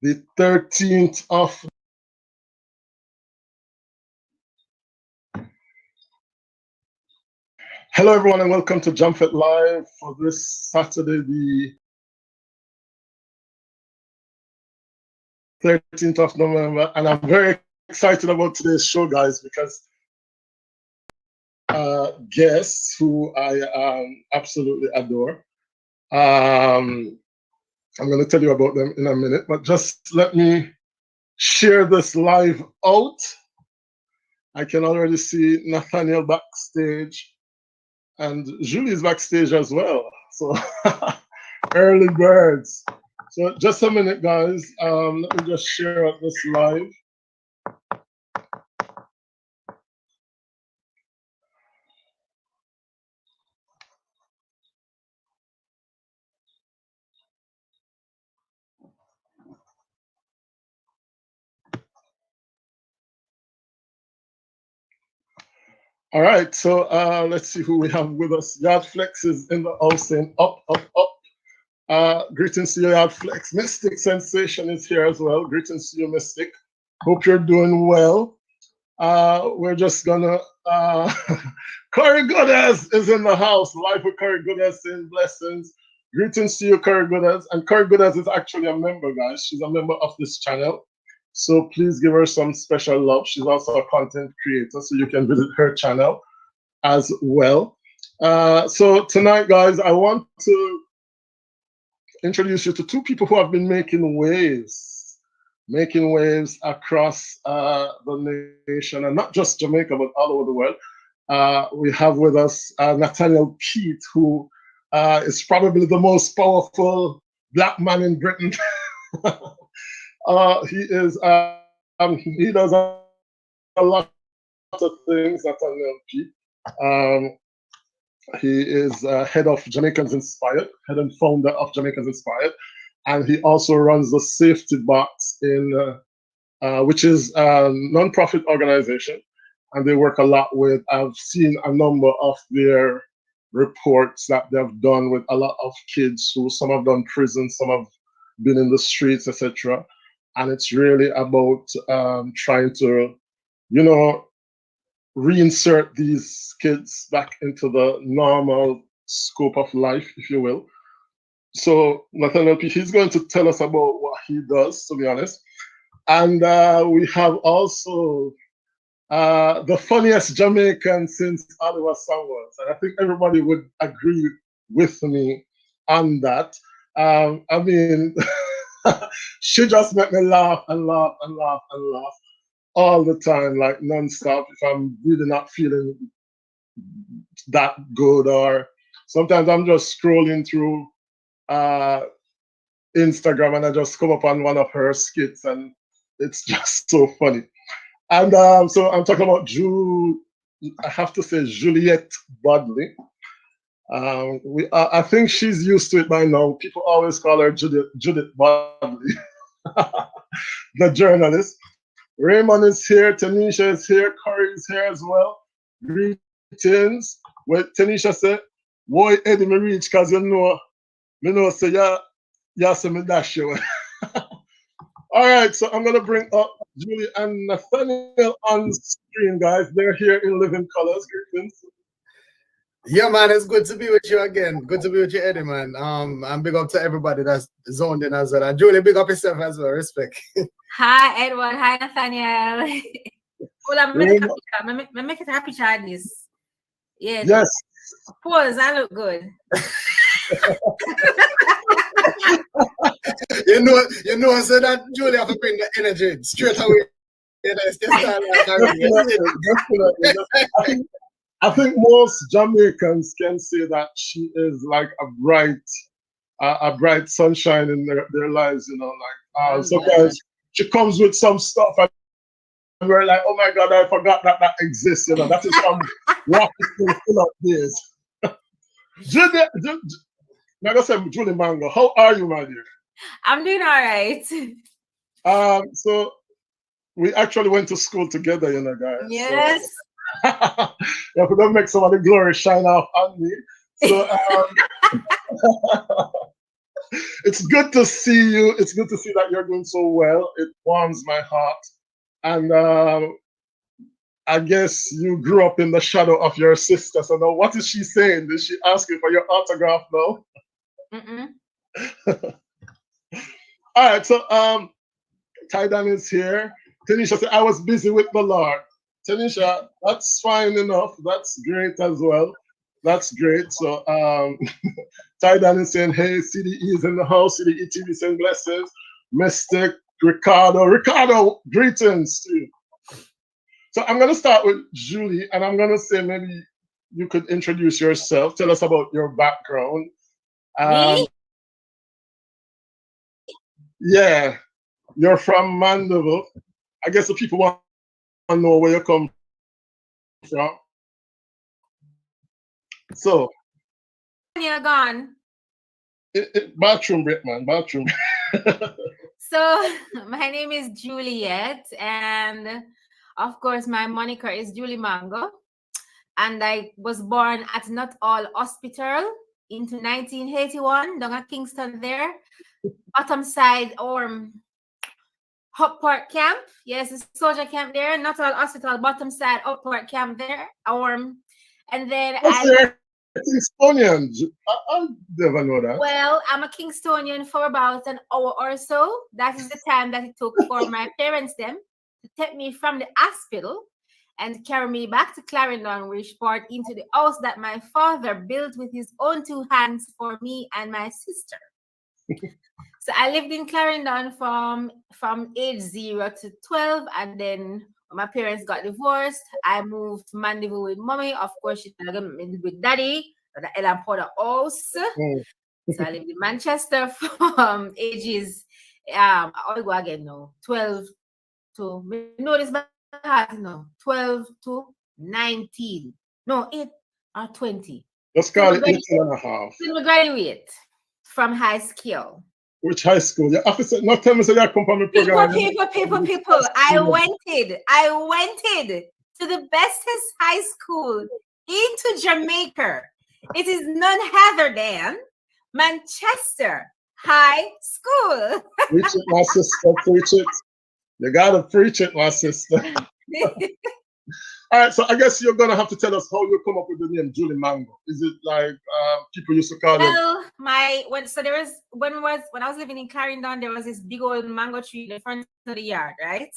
the 13th of Hello everyone and welcome to Jamfête Live for this Saturday, the 13th of November, and I'm very excited about today's show, guys, because guests who I absolutely adore. I'm going to tell you about them in a minute, but just let me share this live out. I can already see Nathaniel backstage, and Julie's backstage as well. So early birds. So just a minute, guys. Let me just share out this live. All right, so let's see who we have with us. Yard Flex is in the house saying up, up, up. Greetings to you, Yard Flex. Mystic Sensation is here as well. Greetings to you, Mystic. Hope you're doing well. We're just gonna, Corey Goodes is in the house. Live with Corey Goodes saying blessings. Greetings to you, Corey Goodes. And Corey Goodes is actually a member, guys. She's a member of this channel. So please give her some special love. She's also a content creator, so you can visit her channel as well. So tonight, guys, I want to introduce you to two people who have been making waves across the nation, and not just Jamaica, but all over the world. We have with us Nathaniel Pete, who is probably the most powerful black man in Britain. He does a lot of things, Nathaniel Pete. He is head of Jamaicans Inspired, head and founder of Jamaicans Inspired, and he also runs the Safety Box which is a non-profit organization, and they work a lot with. I've seen a number of their reports that they've done with a lot of kids who some have done prison, some have been in the streets, etc. And it's really about trying to, reinsert these kids back into the normal scope of life, if you will. So Nathaniel P, he's going to tell us about what he does, to be honest. And we have also the funniest Jamaican since Oliver Summers. And I think everybody would agree with me on that. I mean, she just make me laugh and laugh and laugh and laugh all the time, like nonstop. If I'm really not feeling that good, or sometimes I'm just scrolling through Instagram and I just come up on one of her skits, and it's just so funny. And so I'm talking about I have to say Juliette Bodley. I think she's used to it by now. People always call her Judith Bodley, the journalist. Raymond is here, Tanisha is here, Corey is here as well. Greetings. Well, Tanisha said, boy, Eddie, me reach, because me know, say, yeah, say me dash you. All right, so I'm going to bring up Julie and Nathaniel on screen, guys. They're here in living colors. Greetings. Yeah, man, it's good to be with you again. Good to be with you, Eddie, man. And big up to everybody that's zoned in as well. And Julie, big up yourself as well. Respect. Hi, Edward. Hi, Nathaniel. Hold on, make it happy child this. Yeah. Yes. Pause, I look good. you know, so that Julie have to bring the energy straight away. Definitely. I think most Jamaicans can say that she is like a bright sunshine in their lives, sometimes she comes with some stuff and we're like, oh my God, I forgot that exists, that is from walking full of days. Julie Mango, how are you, my dear? I'm doing all right. So we actually went to school together, guys. Yes. So, yeah, we don't make some of the glory shine off on me. So It's good to see you. It's good to see that you're doing so well. It warms my heart. And I guess you grew up in the shadow of your sister. So now, what is she saying? Did she ask you for your autograph now? All right. So Tidan is here. Tanisha said, I was busy with the Lord. Tanisha, that's fine enough. That's great as well. That's great. So Tidan is saying, hey, CDE is in the house. CDE TV saying blessings. Mystic, Ricardo, greetings to you. So I'm going to start with Julie, and I'm going to say maybe you could introduce yourself. Tell us about your background. Me? Yeah, you're from Mandeville. I guess the people want to know where you come from. So. You're gone. Bathroom break, man. Bathroom. So my name is Juliet, and of course my moniker is Julie Mango, and I was born at Not All Hospital into 1981 down at Kingston there, bottom side or Upport Camp. Yes, the soldier camp there, Not All Hospital, bottom side Upport Camp there. And then Kingstonian. I never know that. Well, I'm a Kingstonian for about an hour or so. That is the time that it took for my parents them to take me from the hospital and carry me back to Clarendon, Richport, into the house that my father built with his own two hands for me and my sister. So I lived in Clarendon from age 0 to 12, and then when my parents got divorced, I moved to Mandeville with mommy. Of course, she lived with daddy at the Ellen Porter house. So I lived in Manchester from ages I'll go again now. 12 to notice my heart no 12 to 19. No, 8 or 20. Let's call it 18 and a half. Till we graduate from high school. Which high school? Your officer, not tell me so you come from the program. People. I went to the bestest high school into Jamaica. It is none other than Manchester High School. Preach it, my sister. Preach it. You gotta preach it, my sister. All right, so I guess you're gonna have to tell us how you come up with the name Julie Mango. Is it like people used to call it? When I was living in Clarendon, there was this big old mango tree in the front of the yard, right?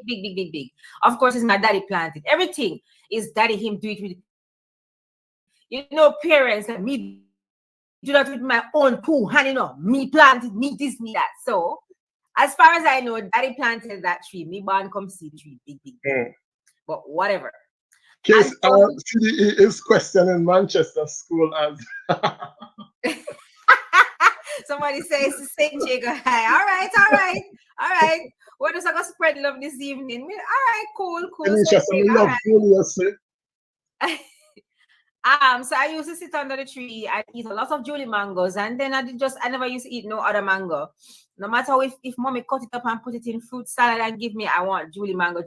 Big. Of course, it's my daddy planted. Everything is daddy him do it with. Parents and me do that with my own two hand, me planted, me this, me that. So, as far as I know, daddy planted that tree. Me born come see the tree, big. But whatever. Case CDE is questioning Manchester school as somebody says the St. Jacob High. All right. We're just gonna spread love this evening. All right, cool. So I used to sit under the tree and eat a lot of Julie mangoes, and then I never used to eat no other mango. No matter if mommy cut it up and put it in fruit salad and give me, I want Julie mango.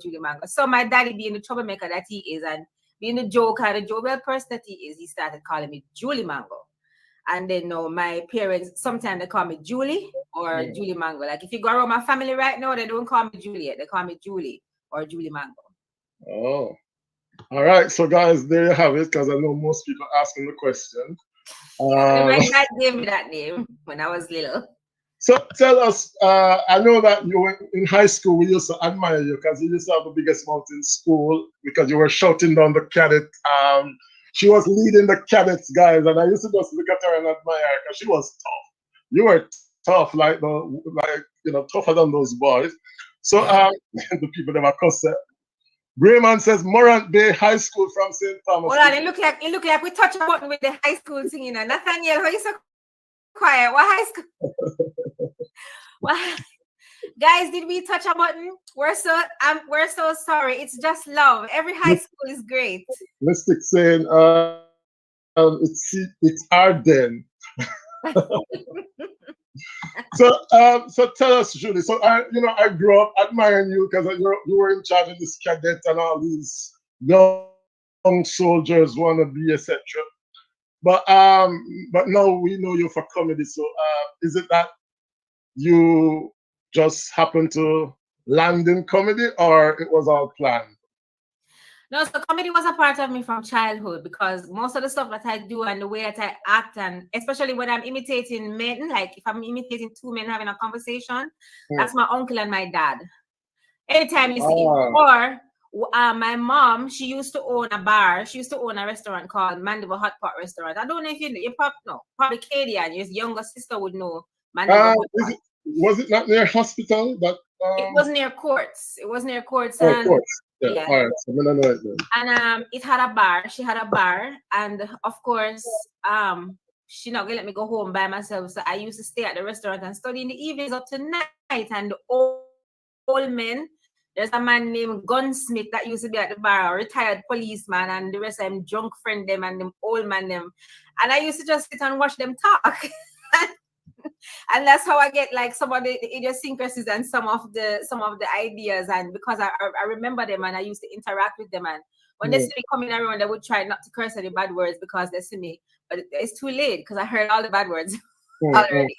So my daddy, being the troublemaker that he is, and being the joker, the jovial person that he is, he started calling me Julie Mango. And then my parents, sometimes they call me Julie or Julie Mango. Like if you go around my family right now, they don't call me Juliet, they call me Julie or Julie Mango. Oh. All right, so guys, there you have it, because I know most people asking the question. My dad gave me that name when I was little. So tell us, I know that you were in high school, we used to admire you because you used to have the biggest mouth in school because you were shouting down the cadet. She was leading the cadets, guys, and I used to just look at her and admire her because she was tough. You were tough, tougher than those boys. So the people that were cussed. Grayman says Morant Bay High School from St. Thomas. Hold on, it look like we touch a button with the high school singing. Nathaniel, how you so quiet? What high school? What? Guys, did we touch a button? We're so sorry. It's just love. Every high school is great. Mystic saying it's Arden. So tell us, Julie. So I grew up admiring you because you were in charge of this cadet and all these young soldiers want to be, etc. But now we know you for comedy. So is it that you just happened to land in comedy, or it was all planned? No, so comedy was a part of me from childhood because most of the stuff that I do and the way that I act, and especially when I'm imitating men, like if I'm imitating two men having a conversation, that's my uncle and my dad. Anytime you see it. Or my mom, she used to own a bar. She used to own a restaurant called Mandeville Hot Pot Restaurant. I don't know if you know, probably Katie and your younger sister would know Mandeville Hot Pot. Was it not near hospital? That it was near Courts. It was near Courts. Oh, and Courts. Yeah. All right. So I'm gonna know it then. And it had a bar. She had a bar, and of course, she not gonna let me go home by myself. So I used to stay at the restaurant and study in the evenings up to night. And the old men, there's a man named Gunsmith that used to be at the bar, a retired policeman, and the rest of them drunk friend them and them old man them. And I used to just sit and watch them talk. And that's how I get like some of the idiosyncrasies and some of the ideas. And because I remember them and I used to interact with them, and when they see me coming around, they would try not to curse any bad words because they see me, but it's too late because I heard all the bad words already.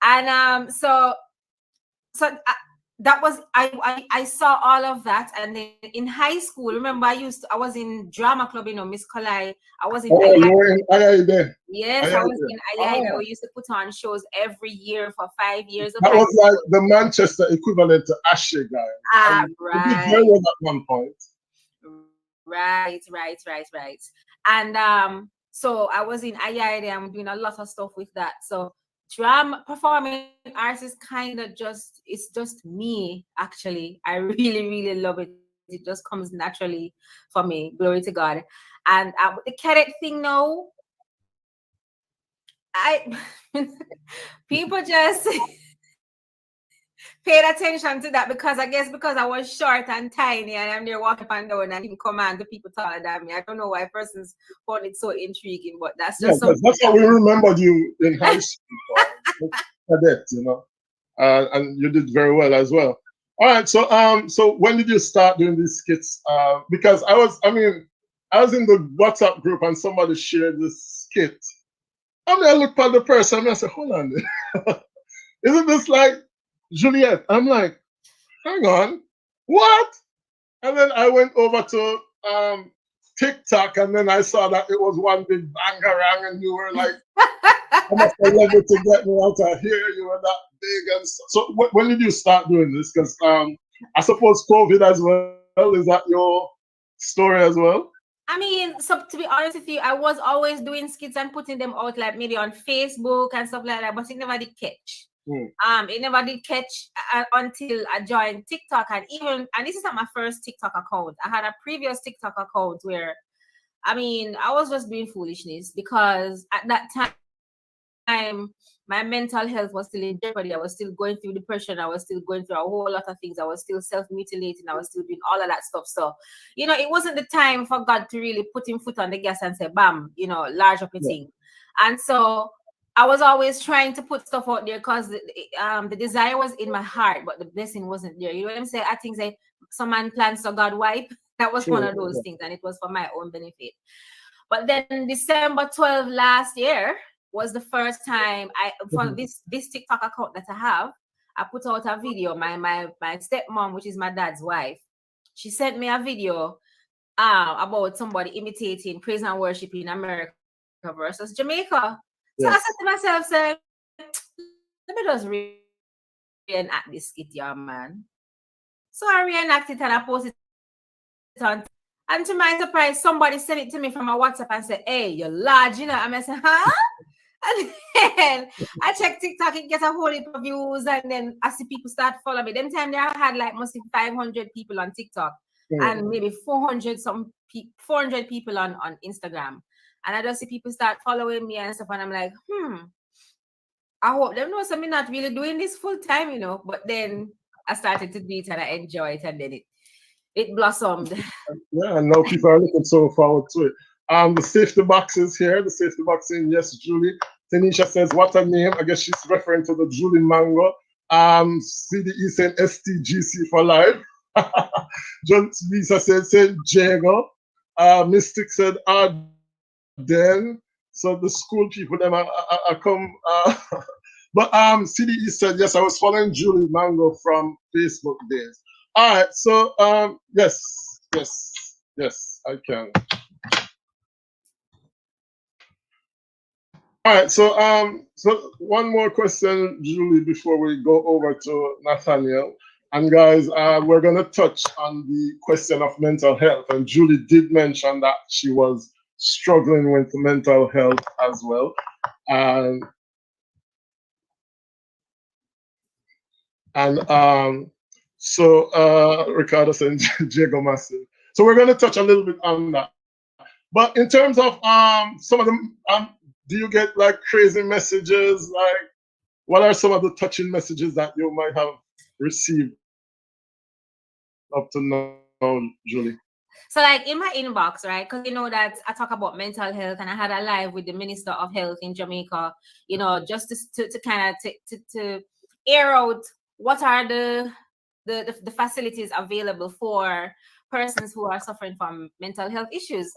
And so that was I saw all of that. And then in high school, remember I was in drama club, Miss Kalai. I was in you were in Ayayde. Yes, I was in Ayayde. We used to put on shows every year for 5 years. That was like the Manchester equivalent to Ashe guy. Right. Very well at one point. Right. And so I was in Ayayde. I'm doing a lot of stuff with that. So drama performing arts is kind of it's just me, actually. I really, really love it. It just comes naturally for me. Glory to God. And the cadet thing now, people just paid attention to that because I was short and tiny and I'm there walking up and down and can command the people taller than me. I don't know why persons found it so intriguing, but that's just that's how we remembered you in high school. Cadet, and you did very well as well. All right, so when did you start doing these skits? Because I was in the WhatsApp group and somebody shared this skit. I mean, I looked at the person and I said, hold on, isn't this like Juliet? I'm like, hang on, what? And then I went over to TikTok, and then I saw that it was one big bangarang, and you were like, I must have loved it to get me out of here. You were that big and so. When did you start doing this? Because I suppose COVID as well. Is that your story as well? I mean, so to be honest with you, I was always doing skits and putting them out like maybe on Facebook and stuff like that, but it never did catch. It never did catch until I joined TikTok, and this is not my first TikTok account. I had a previous TikTok account where, I was just doing foolishness because at that time my mental health was still in jeopardy. I was still going through depression. I was still going through a whole lot of things. I was still self-mutilating. I was still doing all of that stuff. So, it wasn't the time for God to really put him foot on the gas and say, bam, large up a thing. And so I was always trying to put stuff out there because the desire was in my heart, but the blessing wasn't there. You know what I'm saying? I think some man plans, so God wipe. That was one of those things, and it was for my own benefit. But then December 12 last year was the first time for this TikTok account that I have, I put out a video. My stepmom, which is my dad's wife, she sent me a video about somebody imitating praise and worship in America versus Jamaica. So I said to myself, let me just reenact this skit, yeah, man. So I reenacted and I posted it on. And to my surprise, somebody sent it to me from my WhatsApp and said, hey, you're large, And I said, huh? And then I checked TikTok, it gets a whole heap of views, and then I see people start following me. Them time there I had like mostly 500 people on TikTok and maybe 400 people on Instagram. And I just see people start following me and stuff, and I'm like, I hope them know I'm not really doing this full time, But then I started to do it and I enjoy it, and then it blossomed. Yeah, and now people are looking so forward to it. The safety box is here. The safety box in, yes, Julie. Tanisha says, what a name. I guess she's referring to the Julie Mango. CDE saying STGC for life. John Lisa said St. Jago. Mystic said, then So the school people them are come. But CDE said yes. I was following Julie Mango from Facebook days. All right. So yes, I can. All right. So one more question, Julie, before we go over to Nathaniel. And guys, we're gonna touch on the question of mental health. And Julie did mention that she was struggling with mental health as well. So Ricardo said Diego Massive. So we're gonna touch a little bit on that. But in terms of some of them, do you get like crazy messages? Like, what are some of the touching messages that you might have received up to now, Julie? So like in my inbox, right? Because you know that I talk about mental health, and I had a live with the Minister of Health in Jamaica, you know, just to kind of to air out what are the facilities available for persons who are suffering from mental health issues.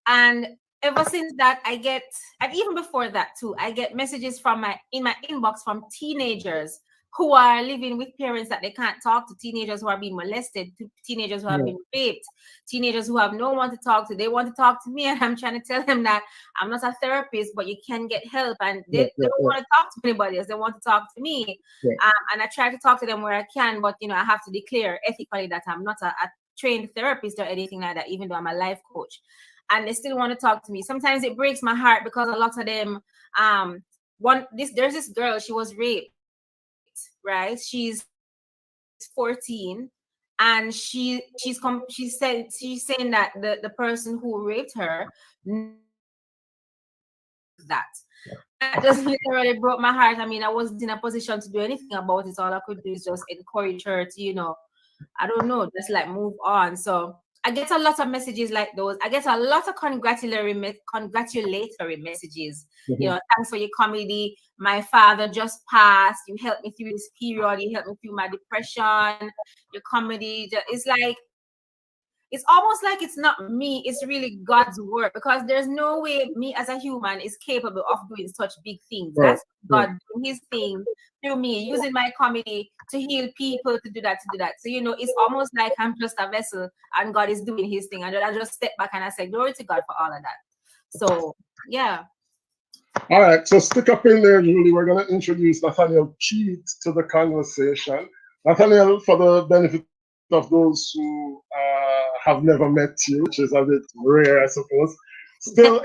And ever since that, I get, and even before that too, I get messages from in my inbox from teenagers who are living with parents that they can't talk to, teenagers who are being molested, teenagers who have been raped, teenagers who have no one to talk to. They want to talk to me, and I'm trying to tell them that I'm not a therapist, but you can get help. And they don't want to talk to anybody else. They want to talk to me. And I try to talk to them where I can, but you know, I have to declare ethically that I'm not a trained therapist or anything like that, even though I'm a life coach. And they still want to talk to me. Sometimes it breaks my heart because a lot of them, there's this girl, she was raped, right? She's 14, and she's saying that the person who raped her that just literally broke my heart. I mean, I wasn't in a position to do anything about it. All I could do is just encourage her to, you know, I don't know, just like move on. So I get a lot of messages like those. I get a lot of congratulatory messages. You know, thanks for your comedy. My father just passed. You helped me through this period. You helped me through my depression. Your comedy. It's like, it's almost like it's not me. It's really God's work, because there's no way me as a human is capable of doing such big things. That's God doing his thing through me, using my comedy to heal people, to do that. So, you know, it's almost like I'm just a vessel and God is doing his thing. And I just step back and I say, glory to God for all of that. So, yeah. All right. So stick up in there, Julie. We're going to introduce Nathaniel Keat to the conversation. Nathaniel, for the benefit of those who have never met you, which is a bit rare, I suppose, still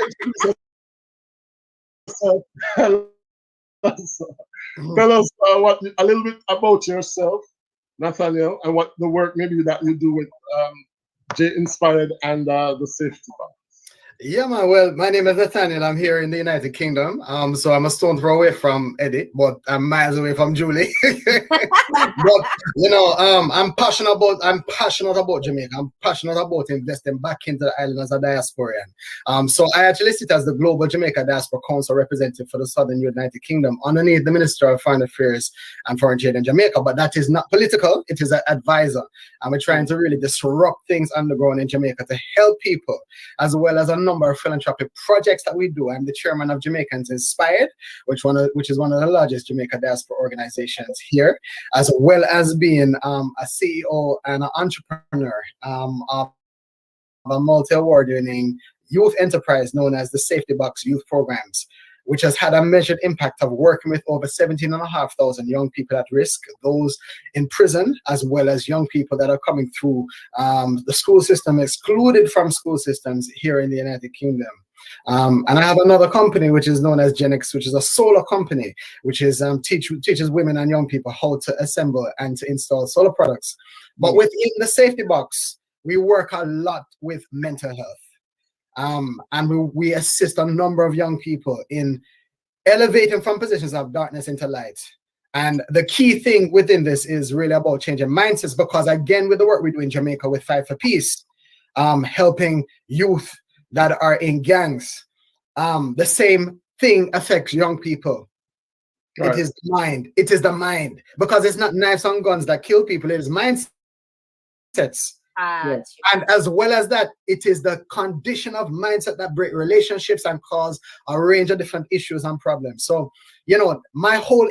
tell us a little bit about yourself, Nathaniel, and what the work maybe that you do with J Inspired and the Safety Box. Yeah, man. Well, my name is Nathaniel. I'm here in the United Kingdom. So I'm a stone throw away from Eddie, but I'm miles away from Julie. But you know, I'm passionate about Jamaica. I'm passionate about investing back into the island as a diasporan. So I actually sit as the Global Jamaica Diaspora Council representative for the Southern United Kingdom underneath the Minister of Foreign Affairs and Foreign Trade in Jamaica. But that is not political. It is an advisor. And we're trying to really disrupt things on the ground in Jamaica to help people, as well as a number of philanthropic projects that we do. I'm the chairman of Jamaicans Inspired, which is one of the largest Jamaica diaspora organizations here, as well as being a CEO and an entrepreneur of a multi-award-winning youth enterprise known as the Safety Box Youth Programs, which has had a measured impact of working with over 17,500 young people at risk, those in prison, as well as young people that are coming through the school system, excluded from school systems here in the United Kingdom. And I have another company which is known as Genix, which is a solar company, which is teaches women and young people how to assemble and to install solar products. But within the Safety Box, we work a lot with mental health. And we assist a number of young people in elevating from positions of darkness into light. And the key thing within this is really about changing mindsets, because again, with the work we do in Jamaica with Fight for Peace, helping youth that are in gangs, the same thing affects young people. Right. It is the mind. It is the mind, because it's not knives and guns that kill people. It is mindsets And as well as that, it is the condition of mindset that break relationships and cause a range of different issues and problems. So, you know, my whole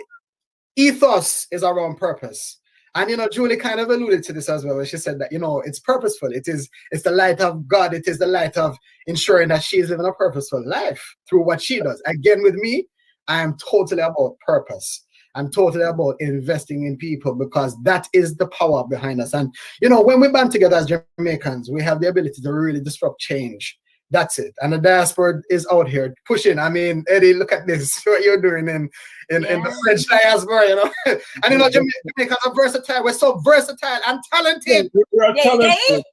ethos is around purpose. And you know, Julie kind of alluded to this as well. She said that, you know, it's purposeful. It's the light of God. It is the light of ensuring that she is living a purposeful life through what she does. Again, with me, I am totally about purpose. I'm totally about investing in people because that is the power behind us. And you know, when we band together as Jamaicans, we have the ability to really disrupt change. That's it. And the diaspora is out here pushing. I mean, Eddie, look at this, what you're doing in the French diaspora, you know. And you know, Jamaicans are versatile. We're so versatile and talented. We're talented.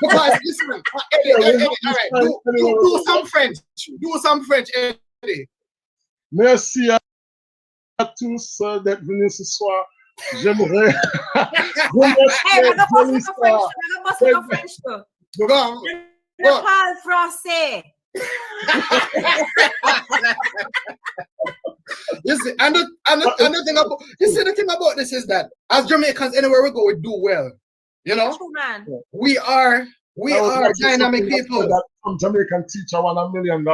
Because listen, Eddie, all right, do some French. Do some French, Eddie. Merci à tous d'être venus ce soir. J'aimerais Je parle français. You see, and the thing about this is that as Jamaicans, anywhere we go, we do well. You know, we are dynamic people. Some Jamaican teacher won $1 million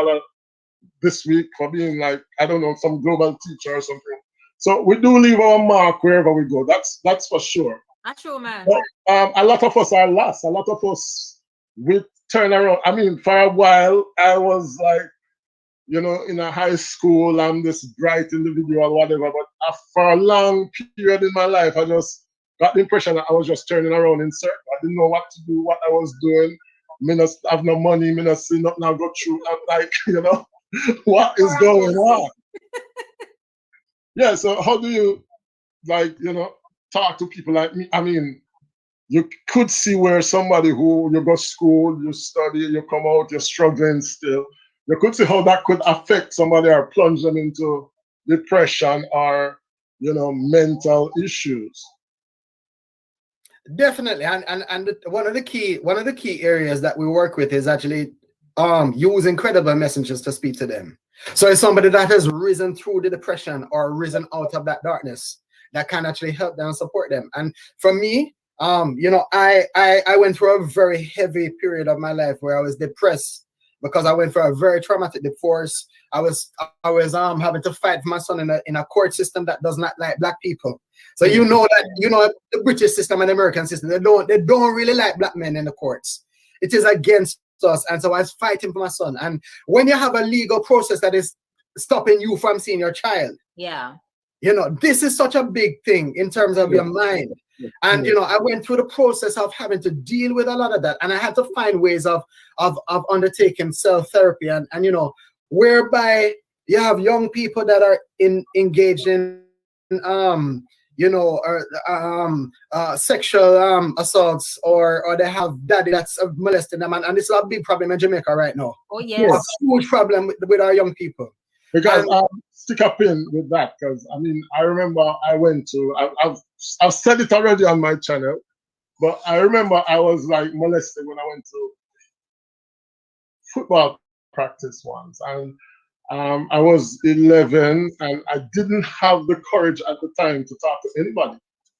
this week for being like, I don't know, some global teacher or something. So we do leave our mark wherever we go. That's for sure. That's true, man. But, a lot of us are lost. A lot of us we turn around. I mean, for a while, I was like, you know, in a high school, I'm this bright individual, whatever. But for a long period in my life, I just got the impression that I was just turning around in circles. I didn't know what to do, what I was doing. Me not have no money, me not see nothing I go through. I'm like, you know, what is going on? Yeah, so how do you, like, you know, talk to people like me? I mean, you could see where somebody who you go to school, you study, you come out, you're struggling still. You could see how that could affect somebody or plunge them into depression or, you know, mental issues. Definitely, and one of the key areas that we work with is actually use incredible messengers to speak to them. So it's somebody that has risen through the depression or risen out of that darkness that can actually help them and support them. And for me, you know, I went through a very heavy period of my life where I was depressed because I went through a very traumatic divorce. I was having to fight for my son in a court system that does not like black people. So you know the British system and the American system, they don't really like black men in the courts. It is against us. And so I was fighting for my son. And when you have a legal process that is stopping you from seeing your child, yeah, you know, this is such a big thing in terms of your mind. And you know, I went through the process of having to deal with a lot of that, and I had to find ways of undertaking self-therapy and you know, whereby you have young people that are engaged in you know, sexual assaults, or they have daddy that's molesting them, and this is a big problem in Jamaica right now. Oh yes, a huge problem with our young people. Because stick a pin with that, because I mean, I remember I went to, I've said it already on my channel, but I remember I was like molested when I went to football practice once, and I was 11, and I didn't have the courage at the time to talk to anybody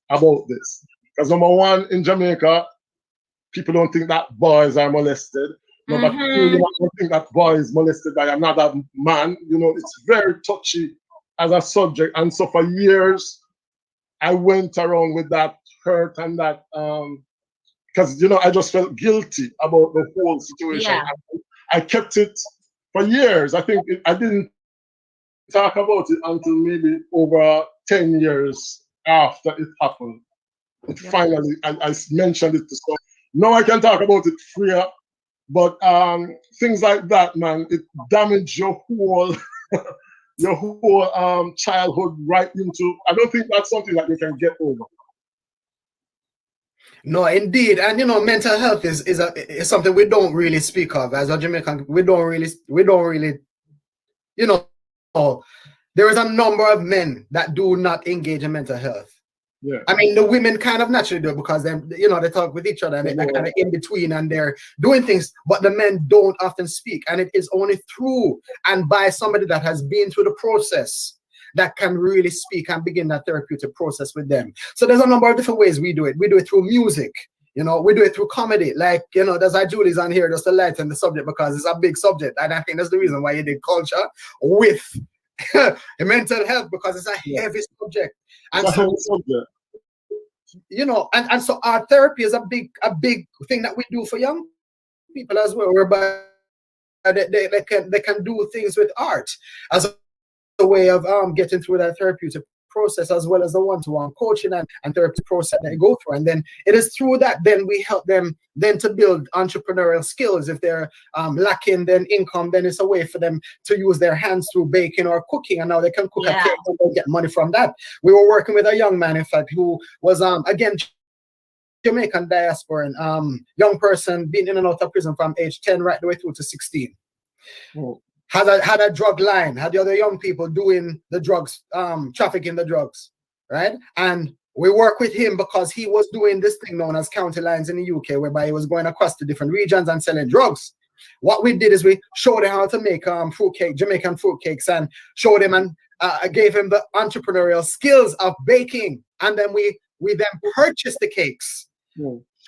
about this. Because number one, in Jamaica, people don't think that boys are molested. Number two, you don't think that boy is molested by another man. You know, it's very touchy as a subject. And so for years, I went around with that hurt and that, because, you know, I just felt guilty about the whole situation. Yeah. I kept it for years. I think I didn't talk about it until maybe over 10 years after it happened. It finally, I mentioned it to some. Now I can talk about it freer. But things like that, man, it damaged your whole childhood right into. I don't think that's something that you can get over. No, indeed, and you know, mental health is something we don't really speak of as a Jamaican. We don't really, you know, there is a number of men that do not engage in mental health. Yeah. I mean, the women kind of naturally do it because they talk with each other and they're kind of in between and they're doing things, but the men don't often speak. And it is only through and by somebody that has been through the process that can really speak and begin that therapeutic process with them. So there's a number of different ways we do it. We do it through music. You know, we do it through comedy. Like, you know, there's our Julie's on here just to lighten the subject because it's a big subject. And I think that's the reason why you did culture with mental health, because it's a heavy subject. And so, you know, and so our therapy is a big thing that we do for young people as well, whereby they can do things with art as a way of getting through that therapeutic process, as well as the one-to-one coaching and therapy process that they go through. And then it is through that then we help them then to build entrepreneurial skills. If they're lacking then income, then it's a way for them to use their hands through baking or cooking, and now they can cook a cake and they'll get money from that. We were working with a young man, in fact, who was again Jamaican diaspora, and young person being in and out of prison from age 10 right the way through to 16. Oh. Had a drug line, had the other young people doing the drugs, trafficking the drugs, right? And we work with him because he was doing this thing known as county lines in the UK, whereby he was going across to different regions and selling drugs. What we did is we showed him how to make Jamaican fruitcakes, and showed him and gave him the entrepreneurial skills of baking. And then we then purchased the cakes.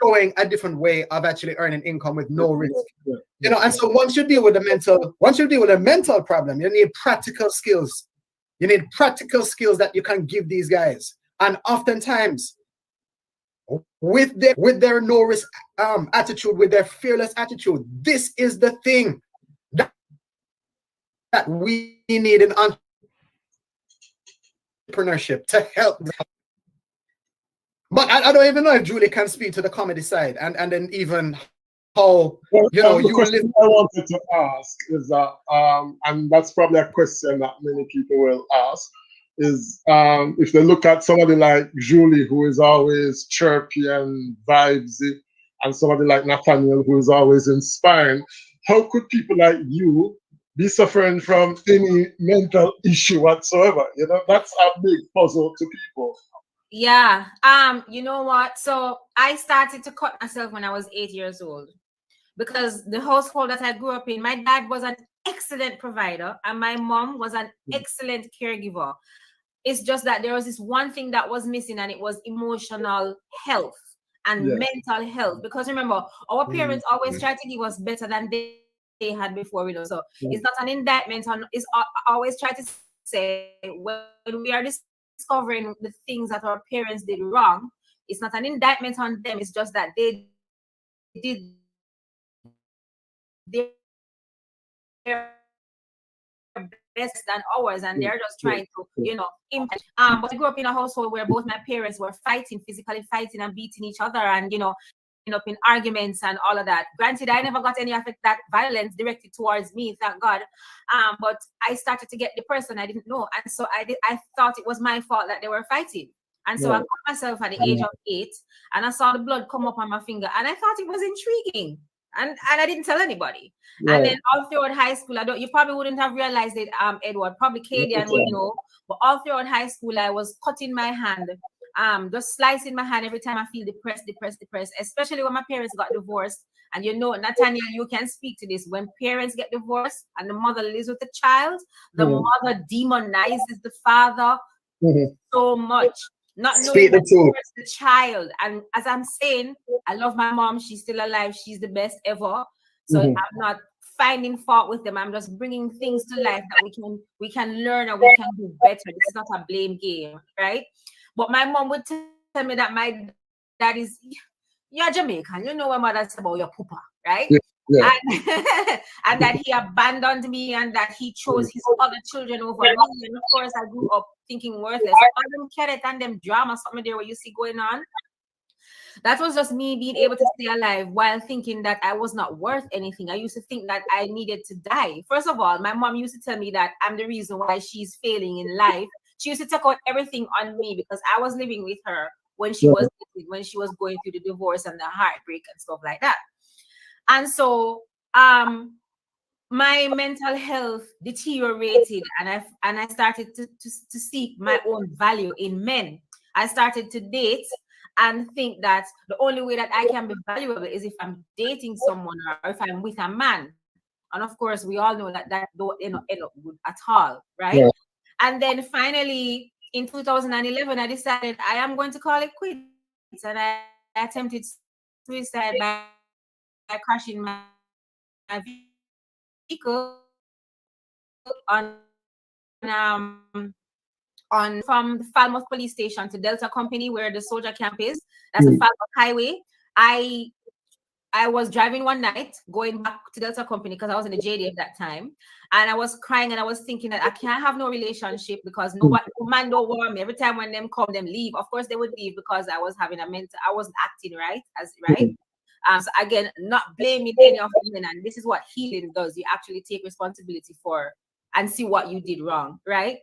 Showing a different way of actually earning income with no risk. You know, and so once you deal with a mental problem, you need practical skills. You need practical skills that you can give these guys. And oftentimes, with their no risk attitude, with their fearless attitude, this is the thing that we need in entrepreneurship to help them. But I don't even know if Julie can speak to the comedy side, and then even how, you know, the question I wanted to ask is that, and that's probably a question that many people will ask, is if they look at somebody like Julie, who is always chirpy and vibesy, and somebody like Nathaniel, who is always inspiring, how could people like you be suffering from any mental issue whatsoever? You know, that's a big puzzle to people. Yeah. You know what? So I started to cut myself when I was 8 years old, because the household that I grew up in, my dad was an excellent provider and my mom was an excellent caregiver. It's just that there was this one thing that was missing, and it was emotional health and mental health. Because remember, our parents always try to give us better than they had before, you know. So it's not an indictment on, it's always try to say when we are discovering the things that our parents did wrong, it's not an indictment on them. It's just that they did their best than ours, and they're just trying to, you know, impact. But I grew up in a household where both my parents were physically fighting and beating each other, and, you know, up in arguments and all of that. Granted, I never got any of that violence directed towards me, thank God. But I started to get the person I didn't know, and so I thought it was my fault that they were fighting. And so I cut myself at the age of 8, and I saw the blood come up on my finger, and I thought it was intriguing. And I didn't tell anybody. And then all throughout high school, you probably wouldn't have realized it, Edward. Probably Kadian would know. But all throughout high school, I was cutting my hand, just slicing my hand every time I feel depressed, especially when my parents got divorced. And you know, Nathaniel, you can speak to this. When parents get divorced and the mother lives with the child, the mother demonizes the father so much. Not knowing the child. And as I'm saying, I love my mom. She's still alive. She's the best ever. So I'm not finding fault with them. I'm just bringing things to life that we can learn and we can do better. This is not a blame game, right? But my mom would tell me that my dad is, you're Jamaican. You know what mother said about your papa, right? Yeah. And that he abandoned me, and that he chose his other children over me. And of course, I grew up thinking worthless. All them carrot and them drama, something there where you see going on. That was just me being able to stay alive while thinking that I was not worth anything. I used to think that I needed to die. First of all, my mom used to tell me that I'm the reason why she's failing in life. She used to take out everything on me because I was living with her when she was going through the divorce and the heartbreak and stuff like that. And so my mental health deteriorated, and I started to seek my own value in men. I started to date and think that the only way that I can be valuable is if I'm dating someone or if I'm with a man. And of course, we all know that don't end up good at all, right? Yeah. And then finally, in 2011, I decided I am going to call it quits, and I attempted suicide by crashing my vehicle on from the Falmouth police station to Delta Company, where the soldier camp is. That's the Falmouth Highway. I was driving one night going back to Delta Company because I was in the JD at that time, and I was crying and I was thinking that I can't have no relationship because no man don't want me. Every time when them come, them leave. Of course they would leave because I was having I wasn't acting right. So again, not blaming any of the men, and this is what healing does. You actually take responsibility for and see what you did wrong, right?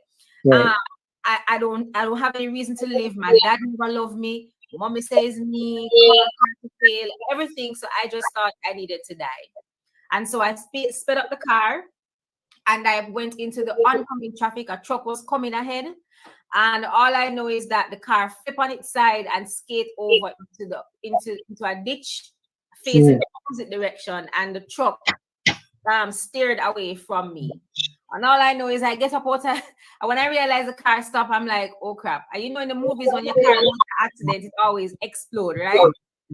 I don't have any reason to live. My dad never loved me. Mommy says me, fail, everything. So I just thought I needed to die. And so I sped up the car and I went into the oncoming traffic. A truck was coming ahead. And all I know is that the car flipped on its side and skate over into a ditch facing the opposite direction. And the truck steered away from me. And all I know is I get up out and when I realize the car stopped, I'm like, oh crap. And you know, in the movies, when your car has an accident, it always explodes, right?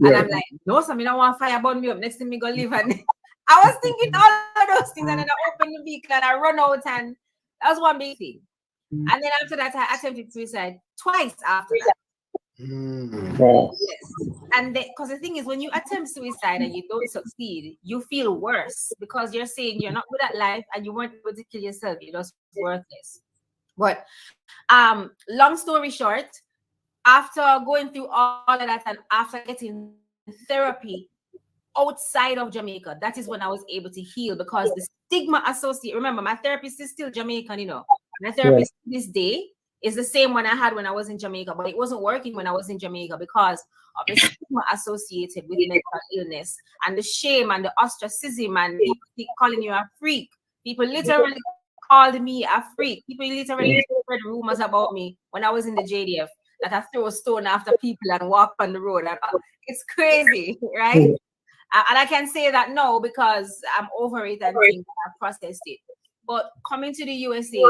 And I'm like, no, so I don't want fire burn me up. Next thing me go live. And I was thinking all of those things. And then I open the vehicle and I run out, and that was one big thing. And then after that, I attempted suicide twice after that. Yes. And because the thing is, when you attempt suicide and you don't succeed, you feel worse because you're saying you're not good at life and you weren't able to kill yourself. You're just worthless. But long story short, after going through all of that and after getting therapy outside of Jamaica, that is when I was able to heal, because the stigma associated, remember, my therapist is still Jamaican, you know. My therapist to this day is the same one I had when I was in Jamaica, but it wasn't working when I was in Jamaica because of the stigma associated with mental illness and the shame and the ostracism and people calling you a freak. People literally called me a freak. People literally spread rumors about me when I was in the JDF that I throw a stone after people and walk on the road. And it's crazy, right? And I can say that no, because I'm over it and I've processed it. But coming to the USA,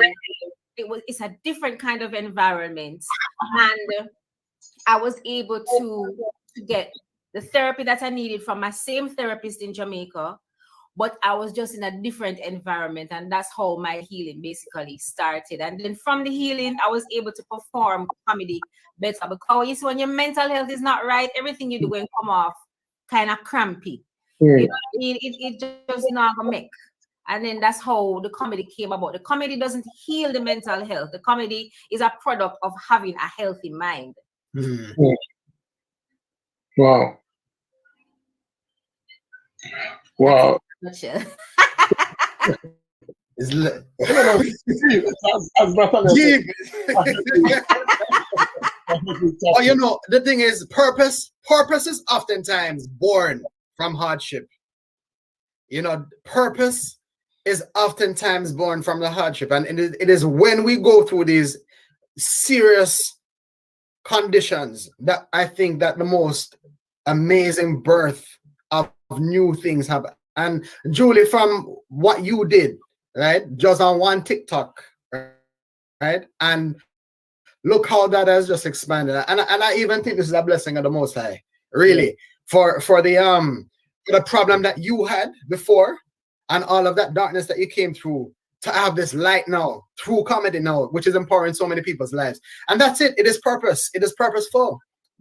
it's a different kind of environment, and I was able to get the therapy that I needed from my same therapist in Jamaica, but I was just in a different environment, and that's how my healing basically started. And then from the healing, I was able to perform comedy better, because you see, when your mental health is not right, everything you do will come off kind of crampy. You know, it just not gonna make. And then that's how the comedy came about. The comedy doesn't heal the mental health. The comedy is a product of having a healthy mind. Wow. Wow. Oh, you know, the thing is, purpose is oftentimes born from hardship. You know, purpose is oftentimes born from the hardship, and it is when we go through these serious conditions that I think that the most amazing birth of new things happen. And Julie, from what you did, right, just on one TikTok, right, and look how that has just expanded. And I even think this is a blessing of the Most High, really, for the problem that you had before and all of that darkness that you came through, to have this light now through comedy now, which is empowering so many people's lives. And that's it. It is purpose. It is purposeful.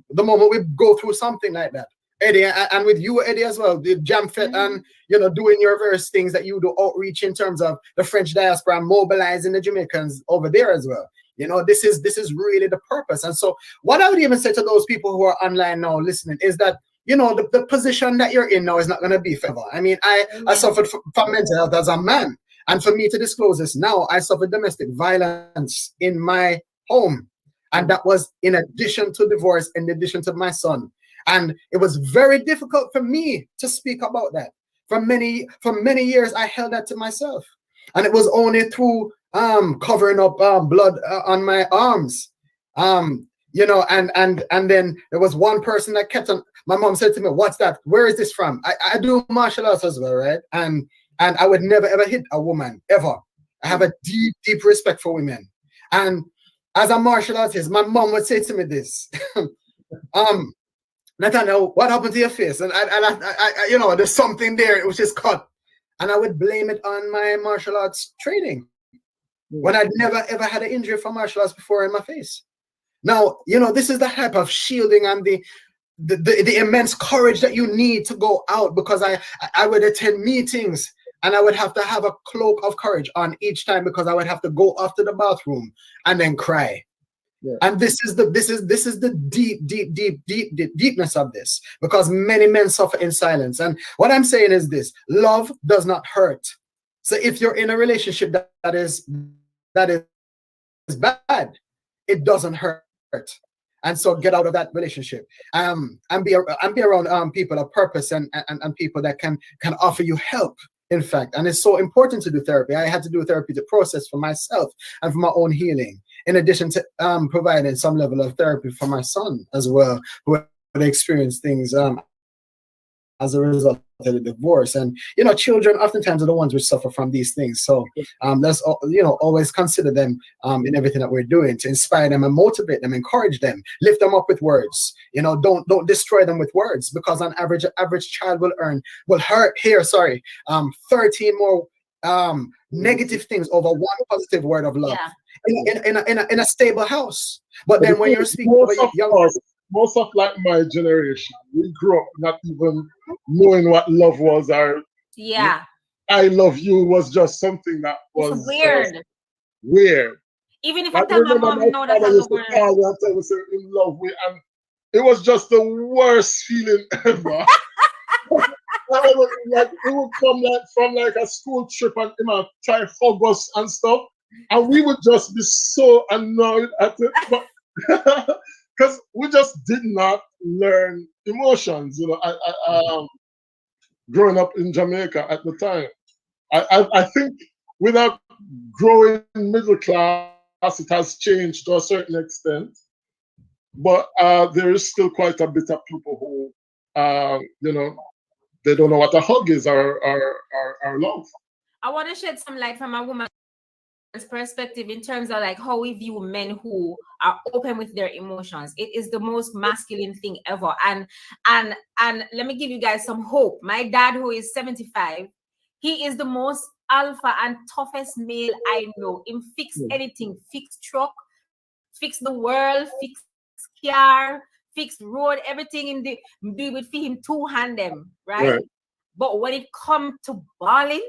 The moment we go through something like that, Eddie, and with you, Eddie, as well, the Jamfête, and you know, doing your various things that you do, outreach in terms of the French diaspora, mobilizing the Jamaicans over there as well. You know, this is really the purpose. And so what I would even say to those people who are online now listening is that, you know, the position that you're in now is not going to be forever. I mean, I suffered from mental health as a man. And for me to disclose this now, I suffered domestic violence in my home. And that was in addition to divorce, in addition to my son. And it was very difficult for me to speak about that. For many years, I held that to myself. And it was only through covering up blood on my arms. You know, and then there was one person that kept on, my mom said to me, "What's that? Where is this from?" I do martial arts as well, right? And I would never ever hit a woman, ever. I have a deep respect for women. And as a martial artist, my mom would say to me this, Nathaniel, what happened to your face? And you know, there's something there which is cut. And I would blame it on my martial arts training when I'd never ever had an injury from martial arts before in my face. Now, you know, this is the type of shielding and the immense courage that you need to go out, because I would attend meetings and I would have to have a cloak of courage on each time, because I would have to go off to the bathroom and then cry. Yeah. And this is the deepness of this, because many men suffer in silence. And what I'm saying is this: love does not hurt. So if you're in a relationship that is bad, it doesn't hurt. And so get out of that relationship, and be around people of purpose and people that can offer you help. In fact, and it's so important to do therapy. I had to do therapy to process for myself and for my own healing, in addition to providing some level of therapy for my son as well, who had experienced things as a result of the divorce. And, you know, children oftentimes are the ones which suffer from these things. So let's, you know, always consider them in everything that we're doing, to inspire them and motivate them, encourage them, lift them up with words. You know, don't destroy them with words, because on average child will hear 13 more negative things over one positive word of love. Yeah. in a stable house. But then when you're speaking about young, most of like my generation, we grew up not even knowing what love was, or I love you was just something that was weird. Weird. Even if I tell my mom, no, that's not we're in love with, and it was just the worst feeling ever. Like it would come like from like a school trip, and try to hug us and stuff, and we would just be so annoyed at it, but because we just did not learn emotions. You know, growing up in Jamaica at the time, I think without growing middle class, it has changed to a certain extent, but there is still quite a bit of people who, you know, they don't know what a hug is or love. I want to shed some light from a woman's perspective in terms of like how we view men who are open with their emotions. It is the most masculine thing ever. And let me give you guys some hope. My dad, who is 75, he is the most alpha and toughest male I know. Him fix anything, fix truck, fix the world, fix car, fix road, everything in the do with him two-hand them, right? But when it comes to balling,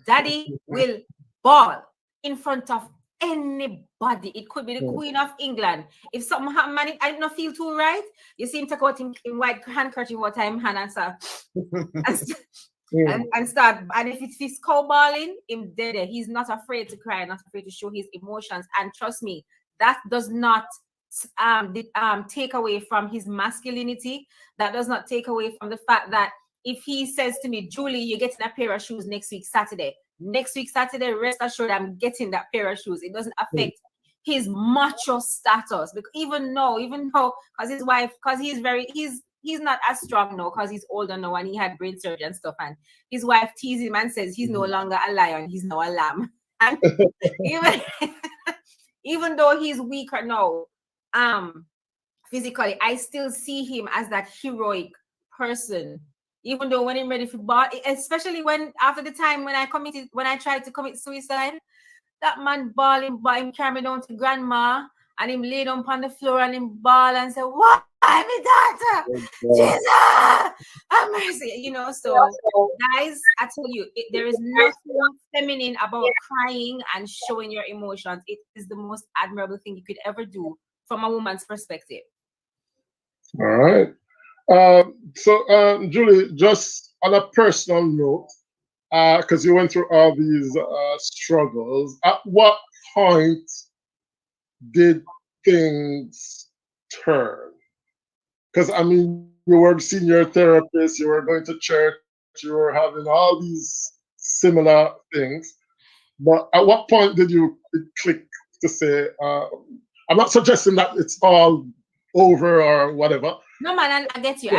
daddy will ball in front of anybody. It could be the Queen of England. If something happen, I don't feel too right, you see him take out him in white handkerchief what time hand and start and start. And if it's his cow balling, him dead. He's not afraid to cry, not afraid to show his emotions. And trust me, that does not take away from his masculinity. That does not take away from the fact that if he says to me, Julie, you're getting a pair of shoes next week Saturday, rest assured I'm getting that pair of shoes. It doesn't affect his macho status, because even though because his wife, because he's not as strong now because he's older now and he had brain surgery and stuff, and his wife teases him and says he's no longer a lion, he's now a lamb. And even though he's weaker now physically, I still see him as that heroic person. Even though when I'm ready for ball, especially when after the time when I tried to commit suicide, that man bawling, but him carry me down to grandma and him lay down on the floor and him bawl and say, "Why, my daughter? Jesus, have mercy." You know, so guys, I tell you, there is nothing feminine about crying and showing your emotions. It is the most admirable thing you could ever do from a woman's perspective. All right. So, Julie, just on a personal note, because you went through all these struggles, at what point did things turn? Because, I mean, you were senior therapist, you were going to church, you were having all these similar things. But at what point did it click to say, I'm not suggesting that it's all over or whatever. No, man, I get you.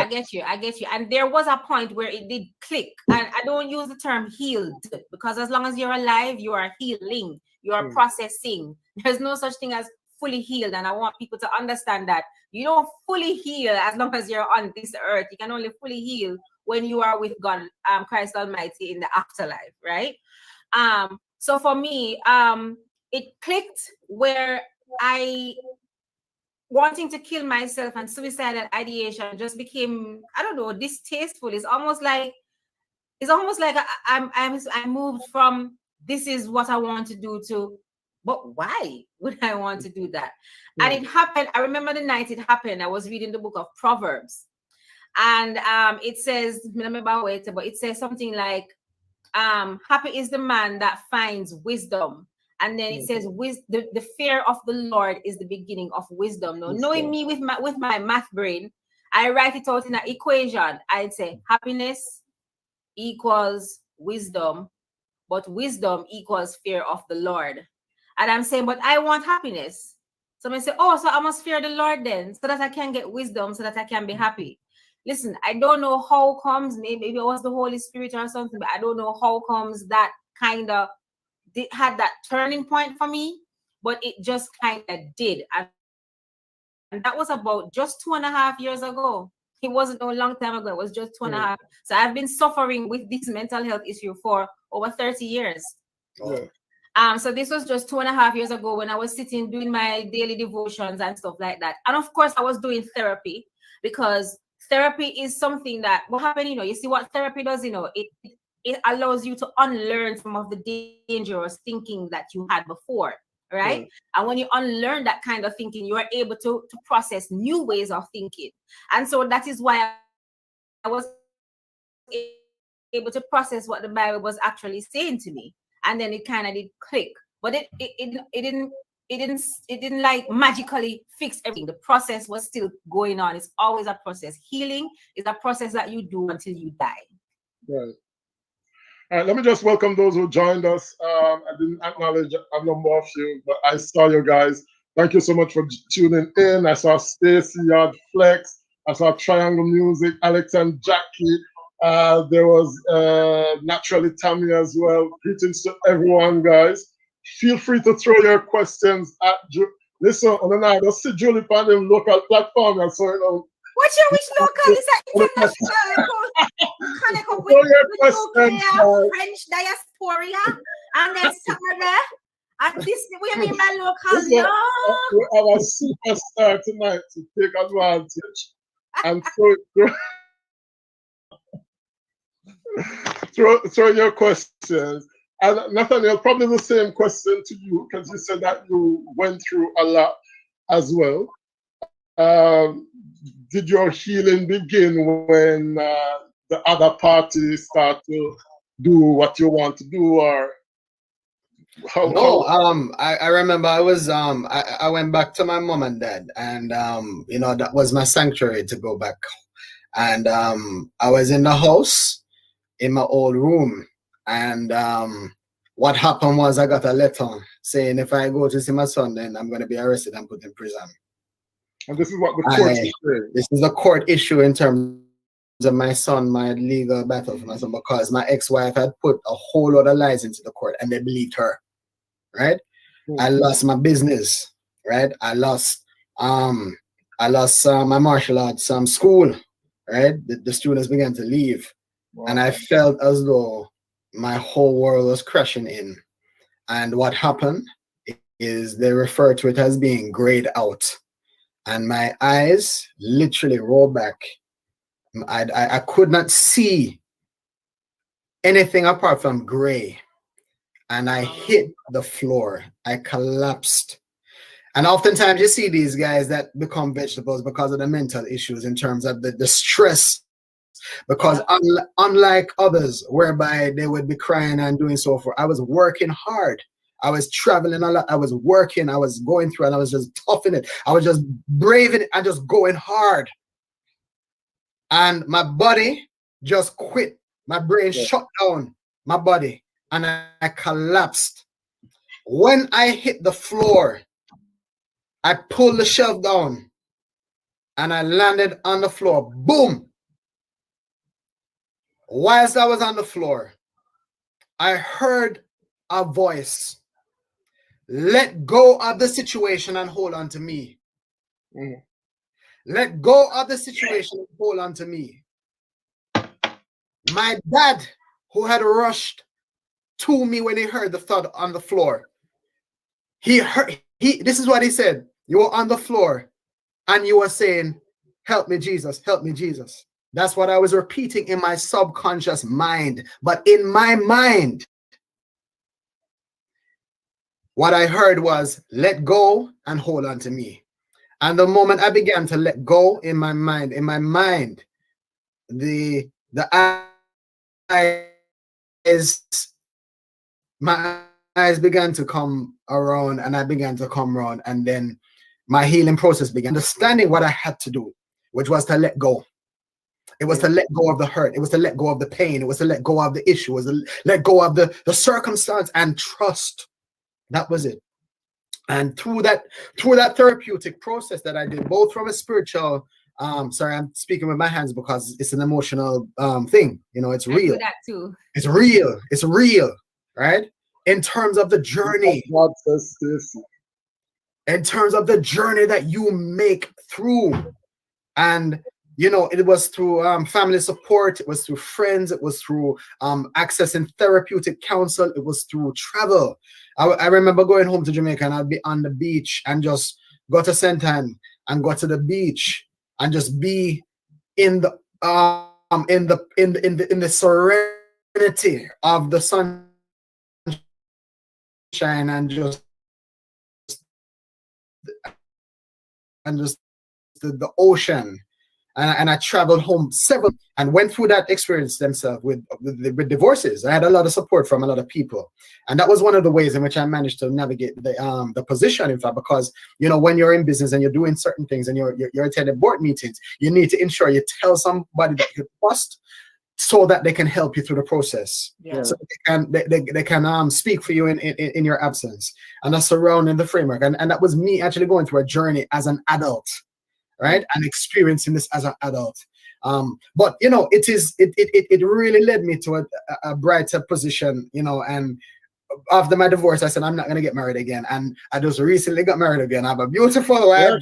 And there was a point where it did click. And I don't use the term healed, because as long as you're alive, you are healing, you are processing. There's no such thing as fully healed. And I want people to understand that you don't fully heal as long as you're on this earth. You can only fully heal when you are with God, Christ Almighty, in the afterlife, right? So for me, it clicked where I wanting to kill myself and suicidal ideation just became, I don't know, distasteful. It's almost like I moved from this is what I want to do to, but why would I want to do that? Yeah. And it happened. I remember the night it happened. I was reading the book of Proverbs, and it says, but it says something like, happy is the man that finds wisdom. And then it says, the fear of the Lord is the beginning of wisdom. Now, knowing me with my math brain, I write it out in an equation. I'd say happiness equals wisdom, but wisdom equals fear of the Lord. And I'm saying, but I want happiness. So I say, oh, so I must fear the Lord then, so that I can get wisdom, so that I can be happy. Listen, I don't know how comes, maybe it was the Holy Spirit or something, but I don't know how comes that kind of had that turning point for me, but it just kind of did. And that was about just 2.5 years ago. It wasn't a long time ago. It was just 2.5. So I've been suffering with this mental health issue for over 30 years. So this was just 2.5 years ago when I was sitting doing my daily devotions and stuff like that. And of course, I was doing therapy, because therapy is something that what happened, you see what therapy does, it allows you to unlearn some of the dangerous thinking that you had before, right? And when you unlearn that kind of thinking, you are able to process new ways of thinking. And so that is why I was able to process what the Bible was actually saying to me. And then it kind of did click. But it didn't like magically fix everything. The process was still going on. It's always a process. Healing is a process that you do until you die. Right. All right, let me just welcome those who joined us. I didn't acknowledge a number of you, but I saw you guys. Thank you so much for tuning in. I saw Stacy, Yard Flex. I saw Triangle Music, Alex and Jackie. There was naturally Tammy as well. Greetings to everyone, guys. Feel free to throw your questions at listen, on the night, just see Julie on the local platform. And so, what's your which local? Is that international? Connect up with nuclear French diaspora and then somewhere. And this we mean my local. We have a superstar tonight to take advantage and throw your questions. And Nathaniel, probably the same question to you, because you said that you went through a lot as well. Did your healing begin when the other party start to do what you want to do, or I remember I was I went back to my mom and dad, and that was my sanctuary to go back. And I was in the house in my old room, and what happened was I got a letter saying if I go to see my son, then I'm going to be arrested and put in prison. And this is what the court is saying. This is a court issue in terms of my son, my legal battle for my son, because my ex-wife had put a whole lot of lies into the court and they believed her, right? I lost my business, right? I lost my martial arts school, right? The students began to leave. Wow. And I felt as though my whole world was crashing in. And what happened is they refer to it as being grayed out. And my eyes literally rolled back. I could not see anything apart from gray. And I hit the floor. I collapsed. And oftentimes you see these guys that become vegetables because of the mental issues in terms of the stress. Because unlike others, whereby they would be crying and doing so forth, I was working hard. I was traveling a lot. I was working. I was going through, and I was just toughing it. I was just braving it and just going hard. And my body just quit. My brain shut down my body, and I collapsed. When I hit the floor, I pulled the shelf down, and I landed on the floor. Boom! Whilst I was on the floor, I heard a voice let go of the situation and hold on to me. Mm. Let go of the situation and hold on to me. My dad, who had rushed to me when he heard the thud on the floor, this is what he said. You were on the floor and you were saying, help me, Jesus, help me, Jesus. That's what I was repeating in my subconscious mind. But in my mind, what I heard was, let go and hold on to me. And the moment I began to let go in my mind, the my eyes began to come around, and I began to come around, and then my healing process began. Understanding what I had to do, which was to let go. It was to let go of the hurt. It was to let go of the pain. It was to let go of the issue. It was to let go of the circumstance and trust. That was it. And through that therapeutic process that I did, both from a spiritual, sorry, I'm speaking with my hands because it's an emotional thing. You know, it's real. I do that too. It's real. It's real, right? In terms of the journey. In terms of the journey that you make through. And you know, it was through family support, it was through friends, it was through accessing therapeutic counsel, it was through travel. I remember going home to Jamaica and I'd be on the beach and just go to St. Ann and go to the beach and just be in the serenity of the sunshine and just the ocean. And I traveled home and went through that experience themselves with divorces. I had a lot of support from a lot of people. And that was one of the ways in which I managed to navigate the position, in fact, because, you know, when you're in business and you're doing certain things and you're attending board meetings, you need to ensure you tell somebody that you trust so that they can help you through the process. Yeah. So they can speak for you in your absence. And that's surrounding the framework. And that was me actually going through a journey as an adult. Right, and experiencing this as an adult, but you know, it really led me to a brighter position, you know. And after my divorce, I said I'm not gonna get married again, and I just recently got married again. I have a beautiful wife. Some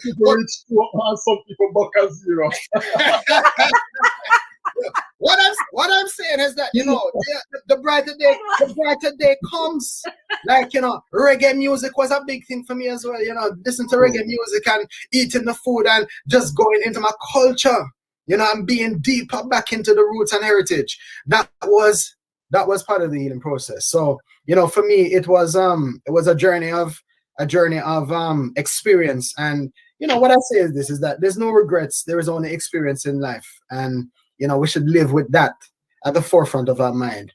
people reach 2 and some people buck at 0. What I'm saying is that, you know, the brighter day comes. Like, you know, reggae music was a big thing for me as well. You know, listen to reggae music and eating the food and just going into my culture. You know, and being deeper back into the roots and heritage. That was part of the healing process. So, you know, for me, it was a journey of experience. And you know, what I say is this: is that there's no regrets. There is only experience in life, and you know, we should live with that at the forefront of our mind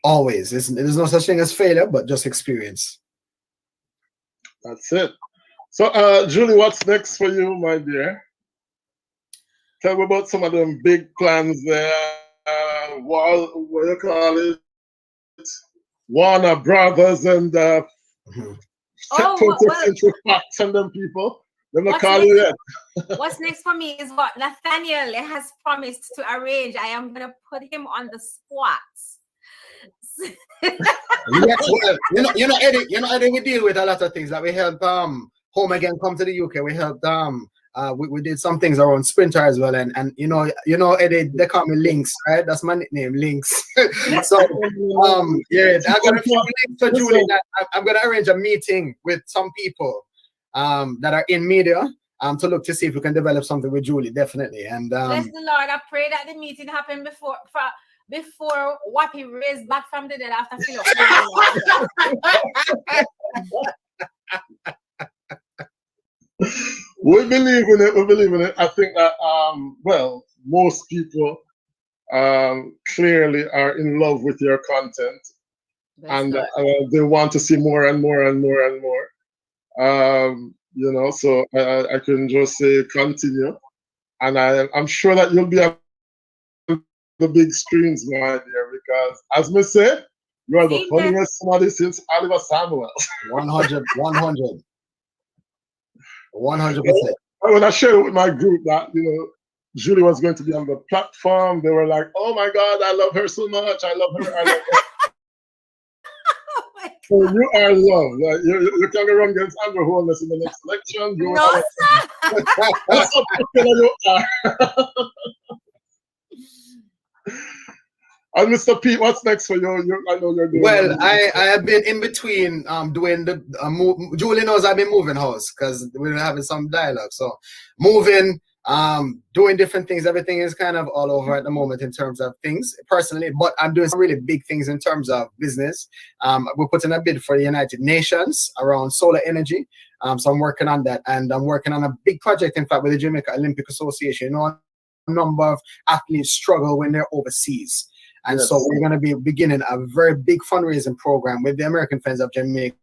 always. There's no such thing as failure, but just experience. That's it. So, Julie, what's next for you, my dear? Tell me about some of them big plans there. What you call it? Warner Brothers and 20th Century Fox and them people. They're not calling yet. What's next for me is what Nathaniel has promised to arrange. I am going to put him on the spot. Yes, well, you know, Eddie, we deal with a lot of things. Like we helped Home Again come to the UK. We helped we did some things around Sprinter as well, and you know Eddie, they call me Links, right? That's my nickname, Links. So yeah, I'm gonna for Julie. I'm gonna arrange a meeting with some people that are in media to look to see if we can develop something with Julie, definitely. And bless the Lord. I pray that the meeting happened before Wappy raised back from the dead after Philip. We believe in it. We believe in it. I think that well, most people clearly are in love with your content, and they want to see more and more and more and more. You know, so I can just say continue, and I'm sure that you'll be on the big screens, my dear, because as me said, you are the funniest somebody since Oliver Samuel. 100. 100%. When I shared with my group that, you know, Julie was going to be on the platform, they were like, "Oh my God, I love her so much. I love her. I love her." Oh my So you are loved. You can run against Amber Holness in the next election. You No, are, sir. that's how popular you are. And Mr. Pete, what's next for you? I know you're doing. Well, I have been in between doing the Julie knows I've been moving house because we're having some dialogue. So moving, doing different things. Everything is kind of all over at the moment in terms of things personally, but I'm doing some really big things in terms of business. We're putting a bid for the United Nations around solar energy. So I'm working on that, and I'm working on a big project, in fact, with the Jamaica Olympic Association. You know, a number of athletes struggle when they're overseas. And Yes. so we're going to be beginning a very big fundraising program with the American Friends of Jamaica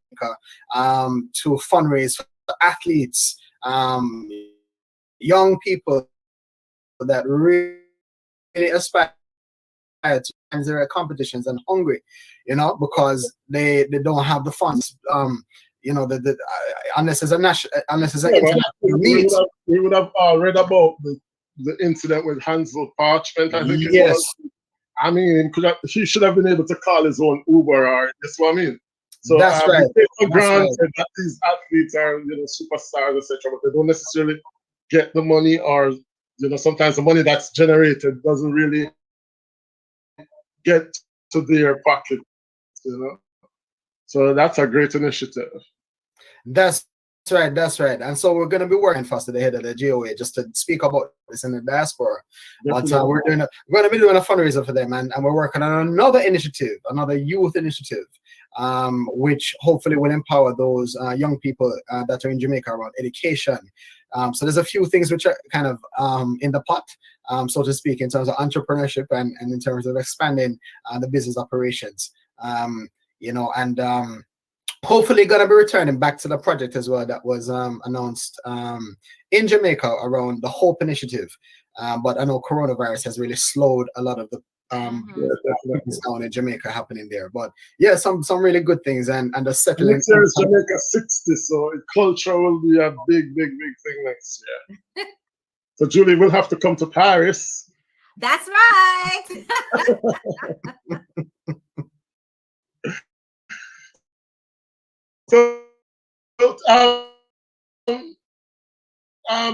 to fundraise for athletes, young people that really aspire to their competitions and hungry, you know, because they don't have the funds, you know, unless it's a national, unless it's an international need. We would have read about the incident with Hansel Parchment, I think it Yes. was. I mean, he should have been able to call his own Uber, or that's what I mean. So That's right. we take for granted that these athletes are, you know, superstars, etc., but they don't necessarily get the money, or, you know, sometimes the money that's generated doesn't really get to their pocket, you know. So that's a great initiative. That's right. That's right. And so we're going to be working fast to the head of the GOA just to speak about this in the diaspora. But we're going to be doing a fundraiser for them, and we're working on another initiative, another youth initiative, which hopefully will empower those young people that are in Jamaica around education. So there's a few things which are kind of in the pot, so to speak, in terms of entrepreneurship and in terms of expanding the business operations. You know, and hopefully gonna be returning back to the project as well that was announced in Jamaica around the Hope Initiative. But I know coronavirus has really slowed a lot of the things down in Jamaica happening there. But yeah, some really good things, and the settling. Next year is Jamaica 60, so culture will be a big thing next year. So Julie will have to come to Paris. That's right. So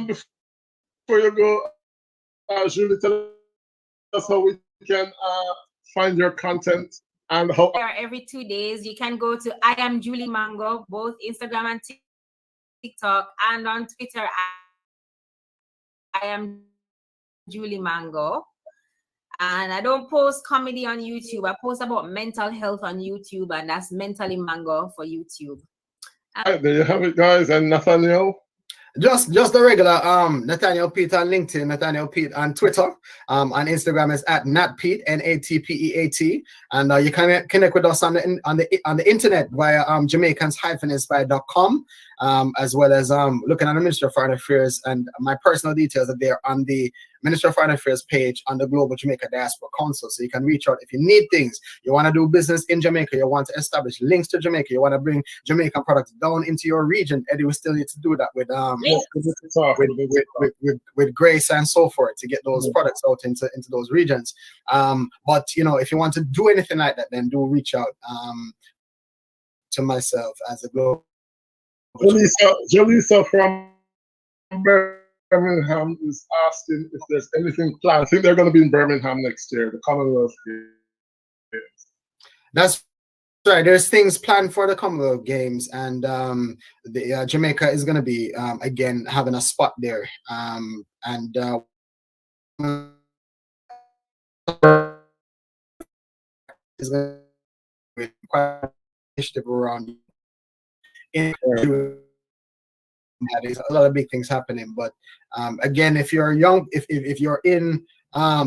before you go, Julie, tell us how we can find your content and how. Every 2 days, you can go to I am Julie Mango, both Instagram and TikTok, and on Twitter, I am Julie Mango. And I don't post comedy on YouTube. I post about mental health on YouTube, and that's Mentally Mango for YouTube. Right, there you have it, guys. And Nathaniel? Just the regular Nathaniel Pete on LinkedIn, Nathaniel Pete on Twitter, on Instagram is at NatPete, NATPEAT, and you can connect with us on the internet via Jamaicans-inspired.com, as well as looking at the Ministry of Foreign Affairs, and my personal details are there on the Ministry of Foreign Affairs page on the Global Jamaica Diaspora Council. So you can reach out if you need things. You want to do business in Jamaica, you want to establish links to Jamaica, you want to bring Jamaican products down into your region. Eddie will still need to do that with Grace and so forth to get those products out into those regions. But you know, if you want to do anything like that, then do reach out to myself as a global. Jolisa from Birmingham is asking if there's anything planned. I think they're going to be in Birmingham next year, the Commonwealth Games. That's right. There's things planned for the Commonwealth Games, and Jamaica is going to be again having a spot there, and is going to be quite initiative around. There's a lot of big things happening, but again, if you're young, if you're in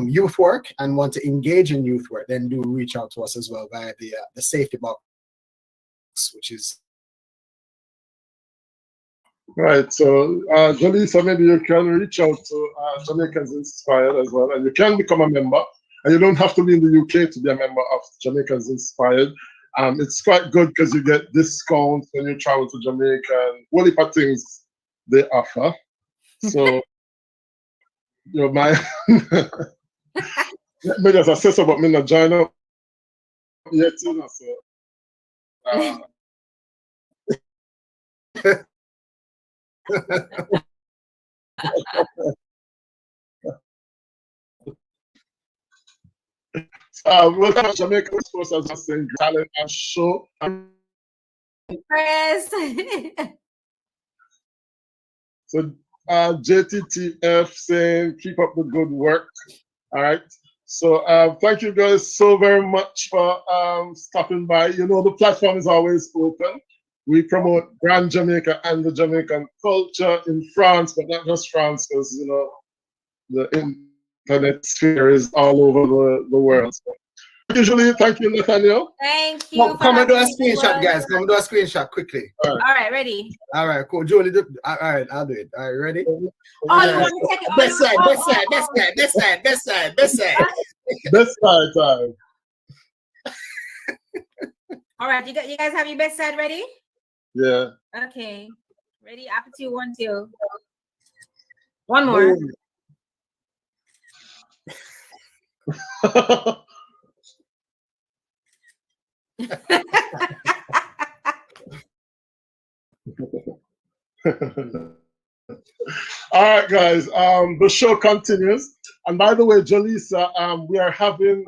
youth work and want to engage in youth work, then do reach out to us as well via the safety box, which is right. So Jolisa, maybe you can reach out to Jamaicans Inspired as well, and you can become a member, and you don't have to be in the UK to be a member of Jamaicans Inspired. It's quite good because you get discounts when you travel to Jamaica and whole heap of things they offer. So, my me just assess about me not join up yet, so welcome to Jamaica Sports as just saying talent and show. Press. So JTTF saying keep up the good work. All right. So thank you guys so very much for stopping by. The platform is always open. We promote Grand Jamaica and the Jamaican culture in France, but not just France, because the internet sphere is all over the world. So, usually, thank you, Nathaniel. Thank you. Come and do a screenshot, guys. Come and do a screenshot quickly. All right, ready. All right, cool. Julie, all right, I'll do it. All right, ready? Oh, you want to take it? Best side. Best time. All right, you guys have your best side ready? Yeah. Okay. Ready? After 2, 1, 2. One more. All right, guys. The show continues, and by the way, Jolisa, we are having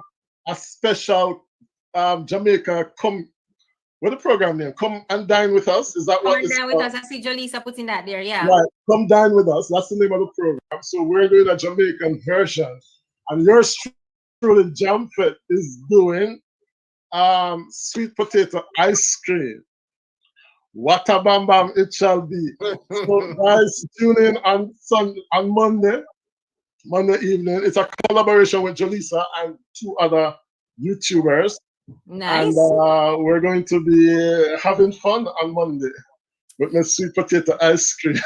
a special Jamaica what the program name? Come and dine with us. Is that what? Come and dine with us. I see Jolisa putting that there. Yeah. Right. Come dine with us. That's the name of the program. So we're doing a Jamaican version, and yours truly, Jamfête, is doing sweet potato ice cream. What a bam bam it shall be. So guys, tune in on Monday evening. It's a collaboration with Jolisa and 2 other YouTubers. Nice. And we're going to be having fun on Monday with my sweet potato ice cream.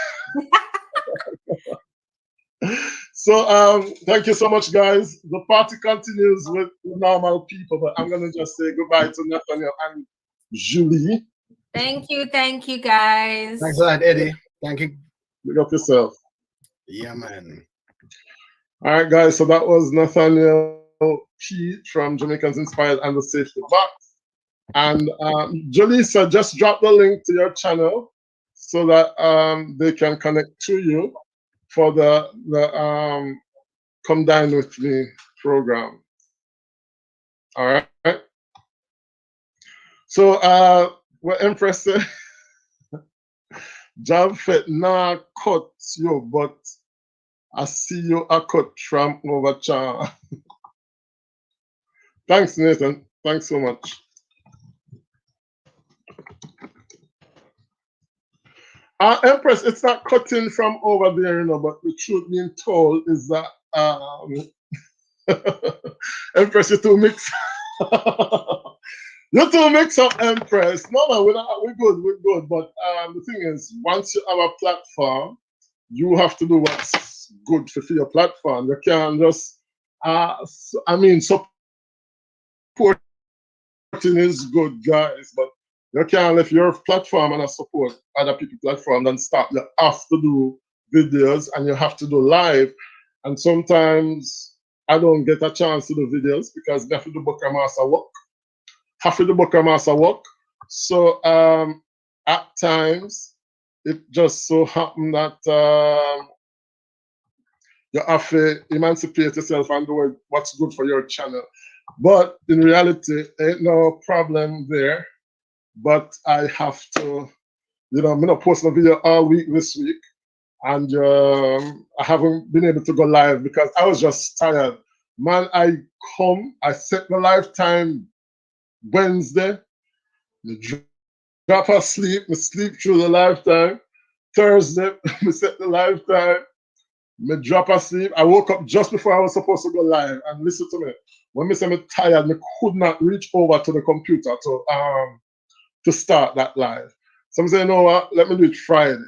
So thank you so much, guys. The party continues with the normal people, but I'm gonna just say goodbye to Nathaniel and Julie. Thank you, guys. Thanks a lot, Eddie. Thank you. Look up yourself. Yeah, man. All right, guys. So that was Nathaniel P from Jamaicans Inspired and the Safety Box. And Jolisa, just drop the link to your channel so that they can connect to you for the Come Dine With Me program. All right. So what Empress said, Jamfête nah cut you, but I see you a cut from over China. Thanks, Nathan. Thanks so much. Empress, it's not cutting from over there, but the truth being told is that Empress, you're too mixed. You're too mixed up, Empress. No, we're good. But the thing is, once you have a platform, you have to do what's good for your platform. You can't just, supporting is good, guys, but you can't leave your platform and support other people's platform and stop. You have to do videos and you have to do live. And sometimes I don't get a chance to do videos because I have to do Booker Master work. So at times it just so happened that you have to emancipate yourself and do what's good for your channel. But in reality, ain't no problem there. But I have to, I'm not posting a video all week this week. And I haven't been able to go live because I was just tired. Man, I set the live time Wednesday, drop asleep, I sleep through the live time. Thursday, I set the live time, I drop asleep. I woke up just before I was supposed to go live. And listen to me, when I say I'm tired, I could not reach over to the computer to start that live. So I'm saying, you know what, let me do it Friday.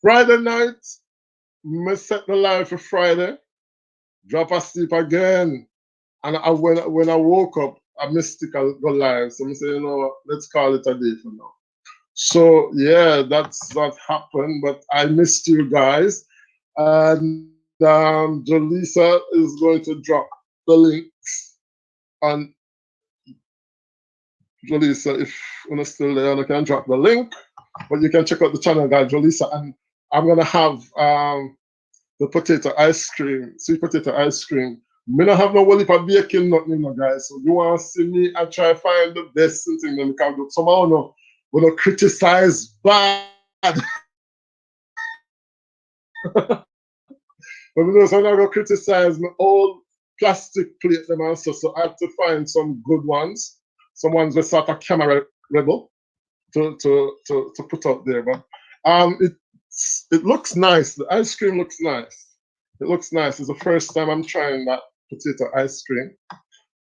Friday night, I set the live for Friday, drop asleep again. And when I woke up, I missed it, I go live. So I'm saying, you know what, let's call it a day for now. So yeah, that's what happened. But I missed you guys, and Jolisa is going to drop the links on Jolisa. If you're still there, I can drop the link, but you can check out the channel, guys, Jolisa, and I'm gonna have the potato ice cream, sweet potato ice cream. Me not have no whole heap of baking nothing, no guys. So you want to see me? I try find the best thing that we can do. Somehow no, we don't criticize bad. But you know, so I'm not gonna criticize my old plastic plate them and so I have to find some good ones, some ones that sort of camera rebel to put up there. But it looks nice. The ice cream looks nice. It looks nice. It's the first time I'm trying that potato ice cream.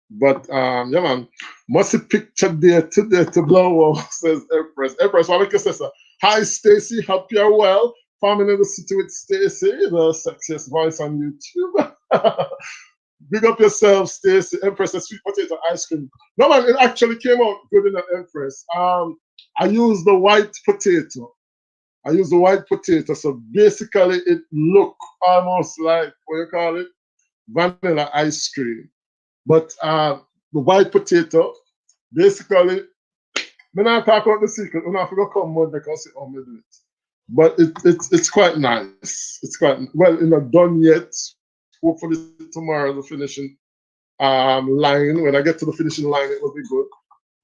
But yeah, man, must have picture there today to blow up, says Empress. Empress, what we say, sir? Hi, Stacy. Hope you're well. Farming in the city with Stacy, the sexiest voice on YouTube. Big up yourself, Stacy. Empress, a sweet potato ice cream. No, man, it actually came out good in the Empress. I used the white potato. I use the white potato, so basically it look almost like, what you call it, vanilla ice cream. But the white potato, basically, when I talk about the secret, I'm not going to come more because it only do it. But it's quite nice. It's quite, well, it's not done yet. Hopefully tomorrow the finishing line, when I get to the finishing line, it will be good.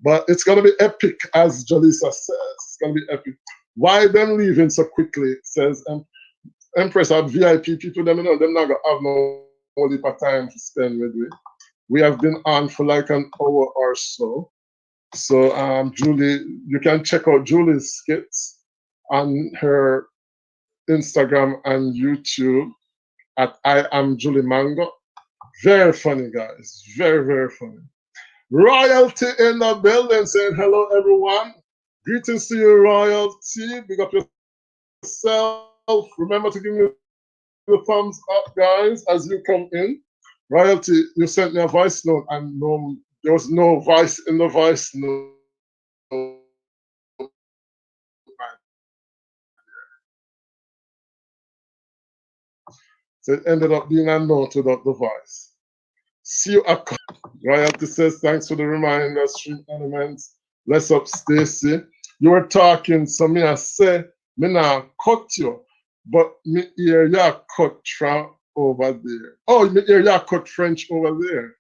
But it's going to be epic, as Jolisa says. It's going to be epic. Why them leaving so quickly, says Empress, our VIP people, them, you know, them not going to have no only time to spend with me. We have been on for like an hour or so. So Julie, you can check out Julie's skits on her Instagram and YouTube at I am Julie Mango. Very funny, guys. Very, very funny. Royalty in the building saying hello, everyone. Greetings to you, Royalty. Big up yourself. Remember to give me the thumbs up, guys, as you come in. Royalty, you sent me a voice note, and no, there was no voice in the voice note. So it ended up being a note without the voice. See you at Royalty says, thanks for the reminder, Stream Elements. Bless up, Stacy. You were talking, so me I say, me now cut you, but me hear you cut from over there. Oh, me hear you cut French over there.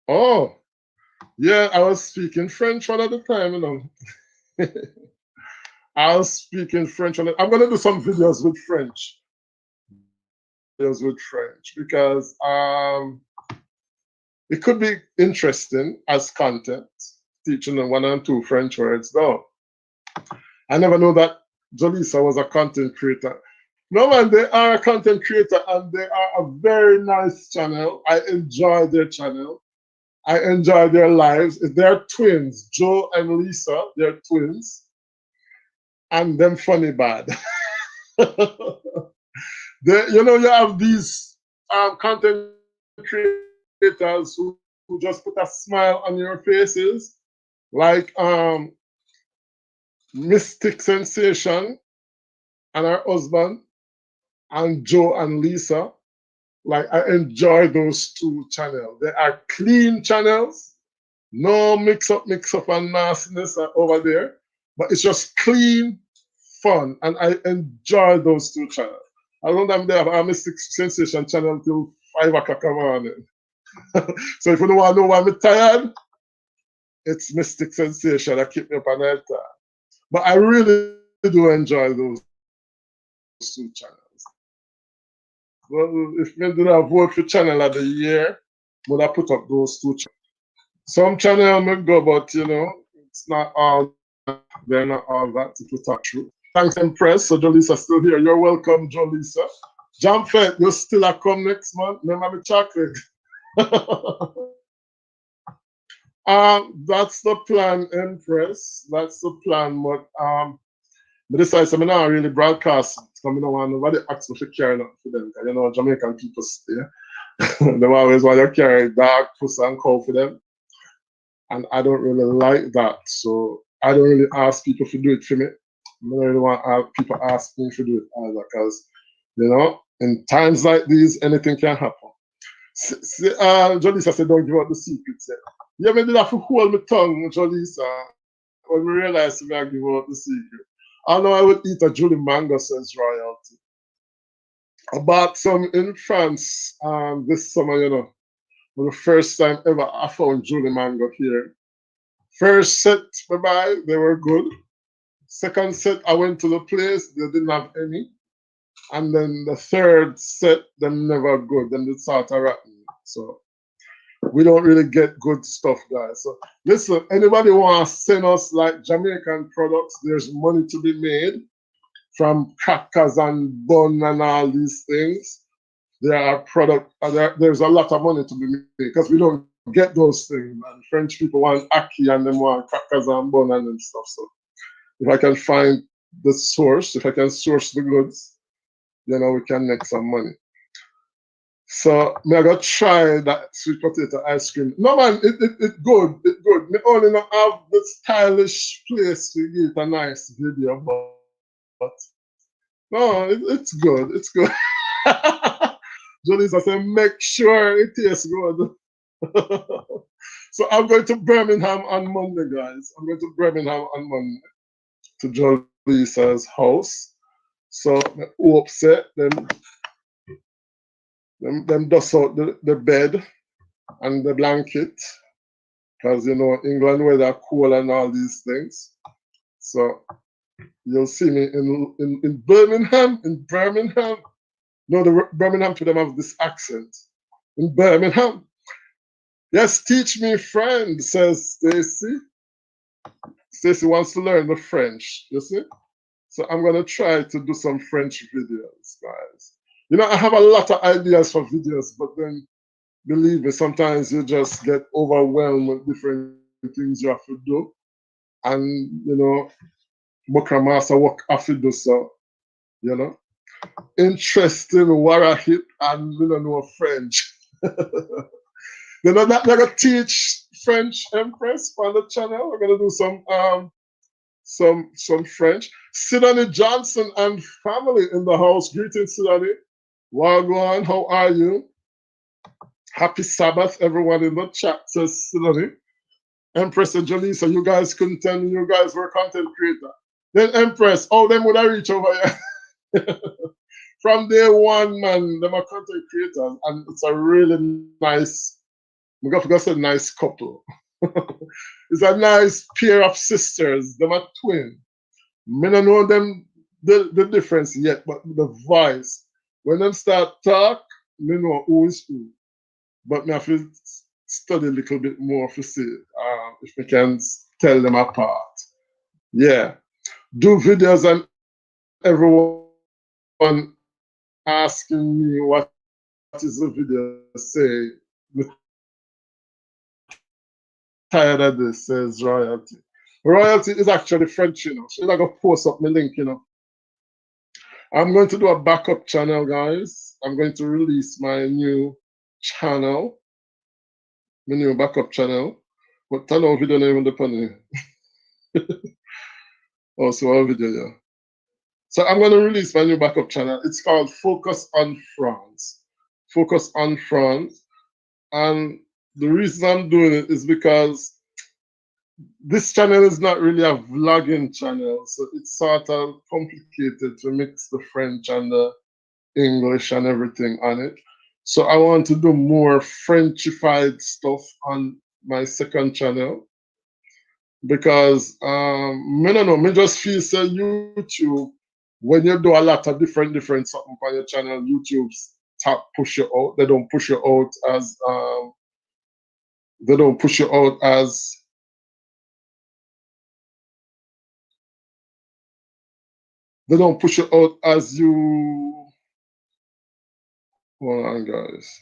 Oh, yeah, I was speaking French one at the time, you know. I was speaking French. I'm going to do some videos with French. Because it could be interesting as content, teaching them 1 and 2 French words though. I never know that Jolisa was a content creator. No, man, they are a content creator and they are a very nice channel. I enjoy their channel. I enjoy their lives. They're twins, Joe and Lisa, they're twins. And them funny bad. You know, you have these content creators who just put a smile on your faces, like Mystic Sensation and her husband, and Joe and Lisa. Like, I enjoy those 2 channels. They are clean channels, no mix up and nastiness over there, but it's just clean fun, and I enjoy those 2 channels. I don't have a Mystic Sensation channel till 5 o'clock in the morning. So if you don't want to know why I'm tired, it's Mystic Sensation that keep me up at night time. But I really do enjoy those 2 channels. Well, if we did have vote for channel of the year, would I put up those 2 channels? Some channel may go, but you know, it's not all, they're not all that, to put up true. Thanks, Empress. So Jolisa still here. You're welcome, Jolisa. Jamfête, you still a come next month. Remember my chocolate. That's the plan, Empress. That's the plan. But but this time, I'm not really broadcast. So I don't want nobody ask me to carry nothing for them. Because you know, Jamaican people stay. They always want to carry dog, pussy, and cow for them. and I don't really like that. So I don't really ask people to do it for me. I don't really want people ask me to do it either, because in times like these, anything can happen. Jolisa said, "Don't give out the secrets." Yeah, me did have to hold my tongue, Jolisa, when we realized we are giving out the secret. I know I would eat a Julie mango, says Royalty. I bought some in France this summer, for the first time ever I found Julie mango here. First set, bye-bye, they were good. Second set, I went to the place, they didn't have any. And then the third set, them never good. Then they start rotten. So we don't really get good stuff, guys. So listen, anybody want to send us like Jamaican products, there's money to be made from crackers and bun and all these things. There are there's a lot of money to be made because we don't get those things. And French people want ackee and them want crackers and bun and stuff. So if I can find the source, if I can source the goods, we can make some money. So me I got try that sweet potato ice cream. No man, it good, it good. Me only not have the stylish place to get a nice video, but no, it's good, it's good. Jolisa said, make sure it tastes good. So I'm going to Birmingham on Monday, guys. I'm going to Birmingham on Monday to Jolisa's house. So I hope set them dust out the bed and the blanket, because England weather cool and all these things. So you'll see me in Birmingham. In Birmingham, no, the Birmingham to them have this accent. In Birmingham, yes, teach me French, says Stacy. Stacy wants to learn the French. You see, so I'm gonna try to do some French videos, guys. I have a lot of ideas for videos, but then believe me, sometimes you just get overwhelmed with different things you have to do. And, Bukra Master work have to do so, Interesting, Wara hit, and we don't know French. They're not going to teach French Empress on the channel. We're going to do some French. Sidani Johnson and family in the house. Greetings, Sidani. Wagwan, how are you? Happy Sabbath, everyone in the chat, says Sidani. Empress and Jolisa, you guys couldn't tell me you guys were content creator. Then Empress, them would I reach over here? From day one, man, them are content creators, and it's a really nice, we got to say nice couple. It's a nice pair of sisters. Them are twin. Me don't know them the difference yet, but the voice. When them start talk, me know who is who. But me have to study a little bit more to see if we can tell them apart. Yeah. Do videos and everyone asking me what is the video say. I'm tired of this, says Royalty. Royalty is actually French, She's not gonna post up my link, I'm going to do a backup channel, guys. I'm going to release my new channel, my new backup channel. But tell our video name on the panel. Also our video, yeah. So I'm going to release my new backup channel. It's called Focus on France. Focus on France. And the reason I'm doing it is because this channel is not really a vlogging channel, so it's sort of complicated to mix the French and the English and everything on it. So I want to do more Frenchified stuff on my second channel, because me don't know, me just feel say YouTube, when you do a lot of different something on your channel, YouTube push you out. They don't push you out as they don't push you out as you. Hold on, guys.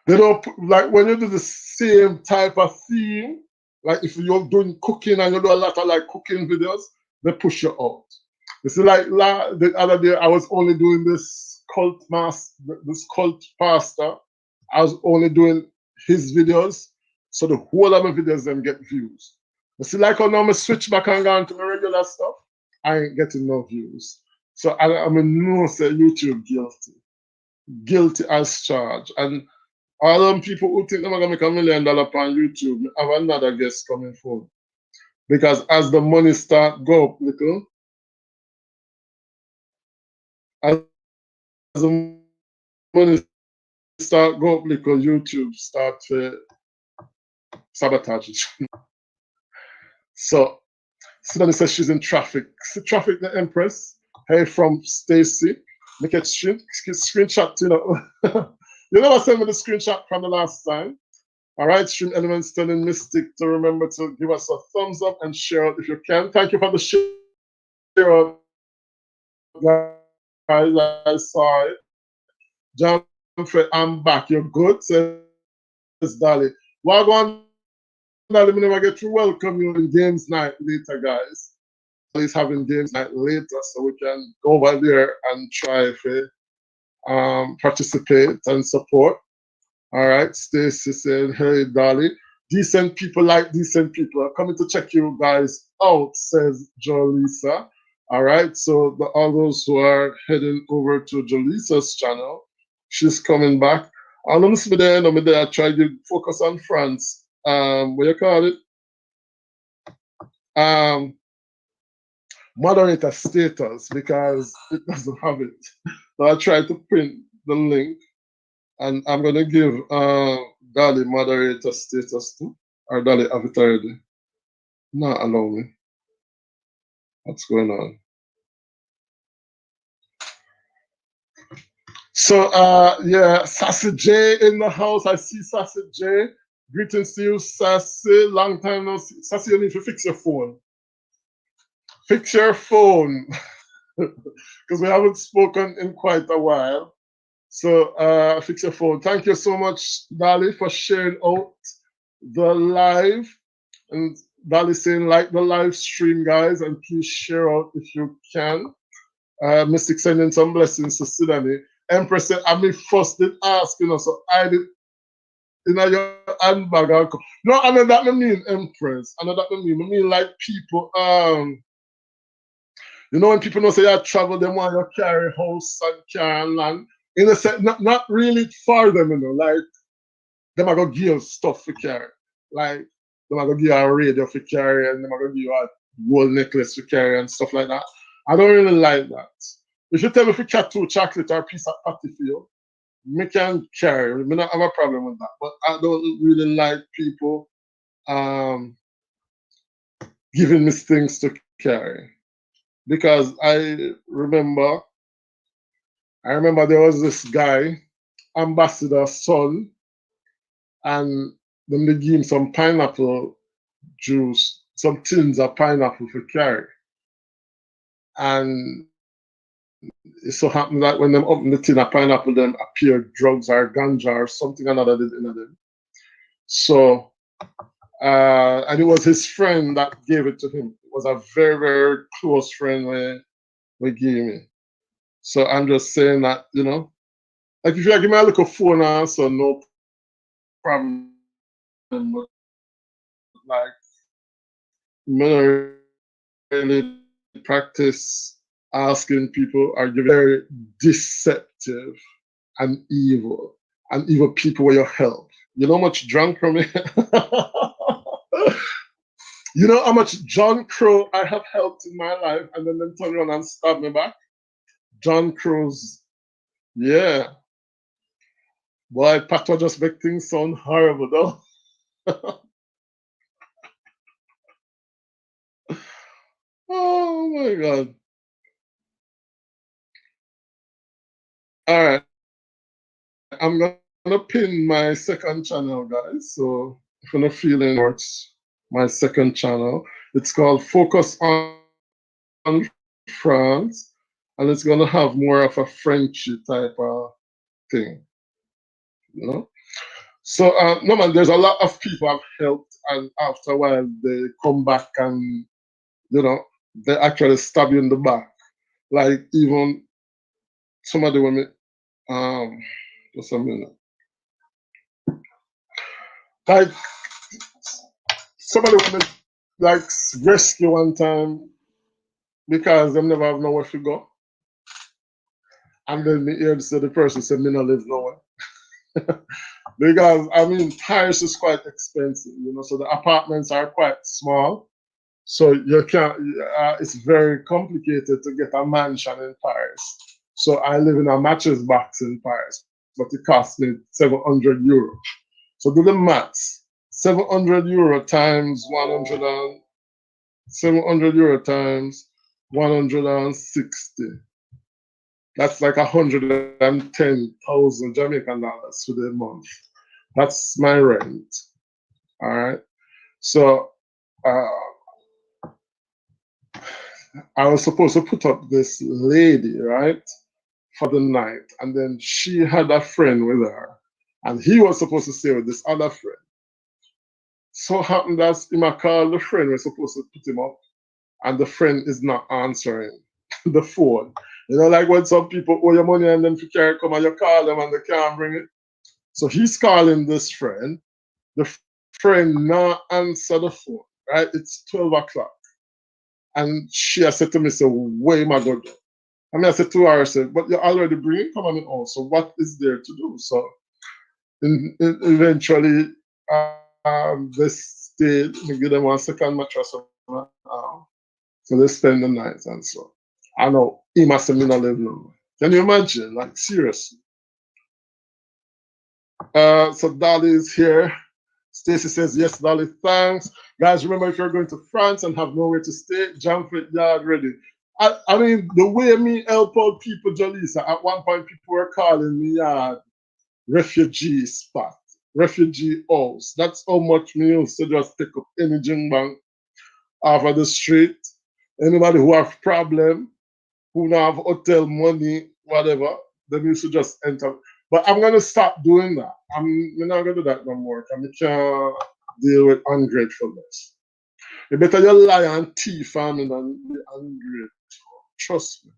They don't like when you do the same type of theme. Like if you're doing cooking and you do a lot of like cooking videos, they push you out. You see, like the other day I was only doing this cult pastor. I was only doing his videos. So the whole of my videos them get views. You see, like how now I switch back and go into my regular stuff, I ain't getting no views. So I mean, no say YouTube guilty as charged. And all them people who think they're gonna make $1 million on YouTube, I have another guest coming forward. Because as the money start go up little, as the money start go up little, YouTube start to sabotage it. So Sudani says she's in traffic. See traffic, the Empress. Hey, from Stacy. Make it screenshot, you know. You never sent me the screenshot from the last time. All right, Stream Elements telling Mystic to remember to give us a thumbs up and share it if you can. Thank you for the share, guys. I saw it. Jamfête, I'm back. You're good, says Dolly. Well, go on, Dolly. We never get to welcome you in games night later, guys. He's having games night later, so we can go over there and try to participate and support. All right, Stacy said, hey, Dolly. Decent people like decent people are coming to check you guys out, says Jolisa. All right, so all those who are heading over to Jolisa's channel, she's coming back. I don't see me there, no, me there. I try to focus on France. What you call it? Moderator status, because it doesn't have it. So I try to print the link, and I'm gonna give Dolly moderator status too, or Dolly have it already. Not allow me. What's going on? So yeah, Sassy J in the house. I see Sassy J. Greetings to you, Sassy. Long time no see. Sassy, you need to fix your phone. Fix your phone. Because we haven't spoken in quite a while. So fix your phone. Thank you so much, Dolly, for sharing out the live. And Dolly saying like the live stream, guys, and please share out if you can. Mystic sending some blessings to Sudani. Empress said, I mean, first did ask, you know, so I did in your handbag. No, I know that I mean, Empress. I know that I mean like people, you know, when people know say you travel, they want you carry house and car and land. In a sense, not really for them, you know, like, them are going to give you stuff for carry. Like, them are going to give you a radio for carry, and them are going to give you a gold necklace for carry and stuff like that. I don't really like that. If you tell me if you carry 2 chocolate or a piece of patty for you, me can carry. Me not have a problem with that. But I don't really like people giving me things to carry. Because I remember there was this guy, ambassador's son, and then they give him some pineapple juice, some tins of pineapple for carry. And it so happened that when them open the tin of pineapple, them appeared drugs or ganja or something another did in them. So, and it was his friend that gave it to him. It was a very, very close friend we gave me. So I'm just saying that, you know, like if you give me a little phone answer, no problem. But like, really practice asking people are very deceptive and evil people will help. You know how much drunk from me? You know how much John Crow I have helped in my life, and then them turn around and stab me back? John Crow's, yeah. Boy, Patois just make things sound horrible though. Oh my God. All right. I'm gonna pin my second channel, guys. So if you're not feeling works, my second channel, it's called Focus on France, and it's gonna have more of a Frenchy type of thing, you know. So no man, there's a lot of people I've helped, and after a while they come back and you know they actually stab you in the back. Like even somebody when me just a minute. Like somebody want me like rescue one time because them never have nowhere to go. And then me hear the person say me no live nowhere. Because I mean Paris is quite expensive, you know, so the apartments are quite small. So you can't it's very complicated to get a mansion in Paris. So I live in a mattress box in Paris, but it cost me 700 euro. So do the maths. 700 euro times 100 and 700 euro times 160. That's like 110,000 Jamaican dollars for the month. That's my rent. All right. So I was supposed to put up this lady, right, for the night, and then she had a friend with her, and he was supposed to stay with this other friend. So happened that him a call the friend we're supposed to put him up, and the friend is not answering the phone. You know, like when some people owe you money and then you can't come and you call them and they can't bring it. So he's calling this friend. The friend not answer the phone, right? It's 12 o'clock. And she has said to me, so where am I going to do? I mean, I said to her, I said, but you're already bringing come on home, so what is there to do? So eventually, they stayed, we give them one second mattress. So they spend the night and so. I know he must have been a live now. Can you imagine? Like seriously. So Dolly is here. Stacy says, yes, Dolly, thanks. Guys, remember if you're going to France and have nowhere to stay, Jamfête yard ready. I mean, the way me help out people, Jolisa, at one point people were calling me refugee spot, refugee house. That's how much me used to just take up any gym bank off of the street. Anybody who have problem, who don't have hotel money, whatever, they used to just enter. But I'm gonna stop doing that. I'm not gonna do that no more. I can't deal with ungratefulness. You better you lie and thief than be ungrateful. Trust me.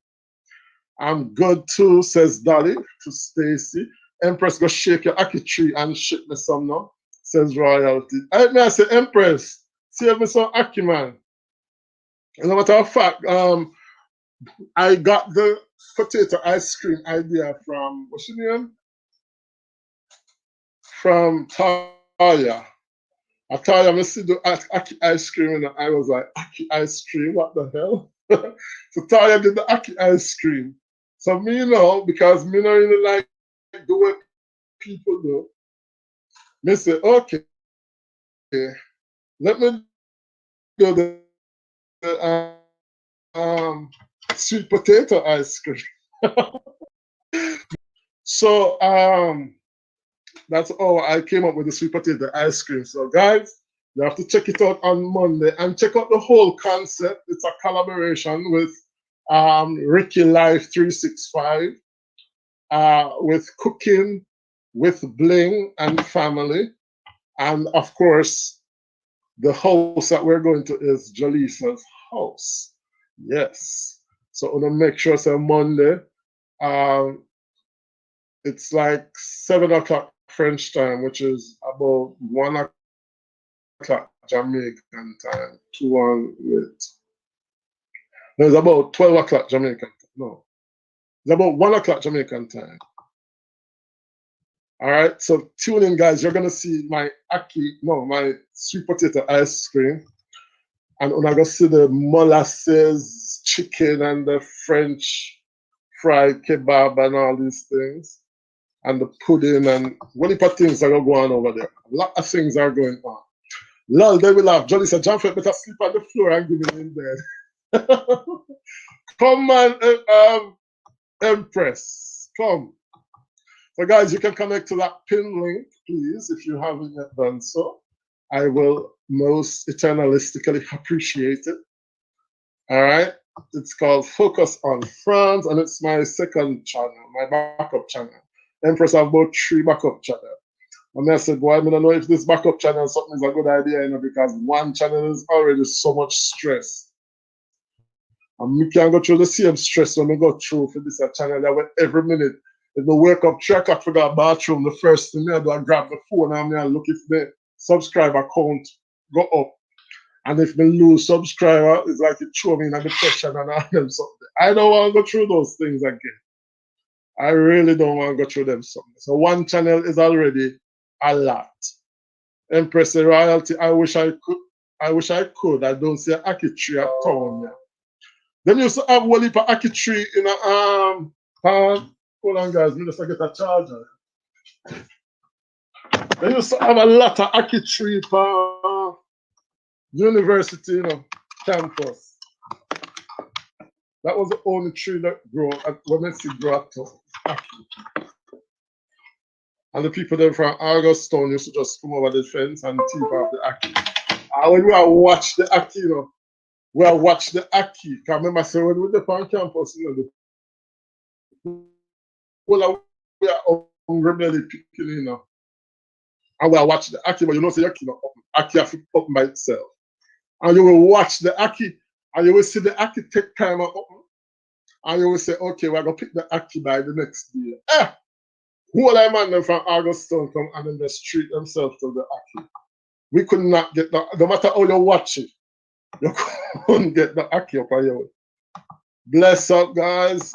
I'm good too, says Dolly to Stacy. Empress, go shake your ackee tree and shake me some now, says Royalty. I say, Empress, save me some ackee, man. As a matter of fact, I got the potato ice cream idea from, what's your name? From Taya. I told you, I see the ackee ice cream, and I was like, ackee ice cream, what the hell? So Taya did the ackee ice cream. So me, you know, because me not really like the way people do, me say, okay, let me do the sweet potato ice cream. So that's how I came up with the sweet potato ice cream. So guys, you have to check it out on Monday and check out the whole concept. It's a collaboration with Ricky Life 365 with cooking, with bling and family. And of course, the house that we're going to is Jalisa's house. Yes. So I'm gonna make sure it's Monday. It's like 7 o'clock French time, which is about 1 o'clock Jamaican time. 2 on wait. No, it's about 12 o'clock Jamaican time. No. It's about 1 o'clock Jamaican time. All right, so tune in, guys. You're gonna see my my sweet potato ice cream, and I'm gonna see the molasses chicken and the French fried kebab and all these things, and the pudding and what heap of things are gonna go on over there. A lot of things are going on. Lol, they will laugh. Johnny said, Jamfête better sleep on the floor and give me in bed. Come on, Empress, come. So guys, you can connect to that pin link, please, if you haven't yet done so. I will most eternalistically appreciate it. All right. It's called Focus on France, and it's my second channel, my backup channel. Empress, I have about 3 backup channels. And I said, boy, I don't know if this backup channel something is a good idea, you know, because one channel is already so much stress. And we can go through the same stress when we go through for this channel that way every minute. If we wake up 3 o'clock for the bathroom, the first thing I do, I grab the phone and I look if the subscriber count go up. And if me lose subscriber, it's like it throw me in a depression and all them something. I don't want to go through those things again. I really don't want to go through them something. So one channel is already a lot. Empress royalty, I wish I could. I wish I could. I don't see an Aki tree at town now. Them used to have one heap of Aki tree in a hold on guys, me just get a charger. They used to have a lot of Aki tree for university, you know, campus. That was the only tree that grew when I see grow up to Aki. And the people there from Augusttown used to just come over the fence and teeth off the Aki. And when we watch the Aki, you know, we watch the Aki. I remember saying when we were on campus, you know, we are hungry belly picking, you know. And we watch the Aki, but you know, say Aki, you know, Aki have to open by itself. And you will watch the Aki, and you will see the Aki take time and open. And you will say, okay, we're going to pick the Aki by the next day. Who are man from Augusttown come and then just treat themselves to the Aki? We could not get that, no matter how you watch it, you couldn't get the Aki up on you. Bless up, guys.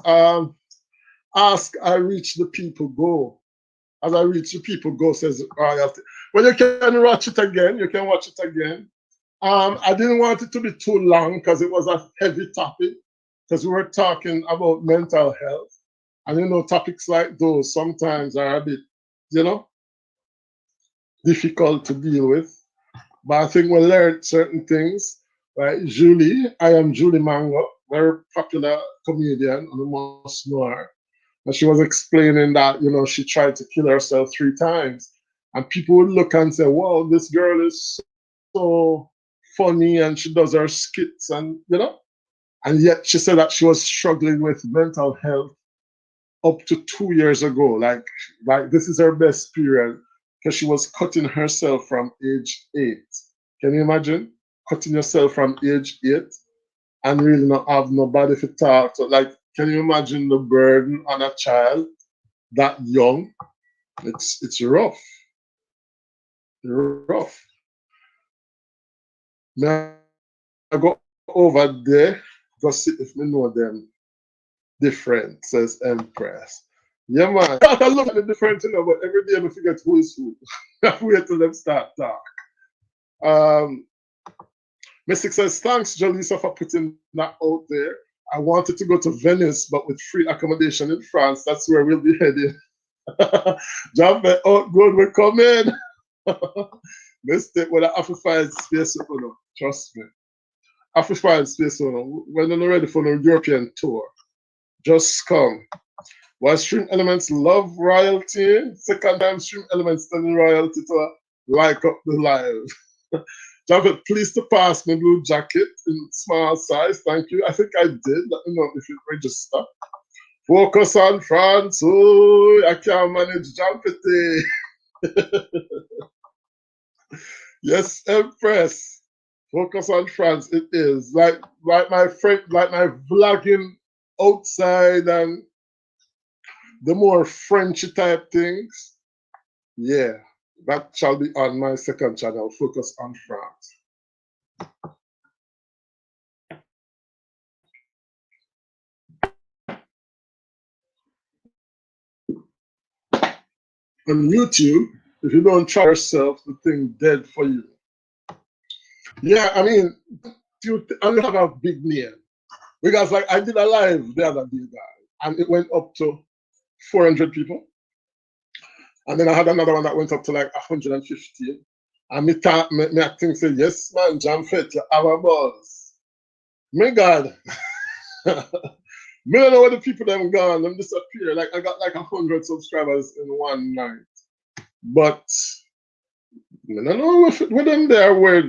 Ask, I reach the people, go. As I reach the people, go, says royalty. Well, you can watch it again. You can watch it again. I didn't want it to be too long because it was a heavy topic, because we were talking about mental health. And you know, topics like those sometimes are a bit, you know, difficult to deal with. But I think we learned certain things. Right? Julie, I am Julie Mango, very popular comedian, and you must know her. And she was explaining that, you know, she tried to kill herself 3 times. And people would look and say, wow, this girl is so funny and she does her skits and, you know. And yet she said that she was struggling with mental health up to 2 years ago. Like this is her best period because she was cutting herself from age 8. Can you imagine cutting yourself from age 8 and really not have nobody to talk to? Like, can you imagine the burden on a child that young? It's rough. Rough. Now I go over there, go see if we know them different, says Empress. Yeah, man. I look at the difference, you know, but every day I forget who is who. I wait till them start talk. Mystic says, thanks, Jaleesa, for putting that out there. I wanted to go to Venice, but with free accommodation in France, that's where we'll be heading. Jamfête, oh, good, we're coming. Mystic, when I have to find space, you know, trust me. I have to find space, you know, when I'm ready for the European tour. Just come. While Stream Elements love royalty, second time Stream Elements telling royalty to like up the live. Jamfête, please to pass my blue jacket in small size. Thank you. I think I did. Let me know if you register. Focus on France. Oh, I can't manage Jamfête. Yes, Empress. Focus on France. It is like my friend, like my vlogging outside and the more Frenchy type things. Yeah, that shall be on my second channel, Focus on France. On YouTube, if you don't try yourself, the thing dead for you. Yeah, I mean, you only have a big name. Because like I did a live the other day, guys, and it went up to 400 people. And then I had another one that went up to like 150. And me acting say, yes, man, Jamfête, you have a buzz. My God. Me don't know where the people them gone, them disappear. Like I got like 100 subscribers in one night. But I don't know where them there were.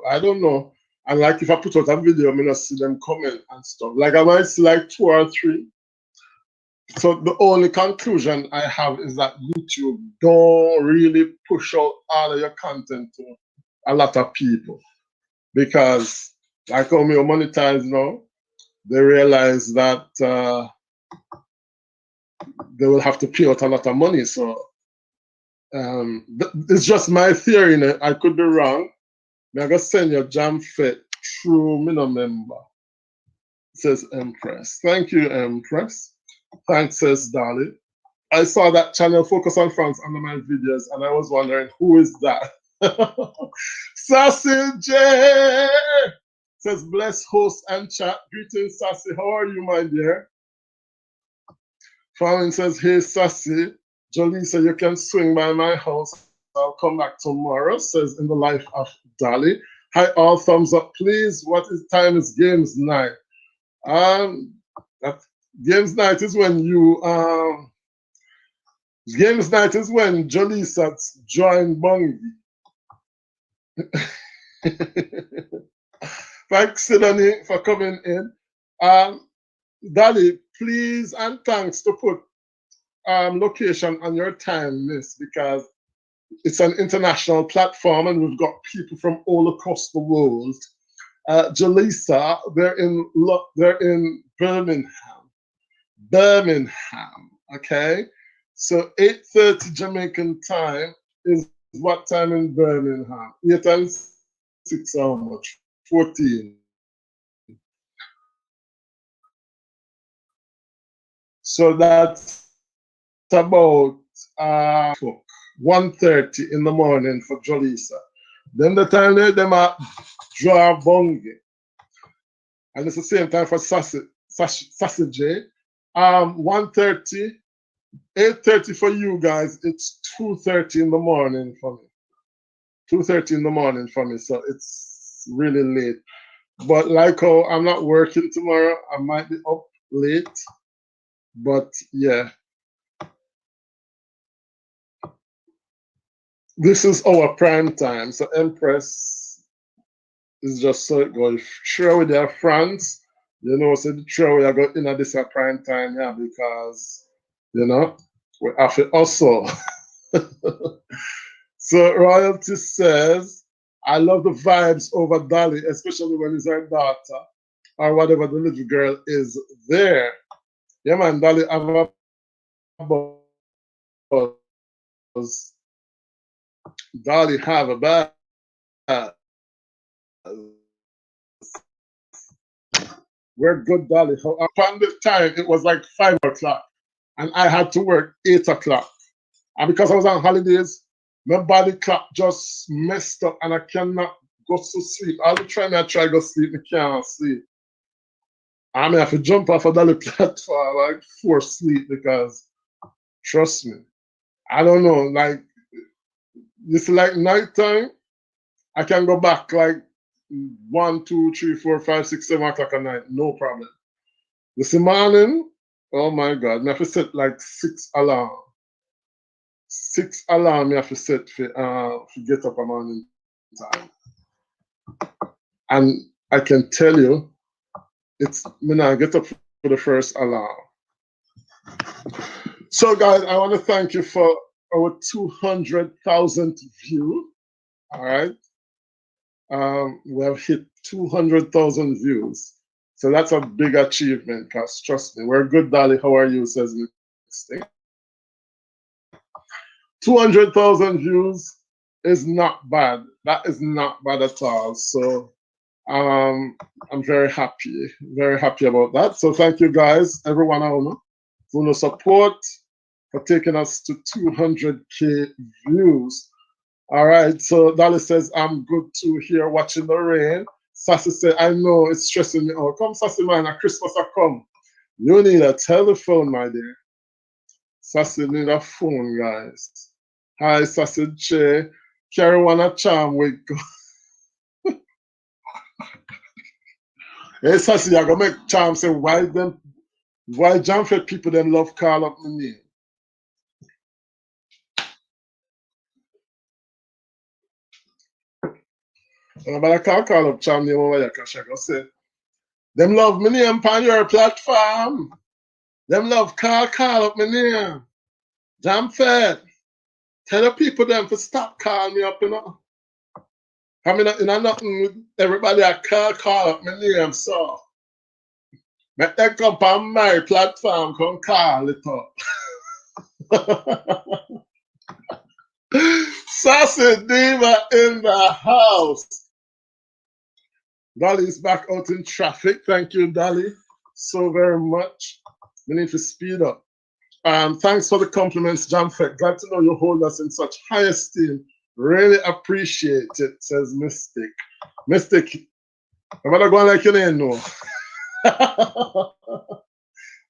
I don't know. And like if I put out a video, I'm gonna see them comment and stuff. Like I might see like 2 or 3. So the only conclusion I have is that YouTube don't really push out all of your content to a lot of people. Because like how me monetize now, they realize that they will have to pay out a lot of money. So it's just my theory. I could be wrong. I'm going to send you Jamfête through me no member. It says Empress. Thank you, Empress. Thanks, says Dolly. I saw that channel Focus on France under my videos, and I was wondering, who is that? Sassy J says, bless host and chat. Greetings, Sassy. How are you, my dear? Fallon says, hey, Sassy. Jolisa, you can swing by my house. I'll come back tomorrow, says in the life of Dolly. Hi, all thumbs up, please. What is time is games night? Games night is when you games night is when Jolisa join Bungie. Thanks, Sidonie, for coming in. Dolly, please and thanks to put location on your time list, because it's an international platform and we've got people from all across the world. Jolisa, they're in Birmingham, okay? So 8:30 Jamaican time is what time in Birmingham? 8 and 6, how much? 14. So that's about 1:30 in the morning for Jolisa. Then the time them are draw Bungie. And it's the same time for Sassy J. 1:30, 8:30 for you guys. It's 2:30 in the morning for me. 2:30 in the morning for me. So it's really late. But like how I'm not working tomorrow, I might be up late. But yeah. This is our prime time. So Empress is just so it goes. Sure with their friends, you know, so the sure we are going in this prime time, yeah, because you know, we have to also. So Royalty says, I love the vibes over Dolly, especially when it's her daughter or whatever the little girl is there. Yeah, man, Dolly have a buzz. Dolly have a buzz. We're good, Dolly. Upon the time, it was like 5 o'clock, and I had to work 8 o'clock. And because I was on holidays, my body clock just messed up, and I cannot go to sleep. All the time I try to go sleep, I can't sleep. I may have to jump off of Dolly platform, like force sleep, because trust me, I don't know, like it's like nighttime. I can go back like 1, 2, 3, 4, 5, 6, 7 o'clock at night, no problem. This morning, oh my God, I have to set like 6 alarm. 6 alarm I have to set for get up a morning time. And I can tell you, it's when I get up for the first alarm. So guys, I want to thank you for our 200,000 views. All right. We have hit 200,000 views. So that's a big achievement, because trust me, we're good, Dolly. How are you? Says me. 200,000 views is not bad. That is not bad at all. So I'm very happy about that. So thank you guys, everyone out there, for the support, for taking us to 200K views. All right, so Dolly says, I'm good to here watching the rain. Sassy said, I know it's stressing me out. Come, Sassy, man, at Christmas I come. You need a telephone, my dear. Sassy need a phone, guys. Hi, Sassy J. Carry one a charm with. Hey, Sassy, you're gonna make charm say why Jamfête people them love call up my name. But I can't call up charm name over here because I go say them love my name on your platform. Them love call up my name. Jamfête. Tell the people them to stop calling me up, you know. I mean, you know, nothing with everybody I call up my name, so. Make them come on my platform, come call it up. Sassy Diva in the house. Dolly is back out in traffic. Thank you, Dolly, so very much. We need to speed up. Thanks for the compliments, Jamfette. Glad to know you hold us in such high esteem. Really appreciate it, says Mystic. Mystic, I'm gonna go like your name now.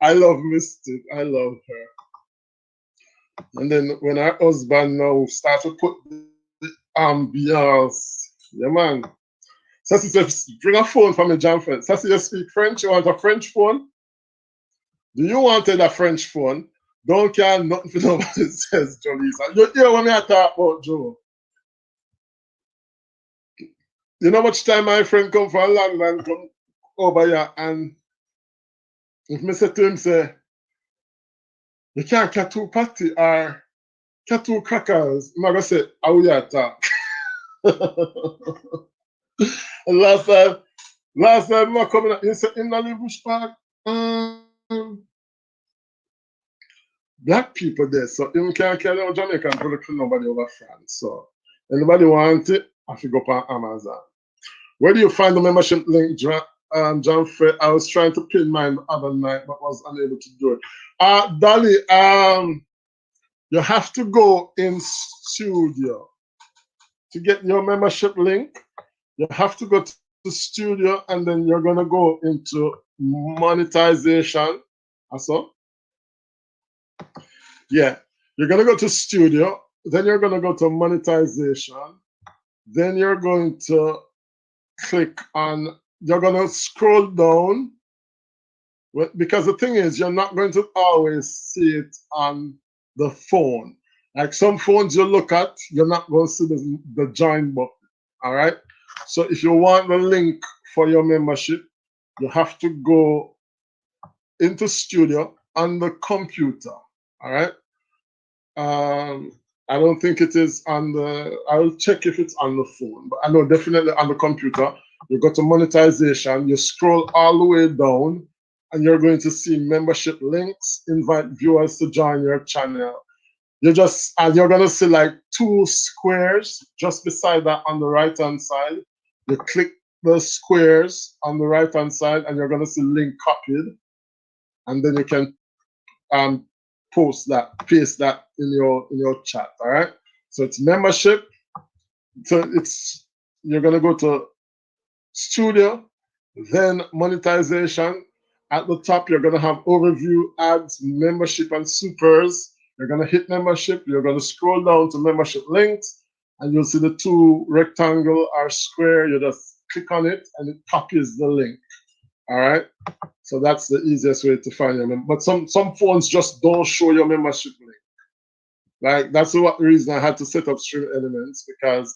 I love Mystic. I love her. And then when her husband now start to put the ambiance, yeah man. Sassy says, bring a phone for me, Jamfette. Sassy, you speak French? You want a French phone? Do you want a French phone? Don't care nothing for nobody, says Jolisa. You hear what I talk about, Joe? You know much time my friend come from London, come over here, and if me say to him, say, you can't get two patty or get two crackers, I'm going to say, how you talk? last time I come in, he said, in the bush park, black people there, so him can't carry out Jamaican product for nobody over France. So anybody want it, I should go on Amazon. Where do you find the membership link, Jamfette? I was trying to pin mine the other night, but was unable to do it. Dolly, you have to go in studio to get your membership link. You have to go to the studio, and then you're gonna go into monetization. Also, yeah, you're gonna go to studio, then you're gonna go to monetization, then you're going to click on, you're gonna scroll down, because the thing is, you're not going to always see it on the phone. Like some phones you look at, you're not going to see the join button. All right. So if you want the link for your membership, you have to go into studio on the computer. All right. I don't think it is on the, I'll check if it's on the phone, but I know definitely on the computer. You go to monetization, you scroll all the way down, and you're going to see membership links, invite viewers to join your channel. And you're gonna see like two squares just beside that on the right hand side. You click the squares on the right hand side, and you're gonna see link copied, and then you can paste that in your chat. All right. So it's membership. So you're gonna go to studio, then monetization. At the top, you're gonna have overview, ads, membership, and supers. You're going to hit membership. You're going to scroll down to membership links, and you'll see the two rectangle or square. You just click on it, and it copies the link. All right. So that's the easiest way to find your membership. But some phones just don't show your membership link. Like that's the reason I had to set up Stream Elements, because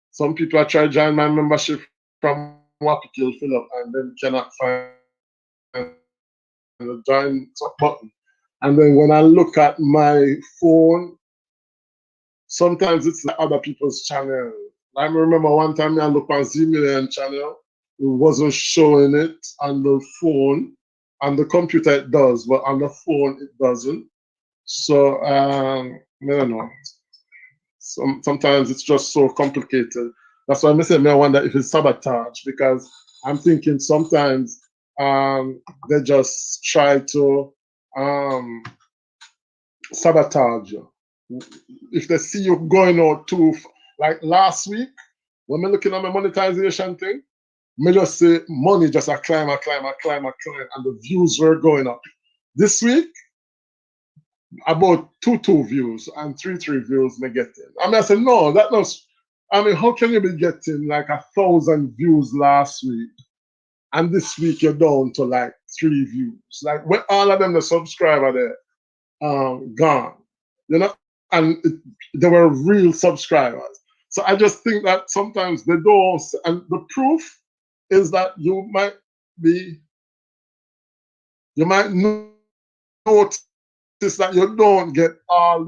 some people are trying to join my membership from Wapikill Philip and then cannot find the join button. And then when I look at my phone, sometimes it's like other people's channel. I remember one time I looked on Z Million channel, it wasn't showing it on the phone. On the computer it does, but on the phone it doesn't. So I don't know. Sometimes it's just so complicated. That's why I wonder if it's sabotage, because I'm thinking sometimes they just try to sabotage you. If they see you going out too, like last week, when I'm looking at my monetization thing, me just say money just a climb, and the views were going up. This week, about 2 views and 3 views me getting. I said, no, that was, how can you be getting like 1,000 views last week, and this week you're down to like 3 views? Like when all of them, the subscriber there, gone, and they were real subscribers. So I just think that sometimes they don't, and the proof is that you might notice that you don't get all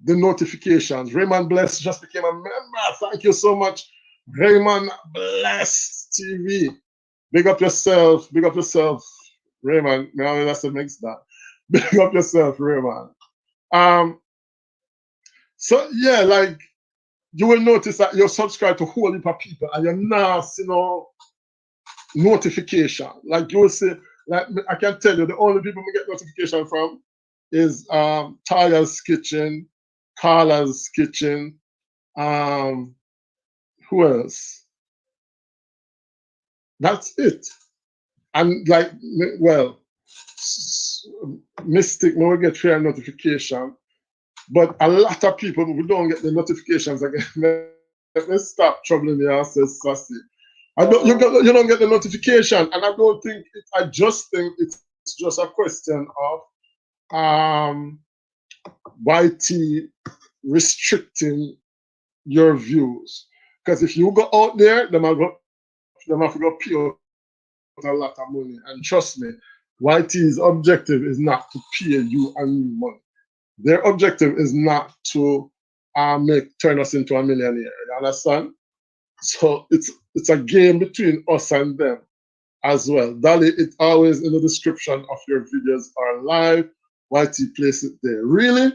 the notifications. Raymond Bless just became a member. Thank you so much, Raymond Bless TV. Big up yourself, Raymond. Now that's the next that. Big up yourself, Raymond. So yeah, like you will notice that you're subscribed to a whole heap of people and you're not see no notification. Like you will see, like I can tell you, the only people we get notification from is Taya's Kitchen, Carla's Kitchen, who else? That's it. And like, well, Mystic, we will get fair notification, but a lot of people who don't get the notifications again. Let me stop troubling you and say, Sassy. You don't get the notification, and I don't think I just think it's just a question of YT restricting your views. Because if you go out there, them have to go pay out a lot of money. And trust me, YT's objective is not to pay you and me money. Their objective is not to turn us into a millionaire. You understand? So it's a game between us and them as well. Dolly, it's always in the description of your videos are live. YT place it there. Really?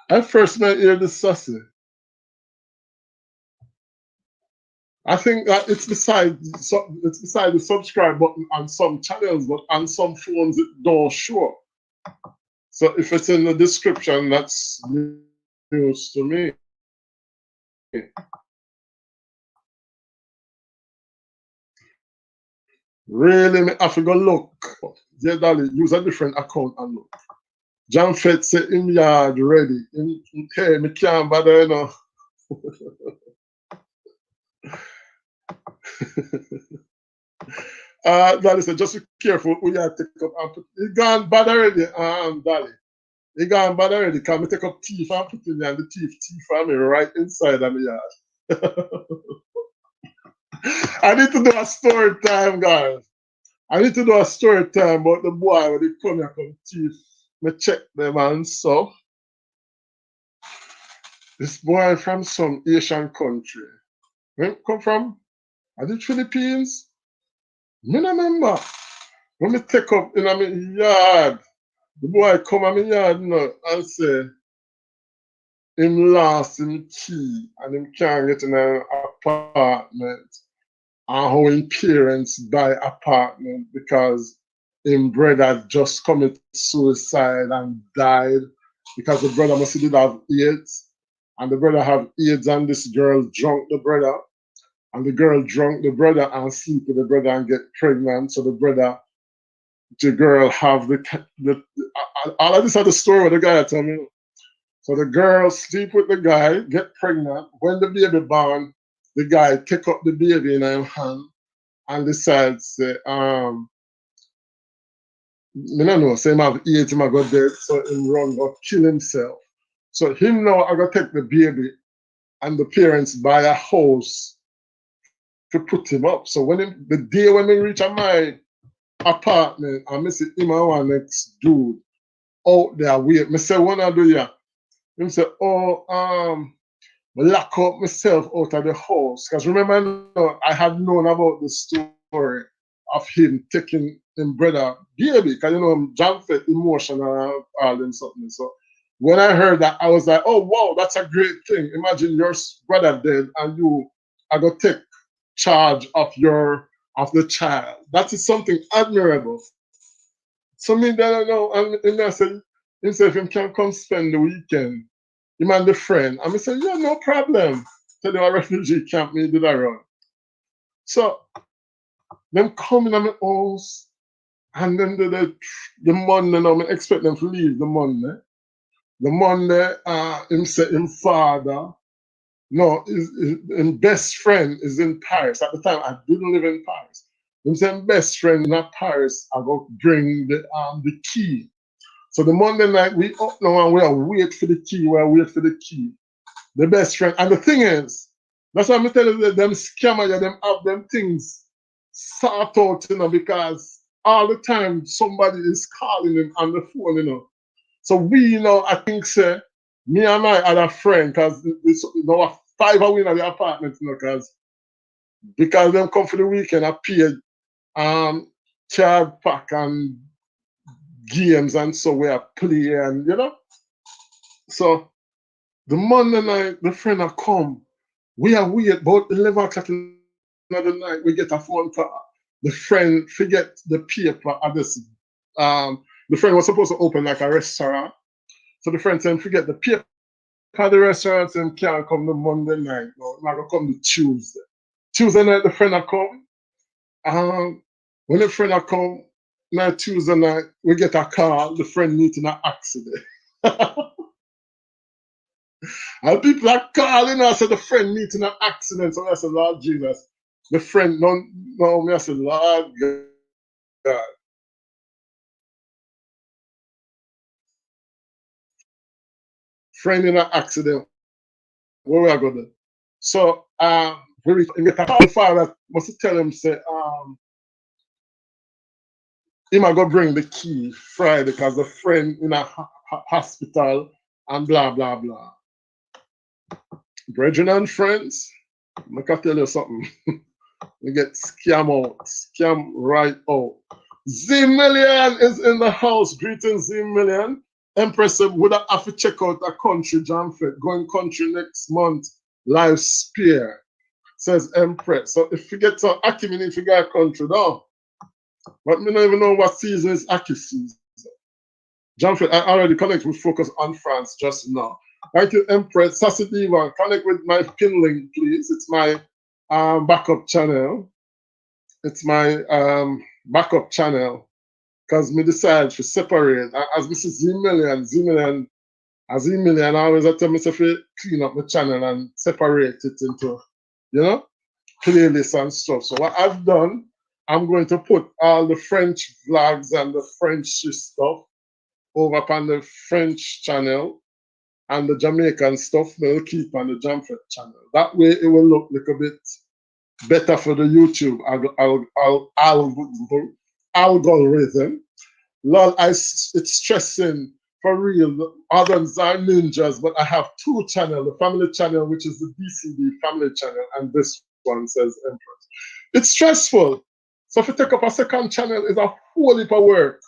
I first met here this Sassy. I think that it's beside the subscribe button on some channels, but on some phones it don't show. So if it's in the description, that's news to me. Really, I have to go look. Yeah, Dolly, use a different account and look. Jamfête say him yard ready. Hey, me can't bother, you know. Dolly said, just be careful who you take up and put. He gone bad already, Dolly. He gone bad already. Can me take up teeth and put in there, and the teeth for me right inside of the yard. I need to do a story time, guys. I need to do a story time about the boy when he come here come teeth. Me check them and so. This boy from some Asian country. Where he come from? Are the Philippines? Me no remember. When me take up in my yard, the boy come in my yard, you know, and say, him lost him key and him can't get in an apartment. And how his parents buy apartment because his brother just committed suicide and died because the brother must did have AIDS. And the brother have AIDS and this girl drunk the brother. And the girl drunk the brother and sleep with the brother and get pregnant. So the girl have all of this are the story what the guy tell me. So the girl sleep with the guy, get pregnant. When the baby born, the guy take up the baby in his hand and decides, I don't know, say him have AIDS, him go dead, so him run go kill himself. So him now I go take the baby and the parents buy a house to put him up. So the day when we reach my apartment, I see him and one next dude out there wait. Me say, what I do ya? Him say, oh, lock up myself out of the house. Because remember, I had known about the story of him taking him brother baby. Because Jamfête emotional and all them something. So when I heard that, I was like, oh wow, that's a great thing. Imagine your brother dead and you are gonna take charge of the child. That is something admirable. So me then I know, and I said, if him can come spend the weekend, him and the friend. And I said, yeah, no problem. So they were refugee camp, me did that run. So them coming to my house, and then the Monday, now I expect them to leave the Monday. The Monday, him said him father, no, his best friend is in Paris. At the time, I didn't live in Paris. Him said his best friend in Paris, I go bring the key. So the Monday night, we up now and we are wait for the key, we are wait for the key. The best friend. And the thing is, that's why I'm telling you, them scammer, them have them things sort out, because all the time somebody is calling them on the phone, So we, I think, say, me and my other friend, because five are in the apartment, because them come for the weekend, I paid child pack and games and so we are play and So The Monday night, the friend a come. We are weird, about 11 o'clock in the night, we get a phone call. The friend forget the paper at this. The friend was supposed to open like a restaurant. So the friend said, forget the paper at the restaurant and can't come the Monday night. No, I'm gonna come the Tuesday. Tuesday night, the friend a come. When the friend a come, night Tuesday night, we get a call, the friend meeting an accident. And people are calling us, so the friend meeting an accident. So I said, Lord Jesus, the friend, no, me, I said, Lord God. Friend in an accident, where we are going? So, we get a call, father must tell him, say, he might go bring the key Friday because the friend in a hospital and blah, blah, blah. Brethren and friends, I can tell you something. We get scam out, scam right out. Z Million is in the house. Greetings, Z Million. Empress would have to check out a country, Jamfête. Going country next month. Live spear, says Empress. So if you get some Aki, you need to get a country now. But me don't even know what season is Aki season. Jamfête, I already connect with focus on France just now. Thank you, Empress. Sassy Diva, connect with my pin link, please. It's my backup channel. It's my backup channel because me decide to separate. As Mrs. Z Million, I always tell myself to clean up my channel and separate it into, you know, playlists and stuff. So what I've done, I'm going to put all the French vlogs and the French stuff over on the French channel, and the Jamaican stuff we'll keep on the Jamfête channel. That way it will look a little bit better for the YouTube algorithm. Lol, it's stressing for real. Others are ninjas, but I have two channels, the family channel, which is the DCD family channel, and this one says Empress. It's stressful. So if you take up a second channel, it's a whole heap of work.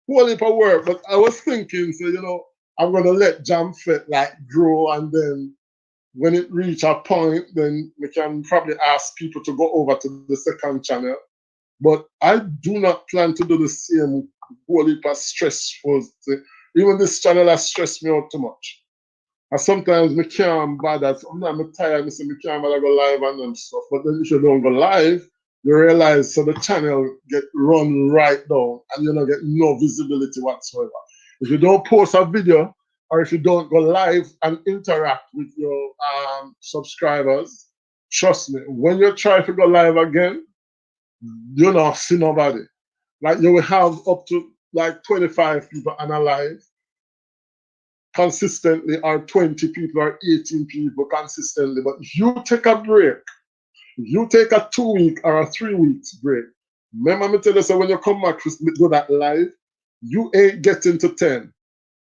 But I was thinking, so you know, I'm gonna let Jamfête like grow, and then when it reach a point, then we can probably ask people to go over to the second channel. But I do not plan to do the same whole heap of stressful thing. Even this channel has stressed me out too much. And sometimes me can't bother. Sometimes I'm tired, I say me can't bother go live and them stuff. But then if you don't go live, you realize so the channel get run right down and you don't get no visibility whatsoever. If you don't post a video or if you don't go live and interact with your subscribers, trust me, when you try to go live again, you don't see nobody. Like you will have up to like 25 people on a live consistently, or 20 people or 18 people consistently. But if you take a break, you take a 2 week or a 3 weeks break, remember me tell you, so when you come back to do that live, you ain't getting to 10.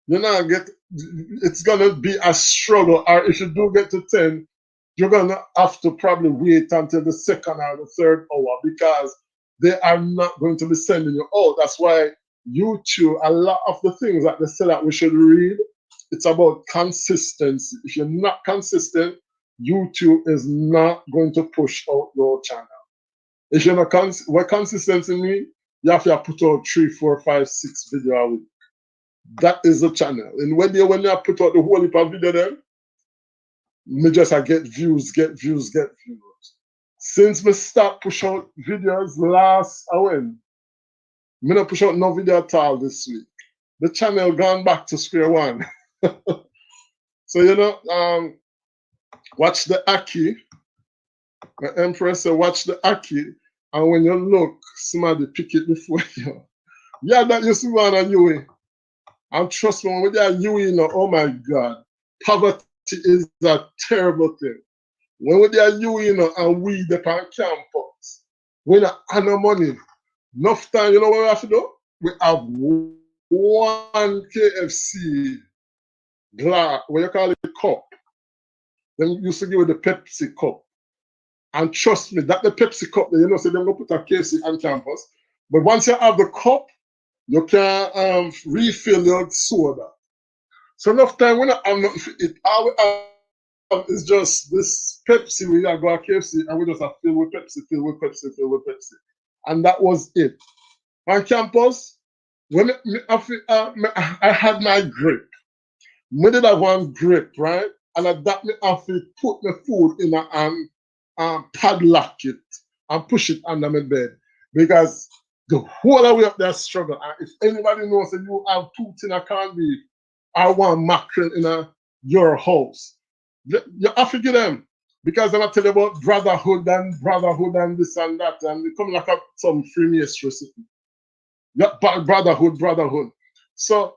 You're not it's gonna be a struggle, or if you do get to 10, you're gonna have to probably wait until the second or the third hour because they are not going to be sending you out. That's why YouTube, a lot of the things that they say that we should read, it's about consistency. If you're not consistent, YouTube is not going to push out your channel. If you're not what consistency mean, you have to put out 3, 4, 5, 6 videos a week. That is the channel. And when you put out the whole heap of video then, me just get views. Since me start push out videos last when, me not push out no video at all this week. The channel gone back to square one. So you know, watch the Aki. The Empress said, watch the Aki, and when you look, somebody pick it before you. Yeah, that you see one on you. And trust me, when they are you know, oh my God, poverty is a terrible thing. When they are you know, and we the on campus, we not have no money. Enough time, you know what we have to do? We have one KFC glass, what you call it, cup. Then used to give you the Pepsi cup. And trust me, that the Pepsi cup, you know, so they're going to put a KFC on campus. But once you have the cup, you can refill your soda. So enough time when I'm not fit it, all we have is just this Pepsi. We are going to KFC and we just have filled with Pepsi, filled with Pepsi, filled with Pepsi. And that was it. On campus, when I had my grip. Me did have one grip, right? And at that me have to put my food in and padlock it and push it under my bed. Because the whole of the way up there struggle. And if anybody knows that you have 2 things I can't be, I want mackerel in your house. You have to get them. Because I'm tell you about brotherhood and this and that. And it come like some Freemasonry. Yeah, brotherhood. So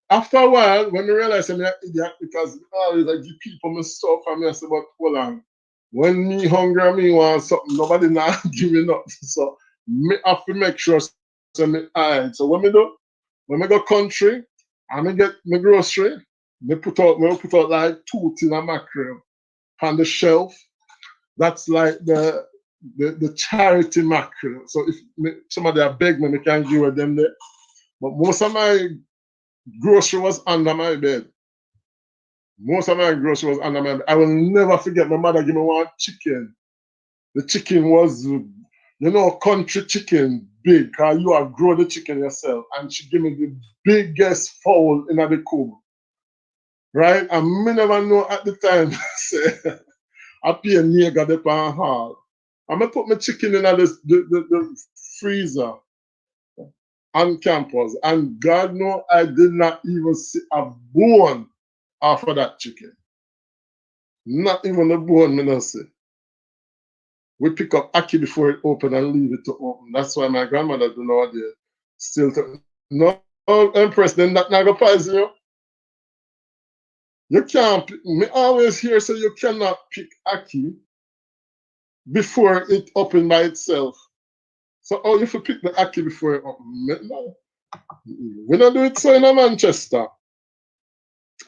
after a while, when I realized I'm an idiot because I always give people my stuff and I say, but hold on. When me hungry and me want something, nobody now give me nothing. So me have to make sure so me hide. So when I go country and I get my grocery, me put out like 2 tin of mackerel on the shelf. That's like the charity mackerel. So if somebody beg me, I can give them there. But most of my grocery was under my bed. Most of my grocery was under my bed. I will never forget my mother give me one chicken. The chicken was, country chicken, big, because you have grown the chicken yourself. And she gave me the biggest fowl in the coop. Right? And me never know at the time, say, I pay a nigga the pan hall. I'm going to put my chicken in the freezer on campus. And God knows I did not even see a bone off of that chicken. Not even a bone, me not see. We pick up ackee before it open and leave it to open. That's why my grandmother do know idea. Still no Empress, then that not go poison you. You can't me always hear so you cannot pick ackee before it open by itself. So how you pick the ackee before it open? No. We don't do it so in Manchester.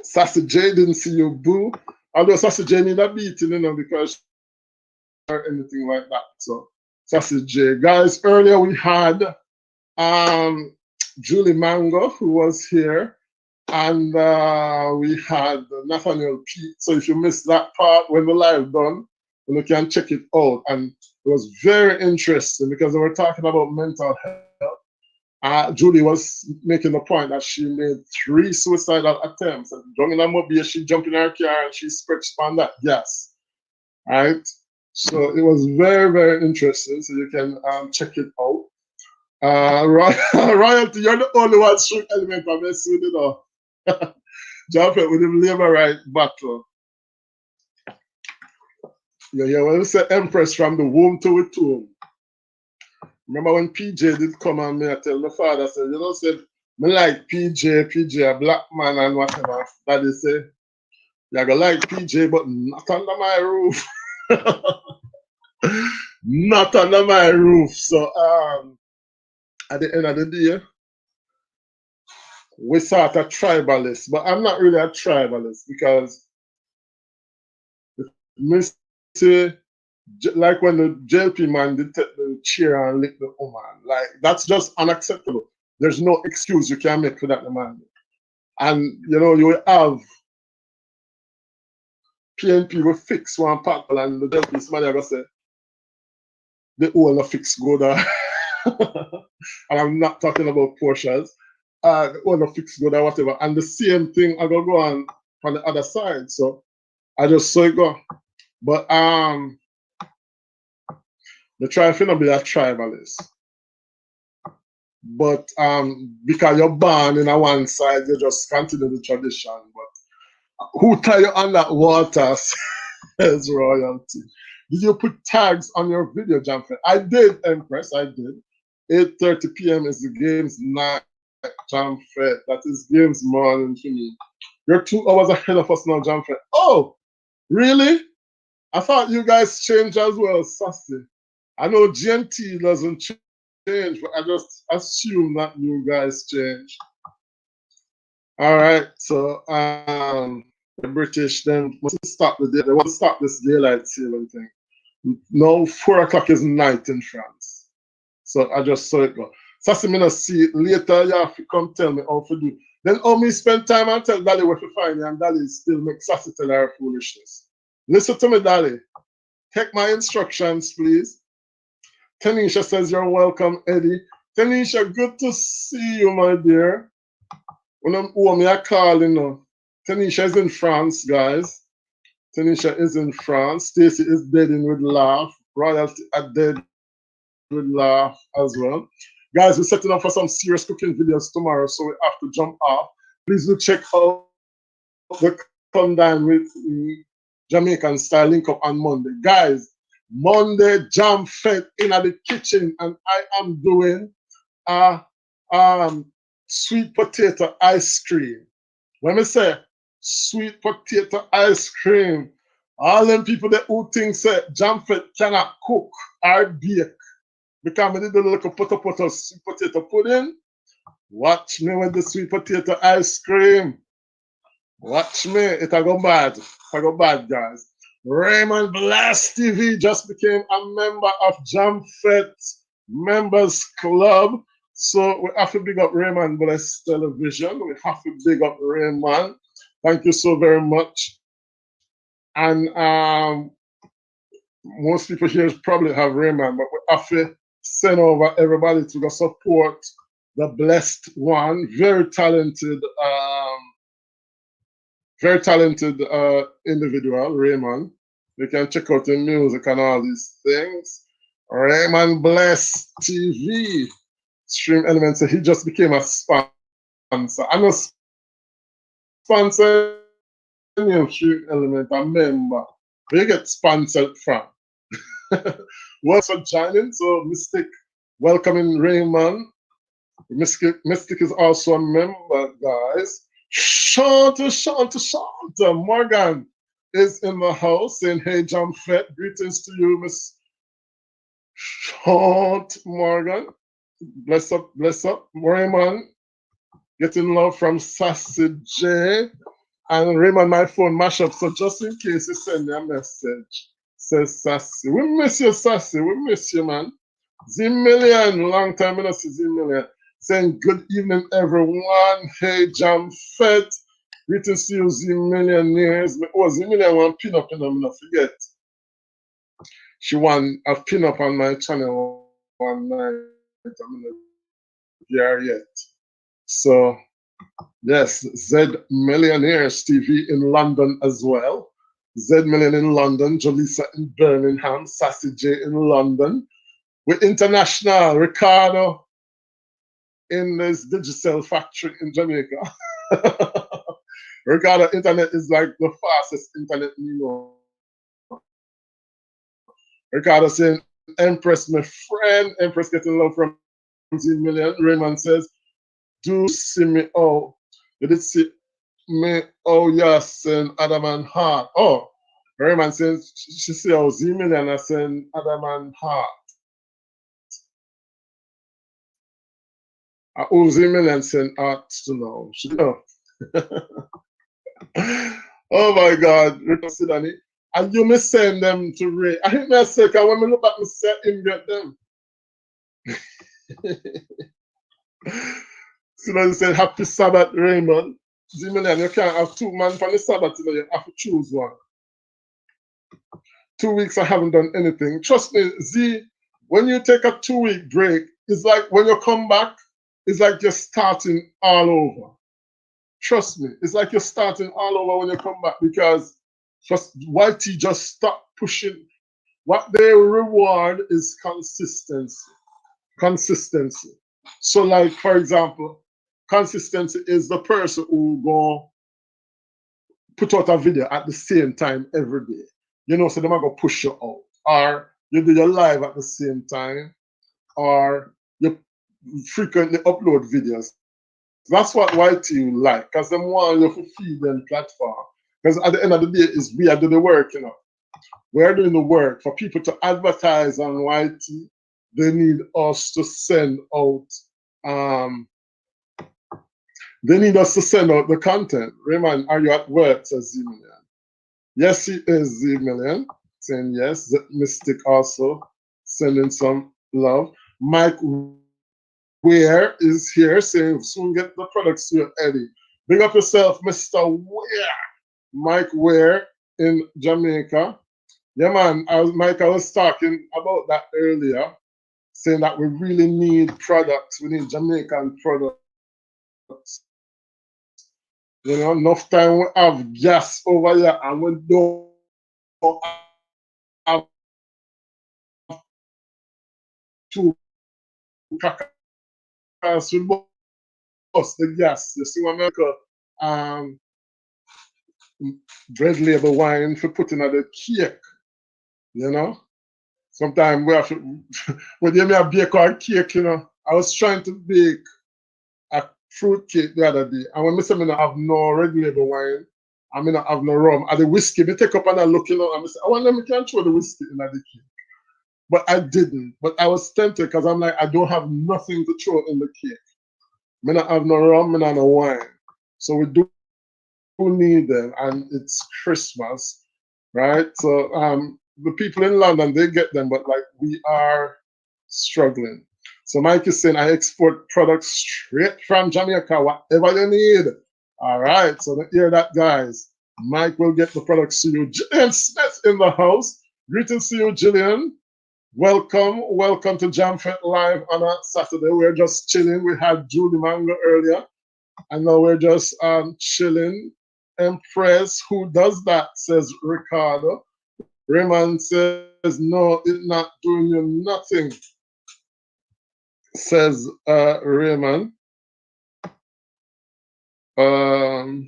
Sassy J didn't see you boo. Although Sassy J need a beating, because or anything like that. So Sassy J. Guys, earlier we had Julie Mango who was here. And we had Nathaniel Pete. So if you missed that part when the live done, you can check it out. And it was very interesting because they were talking about mental health. Julie was making the point that she made 3 suicidal attempts. And down in Mobile, she jumped in her car and she scratched on that gas. Right? So it was very, very interesting. So you can check it out. Royalty, you're the only one shooting element of this, Jamfête with the labor right battle. Yeah, when we say Empress from the womb to the tomb. Remember when PJ did come and me, I tell my father, said, said, me like PJ, a black man and whatever. Daddy say, you're gonna like PJ, but not under my roof. Not under my roof. So at the end of the day, we sort of tribalist, but I'm not really a tribalist because like when the JLP man did take the chair and lick the woman, like that's just unacceptable. There's no excuse you can make for that man. And you will have PNP will fix one part and the JLP somebody will say the whole fix go there. And I'm not talking about Porsches. The owner fix go there, whatever. And the same thing I go on the other side. So I just saw it go. But the try to be a tribalist. But because you're born in a one side, you just continue the tradition. But who tie you on that water says royalty. Did you put tags on your video, Jamfête? I did, Empress, I did. 8:30 p.m. is the game's night, Jamfête. That is game's morning for me. You're 2 hours ahead of us now, Jamfête. Oh, really? I thought you guys changed as well, Sassy. I know GMT doesn't change, but I just assume that you guys change. All right, so the British then must stop the day. They want to stop this daylight saving thing. Now 4 o'clock is night in France. So I just saw it go. Sassy, me not see it later. You have to come tell me how to do. Then me spend time and tell Dolly where to find you, and Dolly still make sassy tell her foolishness. Listen to me, Dolly. Take my instructions, please. Tanisha says you're welcome, Eddie. Tanisha, good to see you, my dear. When I'm me a call, you know. Tanisha is in France, guys. Tanisha is in France. Stacy is deading with laugh. Royalty are dead with laugh as well. Guys, we're setting up for some serious cooking videos tomorrow, so we have to jump off. Please do check out the Come Dine with me Jamaican style link up on Monday. Guys, Monday Jamfête in the kitchen, and I am doing sweet potato ice cream. When I say sweet potato ice cream, all them people that who think say Jamfête cannot cook or bake because I did a little sweet potato pudding. Watch me with the sweet potato ice cream. Watch me. It'll go bad. It'll go bad, guys. Raymond Blast TV just became a member of Jamfête Members Club. So we have to big up Raymond Bless Television. We have to big up Raymond. Thank you so very much. And most people here probably have Raymond, but we have to send over everybody to go support the blessed one. Very talented individual, Raymond. You can check out the music and all these things. Raymond Bless TV. Stream Elements, so he just became a sponsor. I'm a sponsor of Stream Element, a member. Where you get sponsored from. Well, for joining, so Mystic welcoming Raymond. Mystic is also a member, guys. Shanta Morgan is in the house saying, hey, Jamfête, greetings to you, Miss Shant Morgan. Bless up, Raymond. Getting love from Sassy J. And Raymond, my phone mash up. So just in case you send me a message, says Sassy. We miss you, Sassy. We miss you, man. Z Million, long time I don't see Z Million. Saying good evening, everyone. Hey, Jamfête. Greetings to you, Z Millionaires. Oh, Z Million want pin up, and I'm not forget. She won a pin up on my channel one night. I'm not here yet. So, yes, Z Millionaires TV in London as well. Z Million in London, Jolisa in Birmingham, Sassy J in London. We're international, Ricardo in this digital factory in Jamaica. Ricardo, internet is like the fastest internet you know. Ricardo saying, Empress, my friend. Empress getting love from Z Million. Raymond says, do see me. Oh, you did see me. Oh, yes, and Adam and Hart. Oh, Raymond says, she see oh, Z Million. I said, Adam and Hart. Oh, Z Million sent Art to know. She know. Oh, my God. And you may send them to Ray. I think that's sick. When I look back, I say him get them. So they said, happy Sabbath, Raymond. Z Million, you can't have two men for the Sabbath, you have to choose one. 2 weeks I haven't done anything. Trust me, Z, when you take a 2-week break, it's like when you come back, it's like you're starting all over. Trust me, it's like you're starting all over when you come back because just YT just stop pushing. What they reward is consistency. Consistency. So, like, for example, consistency is the person who go put out a video at the same time every day. You know, so they're not going to push you out. Or you do your live at the same time. Or you frequently upload videos. That's what YT like, because they want you to feed them platform. Because at the end of the day, it's we are doing the work, you know. We're doing the work. For people to advertise on YT, they need us to send out they need us to send out the content. Raymond, are you at work? Says Z Million. Yes, he is, Z Million. Saying yes. The Mystic also sending some love. Mike Ware is here saying soon get the products to you, Eddie. Big up yourself, Mr. Ware. Mike Ware in Jamaica. Yeah, man, Mike, I was talking about that earlier, saying that we really need products. We need Jamaican products. You know, enough time we have gas over here and we don't have two crackers we bust the gas. You see what I mean? Red label wine for putting on the cake, you know? Sometimes we have to, when you make a bake or a cake, you know, I was trying to bake a fruit cake the other day, and when I say I don't have no red label wine, I mean I have no rum, and the whiskey, I take up and I look, you know, and I say, I wonder if I can throw the whiskey in the cake. But I didn't. But I was tempted because I'm like, I don't have nothing to throw in the cake. I don't have no rum, I don't have no wine. So we do need them, and it's Christmas, right? So the people in London, they get them, but like we are struggling. So Mike is saying I export products straight from Jamaica, whatever you need. All right, so hear that, guys. Mike will get the products to you. Gillian Smith in the house. Greetings to you, Gillian. Welcome to Jamfête Live on a Saturday. We're just chilling. We had Julie Mango earlier, and now we're just chilling. Empress, who does that, says Ricardo. Raymond says, no, it's not doing you nothing, says Raymond. What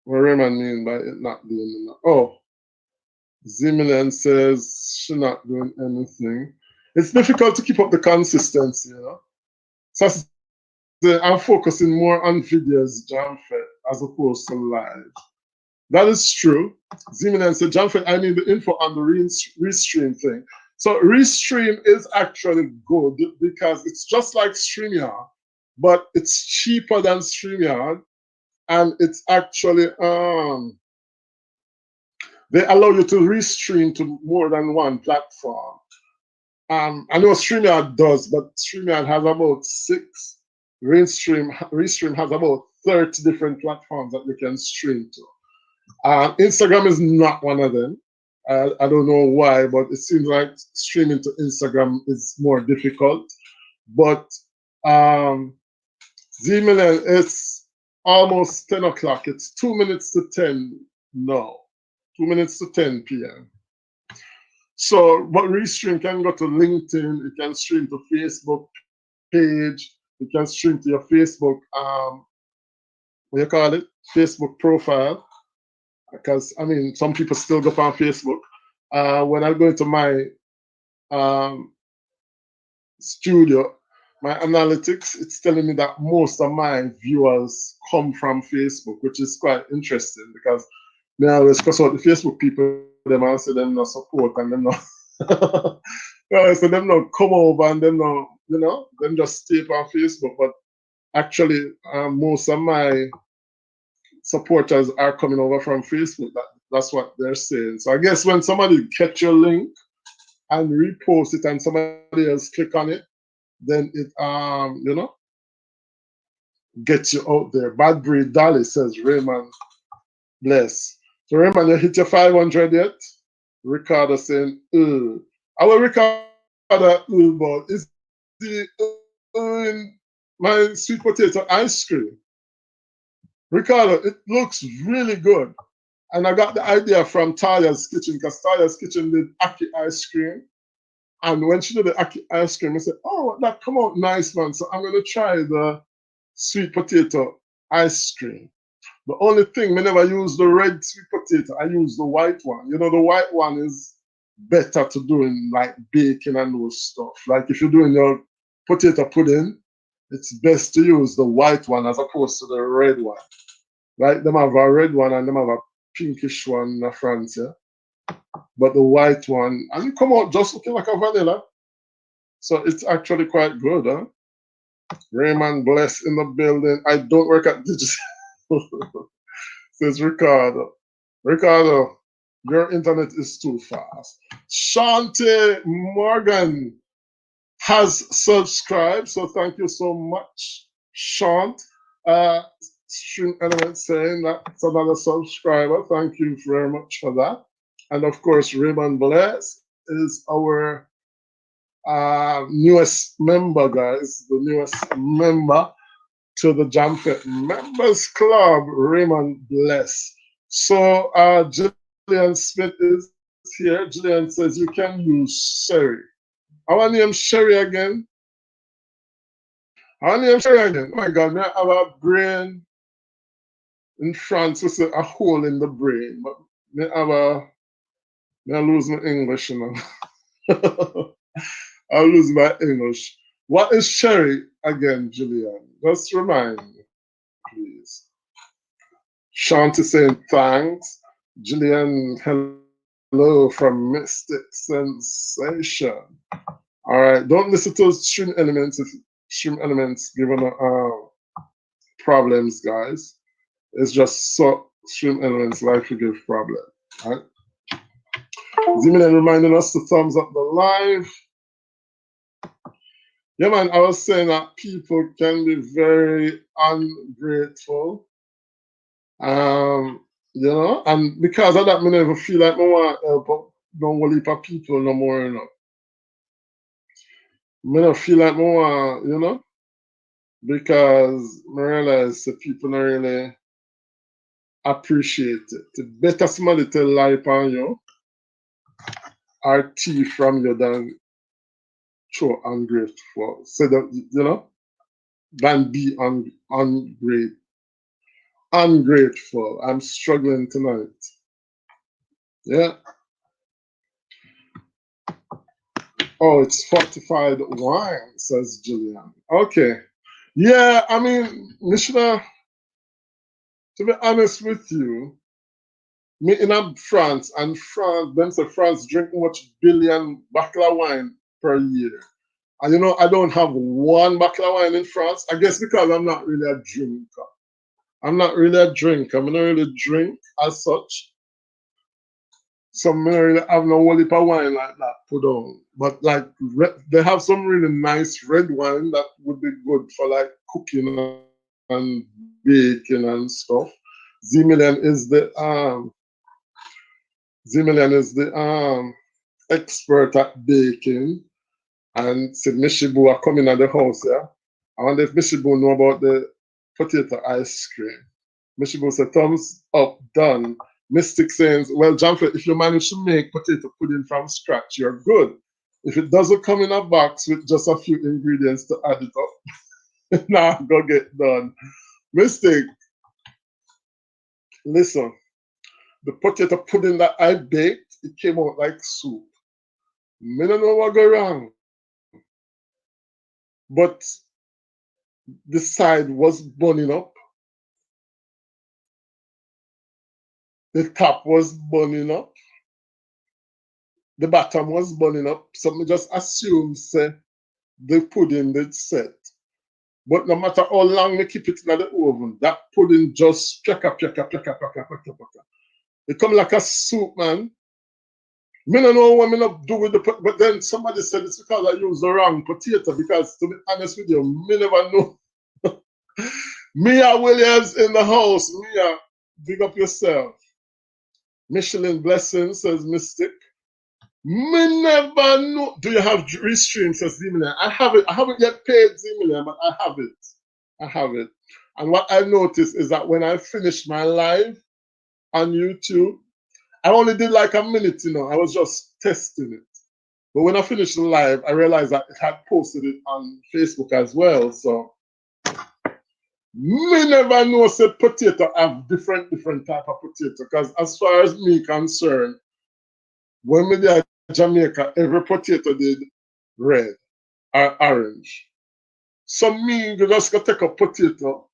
Raymond mean by it not doing nothing? Oh, Zimmerman says she's not doing anything. It's difficult to keep up the consistency, you know? So I'm focusing more on videos, Jamfête, as opposed to live. That is true. Zimmerman said, Jamfête, I need the info on the restream thing. So restream is actually good because it's just like StreamYard, but it's cheaper than StreamYard, and it's actually they allow you to restream to more than one platform. I know StreamYard does, but StreamYard has about 6. Restream has about 30 different platforms that you can stream to. Instagram is not one of them. I don't know why, but it seems like streaming to Instagram is more difficult. But Zmillion, it's almost 10 o'clock. It's 2 minutes to 10 now. 2 minutes to 10 p.m. So, but Restream can go to LinkedIn, it can stream to Facebook page, it can stream to your Facebook, what you call it? Facebook profile. Because, I mean, some people still go on Facebook. When I go into my studio, my analytics, it's telling me that most of my viewers come from Facebook, which is quite interesting because I always cross out the Facebook people, them and say them no support and them no, so them no come over and them no, you know, them just stay on Facebook. But actually, most of my supporters are coming over from Facebook. That's what they're saying. So I guess when somebody catch your link and repost it and somebody else click on it, then it you know, gets you out there. Bad Breed Dolly says Raymond bless. So Raymond, you hit your 500 yet? Ricardo saying, our Ricardo but is the in my sweet potato ice cream. Ricardo, it looks really good. And I got the idea from Taya's Kitchen because Taya's Kitchen did Aki ice cream. And when she did the Aki ice cream, I said, oh, that come out nice, man. So I'm going to try the sweet potato ice cream. The only thing, I never use the red sweet potato. I use the white one. You know, the white one is better to do in like baking and those stuff. Like if you're doing your potato pudding, it's best to use the white one as opposed to the red one. Right? Them have a red one and them have a pinkish one in France, yeah? But the white one, and it come out just looking like a vanilla. So it's actually quite good, huh? Raymond Bless in the building. I don't work at Digital. Says Ricardo. Ricardo, your internet is too fast. Shante Morgan. has subscribed. So thank you so much, Sean. Stream Element saying that's another subscriber. Thank you very much for that. And of course, Raymond Bless is our newest member, guys, the newest member to the Jamfête Members Club, Raymond Bless. So Jillian Smith is here. Jillian says you can use Sherry. Our name Sherry again. Our name Sherry again. Oh my God, I have a brain in France with a hole in the brain, but I lose my English, you know. I lose my English. What is Sherry again, Julian? Just remind me, please. Shanti saying thanks. Julian, hello from Mystic Sensation. All right, don't listen to Stream Elements if Stream Elements giving problems, guys. It's just so Stream Elements like to give problem. All right. Zimmerman reminding us to thumbs up the live. Yeah, man, I was saying that people can be very ungrateful. You know, and because of that, I never feel like I want to help no heap of people no more, you know. I don't feel like I want, you know, because I realize that people don't really appreciate it. The better somebody tell lie upon you or thief from you than show ungrateful. So that, you know, than be ungrateful. I'm struggling tonight. Yeah. Oh, it's fortified wine, says Julian. Okay. Yeah, I mean, Mishnah, to be honest with you, me in France, and France, them say France drink much billion bottle of wine per year. And you know, I don't have one bottle of wine in France. I guess because I'm not really a drinker. I'm not really a drinker. I don't really drink as such. So I don't really have no whole heap of wine like that put on. But like they have some really nice red wine that would be good for like cooking and baking and stuff. Zimilian is the expert at baking, and said Mishibu are coming at the house, yeah. I wonder if Mishibu know about the potato ice cream. Mishibu said thumbs up, done. Mystic saying, well, Jamfette, if you manage to make potato pudding from scratch, you're good. If it doesn't come in a box with just a few ingredients to add it up, nah, go get done. Mystic, listen, the potato pudding that I baked, it came out like soup. I don't know what go wrong. But the side was burning up. The top was burning up. The bottom was burning up. So I just assume say the pudding did set. But no matter how long we keep it in the oven, that pudding just plaka. It come like a soup, man. I don't know what I do with the potato, but then somebody said it's because I used the wrong potato. Because to be honest with you, me never know. Mia Williams in the house. Mia, big up yourself. Michelin Blessing says Mystic. Me never know. Do you have restream, says Zimilian? I have it. I haven't yet paid Zimilian, but I have it. I have it. And what I noticed is that when I finished my live on YouTube, I only did like a minute, you know. I was just testing it. But when I finished the live, I realized that it had posted it on Facebook as well. So me never know say potato have different type of potato. Because as far as me concerned, when we did Jamaica, every potato did red or orange. So me, you just go take a potato,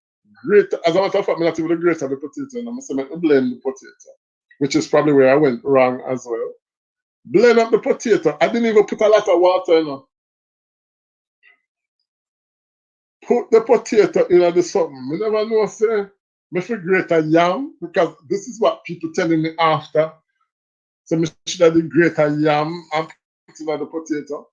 grate, as a matter of fact, I'm not even grate the potato, and I'm going to blend the potato, which is probably where I went wrong as well. Blend up the potato. I didn't even put a lot of water in it. Put the potato in the something. You never know, say, I should grate a yam, because this is what people telling me after. So I should have grate a yam and put it in the potato.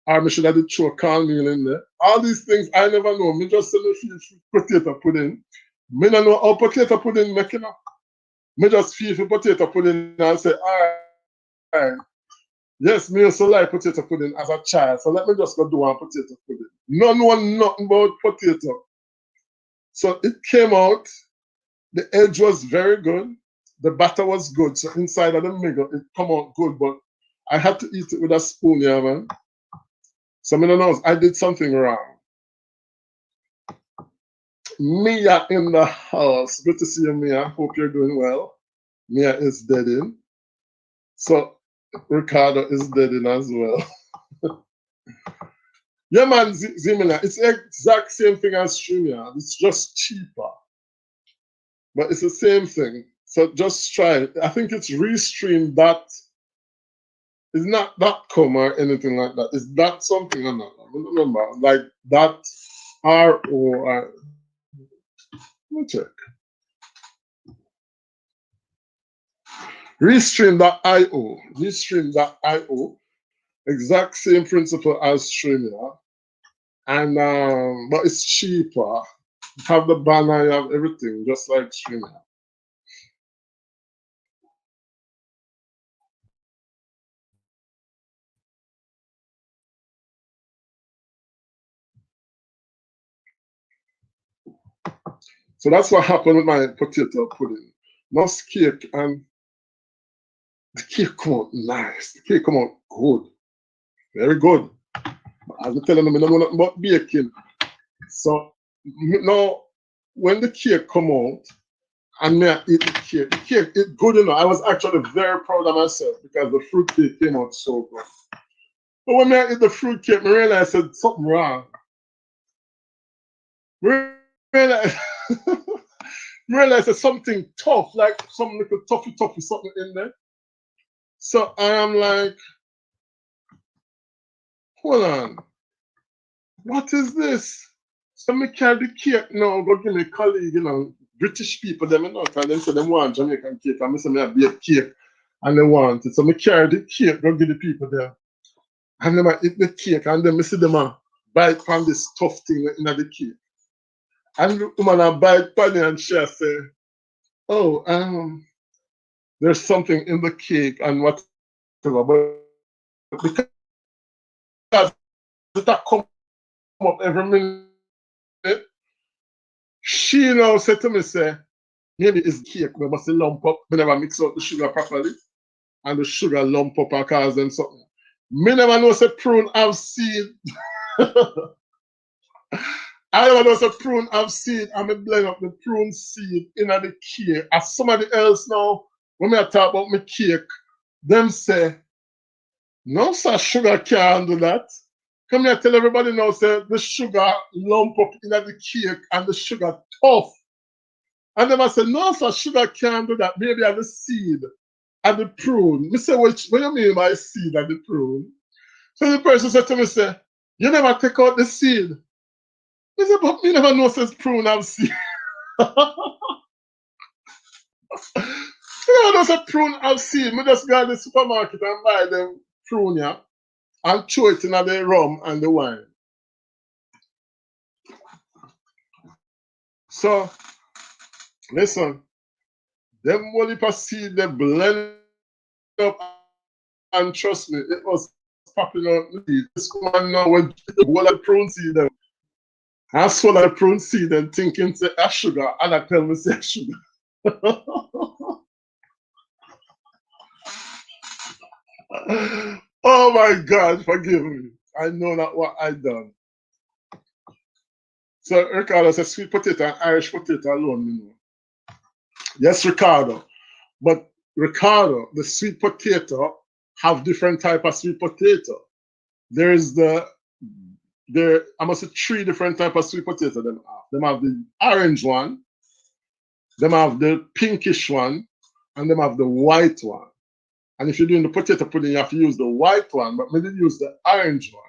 Or I should have did throw cornmeal in there. All these things I never know. Me just say me feel potato pudding. Me don't know how potato pudding make it. Me just feel for potato pudding and say, all right. Yes, me also like potato pudding as a child. So let me just go do one potato pudding. None know nothing about potato. So it came out. The edge was very good. The batter was good. So inside of the middle, it come out good. But I had to eat it with a spoon, yeah, man. So I don't know. I did something wrong. Mia in the house. Good to see you, Mia. Hope you're doing well. Mia is dead in. So Ricardo is dead in as well. Yeah, man, Zimina, it's the exact same thing as StreamYard. It's just cheaper. But it's the same thing. So just try it. I think it's Restream that. It's not .com or anything like that. It's that something or not. I don't remember. Like that ROI. Let me check. Restream.io. Restream.io. Exact same principle as StreamYard. And but it's cheaper. You have the banner, you have everything, just like StreamYard. So that's what happened with my potato pudding. Nice cake, and the cake come out nice. The cake come out good. Very good. But as I'm telling them, I don't know nothing about baking. So now, when the cake come out, and me I eat the cake it good, you know. I was actually very proud of myself because the fruit cake came out so good. But when I eat the fruit cake, I realized I said something wrong. I realized there's something tough, like some little toffee something in there. So I am like, hold on, what is this? So me carry the cake now, go give me a colleague, you know, British people, them, you know, because them say them want Jamaican cake, and I say me a bake cake, and they want it. So me carry the cake, go give the people there. And then I eat the cake, and then I see them bite from this tough thing in the cake. And the woman I bite from it, and she say, oh, there's something in the cake and whatever. But because that come up every minute, she now said to me, say, maybe it's cake, we must lump up. We never mix out the sugar properly. And the sugar lump up and cause them something. Me never know say prune have seed. I never know say prune have seed, and me blend up the prune seed in the cake. As somebody else now, when I talk about my cake, them say, no, sir, sugar can't do that. Come here, tell everybody now, say the sugar lump up in the cake and the sugar tough. And them I say, no, sir, sugar can't do that. Maybe I the seed and the prune. Me say, what do you mean by seed and the prune? So the person said to me, say, you never take out the seed. I said, but me never know says prune have seed. You know, say prune have seed. Me just go to the supermarket and buy them prune, yeah, and throw it in the rum and the wine. So, listen, them whole heap of seed, they blend up, and trust me, it was popping out. This one now with the whole of prune seed, them. I swallow the prune seed and thinking say a sugar, and I tell me say sugar. Oh my God, forgive me. I know not what I done. So Ricardo says sweet potato and Irish potato alone, you know. Yes, Ricardo. But Ricardo, the sweet potato have different type of sweet potato. There's I must say 3 different type of sweet potato them have. Them have the orange one, them have the pinkish one, and them have the white one. And if you're doing the potato pudding, you have to use the white one, but maybe use the orange one.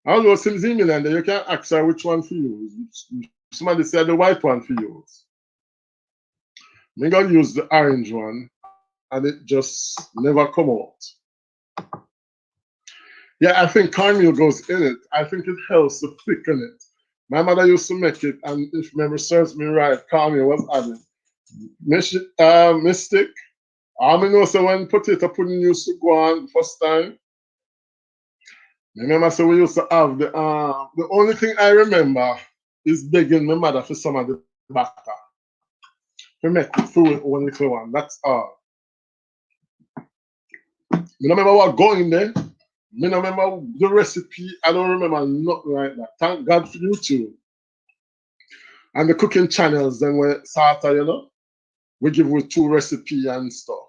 I don't know, Sims England, you can ask her which one for use. Somebody said the white one for use. I'm gonna use the orange one, and it just never come out. Yeah, I think cornmeal goes in it. I think it helps to thicken it. My mother used to make it, and if memory serves me right, cornmeal was added. Mystic, I know so when potato pudding used to go on first time. Remember, so we used to have the only thing I remember is begging my mother for some of the batter. To make the food one little one. That's all. I don't remember what going there. I don't remember the recipe. I don't remember nothing like that. Thank God for YouTube. And the cooking channels, then we start, you know, we give you 2 recipe and stuff.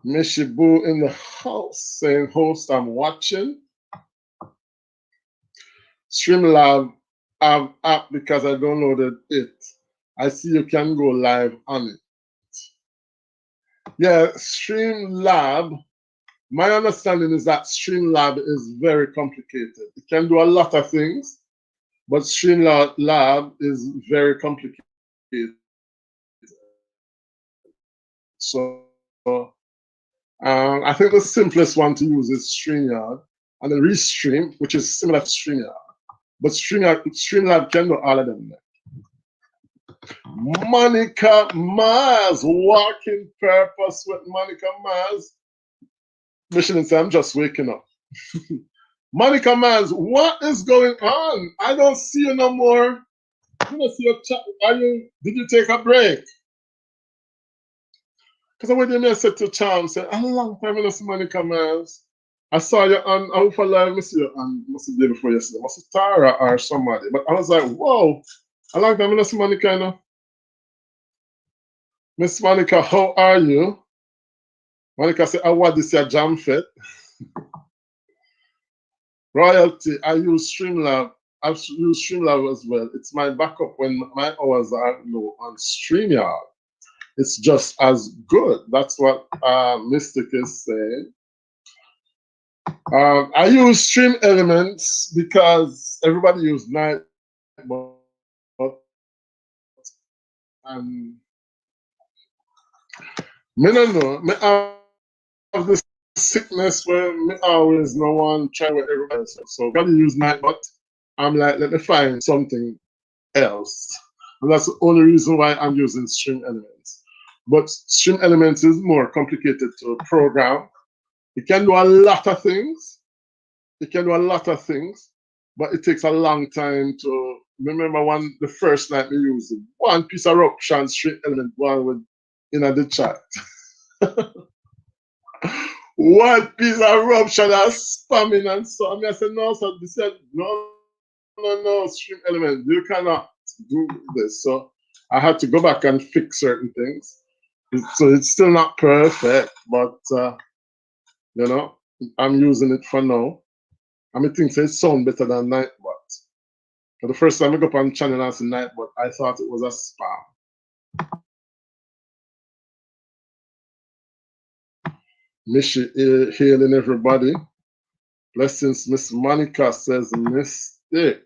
Mishibu in the house saying, host, I'm watching. Streamlab have app because I downloaded it. I see you can go live on it. Yeah, Streamlab, my understanding is that Streamlab is very complicated. It can do a lot of things, but Streamlab is very complicated. So I think the simplest one to use is StreamYard and then Restream, which is similar to StreamYard. But Streamlab can do all of them. Monica Mars, walking purpose with Monica Mars. Mission and say, I'm just waking up. Monica Mars, what is going on? I don't see you no more. I don't see your chat. Did you take a break? Because I went in there and said to Charm, said, a long time I don't see Monica Mars. I saw you on Alpha Live, I see you on, must be the day before yesterday, must be Tara or somebody. But I was like, whoa, a long time I don't see Monica, you know. Miss Monica, how are you? Monica said, I want this year Jamfête. Royalty, I use Streamlab. I've used Streamlab as well. It's my backup when my hours are low on StreamYard. It's just as good. That's what Mystic is saying. I use Stream Elements because everybody uses Nightbot. And I don't know. I have this sickness where I always no one try with everybody else. So everybody use Nightbot. I'm like, let me find something else. And that's the only reason why I'm using Stream Elements. But Stream Elements is more complicated to program. It can do a lot of things. It can do a lot of things, but it takes a long time to remember the first night we used it. One piece of eruption, Stream Element, one with in the chat. One piece of eruption is spamming and so I said, no, so they said, no, Stream Element, you cannot do this. So I had to go back and fix certain things. So it's still not perfect, but you know, I'm using it for now. I mean, things it sound better than Nightbot. For the first time I go up on the channel and I see Nightbot, I thought it was a spam. Mishi hailing everybody. Blessings, Miss Monica says, Mystic.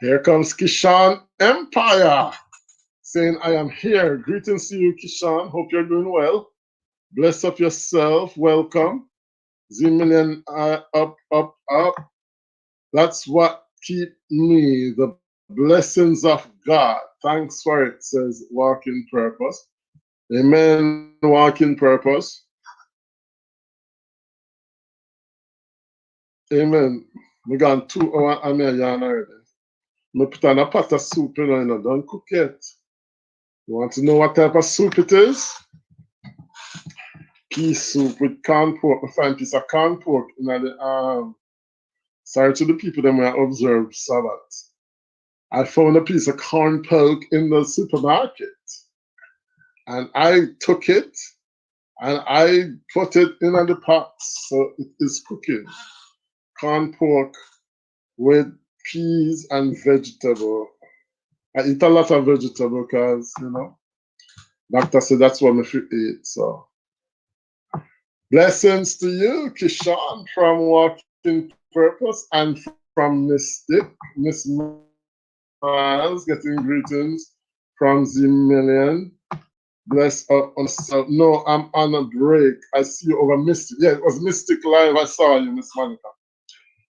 Here comes Kishan Empire saying, I am here. Greetings to you, Kishan. Hope you're doing well. Bless up yourself. Welcome. Z-Million up. That's what keep me, the blessings of God. Thanks for it, says Walk in Purpose. Amen, walk in purpose. Amen. We got 2 hours and a yarn already. I put on a pot of soup, you know, don't cook it. You want to know what type of soup it is? Pea soup with corn pork. I find a piece of corn pork in the sorry to the people that may observe Sabbath. I found a piece of corn pork in the supermarket. And I took it and I put it in the pot. So it is cooking. Corn pork with peas and vegetable. I eat a lot of vegetable because, you know, doctor said that's what I should eat. So blessings to you, Kishan, from Walking Purpose and from Mystic. Miss Miles getting greetings from Z-Million. Bless on self. No, I'm on a break. I see you over Mystic. Yeah, it was Mystic Live. I saw you, Miss Monica.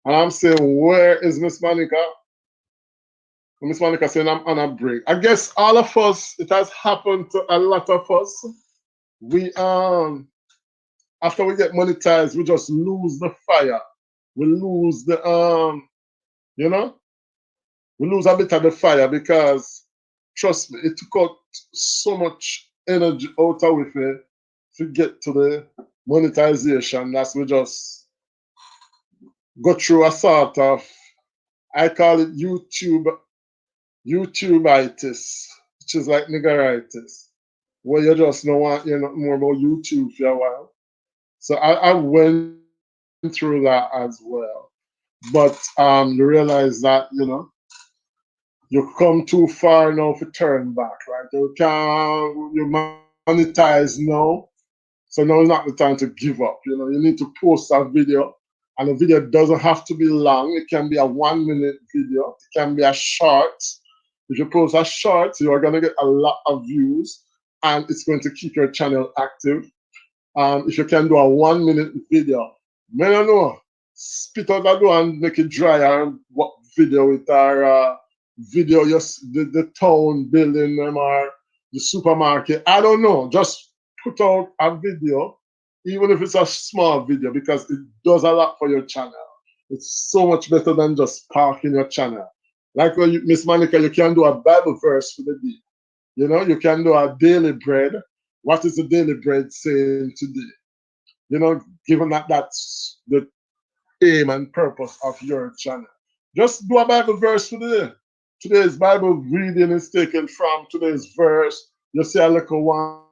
And I'm saying, where is Miss Monica? Miss Monica saying I'm on a break. I guess all of us, it has happened to a lot of us. We after we get monetized, we just lose the fire. We lose the you know, we lose a bit of the fire because trust me, it took out so much energy out of it to get to the monetization. That's we just go through a sort of, I call it YouTubeitis, which is like niggeritis, where you just don't want you know more about YouTube for a while. So I went through that as well. But you realize that, you know, you come too far now to turn back, right? You monetize now. So now is not the time to give up. You know, you need to post a video. And the video doesn't have to be long. It can be a 1 minute video. It can be a short. If you post a short, you are going to get a lot of views and it's going to keep your channel active. If you can do a 1 minute video, I don't know, spit out that door and make it dry and what video with our video, just the town building them or the supermarket. I don't know. Just put out a video, even if it's a small video, because it does a lot for your channel. It's so much better than just parking your channel. Like when you, Miss Monica, you can do a Bible verse for the day. You know, you can do a daily bread. What is the daily bread saying today? You know, given that that's the aim and purpose of your channel. Just do a Bible verse for today. Today's Bible reading is taken from today's verse. You see a little one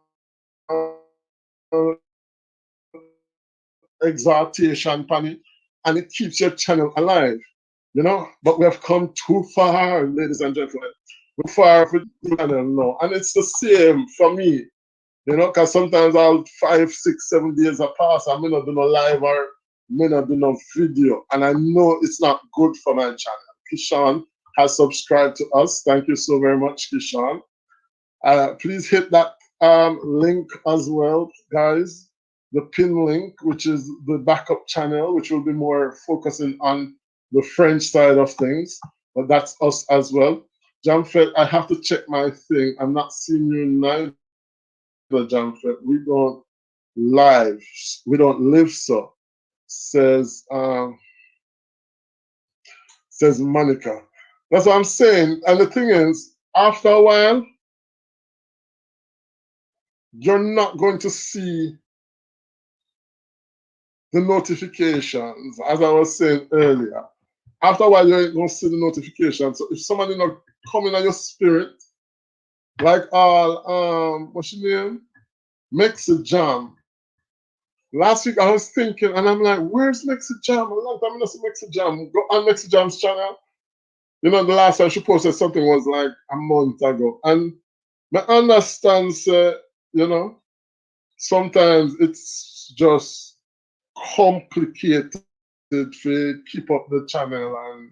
exaltation panny, and it keeps your channel alive. You know, but we have come too far, ladies and gentlemen. We're far from the channel now. And it's the same for me. You know, because sometimes I'll 5, 6, 7 days a pass, I may not do no live or may not do no video. And I know it's not good for my channel. Kishan has subscribed to us. Thank you so very much, Kishan. Please hit that link as well, guys. The pin link, which is the backup channel, which will be more focusing on the French side of things. But that's us as well. Jamfette, I have to check my thing. I'm not seeing you now. Jamfette, we don't live, we don't live so. Says says Monica. That's what I'm saying. And the thing is, after a while, you're not going to see the notifications, as I was saying earlier. After a while, you ain't gonna see the notifications. So if somebody not coming on your spirit, like all what's your name? Mexi Jam. Last week I was thinking, and I'm like, where's Mexi Jam? A long time I don't see Mexi Jam. Go on Mexi Jam's channel. You know, the last time she posted something was like a month ago. And I understand, you know, sometimes it's just complicated to keep up the channel and,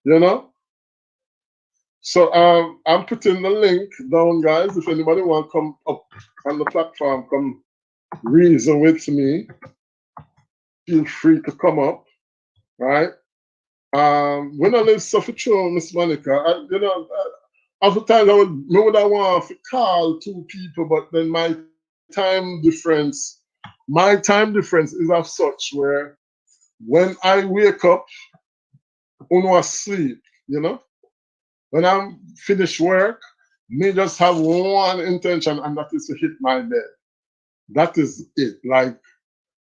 you know. So I'm putting the link down, guys. If anybody want to come up on the platform, come reason with me, feel free to come up, right? When I live suffer through Miss Monica, you know, after times I would I want to call 2 people, but then my time difference is of such where when I wake up, uno asleep, you know. When I'm finished work, me just have one intention, and that is to hit my bed. That is it. Like,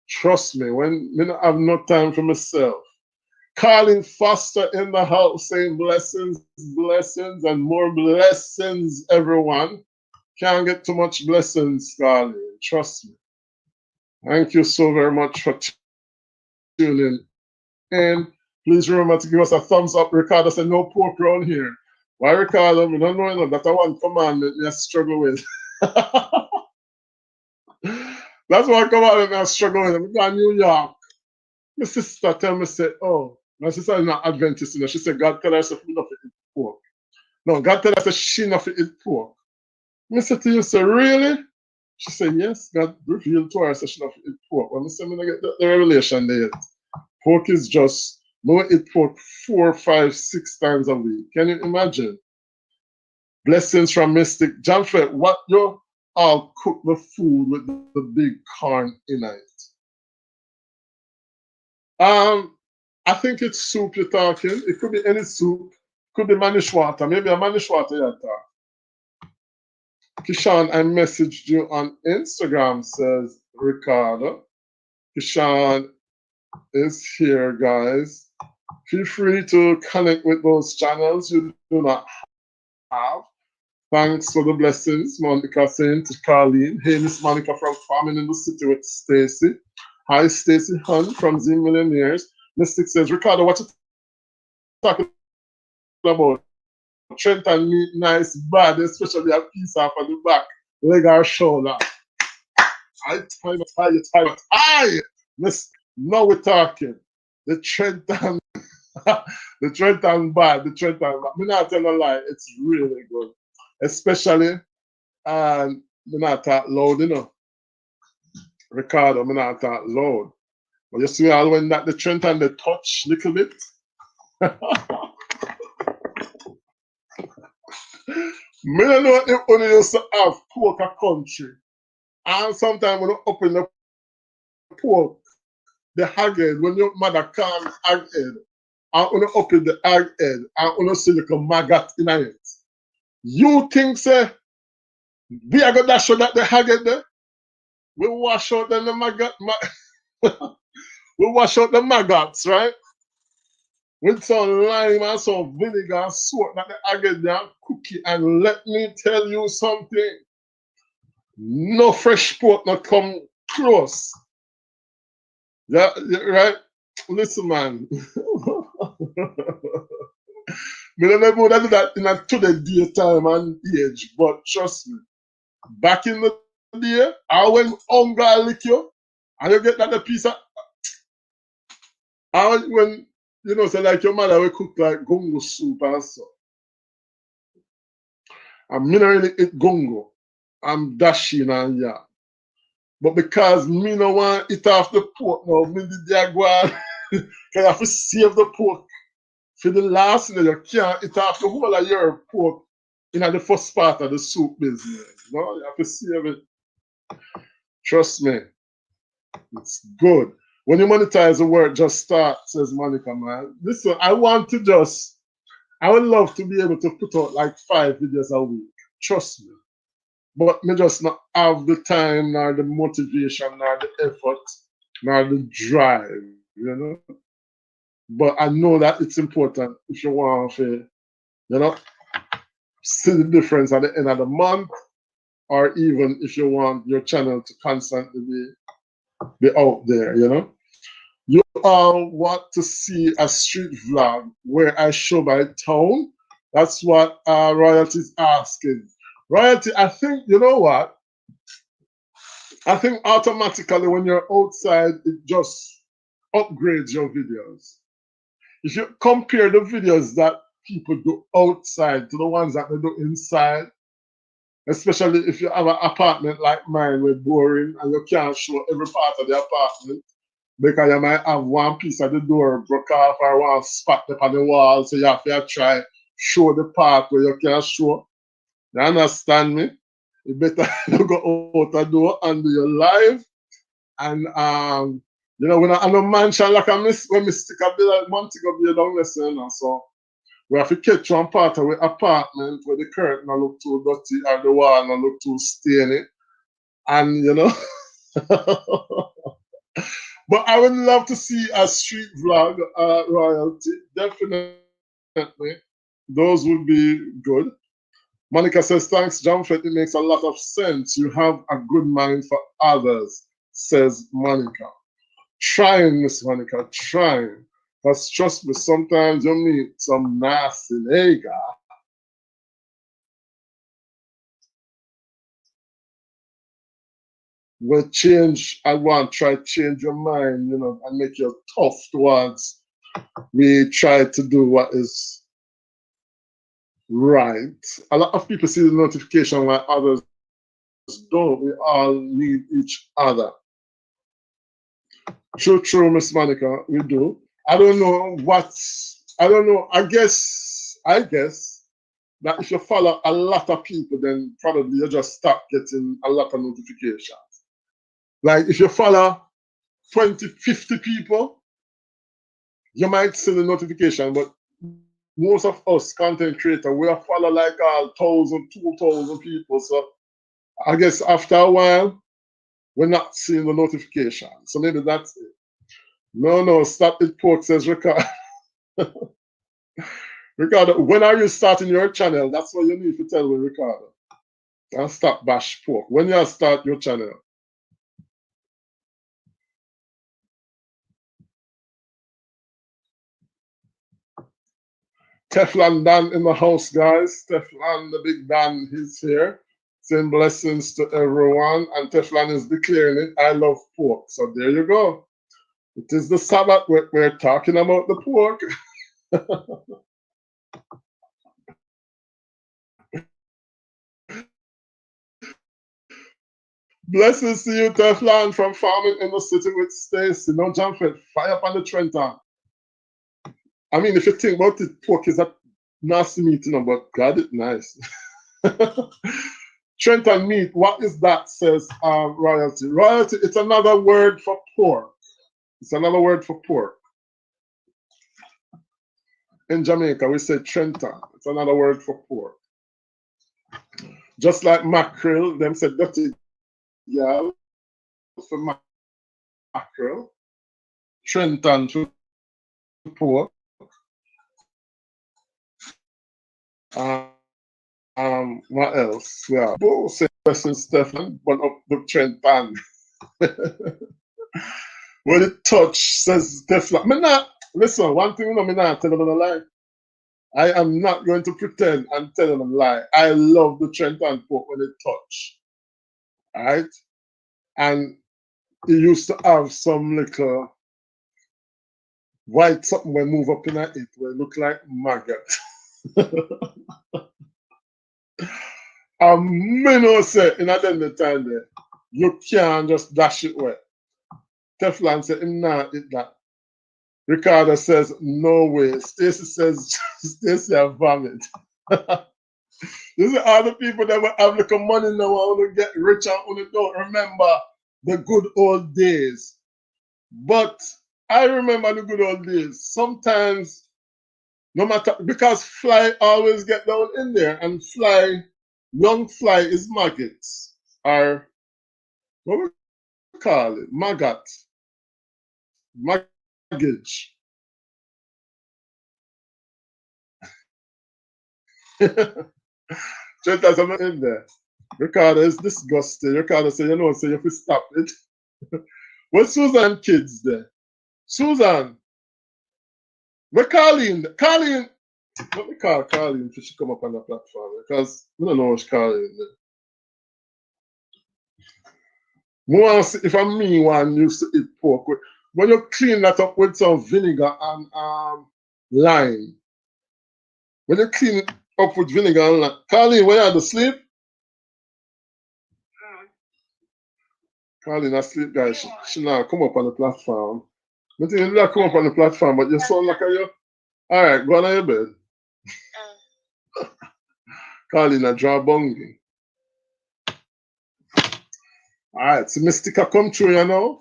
trust me, when me don't have no time for myself. Calling Foster in the house, saying blessings, blessings, and more blessings, everyone. Can't get too much blessings, Carlin. Trust me. Thank you so very much for tuning in. Please remember to give us a thumbs up. Ricardo said no pork around here. Why, Ricardo? We don't know enough. That's one commandment I struggle with. That's one commandment I struggle with. We got New York. My sister tell me, say, oh, my sister is not Adventist. You know. She said, God tell her she not to eat pork. No, God tell her she not to eat pork. I said to you, say, really? She said, yes, God revealed to her a session of eat pork. When I said, I'm going to get the revelation there. Pork is just, no eat pork 4, 5, 6 times a week. Can you imagine? Blessings from Mystic. Jamfette, what you all cook the food with the big corn in it? I think it's soup you're talking. It could be any soup. Could be manish water. Maybe a manish water you're talking. Kishan, I messaged you on Instagram, says Ricardo. Kishan is here, guys. Feel free to connect with those channels you do not have. Thanks for the blessings, Monica saying to Carlene. Hey, Miss Monica from Farming in the City with Stacy. Hi, Stacy Hunt from Z Millionaires. Mystic says, Ricardo, what you talking about? Trent and meat, nice, bad, especially a piece off of the back, leg or shoulder. I. Now we're talking. The Trent and the Trent and bad, the Trent and bad. Me not tell a lie, it's really good. Especially, and me not talk loud, you know. Ricardo, me not talk loud. But you see all when that the Trent and the touch little bit. Me don't know if only used to have pork a country. And sometimes when you open the pork, the haghead, when your mother can't haghead, and when you open the haghead, and when you see like a maggot in it, you think, say, we are going to show that the haghead there? We wash out the maggot, we wash out the maggots, right? With some lime and some vinegar and salt that the haghead there and cook it. And let me tell you something. No fresh pork not come close. Yeah, right? Listen, man. We don't know that do that in a today daytime and age, but trust me, back in the day, I went hunger lick you, and you get that a piece of. I when you know, say like your mother will cook like gongo soup and so. And me not really eat gongo. I'm dashing and yeah. But because me no want eat off the pork now, me did the agua. Because I have to save the pork for the last year. You can't eat off the whole of your pork in the first part of the soup business. No, you have to save it. Trust me. It's good. When you monetize the work, just start, says Monica, man. Listen, I would love to be able to put out like 5 videos a week. Trust me. But me just not have the time, nor the motivation, nor the effort, nor the drive, you know. But I know that it's important if you want to, you know, see the difference at the end of the month, or even if you want your channel to constantly be out there, you know. You all want to see a street vlog where I show my town? That's what Royalty is asking. Royalty, I think, you know what? I think automatically when you're outside, it just upgrades your videos. If you compare the videos that people do outside to the ones that they do inside, especially if you have an apartment like mine where boring and you can't show every part of the apartment because you might have one piece of the door broke off or one spot up on the wall, so you have to try show the part where you can show. You understand me? You better go out the door and do your live. And you know, when I know mansion like a miss when we stick a bill like month ago be down there, you know, so we have to catch one part of the apartment where the curtain not look too dirty or the wall not look too stainy. And you know. But I would love to see a street vlog, Royalty. Definitely. Those would be good. Monica says, thanks, Jamfette. It makes a lot of sense. You have a good mind for others, says Monica. Trying, Miss Monica, trying. Because trust me, sometimes you meet some nasty nigga. Will change, I want to try to change your mind, you know, and make you tough towards we try to do what is right. A lot of people see the notification like others don't. We all need each other. True, Miss Monica, we do. I don't know I guess that if you follow a lot of people, then probably you just start getting a lot of notifications. Like if you follow 20, 50 people, you might see the notification, but most of us content creators, we follow like 1,000, 2,000 people. So I guess after a while, we're not seeing the notification. So maybe that's it. No, stop it, pork, says Ricardo. Ricardo, when are you starting your channel? That's what you need to tell me, Ricardo. And stop bash pork. When you start your channel? Teflon Dan in the house, guys. Teflon, the big Dan, he's here. Saying blessings to everyone. And Teflon is declaring it. I love pork. So there you go. It is the Sabbath. We're talking about the pork. Blessings to you, Teflon, from farming in the city with Stacy. No, Jamfête, fire up on the Trenton. I mean, if you think about it, pork is a nasty meat, but God, it's nice. Trenton meat, what is that, says royalty. Royalty, it's another word for pork. It's another word for pork. In Jamaica, we say Trenton. It's another word for pork. Just like mackerel, them say dirty girl for mackerel. Trenton for pork. What else? Yeah, both say blessing Stephen, but up the Trenton. When it touch, says Stephen. Listen, one thing I'm not telling them a lie. I am not going to pretend and tell them a lie. I love the Trenton pork when it touch. Alright? And it used to have some little white something when move up in it where it look like maggot. Me know say in a the time there, you can't just dash it away. Teflon said him not eat that. Ricardo says no way. Stacy says Stacy have vomit. These are all the people that will have little money now and want to get rich and only don't remember the good old days. But I remember the good old days. Sometimes, no matter, because fly always get down in there, and young fly is maggots, or what we call it? Maggot. Maggage. Just as I'm in there. Ricardo is disgusting. Ricardo said, so you have to stop it. Where's Susan kids there? Susan. Where Carleen? Carleen. Let me call Carleen if she come up on the platform because we don't know what's Carleen there. More if I'm me one used to eat pork. When you clean that up with some vinegar and lime. When you clean it up with vinegar and lime. Carleen, when you had to sleep? Carleen asleep, guys. She now come up on the platform. I think you did come up on the platform, but you sound like you. All right, go on your bed. Carleen, a draw bungy. All right, so Mystic come through,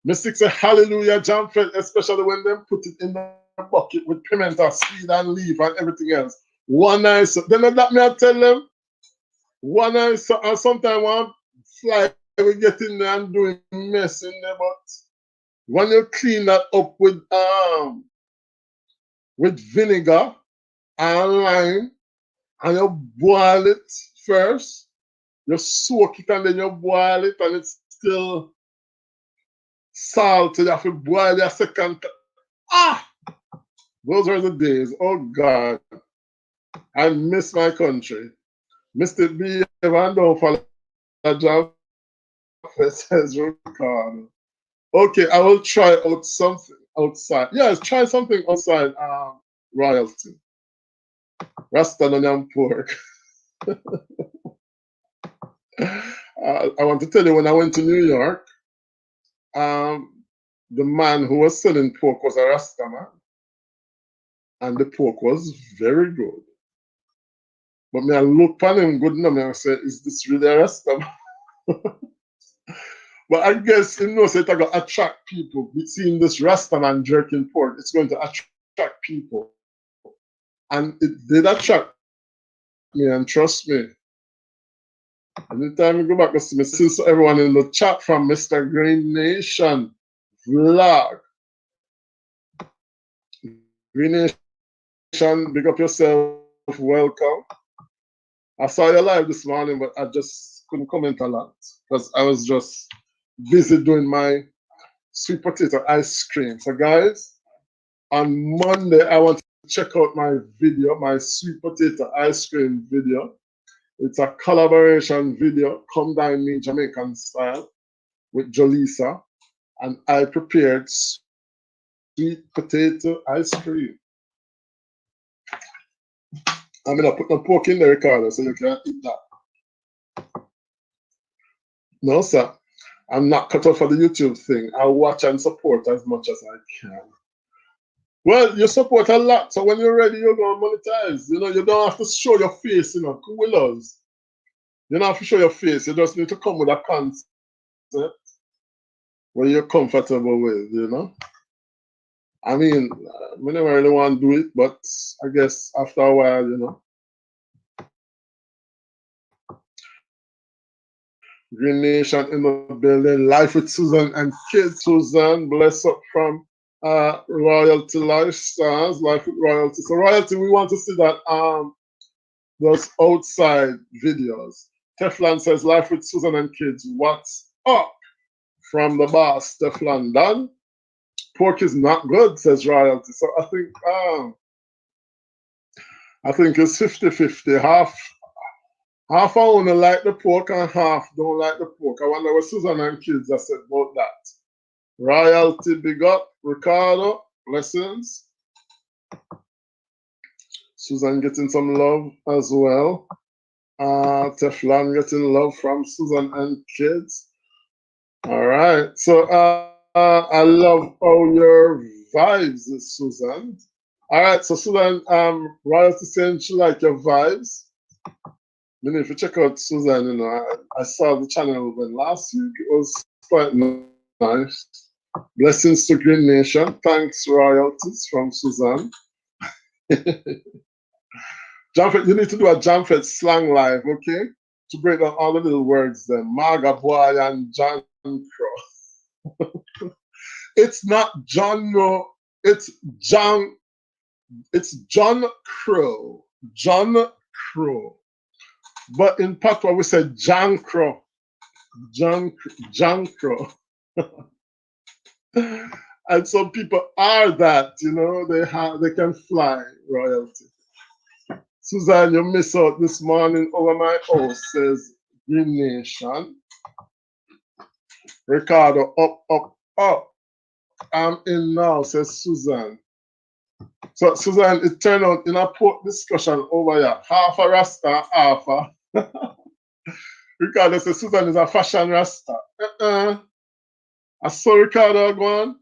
Mystic say hallelujah, Jamfête, especially when they put it in the bucket with pimento, seed and leaf and everything else. One nice, then that me I tell them, one nice, and sometimes one fly we get in there and doing mess in there, but when you clean that up with vinegar and lime, and you boil it first, you soak it and then you boil it, and it's still salty. You have to boil it a second. Those are the days. Oh God, I miss my country. Missed it be and don't follow a job. Says Ricardo. Okay, I will try out something outside. Yes, try something outside royalty. Rasta and pork. I want to tell you, when I went to New York, the man who was selling pork was a Rasta man, and the pork was very good. But me, I look on him good enough, and I said, "Is this really a Rasta man?" But I guess he knows it's going to attract people. Seeing this Rasta man jerking pork, it's going to attract people, and it did attract me. And trust me, anytime you go back to see me, since everyone in the chat from Mr. Green Nation vlog. Green Nation, big up yourself, welcome. I saw you live this morning, but I just couldn't comment a lot because I was just busy doing my sweet potato ice cream. So guys, on Monday, I want to check out my video, my sweet potato ice cream video. It's a collaboration video, Come Dine Me Jamaican style, with Jolisa, and I prepared sweet potato ice cream. I'm gonna put my pork in there, Ricardo, so you can eat that. No, sir. I'm not cut off for the YouTube thing. I'll watch and support as much as I can. Well, you support a lot, so when you're ready, you're gonna monetize. You know, you don't have to show your face, you know, willows. You don't have to show your face, you just need to come with a concept where you're comfortable with, you know. I mean, we never really want to do it, but I guess after a while, you know. Green Nation in the building, life with Susan and kids. Susan, bless up from Royalty Lifestyles, life with Royalty. So Royalty, we want to see that those outside videos. Teflon says, life with Susan and kids, what's up? From the boss, Teflon done. Pork is not good, says Royalty. So I think it's 50-50. Half I only like the pork and half don't like the pork. I wonder what Susan and kids have said about that. Royalty, big up. Ricardo, blessings. Susan getting some love as well. Teflon getting love from Susan and kids. All right. So I love all your vibes, Susan. All right. So Susan, Royalty saying she like your vibes. I mean, if you check out Susan, you know, I saw the channel when last week. It was quite nice. Blessings to Green Nation. Thanks, Royalties from Susan. Jamfête, you need to do a Jamfête slang live, okay? To break down all the little words then. Maga boy and John Crow. It's not John, no. It's John. It's John Crow. John Crow. But in Patois, we said John Crow. John Crow. And some people are that, you know, they can fly, Royalty. Suzanne, you miss out this morning over my house, says Green Nation. Ricardo, up. I'm in now, says Suzanne. So, Suzanne, it turned out in a pork discussion over here. Half a Rasta, half a. Ricardo says Suzanne is a fashion Rasta. I saw Ricardo go on.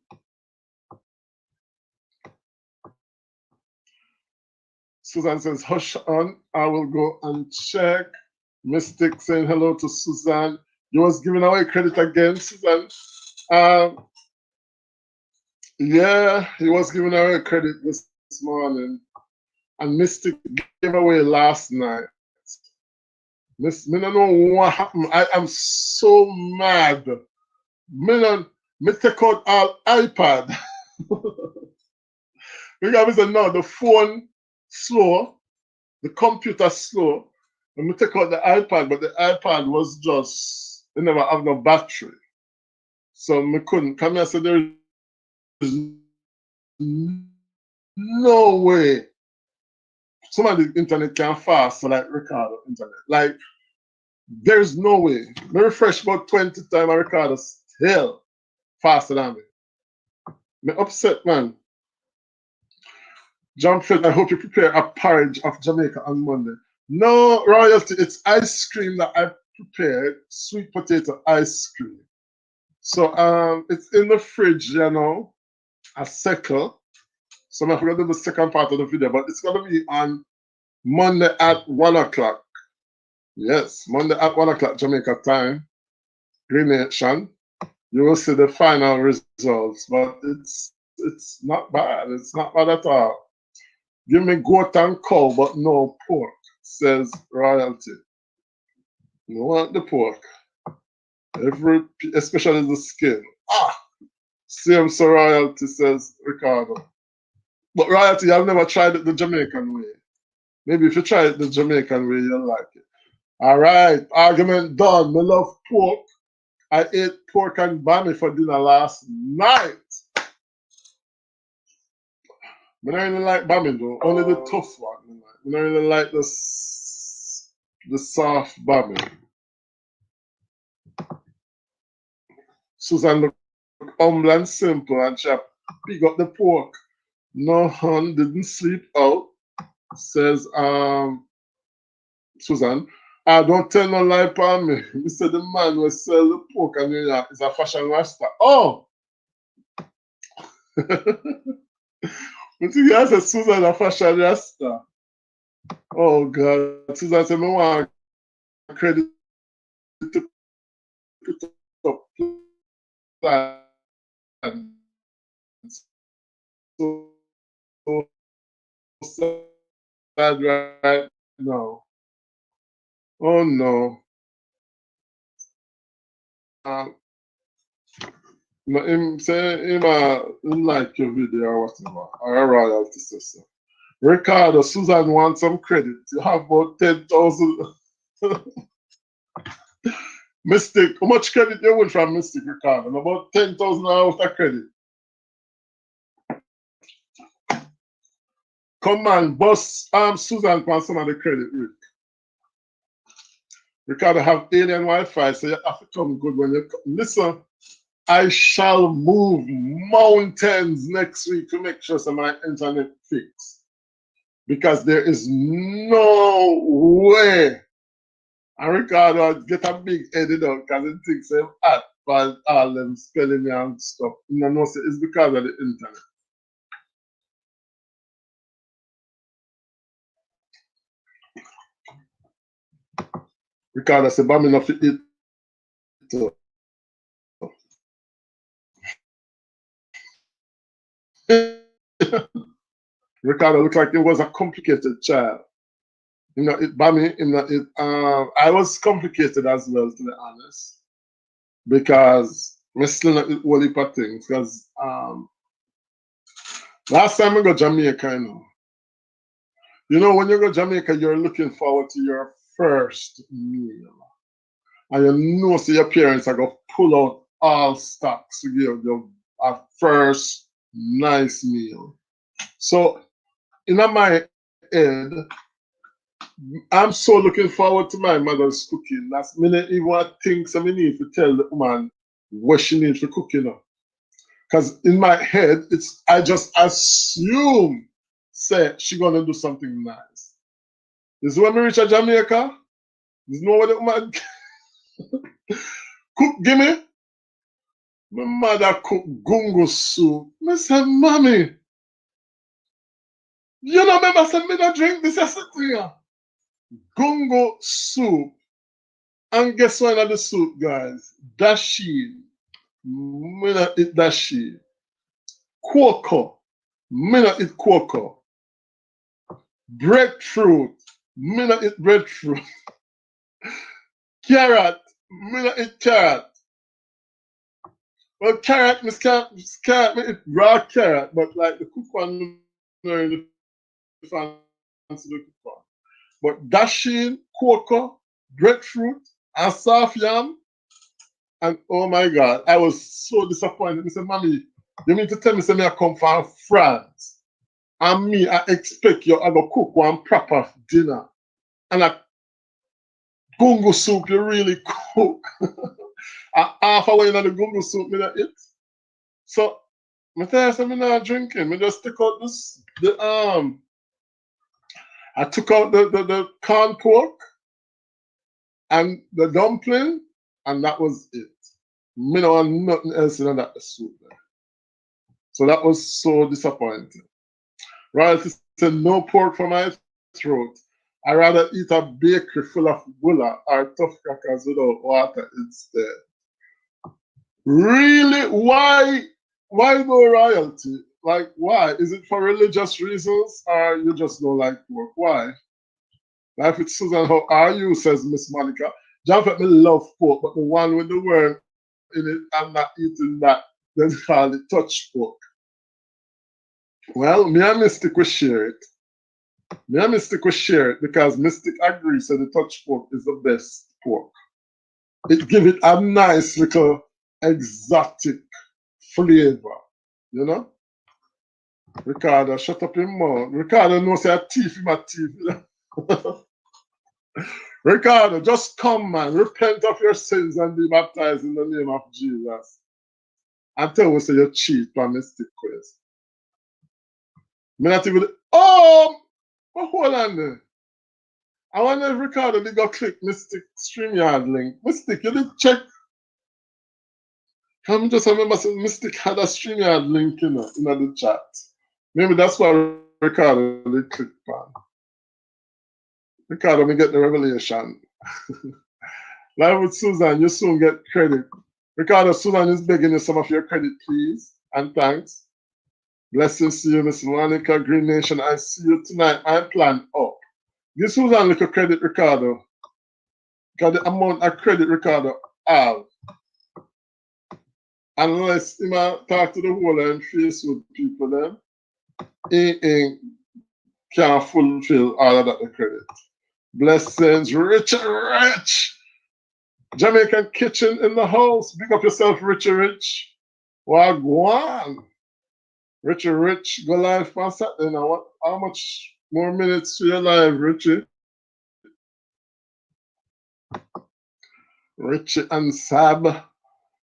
Suzanne says, hush on, I will go and check. Mystic saying hello to Suzanne. You was giving away credit again, Suzanne. Yeah, he was giving away credit this morning. And Mystic gave away last night. Me don't know what happened. I am so mad. Me take out all iPad. Because I said, no, the phone slow, the computer slow. And me take out the iPad, but the iPad was just, it never have no battery. So me couldn't. Come here, I said, there is no way some of the internet can fast like Ricardo internet. Like, there's no way. Me refresh about 20 times and Ricardo still faster than me. Me upset, man. Jamfête, I hope you prepare a porridge of Jamaica on Monday. No, Royalty, it's ice cream that I prepared sweet potato ice cream. So it's in the fridge, you know, a second. So I'm going to do the second part of the video, but it's going to be on Monday at 1 o'clock. Yes, Monday at 1 o'clock Jamaica time, Green Nation. You will see the final results, but it's not bad. It's not bad at all. Give me goat and cow, but no pork, says Royalty. You want the pork. Especially the skin. Same so Royalty, says Ricardo. But Royalty, I've never tried it the Jamaican way. Maybe if you try it the Jamaican way, you'll like it. All right, argument done. I love pork. I ate pork and bami for dinner last night. I don't really like bami though, only the tough one. I don't really like the soft bami. Susan looked humble and simple and she pick up the pork. No, hon, didn't sleep out, says Susan. I don't tell no lie upon me. He said the man will sell the pork in New York is a fashion rasta. Oh! But you guys said Susan a fashion rasta. Oh God. Susan said, I want credit to put up plans. So sad right now. Oh no. Him say him like your video or whatever. Or a royalty system. Ricardo, Susan wants some credit. You have about 10,000. Mystic, how much credit you want from Mystic, Ricardo? About 10,000 out of credit. Come on, boss. Susan wants some of the credit, Rick. Ricardo have alien Wi-Fi, so you have to come good when you come. Listen, I shall move mountains next week to make sure my internet fixed. Because there is no way. And Ricardo get a big headed out because he thinks I'm at for all them spelling me and stuff. You know, it's because of the internet. Ricardo said, "Bami enough to eat." Ricardo looked like it was a complicated child. You know, I was complicated as well, to be honest, because I still not eat all heap of things. Because last time I go to Jamaica, you know, when you go to Jamaica, you're looking forward to your first meal. And you know, so your parents are going to pull out all stocks to give you a first nice meal. So, in my head, I'm so looking forward to my mother's cooking. That's minute even things I need to tell the woman what she needs for cooking up. Because in my head, I just assume say she gonna do something nice. This is when we reach Jamaica. There's no way the woman cook gimme. My mother cook gungo soup. I said, Mommy, you know remember I said me not drink this yesterday. Gungo soup. And guess what in the soup, guys? Dashi. Me not eat dashi. Cocoa. Me not eat cocoa. Breadfruit. Me not eat breadfruit. Carrot. Me not eat carrot. Well, carrot, me eat raw carrot, but like the cook one, the fancy the cook one. But dashing, cocoa, breadfruit, and soft yam, and oh my God, I was so disappointed. I said, Mommy, you mean to tell me say I come from France, and me, I expect you to cook one proper dinner, and a gungo soup you really cook. Half hour in the gungo soup, me not eat. So, I tell you, I'm not drinking. I just take out I took out the corn pork, and the dumpling, and that was it. Me no want nothing else in that soup there. So that was so disappointing. Royalty said, no pork for my throat. I rather eat a bakery full of bulla or tough crackers without water instead. Really? Why no royalty? Like, why? Is it for religious reasons or you just don't like pork? Why? Like with Susan, how are you? Says Miss Monica. Jamfette, me love pork, but the one with the worm in it, I'm not eating that. They call it touch pork. Well, me and Mystic will share it. Me and Mystic will share it because Mystic agrees that the touch pork is the best pork. It give it a nice little exotic flavor, you know? Ricardo, shut up your mouth. Ricardo knows a teeth in my teeth. You know? Ricardo, just come, man. Repent of your sins and be baptized in the name of Jesus. And tell us you cheat by Mystic quiz. Me not even. Oh! But hold on there. I wonder if Ricardo did go click Mystic StreamYard link. Mystic, you did check. I just remember saying Mystic had a StreamYard link in the chat. Maybe that's why Ricardo did click on. Ricardo, me get the revelation. Like with Susan, you soon get credit. Ricardo, Susan is begging you some of your credit, please. And thanks. Blessings to you, Miss Monica, Green Nation. I see you tonight. I'm planned up. Give Susan a little credit, Ricardo. Because the amount of credit Ricardo have. Unless he might talk to the whole and Facebook people, then he can't fulfill all of that credit. Blessings, rich. Jamaican kitchen in the house. Big up yourself, Rich. Wagwan. Rich, go live for Saturday now. How much more minutes to your live, Richie? Richie and Sab.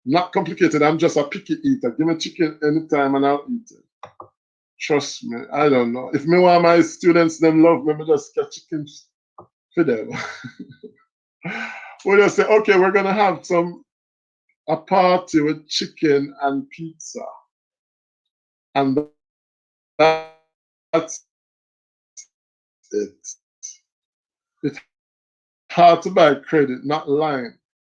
Not complicated. I'm just a picky eater. Give me chicken anytime and I'll eat it. Trust me. I don't know. If me want my students them love me, just get chicken for them. We'll just say, okay, we're gonna have a party with chicken and pizza. And that's it. It's hard to buy credit, not lying.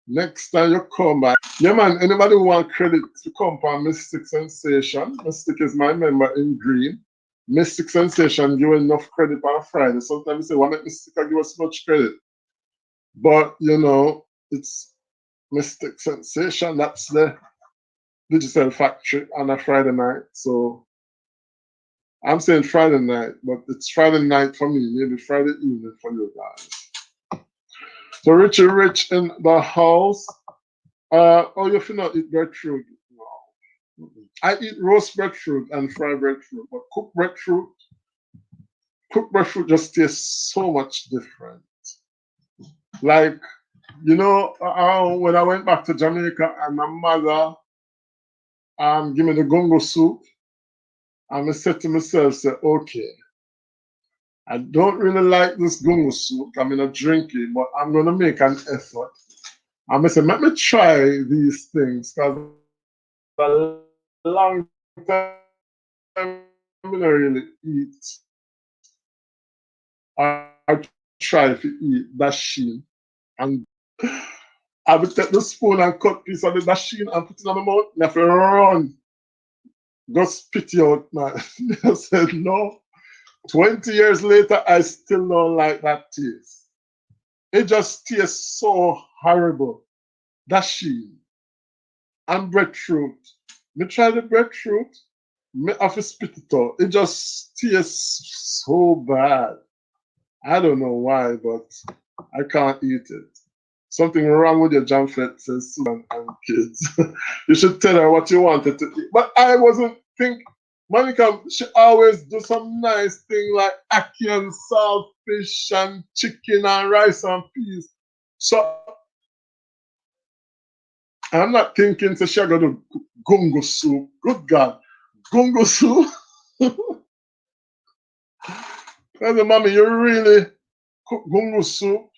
Next time you come back, yeah man, anybody who want credit to come for Mystic Sensation, Mystic is my member in green. Mystic Sensation give enough credit on Friday. Sometimes you say, why make Mystic give us much credit? But you know, it's Mystic Sensation, that's the digital factory on a Friday night. So I'm saying Friday night, but it's Friday night for me, maybe Friday evening for you guys. So Richie Rich in the house. Oh, you not eat breadfruit? No. I eat roast breadfruit and fried breadfruit, but cooked breadfruit just tastes so much different. Like, you know, when I went back to Jamaica and my mother gave me the gongo soup, and I said to myself, okay, I don't really like this gongo soup. I'm gonna drink it, but I'm gonna make an effort. I'm gonna say, let me try these things because a long time I don't really eat or try to eat dasheen. And I would take the spoon and cut piece of the dasheen and put it in my mouth. And I have to run. Go spit it out, man. I said, no. 20 years later, I still don't like that taste. It just tastes so horrible. Dasheen and breadfruit. Me try the breadfruit, me have to spit it out. It just tastes so bad. I don't know why, but I can't eat it. Something wrong with your Jamfette, says Susan and kids. You should tell her what you wanted to eat. But I wasn't thinking. Monica, she always do some nice thing like ackee and saltfish and chicken and rice and peas. So I'm not thinking to she gonna do gungo soup. Good God, gungo soup. Mommy, you really cook gungo soup?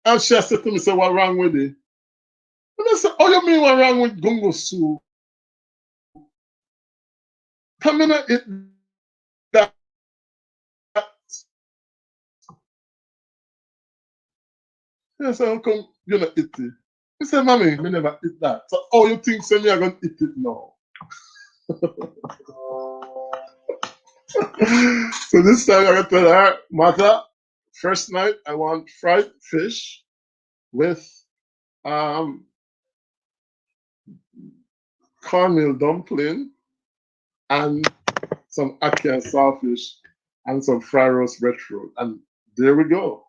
And she said to me, say, what wrong with it? And I said, oh, you mean what wrong with gungo soup? Come in and eat that. I said, how come you not eat it? He said, mommy, me never eat that. So, oh, you think so me are going to eat it now? So this time I got to tell her, Mother, first night I want fried fish with cornmeal dumpling and some ackee and saltfish and some fried roast breadfruit. And there we go.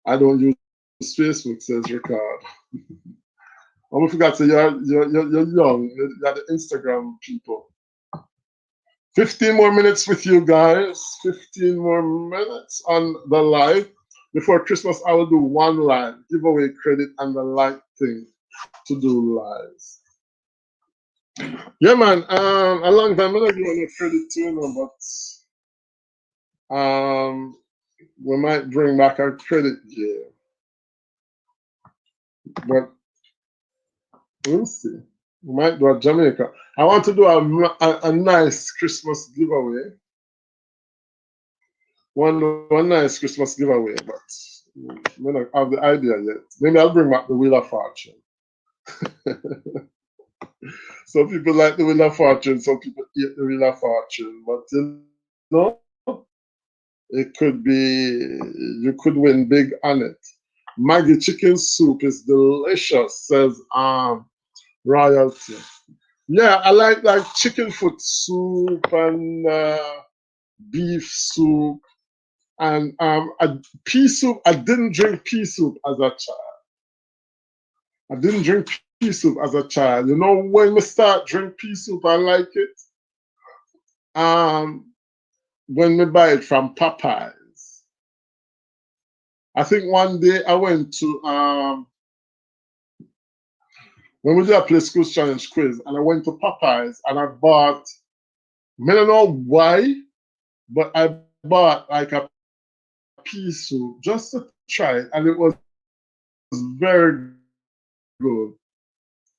I don't use Facebook, says Ricard. I forgot to say you're young, you're the Instagram people. 15 more minutes with you guys. 15 more minutes on the live. Before Christmas, I will do one live, give away credit and the like thing to do lives. Yeah, man. A long time I'm not giving a credit to you, but we might bring back our credit here. But we'll see. We might do a Jamaica. I want to do a nice Christmas giveaway. One nice Christmas giveaway, but we don't have the idea yet. Maybe I'll bring back the Wheel of Fortune. Some people like the Wheel of Fortune, some people eat the Wheel of Fortune, but you know, it could be, you could win big on it. Maggie chicken soup is delicious, says Royalty. Yeah, I like chicken foot soup and beef soup and pea soup. I didn't drink pea soup as a child. I didn't drink pea soup as a child. You know, when we start drink pea soup, I like it. When we buy it from Popeyes. I think one day I went to when we did a Play Schools Challenge quiz, and I went to Popeyes and I bought, I don't know why, but I bought like a pea soup just to try it, and it was very good.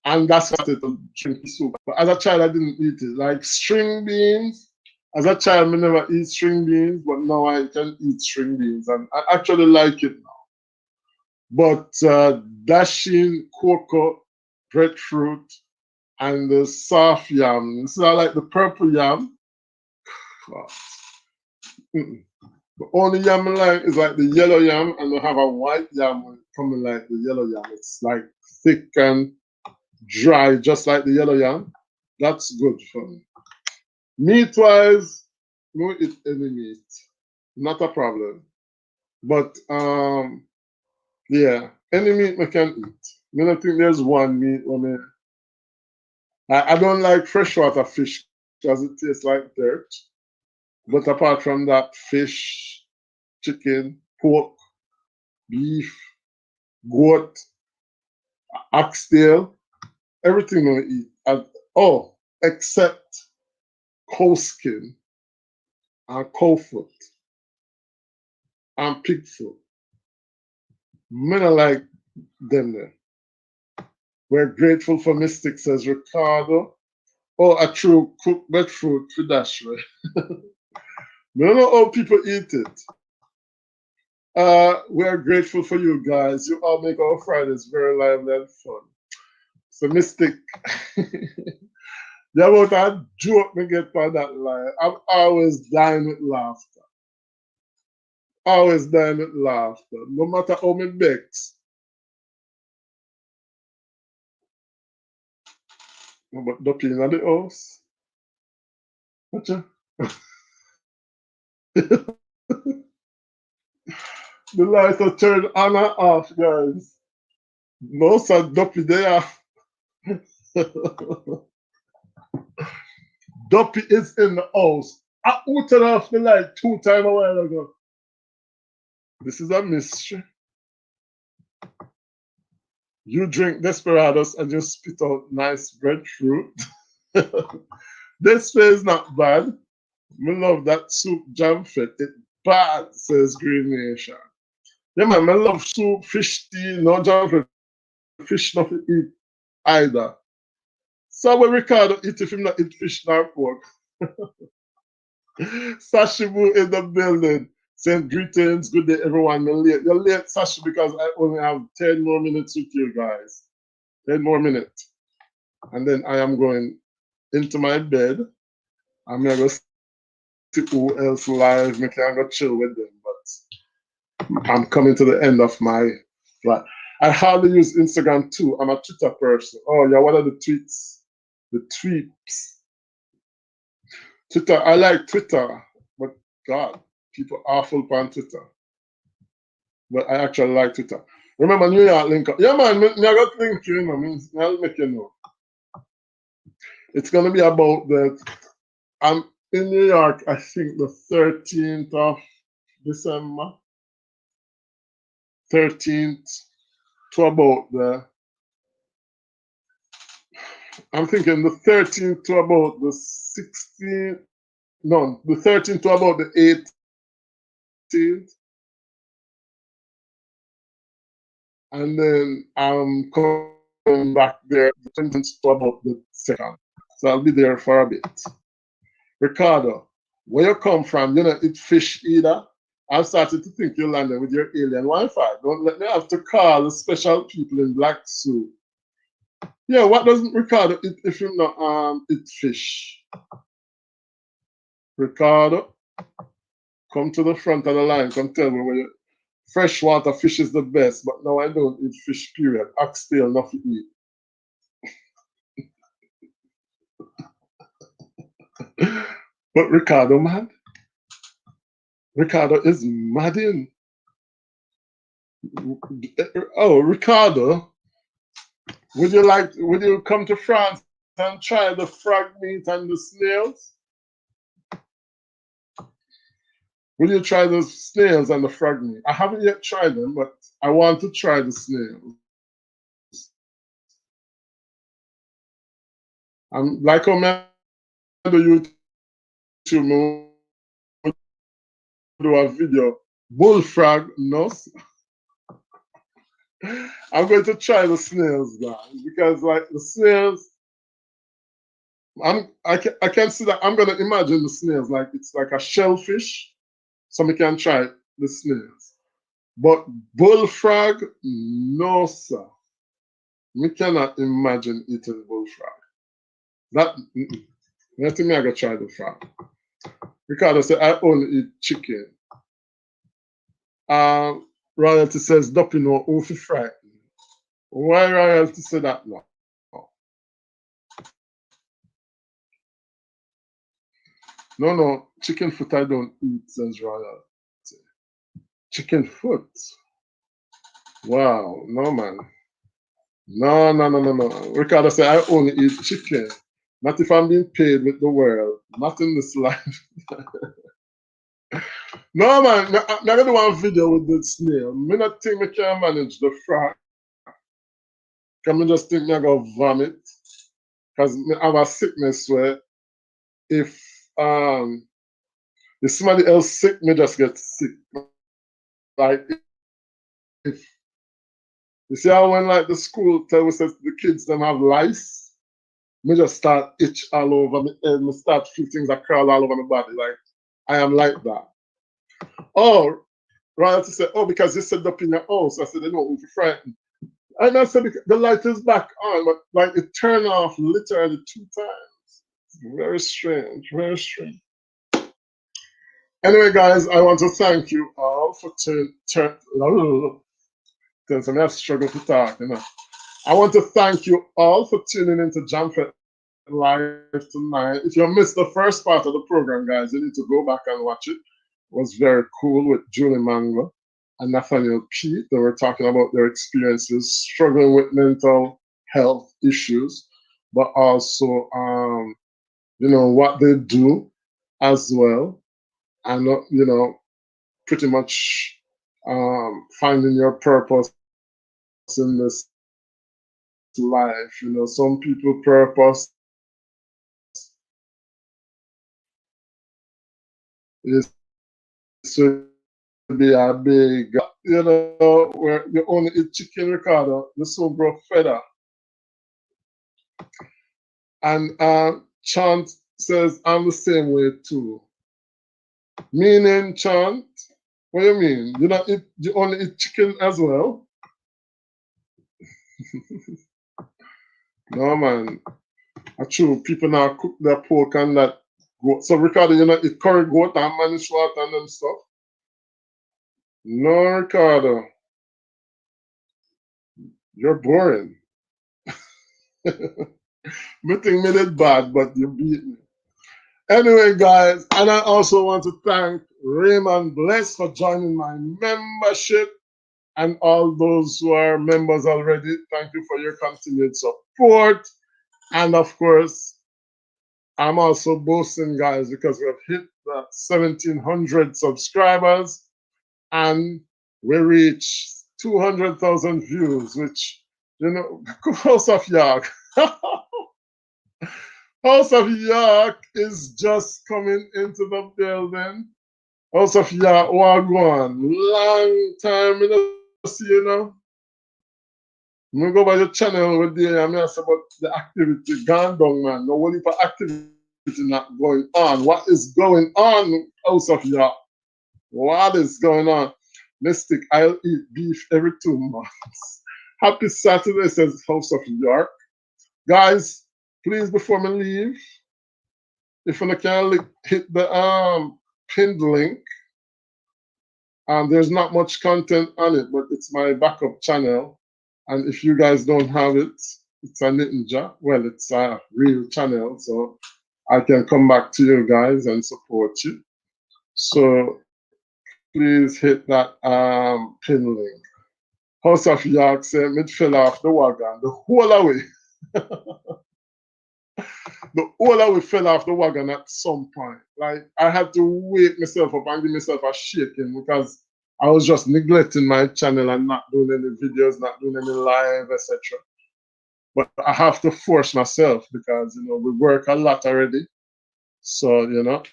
And that's why I started to drink pea soup. But as a child, I didn't eat it. Like string beans, as a child, I never eat string beans, but now I can eat string beans, and I actually like it now. But dashing cocoa, breadfruit, and the soft yam. So I like the purple yam. The only yam I like is like the yellow yam, and we have a white yam coming like the yellow yam. It's like thick and dry, just like the yellow yam. That's good for me. Meat-wise, no eat any meat. Not a problem. But yeah, any meat I can eat. I don't think there's one meat where I don't like freshwater fish because it tastes like dirt. But apart from that, fish, chicken, pork, beef, goat, oxtail, everything I eat. And, except cow skin and cow foot and pig foot. Men are like them there. We're grateful for Mystic, says Ricardo. Oh, a true cooked breadfruit for dash. We don't know how people eat it. We're grateful for you guys. You all make our Fridays very lively and fun. So Mystic, yeah, about that joke me get by that line. I'm always dying with laughter. Always dying with laughter. No matter how many begs. But ducky in the house. Gotcha. The lights are turned on and off, guys. No, sir, ducky there. Duppy is in the house. I turned off the light 2 times a while ago. This is a mystery. You drink Desperados and you spit out nice breadfruit. This is not bad. I love that soup Jamfête. It's bad, says Green Nation. Yeah, man, I love soup, fish, tea, no Jamfête, fish nothing eat either. So when Ricardo eat if him not eat fish nor pork. Sashibu in the building. Saying greetings, good day everyone. You're late, Sashi, because I only have 10 more minutes with you guys. 10 more minutes. And then I am going into my bed. I'm gonna go see who else live. I can go chill with them, but I'm coming to the end of my flight. I hardly use Instagram too. I'm a Twitter person. Oh, yeah, what are the tweets? The tweets. Twitter, I like Twitter, but God, people awful on Twitter. But I actually like Twitter. Remember New York link up. Yeah, man, I got link you, I'll make you know. It's gonna be about the I'm in New York, I think the 13th of December. 13th to about the I'm thinking the 13th to about the 16th. No, the 13th to about the 18th. And then I'm coming back there the 20th to about the 2nd. So I'll be there for a bit. Ricardo, where you come from, you know, eat fish either. I've started to think you landed with your alien Wi-Fi. Don't let me have to call the special people in black suit. Yeah, what doesn't Ricardo eat if you not eat fish? Ricardo, come to the front of the line. Come tell me where you freshwater fish is the best, but no, I don't eat fish, period. Oxtail, nothing eat. But Ricardo, man. Ricardo is mad in. Oh, Ricardo, would you come to France and try the frog meat and the snails? Will you try the snails and the frog meat? I haven't yet tried them, but I want to try the snails. I'm like on the YouTube do a video, bullfrog nose. I'm going to try the snails, guys, because like the snails, I can see that I'm gonna imagine the snails like it's like a shellfish, so we can try the snails. But bullfrog, no sir. We cannot imagine eating bullfrog. That I think I gotta try the frog. Ricardo said I only eat chicken. Royalty says Dopino Ofi frightened. Why Royalty say that now? No, chicken foot I don't eat, says Royalty. Chicken foot. Wow, no man. No. Ricardo said I only eat chicken. Not if I'm being paid with the world. Not in this life. No man, I'm gonna do one video with the snail. I not think I can manage the frog. Can I just think I go vomit? Because I have a sickness where if somebody else sick, me just get sick. Like if you see how when like the school tell us that the kids them have lice, me just start itch all over me head, me start feel things that crawl all over my body. Like I am like that. Oh, Royalty said, oh, because you set up in your house. I said, they know if you're frightened. And I said the light is back on, but like it turned off literally 2 times. Very strange, very strange. Anyway, guys, I want to thank you all for I have struggled to talk, you know. I want to thank you all for tuning into Jamfête Live tonight. If you missed the first part of the program, guys, you need to go back and watch it. It was very cool with Julie Mango and Nathaniel P. They were talking about their experiences struggling with mental health issues, but also, you know, what they do as well. And, you know, pretty much finding your purpose in this life. You know, some people purpose is to be a big, you know, where you only eat chicken, Ricardo, you soon grow feather. And Chant says, I'm the same way too. Meaning, Chant, what do you mean? You only eat chicken as well? No, man. True, people now cook their pork and that goat. So, Ricardo, you know, eat curry goat and manish water and them stuff? No, Ricardo. You're boring. Me think me did bad, but you beat me. Anyway, guys, and I also want to thank Raymond Bless for joining my membership and all those who are members already. Thank you for your continued support. And of course, I'm also boasting, guys, because we have hit the 1,700 subscribers and we reached 200,000 views, which, you know, House of York. House of York is just coming into the building. House of York, Wagwan. Long time, you know, see, you know. I go by your channel with the, I say about the activity gone down, man. No only for activity not going on. What is going on, House of York? What is going on? Mystic, I'll eat beef every 2 months. Happy Saturday, says House of York. Guys, please, before me leave, if you can hit the pinned link, there's not much content on it, but it's my backup channel. And if you guys don't have it, it's a ninja. Well, it's a real channel, so I can come back to you guys and support you. So please hit that pin link. House of York said, "It fell off the wagon the whole away." The whole away fell off the wagon at some point. Like, I had to wake myself up and give myself a shaking because I was just neglecting my channel and not doing any videos, not doing any live, etc. But I have to force myself because, you know, we work a lot already. So, you know,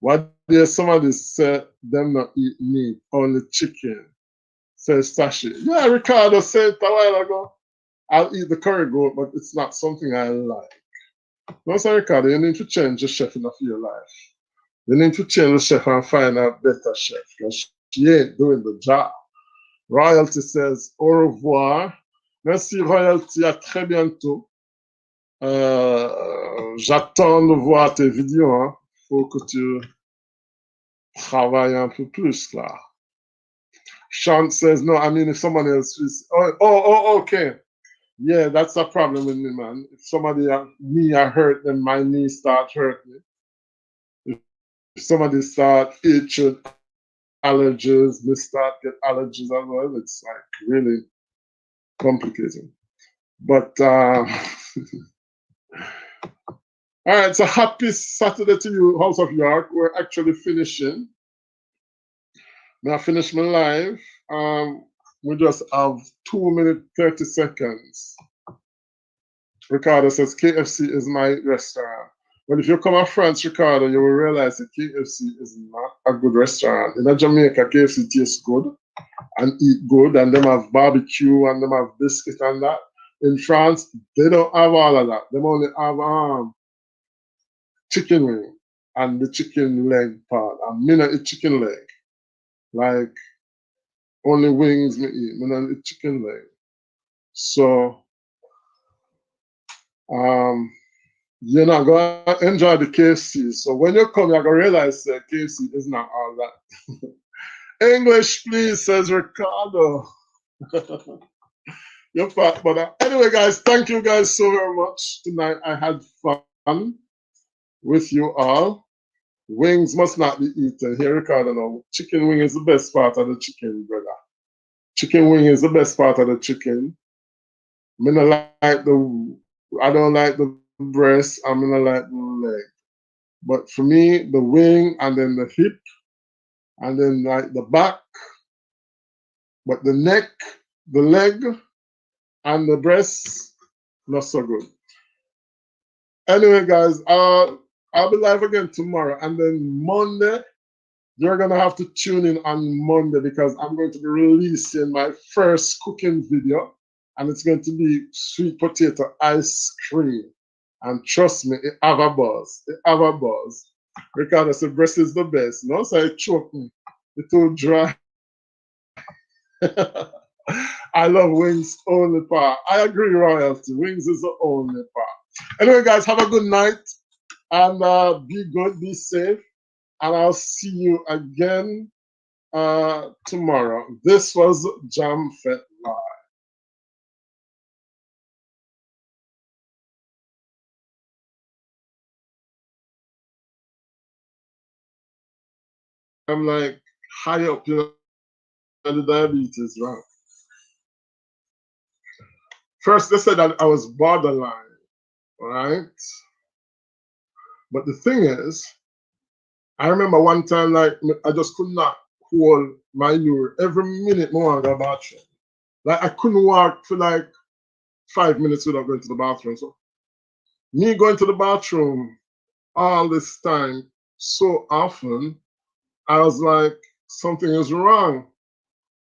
what did somebody say them not eat meat, only chicken? Says Sashi. Yeah, Ricardo said it a while ago. I'll eat the curry goat, but it's not something I like. No, sir, Ricardo, you need to change the chef enough for your life. You need to change the chef and find a better chef because she ain't doing the job. Royalty says, au revoir. Merci, Royalty. À très bientôt. J'attends de voir tes vidéos. Hein. Faut que tu travailles un peu plus là. Sean says, no, I mean, if somebody else is, okay. Yeah, that's a problem with me, man. If somebody, me, I hurt, then my knee start hurting. If somebody start itching, allergies, me start get allergies as well. It's like really complicated. But all right, so happy Saturday to you, House of York. We're actually finishing. Now finish my live. We just have 2 minutes 30 seconds. Ricardo says KFC is my restaurant. But if you come to France, Ricardo, you will realize that KFC is not a good restaurant. In Jamaica, KFC tastes good and eat good, and them have barbecue and them have biscuit and that. In France, they don't have all of that. They only have chicken wing and the chicken leg part. And me not eat chicken leg. Like, only wings me eat. Me not eat chicken leg. So, you're not going to enjoy the KFC. So when you come, you're going to realize that KFC is not all that. English, please, says Ricardo. You're fat, but anyway, guys, thank you guys so very much. Tonight I had fun with you all. Wings must not be eaten. Here, Ricardo, now, chicken wing is the best part of the chicken, brother. Chicken wing is the best part of the chicken. I don't like the breast, I'm gonna like the leg. But for me, the wing and then the hip and then like the back, but the neck, the leg, and the breast, not so good. Anyway, guys, I'll be live again tomorrow, and then Monday you're gonna have to tune in on Monday because I'm going to be releasing my first cooking video, and it's going to be sweet potato ice cream. And trust me, it have a buzz. It have a buzz. Ricardo said breast is the best. No, so it choked me. It's too dry. I love wings only part. I agree, royalty. Wings is the only part. Anyway, guys, have a good night and be good, be safe, and I'll see you again tomorrow. This was Jamfête Live. I'm like high up in the diabetes, right? First, they said that I was borderline, right? But the thing is, I remember one time, like, I just could not hold my urine. Every minute, more I go to the bathroom. Like, I couldn't walk for like 5 minutes without going to the bathroom. So, me going to the bathroom all this time, so often, I was like, something is wrong.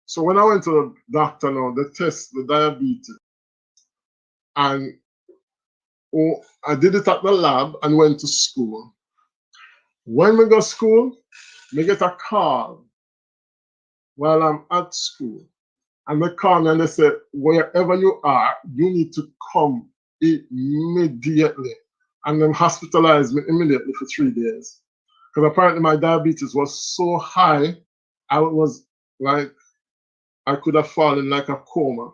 So when I went to the doctor now, they test the diabetes. And I did it at the lab and went to school. When we go to school, we get a call while I'm at school. And they call me and they say, wherever you are, you need to come immediately. And then hospitalize me immediately for 3 days. Because apparently my diabetes was so high, I was like, I could have fallen like a coma.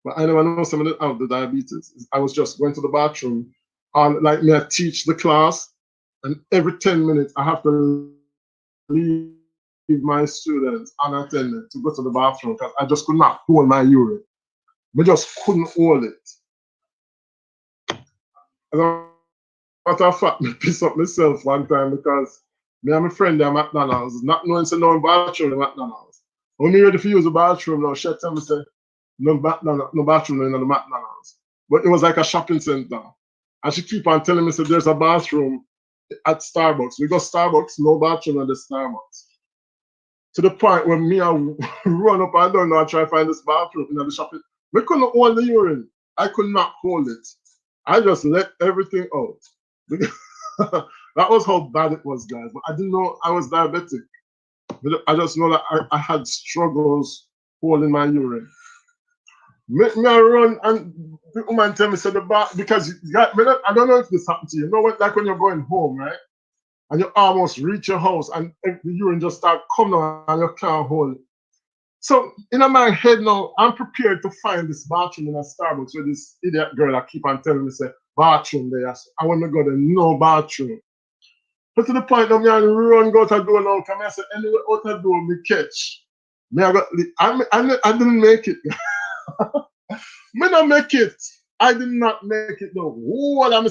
But I never know someone that have the diabetes. I was just going to the bathroom, like me, I teach the class, and every 10 minutes I have to leave my students unattended to go to the bathroom because I just could not hold my urine. I just couldn't hold it. As a matter of fact, I pissed up myself one time because me and my friend at McDonald's, not knowing to no bathroom in McDonald's. When me ready to use the bathroom now, she tell me say, no bathroom in the McDonald's. But it was like a shopping center. And she keep on telling me, so there's a bathroom at Starbucks. We go Starbucks, no bathroom at the Starbucks. To the point where me, I run up, I don't know, I try to find this bathroom in the shopping. We couldn't hold the urine. I could not hold it. I just let everything out. That was how bad it was, guys. But I didn't know I was diabetic. I just know that I had struggles holding my urine. Me I run and the woman tell me, so the bath, because I don't know if this happened to you. You know what, like when you're going home, right? And you almost reach your house and the urine just start coming out and you can't hold it. So in my head now, I'm prepared to find this bathroom in a Starbucks where this idiot girl that keep on telling me, say, bathroom there. So I want to go there, no bathroom. But to the point now, I run go to the door now, come I say, anyway, out the door, me catch. I didn't make it. Me not make it. I did not make it though. What I'm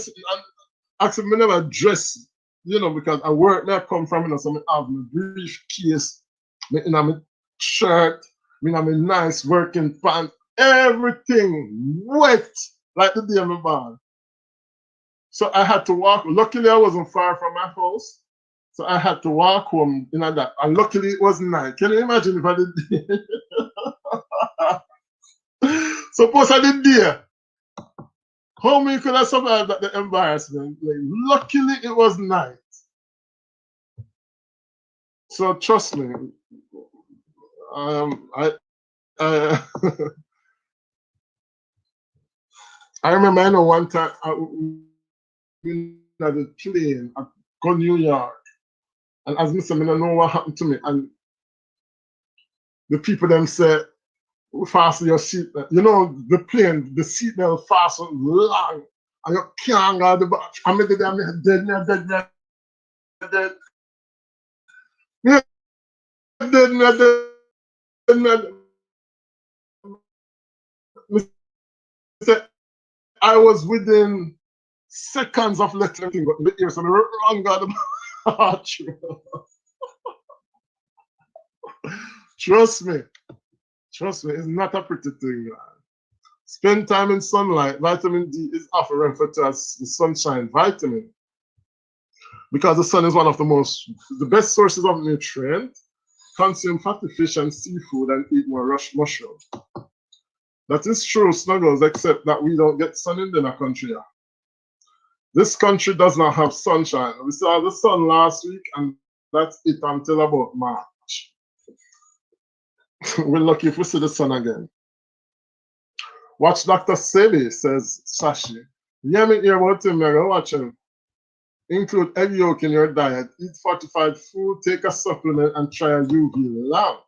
actually me never dress, you know, because I work where I come from, you know, so I have my briefcase, me in my shirt, me in my nice working pants, everything wet like the day of my born. So I had to walk. Luckily, I wasn't far from my house. So I had to walk home, you know, that. And luckily, it was night. Can you imagine if I did? Suppose I did there. How many could I survive that the embarrassment? Like, luckily, it was night. So trust me. I I remember, I know one time I at the plane, I go to New York, and as Mr. I don't know what happened to me, and the people them say, fasten your seatbelt. You know, the plane, the seatbelt fasten long, and you can't go the back. I'm dead, dead. I was within seconds of letting everything go. The ears and run got the bathroom. Trust me. Trust me, it's not a pretty thing, man. Spend time in sunlight. Vitamin D is offering for us the sunshine vitamin. because the sun is one of the best sources of nutrient. Consume fatty fish and seafood and eat more mushroom. That is true, Snuggles, except that we don't get sun in the country. This country does not have sunshine. We saw the sun last week, and that's it until about March. We're lucky if we see the sun again. Watch Dr. Sebi, says Sashi. Yeah, me hear about him, I'm watching. Include egg yolk in your diet, eat fortified food, take a supplement, and try a UV lamp,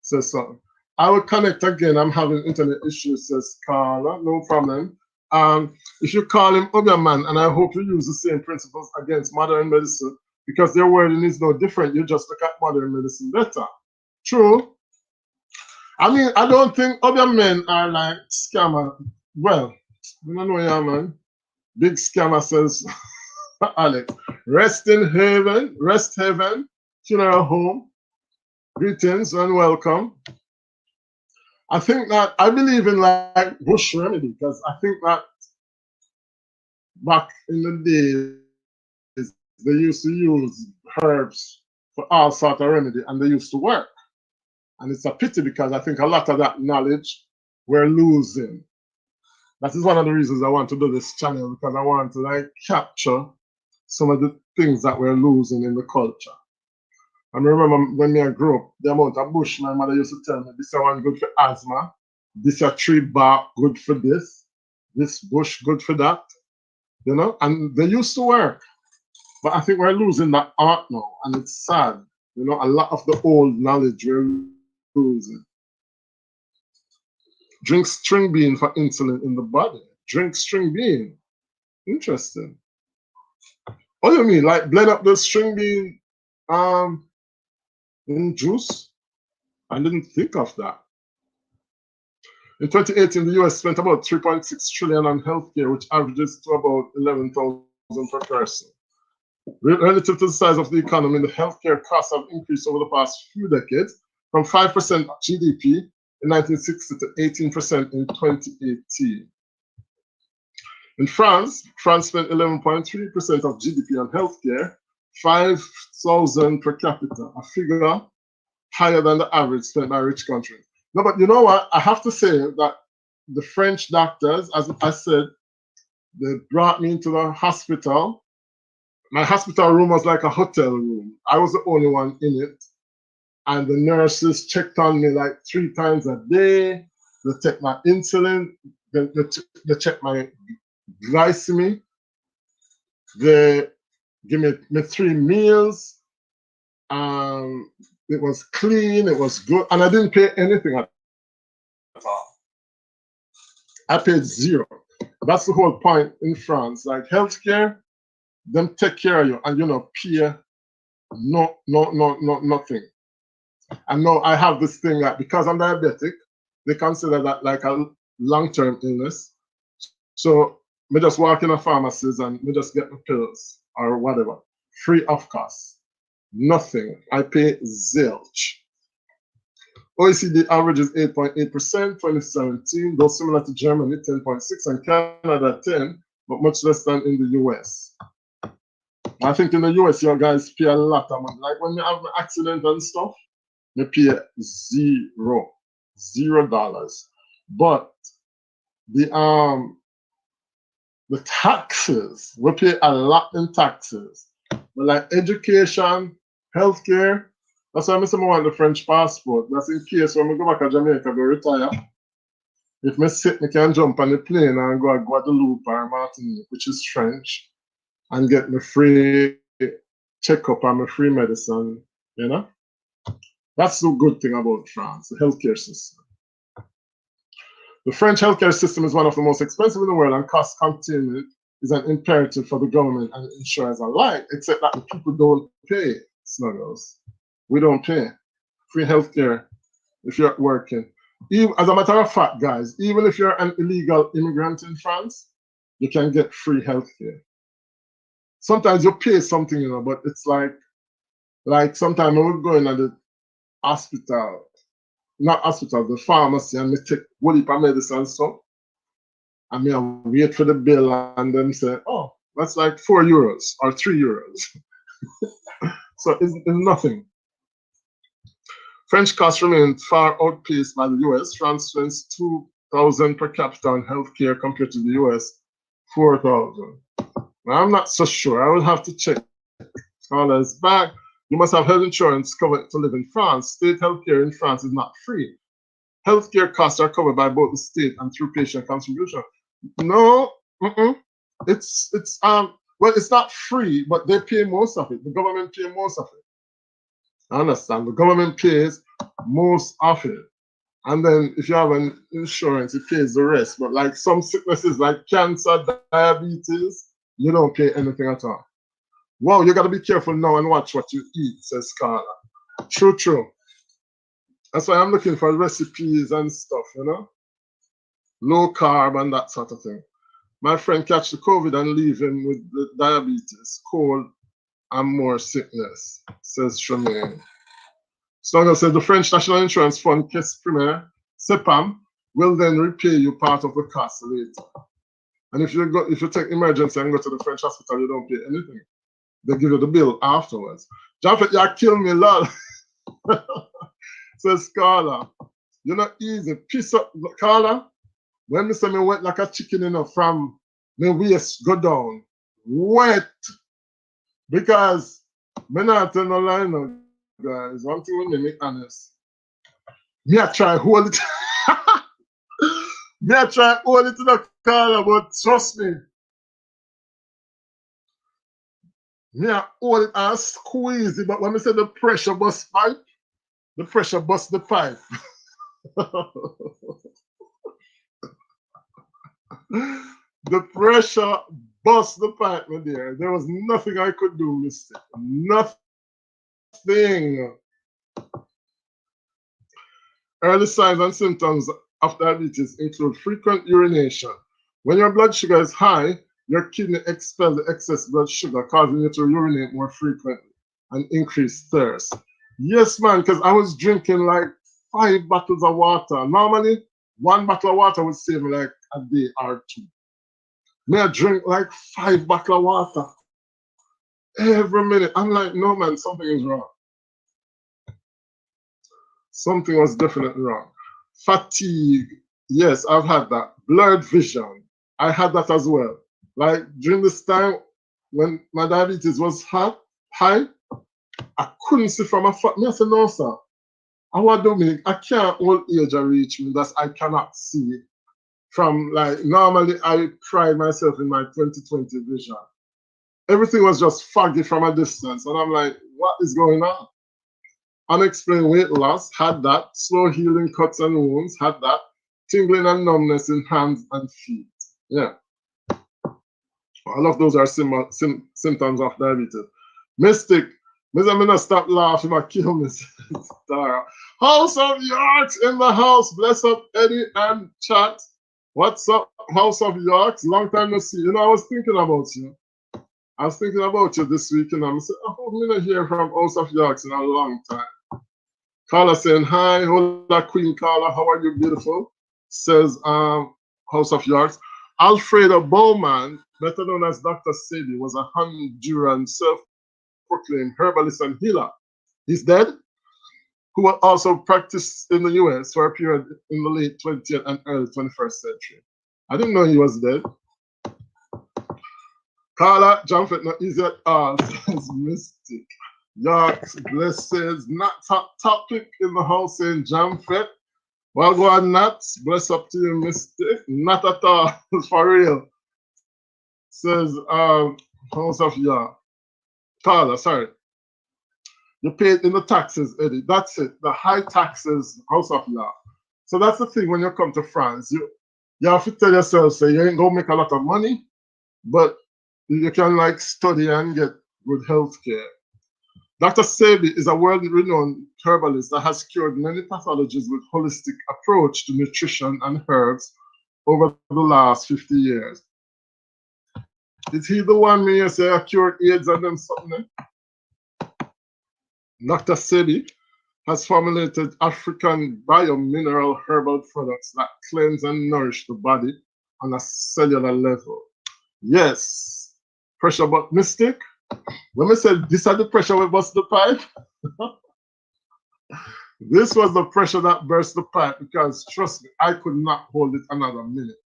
says son. I will connect again. I'm having internet issues, says Carla. No problem. If you call him Obiaman, and I hope you use the same principles against modern medicine, because their wording is no different. You just look at modern medicine better. True. I mean, I don't think Obiamen are like scammer. Well, I don't know, yeah, man. Big scammer, says Alex. Rest heaven, funeral home. Greetings and welcome. I think that I believe in like bush remedy, because I think that back in the days they used to use herbs for all sort of remedy, and they used to work. And it's a pity because I think a lot of that knowledge we're losing. That is one of the reasons I want to do this channel, because I want to like capture some of the things that we're losing in the culture. I remember when I grew up, the amount of bush my mother used to tell me, this one good for asthma, this a tree bark good for this bush good for that, you know, and they used to work. But I think we're losing that art now, and it's sad. You know, a lot of the old knowledge we're losing. Drink string bean for insulin in the body. Drink string bean. Interesting. What do you mean? Like blend up the string bean in juice? I didn't think of that. In 2018, the US spent about 3.6 trillion on healthcare, which averages to about 11,000 per person. Relative to the size of the economy, the healthcare costs have increased over the past few decades from 5% GDP in 1960 to 18% in 2018. In France spent 11.3% of GDP on healthcare, 5,000 per capita, a figure higher than the average spent by rich countries. No, but you know what? I have to say that the French doctors, as I said, they brought me into the hospital. My hospital room was like a hotel room. I was the only one in it. And the nurses checked on me like 3 times a day. They checked my insulin. They checked my glycemic. They give me 3 meals. It was clean, it was good, and I didn't pay anything at all. I paid 0. That's the whole point in France. Like healthcare, them take care of you, and you know, pay nothing. And now I have this thing that because I'm diabetic, they consider that like a long-term illness. So me just walk in a pharmacies and me just get my pills or whatever, free of cost. Nothing. I pay zilch. OECD average is 8.8%, 2017, though similar to Germany, 10.6%, and Canada, 10%, but much less than in the US. I think in the US, you guys pay a lot of money. Like when you have an accident and stuff, you pay $0. But the taxes, we pay a lot in taxes. But like education, healthcare, that's why I want the French passport. That's in case when we go back to Jamaica, go retire. If me sick, me can jump on the plane and go to Guadeloupe or Martinique, which is French, and get me free checkup and my free medicine, you know? That's the good thing about France, the healthcare system. The French healthcare system is one of the most expensive in the world, and cost containment is an imperative for the government and insurers alike, except that the people don't pay, Snuggles. We don't pay. Free healthcare if you're working. Even, as a matter of fact, guys, even if you're an illegal immigrant in France, you can get free healthcare. Sometimes you pay something, you know, but it's like sometimes I would go in at the hospital, not hospital, the pharmacy, and they take one heap of medicine and stuff. And I wait for the bill and then say, oh, that's like €4 or €3. So it's nothing. French costs remain far outpaced by the US. France spends 2,000 per capita on healthcare compared to the US 4,000. Now, I'm not so sure. I will have to check. Scholars back. You must have health insurance covered to live in France. State healthcare in France is not free. Healthcare costs are covered by both the state and through patient contribution. No, it's well, it's not free, but they pay most of it. The government pay most of it. I understand. The government pays most of it. And then if you have an insurance, it pays the rest. But like some sicknesses like cancer, diabetes, you don't pay anything at all. Wow, you got to be careful now and watch what you eat, says Carla. True, true. That's why I'm looking for recipes and stuff, you know? Low carb and that sort of thing. My friend catch the COVID and leave him with the diabetes, cold, and more sickness, says Tremaine. Stonger says the French National Insurance Fund, Caisse Primaire, CEPAM, will then repay you part of the cost later. And if you take emergency and go to the French hospital, you don't pay anything. They give you the bill afterwards. Jamfête, you kill me, lol. Says Carla. You're not easy. Piece up, Carla. When me say me wet like a chicken, you know, from my waist go down, wet. Because me not tell no lie now, guys. One thing with me, honest. Me I try hold it. Me I try hold it to the Carla, but trust me. Me I hold it and squeeze it, but when I say the pressure bust pipe, the pressure bust the pipe. The pressure bust the pipe, my dear. There was nothing I could do, mister. Nothing. Early signs and symptoms of diabetes include frequent urination. When your blood sugar is high, your kidney expels the excess blood sugar, causing you to urinate more frequently and increase thirst. Yes, man, because I was drinking like 5 bottles of water. Normally, 1 bottle of water would save me like a day or 2. Me, I drink like 5 bottles of water every minute. I'm like, no, man, something is wrong. Something was definitely wrong. Fatigue. Yes, I've had that. Blurred vision. I had that as well. Like during this time when my diabetes was high, I couldn't see from afar. I said, no, sir. I want to do I can't old age reach me. That's I cannot see it. From like normally I pride myself in my 20/20 vision. Everything was just foggy from a distance. And I'm like, what is going on? Unexplained weight loss, had that. Slow healing cuts and wounds, had that. Tingling and numbness in hands and feet. Yeah. All of those are symptoms of diabetes. Mystic, I'm gonna stop laughing, I kill me. House of Yorks in the house. Bless up Eddie and chat. What's up, House of Yorks? Long time no see. You know, I was thinking about you. I was thinking about you this week, and I'm saying, I hope I'm gonna hear from House of Yorks in a long time. Carla saying, hi, hola, Queen Carla, how are you, beautiful? Says House of Yorks. Alfredo Bowman, better known as Dr. Sadie, was a Honduran self-proclaimed herbalist and healer. He's dead, who also practiced in the US for a period in the late 20th and early 21st century. I didn't know he was dead. Carla, Jamfête, not easy at all, says Mystic. Yorks, blessings, not top topic in the house saying Jamfête. Well, go on, Nats. Bless up to you, Mystic. Not at all, for real. Says House of York. Carla, sorry. You paid in the taxes, Eddie. That's it. The high taxes, House of York. So that's the thing when you come to France. You have to tell yourself, say you ain't gonna make a lot of money, but you can like study and get good health care. Dr. Sebi is a world-renowned herbalist that has cured many pathologies with holistic approach to nutrition and herbs over the last 50 years. Is he the one me you say I cured AIDS and them something? Dr. Sebi has formulated African biomineral herbal products that cleanse and nourish the body on a cellular level. Yes. Pressure but Mystic, When I said this is the pressure we bust the pipe, this was the pressure that burst the pipe, because trust me, I could not hold it another minute.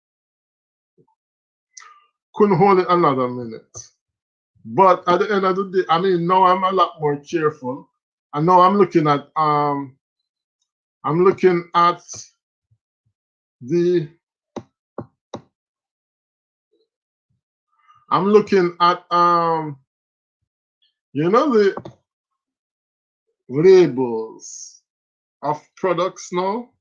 Couldn't hold it another minute. But at the end of the day, I mean, now I'm a lot more careful. And now I'm looking at the you know, the labels of products now.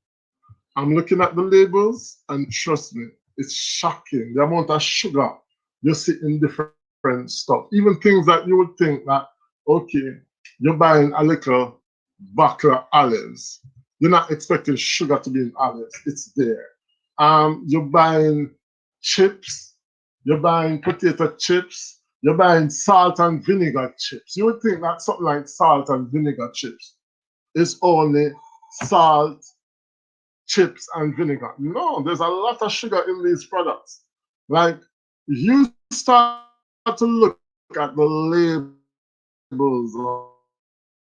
I'm looking at the labels, and trust me, it's shocking the amount of sugar you see in different stuff. Even things that you would think that, okay, you're buying a little bottle of olives. You're not expecting sugar to be in olives. It's there. You're buying chips. You're buying potato chips. You're buying salt and vinegar chips. You would think that something like salt and vinegar chips is only salt, chips, and vinegar. No, there's a lot of sugar in these products. Like, you start to look at the labels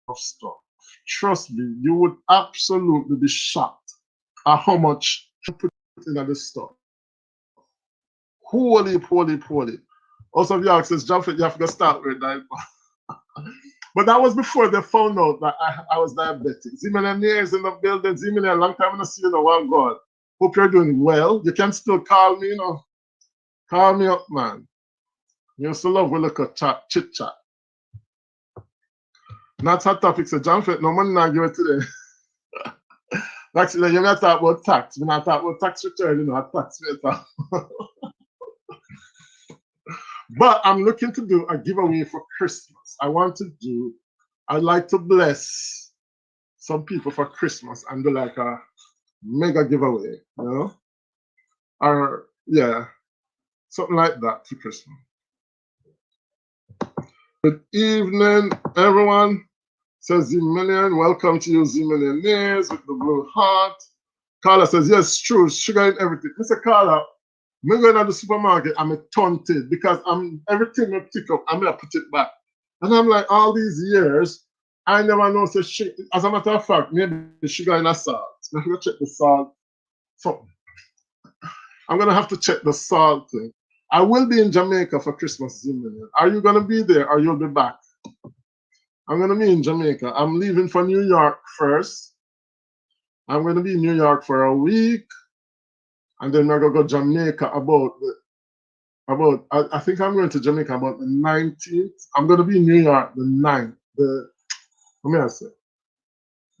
of stuff. Trust me, you would absolutely be shocked at how much you put in the stuff. Holy. Also, if you ask us, Jamfête, you have to start with that. But that was before they found out that I was diabetic. Zimmer's in the building. Zimmer, a long time I see you now. Oh God. Hope you're doing well. You can still call me, you know. Call me up, man. You used to love we look at chit chat. Not hot topics. So Jamfête, no money now give it today. Actually, you're not talking about tax. We're not talking about tax return, you know, tax later. But I'm looking to do a giveaway for Christmas. I'd like to bless some people for Christmas and do like a mega giveaway, you know? Or, yeah, something like that for Christmas. Good evening, everyone. Says Z-Million. Welcome to you, Z-Millionaires with the blue heart. Carla says, yes, true, sugar in everything. Mr. Carla, I'm going to the supermarket, I'm taunted because everything I pick up, I'm going to put it back. And I'm like, all these years, I never know. So as a matter of fact, maybe the sugar in a salt. I'm going to check the salt. So I'm going to have to check the salt thing. I will be in Jamaica for Christmas, Z-Million. Are you going to be there or you'll be back? I'm going to be in Jamaica. I'm leaving for New York first. I'm going to be in New York for a week. And then we're going to go to Jamaica I think I'm going to Jamaica about the 19th. I'm going to be in New York the 9th.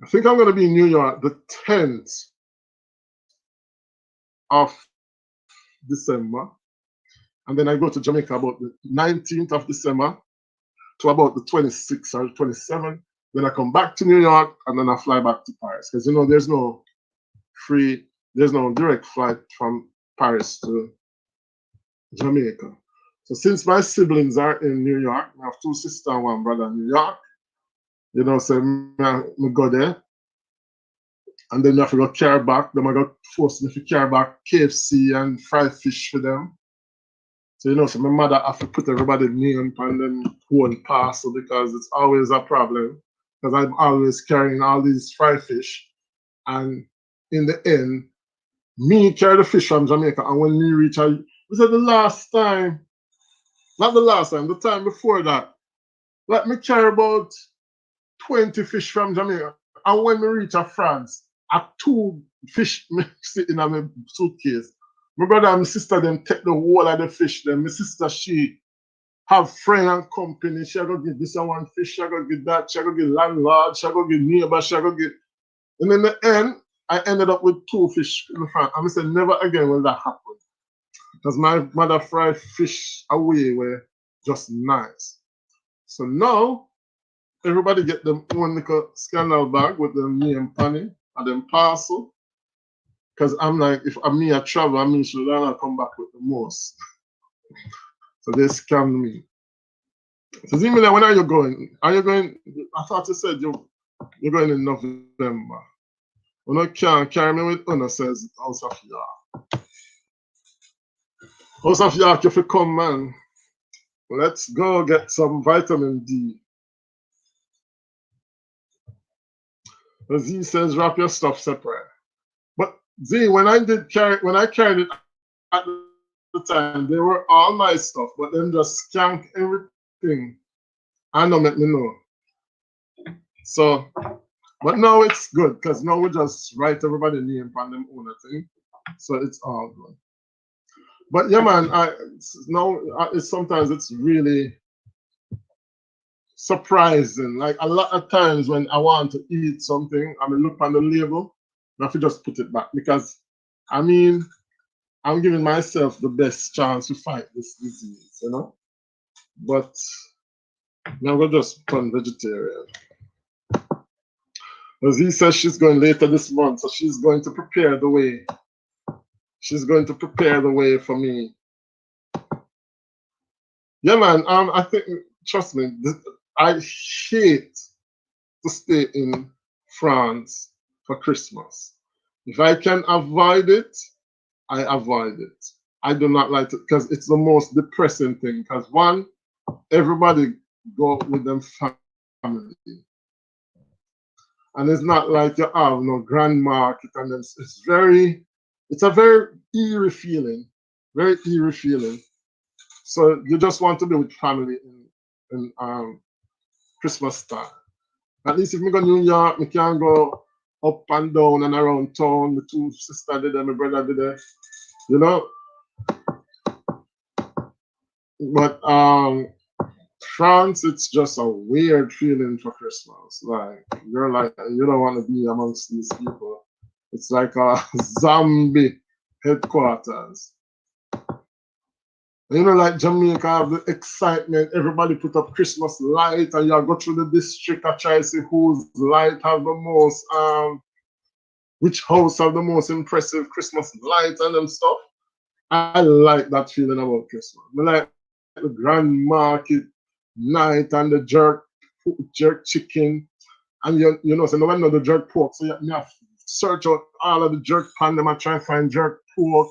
I think I'm going to be in New York the 10th of December. And then I go to Jamaica about the 19th of December to about the 26th or 27th. Then I come back to New York and then I fly back to Paris. Because, you know, there's no direct flight from Paris to Jamaica. So since my siblings are in New York, I have 2 sisters and 1 brother in New York, you know, so I go there. And then I have to go carry back. Then I got forced me to carry back KFC and fried fish for them. So, you know, so my mother have to put everybody's name on them whole parcel because it's always a problem. Because I'm always carrying all these fried fish. And in the end, me carry the fish from Jamaica. And when we reach, we said the time before that, let me carry about 20 fish from Jamaica. And when we reach France, I have 2 fish sitting in my suitcase. My brother and my sister them take the whole of the fish. Then my sister, she have friend and company. She go give this one fish, she go give that, she go give landlord, she go give neighbor, she go give. And in the end, I ended up with 2 fish in the front. And I said, never again will that happen. Because my mother fried fish away were just nice. So now, everybody get them one little scandal bag with them name on it and them parcel. Because I'm like, if I'm me a travel, I mean, should I come back with the most? So they scammed me. So Zimila, when are you going? Are you going? I thought you said you're going in November. You know, can't carry me with Una says House of York. House of York, if you come, man. Let's go get some vitamin D. Z says, wrap your stuff separate. But Z, when I carried it at the time, they were all my stuff, but then just skank everything. I don't make me know. So, but now it's good because now we just write everybody's name on them own thing. So it's all good. But yeah, man, sometimes it's really surprising. Like a lot of times when I want to eat something, I mean, look on the label, I have to just put it back because, I mean, I'm giving myself the best chance to fight this disease, you know? But now we're just turn vegetarian. As he says, she's going later this month, so she's going to prepare the way. She's going to prepare the way for me. Yeah, man. I think, trust me, I hate to stay in France for Christmas. If I can avoid it, I avoid it. I do not like it because it's the most depressing thing. Because one, everybody go with them family. And it's not like you have no grand market, and it's a very eerie feeling, very eerie feeling. So you just want to be with family in Christmas time. At least if we go to New York, we can go up and down and around town. My two sisters did there, my brother did there, you know. But France, it's just a weird feeling for Christmas. Like you're like you don't want to be amongst these people. It's like a zombie headquarters. You know, like Jamaica have the excitement. Everybody put up Christmas light, and you go through the district and try to see whose light have the most, which house have the most impressive Christmas lights and them stuff. I like that feeling about Christmas. I like the grand market night and the jerk chicken, and you know, so no one know the jerk pork, so you have to search out all of the jerk pan them and try and find jerk pork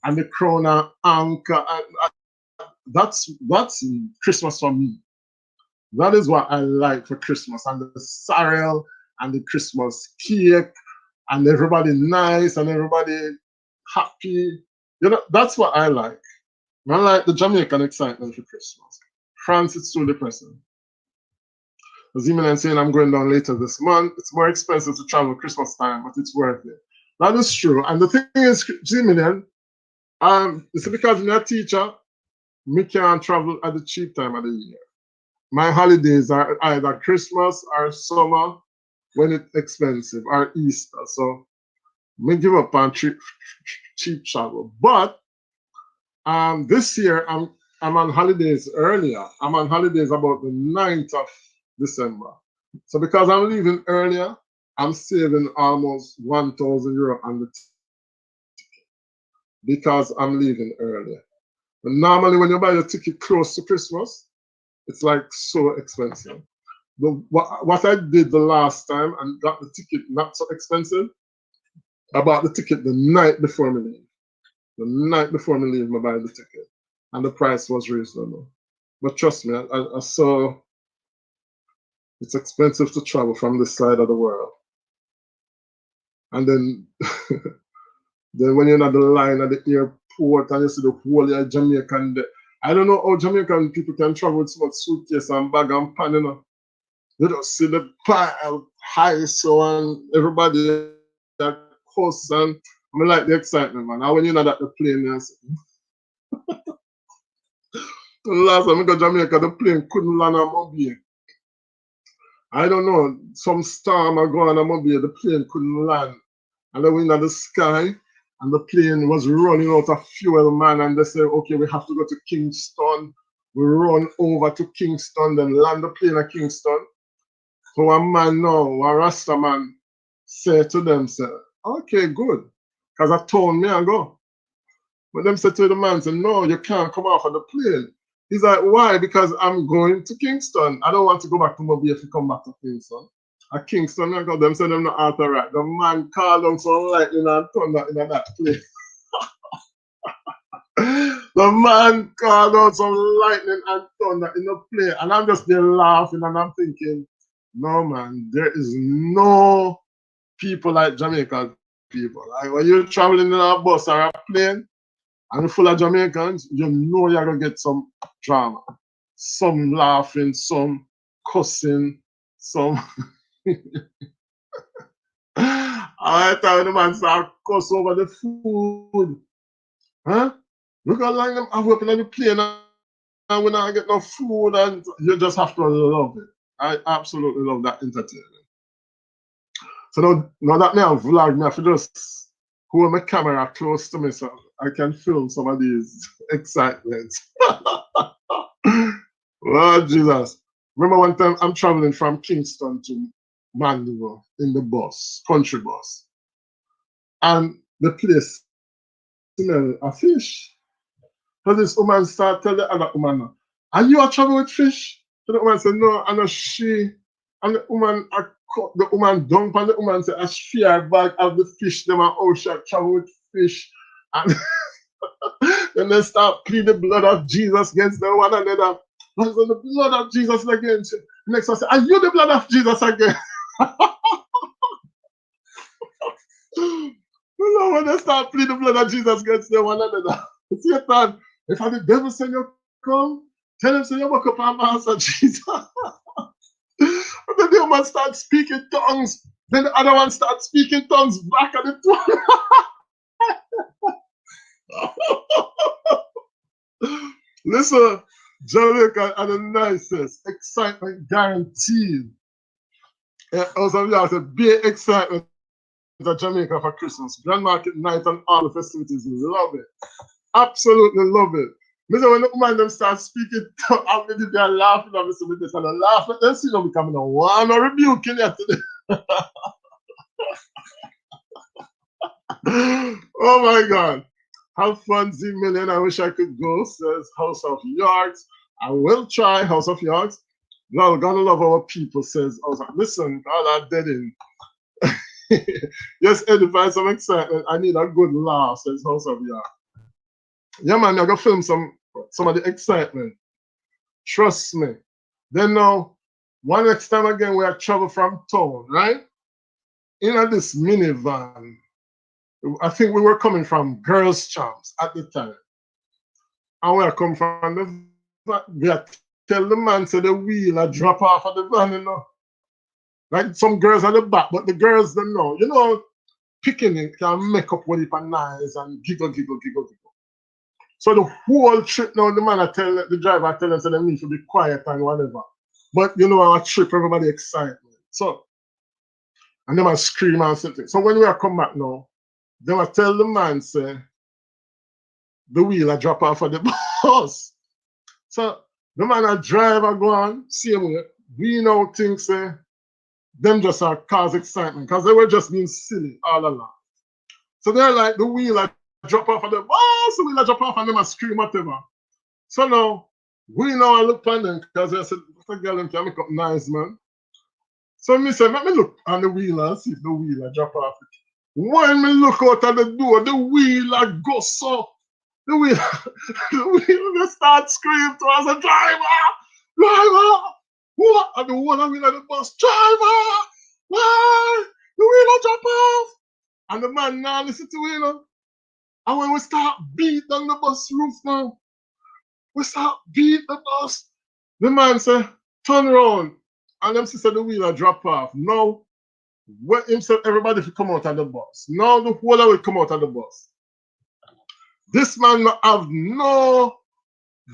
and the crown and anchor, and that's Christmas for me. That is what I like for Christmas, and the sorrel and the Christmas cake and everybody nice and everybody happy. You know, that's what I like. I like the Jamaican excitement for Christmas. France, it's too depressing. As even saying I'm going down later this month, it's more expensive to travel Christmas time, but it's worth it. That is true. And the thing is, Jimmy, it's because I'm a teacher, me can't travel at the cheap time of the year. My holidays are either Christmas or summer when it's expensive, or Easter. So me give up on cheap travel. But this year I'm on holidays earlier. I'm on holidays about the 9th of December. So because I'm leaving earlier, I'm saving almost €1,000 on the ticket because I'm leaving earlier. But normally when you buy the ticket close to Christmas, it's like so expensive. What I did the last time and got the ticket not so expensive, I bought the ticket the night before me leave. The night before me leave, I buy the ticket. And the price was reasonable. But trust me, I saw it's expensive to travel from this side of the world. And then, then when you're at the line at the airport and you see the whole Jamaican, I don't know how Jamaican people can travel with so much suitcase and bag and pan, you know. You don't see the pile high, so and everybody that coast, and I like the excitement, man. And when you're not at the plane, last time I got Jamaica, the plane couldn't land on Mobile. I don't know, some storm are going on Mobile, the plane couldn't land. And then we in the sky, and the plane was running out of fuel, man. And they said, okay, we have to go to Kingston. We run over to Kingston, then land the plane at Kingston. So a man now, a Rasta man, said to them, say, okay, good. Because I told me I go. But them said to the man, say, no, you can't come off of the plane. He's like, why? Because I'm going to Kingston. I don't want to go back to Mobile if you come back to Kingston. At Kingston, I got them, said them not outright. The man called them some lightning and thunder in that place. The The man called out some lightning and thunder in the play, and I'm just there laughing, and I'm thinking, no man, there is no people like Jamaican people. Like when you're traveling in a bus or a plane and you're full of Jamaicans, you know you're gonna get some drama. Some laughing, some cussing, some I tell the man start cuss over the food. Huh? Look how long them have up in the plane and we not get no food, and you just have to love it. I absolutely love that entertainment. So now that me have vlog, me have to just hold my camera close to me so I can film some of these excitements. Lord Jesus. Remember one time I'm traveling from Kingston to Mandeville in the bus, country bus. And the place smell a fish. So this woman start tell the other woman, are you a travel with fish? So the woman said, no, and she. And the woman dumped on the woman said, a sheer bag of the fish, them are ocean travel with fish. And then they start pleading the blood of Jesus against the one another. So the blood of Jesus again. Next one say, are you the blood of Jesus again? You know, when they start pleading the blood of Jesus against them one another. Satan, if I the devil say you come, tell him say you walk up and answer Jesus. And then the woman starts speaking tongues. Then the other one starts speaking tongues back at the two. Listen, Jamaica are the nicest. Excitement guaranteed. Also, we have to be excitement at Jamaica for Christmas. Grand Market night and all the festivities. Love it. Absolutely love it. Listen, when the woman them start speaking, I'm going to be laughing at this and this and I laugh at them. See them becoming a one or rebuking you today. Oh my God. Have fun, Z Million. I wish I could go, says House of Yards. I will try House of Yards. No, gotta love our people, says also. Listen, God, I'm dead in. Yes, edify some excitement. I need a good laugh, says House of Yards. Yeah, man, I'm gonna film some of the excitement. Trust me. Then now, one next time again, we are travel from town, right? In this minivan. I think we were coming from Girls' Champs at the time. And we are coming from the we are tell the man to the wheel and drop off of the van, you know. Like some girls at the back, but the girls don't know. You know, picking it can make up what it nice and giggle. So the whole trip now, the man I tell the driver, I tell him so they need to be quiet and whatever. But you know, our trip, everybody excitement. So, and then I scream and something. So when we are come back now, then I tell the man, say, the wheel I drop off of the bus. So the man I drive I go on, same way. We now think, say, them just are cause excitement because they were just being silly all along. So they're like, the wheel I drop off of the bus, the wheel I drop off and them I scream whatever. So now, we now I look on them because I said, what a girl them can make up nice, man. So me say, let me look on the wheel and see if the wheel I drop off. When me look out at the door, the wheel I go so. The wheel they start screaming to us, driver, what? And the one wheel of the bus, driver, why? The wheel I drop off. And the man now listen to it, you know. And when we start beat on the bus roof now, we start beat the bus. The man say, turn around. And them sister the wheel I drop off. Now, when him said everybody should come out of the bus. Now the whole will come out of the bus. This man have no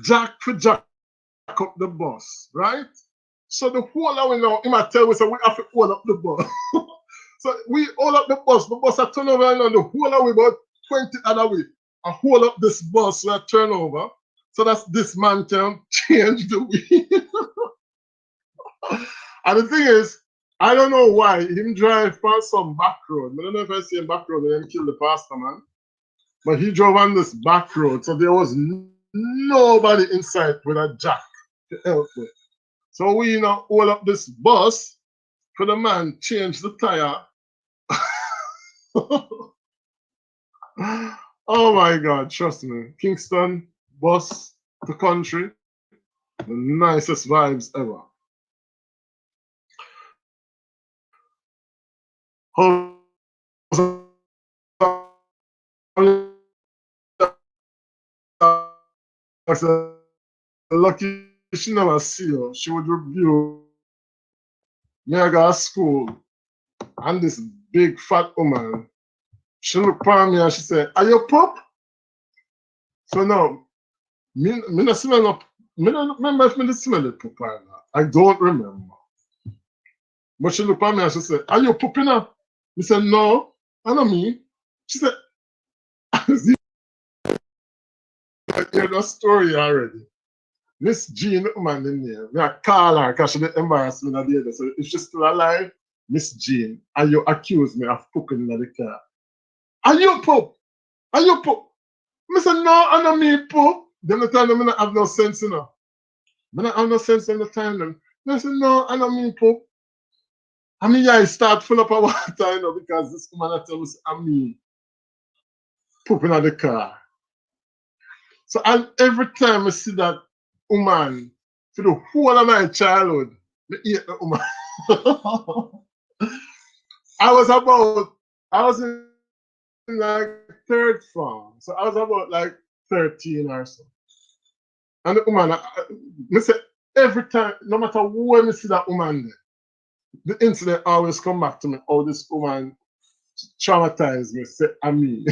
jack to jack up the bus, right? So the whole of we now, he might tell we, so we have to hold up the bus. So we hold up the bus I turn over and on the whole of we about 20 other way. I hold up this bus so I turn over. So that's this man can change the wheel. And the thing is, I don't know why him drive past some back road. I don't know if I see him back road and then kill the pastor, man. But he drove on this back road, so there was nobody inside with a jack to help with. So we hold up this bus for the man change the tire. Oh my God, trust me. Kingston, bus to country, the nicest vibes ever. I said, lucky she never see you. She would review me. I got to school, and this big fat woman, she looked at me and she said, "Are you pup?" So now, me not smell up. Me not remember if me smell the pup or not. I don't remember. But she looked at me and she said, "Are you pooping up?" I said, "No, I don't mean." She said, "I hear the story already." Miss Jean, woman in there, me I call her because she didn't embarrass me in the day. So if she's still alive, Miss Jean, and you accuse me of pooping in the car. Are you poop? Are you poop? I said, "No, I don't mean poop." Then the time I don't have no sense, you know. I don't have no sense in the time. Then I said, "No, I don't mean poop." I mean, yeah, I start full up of water, you know, because this woman tell me, I mean, pooping at the car. So and every time I see that woman, for the whole of my childhood, I hate the woman. I was in like third form, so I was about like 13 or so. And the woman, I say every time, no matter where I see that woman there, the incident always come back to me. Oh, this woman traumatized me. Say, I mean.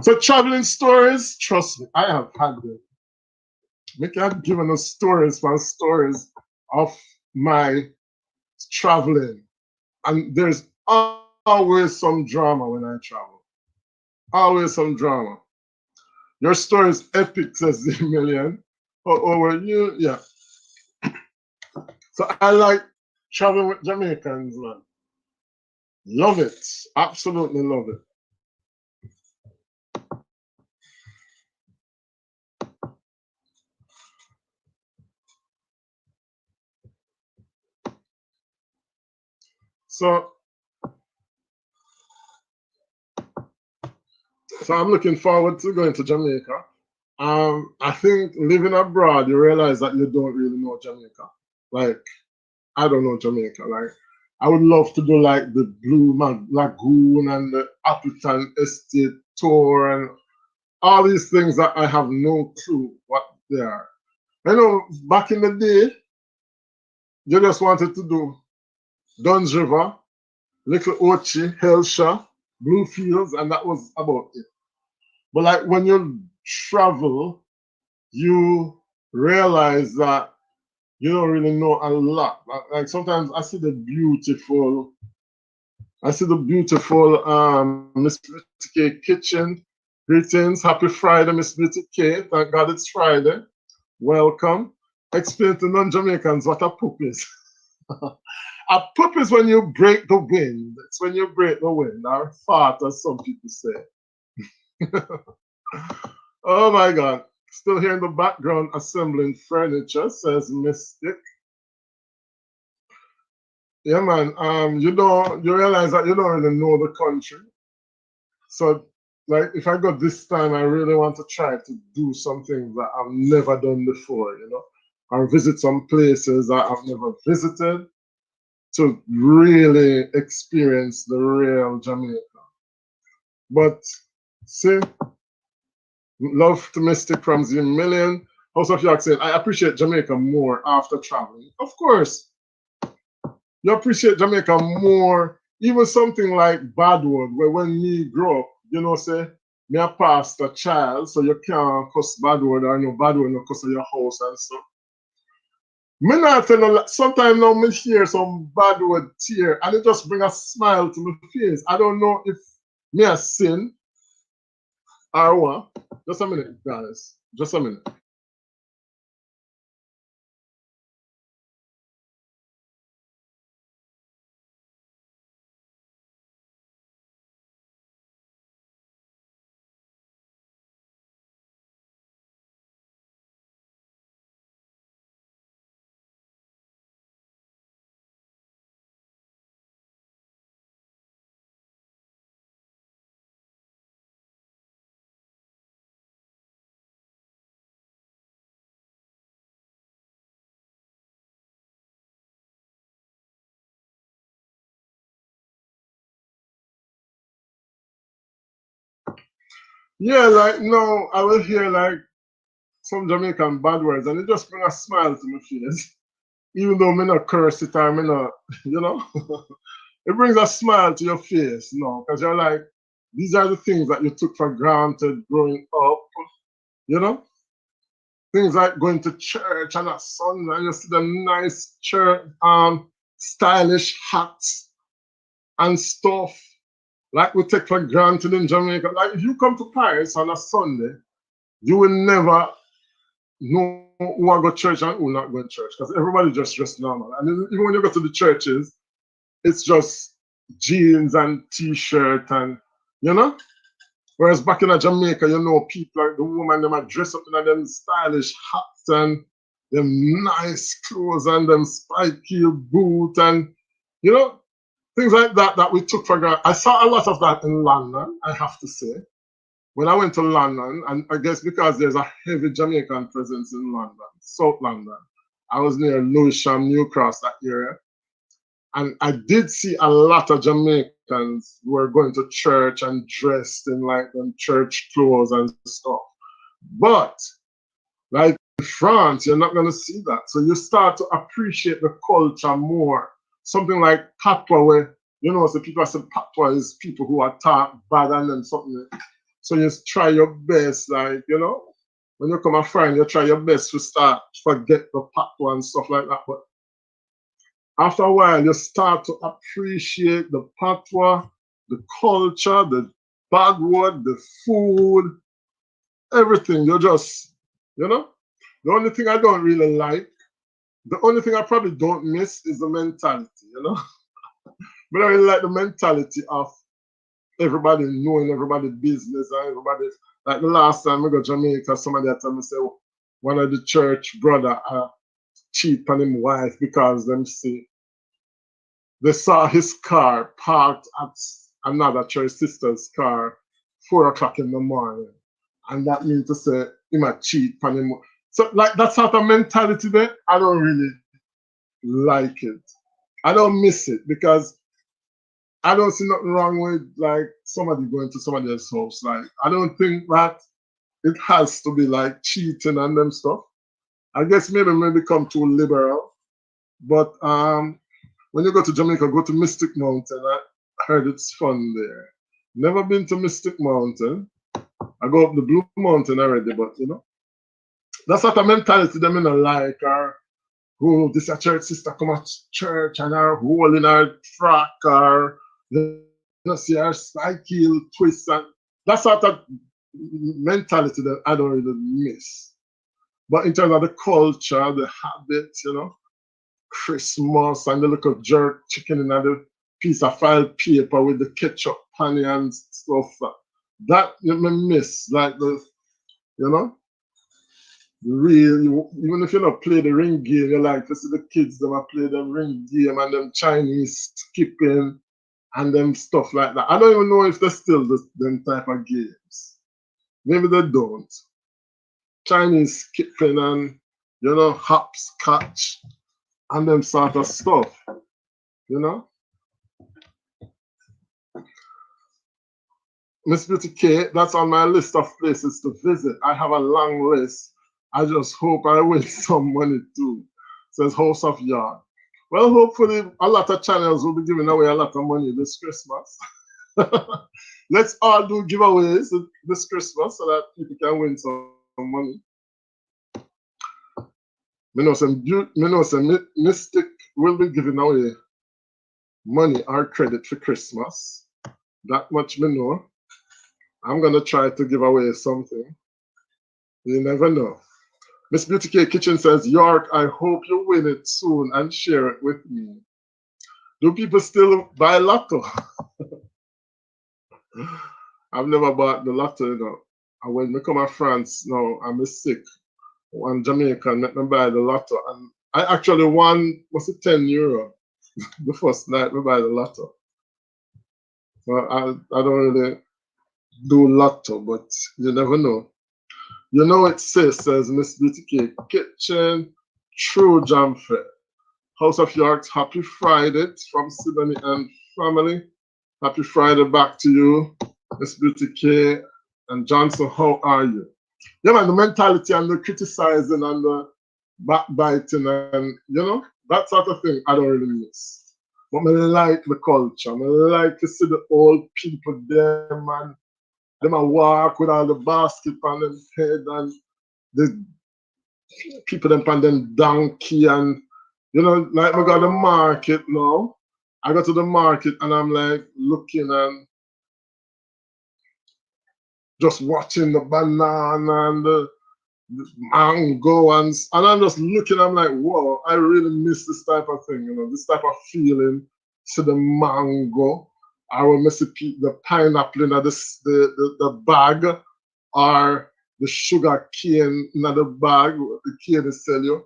So traveling stories, trust me, I have had them. Make have given us stories from stories of my traveling. And there's always some drama when I travel. Always some drama. Your story is epic, says the million. Oh, well, you, yeah. So I like traveling with Jamaicans, man. Love it. Absolutely love it. So I'm looking forward to going to Jamaica. I think living abroad, you realize that you don't really know Jamaica. Like, I don't know Jamaica. Like, I would love to do like the Blue Lagoon and the Appleton Estate tour and all these things that I have no clue what they are. I know back in the day, you just wanted to do Duns River, Little Ochi, Hellsha, Bluefields, and that was about it. But like when you travel, you realize that you don't really know a lot. Like sometimes I see the beautiful Miss Beauty K kitchen. Greetings, happy Friday, Miss Beauty K. Thank God it's Friday. Welcome. Explain to non-Jamaicans what a poop is. A poop is when you break the wind. It's when you break the wind, or fart, as some people say. Oh my God. Still here in the background assembling furniture, says Mystic. Yeah, man. You realize that you don't really know the country. So, like, if I go this time, I really want to try to do something that I've never done before, you know, or visit some places that I've never visited to really experience the real Jamaica. But see, love to Mystic from the million. House of York said, I appreciate Jamaica more after traveling. Of course, you appreciate Jamaica more, even something like Badwood, where when me grow up, you know, say, me a pastor child, so you can't cuss Badwood or no Badwood no cuss your house and stuff. Me not tell you, sometimes now me hear some Badwood tear and it just bring a smile to my face. I don't know if me a sin or what. Just a minute, guys. Just a minute. Yeah, like no, I will hear like some Jamaican bad words and it just bring a smile to my face. Even though me not curse it or me not, you know, it brings a smile to your face, you know, because you're like, these are the things that you took for granted growing up, you know? Things like going to church on a Sunday and you see the nice church, stylish hats and stuff like we take for granted in Jamaica. Like if you come to Paris on a Sunday, you will never know who are go to church and who not going to church because everybody just dressed normal. And even when you go to the churches, it's just jeans and t-shirt and you know. Whereas back in Jamaica, you know, people like the woman them are dressed up in them stylish hats and them nice clothes and them spike heel boot and you know things like that that we took for granted. I saw a lot of that in London, I have to say. When I went to London, and I guess because there's a heavy Jamaican presence in London, South London, I was near Lewisham, New Cross, that area. And I did see a lot of Jamaicans who were going to church and dressed in like them church clothes and stuff. But like in France, you're not gonna see that. So you start to appreciate the culture more. Something like patois, where you know, so people say patois is people who are talk bad and then something. So you try your best, like you know, when you come a friend, you try your best to start forget the patois and stuff like that. But after a while, you start to appreciate the patois, the culture, the bad word, the food, everything. You just, you know, the only thing I don't really like, the only thing I probably don't miss is the mentality, you know. But I really like the mentality of everybody knowing everybody's business and everybody. Like the last time we go to Jamaica, somebody had told me, say, one of the church brother cheat on his wife because them see they saw his car parked at another church sister's car 4 o'clock in the morning. And that means to say he might cheat on him. So like that sort of mentality there, I don't really like it. I don't miss it because I don't see nothing wrong with like somebody going to somebody else's house. Like I don't think that it has to be like cheating and them stuff. I guess maybe become too liberal. But when you go to Jamaica, go to Mystic Mountain. I heard it's fun there. Never been to Mystic Mountain. I go up the Blue Mountain already, but you know, that's not a mentality them in a like or who this a church sister come at church and her hole in her frock or you know, see her spike heel twist and that sort of mentality that I don't really miss. But in terms of the culture, the habits, you know, Christmas and the little jerk chicken in the piece of file paper with the ketchup honey and stuff. That you may miss, like the, you know, the real, even if you don't play the ring game, you like to see the kids them play the ring game and them Chinese skipping and them stuff like that. I don't even know if they still them type of games. Maybe they don't. Chinese skipping and, you know, hopscotch and them sort of stuff, you know. Miss Beauty K, that's on my list of places to visit. I have a long list. I just hope I win some money too. Says House of Yard. Well, hopefully a lot of channels will be giving away a lot of money this Christmas. Let's all do giveaways this Christmas so that people can win some money. Me know some Mystic will be giving away money or credit for Christmas. That much me know. I'm gonna try to give away something. You never know. Miss Beauty K Kitchen says, York, I hope you win it soon and share it with me. Do people still buy lotto? I've never bought the lotto, you know. And when I come to France now, I'm sick. One Jamaican let me buy the lotto. And I actually won, was it €10 the first night we buy the lotto. So I don't really do lotto, but you never know. You know it says Miss Beauty K Kitchen, True Jamfête. House of Yorks, happy Friday from Sydney and family. Happy Friday back to you, Miss Beauty K And Johnson, how are you? Yeah, man, the mentality and the criticizing and the backbiting and, that sort of thing, I don't really miss. But I like the culture. I like to see the old people there, man. Them a walk with all the basket on them head and the people them on them donkey and, like we got the market now. I go to the market and I'm like looking and just watching the banana and the mango and I'm just looking, I'm like, whoa, I really miss this type of thing, this type of feeling. To the mango, I will miss the pineapple in the bag, or the sugar cane in the bag, the cane they sell you,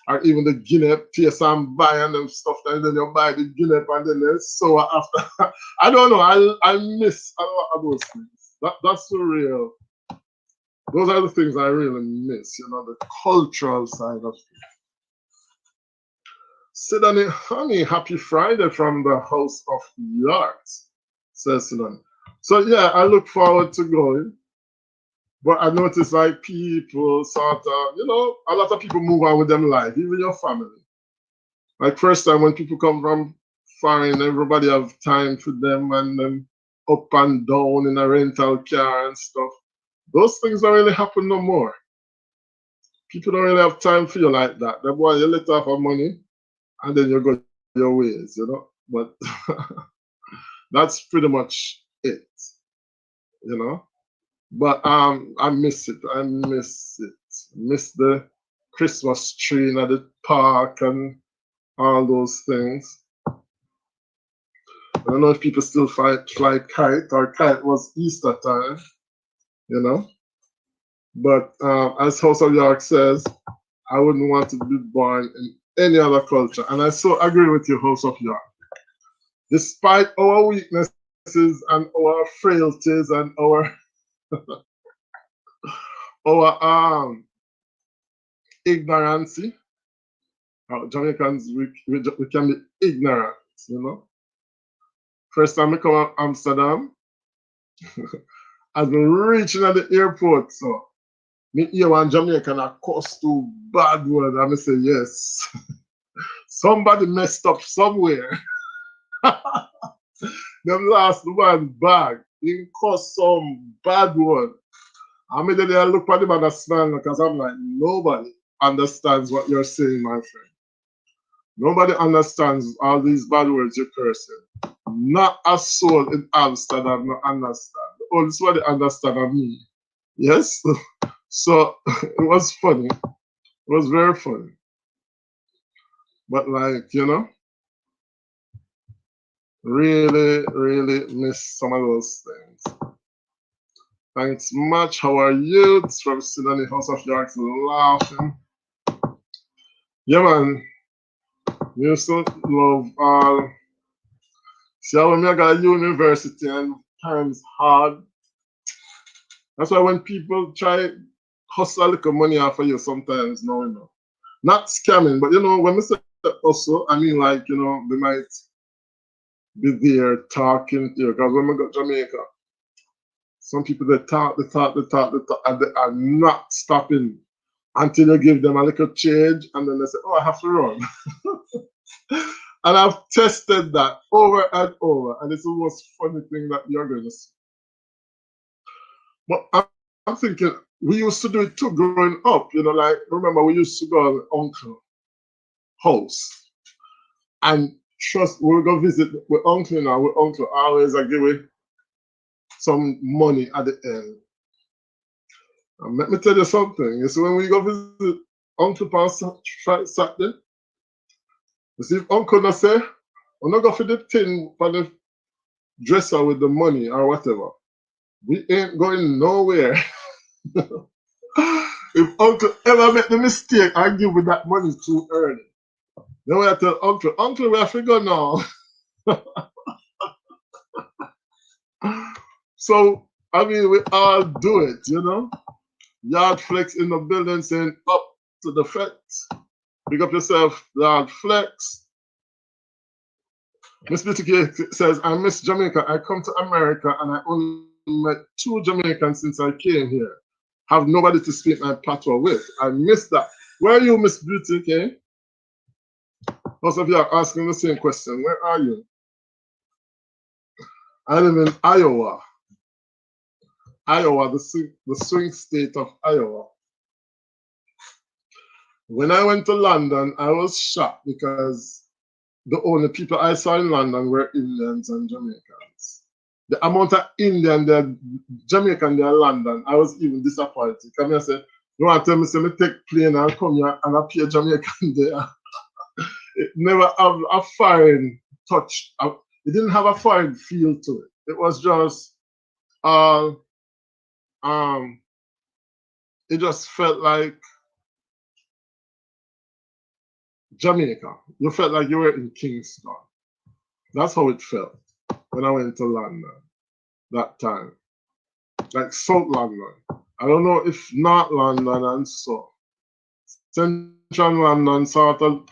or even the guinea taste and buy and them stuff, and then you buy the guinea and then there's so after. I don't know, I miss a lot of those things. That's the real. Those are the things I really miss, the cultural side of it. Sidani Honey, happy Friday from the House of Yards, says Sidani. So yeah, I look forward to going. But I notice like people sort of, a lot of people move on with them life, even your family. Like first time when people come from foreign, everybody have time for them and them up and down in a rental car and stuff. Those things don't really happen no more. People don't really have time for you like that. They want you let off of money and then you go your ways, But that's pretty much it, But I miss it. I miss it. Miss the Christmas tree at the park and all those things. I don't know if people still fly kite, or kite was Easter time, But as House of York says, I wouldn't want to be born in any other culture. And I so agree with you, House of York. Despite our weaknesses and our frailties and our ignorance, Jamaicans, we can be ignorant, First time I come to Amsterdam, I've been reaching at the airport, so me hear one Jamaican a cuss too bad word, and I say, yes. Somebody messed up somewhere. Them lost one bag. He cuss some bad word. I mean, then I look at him and I smile because I'm like, nobody understands what you're saying, my friend. Nobody understands all these bad words you're cursing. Not a soul in Amsterdam not understand. The only one they understand are me. Yes? So it was funny. It was very funny. But like, really, really miss some of those things. Thanks much. How are you? It's from Sydney, House of Yorks, laughing. Yeah, man. You used to love all. See, when I got a university and times hard. That's why when people try hustle a little money off of you sometimes, no. Not scamming, but when we say hustle, I mean like, they might be there talking to you. Because when we got Jamaica, some people they talk, and they are not stopping until you give them a little change, and then they say, "Oh, I have to run." And I've tested that over and over, and it's the most funny thing that you're going to see. But I'm thinking we used to do it too growing up. Like remember we used to go to uncle house, and trust we go visit with uncle now. With uncle always I give away some money at the end. And let me tell you something. You see, when we go visit Uncle on Saturday, you see, if Uncle not say, we're not going for the thing for the dresser with the money or whatever. We ain't going nowhere. If Uncle ever make the mistake and give with that money too early, then we have to tell Uncle, we have to go now. So, I mean, we all do it, Yard Flex in the building saying up to the fence. Pick up yourself, Yard Flex. Miss Beauty says, I miss Jamaica. I come to America and I only met 2 Jamaicans since I came here. Have nobody to speak my patois with. I missed that. Where are you, Miss Beauty? Okay. Most of you are asking the same question. Where are you? I live in Iowa. Iowa, the swing state of Iowa. When I went to London, I was shocked because the only people I saw in London were Indians and Jamaicans. The amount of Indian, the Jamaican there in London, I was even disappointed. Come here and say, you want to tell me, say, me take plane and come here and appear Jamaican there. It never have a foreign touch. It didn't have a foreign feel to it. It was just, it just felt like Jamaica. You felt like you were in Kingston. That's how it felt when I went to London that time. Like South London. I don't know if North London and so. Central London sort of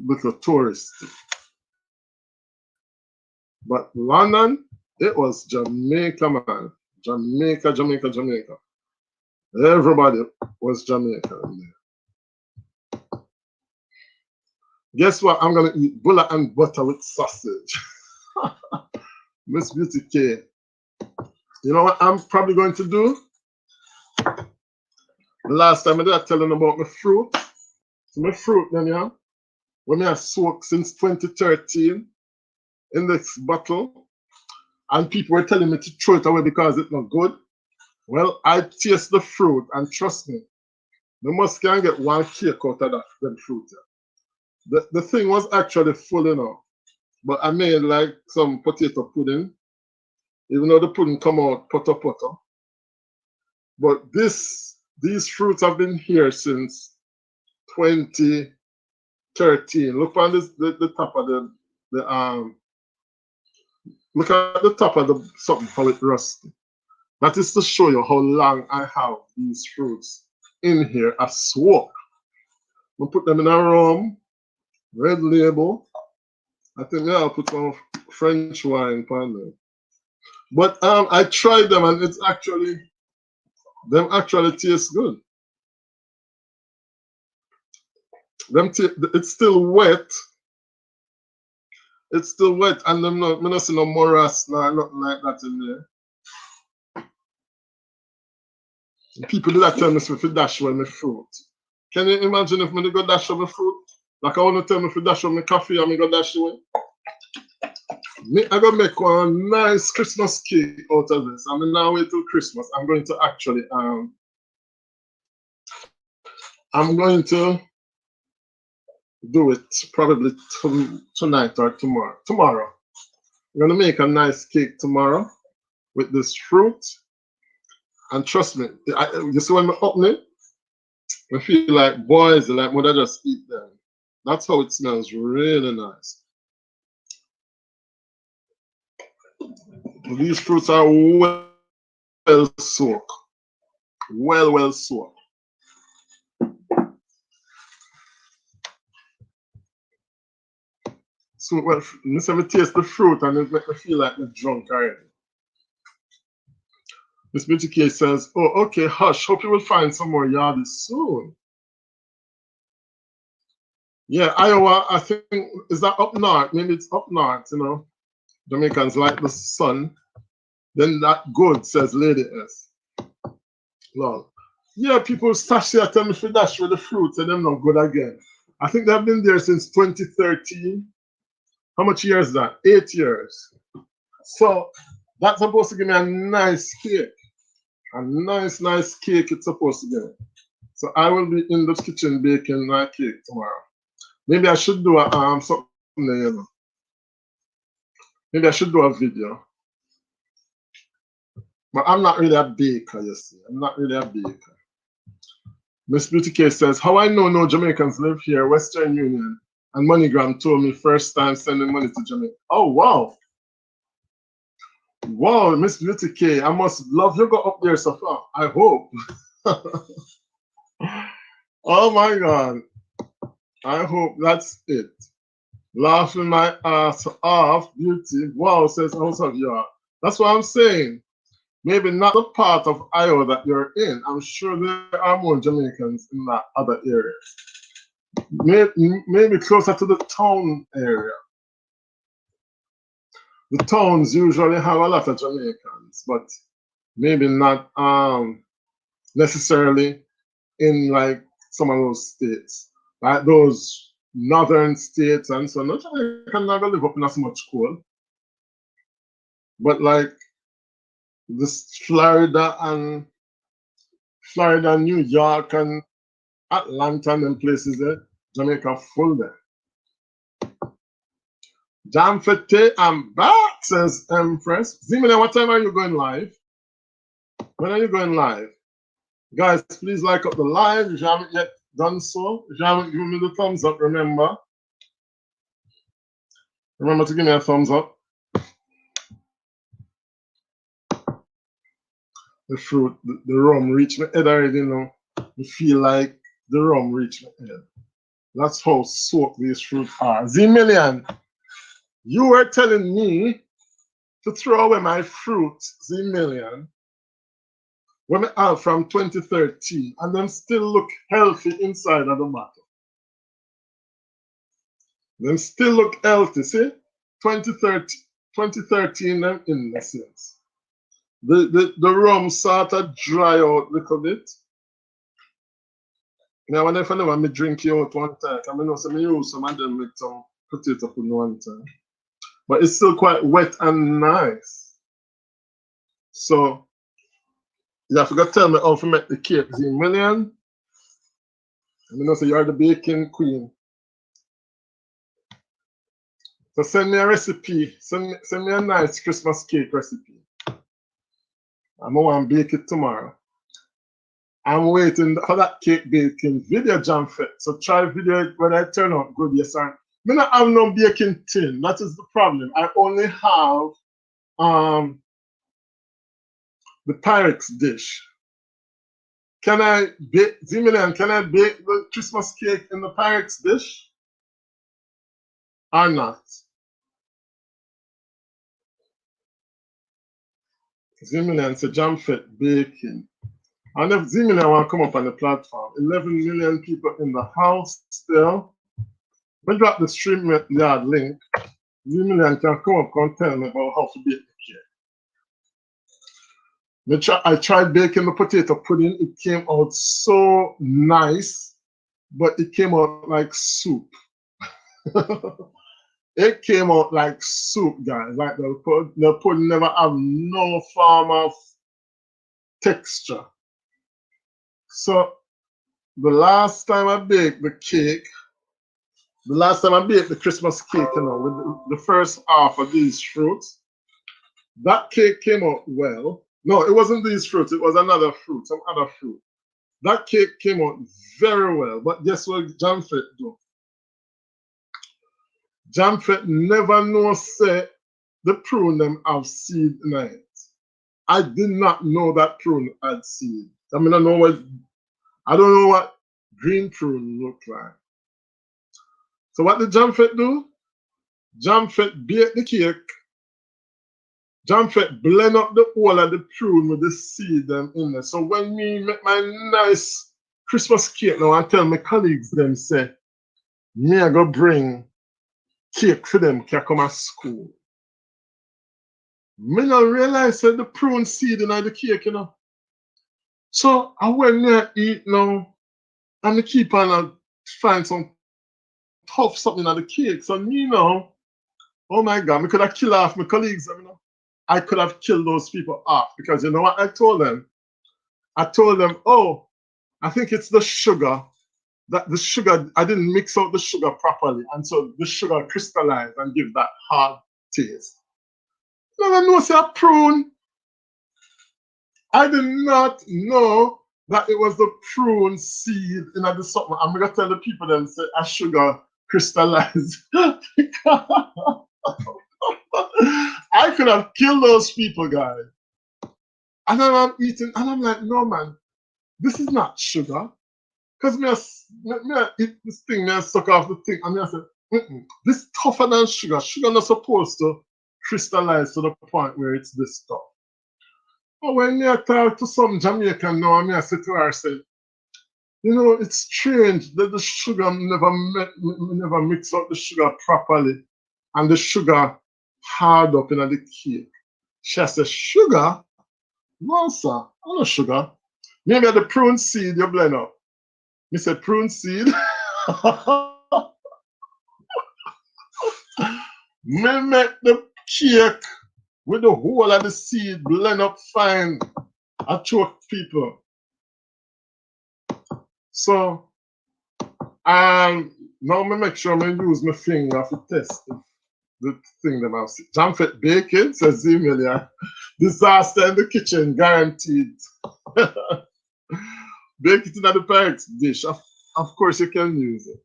little touristy. But London, it was Jamaica, man. Jamaica, Jamaica, Jamaica. Everybody was Jamaican there. Guess what? I'm gonna eat bullet and butter with sausage. Miss Beauty K. You know what I'm probably going to do? The last time I did telling about my fruit. So my fruit then, yeah, when I have soaked since 2013 in this bottle, and people were telling me to throw it away because it's not good. Well, I taste the fruit, and trust me, the must can get 1 cake out of that fruit. Yeah. The thing was actually full enough, but I made like some potato pudding, even though the pudding come out potter. But these fruits have been here since 2013. Look on this, the top of the look at the top of the something, how it rusty. That is to show you how long I have these fruits in here as swap. We'll put them in a rum, red label. I think I'll put some French wine on them. But I tried them and it's actually, them actually taste good. It's still wet. It's still wet, and I'm not see no morass, nothing like that in there. People do that tell me if I dash away my fruit. Can you imagine if I go dash away my fruit? Like I want to tell me if I dash away my coffee and I go dash away. I gonna make one nice Christmas cake out of this. I'm now wait till Christmas. I'm going to actually I'm going to do it probably tonight or tomorrow. Tomorrow. I'm gonna make a nice cake tomorrow with this fruit. And trust me, you see when I open it, I feel like boys, like mother just eat them. That's how it smells, really nice. These fruits are well soaked. Well soaked. So well, let me taste the fruit and it make me feel like I'm drunk already. Miss Beauty K says, oh, okay, hush. Hope you will find some more yardies soon. Yeah, Iowa, I think, is that up north? Maybe it's up north, you know. Jamaicans like the sun. Then that good, says Lady S. Lord. Yeah, people stash here tell me for dash with the fruits and them not good again. I think they've been there since 2013. How much years is that? 8 years. So that's supposed to give me a nice cake. A nice cake it's supposed to give. So I will be in the kitchen baking my cake tomorrow. Maybe I should do a something there, you know. Maybe I should do a video. But I'm not really a baker, you see. I'm not really a baker. Miss Beauty K says, how I know no Jamaicans live here, Western Union, and MoneyGram told me first time sending money to Jamaica. Oh, wow. Wow, Miss Beauty K, I must love you go up there so far. I hope. Oh my God. I hope that's it. Laughing my ass off, Beauty. Wow, says House of York. That's what I'm saying. maybe not the part of Iowa that you're in. I'm sure there are more Jamaicans in that other area. Maybe closer to the town area. The towns usually have a lot of Jamaicans, but maybe not necessarily in like some of those states, like those northern states and so on. No Jamaican never live up in as much cold. But like this Florida, New York, and Atlanta and places there, Jamaica full there. Jamfête, I'm back, says Empress. Zimina, what time are you going live? When are you going live? Guys, please like up the live if you haven't yet done so. If you haven't given me the thumbs up, remember to give me a thumbs up. The fruit, the rum reached my head already now. I feel like the rum reached my head. That's how soaked these fruits are. Z-Million, you were telling me to throw away my fruit, Z-Million, when I have from 2013, and them still look healthy inside of the bottle. Them still look healthy, see? 2013 them innocence. The rum sort of dry out a little bit. Now, when I never me drink it out one time, I know some use some of them make some potato pudding one time. But it's still quite wet and nice. So, you have to tell me how to make the cake, Z-Million. I know so you're the baking queen. So send me a recipe. Send me a nice Christmas cake recipe. I'm going to bake it tomorrow. I'm waiting for that cake baking video, Jamfette. So try video it when I turn out good, yes sir. I don't have no baking tin. That is the problem. I only have the Pyrex dish. Can I bake, Z-Million, can I bake the Christmas cake in the Pyrex dish? Or not? Z-Million said Jamfette baking. And if Z-Million want to come up on the platform, 11 million people in the house still. When drop the StreamYard link, Z-Million can come up and tell me about how to bake the cake. I tried baking the potato pudding. It came out so nice, but it came out like soup. It came out like soup, guys. Like the pudding never have no form of texture. So the last time I baked the cake, the last time I baked the Christmas cake, you know, with the first half of these fruits, that cake came out well. No, it wasn't these fruits, it was another fruit, some other fruit. That cake came out very well, but guess what Jamfette do? Jamfette never know say the prune them have seed in it. I did not know that prune had seed. I mean, I don't know what green prune look like. So what did Jamfette do? Jamfette bake the cake. Jamfette blend up the whole of the prune with the seed them in there. So when me make my nice Christmas cake now and tell my colleagues them say, me I go bring cake for them can come at school. Me not realize that the prune seed in the cake, you know. So I went there eat now and I keep on find some tough something on the cake. So me now, oh my God, me could have killed off my colleagues, you know. I could have killed those people off because you know what I told them? I told them, oh, I think it's the sugar. That the sugar, I didn't mix out the sugar properly. And so the sugar crystallized and give that hard taste. You never know, say a prune. I did not know that it was the prune seed in the something. I'm gonna tell the people then say a sugar crystallized. I could have killed those people, guys. And then I'm eating, and I'm like, no man, this is not sugar. Because me eat this thing, I suck off the thing, and I said, this tougher than sugar. Sugar not supposed to crystallize to the point where it's this tough. when I talk to some Jamaican now, I say to her, I say, you know, it's strange that the sugar never mix up the sugar properly, and the sugar hard up in the cake. She said, sugar? No, sir, I no sugar. Maybe the prune seed you blend up. Me said, prune seed? Me make the cake with the whole of the seed blend up fine. I choke people. So, now me make sure I use my finger to test the thing that I've seen. Jamfête baking, says Emilia. Disaster in the kitchen, guaranteed. Bake it in the Pyrex dish. Of course, you can use it,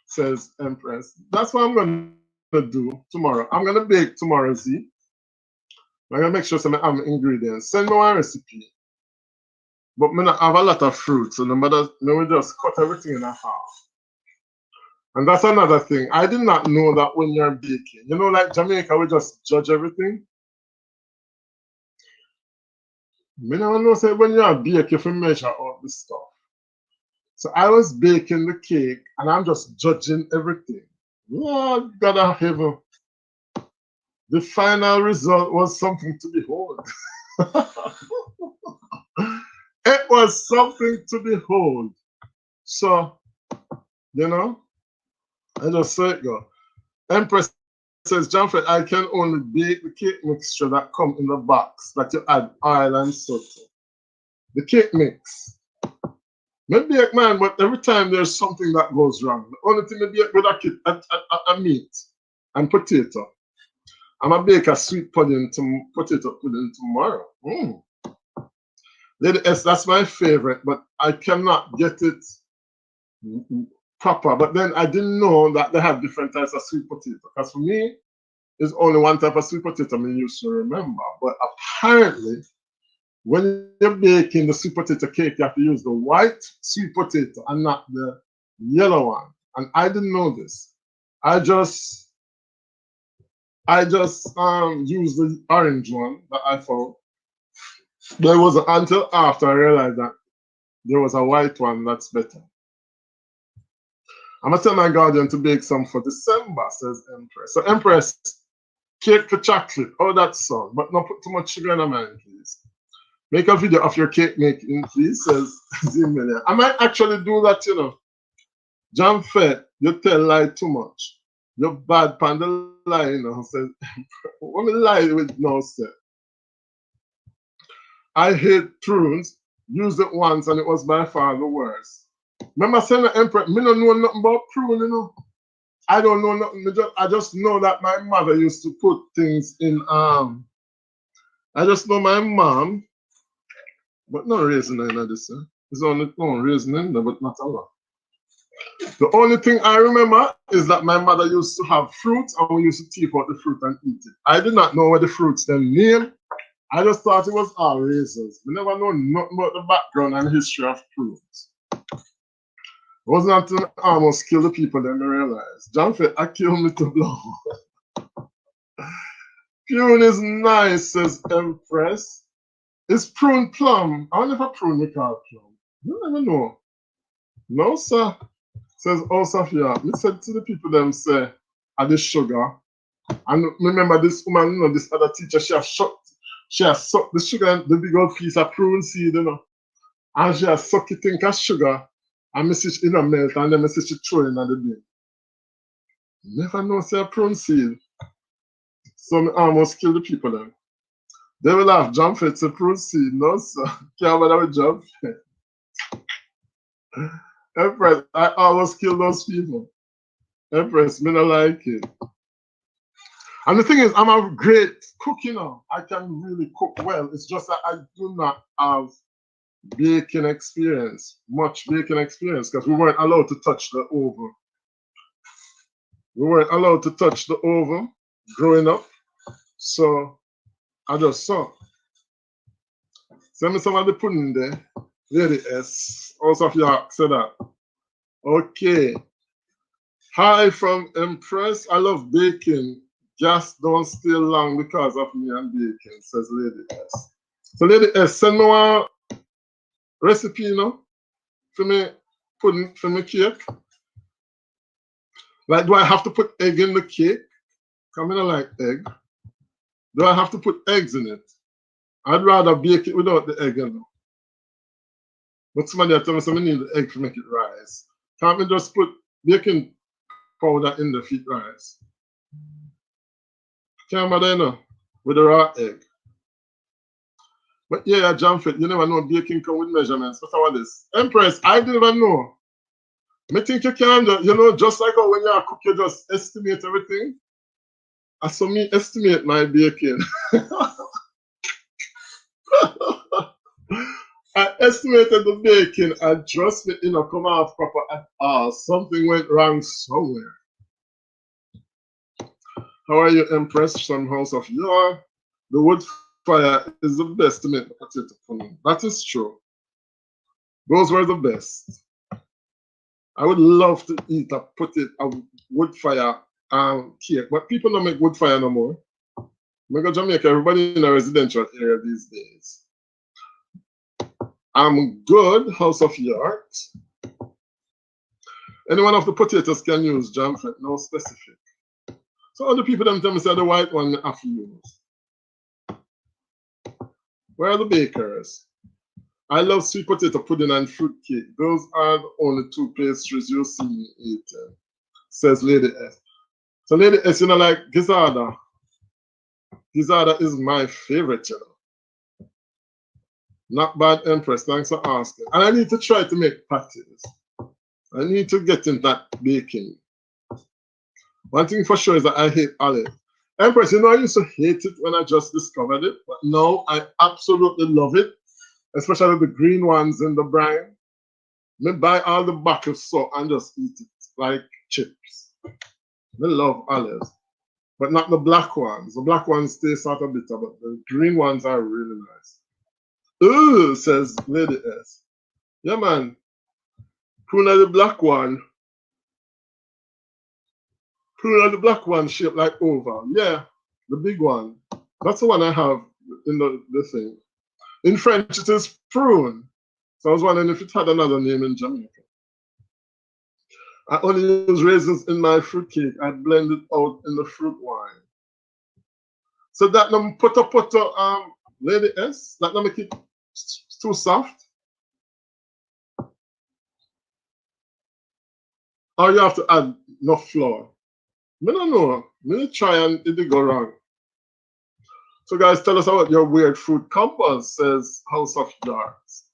says Empress. That's what I'm going to do tomorrow. I'm going to bake tomorrow, see? I'm going to make sure some have ingredients. Send me one recipe. But I not have a lot of fruit, so no matter, we just cut everything in half. And that's another thing. I did not know that when you're baking, you know, like Jamaica, we just judge everything. I don't know, say when you're baking, you can measure out the stuff. So I was baking the cake, and I'm just judging everything. Lord God of heaven. The final result was something to behold. It was something to behold. So, you know, I just saw it go. Empress says, Jamfête, I can only bake the cake mixture that come in the box that you add oil and salt to. The cake mix. Maybe bake man, but every time there's something that goes wrong. The only thing I bake with a meat and potato. I'm gonna bake a sweet potato pudding tomorrow. Lady S, that's my favorite, but I cannot get it proper. But then I didn't know that they have different types of sweet potato. Because for me, there's only one type of sweet potato I used to remember. But apparently, when you're baking the sweet potato cake, you have to use the white sweet potato and not the yellow one. And I didn't know this. I just used the orange one that I found. But it wasn't until after I realized that there was a white one that's better. I'm gonna tell my guardian to bake some for December, says Empress. So Empress, cake for chocolate. Oh, that's so. But not put too much sugar in a man, please. Make a video of your cake making, please, says Zimilia. I might actually do that, you know. Jamfête, you tell lie too much. You're bad pan the lie, you know, says what me lie with no say. I hate prunes. Used it once and it was by far the worst. Remember saying the Emperor, me don't know nothing about prune, you know. I don't know nothing. I just know that my mother used to put things in I just know my mom, but no raisin in this. There's only no raisin in there, but not a lot. The only thing I remember is that my mother used to have fruit and we used to take out the fruit and eat it. I did not know what the fruits then name. I just thought it was all raisins. We never know nothing about the background and history of prunes. It wasn't until I almost killed the people then I realized. Jamfête, I killed me to blow. Prune is nice, says Empress. It's prune plum. I wonder if a prune we call plum. You never know. No, sir. Says, oh, Sophia. Me said to the people them say, are this sugar? And remember this woman, you know, this other teacher, she has sucked the sugar and the big old piece of prune seed, you know. And she has sucked it in as sugar and message in a melt and then message she throw in at the bin. Never know say a prune seed. So I almost kill the people then. They will have Jamfête say prune seed, no sir. Can't bother with Jamfête. Empress, I almost kill those people. Empress, me not like it. And the thing is, I'm a great cook, you know. I can really cook well. It's just that I do not have baking experience, much baking experience, because we weren't allowed to touch the oven. We weren't allowed to touch the oven growing up. So I just saw. Send me some of the pudding there. Lady S. Also, if you said that. Okay. Hi from Empress. I love baking. Gas don't stay long because of me and baking, says Lady S. So lady S, send me one recipe, you know, for me pudding, for me cake. Like, do I have to put egg in the cake? Come in, I like egg. Do I have to put eggs in it? I'd rather bake it without the egg, you know. But somebody tell me I need the egg to make it rise. Can't we just put baking powder in the feet rise? Can't matter, you know, with the raw egg. But yeah, Jamfête, you never know baking come with measurements. What's all this? Empress, I didn't even know. I think you can, you know, just like how when you cook, you just estimate everything. I saw me estimate my baking. I estimated the baking and trust me, you know, come out proper at all. Something went wrong somewhere. How are you, Empress from House of Yore? The wood fire is the best to make the potato pudding. That is true. Those were the best. I would love to eat a wood fire cake, but people don't make wood fire no more. I go to Jamaica, everybody in a residential area these days. I'm good, House of Yard. Any one of the potatoes can use Jamfête, no specific. So other people them tell me say the white one I have to use. Where are the bakers? I love sweet potato pudding and fruit cake. Those are the only two pastries you'll see me eating, says Lady S. So Lady S, you know, like gizzarda. Gizzarda is my favorite, you know. Not bad, Empress. Thanks for asking. And I need to try to make patties. I need to get in that baking. One thing for sure is that I hate olive. Empress, you know, I used to hate it when I just discovered it, but now I absolutely love it, especially the green ones in the brine. I buy all the back of salt and just eat it like chips. I love olives, but not the black ones. The black ones taste out a bitter, but the green ones are really nice. Ooh, says Lady S. Yeah, man. Prune the black one. Prune the black one shaped like oval. Yeah, the big one. That's the one I have in the thing. In French, it is prune. So I was wondering if it had another name in Jamaica. I only use raisins in my fruit cake. I blend it out in the fruit wine. So that no put Lady S, that don't make it too soft. Or you have to add no flour. I don't know. Let try and it did go wrong. So guys, tell us about your weird food compass, says House of Yards.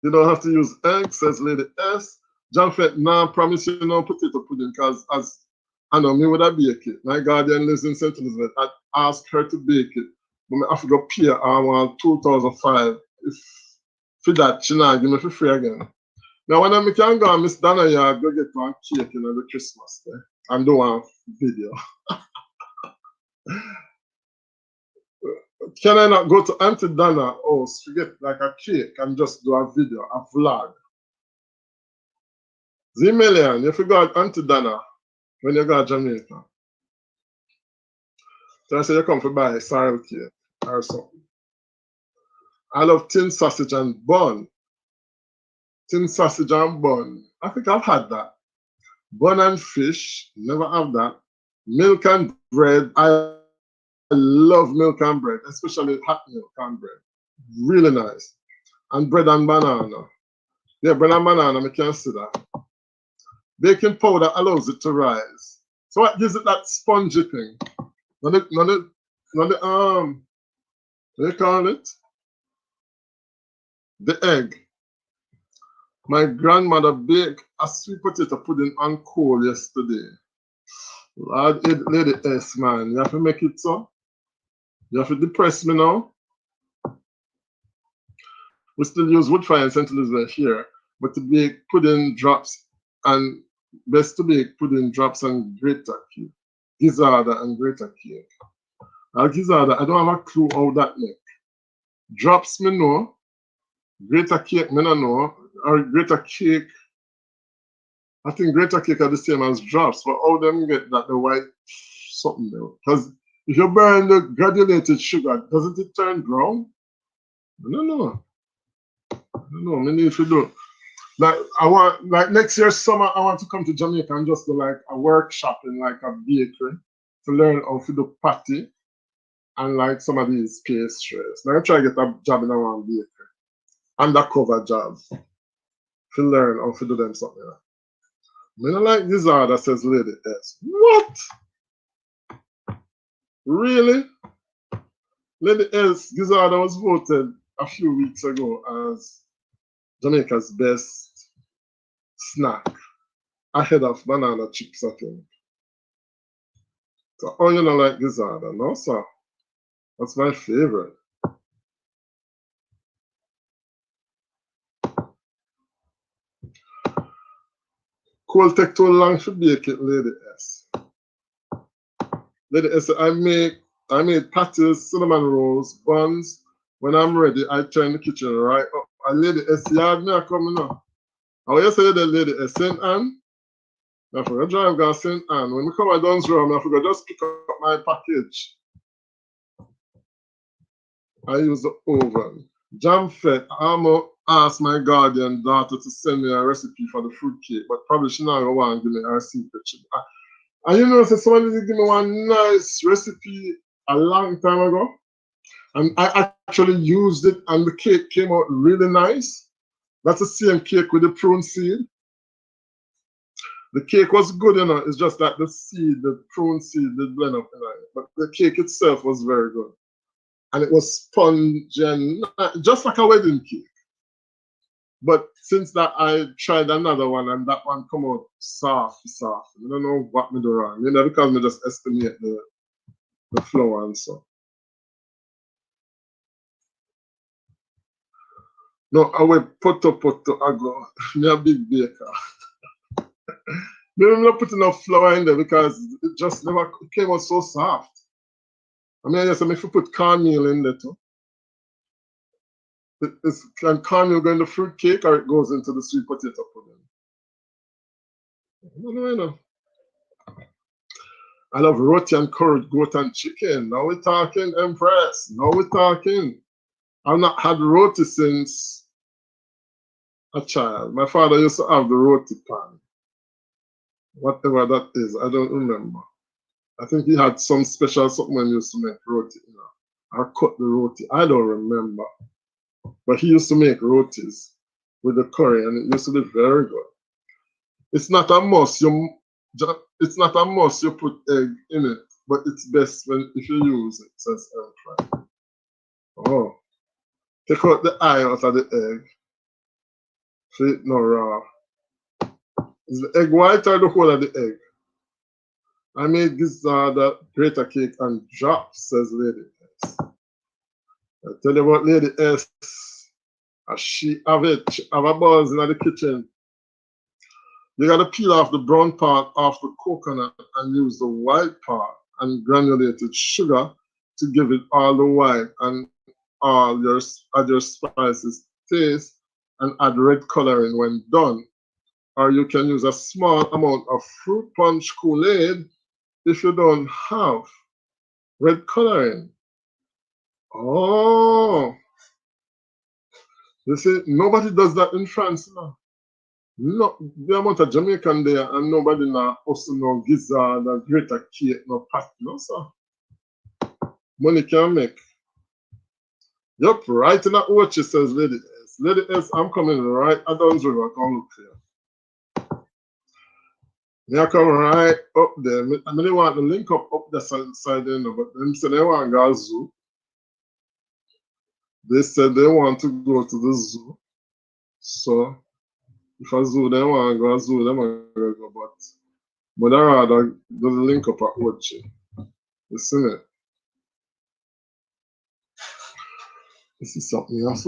You don't have to use eggs, says Lady S. Jamfête, nah, promise you no potato pudding, because as I know, me would I bake it. My guardian lives in St. Elizabeth. I asked her to bake it, but I have to go pay her 2005. If for that, she not give me for free again. Now when I can go and Miss Donna yard, go get one cake in the Christmas day and do one video. Can I not go to Auntie Donna house to get like a cake and just do a video, a vlog? Z-Million, you forgot Auntie Donna when you go to Jamaica. So I say you come to buy sorrel cake or something. I love tin sausage and bun. Tin sausage and bun. I think I've had that. Bun and fish, never have that. Milk and bread. I love milk and bread, especially hot milk and bread. Really nice. And bread and banana. Yeah, bread and banana, I can see that. Baking powder allows it to rise. So what gives it that spongy thing? What do you call it? The egg. My grandmother baked a sweet potato pudding on coal yesterday. Lord, Lady S, man, you have to make it so. You have to depress me now. We still use wood fire in St. Elizabeth here, but to bake pudding drops and best to bake pudding drops and grater cake. Gizzarda and grater cake. Gizzarda, I don't have a clue how that make. Drops me know. Grater cake me no know. Or grater cake. I think grater cake are the same as drops, but how them get that the white something there? Because If you burn the granulated sugar, doesn't it turn brown? I don't know. I don't know. I need to do. Like I want, like next year summer, I want to come to Jamaica and just do like a workshop in like a bakery to learn how to do patty and like some of these pastries. Now I try to get a job in a one bakery, undercover job, to learn how to do them something. I don't like this order says Lady S. What? Really? Lady S, this order was voted a few weeks ago as Jamaica's best snack, ahead of banana chips, I think. So, oh, you don't like this order? No, sir. That's my favorite. Cool take too long to bake it, Lady S. Lady S, I made patties, cinnamon rolls, buns. When I'm ready, I turn the kitchen right up. And Lady S, yard me, I come now. How you say that, Lady S? St. Anne? I forgot drive go St. Anne. When we come at Dunsroom, I forgot just pick up my package. I use the oven. Jamfête, I'm going to ask my guardian daughter to send me a recipe for the fruit cake, but probably she not going to want to give me her secret. And you know, so somebody did give me one nice recipe a long time ago, and I actually used it, and the cake came out really nice. That's the same cake with the prune seed. The cake was good, you know, it's just that the seed, the prune seed, did blend up in it. But the cake itself was very good. And it was spongy and just like a wedding cake. But since that, I tried another one, and that one come out soft. I don't know what me do wrong. You know, because me just estimate the flour and so. No, I will poto, I go. Me a big baker. Maybe I'm not putting enough flour in there because it just never came out so soft. I mean, yes, if you put cornmeal in there too. Can cornmeal go in the fruit cake or it goes into the sweet potato pudding? I don't know, you know. I love roti and curried goat and chicken. Now we're talking, Empress. Now we're talking. I've not had roti since a child. My father used to have the roti pan. Whatever that is, I don't remember. I think he had some special something when he used to make roti, you know, or cut the roti. I don't remember. But he used to make rotis with the curry, and it used to be very good. It's not a must. It's not a must you put egg in it, but it's best when if you use it, says Elfred. Oh, take out the eye out of the egg. So it no raw. Is the egg white or the whole of the egg? I made gizzard, grater cake, and drop, says Lady S. I tell you about Lady S. She have it. She have a balls in the kitchen. You gotta peel off the brown part off the coconut and use the white part and granulated sugar to give it all the white and all your other spices taste and add red coloring when done. Or you can use a small amount of fruit punch Kool-Aid if you don't have red coloring. Oh, you see, nobody does that in France now. No, the amount of Jamaican there and nobody now also no gizzard or greater cake, no pat, no sir. Money can make. Yup, right in that watch, says Lady S. Lady S, I'm coming right at Dunsriver, come look here. Me I come right up there. I mean, they want to link up the side there, but them say they want to go zoo. They said they want to go to the zoo. So if a zoo, they want to go zoo, they want to go, but I rather do the link up at Ochi. You see it? This is something else.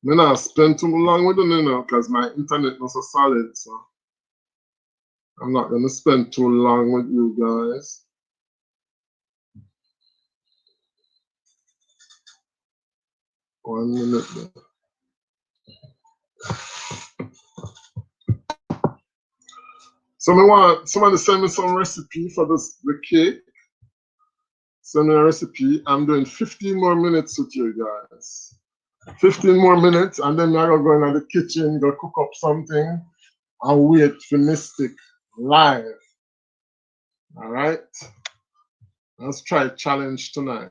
I'm not spend too long with them, you know, because my internet was so solid, so I'm not gonna spend too long with you guys. One minute there. So I want somebody send me some recipe for the cake. Send me a recipe. I'm doing 15 more minutes with you guys. 15 more minutes, and then I'm going to go in the kitchen, go cook up something, and wait for Mystic live. All right? Let's try a challenge tonight.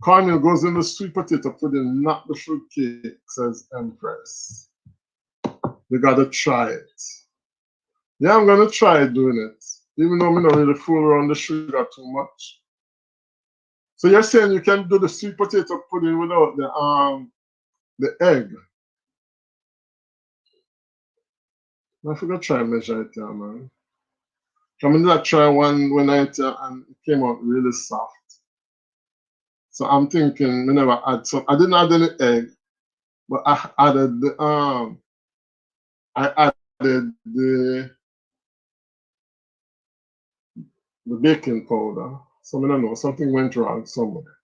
Cornmeal goes in the sweet potato pudding, not the fruit cake, says Empress. You gotta try it. Yeah, I'm gonna try doing it, even though I'm not really fool around the sugar too much. So you're saying you can do the sweet potato pudding without the egg? I forgot to try and measure it there, man. I mean, I tried one when I and it came out really soft. So I'm thinking, I never add some. I didn't add any egg, but I added the the baking powder. So I don't know, something went wrong somewhere.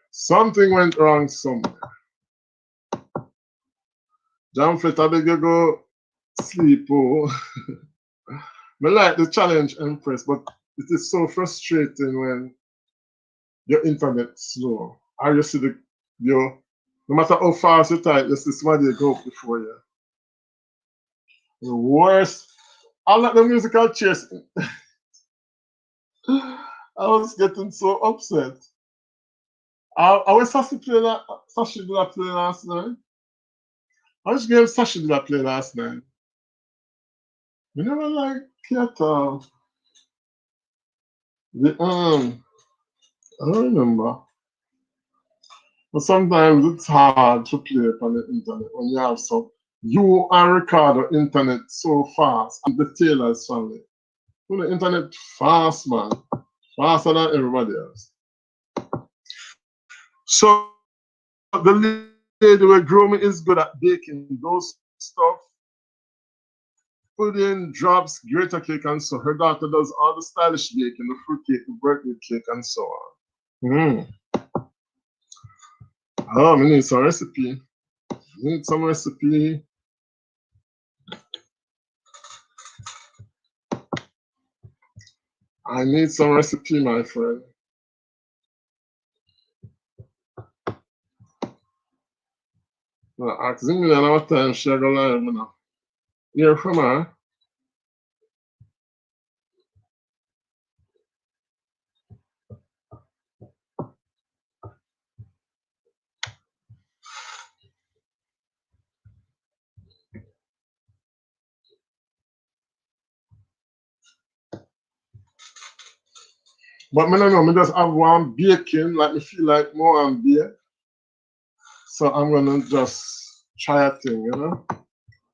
Something went wrong somewhere. Jamfête, I beg you go sleep. Oh. I like the challenge, Empress, but it is so frustrating when your internet slow. Or you see no matter how fast you type, you see somebody go up before you. The worst. I like the musical chairs. I was getting so upset. I was Sashi play last night. I was game Sashi did I play last night. You never like it. I don't remember. But sometimes it's hard to play on the internet when you have some. You and Ricardo internet so fast, and the Taylor's family. When the internet fast, man. Faster than everybody else. So the lady where grooming is good at baking those stuff. Pudding, drops, grater cake, and so her daughter does all the stylish baking, the fruit cake, the birthday cake, and so on. Oh, I need some recipe. Need some recipe. I need some recipe, my friend. Asking me another time, she go live now. Hear from her. But I don't know, I just have one baking, like I feel like more and bake. So I'm gonna just try a thing, you know,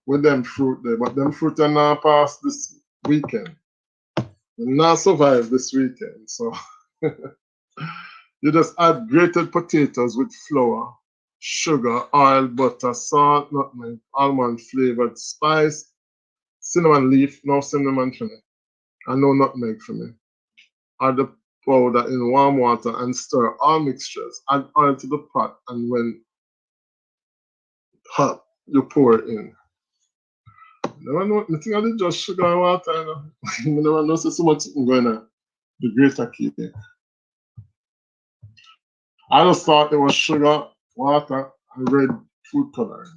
with them fruit there. But them fruit are not past this weekend. They not survive this weekend. So you just add grated potatoes with flour, sugar, oil, butter, salt, nutmeg, almond flavored spice, cinnamon leaf, no cinnamon for me, and no nutmeg for me. Add the powder in warm water and stir all mixtures. Add oil to the pot, and when hot, you pour it in. Never know, I think I did just sugar and water. You know? I never know so much going on the greater cake. I just thought it was sugar, water, and red food coloring.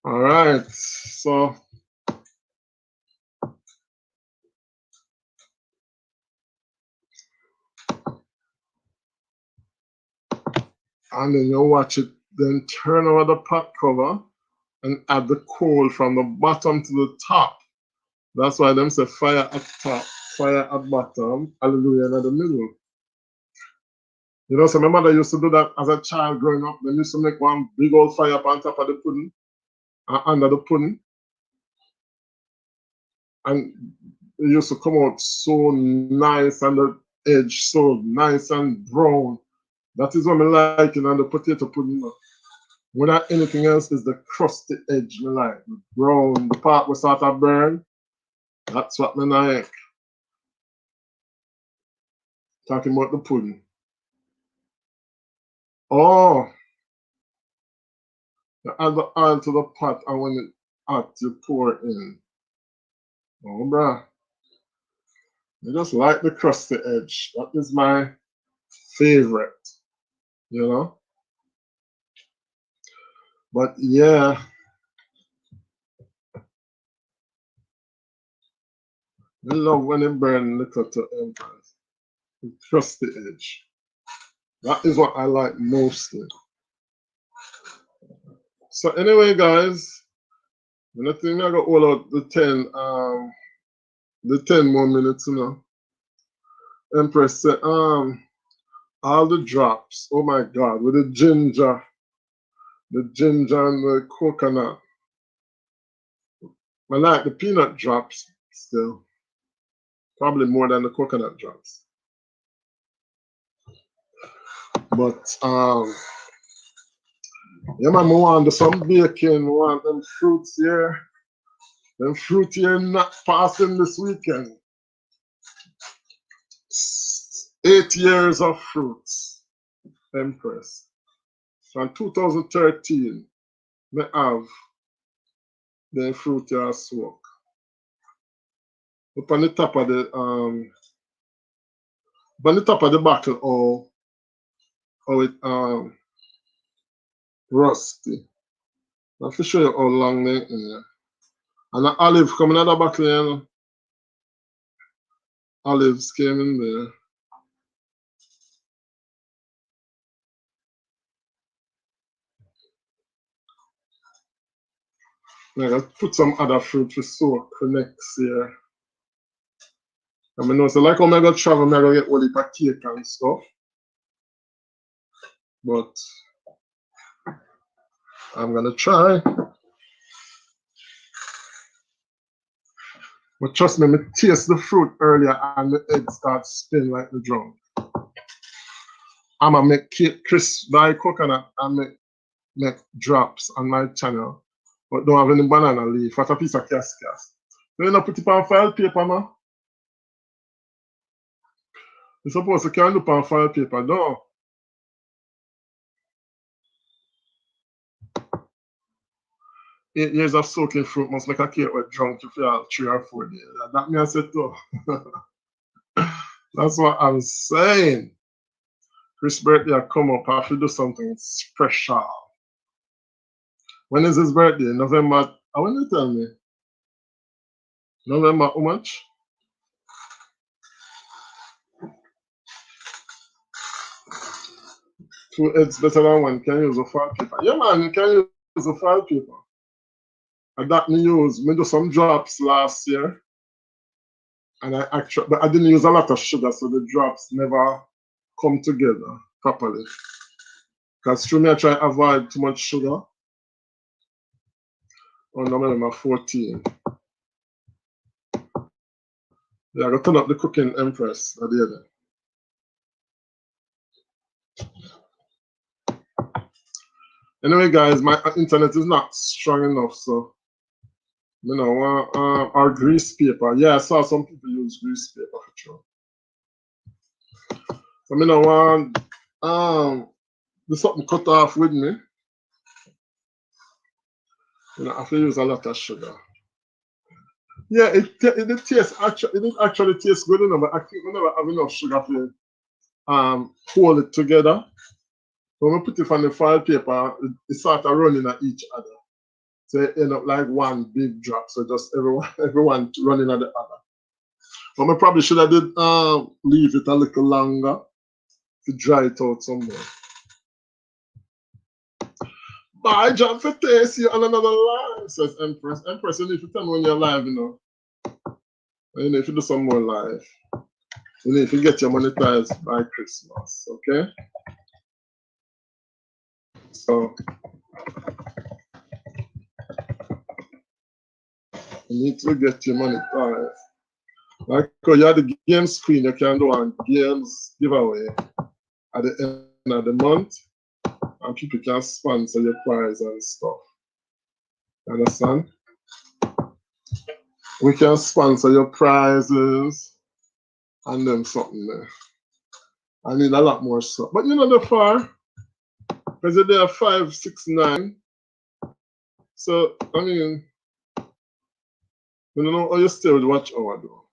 All right, so and then you watch it, then turn over the pot cover and add the coal from the bottom to the top. That's why them say fire at top, fire at bottom, hallelujah in the middle. You know, so my mother used to do that as a child growing up. They used to make one big old fire up on top of the pudding, under the pudding. And it used to come out so nice and the edge so nice and brown. That is what I like on the potato pudding. Without anything else is the crusty edge I like. The brown, the part we start to burn. That's what I like. Talking about the pudding. Oh, you add the oil to the pot, and when it's hot, you pour in. Oh, bruh. I just like the crusty edge. That is my favorite, you know? But yeah. I love when it burns little to Empress. The crusty edge. That is what I like mostly. So anyway, guys, I think I got all out the 10 more minutes, you know. Empress said, all the drops, oh my God, with the ginger and the coconut. I like the peanut drops still. Probably more than the coconut drops. But yeah, man, I want some bacon, I want them fruits here. Them fruit here not passing this weekend. 8 years of fruits, Empress. From 2013, we have the fruit here smoke. Up on the top of the bottle, how it rusty. I'll show you how long they in there. And the olive coming out of the bottle, you know. Olives came in there. I gotta put some other fruit to soak for next year. I mean, so like how I'm gonna travel, I'm gonna get all the cake and stuff. But I'm gonna try. But trust me, I taste the fruit earlier and the egg starts spinning like the drum. I'm gonna make cake crisp by coconut and make drops on my channel. But don't have any banana leaf. What a piece of cascas. So you know, put it on file paper, man. You're supposed to can do it on file paper, no. Eight years of soaking fruit must make a cake with drunk if you have 3 or 4 days. That me I said too. That's what I'm saying. Chris' birthday I come up, I have to do something special. When is his birthday? November. When you tell me? November how much? Two heads better than one. Can you use a file paper? Yeah man, you can use a file paper. And that me do some drops last year. And but I didn't use a lot of sugar, so the drops never come together properly. Because through me I try to avoid too much sugar. On November 14. Yeah, I got to turn up the cooking Empress at the end. Anyway, guys, my internet is not strong enough, so you know, our grease paper. Yeah, I saw some people use grease paper for sure. So I want do something cut off with me. You know, I have to use a lot of sugar. Yeah, it didn't actually taste good enough, but I think we never have enough sugar to hold it together. So when we put it on the file paper, it starts running at each other. So it end up like one big drop. So just everyone running at the other. But we probably should have did leave it a little longer to dry it out some more. Bye, Jamfête. See you on another live, says Empress. Empress, you need to tell me when you're live, you know. You need to do some more live. You need to get your monetized by Christmas, okay? So you need to get your monetized. Like you have the game screen, you can do a games giveaway at the end of the month, and people can sponsor your prize and stuff. Understand? We can sponsor your prizes and then something there. I need a lot more stuff. But you know the far, because they are 5, 6, 9. So I mean, you don't know how you stay with watch hour though.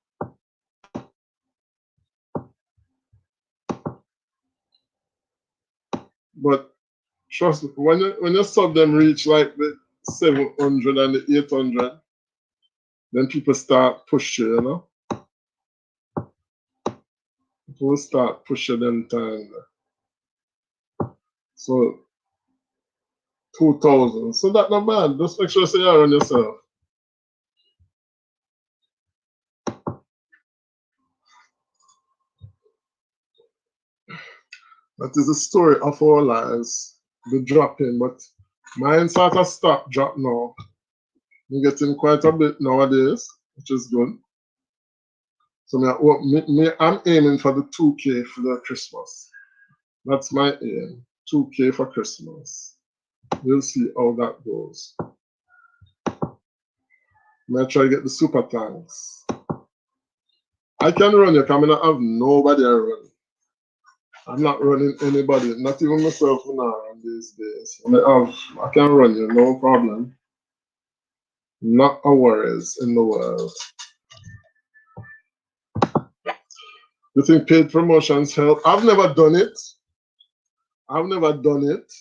But trust me, when you sub them reach like the 700 and the 800, then people start pushing, you know. People will start pushing them time. So 2,000. So that's not bad. Just make sure you say you're on yourself. That is the story of our lives. The dropping, but mine sort of stop drop now. I'm getting quite a bit nowadays, which is good. So I'm aiming for the 2K for the Christmas. That's my aim. 2K for Christmas. We'll see how that goes. I'm gonna try to get the super tanks. I can run you because I don't have nobody I run. I'm not running anybody, not even myself now these days. I can run you, no problem. Not a worries in the world. You think paid promotions help? I've never done it. I've never done it.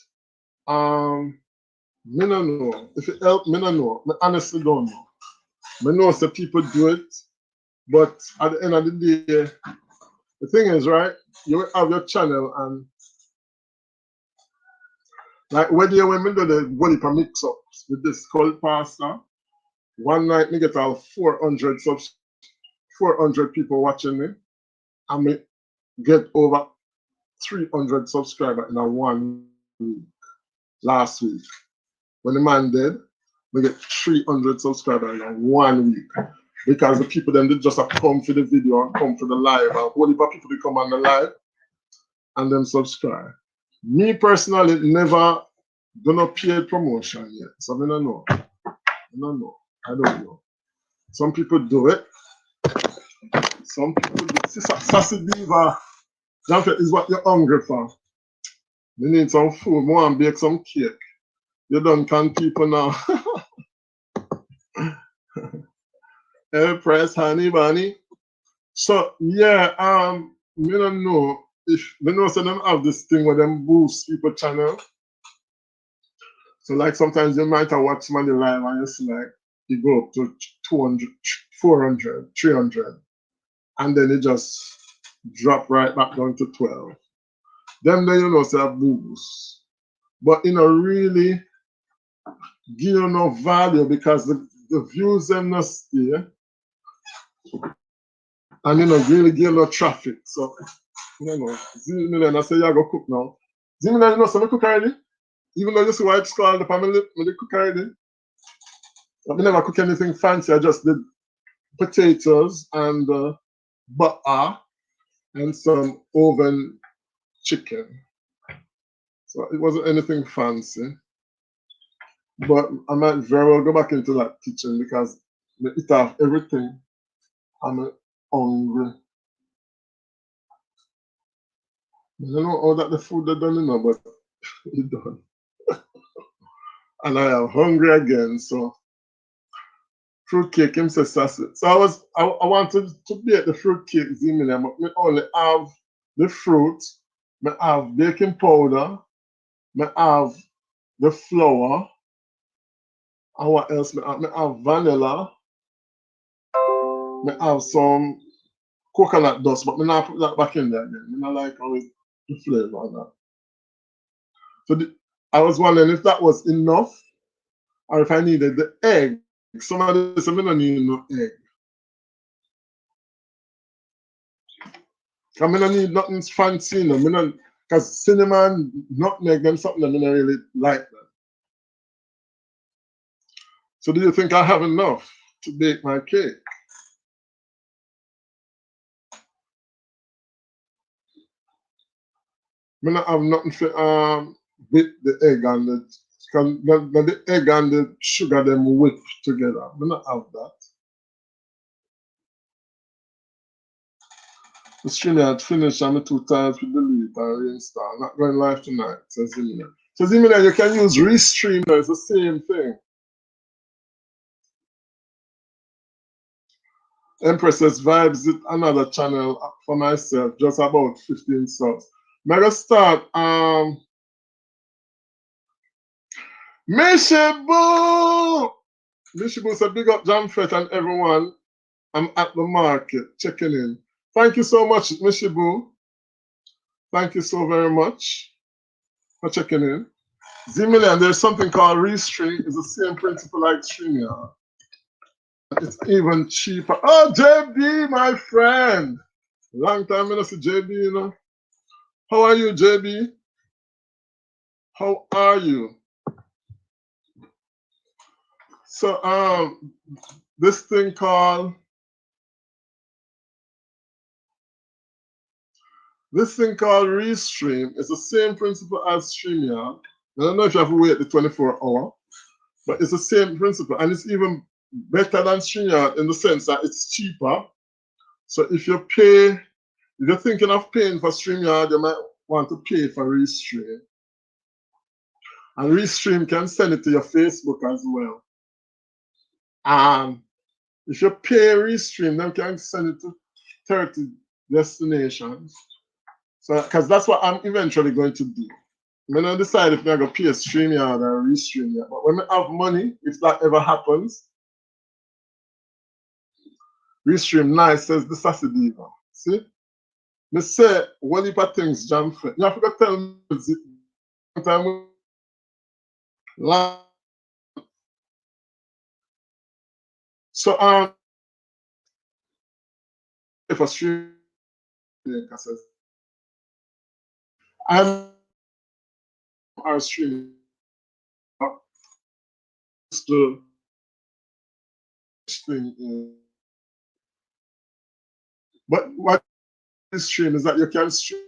Me no know. If it help, me no know. I honestly don't know. I know some people do it, but at the end of the day, the thing is, right? You have your channel and like when me do the body per mix ups with this cold pasta, one night me get all 400 people watching me, and me get over 300 subscribers in a 1 week. Last week, when the man did, we get 300 subscribers in 1 week because the people then they just have come for the video and come for the live. And whole heap of people they come on the live and then subscribe. Me personally never done a paid promotion yet, so I don't know. I don't know. I don't know. Some people do it. Some people do it. Sassy Diva, Jamfête is what you're hungry for. You need some food. More and bake some cake. You don't can people now. Hey, press honey bunny. So yeah, me don't know if me know some them have this thing where them boost people channel. So like sometimes you might have watched somebody live and you see like you go up to 200, 400, 300, and then it just drop right back down to 12. Then you know say a boost. But you know really give you no value because the views them not stay. And you know, really give no traffic. So, you know, 0 million, I say, yeah, go cook now. 0 million, you know, so I cook already. Even though you see why it's called the family, I cook already. But I never cook anything fancy. I just did potatoes and butter and some oven chicken. So it wasn't anything fancy. But I might very well go back into that kitchen because I eat off everything. I'm hungry. I don't know how that the food they done, you know, but it done. And I am hungry again, so fruitcake him say sassy. So I wanted to bake the fruitcake zimina, but we only have the fruit, I have baking powder, I have the flour, and what else? I have vanilla, I have some coconut dust, but I not put that back in there again. I like how the flavor on that. So I was wondering if that was enough or if I needed the egg. Somebody said, I don't need no egg. I don't need nothing fancy, you know. Because cinnamon, nutmeg, them something that I don't really like that. So do you think I have enough to bake my cake? I don't have nothing for beat the egg and the egg and the sugar them whip together. I don't have that. The stream had finished and me too tired to delete and reinstall. Not going live tonight, says Emina. Says Emina, you can use Restream, it's the same thing. Empress says vibes with another channel for myself, just about 15 subs. Mega start Mishibu! Mishibu said big up Jamfête and everyone. I'm at the market checking in. Thank you so much, Mishibu. Thank you so very much for checking in. Z-Million, there's something called Restream. It's the same principle like StreamYard. It's even cheaper. Oh, JB, my friend. Long time I don't see JB, you know. How are you, JB? How are you? So this thing called Restream is the same principle as StreamYard. I don't know if you have to wait the 24-hour, but it's the same principle, and it's even better than StreamYard in the sense that it's cheaper. So if you're thinking of paying for StreamYard, you might want to pay for Restream. And Restream can send it to your Facebook as well. If you pay Restream, then can send it to 30 destinations. So, because that's what I'm eventually going to do. I'm going to decide if I'm going to pay a StreamYard or a Restream yet. But when I have money, if that ever happens, Restream nice, says the Sassy Diva. See? Me say, one heap of things, Jamfête. You have to tell me time. So if a stream I'm our stream to thing. But what is stream is that you can stream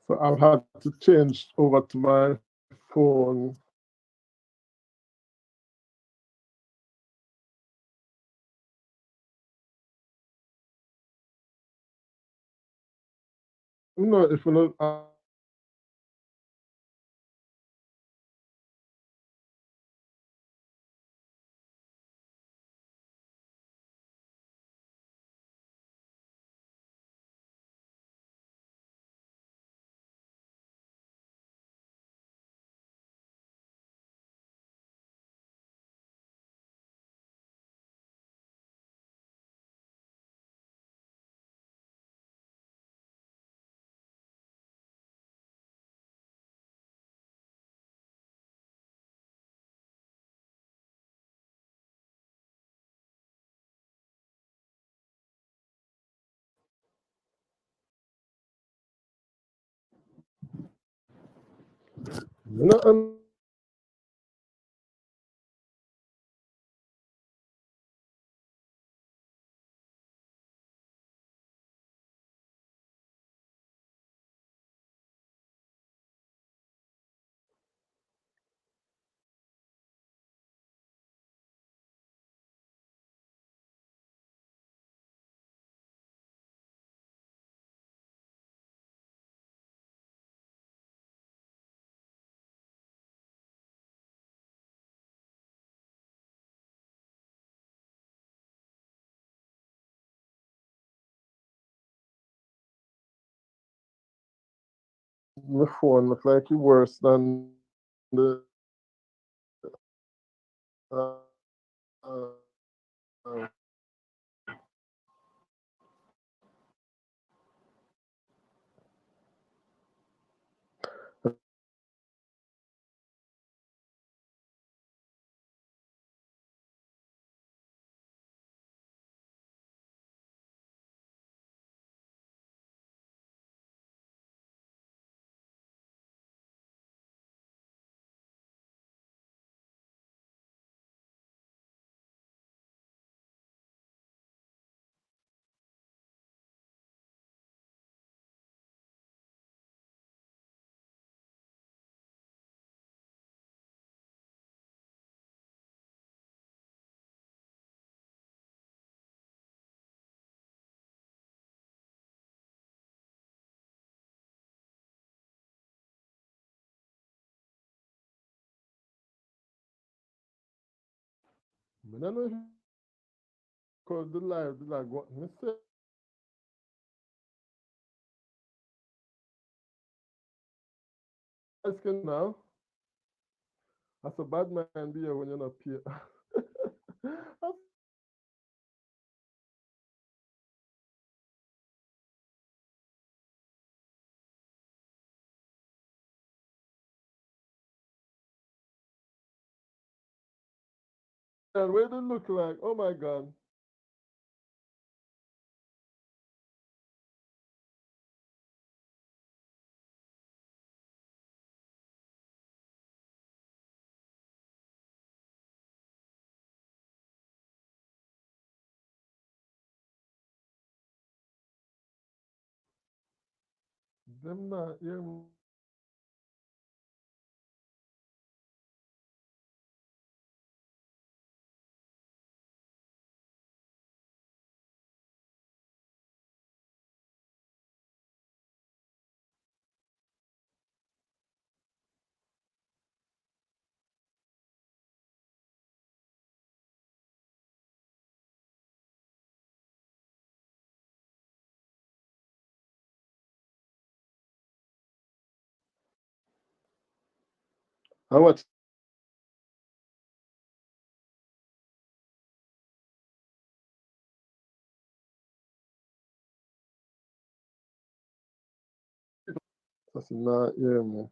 so I've had to change over to my phone. No, if you know, no, my phone look like it's worse than the uh, uh, uh, I don't know if because the live did like what me say asking now. That's a bad man be here when you're not pay. And where they look like? Oh my god. Them not hear me. How much? That's not hear me.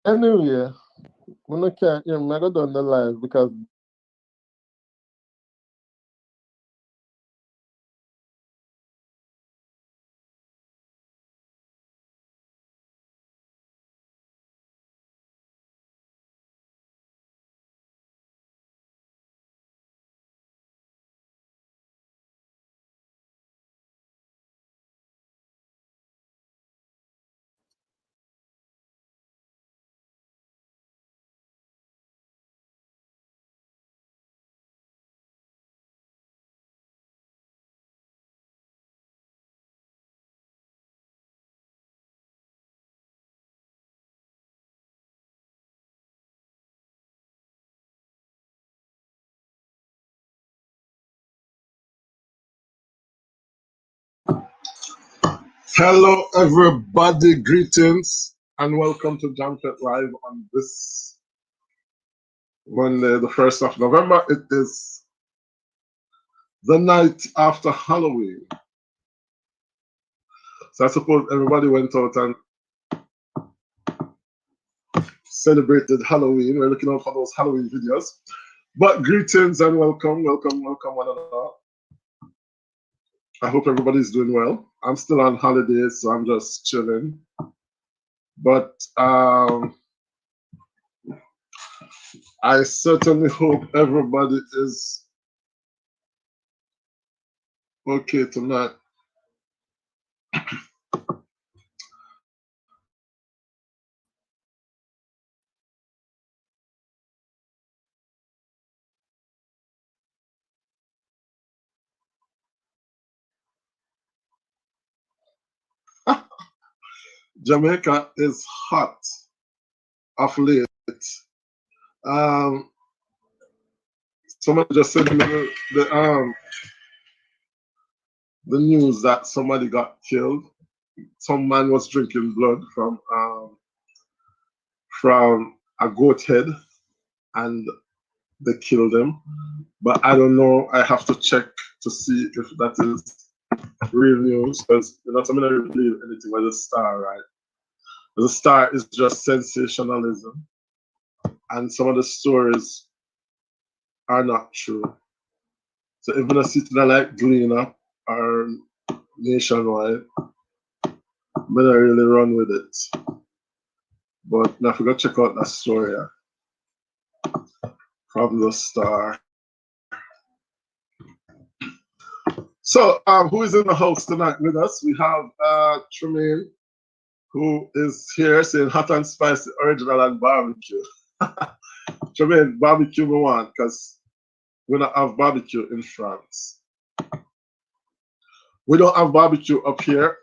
Anyway, when I can't hear me, I go down the live because hello everybody, greetings and welcome to Jamfête Live on this Monday, the 1st of November. It is the night after Halloween. So I suppose everybody went out and celebrated Halloween. We're looking out for those Halloween videos. But greetings and welcome, welcome, welcome, one and all. I hope everybody's doing well. I'm still on holidays, so I'm just chilling. But I certainly hope everybody is okay tonight. Jamaica is hot of late. Somebody just sent me the news that somebody got killed. Some man was drinking blood from a goat head, and they killed him. But I don't know. I have to check to see if that is real news, because you're not going to reveal anything with the Star, right? The Star is just sensationalism, and some of the stories are not true. So even a city like Gleaner or Nationwide, I'm gonna really run with it. But I forgot to check out that story from the Star. So who is in the house tonight with us? We have Tremaine, who is here saying hot and spicy, original and barbecue. Tremaine, barbecue we want, because we don't have barbecue in France. We don't have barbecue up here.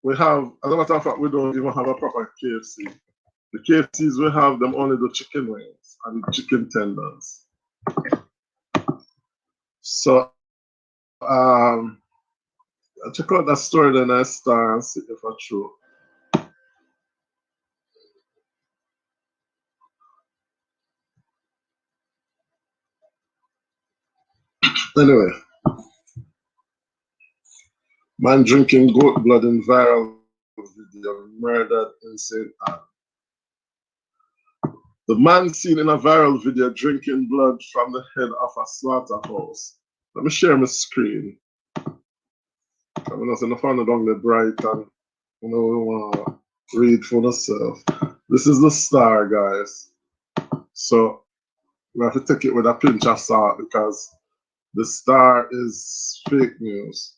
We have, as a matter of fact, we don't even have a proper KFC. The KFCs we have, them only do chicken wings and chicken tenders. So check out that story then I start and see if it's true. Anyway, man drinking goat blood in viral video, murdered in St. Anne. The man seen in a viral video drinking blood from the head of a slaughterhouse. Let me share my screen. I'm going to find it on the bright and you know we want to read for yourself. This is the Star, guys. So we have to take it with a pinch of salt because the Star is fake news.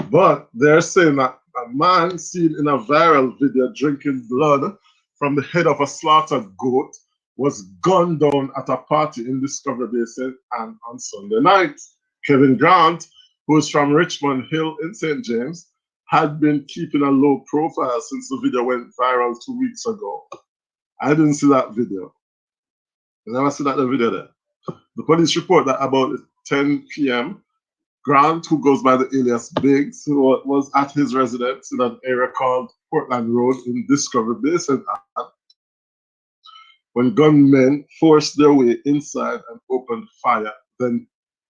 But they're saying that a man seen in a viral video drinking blood from the head of a slaughtered goat was gunned down at a party in Discovery Bay St. Anne on Sunday night. Kevin Grant, who is from Richmond Hill in St. James, had been keeping a low profile since the video went viral 2 weeks ago. I didn't see that video. I never see that video there. The police report that about 10 p.m., Grant, who goes by the alias Biggs, who was at his residence in an area called Portland Road in Discovery Bay, St. Anne, when gunmen forced their way inside and opened fire. Then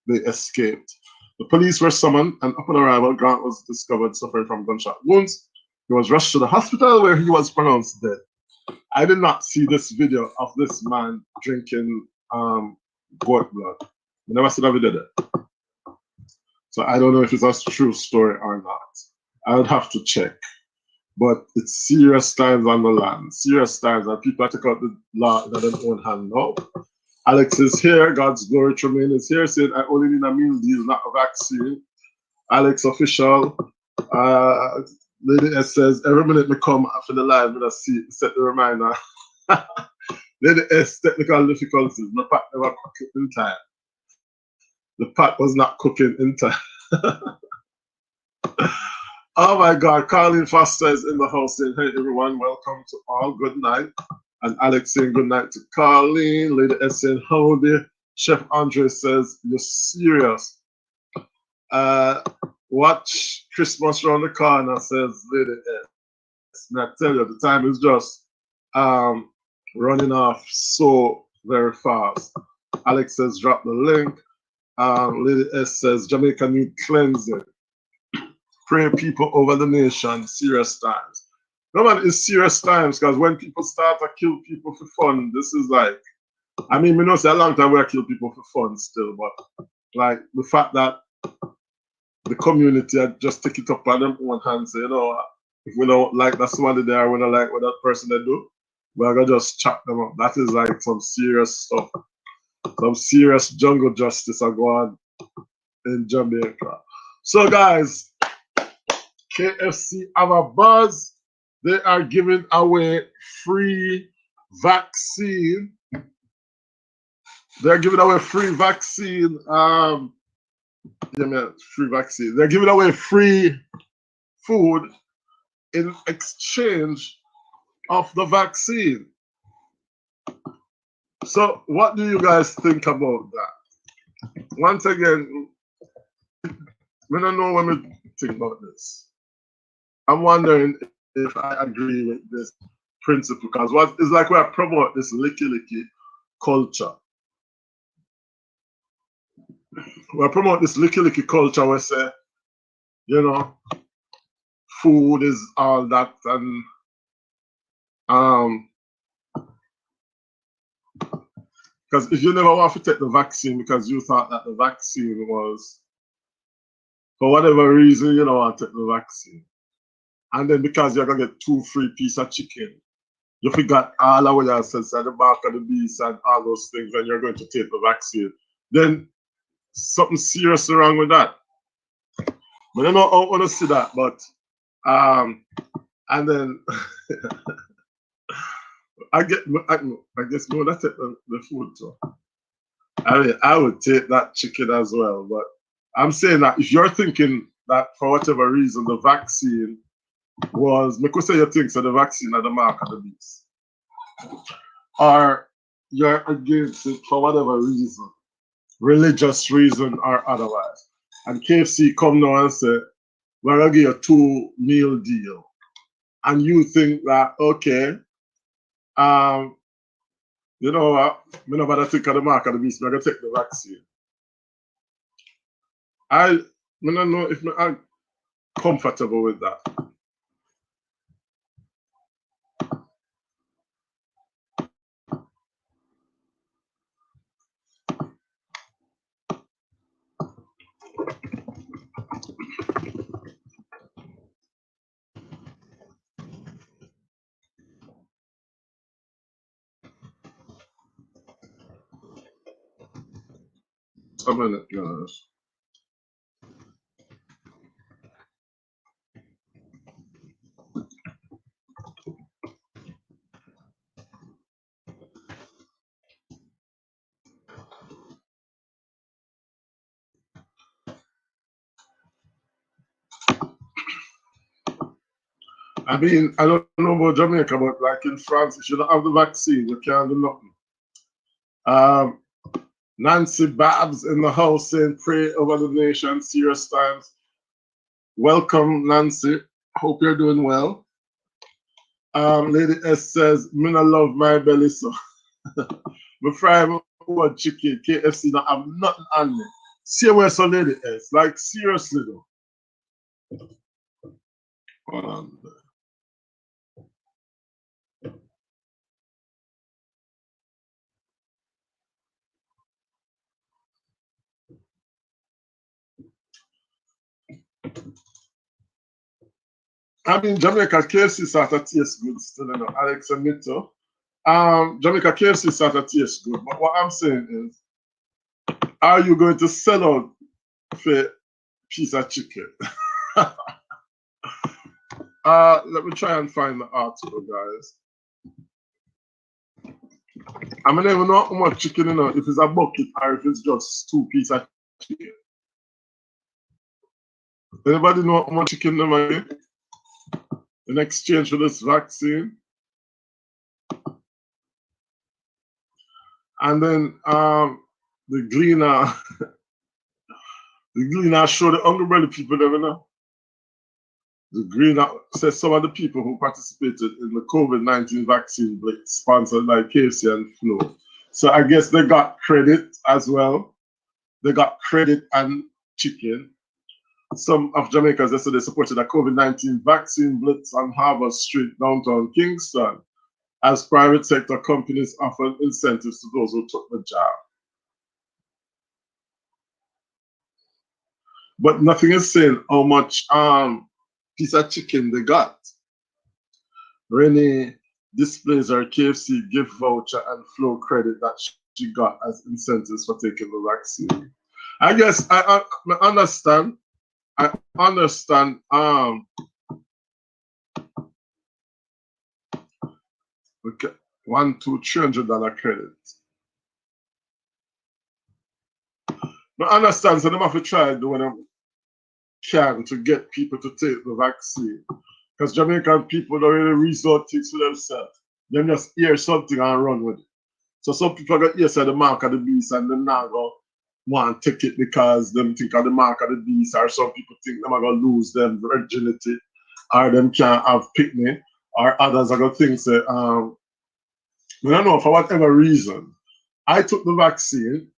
they escaped. The police were summoned, and upon arrival, Grant was discovered suffering from gunshot wounds. He was rushed to the hospital where he was pronounced dead. I did not see this video of this man drinking goat blood. I never saw that video there. So I don't know if it's a true story or not. I would have to check. But it's serious times on the land. Serious times, and people take out the law in their own hand now. Alex is here. God's glory Tremaine is here, saying I only need a meal deal, not a vaccine. Alex official. Lady S says every minute me come after the live, I'm gonna set the reminder. Lady S, technical difficulties. My pot never cooked in time. The pot was not cooking in time. Oh my God, Colleen Foster is in the house saying, hey everyone, welcome to all, good night. And Alex saying good night to Colleen. Lady S saying, howdy. Chef Andre says, you're serious. Watch Christmas around the corner, says Lady S. And I tell you, the time is just running off so very fast. Alex says, drop the link. Lady S says, Jamaica need cleansing. Pray people over the nation, serious times. No man, it's serious times because when people start to kill people for fun, this is like I mean, we know say a long time we kill people for fun still, but like the fact that the community had just take it up on them own hands, you know, if we don't like that somebody there, we don't like what that person they do, we're gonna just chop them up. That is like some serious stuff. Some serious jungle justice are going in Jamaica. So guys, KFC have a buzz. They are giving away free vaccine. They're giving away free vaccine. Free vaccine. They're giving away free food in exchange of the vaccine. So, what do you guys think about that? Once again, we don't know when we think about this. I'm wondering if I agree with this principle, because what is like we promote this licky culture. We promote this licky culture where say, you know, food is all that, and because if you never want to take the vaccine because you thought that the vaccine was, for whatever reason, you don't want to take the vaccine, and then because you're gonna get 2 free pieces of chicken, you forgot all of what you said at the back of the beast and all those things, and you're going to take the vaccine, then something serious wrong with that. I don't know how I want to see that, but and then I guess no, that's it, the food too. I mean, I would take that chicken as well, but I'm saying that if you're thinking that for whatever reason the vaccine was, me could say you think so the vaccine are the mark of the beast, or you're against it for whatever reason, religious reason or otherwise, and KFC come now and say, we're gonna give you a 2-meal deal, and you think that, okay, you know what, me no bother think of the mark of the beast, we're gonna take the vaccine. I don't know if I'm comfortable with that. A minute, guys. I mean, I don't know about Jamaica, but like in France, if you don't have the vaccine, you can't do nothing. Nancy Babs in the house saying, pray over the nation, serious times. Welcome, Nancy. Hope you're doing well. Lady S says, me not love my belly, so me fry one chicken, KFC don't have nothing on me. Same way, so Lady S, like seriously though. Hold on. I mean, Jamaica KFC sort of tastes good still, you know, Alex and Mito. Jamaica KFC sort of tastes good, but what I'm saying is, are you going to sell out for a piece of chicken? Let me try and find the article, guys. I mean, I don't know how much chicken, you know, if it's a bucket or if it's just 2 pieces of chicken. Anybody know how much chicken them are getting in exchange for this vaccine? And then the Gleaner, the Gleaner show the hungry belly people never know. The Gleaner says some of the people who participated in the COVID-19 vaccine blitz sponsored by KFC and Flow. So I guess they got credit as well. They got credit and chicken. Some of Jamaicans yesterday supported a COVID-19 vaccine blitz on Harvard Street, downtown Kingston. as private sector companies offer incentives to those who took the job. But nothing is saying how much piece of chicken they got. Renee displays her KFC gift voucher and flow credit that she got as incentives for taking the vaccine. I guess I understand. I understand. Okay, $100 to $300 credit. But I understand, so they have to try to do what they can to get people to take the vaccine. Because Jamaican people don't really resort things to themselves. They just hear something and run with it. So some people got hear the mark of the beast and them not go want to take it because them think of the mark of the beast, or some people think them are going to lose them virginity, or them can't have picnic, or others are going to think that, I don't know, for whatever reason, I took the vaccine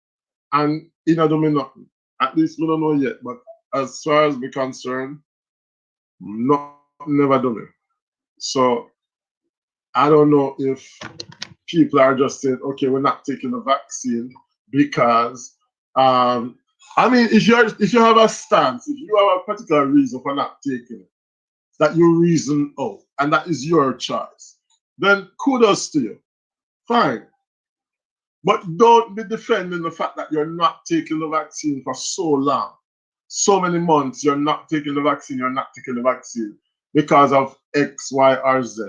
and it don't do me nothing. At least we don't know yet, but as far as we're concerned, never done it. So I don't know if people are just saying, okay, we're not taking the vaccine because I mean, if you have a stance, if you have a particular reason for not taking it, that you reason out, and that is your choice, then kudos to you. Fine. But don't be defending the fact that you're not taking the vaccine for so long. So many months you're not taking the vaccine, because of X, Y, or Z.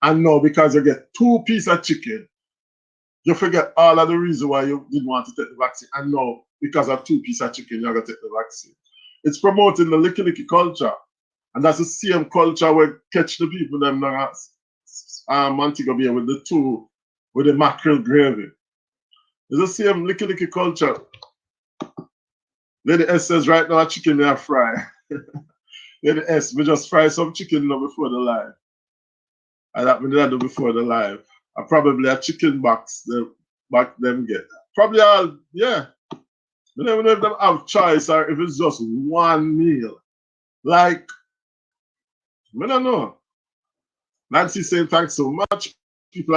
And now because you get 2 pieces of chicken, you forget all of the reason why you didn't want to take the vaccine. And now because of 2 pieces of chicken, you're going to take the vaccine. It's promoting the licky culture. And that's the same culture where catch the people them Montego Bay with the mackerel gravy. It's the same licky culture. Lady S says right now chicken they are fry. Lady S, we just fry some chicken now before the live. And that we did do before the live. I probably a chicken box them get. Probably yeah. We never know if them have choice or if it's just one meal. Like, I don't know. Nancy saying thanks so much. People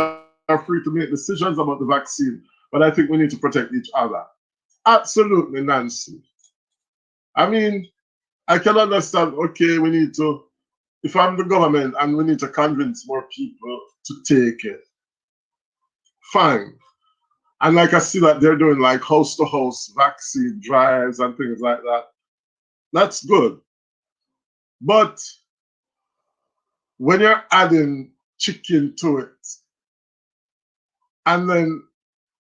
are free to make decisions about the vaccine, but I think we need to protect each other. Absolutely, Nancy. I mean, I can understand, okay, we need to, if I'm the government and we need to convince more people to take it, fine. And like I see that they're doing like house-to-house vaccine drives and things like that. That's good. But when you're adding chicken to it, and then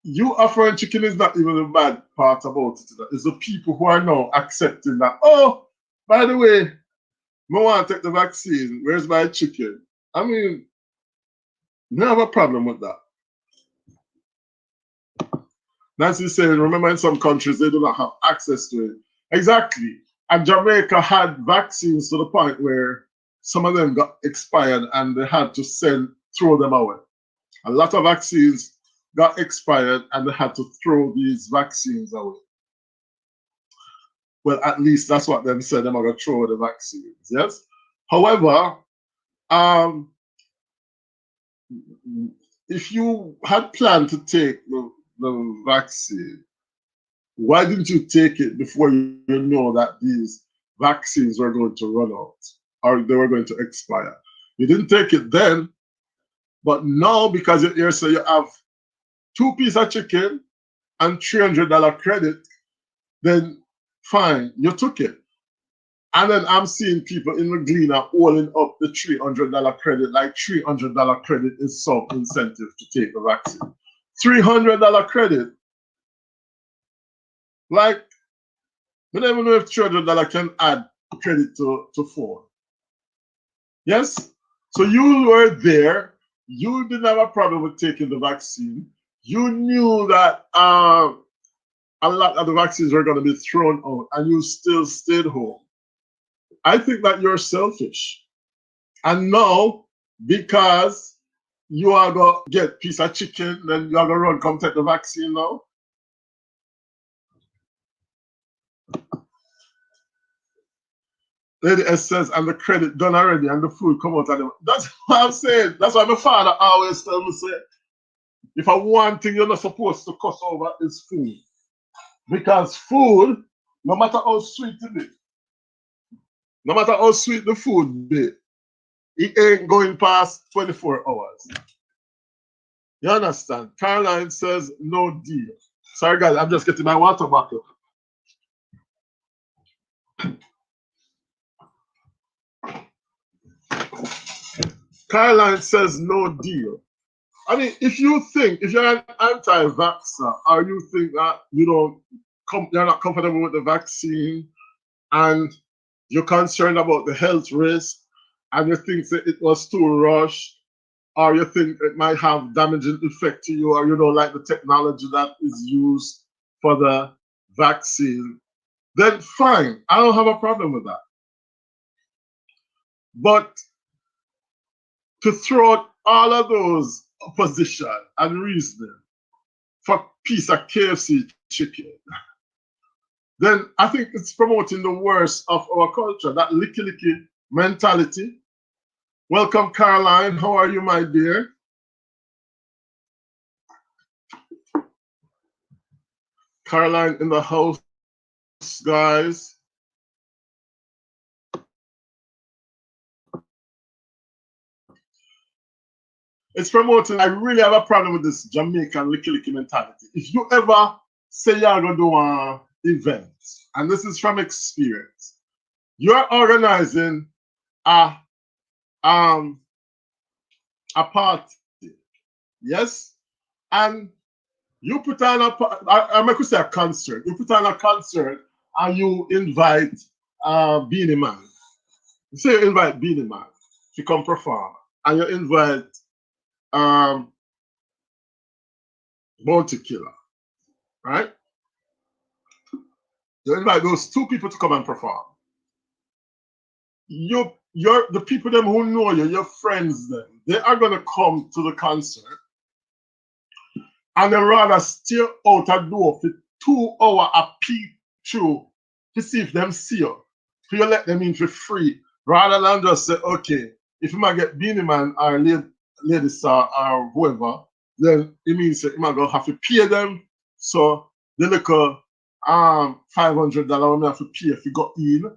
you offering chicken is not even the bad part about it. It's the people who are now accepting that, oh, by the way, I want to take the vaccine. Where's my chicken? I mean, you have a problem with that. Nancy's saying, remember in some countries, they do not have access to it. Exactly. And Jamaica had vaccines to the point where some of them got expired and they had to throw them away. A lot of vaccines got expired and they had to throw these vaccines away. Well, at least that's what them said, them are going to throw the vaccines, yes? However, if you had planned to take the vaccine, why didn't you take it before you know that these vaccines were going to run out or they were going to expire? You didn't take it then, but now because you're here, so you have 2 pieces of chicken and $300 credit, then fine, you took it. And then I'm seeing people in the Gleaner holding up the $300 credit, like $300 credit is some incentive to take the vaccine. $300 credit. Like, we don't even know if $300 can add credit to 4. Yes? So you were there. You didn't have a problem with taking the vaccine. You knew that a lot of the vaccines were going to be thrown out, and you still stayed home. I think that you're selfish. And now, because you are going to get a piece of chicken, then you are going to run, come take the vaccine now. Lady S says, and the credit done already, and the food come out of them. That's what I'm saying. That's why my father always tell me, say, if I one thing you're not supposed to cuss over is food. Because food, no matter how sweet it is, no matter how sweet the food is, it ain't going past 24 hours. You understand? Caroline says, no deal. Sorry, guys, I'm just getting my water bottle. Caroline says, no deal. I mean, if you're an anti-vaxxer, or you think that you're not comfortable with the vaccine, and you're concerned about the health risk, and you think that it was too rushed, or you think it might have damaging effect to you, or you don't like the technology that is used for the vaccine, then fine, I don't have a problem with that. But to throw out all of those opposition and reasoning for a piece of KFC chicken, then I think it's promoting the worst of our culture, that licky mentality. Welcome, Caroline. How are you, my dear? Caroline in the house, guys. It's promoting. I really have a problem with this Jamaican licky mentality. If you ever say you're going to do an event, and this is from experience, you're organizing a party, yes, and you put on I'm going to say a concert. You put on a concert and you invite Beanie Man. You say you invite Beanie Man to come perform, and you invite Bounty Killer, right? You invite those two people to come and perform. The people them who know you, your friends them, they are gonna come to the concert, and they rather stay out a door for 2 hours a peep through to see if them see you. So you let them in for free, rather than just say, okay, if you might get Beanie Man or Lady Star or whoever, then it means that you might gonna have to pay them. So the little $500 we have to pay if you got in,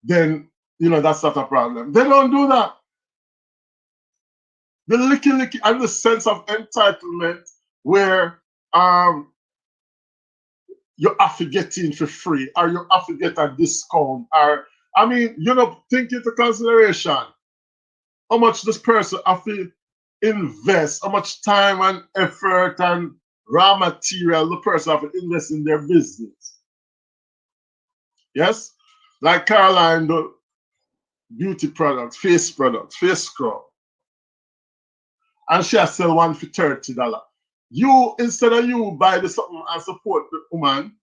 then that's not a problem. They don't do that. The licky and the sense of entitlement where you have to get in for free, or you have to get a discount, or take into consideration how much this person have to invest, how much time and effort and raw material the person have to invest in their business. Yes? Like Caroline, the beauty products, face scrub. And she has sell one for $30. You, instead of you buy the something and support the woman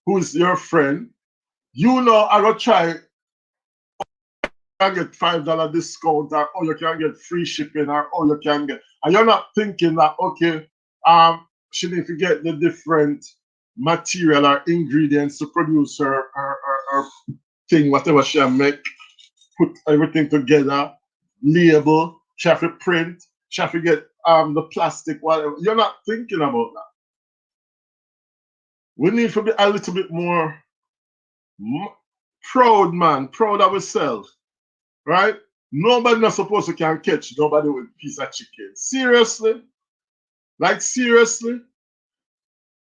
who is your friend, I go try and get $5 discount, or you can get free shipping, or you can get, and you're not thinking that, okay, she need to get the different material or ingredients to produce her thing, whatever she make, put everything together, label, she have to print, she have to get the plastic, whatever. You're not thinking about that. We need to be a little bit more proud, man, proud of ourselves, right? Nobody not supposed to can catch nobody with a piece of chicken. Seriously? Like, seriously?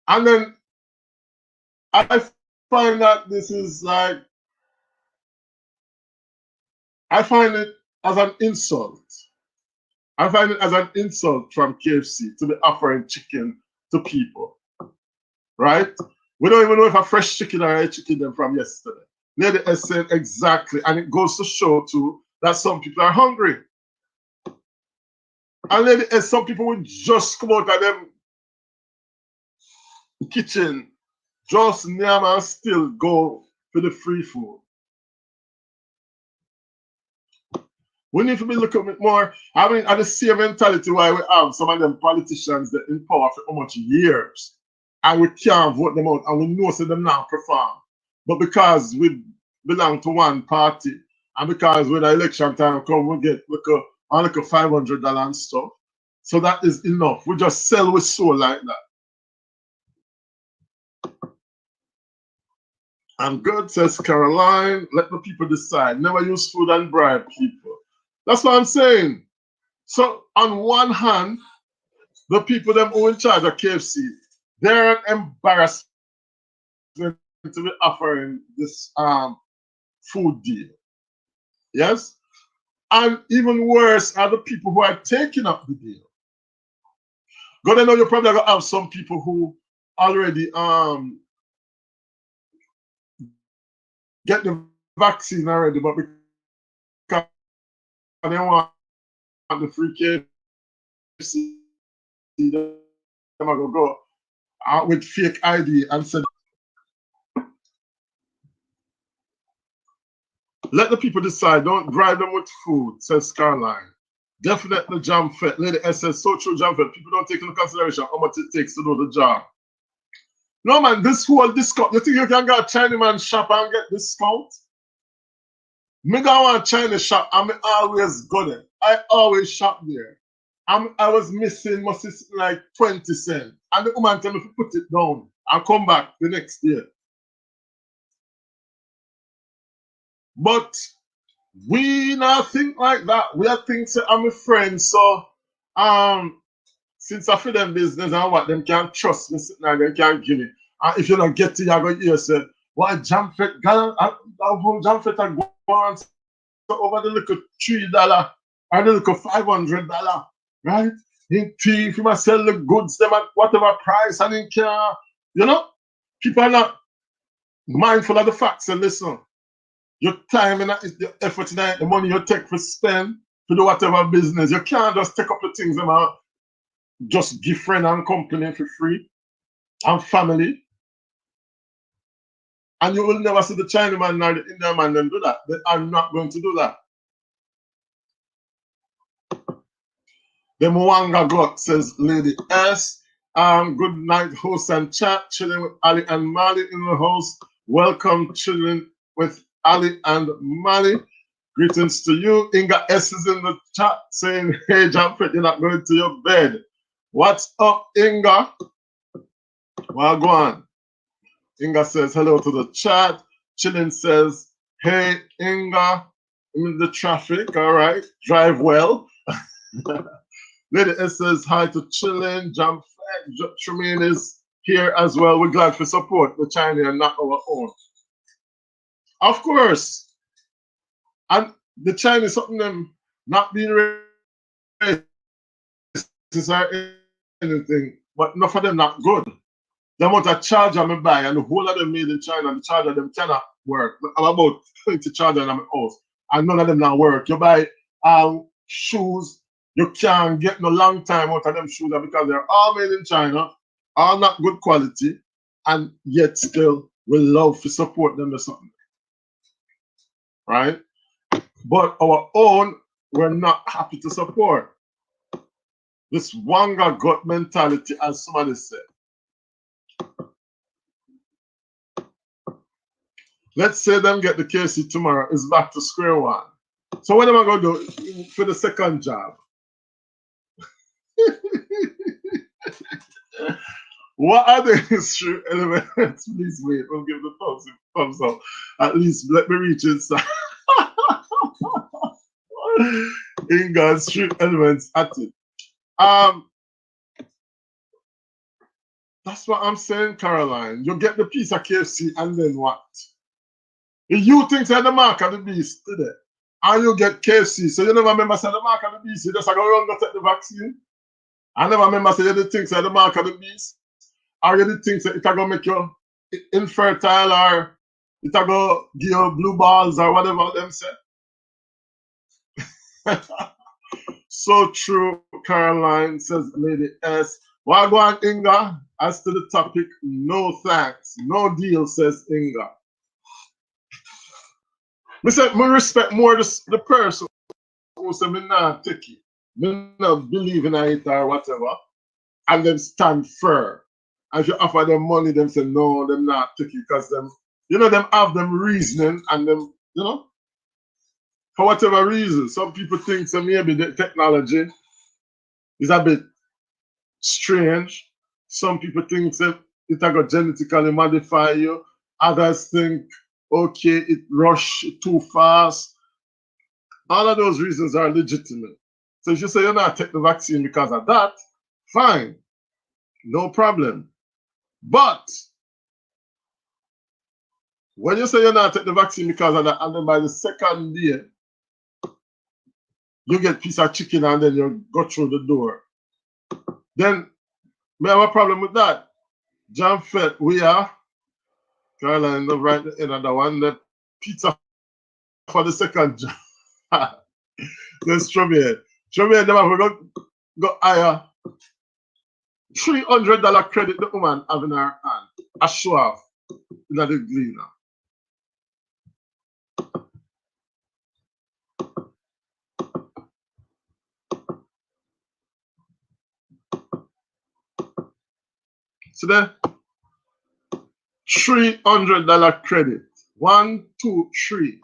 And then I find that this is like, I find it as an insult. I find it as an insult from KFC to be offering chicken to people, right? We don't even know if a fresh chicken or a chicken them from yesterday. Lady S said exactly, and it goes to show too that some people are hungry. And Lady S, some people will just come out of them kitchen, just name and still go for the free food. We need to be looking a bit more. At the same mentality why we have some of them politicians that in power for how much years, and we can't vote them out, and we know so them not perform. But because we belong to one party, And because when the election time come, we get like a $500 and stuff. So that is enough. We just sell with soul like that. I'm good, says Caroline. Let the people decide. Never use food and bribe people. That's what I'm saying. So on one hand, the people them who in charge of KFC, they're embarrassed to be offering this food deal. Yes? And even worse are the people who are taking up the deal. God, I know you're probably gonna have some people who already get the vaccine already, but because they want the free KFC, they're gonna go out with fake ID and say, let the people decide. Don't bribe them with food, says Caroline. Definitely Jamfête. Lady S says, so true, Jamfête. People don't take into consideration how much it takes to do the job. No, man, this whole discount. You think you can go to Chinese man shop and get discount? Me go to Chinese shop and I always go there. I always shop there. I was missing like 20 cents. And the woman tell me to put it down and come back the next day. But we not think like that. We are think say I'm a friend. So since I feel them business and what them can trust me, now they can give me. And if you don't get it, you're going to hear say, why Jamfête Jamfête are going over the little $3 and the little $500, right? If you must sell the goods them at whatever price and in care, you know, people are not mindful of the facts. And listen, your time and the effort and the money you take for spend to do whatever business, you can't just take up the things them out, just give friend and company for free and family. And you will never see the China man nor the Indian man them do that. They are not going to do that. The Mwanga Glut, says Lady S. Good night, host and chat. Chilling with Ali and Mali in the house. Welcome, chilling with Ali and Mali. Greetings to you. Inga S is in the chat saying, hey, Jamfête, you're not going to your bed. What's up, Inga? Well, go on. Inga says hello to the chat. Chillin says, hey, Inga, I'm in the traffic. All right. Drive well. Lady S says hi to Chillin. Jamfête. Tremaine is here as well. We're glad for support the China and not our own. Of course. And the Chinese, something them not being racist or anything, but enough of them not good. The amount of charger I buy and the whole of them made in China, the charger them cannot work. I'm about 20 chargers in my house and none of them not work. You buy shoes, you can't get no long time out of them shoes because they're all made in China, all not good quality, and yet still we love to support them or something. Right? But our own, we're not happy to support. This Wanga gut mentality, as somebody said. Let's say them get the KC tomorrow, it's back to square one. So what am I going to do for the second job? What are the history elements? Please wait, we'll give the thumbs up. At least let me reach inside. In God's street elements at it. That's what I'm saying, Caroline. You get the piece of KFC and then what? You think you're the mark of the beast today, and you get KFC, so you never remember say the mark of the beast, you just go around and take the vaccine. I never remember say you the things say the mark of the beast, or you the things that it's gonna make you infertile, or it's gonna give you blue balls or whatever them say. So true, Caroline, says Lady S. Well, go on, Inga. As to the topic, no thanks. No deal, says Inga. Me say, me respect more the person who say me not take it. Me not believe in it or whatever. And them stand firm. And if you offer them money, them say no, them not take it because them, you know, them have them reasoning and them, you know. for whatever reason, some people think that maybe the technology is a bit strange. Some people think that it got genetically modify you. Others think, okay, it rushed too fast. All of those reasons are legitimate. So if you say you're not taking the vaccine because of that, fine, no problem. But when you say you're not taking the vaccine because of that, and then by the second day, you get a piece of chicken and then you go through the door, then we have a problem with that. Jamfête, we are, Caroline, right in the one, the pizza for the second job. Then Strawberry, them have go higher. $300 credit the woman have in her hand. A show off in the gleaner. So then, $300 credit. 1, 2, 3.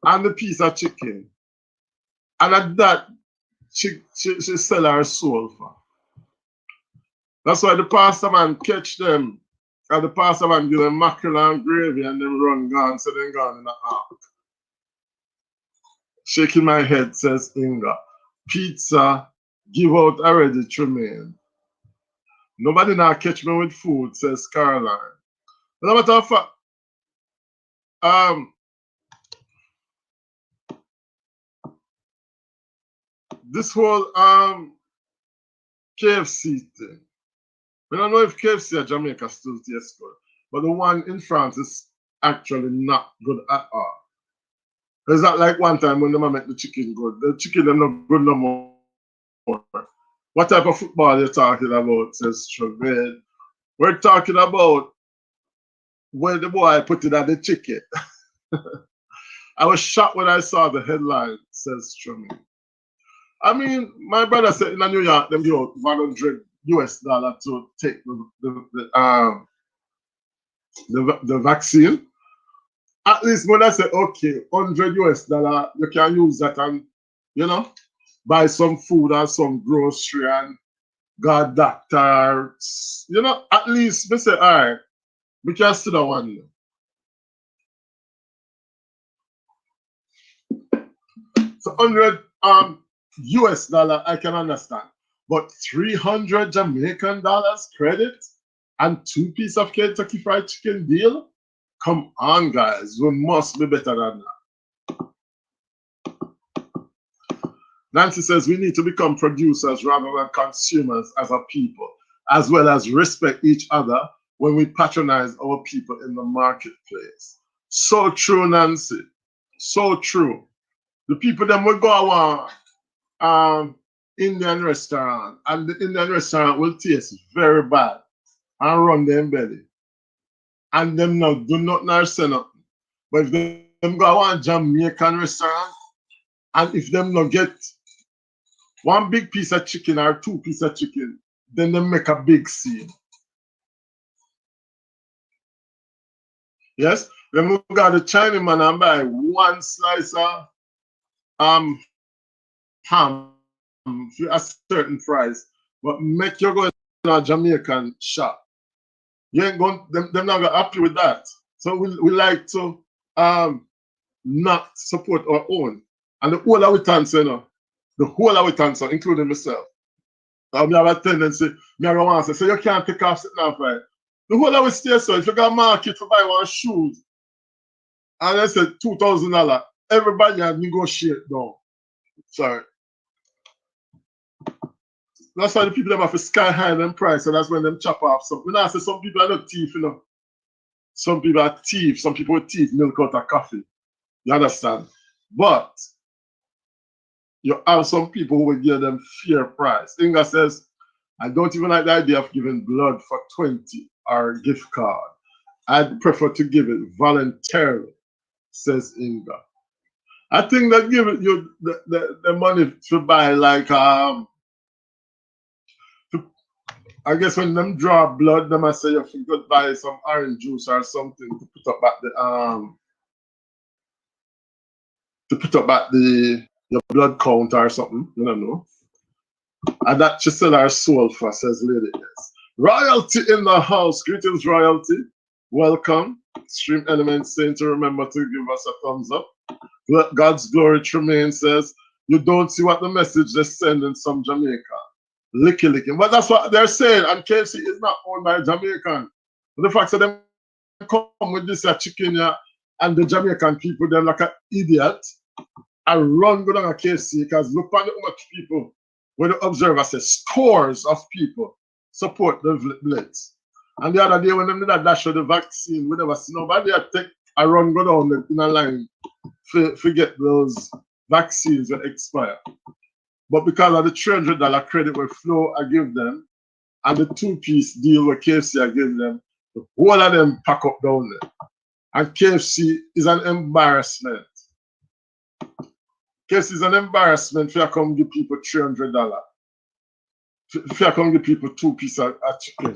And the piece of chicken. And at that, she sell her soul for. That's why the pastor man catch them. And the pastor man give them mackerel and gravy and them run gone, so then gone in the ark. Shaking my head, says Inga. Pizza, give out already, Tremaine. Nobody now catch me with food, says Caroline. As a matter of fact, this whole KFC thing. I don't know if KFC at Jamaica still tastes good, but the one in France is actually not good at all. It's not like one time when they make the chicken good. The chicken them not good no more. What type of football are you talking about, says Tremaine? We're talking about where the boy put it at the chicken. I was shocked when I saw the headline, says Tremaine. I mean, my brother said in New York, them give out $100 to take the vaccine. At least when I say, okay, $100, you can use that and, you know, buy some food or some grocery and go to doctor. You know, at least we say, all right, we can still do one. So $100 I can understand. But $300 Jamaican credit and 2 pieces of Kentucky Fried Chicken deal? Come on, guys. We must be better than that. Nancy says we need to become producers rather than consumers as a people, as well as respect each other when we patronize our people in the marketplace. So true, Nancy. So true. The people that will go on Indian restaurant, and the Indian restaurant will taste very bad and run them belly. And them now do not say nothing. But if them go on Jamaican restaurant, and if them not get 1 big piece of chicken or 2 pieces of chicken, then they make a big scene. Yes? Then we got the Chinese man and buy 1 slice of ham for a certain price, but make you go to a Jamaican shop. You ain't going, them not gonna happy with that. So we like to not support our own. And the whole of it answer, you know, the whole of it answer, including myself. I have a tendency, I don't want to say, so you can't take off sitting off right. The whole of it stay so. If you got a market to buy 1 shoes, and they say $2,000, everybody has negotiate down. Sorry. That's why the people them have to sky high them price, and that's when them chop off. So when I say some people are not thief, you know. Some people are thief, some people thief milk out of coffee. You understand? But you have some people who will give them fair price. Inga says, I don't even like the idea of giving blood for 20 or a gift card. I'd prefer to give it voluntarily, says Inga. I think that give you the money to buy like I guess when them draw blood, them I say you could buy some orange juice or something to put up at the to put up back your blood count or something, you don't know. And that she sell her soul for, says Lady S. Royalty in the house. Greetings, royalty. Welcome. Stream Elements saying to remember to give us a thumbs up. God's Glory Tremaine says, you don't see what the message they send in some Jamaica. Licky licky. But that's what they're saying. And KFC is not owned by a Jamaican. But the fact that they come with this chicken here and the Jamaican people, they're like an idiot. I run go down a KFC because look at how much people, when the observer says scores of people support the blitz. And the other day when they did that dash of the vaccine, we never see nobody take a run go down in a line to get those vaccines that expire. But because of the $300 credit with Flow I give them and the 2-piece deal with KFC I give them, the whole of them pack up down there. And KFC is an embarrassment. KFC is an embarrassment if you come give people $300. If you come give people 2 pieces of chicken.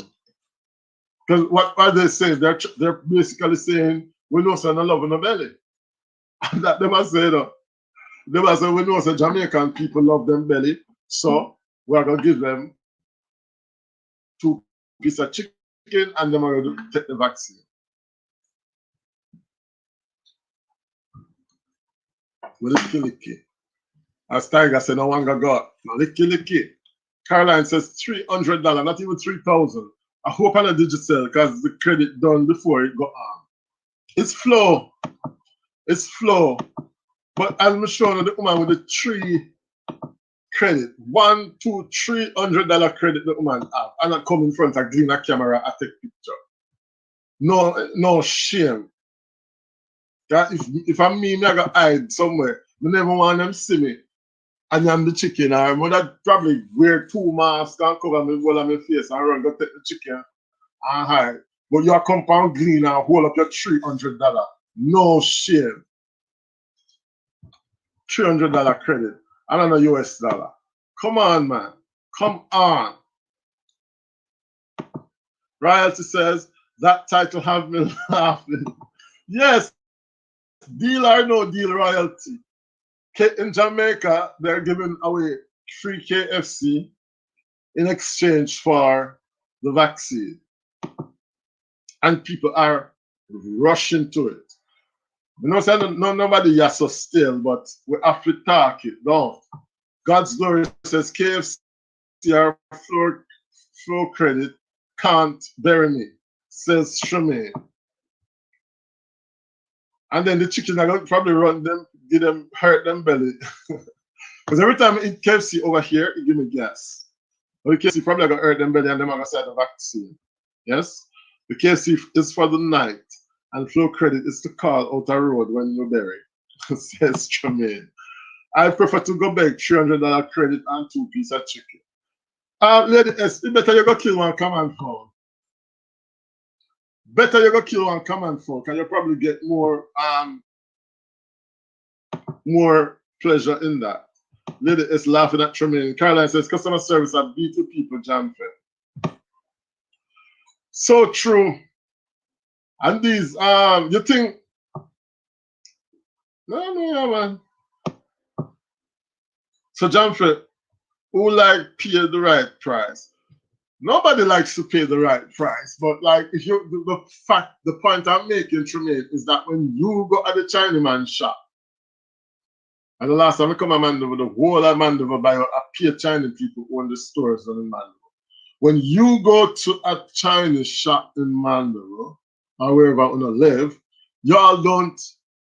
Because what they say, they're basically saying, we know some love in the belly. And that they must say that. They must say, we know some Jamaican people love them belly, so we're going to give them 2 pieces of chicken and then we're going to take the vaccine. Well, licky. As Tiger said, no one got. No, licky. Caroline says $300, not even 3,000. I hope I'm a digital because the credit done before it go on. It's Flow. It's Flow. But as I'm showing the woman with the 3 credit, $1, $2, $300 credit the woman have. And I come in front of clean a camera, I take picture. No shame. If I'm me, I gotta hide somewhere. I never want them see me. And I'm the chicken. I would probably wear 2 masks and cover me whole of my face and run go take the chicken and hide. But you compound clean and hold up your $300. No shame. $300 credit. I don't know US dollar. Come on, man. Come on. Royalty says that title have me laughing. Yes. Deal or no deal royalty. In Jamaica, they're giving away free KFC in exchange for the vaccine. And people are rushing to it. You know, saying nobody yes so still, but we have to talk it down. God's Glory says KFC or flow credit can't bury me, says Tremaine. And then the chicken are going to probably run them, give them, hurt them belly. Because every time I eat KFC over here, it give me gas. But the KFC probably going to hurt them belly and them are going to say the vaccine. Yes? The KFC is for the night. And flow credit is to call out a road when you're buried, says Tremaine. I prefer to go beg $300 credit and 2 pieces of chicken. Lady S, it better you go kill one command phone. Better you go kill one command phone, because you probably get more pleasure in that. Lady is laughing at Tremaine. Caroline says customer service at B2 people, Jamfête. So true. And these, you think, no, man. So Jamfête, who like pay the right price? Nobody likes to pay the right price, but like if you the point I'm making, Tremaine, is that when you go at the Chinaman shop, and the last time I come to Mandover, the whole of Mandover buy a pay Chinese people own the stores in Mandover. When you go to a Chinese shop in Mandover, or wherever you live, y'all don't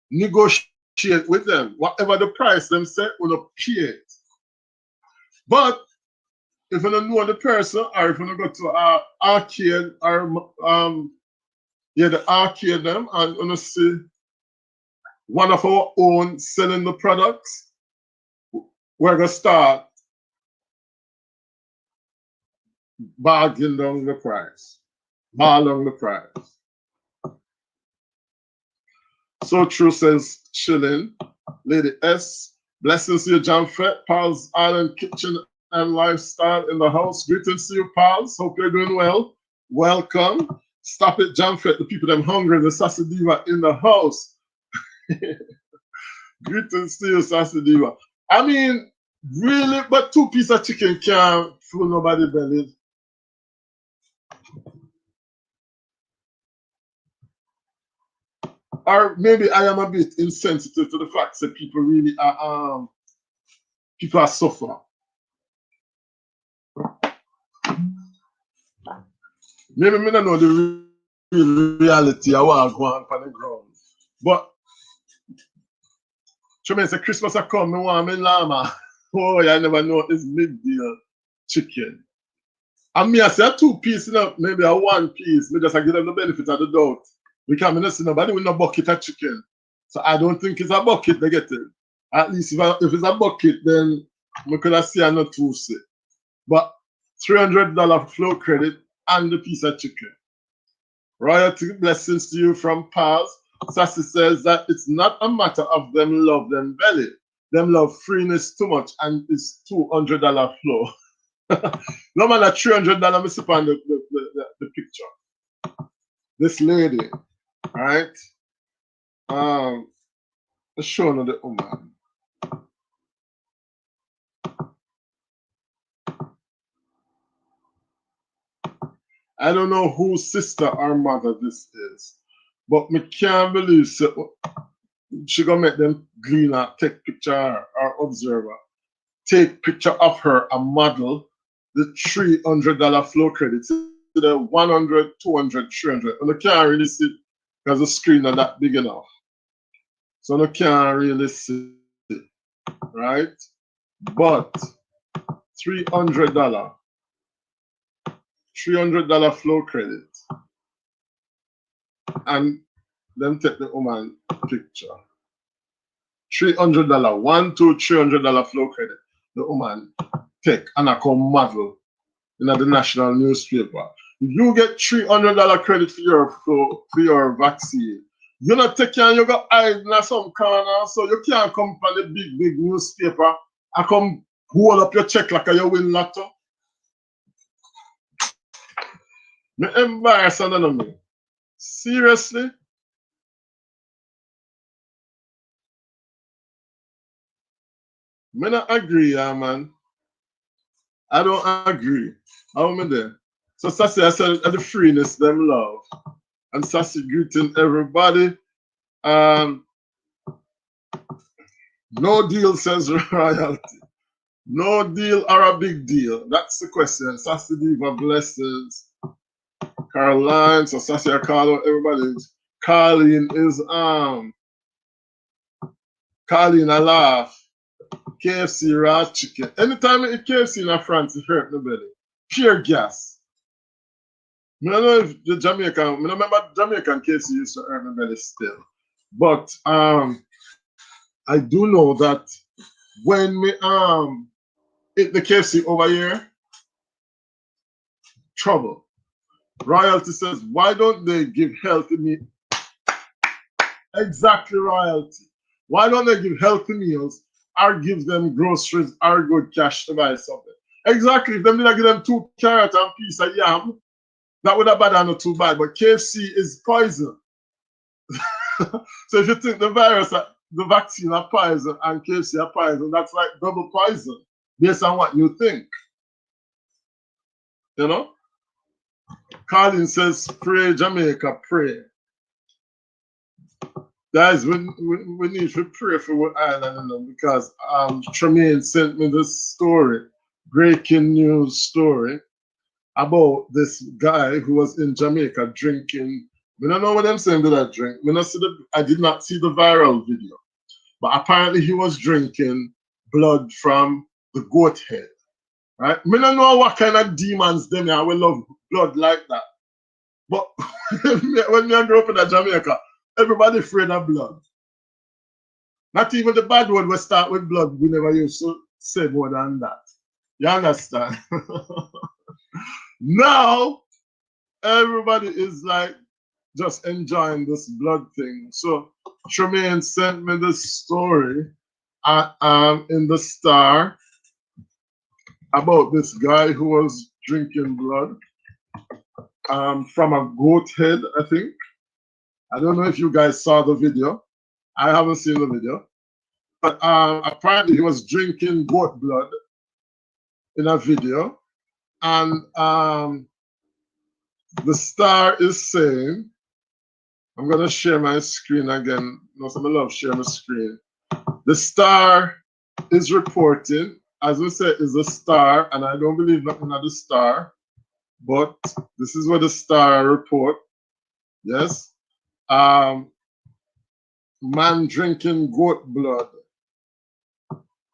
negotiate with them. Whatever the price them say, you pay it. But if you don't know the person, or if you go to an arcade or the arcade them and you see one of our own selling the products, we're gonna start bargaining down the price. Bargaining the price. So true, says Chilling. Lady S. Blessings to you, Jamfête. Paul's Island Kitchen and Lifestyle in the house. Greetings to you, pals. Hope you're doing well. Welcome. Stop it, Jamfête. The people them hungry. The Sassy Diva in the house. Greetings to you, Sassy Diva. I mean, really, but 2 pieces of chicken can't fill nobody's belly. Or maybe I am a bit insensitive to the fact that people really are people are suffering. Maybe I don't know the real reality I want to go on the ground. But I say Christmas I come, I want me llama. Oh, I never know it's mid-deal chicken. And me I say a 2 piece, you know, maybe a 1 piece. Me just I give them the benefit of the doubt. Because I don't see nobody with no bucket of chicken. So I don't think it's a bucket they get it. At least if it's a bucket, then we could have seen another 2 say. But $300 flow credit and the piece of chicken. Royalty blessings to you from Paz. Sassy says that it's not a matter of them love them belly. Them love freeness too much and it's $200 flow. No man at $300, me see on the picture. This lady, right? Let's show another woman. I don't know whose sister or mother this is, but me can't believe she gonna make them gleaner take picture or observer, take picture of her and model the $300 flow credits. The 100, 200, 300. And I can't really see because the screen not that big enough. So I can't really see it, right? But $300 flow credit. And then take the woman picture. $300, $300 flow credit. The woman take and I come model in the national newspaper. If you get $300 credit for your vaccine, you're not taking you go hide in some corner, so you can't come from the big newspaper and come hold up your check like you win lotto. Me embarrassed on me. Seriously? Me not agree, man. I don't agree. How am I there? So Sassy, I said the freeness them love. And Sassy greeting everybody. No deal says royalty. No deal or a big deal. That's the question. Sassy Diva blessings. Caroline, so Sassy I call out everybody. Carlene is Carlene I laugh. KFC raw chicken. Anytime I eat KFC in France, it hurt my belly. Pure gas. I don't know if the Jamaican, I remember Jamaican KFC used to hurt my belly still. But I do know that when we eat the KFC over here, trouble. Royalty says, why don't they give healthy meat? Exactly, Royalty. Why don't they give healthy meals or give them groceries or good cash to buy something? Exactly. If them did give them 2 carrots and piece of yam, that would have been not too bad. But KFC is poison. So if you think the virus, the vaccine are poison and KFC are poison, that's like double poison based on what you think. You know? Colin says, pray Jamaica, pray. Guys, we need to pray for what island, you know, because Tremaine sent me this story, breaking news story, about this guy who was in Jamaica drinking. We don't know what I'm saying to that drink. I did not see the viral video. But apparently he was drinking blood from the goat head. Right? I don't know what kind of demons them are. We love blood like that. But when I grew up in Jamaica, everybody afraid of blood. Not even the bad word we start with blood. We never used to say more than that. You understand? Now, everybody is like just enjoying this blood thing. So Tremaine sent me this story in the Star about this guy who was drinking blood from a goat head, I think. I don't know if you guys saw the video. I haven't seen the video. apparently he was drinking goat blood in a video, and the star is saying, I'm gonna share my screen again. No, some love share my screen. The star is reporting, as we said, is a star, and I don't believe nothing of the star, but this is what the star report. Yes. Man drinking goat blood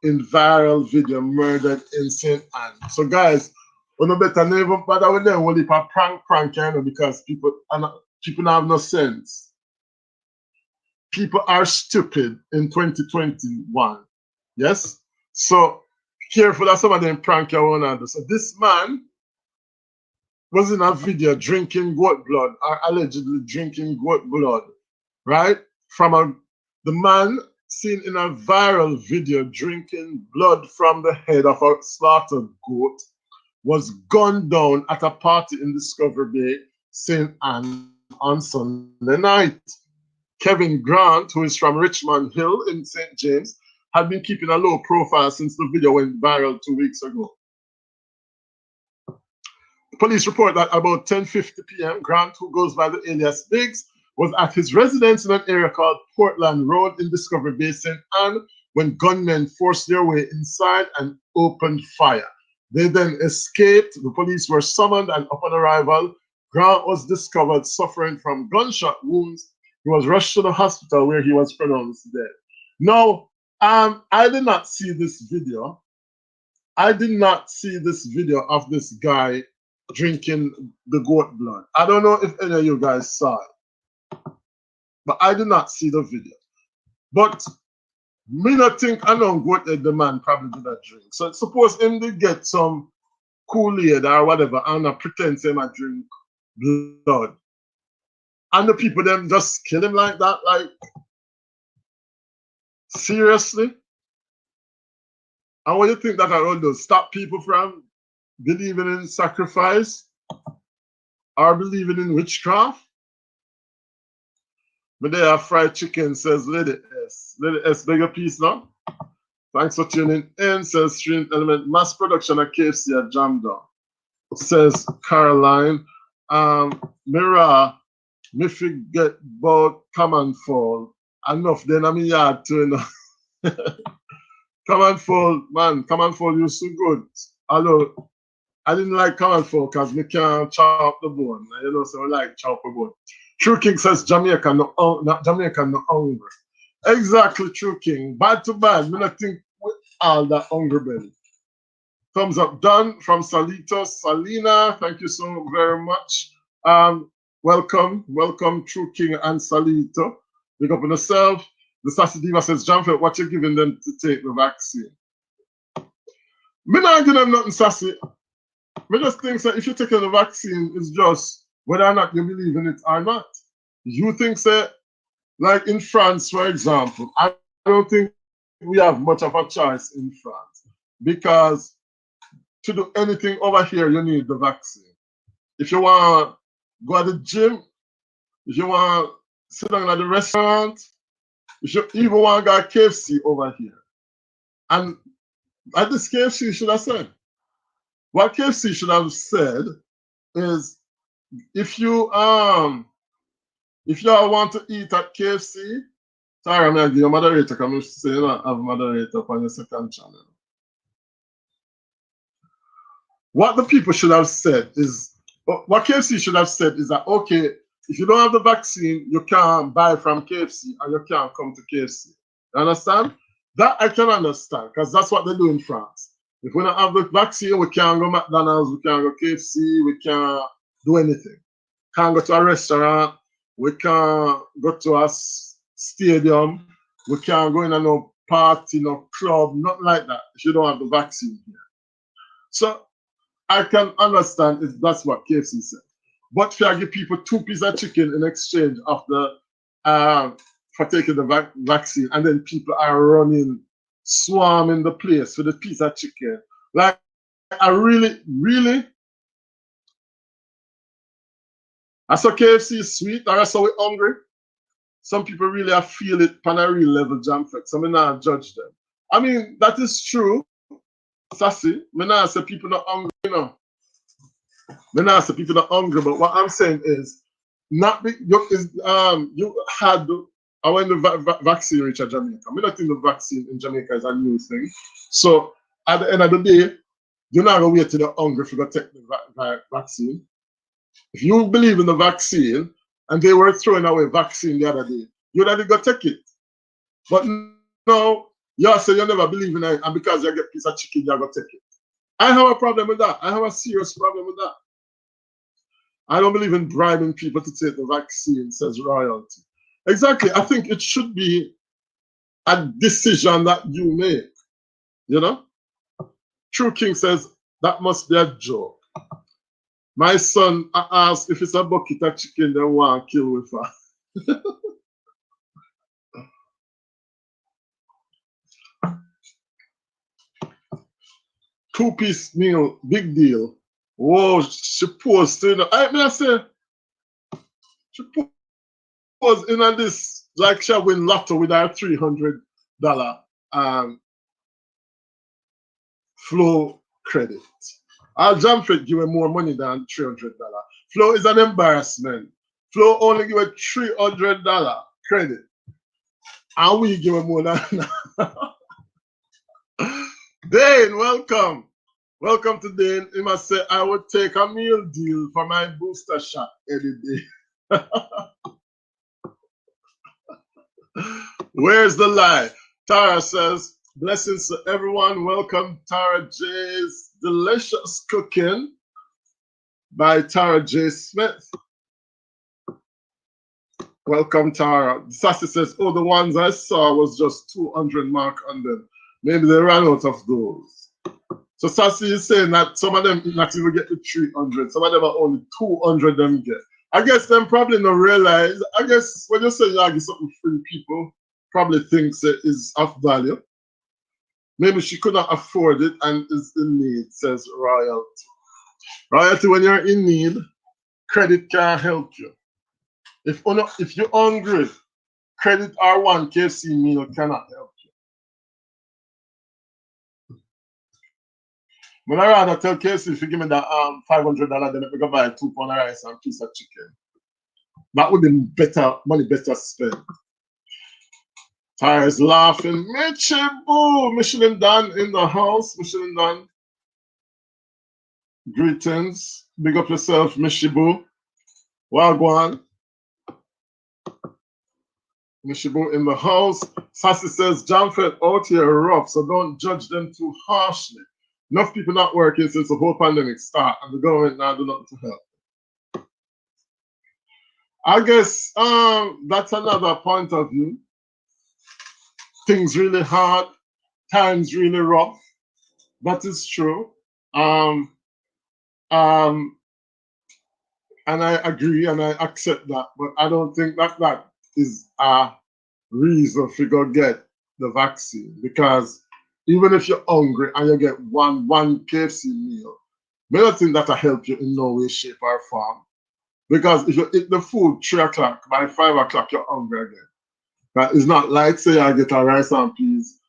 in viral video murdered in St. Anne. So guys, we no better never bother with them. We'll leave a prank, you know, because people have no sense. People are stupid in 2021. Yes? So careful that some of them prank you want to do. So this man was in a video drinking goat blood, or allegedly drinking goat blood, right? The man seen in a viral video drinking blood from the head of a slaughtered goat was gunned down at a party in Discovery Bay, St. Anne on Sunday night. Kevin Grant, who is from Richmond Hill in St. James, had been keeping a low profile since the video went viral 2 weeks ago. Police report that about 10:50 p.m., Grant, who goes by the alias Biggs, was at his residence in an area called Portland Road in Discovery Bay, St. Anne, when gunmen forced their way inside and opened fire. They then escaped. The police were summoned, and upon arrival, Grant was discovered suffering from gunshot wounds. He was rushed to the hospital where he was pronounced dead. Now, I did not see this video. I did not see this video of this guy drinking the goat blood. I don't know if any of you guys saw it, but I did not see the video. But me not think I know goat that the man probably did not drink. So suppose him did get some Kool-Aid or whatever and I pretend him I drink blood. And the people them just kill him like that, like seriously? And what do you think that I will do? Stop people from believing in sacrifice or believing in witchcraft? But there are fried chicken, says Lady S. Lady S, bigger piece now. Thanks for tuning in, says Stream Element. Mass production at KFC at Jam Down, says Caroline. Mira, me forget about Come and Fall. Enough then I'm in yard too, you know. Come and Fall, man, Come and Fall, you're so good. Although I didn't like Come and Fall because me can't chop the bone. You know, so I like chop the bone. True King says Jamaica no hunger. Exactly, True King. Bad to bad. Me not think with all that hunger belly. Thumbs up done from Salito. Salina, thank you so very much. Welcome, True King and Salito. Pick up on yourself. The Sassy Diva says, Jamfette, what you giving them to take the vaccine? Me not giving them nothing sassy. Me just think that if you're taking the vaccine, it's just whether or not you believe in it or not. You think that, like in France, for example, I don't think we have much of a choice in France because to do anything over here, you need the vaccine. If you want to go to the gym, if you want to sit down at the restaurant, if you even want to go to KFC over here. And at this KFC should have said, what KFC should have said is if you want to eat at KFC, sorry, I'm gonna give you a moderator because I'm saying you don't have a moderator on your second channel. What the people should have said is, what KFC should have said is that, okay, if you don't have the vaccine, you can't buy from KFC and you can't come to KFC. You understand? That I can understand because that's what they do in France. If we don't have the vaccine, we can't go McDonald's, we can't go KFC, we can't do anything. Can't go to a restaurant, we can't go to a stadium, we can't go in a no party, no club, nothing like that if you don't have the vaccine here. So I can understand if that's what KFC said. But if I give people 2 pieces of chicken in exchange of the for taking the vaccine, and then people are running, swarming the place for the piece of chicken. Like, I really, I saw KFC is sweet, or I saw we hungry. some people really have feel it on a real level, Jamfête. So I'm not judge them. I mean, that is true. Sassy, me not say people not hungry, you know. Me not say people not hungry, but what I'm saying is, not be, you had when the vaccine reached Jamaica. I don't think the vaccine in Jamaica is a new thing. So at the end of the day, you're not gonna wait till you're hungry for to take the vaccine. If you believe in the vaccine and they were throwing away vaccine the other day, you'd have to take it. But no, you say you never believe in it, and because you get a piece of chicken, you're gonna take it. I have a problem with that. I have a serious problem with that. I don't believe in bribing people to take the vaccine, says royalty. Exactly. I think it should be a decision that you make. You know? True King says that must be a joke. My son asked if it's a bucket of chicken they want to kill with her. Two-piece meal, big deal. Whoa, she posed, you know. I say, she posed in on this like she win lotto with her $300 flow credit. I'll Jamfête give her more money than $300. Flow is an embarrassment. Flow only give her $300 credit. And we give her more than that. Dane, welcome. Welcome to Dane. He must say, I would take a meal deal for my booster shot any day. Where's the lie? Tara says, blessings to everyone. Welcome, Tara J's Delicious Cooking by Tara J. Smith. Welcome, Tara. Sassy says, oh, the ones I saw was just 200 mark on them. Maybe they ran out of those. So Sassy is saying that some of them not even get to 300. Some of them are only 200 them get. I guess them probably not realize. I guess when you say you give something free, people probably thinks it is of value. Maybe she could not afford it and is in need, says Royalty. Royalty, when you're in need, credit can help you. If you're hungry, credit or one KFC meal cannot help you. But I rather tell KFC if you give me that $500, then I can buy 2 pounds of rice and a piece of chicken. That would be better, money better spent. Tara is laughing. Michelin Dan in the house. Michelin Dan. Greetings. Big up yourself, Mishibu. Wagwan. Mishibu in the house. Sassy says, Jamfête out here rough, so don't judge them too harshly. Enough people not working since the whole pandemic started, and the government now do nothing to help. I guess that's another point of view. Things really hard, times really rough. That is true. And I agree and I accept that, but I don't think that is a reason for go get the vaccine, because even if you're hungry and you get one KFC meal, I don't think that'll help you in no way, shape, or form. Because if you eat the food 3 o'clock, by 5 o'clock you're hungry again. But it's not like say I get a rice and peas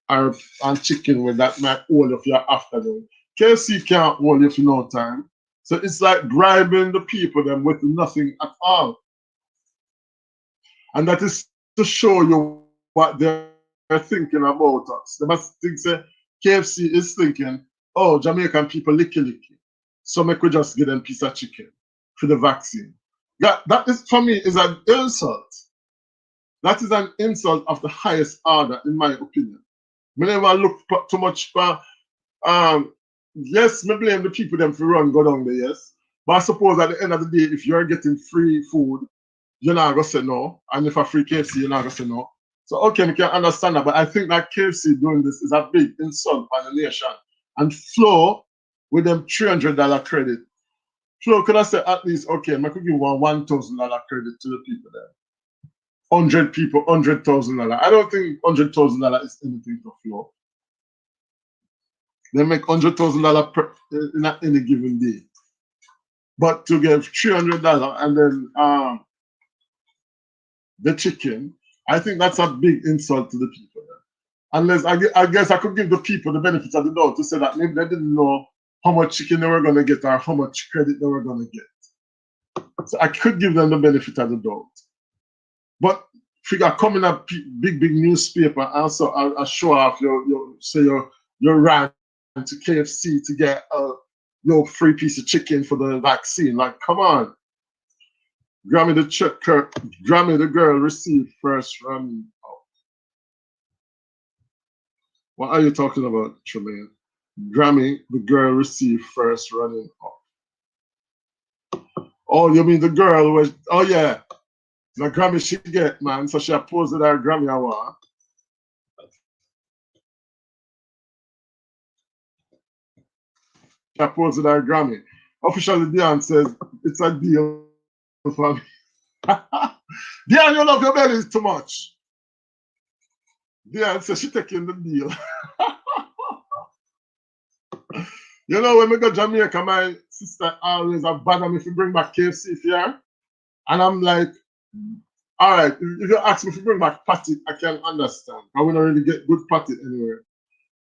and chicken with that might hold you for your afternoon. KFC can't hold you for no time. So it's like bribing the people them with nothing at all. And that is to show you what they're thinking about us. They must think say KFC is thinking, oh, Jamaican people licky. So make we just give them a piece of chicken for the vaccine. That is, for me, is an insult. That is an insult of the highest order, in my opinion. We never look too much for, yes, me blame the people them for run go down there, yes. But I suppose at the end of the day, if you're getting free food, you're not going to say no. And if a free KFC, you're not going to say no. So, okay, we can understand that. But I think that KFC doing this is a big insult on the nation. And Flo, with them $300 credit, Flo could have said at least, okay, I could give $1,000 credit to the people there. 100 people, $100,000. I don't think $100,000 is anything to Flo. They make $100,000 in any given day. But to give $300 and then the chicken, I think that's a big insult to the people. Unless I guess I could give the people the benefit of the doubt to say that maybe they didn't know how much chicken they were going to get or how much credit they were going to get. So I could give them the benefit of the doubt. But figure coming up big newspaper and also I show off your ran to KFC to get a free piece of chicken for the vaccine. Like, come on. Grammy the girl received first running out. What are you talking about, Tremaine? Grammy the girl received first running out. Oh, you mean the girl was? Oh yeah, the Grammy she get, man. So she posed with her Grammy award. She posed with her Grammy. Officially, Dion says it's a deal for me. Dion, you love your belly too much. Dion says she taking the deal. You know, when we go to Jamaica, my sister always bother me if you bring back KFC here. And I'm like, all right, if you ask me if you bring back patty, I can understand. I will not really get good patty anywhere.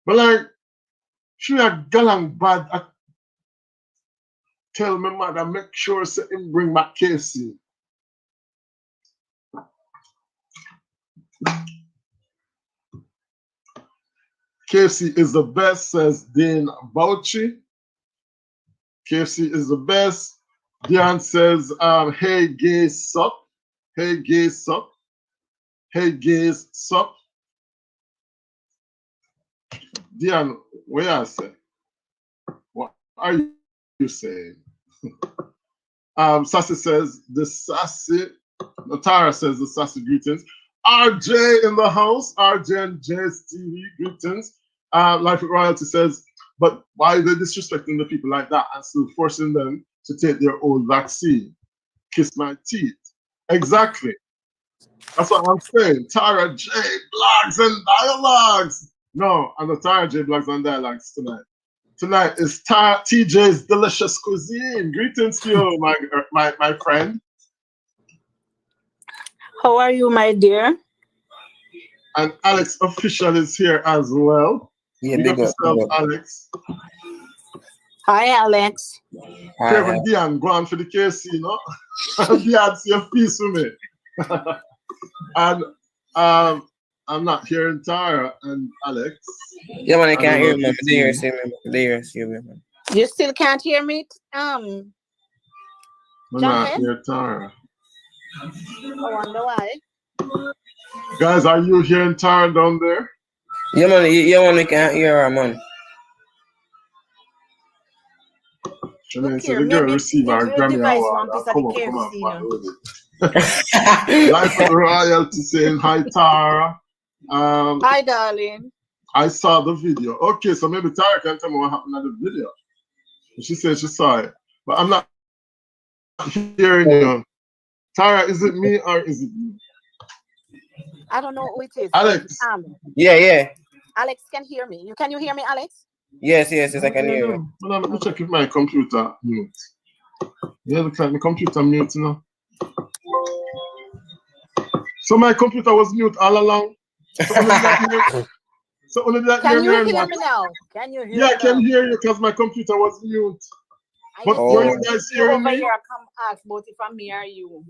But like, she a galang bad at tell my mother, make sure say him bring back KFC. KFC is the best, says Dean Bauchi. KFC is the best. Dion says, hey gays sup. Hey gays sup. Hey gays sup. Dion, where I say? What are you saying? Sassy says the sassy. Tara says the sassy greetings. RJ in the house. RJ and J's TV greetings. Life with Royalty says, but why are they disrespecting the people like that and still forcing them to take their own vaccine? Kiss my teeth. Exactly. That's what I'm saying. Tara J blogs and dialogues. No, I'm the Tara J blogs and dialogues tonight. Tonight is TJ's Delicious Cuisine. Greetings to you, my friend. How are you, my dear? And Alex Official is here as well. Yeah, big up yourself, Alex. Hi, Alex. Kevin Dion, go on for the KC, you know? Dion, see a piece with me. And I'm not hearing Tara and Alex. Yeah, man, I can't hear me. Man. You still can't hear me? I'm not hear Tara. I wonder why. Guys, are you hearing Tara down there? Yeah, man, we can't hear her, man. Look here, the girl receive our Grammy Award. Come on. Life with Royalty saying hi, Tara. Hi, darling. I saw the video. Okay, so maybe Tara can tell me what happened at the video. She said she saw it, but I'm not hearing you. Tara, is it me or is it you? I don't know who it is. Alex. Yeah. Alex can hear me. Can you hear me, Alex? Yes, I can hear you. Well, let me check if my computer mute. Yeah, looks like my computer mute, you know. So my computer was mute all along. So only that can you hear me now? Can you hear me? Yeah, I can hear you because my computer was mute. But were you guys hearing me? Here, come ask both if I'm me or you.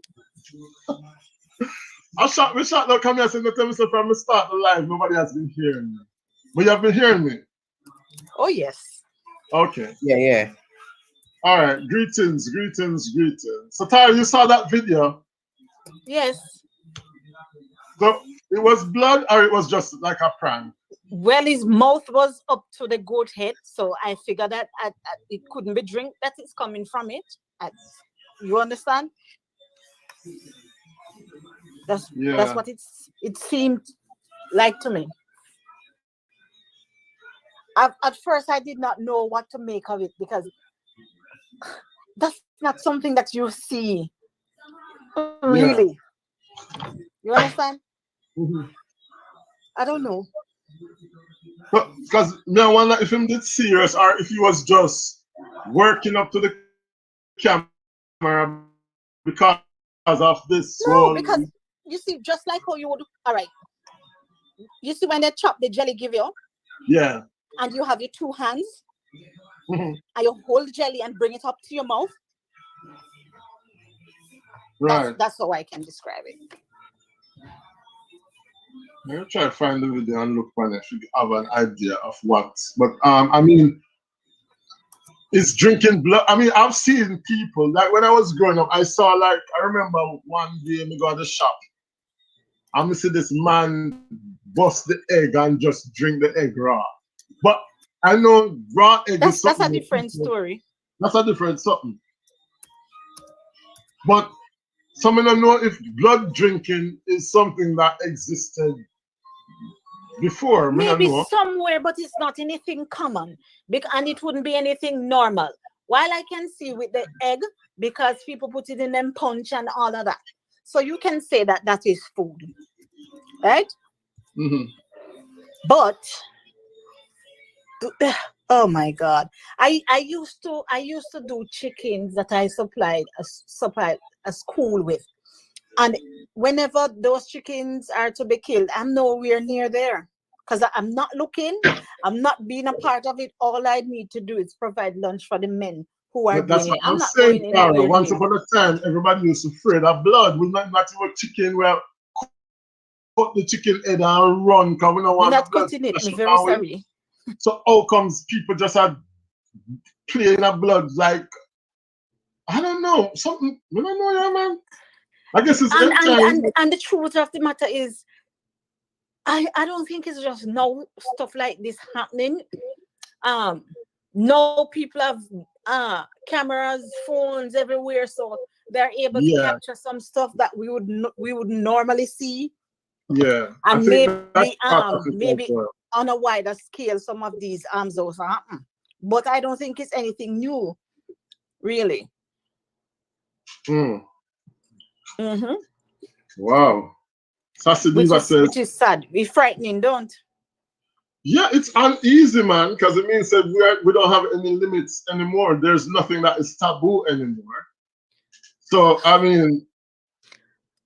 We shot now come here saying tell me so from the start the live, nobody has been hearing me. But you have been hearing me. Oh yes. Okay. Yeah. All right. Greetings. So Tara, you saw that video? Yes. So it was blood or it was just like a prank? Well, his mouth was up to the goat head, so I figured that it couldn't be drink that is coming from it. You understand? That's what it seemed like to me. At first, I did not know what to make of it because that's not something that you see. Really. Yeah. You understand? Mm-hmm. I don't know. But because I wonder if he did serious or if he was just working up to the camera because of this. No, because you see, just like how you would, all right. You see when they chop the jelly give you, Yeah. and you have your two hands, Mhm. and you hold jelly and bring it up to your mouth. Right. That's how I can describe it. I'll try to find the video and look on it if you have an idea of what. But I mean, it's drinking blood. I mean, I've seen people like when I was growing up. I saw like I remember one day me go to the shop. I'm gonna see this man bust the egg and just drink the egg raw. But I know raw egg is That's something. a different story. That's a different something. But some don't know if blood drinking is something that existed before. Me don't Maybe know. somewhere, but it's not anything common. And it wouldn't be anything normal. While I can see with the egg, because people put it in them punch and all of that. So you can say that that is food. Right? Mhm. But oh my God. I used to do chickens that I supplied a school with. And whenever those chickens are to be killed, I'm nowhere near there. Because I'm not looking, I'm not being a part of it. All I need to do is provide lunch for the men who are That's doing what it. I'm I'm not saying, going Tara. anywhere Once near. upon a time, everybody used to afraid of blood. We not even chicken where cut the chicken head and run because we don't We're want the not blood cutting it. splash I'm up very our way. sorry. So how comes people just are playing a blood like I don't know something? We don't know, yeah, man. I guess it's end time. And the truth of the matter is, I don't think it's just no stuff like this happening. No, people have cameras, phones everywhere, so they're able to Yeah, capture some stuff that we would normally see, yeah. I and think that's part of it as maybe well. on a wider scale, some of these also happen. But I don't think it's anything new, really. Mm. Mm-hmm. Wow. Sassy Diva says, Which is sad. It's frightening, don't? yeah, it's uneasy, man, because it means that we don't have any limits anymore. There's nothing that is taboo anymore. So, I mean,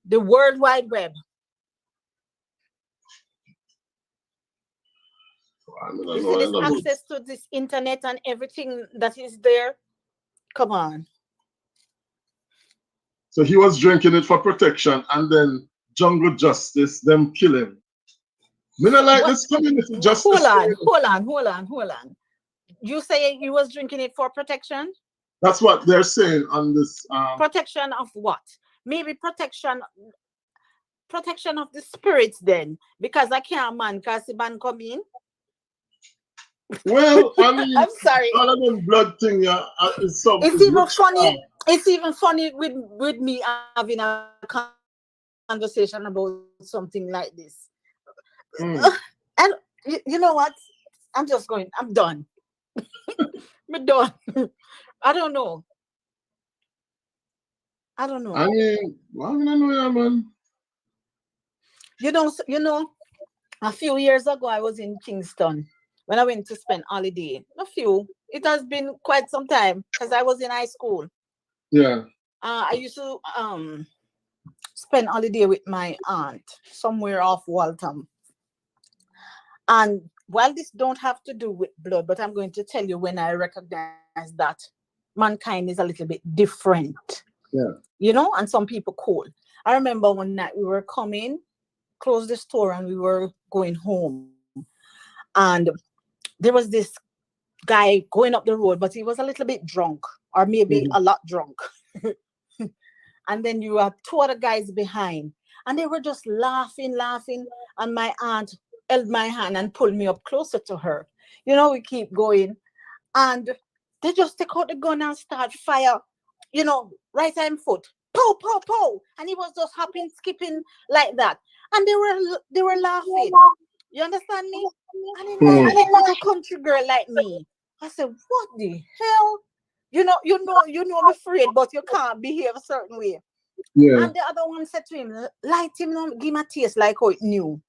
The World Wide Web. You see this access to this internet and everything that is there. Come on. So he was drinking it for protection, and then jungle justice, them kill him. Me not like What? this community justice. Hold on. You say he was drinking it for protection? That's what they're saying on this. Protection of what? Maybe protection of the spirits then. Because I can't man, because the man come in. Well, I mean, I'm sorry. all of them blood thing is something. It's even funny. It's even funny with me having a conversation about something like this. And you know what? I'm done. I'm done. I don't know. I mean, well, I don't know, yeah, man. You know, a few years ago I was in Kingston when I went to spend holiday. It has been quite some time because I was in high school. Yeah. I used to spend holiday with my aunt somewhere off Waltham. And while this don't have to do with blood, but I'm going to tell you when I recognize that mankind is a little bit different. Yeah. You know, and some people cool. I remember one night we were coming, closed the store, and we were going home. And there was this guy going up the road, but he was a little bit drunk, or maybe a lot drunk. And then you have two other guys behind, and they were just laughing. And my aunt held my hand and pulled me up closer to her. You know, we keep going, and they just take out the gun and start fire. You know, right hand foot, pow, pow, pow, and he was just hopping, skipping like that, and they were laughing. You understand me? And in my head, like a country girl like me, I said, "What the hell?" You know, I'm afraid, but you can't behave a certain way. Yeah. And the other one said to him, "Light him, give him a taste like how it knew."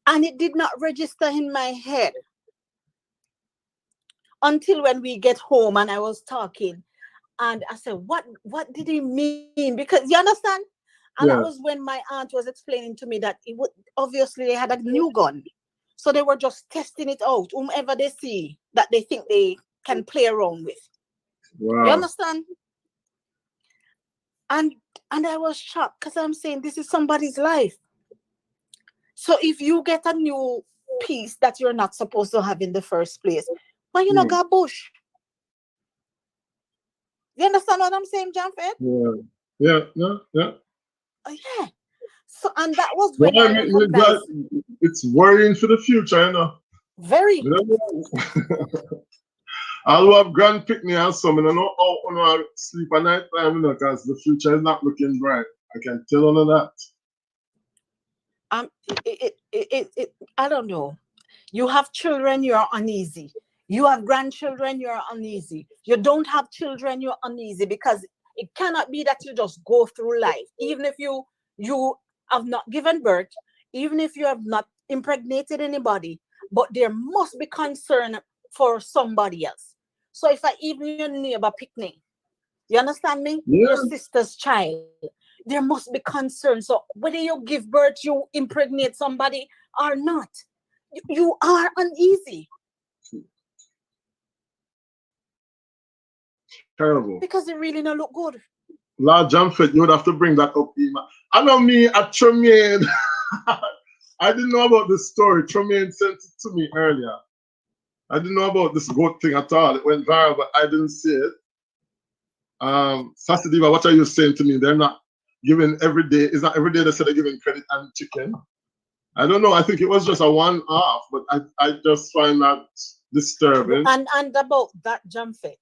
And it did not register in my head until when we get home and I was talking. And I said, what did he mean? Because you understand? And Yeah. that was when my aunt was explaining to me that it would obviously they had a new gun. So they were just testing it out, whomever they see that they think they can play around with. You Wow. understand? And I was shocked because I'm saying this is somebody's life. So if you get a new piece that you're not supposed to have in the first place, why you not got bush? You understand what I'm saying, Jamfête? Yeah. Yeah. Yeah. So, and that was Well, when I recognized it's worrying for the future, you know. very. You know? I'll have grand picnic and some, and I know how I sleep at night time, you know, because the future is not looking bright. I can tell all of that. I don't know. You have children, you're uneasy. You have grandchildren, you're uneasy. You don't have children, you're uneasy, because it cannot be that you just go through life, even if you have not given birth, even if you have not impregnated anybody, but there must be concern for somebody else. So if even your neighbor picnic, you understand me? Yeah. Your sister's child, there must be concern. So whether you give birth, you impregnate somebody or not, you are uneasy. Terrible. Because it really don't look good. Lord Jamfête, you would have to bring that up, Ema. I know me at Tremaine. I didn't know about this story. Tremaine sent it to me earlier. I didn't know about this goat thing at all. It went viral, but I didn't see it. Sasidiva, what are you saying to me? They're not giving every day. It's not every day they say they're giving credit and chicken. I don't know. I think it was just a one-off, but I just find that disturbing. And about that Jamfête,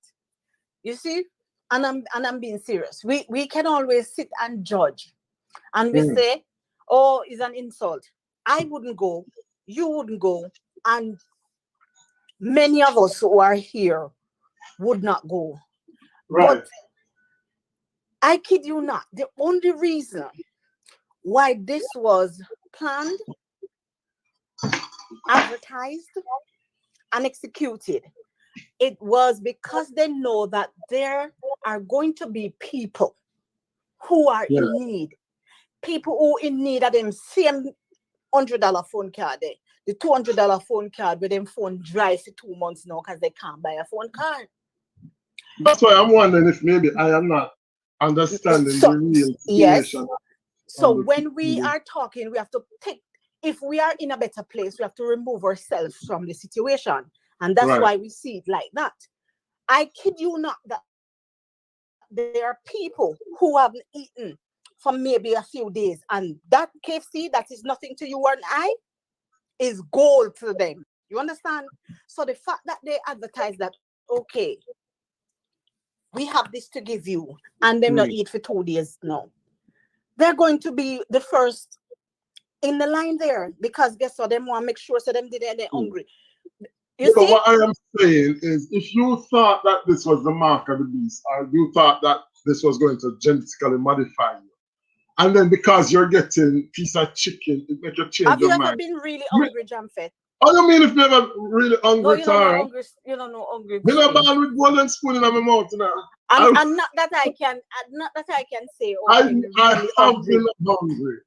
you see, and I'm being serious. We can always sit and judge, and we say, "Oh, it's an insult." I wouldn't go. You wouldn't go, and many of us who are here would not go. Right. But I kid you not, the only reason why this was planned, advertised, and executed, it was because they know that there are going to be people who are in need. People who in need of them same $100 phone card there. The $200 phone card with them phone dry for 2 months now because they can't buy a phone card. That's why I'm wondering if maybe I am not understanding the real situation. Yes. So when we are talking, we have to take, if we are in a better place, we have to remove ourselves from the situation. And that's why we see it like that. I kid you not that there are people who haven't eaten for maybe a few days. And that KFC, that is nothing to you and I, is gold to them. You understand? So the fact that they advertise that, okay, we have this to give you, and them not eat for 2 days now, they're going to be the first in the line there, because guess what? Them want to make sure so them they're hungry. You see? What I am saying is, if you thought that this was the mark of the beast, or you thought that this was going to genetically modify you, and then because you're getting a piece of chicken, it makes you change your mind. Have you ever been really hungry, Jamfête? I don't mean if never really hungry. No, you don't know hungry. You know, born with golden spoon in my mouth now. And not that I can say. Oh, I really have been hungry,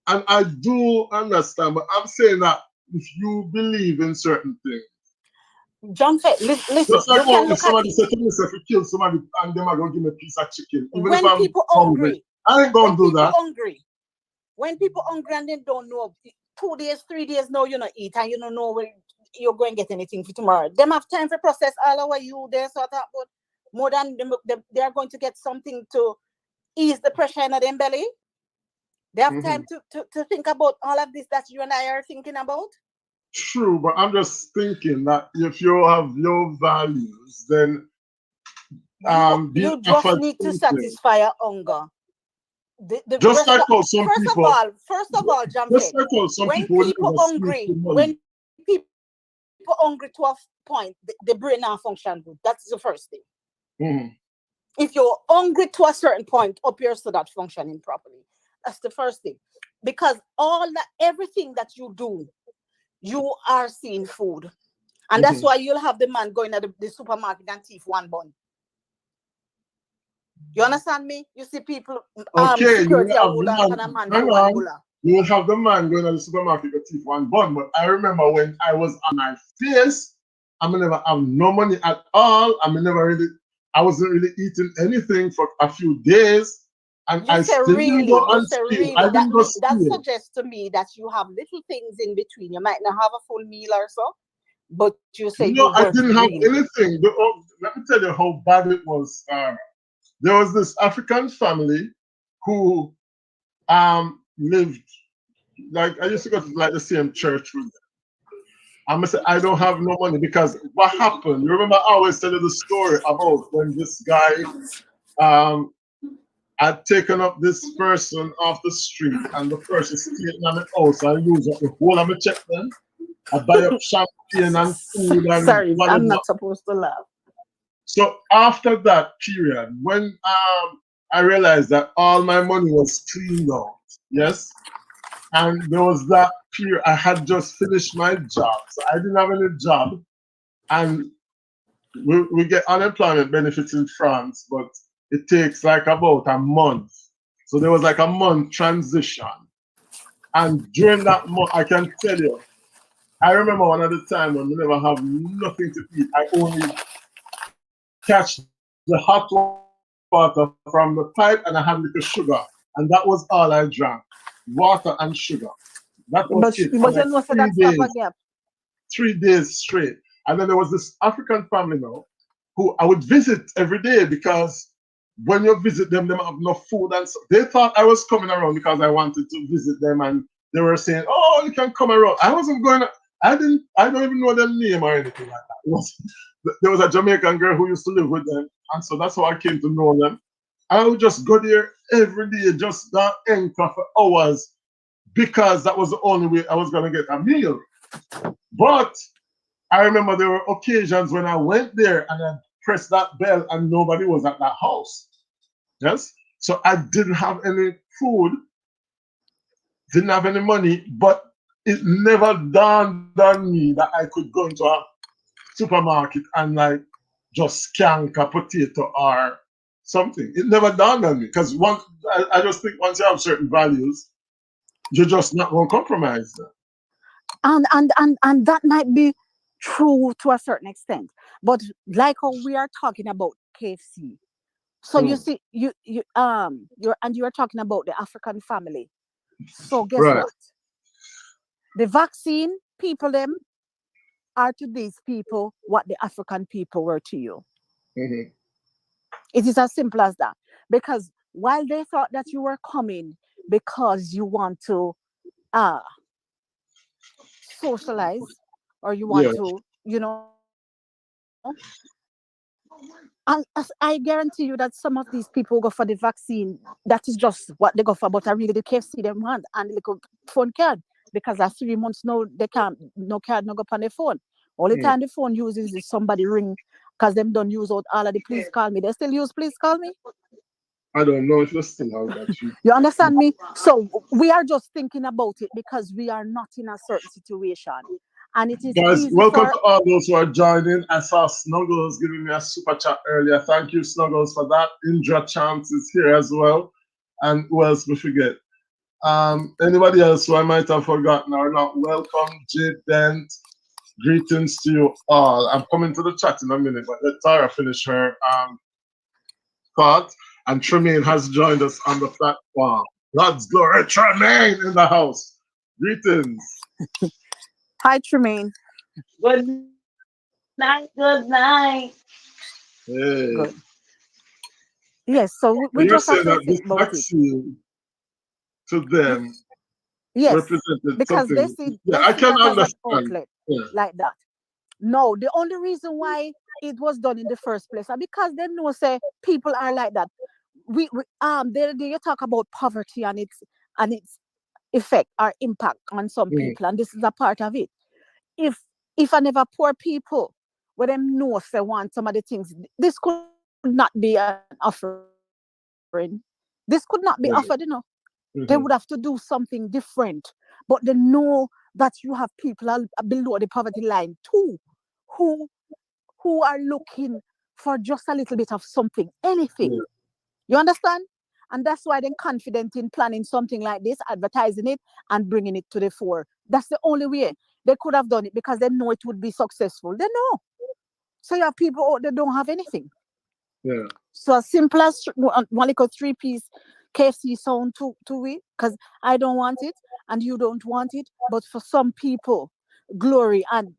and I do understand. But I'm saying that if you believe in certain things, Jamfête, listen. Just like if somebody said to me, if you kill somebody and them are going to give me a piece of chicken, even when if I'm people hungry, I ain't going to do that. When people hungry and they don't know, 2 days, 3 days now you not eat and you don't know where you're going to get anything for tomorrow. Them have time for process all over you there, so that but more than they are going to get something to ease the pressure in their belly. They have time to think about all of this that you and I are thinking about. True, but I'm just thinking that if you have your values, then you just need to satisfy your hunger. Just like how some people. First of all, Jamfête, when people hungry to a point, the brain now function good. That's the first thing. If you're hungry to a certain point, up here so that functioning properly. That's the first thing. Because everything that you do, you are seeing food. And that's why you'll have the man going at the supermarket and thief one bun. You understand me? You see people, Okay, you security will a have the ruler man. and a man Hang for one on. bulla. You will have the man going to the supermarket to thief one bun. But I remember when I was on my face, I never have no money at all. I wasn't really eating anything for a few days. And You I say still didn't really, go you and say steal. I really. didn't go That steal. suggests to me that you have little things in between. You might not have a full meal or so, but you say you No, I weren't didn't have greedy. anything. Let me tell you how bad it was. There was this African family who lived, like, I used to go to like the same church with them. I'm gonna say I don't have no money because what happened? You remember I always tell you the story about when this guy um had taken up this person off the street and the person stayed in my house. I use up the whole of my check then. I buy up champagne and food and Sorry, I'm whatever. not supposed to laugh. So after that period, when I realized that all my money was cleaned out, yes, and there was that period I had just finished my job, so I didn't have any job, and we get unemployment benefits in France, but it takes like about a month. So there was like a month transition, and during that month, I can tell you, I remember one of the time when we never have nothing to eat. I only catch the hot water from the pipe and I had little sugar. And that was all I drank. Water and sugar. That was But it for but like you know, so three that stop days, a gap. 3 days straight. And then there was this African family now who I would visit every day because when you visit them, they have no food and so they thought I was coming around because I wanted to visit them and they were saying, "Oh, you can come around." I wasn't going. I don't even know their name or anything like that. There was a Jamaican girl who used to live with them, and so that's how I came to know them. I would just go there every day, just that anchor for hours because that was the only way I was gonna get a meal. But I remember there were occasions when I went there and I pressed that bell and nobody was at that house. Yes. So I didn't have any food, didn't have any money, but it never dawned on me that I could go into a supermarket and like just skank a potato or something. It never dawned on me because I just think once you have certain values, you're just not going to compromise them. And that might be true to a certain extent. But like how we are talking about KFC. So you Mm. see, you are talking about the African family. So guess Right. what? The vaccine people them are to these people what the African people were to you. Mm-hmm. It is as simple as that. Because while they thought that you were coming because you want to uh socialize or you Yeah. want to, and as I guarantee you that some of these people go for the vaccine, that is just what they go for, but I really the KFC them want and the little phone card because at 3 months now they can't no card no go on their phone. All the Mm. time the phone uses is somebody ring because them don't use out all of the please call me. They still use please call me. I don't know if you still have that. You understand me? So we are just thinking about it because we are not in a certain situation. And it is Guys, easy welcome for to all those who are joining. I saw Snuggles giving me a super chat earlier. Thank you, Snuggles, for that. Indra Chance is here as well. And who else we forget? Anybody else who I might have forgotten or not? Welcome, Jade Dent. Greetings to you all. I'm coming to the chat in a minute, but let Tara finish her thought. And Tremaine has joined us on the platform. God's glory, Tremaine in the house. Greetings. hi Tremaine. Good night, good night. Hey. Good. Yes, so we You're just have saying to that this think about it. vaccine to them Yes, represented because they something. see Yeah, they I see can that as an understand. outlet Yeah. like that. No, the only reason why it was done in the first place are because they know say people are like that. They you talk about poverty and its effect or impact on some Mhm. people, and this is a part of it. If if I never poor people, where them know if they want some of the things, this could not be an offering. This could not be offered, They would Mhm. have to do something Mhm. different. But they know that you have people below the poverty line too, who who are looking for just a little bit of something, anything. Yeah. You understand? And that's why they're confident in planning something like this, advertising it, and bringing it to the fore. That's the only way they could have done it, because they know it would be successful. They know. So you have people out there don't have anything. Yeah. So as simple as one little 3-piece KFC sound to it, because I don't want it and you don't want it. But for some people, glory. And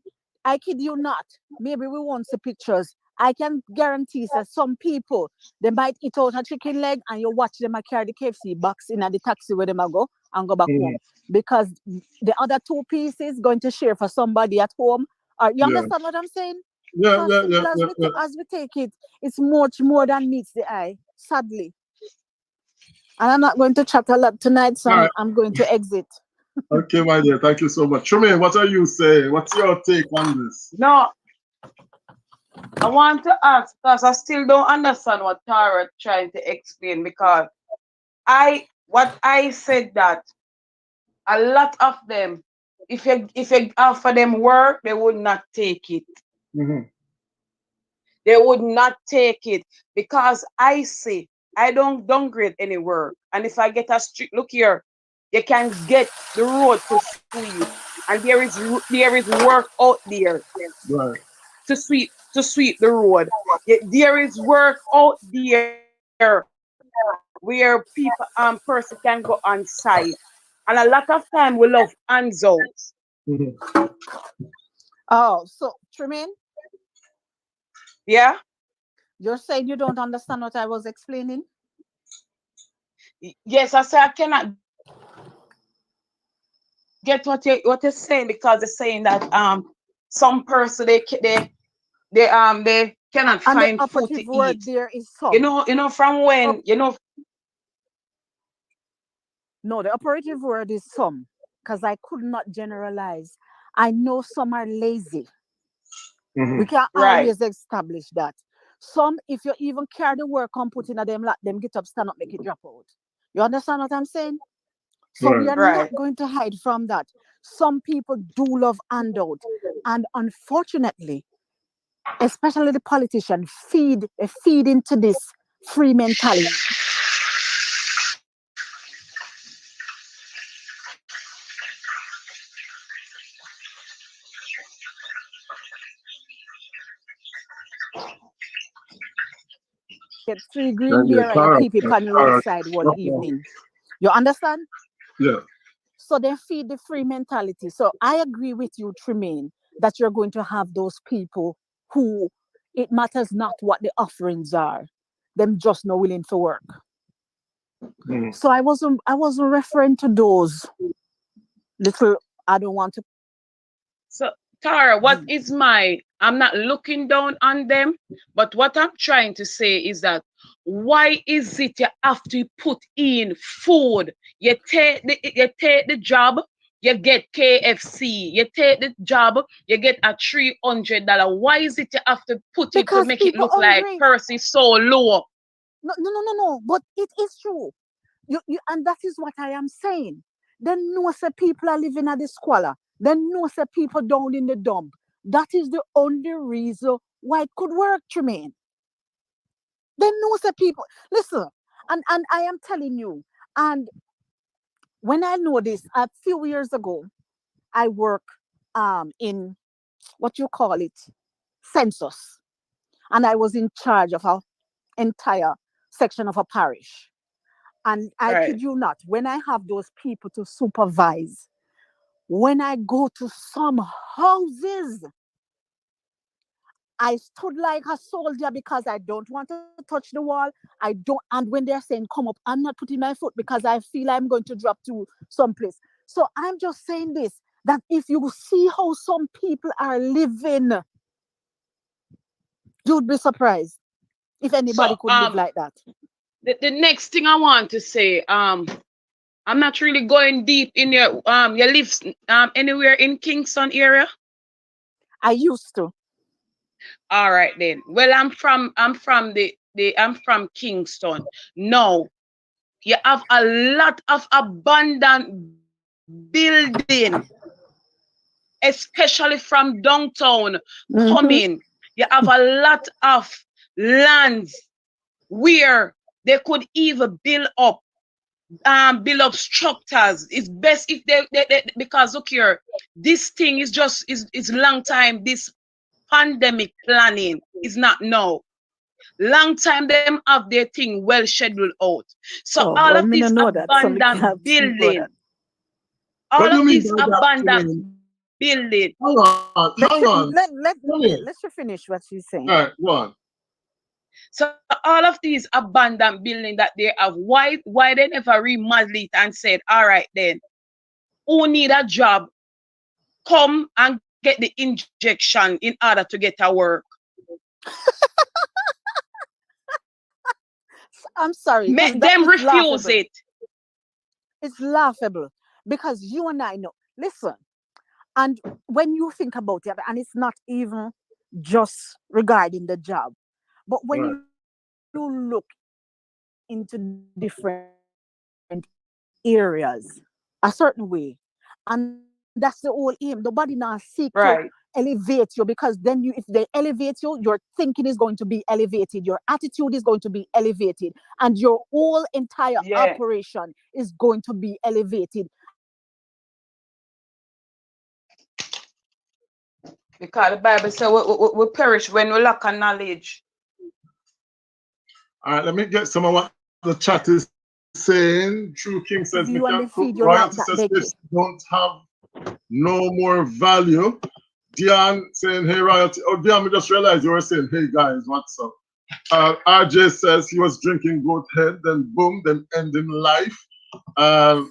I kid you not, maybe we won't see pictures. I can guarantee that some people, they might eat out a chicken leg and you watch them carry the KFC box in the taxi where they go and go back home. Because the other 2 pieces going to share for somebody at home. Or you understand what I'm saying? Yeah, So yeah, simple yeah. as we take it, it's much more than meets the eye, sadly. And I'm not going to chat a lot tonight, so Right. I'm going to exit. Okay, my dear. Thank you so much. Tremaine, what are you saying? What's your take on this? No, I want to ask because I still don't understand what Tara trying to explain, because what I said that a lot of them, if you offer them work, they would not take it. They would not take it, because I say I don't downgrade any work. And if I get a street, look here, you can get the road to sweep, and there is work out there Right. to sweep the road. There is work out there where person can go on site. And a lot of time we love hands out. Oh, so Tremaine, Yeah? you're saying you don't understand what I was explaining? Yes, I say I cannot get what you're saying, because they're saying that some person they cannot And the find food operative to word eat. there is some. From when No, the operative word is some, because I could not generalize. I know some are lazy. We can right. always establish that. Some, if you even carry the work and put in a them, let them get up, stand up, make it drop out. You understand what I'm saying? So we are Right. not going to hide from that. Some people do love handout. And unfortunately, especially the politicians, feed into this free mentality. Get 3 green beer and you keep it on the roadside one evening. You understand? Yeah. So they feed the free mentality. So I agree with you, Tremaine, that you're going to have those people who it matters not what the offerings are. Them just not willing to work. So I wasn't referring to those little, I don't want to. So Tara, I'm not looking down on them, but what I'm trying to say is that why is it you have to put in food? You take the job, you get KFC. You take the job, you get a $300. Why is it you have to put it to Because make it people look like hungry. person so low? No. But it is true. You and that is what I am saying. Then no say people are living at the squalor. Then no say people down in the dump. That is the only reason why it could work, Tremaine. Then no say people listen, and I am telling you, and when I know this, a few years ago, I work in what you call it, census, and I was in charge of an entire section of a parish. And I Right. kid you not, when I have those people to supervise, when I go to some houses, I stood like a soldier because I don't want to touch the wall. I don't, and when they're saying come up, I'm not putting my foot because I feel I'm going to drop to someplace. So I'm just saying this, that if you see how some people are living, you'd be surprised if anybody So could live like that. the next thing I want to say, I'm not really going deep in your you live anywhere in Kingston area? I used to. All right then. Well, I'm from I'm from Kingston. No, you have a lot of abandoned building, especially from downtown coming. You have a lot of lands where They could even build up structures. It's best if they because look here, this thing is just is long time. This pandemic planning is not now. Long time them have their thing well scheduled out. So Oh, all well, of me no these know that. So me abandoned can't speak for building, that. all What do you of mean these by that, abandoned Tremaine? building. Hang on, Let hang you, on. let Tremaine. let's you finish what she's saying. All right, go on. So all of these abandoned building that they have, why they never remodel it and said, all right then, who need a job, come and get the injection in order to get a work. I'm sorry, Make that them is refuse laughable. it. It's laughable because you and I know. Listen, and when you think about it, and it's not even just regarding the job, but when Right. you look into different areas a certain way, and that's the whole aim. Nobody now seek to Right. elevate you, because then you, if they elevate you, your thinking is going to be elevated, your attitude is going to be elevated, and your whole entire Yeah. operation is going to be elevated. Because the Bible says we perish when we lack of knowledge. All right, let me get some of what the chat is saying. True King says me You and can they cook. feed you like Royalty that, says Becky. fish don't have no more value. Dion saying, hey, Royalty. Oh, Dion, I just realized you were saying, hey, guys, what's up? RJ says he was drinking goat head, then boom, then ending life. How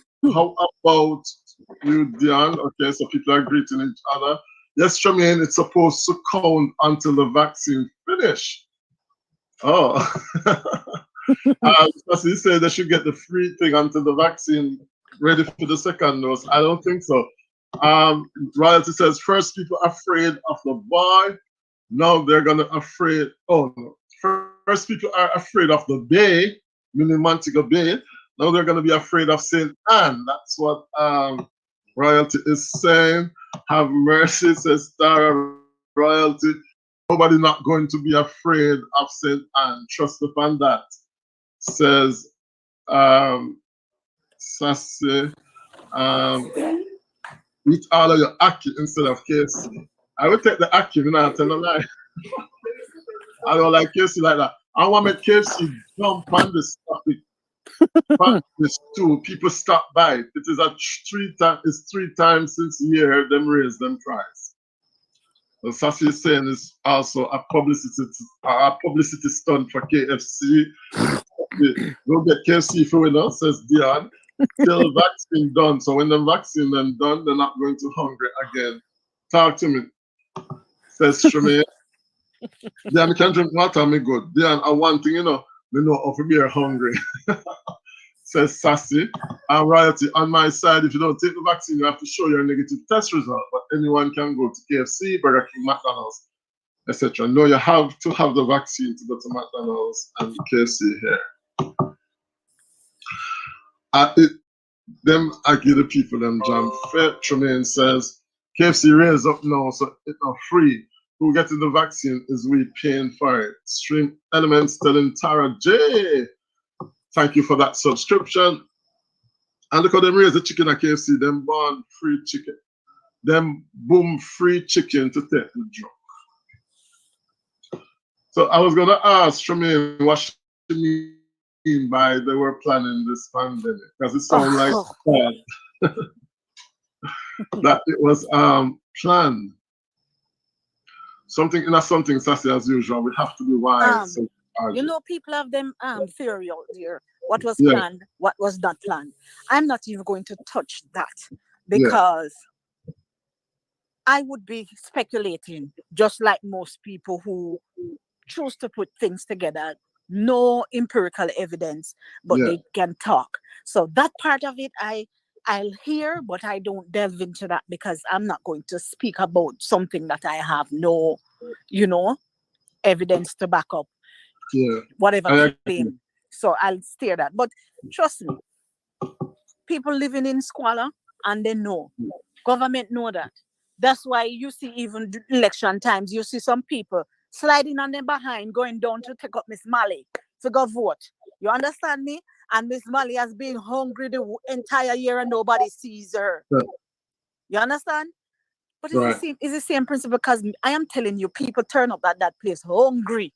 about you, Dion? Okay, so people are greeting each other. Yes, Tremaine, it's supposed to count until the vaccine finish. Oh. Because he said they should get the free thing until the vaccine ready for the second dose. I don't think so. Royalty says first people afraid of the boy. Now they're gonna afraid. Oh no. First people are afraid of the bay, meaning Montego Bay. Now they're gonna be afraid of St. Anne. That's what Royalty is saying. Have mercy, says Tara. Royalty. Nobody not going to be afraid of St. Anne. Trust upon that. Says Sassy, eat all of your Aki instead of KFC. I would take the Aki, you know, tell no lie. I don't like KFC like that. I want to make KFC jump on the stuff. But this too, people stop by. It is it's 3 times since year them raise them price. So Sassy is saying is also a publicity stunt for KFC. Go get KFC for winner, says Dion. Till vaccine done. So when the vaccine them done, they're not going to hungry again. Talk to me, says Tremaine. Dion, I can drink water, me good. Dion, I one thing, you know, me know of me are hungry. Says Sassy. And Royalty, on my side, if you don't take the vaccine, you have to show your negative test result. But anyone can go to KFC, Burger King, McDonald's, etc. No, you have to have the vaccine to go to McDonald's and KFC here. I give the people them Jamfête. Tremaine says KFC raise up now, so it's not free. Who getting the vaccine is we paying for it. Stream Elements telling Tara J. Thank you for that subscription. And look how them raise the chicken at KFC, them born free chicken. Them boom free chicken to take the drunk. So I was gonna ask Tremaine what she mean by they were planning this pandemic, because it sounds like that it was planned. Something in something, Sassy, as usual. We have to be wise. You know, people have them theory out there. What was Yeah. planned, what was not planned. I'm not even going to touch that, because I would be speculating, just like most people who choose to put things together. No empirical evidence, but they can talk. So that part of it, I'll hear, but I don't delve into that, because I'm not going to speak about something that I have no, evidence to back up. Whatever claim. So I'll steer that. But trust me, people living in squalor, and they know. Government know that. That's why you see even election times, you see some people sliding on them behind, going down to take up Miss Malley, to go vote. You understand me? And Miss Molly has been hungry the entire year and nobody sees her. Yeah. You understand? But Right. it's the same principle because I am telling you, people turn up at that place hungry.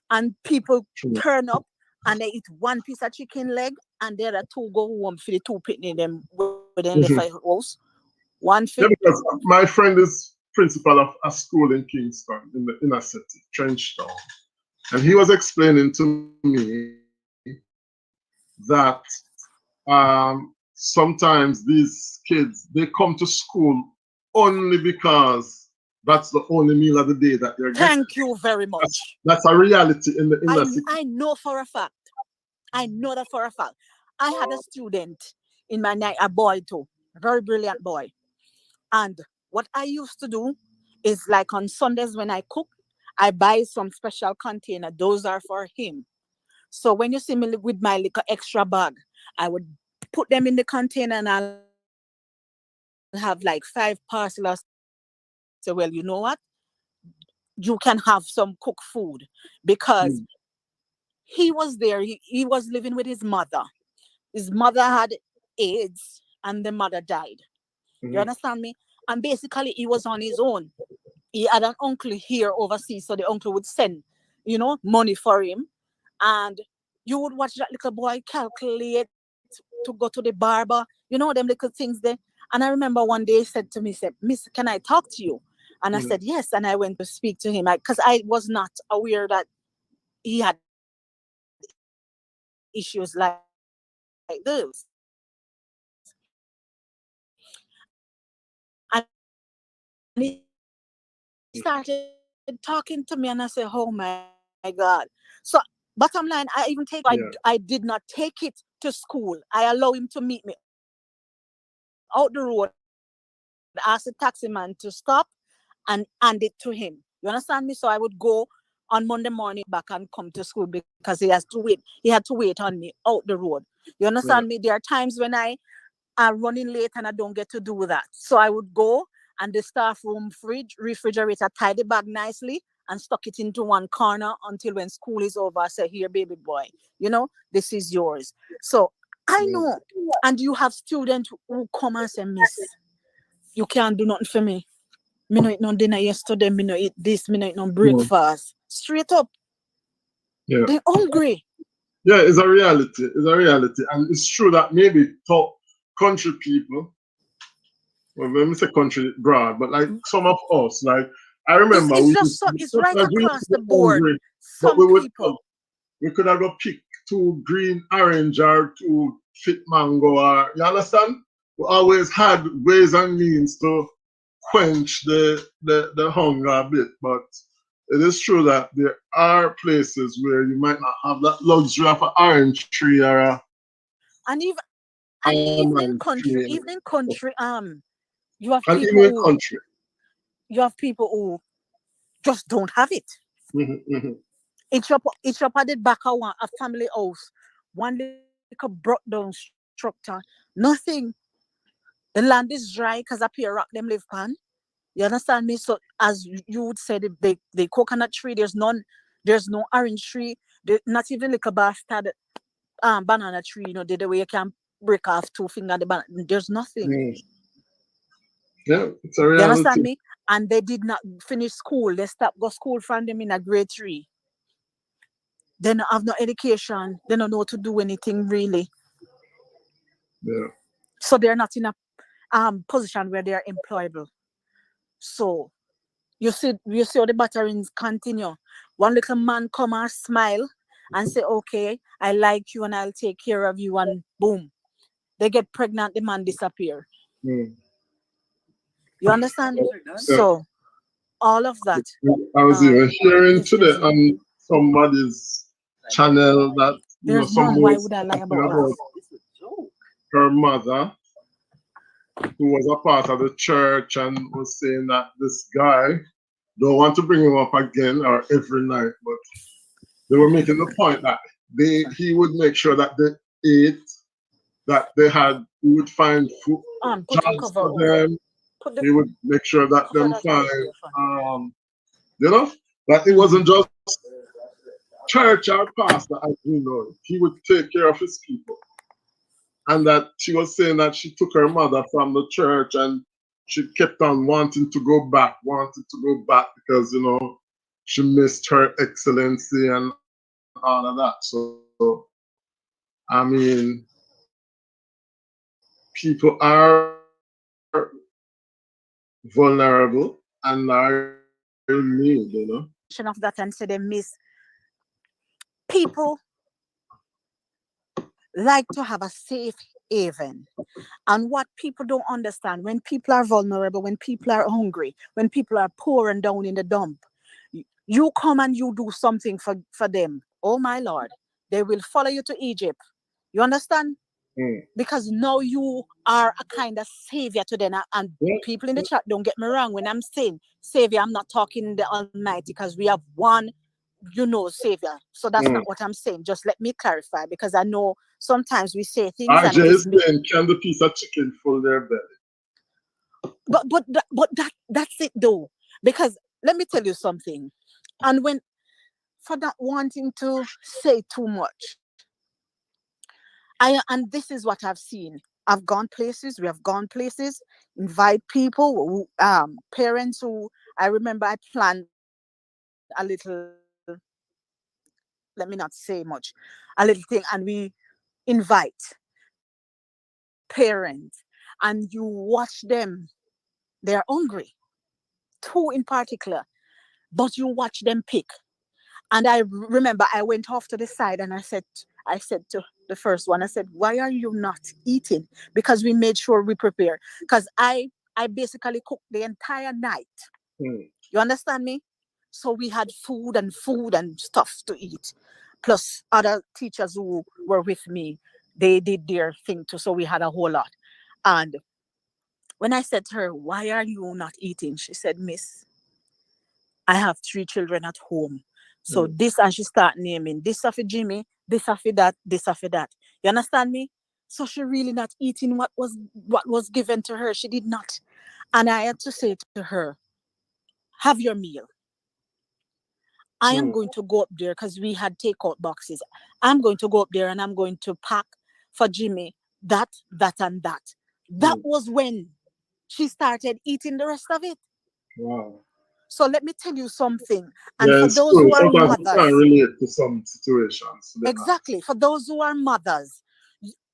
And people True. turn up and they eat one piece of chicken leg and the other two go home for the two picnic them within the house. One Yeah, fit. because my friend is principal of a school in Kingston, in the inner city, Trenchtown. And he was explaining to me that sometimes these kids, they come to school only because that's the only meal of the day that they're getting. Thank you very much. That's a reality in the inner city. I know for a fact. I know that for a fact. I had a student in my night, a boy too, a very brilliant boy. And what I used to do is like on Sundays when I cook, I buy some special container. Those are for him. So when you see me with my little extra bag, I would put them in the container and I'll have like 5 parcels. So, well, you know what? You can have some cooked food because he was there. He was living with his mother. His mother had AIDS and the mother died. You understand me? And basically, he was on his own. He had an uncle here overseas, so the uncle would send, money for him. And you would watch that little boy calculate to go to the barber, them little things there. And I remember one day he said to me, said, Miss, can I talk to you? And I said, yes. And I went to speak to him because I was not aware that he had issues like this. And he started talking to me and I said, oh my God. So bottom line, I did not take it to school. I allow him to meet me out the road, ask the taxi man to stop and hand it to him. You understand me? So I would go on Monday morning back and come to school because he had to wait on me out the road. You understand me? There are times when I am running late and I don't get to do that. So I would go and the staff room refrigerator, tie the bag nicely and stuck it into one corner until when school is over, I say, here, baby boy, this is yours. So I know. And you have students who come and say, Miss, you can't do nothing for me. Me no eat no dinner yesterday, me no eat this, me no eat no breakfast. Straight up. Yeah. They're hungry. Yeah, it's a reality. It's a reality. And it's true that maybe top country people, well, let me say country broad, but like some of us, like I remember it's right across the board. Hungry, some but people. We could have go pick 2 green orange or 2 fit mango, or you understand? We always had ways and means to quench the hunger a bit, but it is true that there are places where you might not have that luxury of an orange tree or a even in country, you have and people even in country. You have people who just don't have it. It's up at the back of a family house, one little broke down structure, nothing. The land is dry because up here rock them live pan. You understand me? So as you would say, the coconut tree, there's no orange tree, not even like a bastard banana tree, the way you can break off 2 fingers the banana. There's nothing. Yeah, it's a reality. You understand me? And they did not finish school. They stopped go school from them in a grade 3. They don't have no education. They don't know how to do anything really. Yeah. So they're not in a position where they are employable. So you see how the batterings continue. One little man come and smile and say, okay, I like you and I'll take care of you, and boom. They get pregnant, the man disappear. You understand? Yeah. So all of that. I was even hearing today on somebody's channel that why would I lie about that? Her mother, who was a part of the church, and was saying that this guy don't want to bring him up again or every night, but they were making the point that he would make sure that they ate, that he would find food, jobs for them. He would make sure that them find, that it wasn't just church or pastor, as we know it, he would take care of his people. And that she was saying that she took her mother from the church and she kept on wanting to go back, because, you know, she missed her excellency and all of that. So, I mean, people are vulnerable and are in need, you know. Of that and say they miss people like to have a safe haven. And what people don't understand, when people are vulnerable, when people are hungry, when people are poor and down in the dump, you come and you do something for them. Oh my Lord, they will follow you to Egypt. You understand? Because now you are a kind of savior to them. And people in the chat, don't get me wrong, when I'm saying savior, I'm not talking the Almighty, because we have one, you know, savior. So that's not what I'm saying. Just let me clarify, because I know sometimes we say things RJ and is saying, can the piece of chicken fill their belly? but that's it though. Because let me tell you something. And when, for not wanting to say too much, and this is what I've seen. I've gone places, we have gone places, invite people, parents who, I remember I planned a little, let me not say much, a little thing, and we invite parents, and you watch them, they're hungry, two in particular, but you watch them pick. And I remember I went off to the side and I said to the first one, I said, why are you not eating? Because we made sure we prepare. Because I basically cooked the entire night. You understand me? So we had food and stuff to eat. Plus other teachers who were with me, they did their thing too. So we had a whole lot. And when I said to her, why are you not eating? She said, Miss, I have 3 children at home. So this, and she start naming this for Jimmy, this for that, this for that. You understand me? So she really not eating what was given to her. She did not. And I had to say to her, have your meal. I am going to go up there, because we had takeout boxes. I'm going to go up there and I'm going to pack for Jimmy that, and that. That was when she started eating the rest of it. Wow. So let me tell you something. And Yeah, for it's those true. who are Sometimes you mothers, can't relate to some situations. exactly, for those who are mothers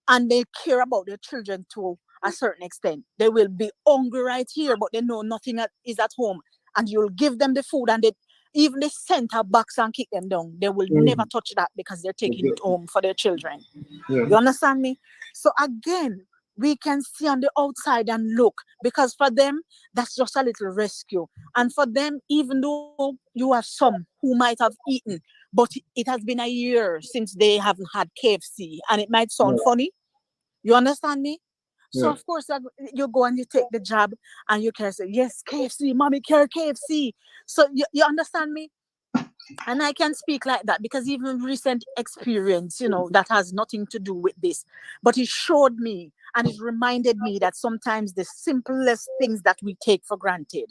and they care about their children to a certain extent, they will be hungry right here, but they know nothing is at home. And you'll give them the food, and they even the center box and kick them down. They will never touch that, because they're taking it home for their children. You understand me? So again, we can see on the outside and look, because for them, that's just a little rescue. And for them, even though you have some who might have eaten, but it has been a year since they haven't had KFC, and it might sound funny. You understand me? So of course you go and you take the job and you can say, yes, KFC, mommy care KFC. So you understand me? And I can speak like that, because even recent experience, you know, that has nothing to do with this, but it showed me and it reminded me that sometimes the simplest things that we take for granted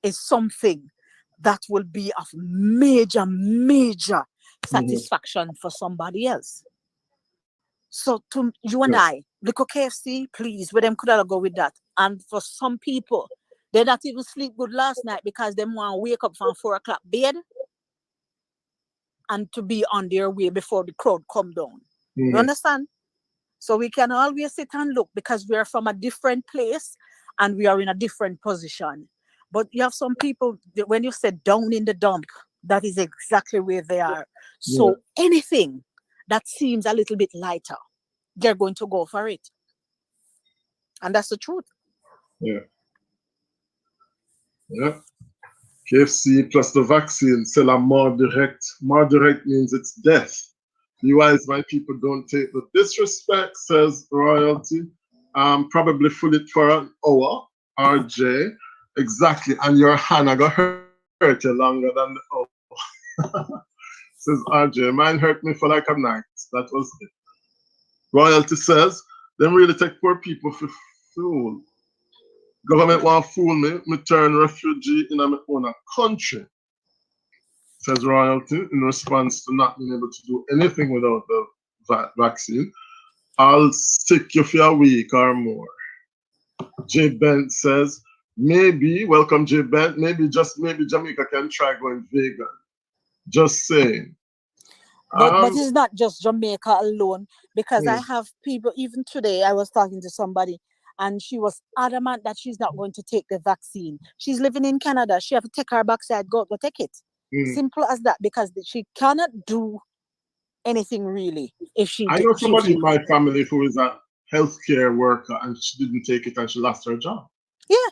is something that will be of major satisfaction for somebody else. So to you and I, little KFC, please, where them could have go with that. And for some people, they not even sleep good last night because they want to wake up from 4 o'clock bed and to be on their way before the crowd come down. You understand? So we can always sit and look, because we are from a different place and we are in a different position. But you have some people, when you said down in the dump, that is exactly where they are. So anything that seems a little bit lighter, they're going to go for it. And that's the truth. Yeah. KFC plus the vaccine, c'est la mort direct. Mort direct means it's death. You wise my people don't take the disrespect, says royalty. Probably full it for an hour, RJ. Exactly. And your hand I got hurt you longer than the hour. Says RJ. Mine hurt me for like a night. That was it. Royalty says, them really take poor people for fool. Government want fool me turn refugee in my own country. says royalty in response to not being able to do anything without the vaccine. I'll sick you for a week or more. Jay Bent says, maybe, welcome Jay Bent, maybe Jamaica can try going vegan. Just saying. But it's not just Jamaica alone, because I have people, even today, I was talking to somebody and she was adamant that she's not going to take the vaccine. She's living in Canada. She have to take her backside, go take it. Simple as that, because she cannot do anything really if she I know somebody in my family who is a healthcare worker and she didn't take it and she lost her job. Yeah.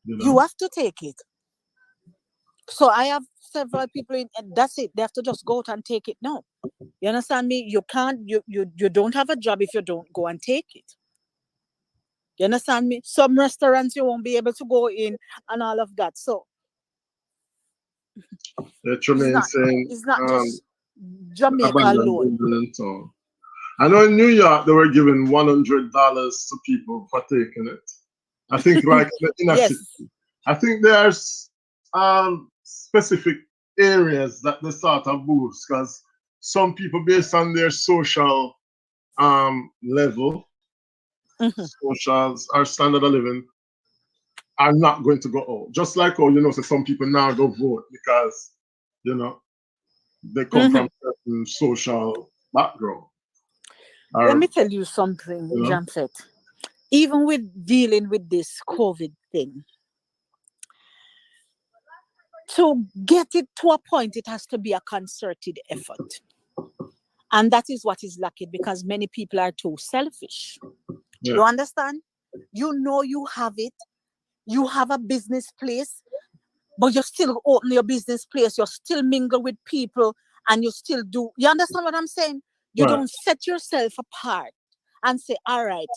You have to take it. So I have several people and that's it. They have to just go out and take it now. You understand me? You can't, you don't have a job if you don't go and take it. You understand me? Some restaurants you won't be able to go in and all of that. So it's not just Jamaica alone. I know in New York they were giving $100 to people for taking it. I think like in a city. I think there's specific areas that they sort of boost because some people based on their social level, socials or standard of living are not going to go out. Just like so some people now go vote because they come from certain social background. Let me tell you something, Jamfête. Even with dealing with this COVID thing, to get it to a point, it has to be a concerted effort. And that is what is lacking because many people are too selfish. Yeah. You understand? You know you have it. You have a business place, but you still open your business place. You still mingle with people and you still do. You understand what I'm saying? You don't set yourself apart and say, all right,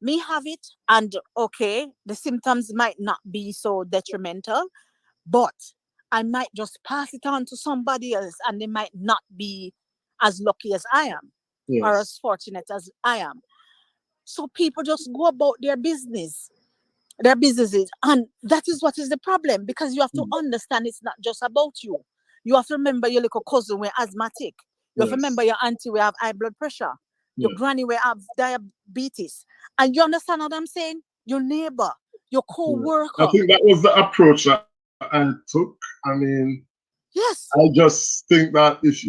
me have it. And okay, the symptoms might not be so detrimental, but I might just pass it on to somebody else and they might not be as lucky as I am or as fortunate as I am. So people just go about their businesses. And that is what is the problem because you have to understand it's not just about you. You have to remember your little cousin we're asthmatic. You have to remember your auntie we have high blood pressure. Your granny we have diabetes. And you understand what I'm saying? Your neighbor, your co-worker. I think that was the approach that I took. I mean, I just think that if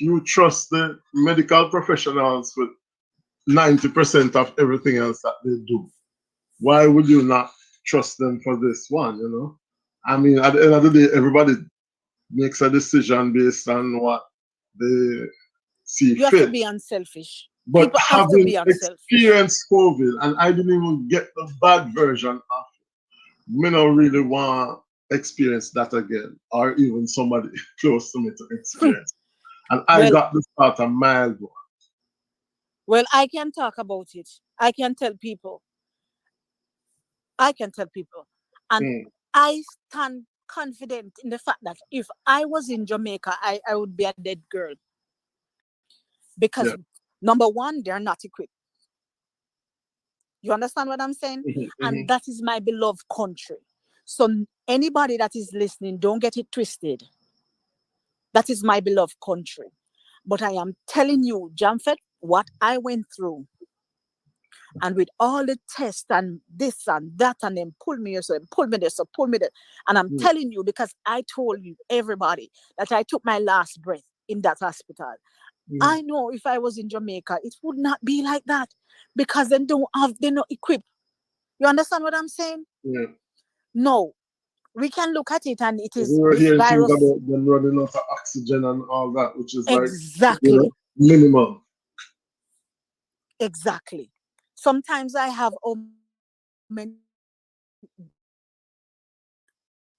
you trust the medical professionals with 90% of everything else that they do, why would you not trust them for this one, I mean, at the end of the day, everybody makes a decision based on what they see fit. You have to be unselfish. But people have to be experienced COVID, and I didn't even get the bad version of it, me don't really want to experience that again, or even somebody close to me to experience. And I got the start a mild one. Well, I can talk about it. I can tell people. And I stand confident in the fact that if I was in Jamaica, I would be a dead girl. Because number one, they're not equipped. You understand what I'm saying? And that is my beloved country. So anybody that is listening, don't get it twisted. That is my beloved country. But I am telling you, Jamfête, what I went through. And with all the tests and this and that, and then pull me here, so pull me there, so pull me there. And I'm telling you, because I told you, everybody, that I took my last breath in that hospital. I know if I was in Jamaica, it would not be like that. Because they're not equipped. You understand what I'm saying? Yeah. No. We can look at it and it is we were hearing things about them running out of oxygen and all that, which is exactly minimal. Exactly. Sometimes I have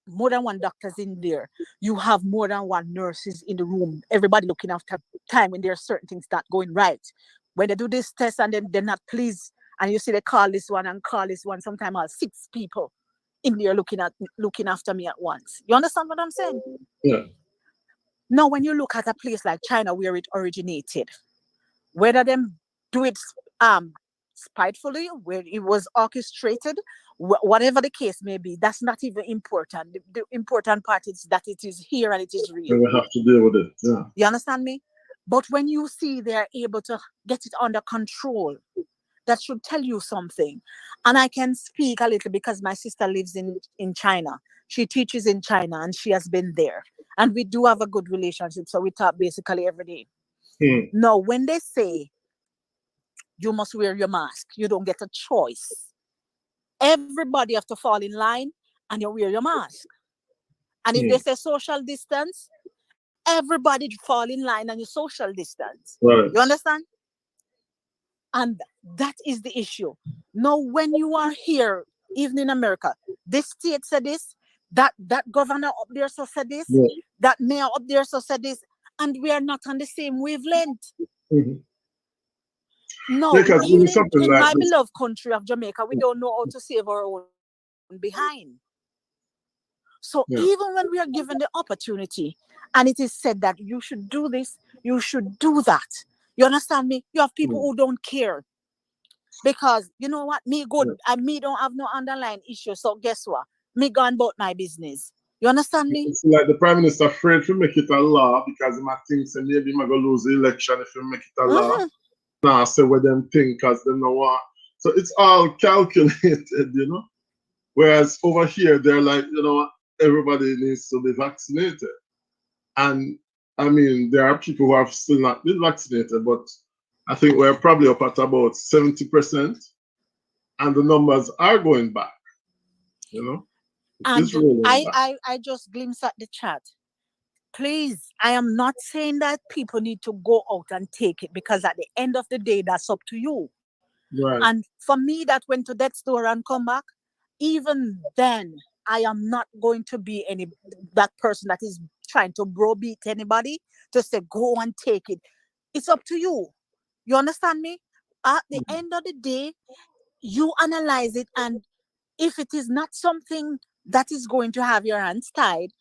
more than one doctors in there. You have more than one nurses in the room. Everybody looking after time when there are certain things not going right. When they do this test and then they're not pleased, and you see they call this one and call this one. Sometimes I'll 6 people in there looking after me at once. You understand what I'm saying? Yeah. Now, when you look at a place like China where it originated, whether them do it spitefully, where it was orchestrated, whatever the case may be, that's not even important. The important part is that it is here and it is real. And we have to deal with it. Yeah. You understand me? But when you see they're able to get it under control, that should tell you something. And I can speak a little because my sister lives in China. She teaches in China and she has been there. And we do have a good relationship. So we talk basically every day. Now, when they say you must wear your mask, you don't get a choice. Everybody have to fall in line and you wear your mask. And if they say social distance, everybody fall in line and you social distance. Right. You understand? And that is the issue. Now, when you are here, even in America, this state said this, that governor up there so said this, that mayor up there so said this, and we are not on the same wavelength. No, Because even something in like my this, beloved country of Jamaica, we don't know how to save our own behind. So even when we are given the opportunity, and it is said that you should do this, you should do that. You understand me? You have people who don't care. Because you know what? Me good and me don't have no underlying issue. So guess what? Me gone about my business. You understand me? It's like the Prime Minister afraid to make it a law because he might think say maybe he might go lose the election if you make it a law. Nah, say what them think because they know what. So it's all calculated, you know. Whereas over here, they're like, you know, everybody needs to be vaccinated. And I mean, there are people who have still not been vaccinated, but I think we're probably up at about 70%, and the numbers are going back. You know, and I just glimpse at the chat. Please, I am not saying that people need to go out and take it because at the end of the day, that's up to you. Right. And for me, that went to that store and come back, even then, I am not going to be that person that is trying to browbeat anybody to say go and take it. It's up to you. You understand me? At the end of the day, you analyze it, and if it is not something that is going to have your hands tied,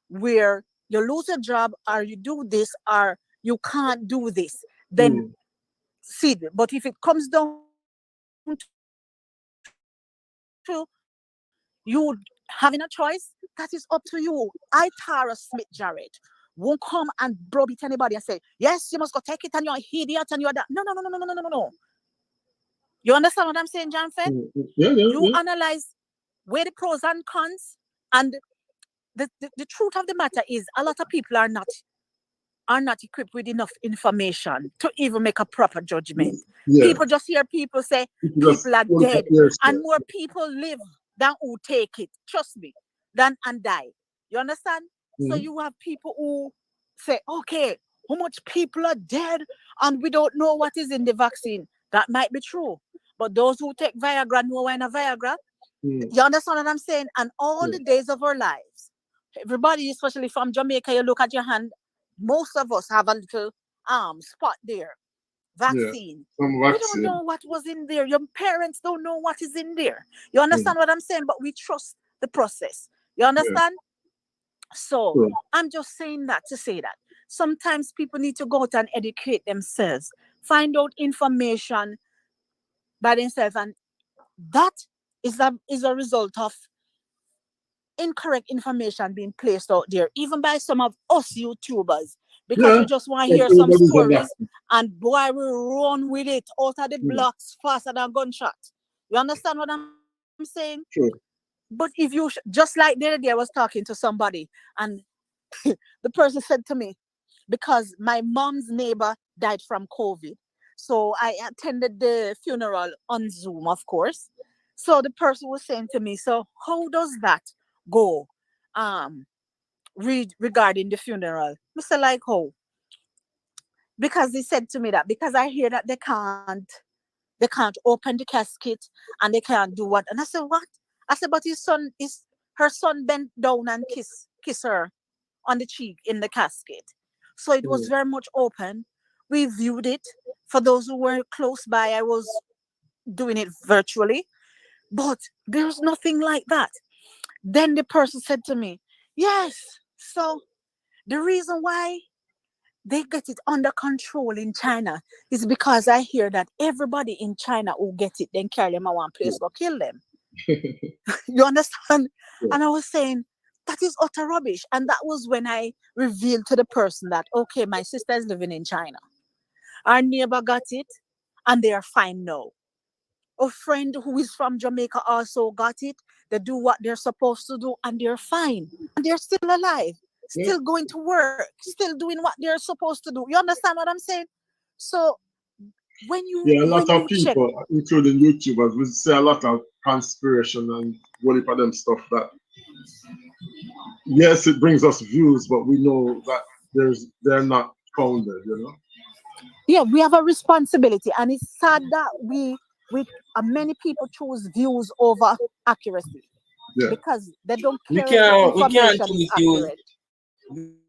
where you lose a job or you do this or you can't do this, then see it. But if it comes down to you having a choice, that is up to you. I, Tara Smith Jarrett, won't come and browbeat anybody and say, yes, you must go take it and you're an idiot and you're that. No. You understand what I'm saying, Jamfête? You analyze where the pros and cons, and the truth of the matter is a lot of people are not equipped with enough information to even make a proper judgment. People just hear people say people are dead and more people live than who take it, trust me, and die. You understand? So you have people who say, okay, how much people are dead and we don't know what is in the vaccine. That might be true. But those who take Viagra know when a Viagra. You understand what I'm saying? And all the days of our lives, everybody, especially from Jamaica, you look at your hand, most of us have a little spot there. Vaccine. We don't know what was in there. Your parents don't know what is in there. You understand what I'm saying? But we trust the process. You understand? So I'm just saying that to say that sometimes people need to go out and educate themselves, find out information by themselves, and that is a result of incorrect information being placed out there, even by some of us YouTubers, because we just want to hear some stories and boy, we run with it out of the blocks faster than gunshot. You understand what I'm saying? But if you just like the other day, I was talking to somebody and the person said to me, because my mom's neighbor died from COVID, so I attended the funeral on Zoom, of course. So the person was saying to me, so how does that go regarding the funeral? Mr. Like how? Because he said to me that because I hear that they can't open the casket and they can't do what. And I said, what? I said, but her son bent down and kiss her on the cheek in the casket. So it was very much open. We viewed it. For those who were close by, I was doing it virtually. But there's nothing like that. Then the person said to me, yes, so the reason why they get it under control in China. It's because I hear that everybody in China who get it, then carry them at one place, go kill them. You understand? Yeah. And I was saying, that is utter rubbish. And that was when I revealed to the person that, okay, my sister is living in China. Our neighbor got it, and they are fine now. A friend who is from Jamaica also got it. They do what they're supposed to do, and they're fine. And they're still alive, still going to work, still doing what they're supposed to do. You understand what I'm saying? So when Yeah, a lot of you check, people, including YouTubers, we say a lot of conspiration and what for them stuff that, yes, it brings us views, but we know that they're not founded, you know? yeah, we have a responsibility, and it's sad that we many people choose views over accuracy Yeah. because they don't We care if the can't information is choose views. accurate.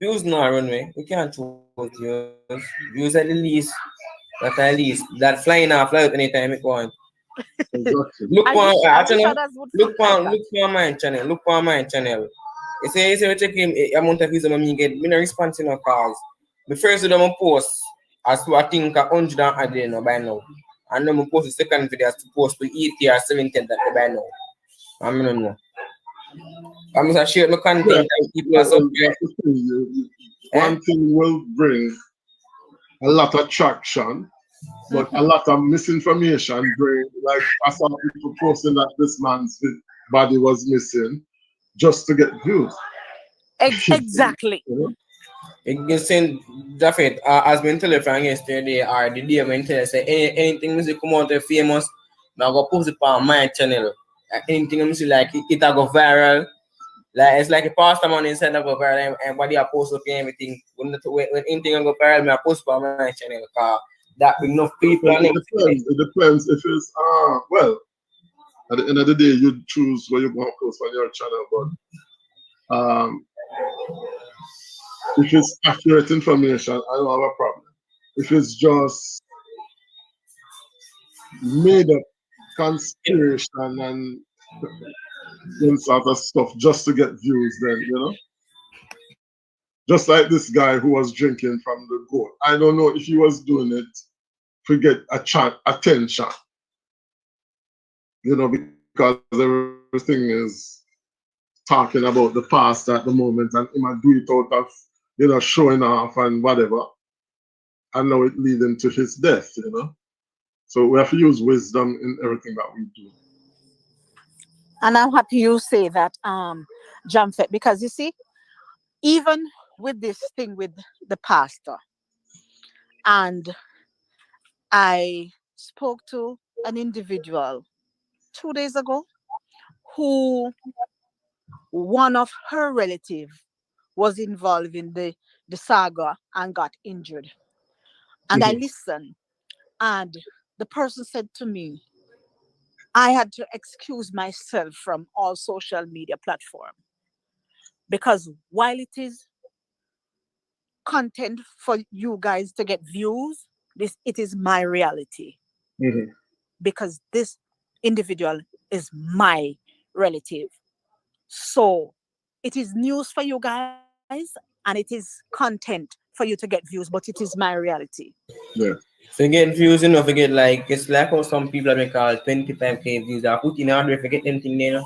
Views not runway. We can't choose views. Views at the least. At least that flying off fly out anytime it want. Exactly. Look I for wish actually others would think like that. look for my channel. Look for my channel. You say we check him amount of views I get. Me no response no calls. The first video I post as to I think 100 and add no by now. And then I post the second video as to post to 80 or 70 that by now. I mean no. I'm just share my content and people are Well, that's the thing. One thing will bring a lot of traction, but a lot of misinformation bring, like I saw people posting that this man's body was missing just to get views. Exactly. You know? You send Jamfête as been telling from yesterday or the day when tell say anything music come out famous, now go post it on my channel. Anything music like it go viral. Like it's like a pastor man inside of go viral and body I post up everything. When anything go viral, I post on my channel because that bring enough people. It depends. It depends if it's well. At the end of the day, you choose where you want to post on your channel, but if it's accurate information, I don't have a problem. If it's just made up conspiration and sort of stuff just to get views, then you know. Just like this guy who was drinking from the goat. I don't know if he was doing it to get attention. You know, because everything is talking about the past at the moment, and he might do it out of, you know, showing off and whatever. And now it leading to his death, you know. So we have to use wisdom in everything that we do. And I'm happy you say that, Jamfête, because you see, even with this thing with the pastor, and I spoke to an individual 2 days ago who one of her relative was involved in the saga and got injured. And I listened, and the person said to me, I had to excuse myself from all social media platforms because while it is content for you guys to get views, it is my reality. Because this individual is my relative. So it is news for you guys and it is content for you to get views, but it is my reality. Yeah. Forget views, you know, forget like it's like how some people have been called 25K views. I put in order, forget anything there.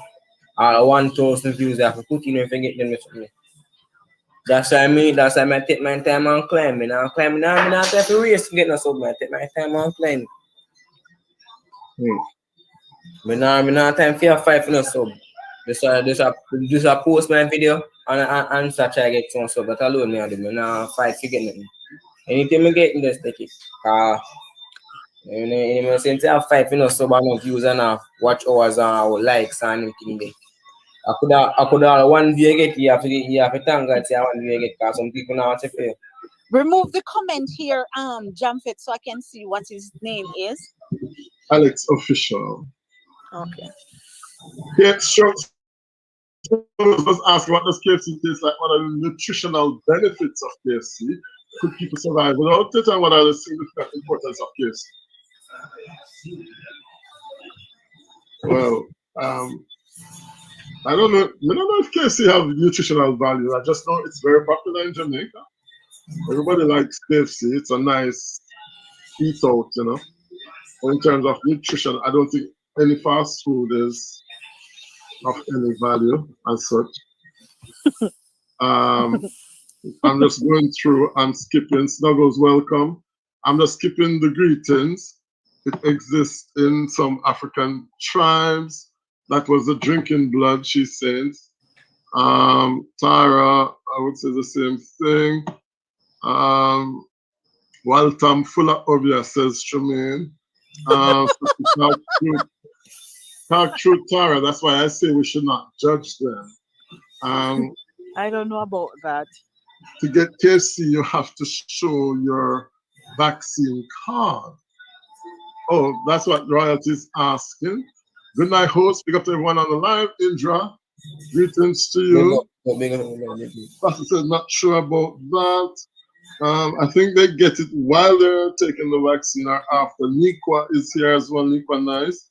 1,000 views, I put in and forget them. That's why I take my time on climbing. I'm climbing now, I'm not have to race to get no sub. I take my time on climbing. But now I'm not time for your fight for no sub. Just post my video and start try to get some sub. But alone me I do. Me now fight to get nothing. Anything I get, just take it. You know, since I have 5 sub and no views and watch hours and likes and anything there. I could have 1 view get you have to thank God say 1 view get because some people now want to pay. Remove the comment here, Jamfête, so I can see what his name is. Alex Official. Okay. Yeah, sure. Just ask what does KFC taste like? What are the nutritional benefits of KFC? Could people survive without it? And what are the significant importance of KFC? Well, I don't know. I don't know if KFC have nutritional value. I just know it's very popular in Jamaica. Everybody likes KFC. It's a nice eat out, you know. But in terms of nutrition, I don't think any fast food is of any value as such. Um, I'm just going through, I'm skipping. Snuggles, welcome. I'm just skipping the greetings. It exists in some African tribes. That was the drinking blood, she says. Tara, I would say the same thing. Waltham full of obvious, says Tremaine. So talk through Tara. That's why I say we should not judge them. I don't know about that. To get KFC, you have to show your vaccine card. Oh, that's what royalty is asking. Good night, host. Pick up to everyone on the live. Indra, greetings to you. Pastor said not sure about that. I think they get it while they're taking the vaccine or after. Nikwa is here as well. Nikwa, nice.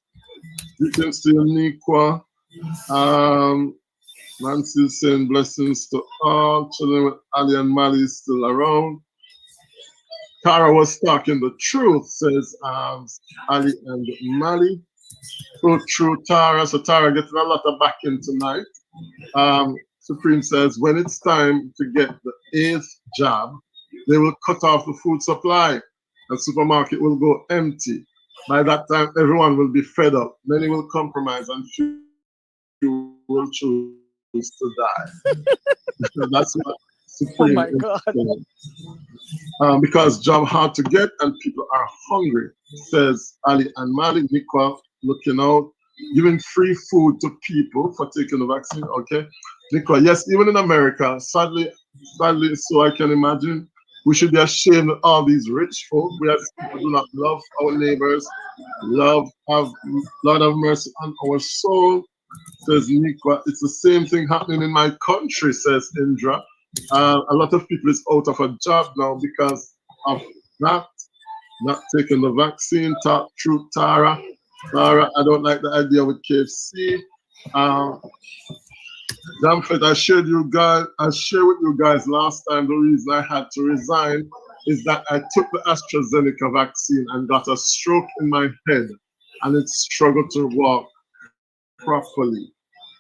Greetings to you, Nikwa. Nancy's saying blessings to all. Children with Ali and Mali is still around. Tara was talking the truth, says Ali and Mali. So true, Tara. So Tara getting a lot of backing tonight. Supreme says when it's time to get the 8th jab, they will cut off the food supply and supermarket will go empty. By that time, everyone will be fed up. Many will compromise and few will choose to die. That's what Supreme Oh my God. Because job hard to get and people are hungry, says Ali and Mali. Nikwa looking out, giving free food to people for taking the vaccine. Okay, Nikwa, yes, even in America, sadly, so I can imagine. We should be ashamed of all these rich folk. We as people do not love our neighbors, have Lord have mercy on our soul, says Nikwa. It's the same thing happening in my country, says Indra. A lot of people is out of a job now because of that, not taking the vaccine. Talk through Tara. Tara, I don't like the idea with KFC. Jamfête, I shared with you guys last time the reason I had to resign is that I took the AstraZeneca vaccine and got a stroke in my head and it struggled to walk properly.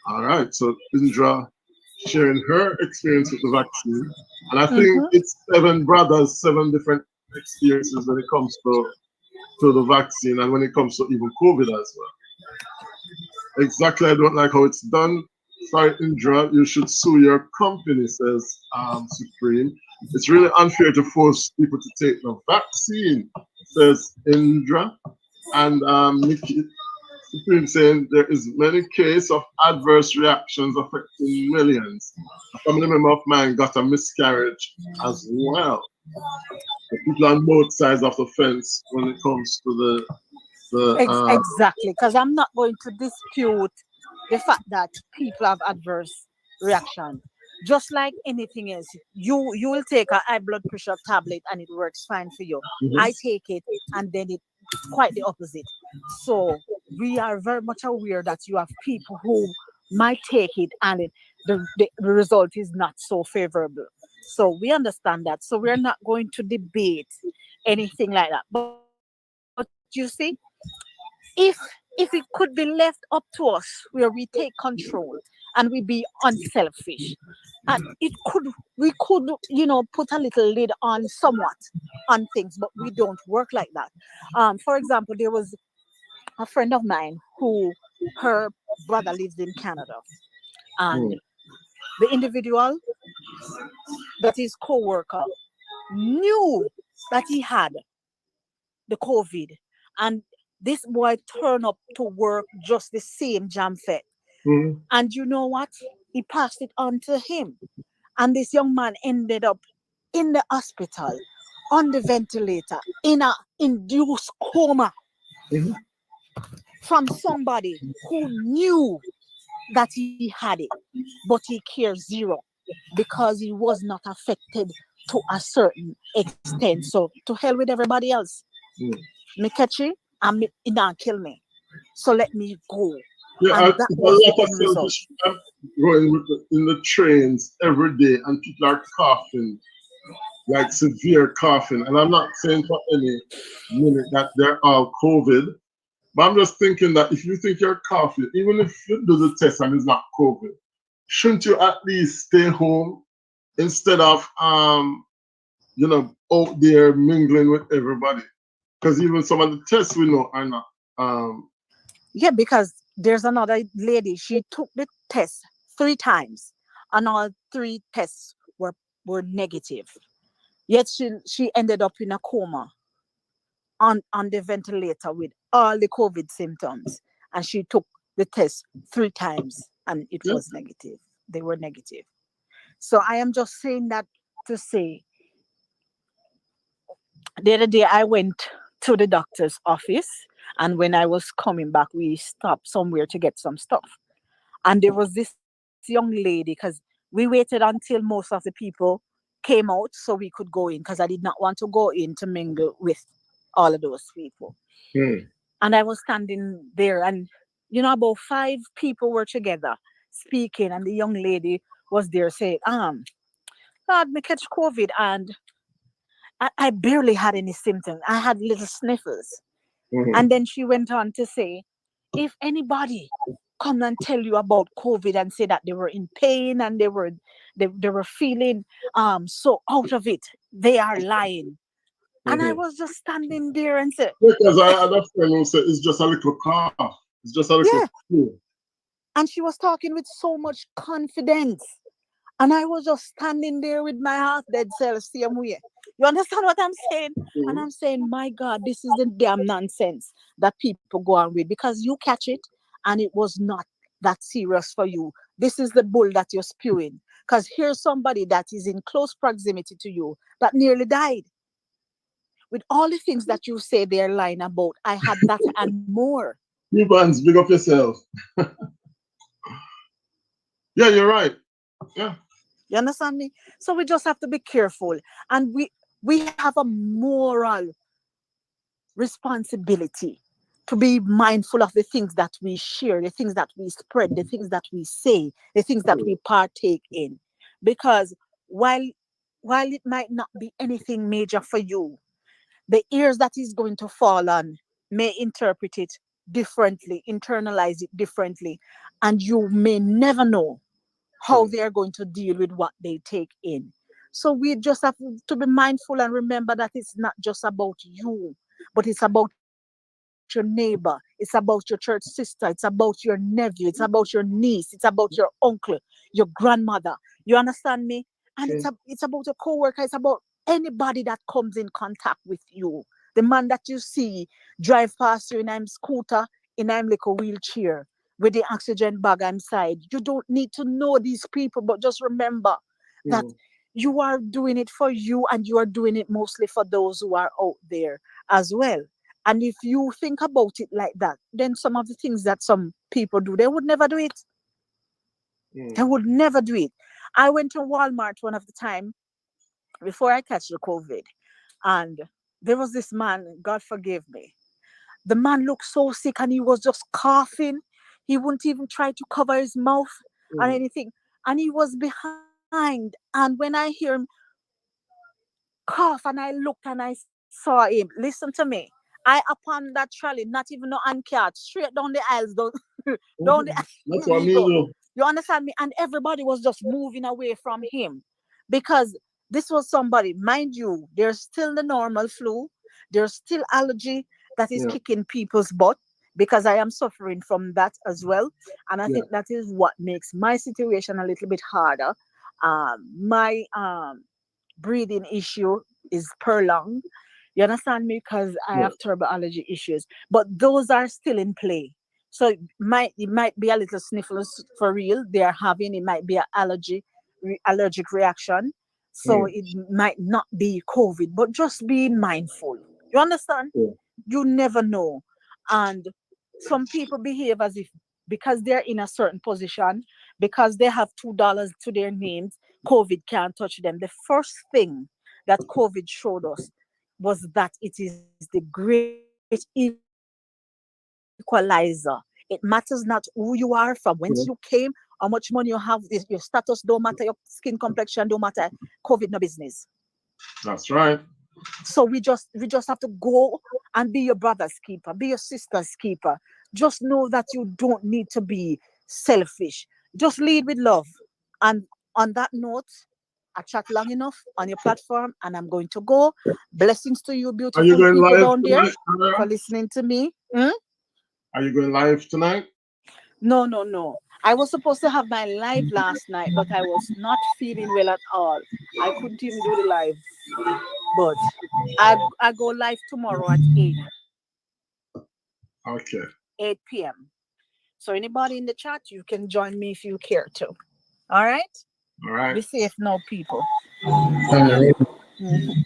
All right, so Indra sharing her experience with the vaccine. And I think it's 7 brothers, 7 different experiences when it comes to the vaccine and when it comes to even COVID as well. Exactly, I don't like how it's done. Sorry, Indra, you should sue your company, says Supreme. It's really unfair to force people to take the vaccine, says Indra. And Nikki Supreme saying there is many cases of adverse reactions affecting millions. A family member of mine got a miscarriage as well. The people on both sides of the fence when it comes to Exactly, because I'm not going to dispute the fact that people have adverse reaction. Just like anything else, you will take a high blood pressure tablet and it works fine for you. I take it and then it's quite the opposite. So we are very much aware that you have people who might take it and the result is not so favorable. So we understand that. So we're not going to debate anything like that. But you see, if it could be left up to us where we take control and we be unselfish, and we could put a little lid on somewhat on things, but we don't work like that. For example, there was a friend of mine who her brother lives in Canada, and the individual that his co-worker knew that he had the COVID, and this boy turned up to work just the same Jamfête. And you know what? He passed it on to him. And this young man ended up in the hospital, on the ventilator, in a induced coma from somebody who knew that he had it, but he cared zero because he was not affected to a certain extent. So to hell with everybody else. Me catch you, and it don't kill me. So let me go. Yeah, And that was a lot the of end result. selfish going in the trains every day, and people are coughing. like severe coughing. And I'm not saying for any minute that they're all COVID, but I'm just thinking that if you think you're coughing, even if you do the test and it's not COVID, shouldn't you at least stay home instead of out there mingling with everybody? Because even some of the tests we know are not Yeah, because there's another lady. She took the test 3 times, and all 3 tests were negative. Yet she ended up in a coma on the ventilator with all the COVID symptoms, and she took the test 3 times, and it yeah. was negative. They were negative. So I am just saying that to say, the other day I went to the doctor's office, and when I was coming back, we stopped somewhere to get some stuff. And there was this young lady, because we waited until most of the people came out so we could go in, because I did not want to go in to mingle with all of those people. Hmm. And I was standing there, and about 5 people were together speaking, and the young lady was there saying, God, me catch COVID, and I barely had any symptoms. I had little sniffles. Mhm. And then she went on to say, if anybody come and tell you about COVID and say that they were in pain and they were feeling so out of it, they are lying. And I Mhm. was just standing there and said, Because I had a friend who said it's just a little cough, it's just a little yeah. flu. And she was talking with so much confidence. And I was just standing there with my half dead self, same way. You understand what I'm saying? And Mhm. I'm saying, my God, this is the damn nonsense that people go on with, because you catch it and it was not that serious for you. This is the bull that you're spewing. Because here's somebody that is in close proximity to you that nearly died. With all the things that you say they're lying about, I had that and more. Evans, big up yourself. Yeah, you're right. Yeah. You understand me? So we just have to be careful. And we have a moral responsibility to be mindful of the things that we share, the things that we spread, the things that we say, the things that we partake in. Because while it might not be anything major for you, the ears that is going to fall on may interpret it differently, internalize it differently, and you may never know how they are going to deal with what they take in. So we just have to be mindful and remember that it's not just about you, but it's about your neighbor, it's about your church sister, it's about your nephew, it's about your niece, it's about your uncle, your grandmother. You understand me? And it's about a co-worker, it's about anybody that comes in contact with you. The man that you see drive past you in a scooter, in a little wheelchair, with the oxygen bag inside. You don't need to know these people, but just remember that Mhm. you are doing it for you, and you are doing it mostly for those who are out there as well. And if you think about it like that, then some of the things that some people do, they would never do it. They Mhm. would never do it. I went to Walmart one of the time before I catch the COVID, and there was this man, God forgive me. The man looked so sick and he was just coughing. He wouldn't even try to cover his mouth or Mhm. anything. And he was behind. And when I hear him cough and I looked and I saw him, listen to me. I upon that trolley, not even no hand cart, straight down the aisles, down, down the Mhm. aisle That's what I we mean, go. though. You understand me? And everybody was just moving away from him, because this was somebody, mind you, there's still the normal flu, there's still allergy that is Yeah, kicking people's butt, because I am suffering from that as well. And I yeah. think that is what makes my situation a little bit harder. My breathing issue is prolonged. You understand me? Because I Yeah. have terrible allergy issues, but those are still in play. So it might be a little sniffles for real. They are having, it might be an allergic reaction. So Mhm. it might not be COVID, but just be mindful. You understand? Yeah. You never know. And some people behave as if, because they're in a certain position, because they have $2 to their names, COVID can't touch them. The first thing that COVID showed us was that it is the great equalizer. It matters not who you are, from whence you came, how much money you have, your status don't matter, your skin complexion don't matter. COVID no business. That's right. So we just have to go and be your brother's keeper, be your sister's keeper. Just know that you don't need to be selfish. Just lead with love. And on that note, I chat long enough on your platform, and I'm going to go. Blessings to you, Are you beautiful going people live down there, tonight, Tara? for listening to me. Are you going live tonight? No, no, no. I was supposed to have my live last night, but I was not feeling well at all. I couldn't even do the live. But I go live tomorrow at 8 Okay. 8 p.m. So anybody in the chat, you can join me if you care to. All right? All right. Be safe now, people.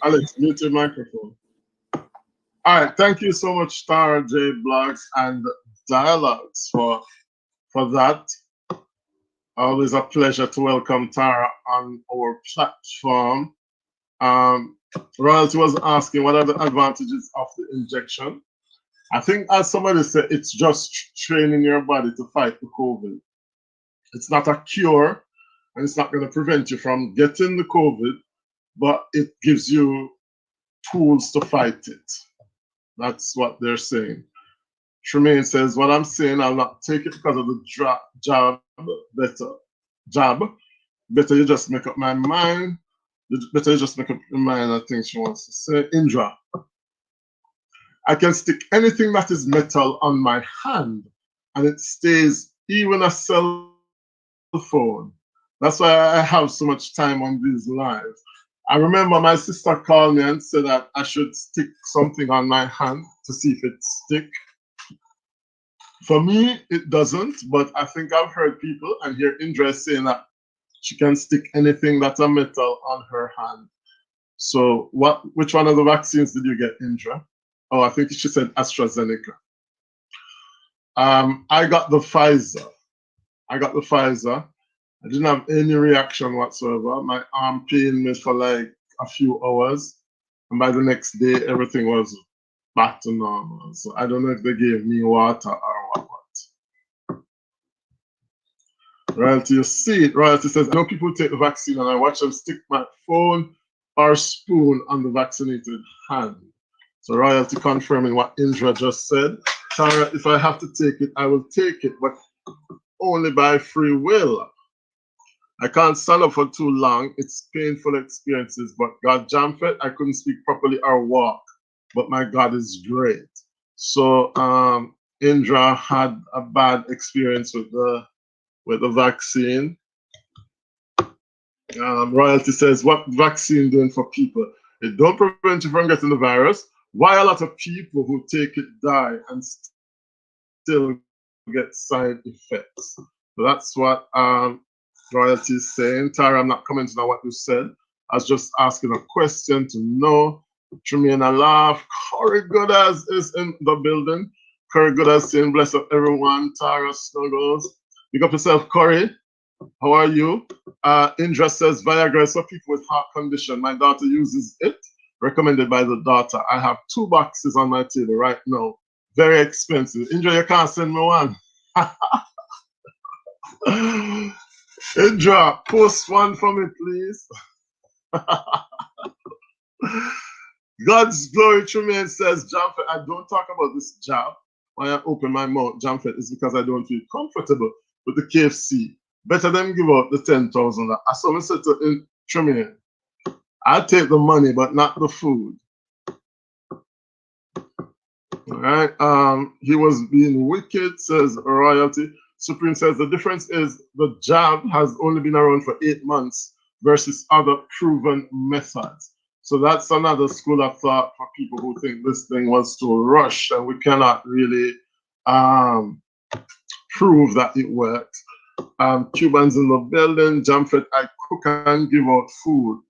Alex, mute your microphone. All right. Thank you so much, Tara J Blogs and Dialogues for that. Always a pleasure to welcome Tara on our platform. Royalty was asking what are the advantages of the injection. I think, as somebody said, it's just training your body to fight the COVID. It's not a cure, and it's not going to prevent you from getting the COVID, but it gives you tools to fight it. That's what they're saying. Tremaine says, what I'm saying, I'll not take it because of the jab. Better you just make up my mind. Better you just make up your mind, I think she wants to say. Indra, I can stick anything that is metal on my hand and it stays, even a cell phone. That's why I have so much time on these lives. I remember my sister called me and said that I should stick something on my hand to see if it sticks. For me, it doesn't, but I think I've heard people and hear Indra saying that she can stick anything that's a metal on her hand. So which one of the vaccines did you get, Indra? Oh, I think she said AstraZeneca. I got the Pfizer. I didn't have any reaction whatsoever. My arm pained me for like a few hours. And by the next day, everything was back to normal. So I don't know if they gave me water or what. Royalty, you see it. Royalty says, I know people take the vaccine and I watch them stick my phone or spoon on the vaccinated hand. So Royalty confirming what Indra just said. Tara, if I have to take it, I will take it, but only by free will. I can't stand up for too long. It's painful experiences, but God Jamfête, I couldn't speak properly or walk, but my God is great. So Indra had a bad experience with the vaccine. Royalty says, what vaccine doing for people? It don't prevent you from getting the virus. Why a lot of people who take it die and still get side effects? So that's what Royalty is saying. Tara, I'm not commenting on what you said. I was just asking a question to know. Tremaine, a laugh. Corey Goodas is in the building. Corey Goodas saying, bless up everyone. Tara Snuggles. Pick up yourself, Corey. How are you? Indra says, Viagra is for people with heart condition. My daughter uses it. Recommended by the daughter. I have 2 boxes on my table right now. Very expensive. Indra, you can't send me one. Indra, post one for me, please. God's glory Tremaine says, Jamfête, I don't talk about this job. When I open my mouth, Jamfête, is because I don't feel comfortable with the KFC. Better them give out the 10,000. I saw me said to Tremaine, I take the money, but not the food. All right. He was being wicked, says Royalty. Supreme says the difference is the jab has only been around for 8 months versus other proven methods. So that's another school of thought for people who think this thing was to rush and we cannot really prove that it works. Cubans in the building. Jamfête, I cook and give out food.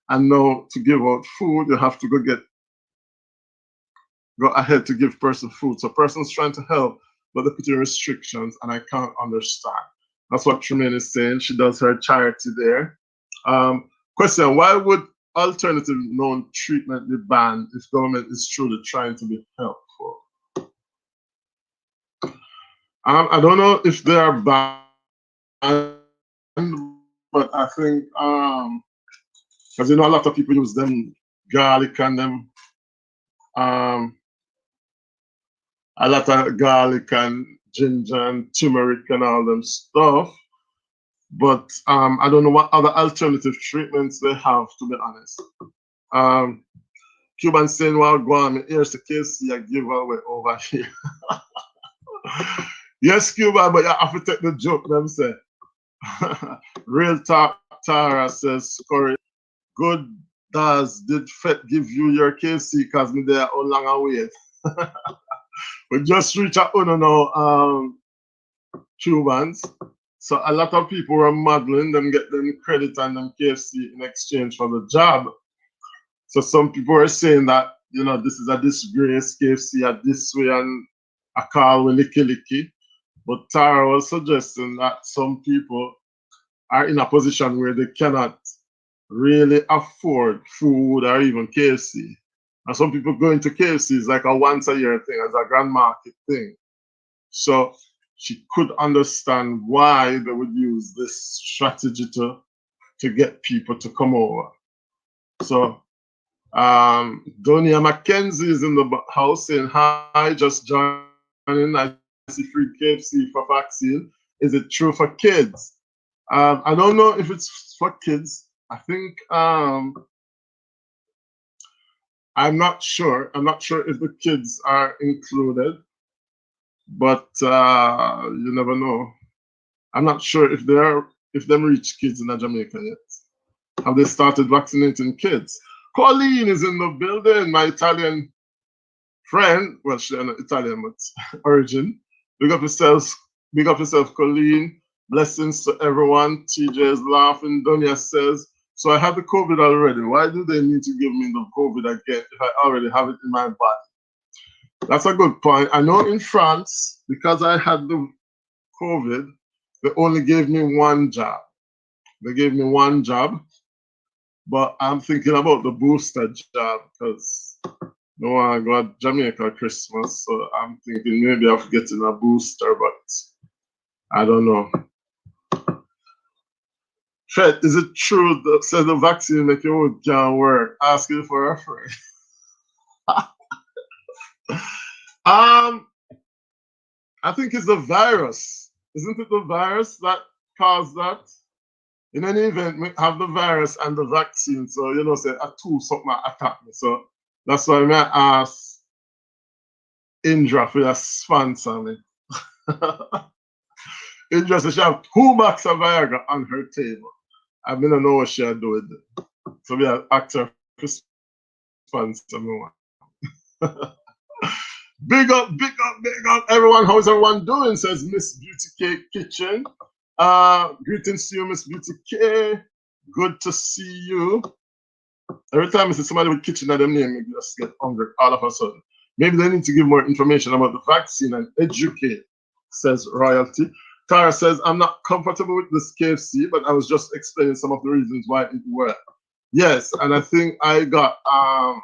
And now to give out food, you have to go ahead to give person food. So person's trying to help, but they're putting restrictions, and I can't understand. That's what Tremaine is saying. She does her charity there. Question, why would alternative known treatment be banned if government is truly trying to be helpful? I don't know if they are banned, but I think Because you know a lot of people use them garlic and them a lot of garlic and ginger and turmeric and all them stuff. But I don't know what other alternative treatments they have, to be honest. Cuban saying, well, go on, here's the case, I give away over here. Yes, Cuba, but you have to take the joke, them say. Real talk, Tara says, Corey, good does did Fed give you your KC because me there how long I wait. We just reach out on now, Cubans. So a lot of people were modeling them get them credit and them KFC in exchange for the job. So some people are saying that, you know, this is a disgrace, KFC are this way and a call with licky licky. But Tara was suggesting that some people are in a position where they cannot really afford food or even KFC. And some people going to KFC is like a once a year thing, as a grand market thing. So she could understand why they would use this strategy to get people to come over. So Donia Mackenzie is in the house saying, hi, just joining. I see free KFC for vaccine. Is it true for kids? I don't know if it's for kids. I think I'm not sure. I'm not sure if the kids are included, but you never know. I'm not sure if them rich kids in Jamaica yet. Have they started vaccinating kids? Colleen is in the building, my Italian friend. Well, she's not Italian, but origin. Big up yourself, Colleen. Blessings to everyone. TJ is laughing. Donia says, so I have the COVID already. Why do they need to give me the COVID again if I already have it in my body? That's a good point. I know in France, because I had the COVID, they only gave me one job. They gave me one job, but I'm thinking about the booster job because no I got Jamaica Christmas, so I'm thinking maybe of getting a booster, but I don't know. Fred, is it true that says the vaccine make your wood can't work? Asking for a friend. I think it's the virus. Isn't it the virus that caused that? In any event, we have the virus and the vaccine, so you know, say a two something attack me. So that's why I ask Indra for a sponsor me. Indra says she have 2 boxes of Viagra on her table. I don't know what she'll do with it. So we have actor for sponsor me one. Big up, everyone. How's everyone doing? Says Miss Beauty Cake Kitchen. Greetings to you, Miss Beauty K. Good to see you. Every time I see somebody with kitchen at them name, I just get hungry all of a sudden. Maybe they need to give more information about the vaccine and educate, says Royalty. Tara says, I'm not comfortable with this KFC, but I was just explaining some of the reasons why it worked. Yes, and I think I got, I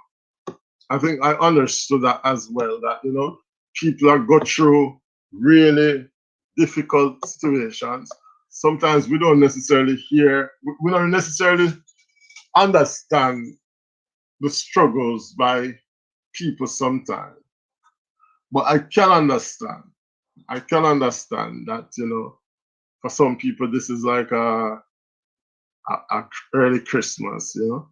think I understood that as well, that, you know, people that go through really difficult situations. Sometimes we don't necessarily hear, we don't necessarily understand the struggles by people sometimes. But I can understand that, you know, for some people, this is like a early Christmas, you know.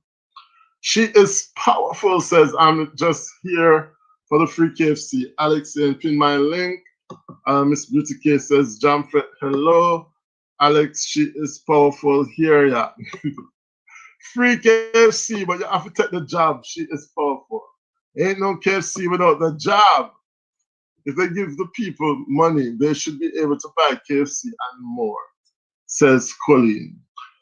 She is powerful, says, I'm just here for the free KFC. Alex saying, pin my link. Miss Beauty K says, Jamfette, hello. Alex, she is powerful here, yeah. Free KFC, but you have to take the job. She is powerful. Ain't no KFC without the job. If they give the people money, they should be able to buy KFC and more, says Colleen.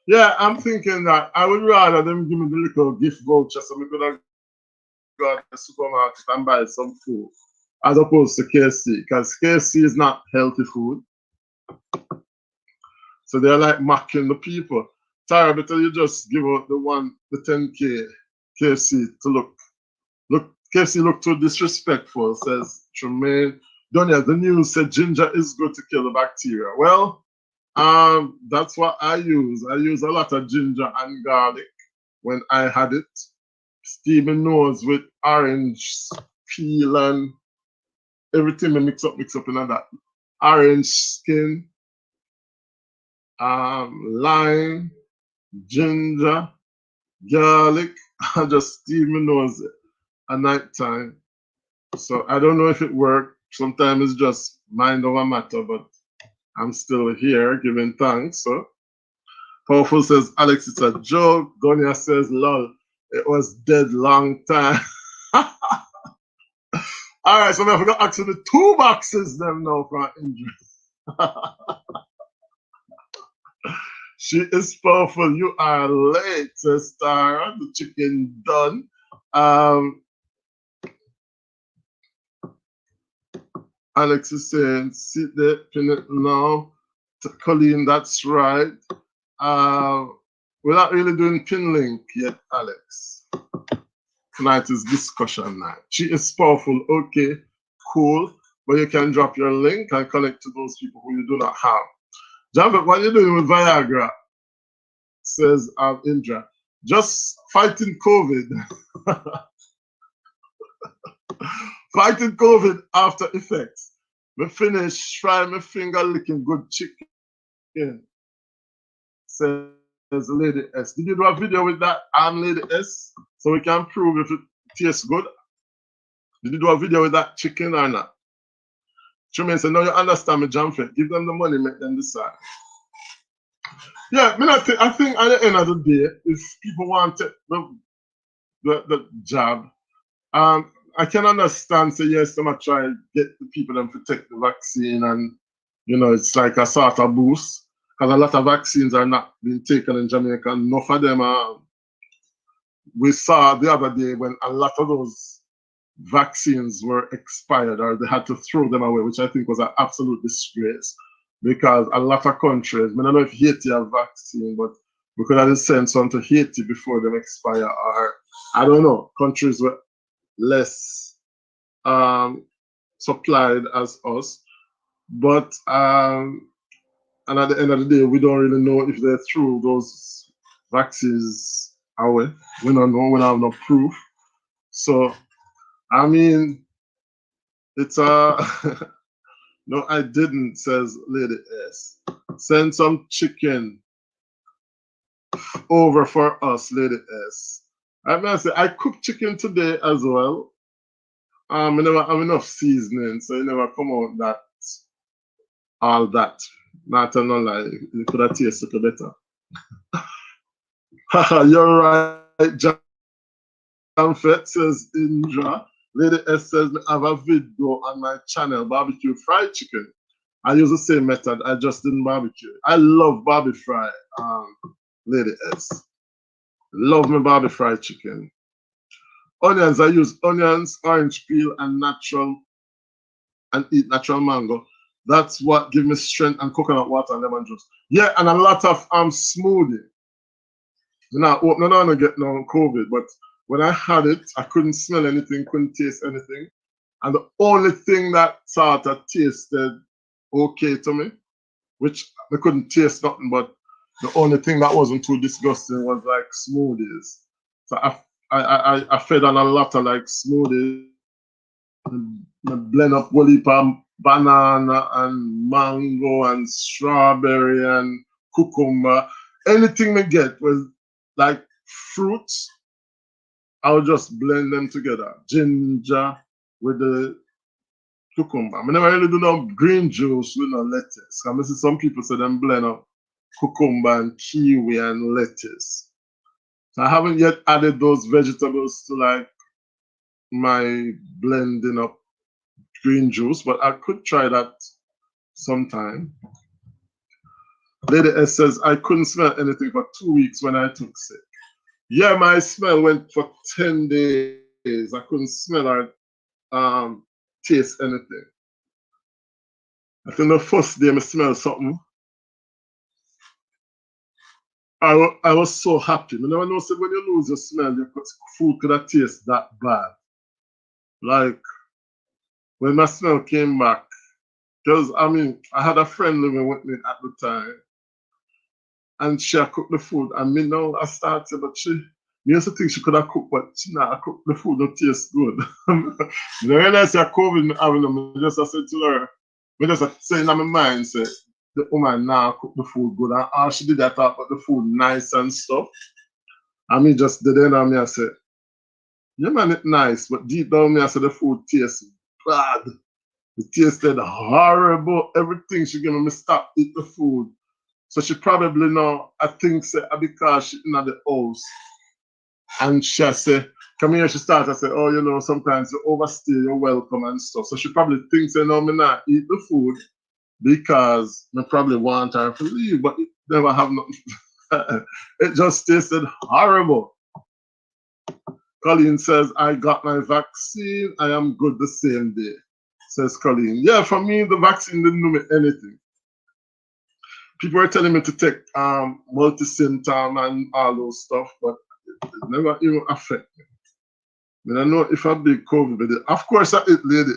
Yeah, I'm thinking that I would rather them give me the little gift voucher so we could have gone to the supermarket and buy some food as opposed to KFC, because KFC is not healthy food. So they're like mocking the people. Tara, better you just give out the 10K KFC to look, KFC look too disrespectful, says Tremaine. Donia, the news said ginger is good to kill the bacteria. Well, that's what I use. I use a lot of ginger and garlic when I had it. Steamy nose with orange peel and everything we mix up in that. Orange skin, lime, ginger, garlic, and just steamy nose at night time. So I don't know if it worked. Sometimes it's just mind over matter, but I'm still here giving thanks. So Powerful says, Alex, it's a joke. Gonia says, lol, it was dead long time. All right, so we have got actually 2 boxes them now for injury. She is powerful. You are late, says Tara. The chicken done. Alex is saying, sit there, pin it now. Colleen, that's right. We're not really doing pin link yet, Alex. Tonight is discussion night. She is powerful. Okay, cool. But you can drop your link and connect to those people who you do not have. Jamfête, what are you doing with Viagra? Says Indra. Just fighting COVID. Fighting COVID after effects. Me finish, try my finger licking good chicken. Says Lady S. Did you do a video with that? I'm Lady S. So we can prove if it tastes good. Did you do a video with that chicken or not? Truman said, no, you understand me, Jamfête. Give them the money, make them decide. Yeah, I think at the end of the day, if people want the job, I can understand, say, yes, I'm going to try to get the people them to take the vaccine and, you know, it's like a sort of boost because a lot of vaccines are not being taken in Jamaica. Enough of them we saw the other day when a lot of those vaccines were expired or they had to throw them away, which I think was an absolute disgrace because a lot of countries, I don't know if Haiti have vaccine, but we could have sent some to Haiti before them expire, or I don't know, countries were less supplied as us. But and at the end of the day, we don't really know if they threw those vaccines away. We don't know, we don't have no proof. So I mean, it's a no, I didn't, says Lady S. Send some chicken over for us, Lady S. I mean, I say I cooked chicken today as well. I never have enough seasoning, so it never come out that all that. Not a no lie, it could have tasted better. You're right, Jamfête, says Indra. Lady S says, I have a video on my channel, barbecue fried chicken. I use the same method, I just didn't barbecue. I love barbecue fry, Lady S. Love my barbecue fried chicken. Onions, I use onions, orange peel, and eat natural mango. That's what gives me strength, and coconut water and lemon juice. Yeah, and a lot of smoothie. Now, I don't get no COVID, but when I had it, I couldn't smell anything, couldn't taste anything. And the only thing that sort of tasted okay to me, which I couldn't taste nothing, but the only thing that wasn't too disgusting was like smoothies. So I fed on a lot of like smoothies, and blend up whole heap of banana and mango and strawberry and cucumber. Anything we get was like fruits. I'll just blend them together. Ginger with the cucumber. I never really do no green juice with no lettuce. I see some people say them blend up cucumber and kiwi and lettuce. So I haven't yet added those vegetables to like my blending up green juice, but I could try that sometime. Lady S says, I couldn't smell anything for 2 weeks when I took sick. Yeah, my smell went for 10 days. I couldn't smell or taste anything. I think the first day I smelled something, I was so happy. I never know when you lose your smell, your food could have tasted that bad. Like when my smell came back, because I mean, I had a friend living with me at the time, and she cooked the food. And me now I started, but Me used to think she could have cooked, but she not cook. The food don't taste good. The realize that COVID me having them, I just said to her, I just saying in my mind, say the woman now cook the food good, and all she did that thought about the food nice and stuff. And me just did it, and me I said, yeah man, it nice, but deep down me I said the food tastes bad. It tasted horrible. Everything she gave me stop eat the food. So she probably know, I think, say, because she in the house. And she said, come here, she started, I said, oh, you know, sometimes you overstay, you're welcome and stuff. So she probably thinks, you know, me not eat the food because me probably want her to leave, but it never have nothing. It just tasted horrible. Colleen says, I got my vaccine. I am good the same day, says Colleen. Yeah, for me, the vaccine didn't do me anything. People were telling me to take multi-symptom and all those stuff, but it never even affect me. I don't know if I big COVID with it. Of course, I eat lady.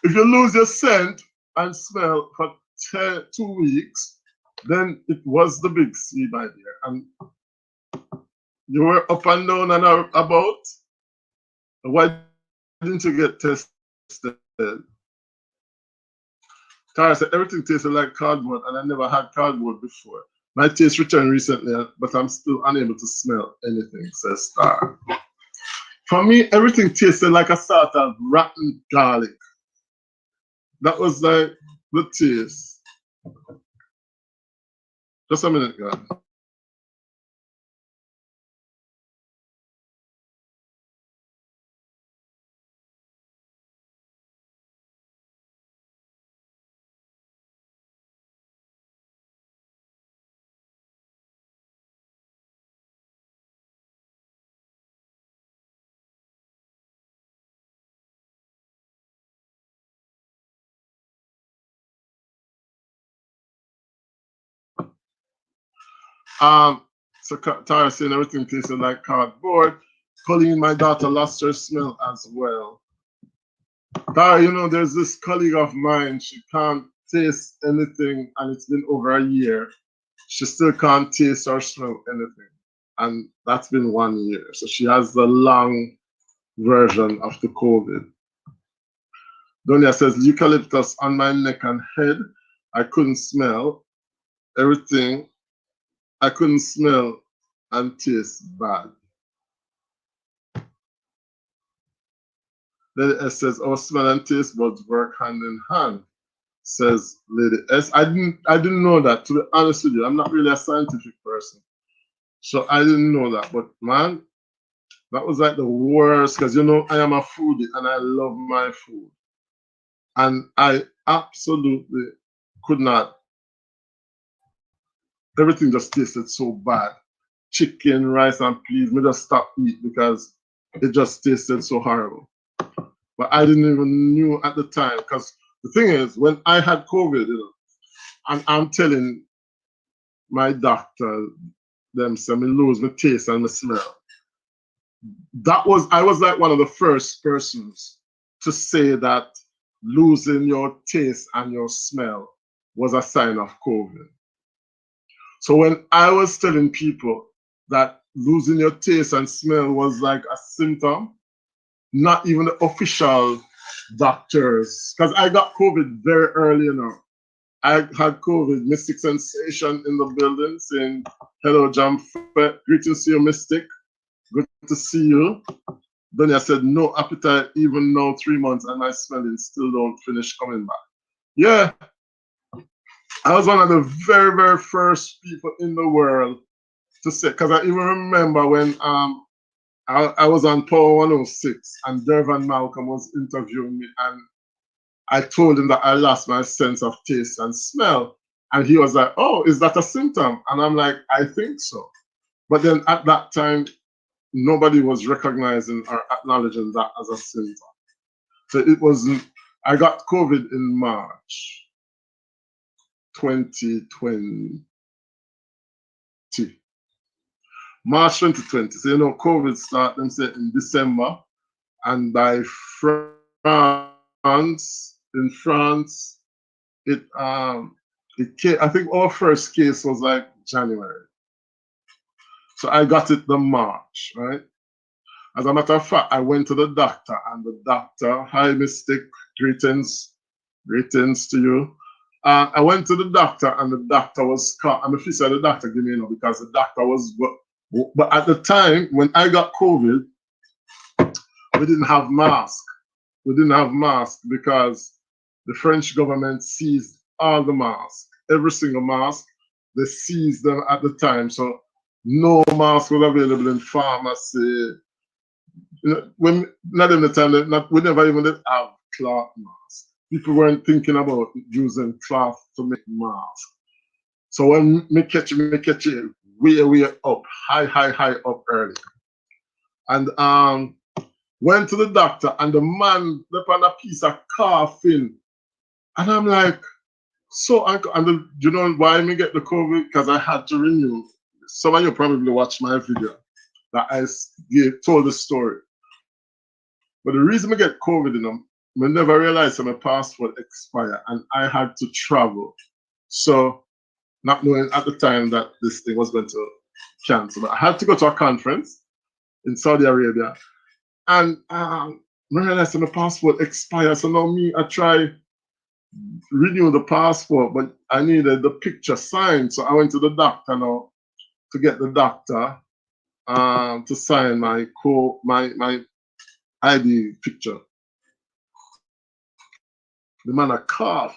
If you lose your scent and smell for 2 weeks, then it was the big C, my dear. And you were up and down and about. Why didn't you get tested? Tara said everything tasted like cardboard, and I never had cardboard before. My taste returned recently, but I'm still unable to smell anything, says Star. For me, everything tasted like a sort of rotten garlic. That was like the taste. Just a minute, guys. So Tara saying everything tasted like cardboard. Colleen, my daughter, lost her smell as well. Tara, you know, there's this colleague of mine. She can't taste anything, and it's been over a year. She still can't taste or smell anything, and that's been 1 year. So she has the long version of the COVID. Donia says eucalyptus on my neck and head. I couldn't smell everything. I couldn't smell and taste bad. Lady S says, "Our smell and taste buds work hand in hand," says Lady S. I didn't know that, to be honest with you. I'm not really a scientific person. So I didn't know that. But man, that was like the worst, because you know I am a foodie and I love my food. And I absolutely could not. Everything just tasted so bad. Chicken, rice, and peas, me just stopped eating because it just tasted so horrible. But I didn't even knew at the time, because the thing is, when I had COVID, you know, and I'm telling my doctor, them say me lose my taste and my smell. I was like one of the first persons to say that losing your taste and your smell was a sign of COVID. So when I was telling people that losing your taste and smell was like a symptom, not even the official doctors, because I got COVID very early, you know. I had COVID, Mystic Sensation in the building, saying, hello, Jamfête, greetings to you, Mystic. Good to see you. Then I said, no appetite, even now 3 months, and my smelling still don't finish coming back. Yeah, I was one of the very, very first people in the world to say, because I even remember when I was on Power 106 and Dervan Malcolm was interviewing me, and I told him that I lost my sense of taste and smell. And he was like, oh, is that a symptom? And I'm like, I think so. But then at that time, nobody was recognizing or acknowledging that as a symptom. So it wasn't, I got COVID in March 2020. March 2020. So, you know, COVID started, them say, in December. And by in France, it came, I think our first case was like January. So I got it the March, right? As a matter of fact, I went to the doctor, and the doctor, hi Mystic, greetings to you. I went to the doctor, and the doctor was I'm if he said the doctor give me, because the doctor was, but at the time when I got COVID, we didn't have masks. We didn't have masks because the French government seized all the masks, every single mask. They seized them at the time, so no mask was available in pharmacy. When not in the time, we never even did have cloth masks. People weren't thinking about using cloth to make masks. So when me catch it way up, high up early, and went to the doctor, and the man left on a piece of coffin, and I'm like, so and you know why me get the COVID? Because I had to renew. Some of you probably watched my video that I told the story. But the reason I get COVID, I never realized that my passport expired and I had to travel. So, not knowing at the time that this thing was going to cancel, but I had to go to a conference in Saudi Arabia, and I realized that my passport expired. So now I try renew the passport, but I needed the picture signed. So I went to the doctor now to get the doctor to sign my ID picture. The man a cough,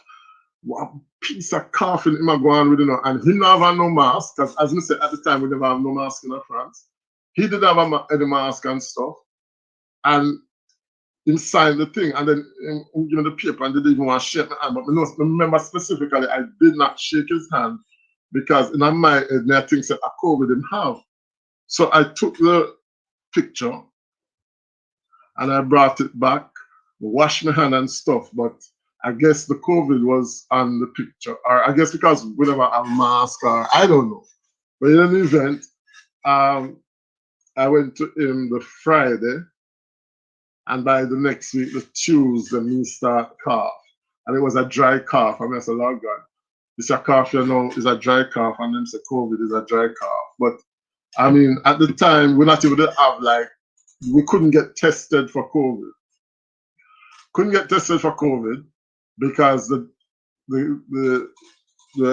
one piece of coughing him a go on with, and he never have no mask, because as I said at the time we never have no mask in France. He did have any mask and stuff, and he signed the thing, and then he gave me the paper, and they didn't even want to shake my hand. But I remember specifically, I did not shake his hand because in my head, I think that a COVID didn't have. So I took the picture and I brought it back, washed my hand and stuff, but I guess the COVID was on the picture, or I guess because we never have a mask, or I don't know. But in any event, I went to him the Friday, and by the next week, the Tuesday, me start cough. And it was a dry cough. I said, Lord God, this a cough, is a dry cough, and then say COVID is a dry cough. But I mean, at the time, we not even have we couldn't get tested for COVID. Couldn't get tested for COVID because the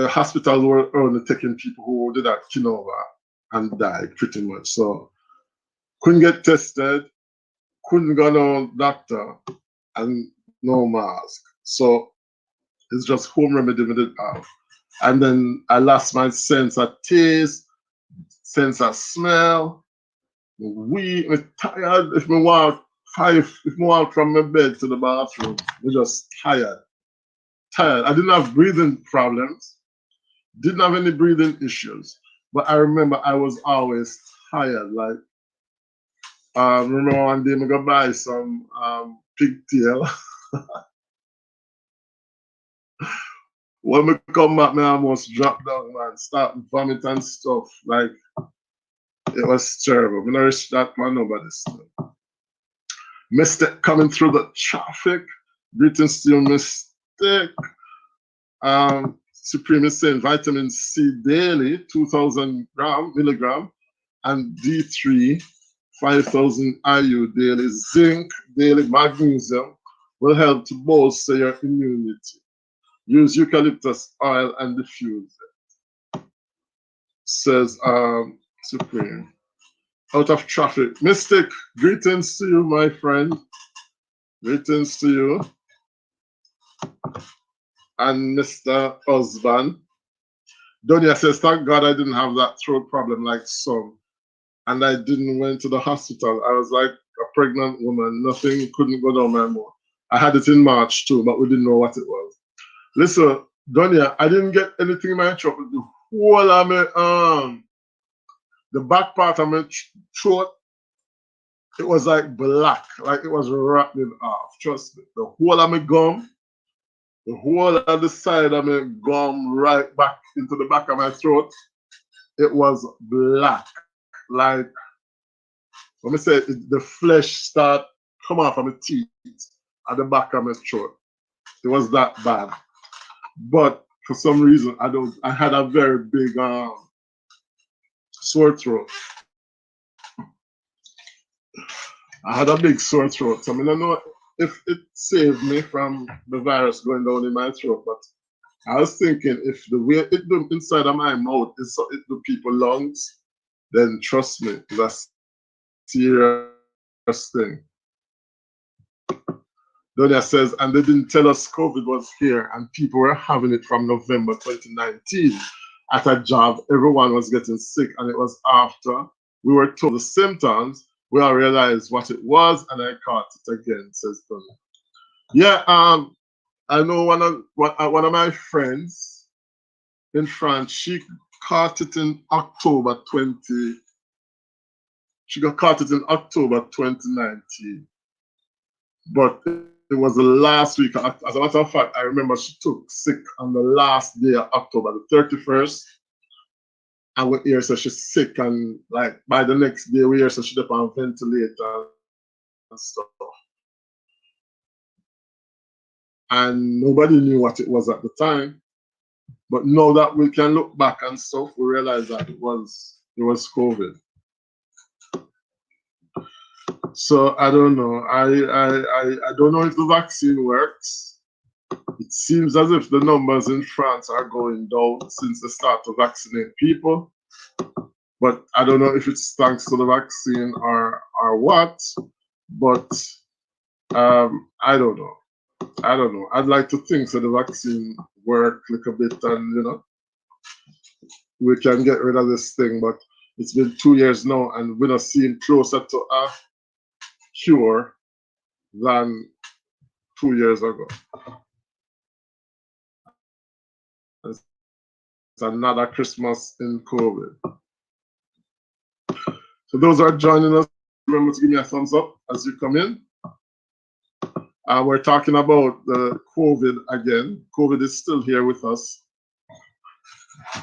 hospitals were only taking people who did that over and died pretty much. So couldn't get tested, couldn't go no doctor, and no mask. So it's just home remedy we did have. And then I lost my sense of taste, sense of smell. I'm tired. If I walk from my bed to the bathroom, I'm just tired. I didn't have breathing problems, didn't have any breathing issues, but I remember I was always tired. Like, remember one day I go buy some pigtail. When I come back, I almost dropped down, man, start vomit and stuff. Like, it was terrible. I'm not reach that man over this time. Mystic coming through the traffic. Greetings to you, Mystic. Supreme is saying vitamin C daily, 2,000 milligram, and D3, 5,000 IU daily. Zinc daily, magnesium will help to bolster your immunity. Use eucalyptus oil and diffuse it. Says Supreme. Out of traffic. Mystic, greetings to you, my friend. Greetings to you. And Mr. Husband. Donia says, thank God I didn't have that throat problem like some. And I didn't went to the hospital. I was like a pregnant woman. Nothing couldn't go down my mouth. I had it in March too, but we didn't know what it was. Listen, Donia, I didn't get anything in my throat. The whole of my the back part of my throat, it was like black, like it was rattling off. Trust me. The whole of my gum, the whole of the side of my gum right back into the back of my throat, it was black. Like, let me say, the flesh start come off of my teeth at the back of my throat. It was that bad. But for some reason, I had a very big sore throat. I had a big sore throat. So I don't know if it saved me from the virus going down in my throat, but I was thinking if the way it do inside of my mouth is so it do people lungs, then trust me, that's serious thing. Donia says, and they didn't tell us COVID was here, and people were having it from November 2019. At a job, everyone was getting sick, and it was after we were told the symptoms, we all realized what it was, and I caught it again, says Donia. Yeah, I know one of my friends in France, she caught it in October 20. She got caught it in October 2019, but it was the last week. As a matter of fact, I remember she took sick on the last day of October, the 31st. And we hear so she's sick, and like by the next day we hear so she's up on a ventilator and stuff. And nobody knew what it was at the time. But now that we can look back and stuff, we realize that it was COVID. So I don't know. I don't know if the vaccine works. It seems as if the numbers in France are going down since they start to vaccinate people. But I don't know if it's thanks to the vaccine or what. But I don't know. I don't know. I'd like to think that the vaccine work a little bit, and we can get rid of this thing. But it's been 2 years now, and we're not seeing closer to a cure than 2 years ago. It's another Christmas in COVID. So those are joining us, remember to give me a thumbs up as you come in. We're talking about the COVID again. COVID is still here with us.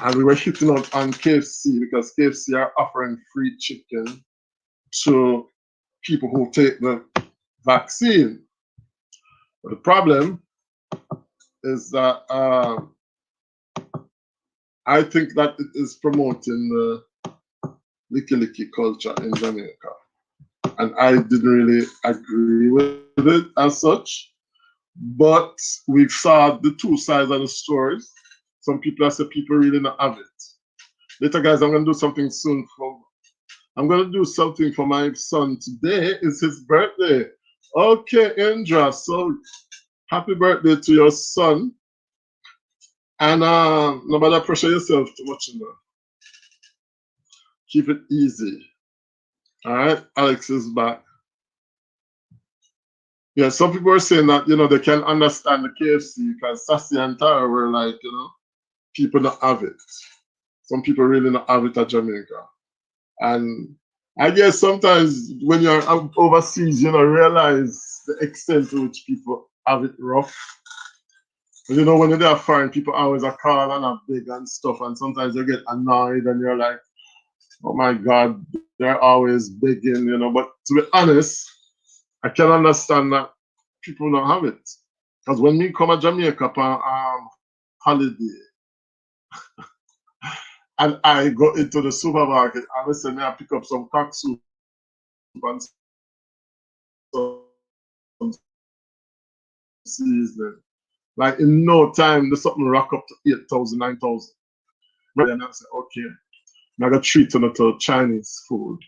And we were hitting out on KFC because KFC are offering free chicken to people who take the vaccine. But the problem is that I think that it is promoting the licky culture in Jamaica. And I didn't really agree with it as such. But we saw the two sides of the stories. Some people have said people really not have it. Later, guys, I'm going to do something soon. I'm going to do something for my son. Today is his birthday. Okay, Indra. So happy birthday to your son. And nobody pressure yourself too much. Keep it easy. All right, Alex is back. Yeah, some people are saying that, they can understand the KFC because Sassy and Tara were like, people don't have it. Some people really don't have it at Jamaica. And I guess sometimes when you're overseas, realize the extent to which people have it rough. But, when they're foreign, people always are call and are big and stuff. And sometimes you get annoyed and you're like, oh my God, they're always begging, But to be honest, I can understand that people don't have it. Because when we come to Jamaica on holiday, and I go into the supermarket, and listen, I pick up some cock soup and some seasoning. Like in no time, there's something rock up to 8,000, 9,000. But then I say, okay, I'm going to treat you to Chinese food.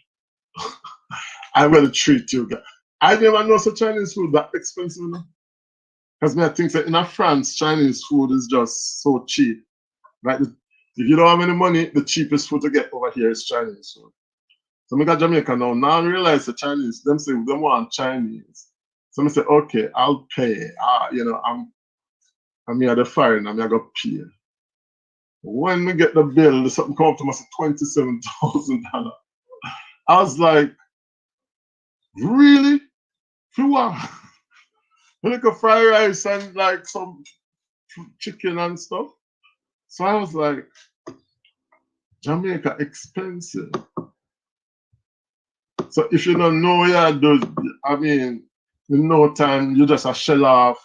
I'm going to treat you guys. I never know so Chinese food that expensive enough. Because I think that in France, Chinese food is just so cheap. Right? If you don't have any money, the cheapest food to get over here is Chinese food. So I got Jamaica now. Now I realize the Chinese, them say they want Chinese. So I say, okay, I'll pay. I'm here the foreign, I'm here to pay. When we get the bill, something come up to me $27,000. I was like, really? For what? Like a fried rice and like some chicken and stuff. So I was like, Jamaica expensive. So if you don't know in no time you just a shell off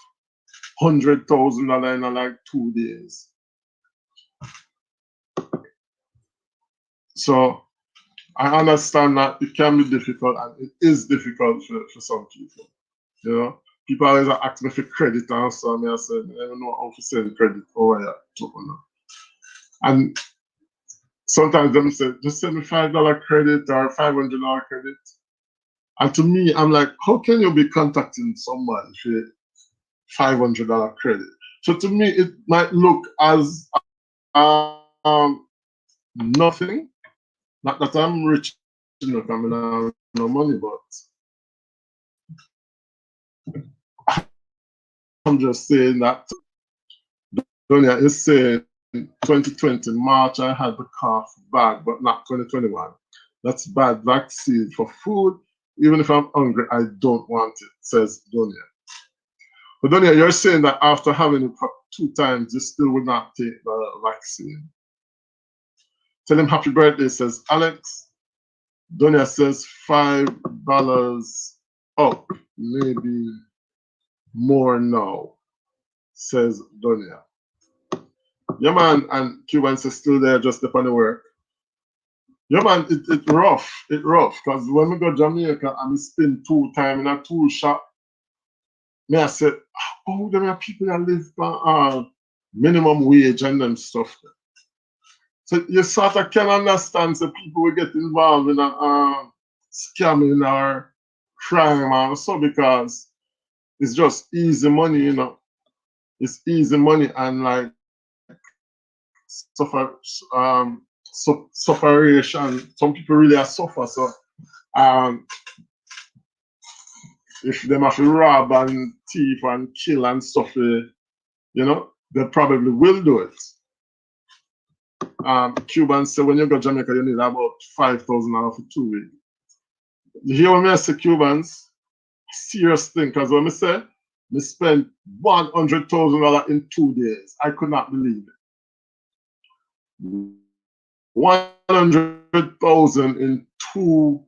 $100,000 in like 2 days. So I understand that it can be difficult, and it is difficult for some people. You know, people always ask me for credit, and so I said, I don't know how to send credit over here. And sometimes them say, just send me $5 credit or $500 credit. And to me, I'm like, how can you be contacting someone for $500 credit? So to me, it might look as nothing. Not that I'm rich enough, I mean, I have no money, but I'm just saying that Donia is saying 2020 March I had the cough bad, but not 2021. That's bad vaccine for food. Even if I'm hungry, I don't want it, says Donia. But Donia, you're saying that after having it for 2 times, you still would not take the vaccine. Tell him happy birthday, says Alex. Donia says $5 up, maybe more now, says Donia. Yeah, man, and Cubans are still there just upon the work. Yeah, man, it rough. It rough. Because when we go to Jamaica and we spend 2 time in a tool shop, me I said, oh, there are people that live on minimum wage and them stuff. So you sort of can understand so people will get involved in a scamming or crime or so, because it's just easy money, you know. It's easy money, and like sufferation. Some people really are suffer. So if them have to rob and thief and kill and stuff, you know, they probably will do it. Cubans say when you go to Jamaica, you need about $5,000 for 2 weeks. You hear what I say, Cubans? Serious thing, because when I say, we spent $100,000 in 2 days. I could not believe it. 100,000 in 2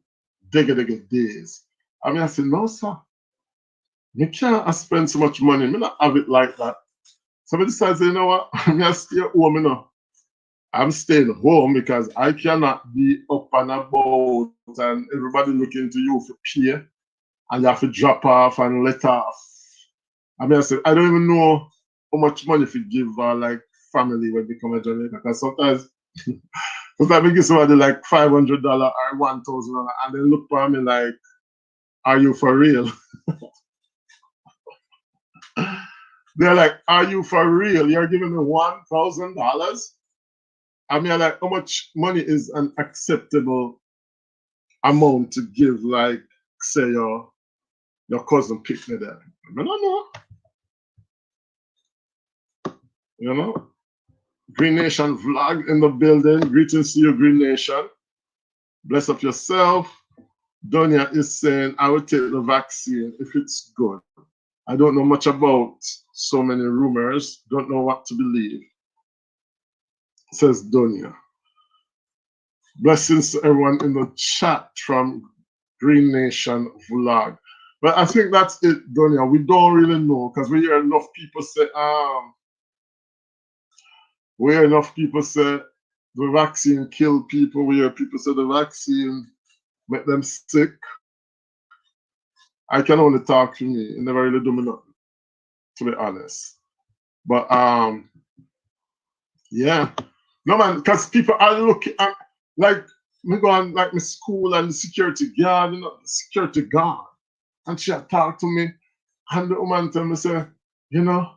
days. I mean, I said, no, sir. You can't spend so much money. I not have it like that. Somebody decides, you know what? I'm going to stay home, you know. I'm staying home because I cannot be up and about and everybody looking to you for pay, and you have to drop off and let off. I mean, I said, I don't even know how much money to give like family when they come to Jamaica. Because sometimes we give somebody like $500 or $1,000 and they look for me like, are you for real? They're like, are you for real? You're giving me $1,000? I mean, like, how much money is an acceptable amount to give, like, say, your cousin picked me there? I don't know. You know? Green Nation vlog in the building. Greetings to you, Green Nation. Bless up yourself. Donia is saying, I will take the vaccine if it's good. I don't know much about so many rumors. Don't know what to believe, says Donia. Blessings to everyone in the chat from Green Nation vlog. But I think that's it, Donia. We don't really know, because we hear enough people say, the vaccine kill people. We hear people say the vaccine make them sick. I can only talk for me. It never really do me nothing, to be honest. But yeah. No, man, because people are looking at, like, me go on like my school and the security guard, you know, the security guard. And she had talked to me, and the woman tell me, say, you know,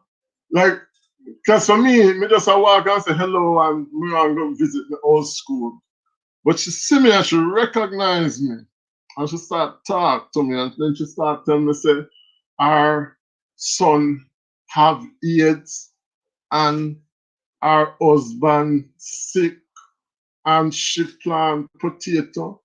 like, because for me just I walk and say hello and me want to go visit the old school. But she see me and she recognize me. And she start talk to me, and then she start telling me, say, our son have AIDS and our husband sick and she plant potato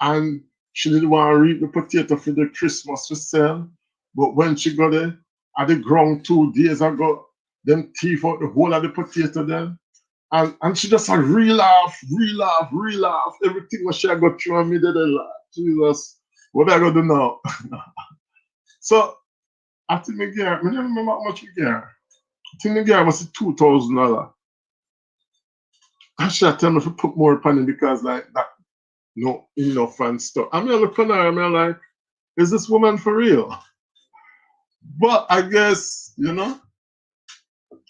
and she didn't want to reap the potato for the Christmas to sell. But when she got there at the ground 2 days ago, them thief out the whole of the potato then. And she just like real laugh. Everything what she had got through and me did a laugh. Jesus, what I gonna do now? So I think me gear, I don't remember how much we gear. I think the gear was $2,000. And she tell me to put more upon it because like that no enough and stuff. I mean, look on her, I mean, like, is this woman for real? But I guess, you know,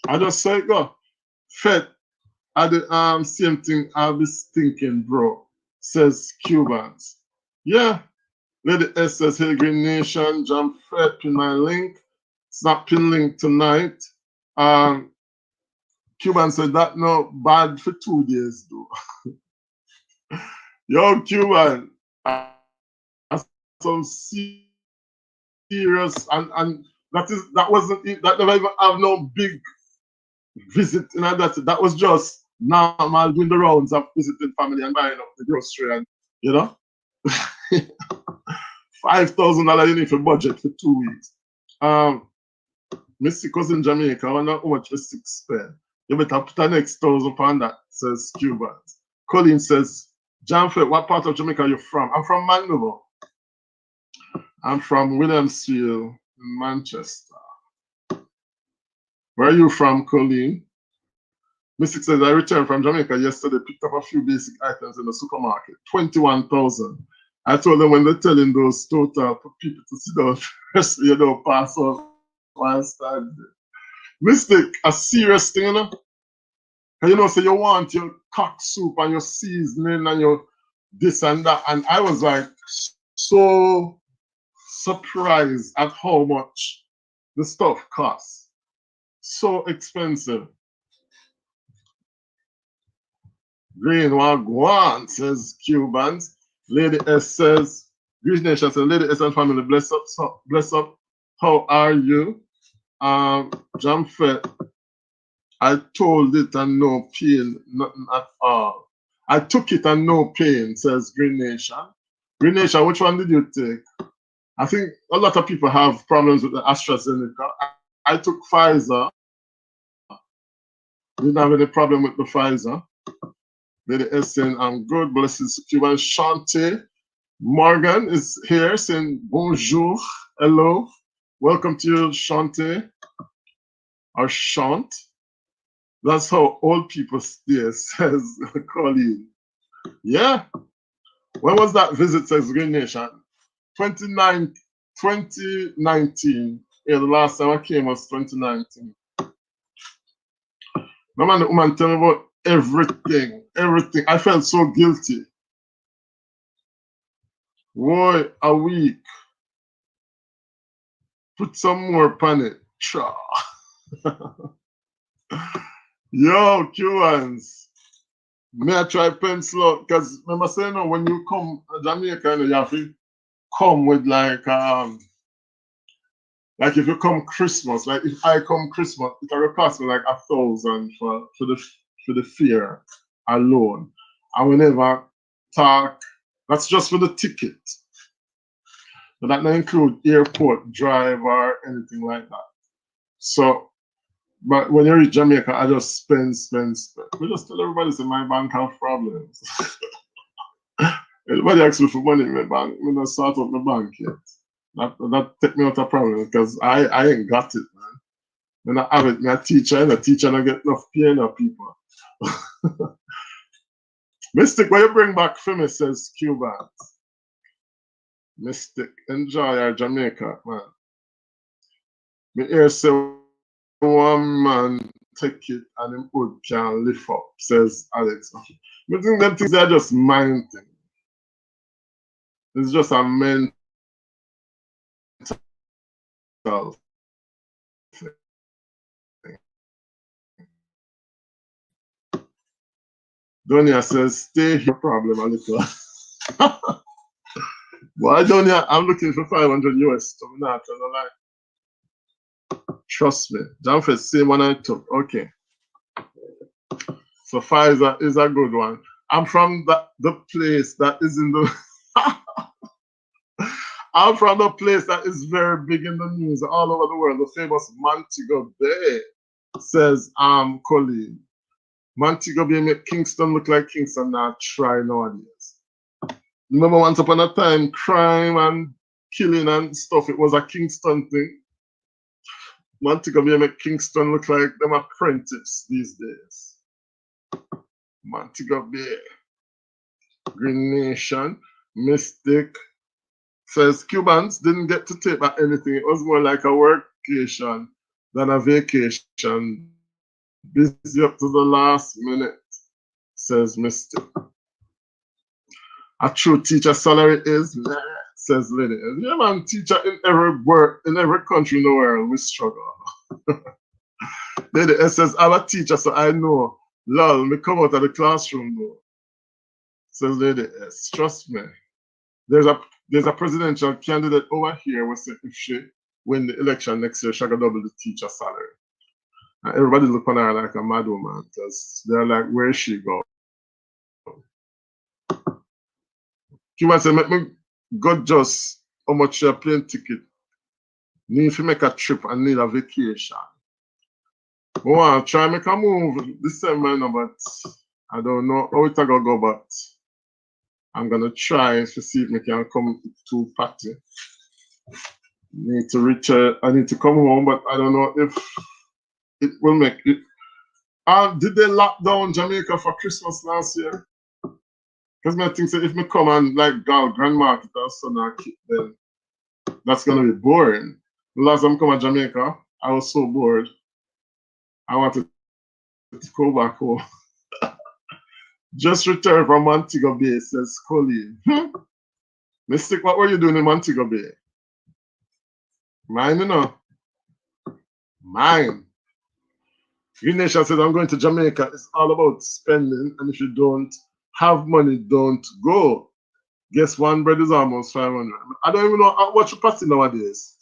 I just say go. Fed, I the same thing I was thinking, bro, says Cubans. Yeah, Lady S says, hey, Green Nation, Jamfête, pin my link. It's not pin link tonight. Cuban said that no bad for 2 days, though. Yo, Cuban, some serious and that wasn't it. That never even have no big visit and that was just normal doing the rounds of visiting family and buying up the grocery and you know $5,000 you need for budget for 2 weeks. Missy cousin Jamaica, I wonder how much for 6 spend. You better put an next 1,000 pound that says Cubans. Colin says, Jamfête, what part of Jamaica are you from? I'm from Mandover. I'm from Williamsfield in Manchester. Where are you from, Colleen? Mystic says, I returned from Jamaica yesterday, picked up a few basic items in the supermarket. 21,000. I told them when they're telling those total for people to sit down first, you know, pass off one stand. Mystic, a serious thing, you know? And you know, so you want your cock soup and your seasoning and your this and that. And I was like so surprised at how much the stuff costs. So expensive. Green Wagwan says Cubans. Lady S says, Greece Nation says, Lady S and family, bless up, bless up. How are you? Jamfête, I told it and no pain, nothing at all. I took it and no pain, says Green Nation. Green Nation, which one did you take? I think a lot of people have problems with the AstraZeneca. I took Pfizer. Didn't have any problem with the Pfizer. Lady S saying, I'm good, blessings to Cuban. Shante Morgan is here saying, bonjour, hello. Welcome to you, Shante, or Shant. That's how old people stay, says Colleen. Yeah. When was that visit, says Green Nation? 2019. Yeah, the last time I came was 2019. No man, the woman tell me about everything. I felt so guilty. Boy, a week. Put some more on it. Yo, Cubans. May I try pencil out? Because remember saying, no, when you come to Jamaica, you have to come with like if you come Christmas, like if I come Christmas, it will cost me like 1,000 for the fare alone. I will never talk. That's just for the ticket. But that not include airport drive or anything like that. So, but when you reach Jamaica, I just spend. We just tell everybody say my bank have problems. Everybody asks me for money in my bank. We don't start up my bank yet. That take me out of problem because I ain't got it, man. When I have it, my teacher, and the teacher don't get enough pay of people. Mystic, what you bring back for me, says Cubans. Mystic, enjoy our Jamaica, man. Me hear say one man take it and him hood can lift up, says Alex. I think them things are just mind things. It's just a mental thing. Donia says, stay here, problem a little. Why Donia? I'm looking for 500 US, so I'm not gonna lie. Trust me. Jamfête, same one I took. Okay. So Pfizer is a good one. I'm from the place that is in the I'm from the place that is very big in the news all over the world, the famous Montego Bay, says Colleen. Montego Bay make Kingston look like Kingston now try nowadays. Remember once upon a time, crime and killing and stuff, it was a Kingston thing. Montego Bay make Kingston look like them apprentice these days. Montego Bay. Green Nation. Mystic says Cubans didn't get to take back anything. It was more like a workation than a vacation. Busy up to the last minute, says Mystic. A true teacher salary is, says Lady. Yeah, man, teacher in every country in the world, we struggle. Lady S says, I'm a teacher, so I know. Lol, me come out of the classroom though. Says Lady S, trust me. There's a presidential candidate over here who said if she win the election next year, she gonna double the teacher salary. And everybody look on her like a mad woman because they're like, where is she go? She might say, make me go just how much your plane ticket. Need to make a trip and need a vacation. I want to try make a move December, but I don't know how it's gonna go, but I'm gonna try to see if I can come to party. Need to reach I need to come home, but I don't know if it will make it. Did they lock down Jamaica for Christmas last year? Because I think that if I come and like go Grand Market or something, then that's gonna be boring. The last time I come to Jamaica, I was so bored. I wanted to go back home. Just returned from Montego Bay, says Colleen. Mystic, what were you doing in Montego Bay? Mine, you know. Mine. Green Nation says, I'm going to Jamaica. It's all about spending. And if you don't have money, don't go. Guess one bread is almost 500. I don't even know how much you passing nowadays.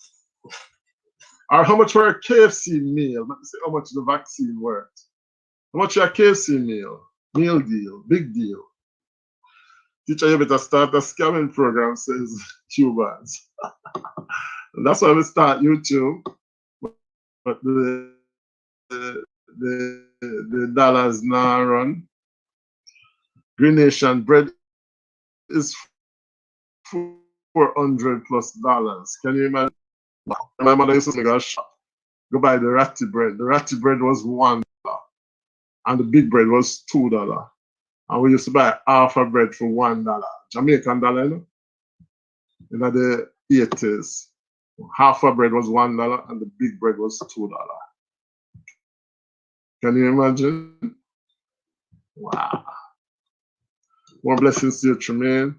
Or how much for a KFC meal. Let me see how much the vaccine worth. How much your KFC meal? Meal deal. Big deal. Teacher, you better start a scamming program, says Cubans. That's why we start YouTube. But the dollars now run. Green Nation bread is $400 plus. Can you imagine? My mother used to make a shop. Go buy the ratty bread. The ratty bread was $1 and the big bread was $2. And we used to buy half a bread for $1. Jamaican dollar, you know? In the 80s. Half a bread was $1 and the big bread was $2. Can you imagine? Wow. More blessings to you, Tremaine.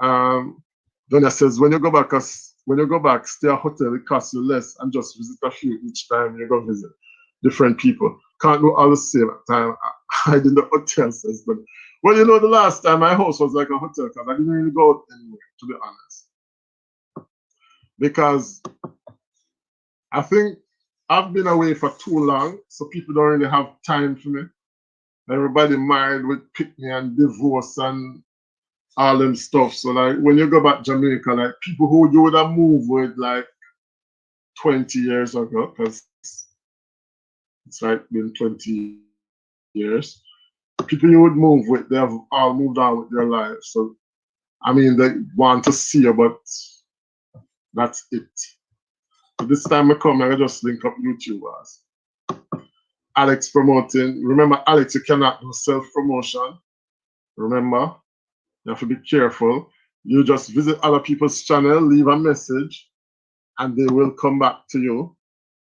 Donia says, when you go back, stay at hotel, it costs you less and just visit a few each time you go visit different people. Can't do all the same time. I did the hotel, says but well, you know, the last time my house was like a hotel because I didn't really go out anywhere, to be honest. Because I think I've been away for too long, so people don't really have time for me. Everybody married with pick me and divorce and all them stuff. So like when you go back to Jamaica, like people who you would have moved with like 20 years ago, because it's like been 20 years. People you would move with, they have all moved on with their lives. So I mean they want to see you, but that's it. So this time I come, I just link up YouTubers. Alex promoting. Remember, Alex, you cannot do self-promotion. Remember, you have to be careful. You just visit other people's channel, leave a message, and they will come back to you.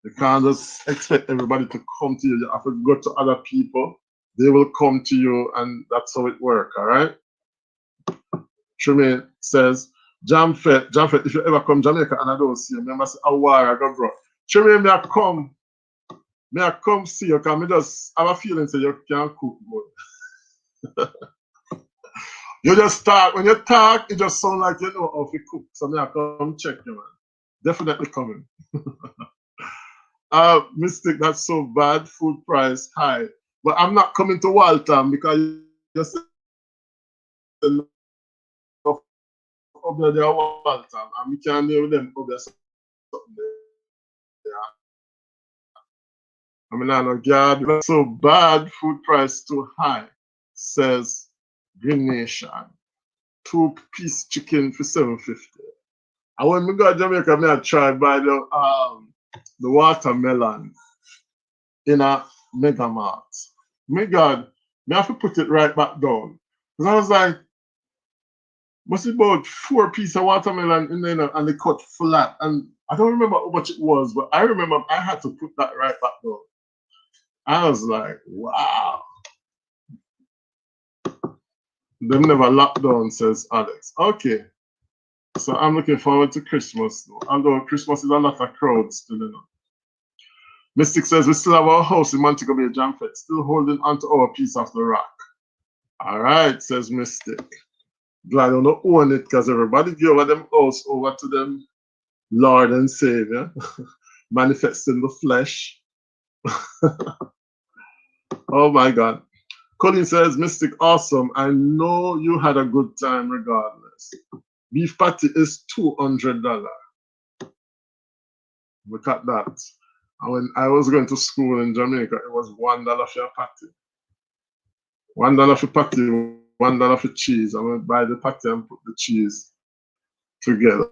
You can't just expect everybody to come to you. You have to go to other people. They will come to you, and that's how it works, all right? Tremaine says, Jamfête, if you ever come to Jamaica and I don't see you, remember, say, oh, wow, I got bro. Tremaine, may I come see you, because I just have a feeling that you can't cook good. You just talk, when you talk, it just sounds like you know how to cook. So may I come check you, man. Definitely coming. Mystic, that's so bad. Food price high. But I'm not coming to Waltham because you said up there Waltham, and we can't deal with them up there. I mean, I know, God, that's so bad. Food price too high, says Green Nation. 2-piece chicken for $7.50. And when we go to Jamaica, I try buy the watermelon in a Mega Mart. My God, I have to put it right back down. Because I was like, must be about 4 pieces of watermelon in there and they cut flat. And I don't remember how much it was, but I remember I had to put that right back down. I was like, wow. Them never locked down, says Alex. Okay. So I'm looking forward to Christmas, though. Although Christmas is a lot of crowds still, you know. Mystic says we still have our house in Montego Bay, Jamfette, still holding onto our piece of the rock. All right, says Mystic. Glad I don't own it because everybody give over them house over to them Lord and Savior, manifesting the flesh. Oh my God. Colin says, Mystic, awesome. I know you had a good time regardless. Beef patty is $200. Look at that. And when I was going to school in Jamaica, it was $1 for a patty. $1 for patty, $1 for cheese. I'm going to buy the patty and put the cheese together.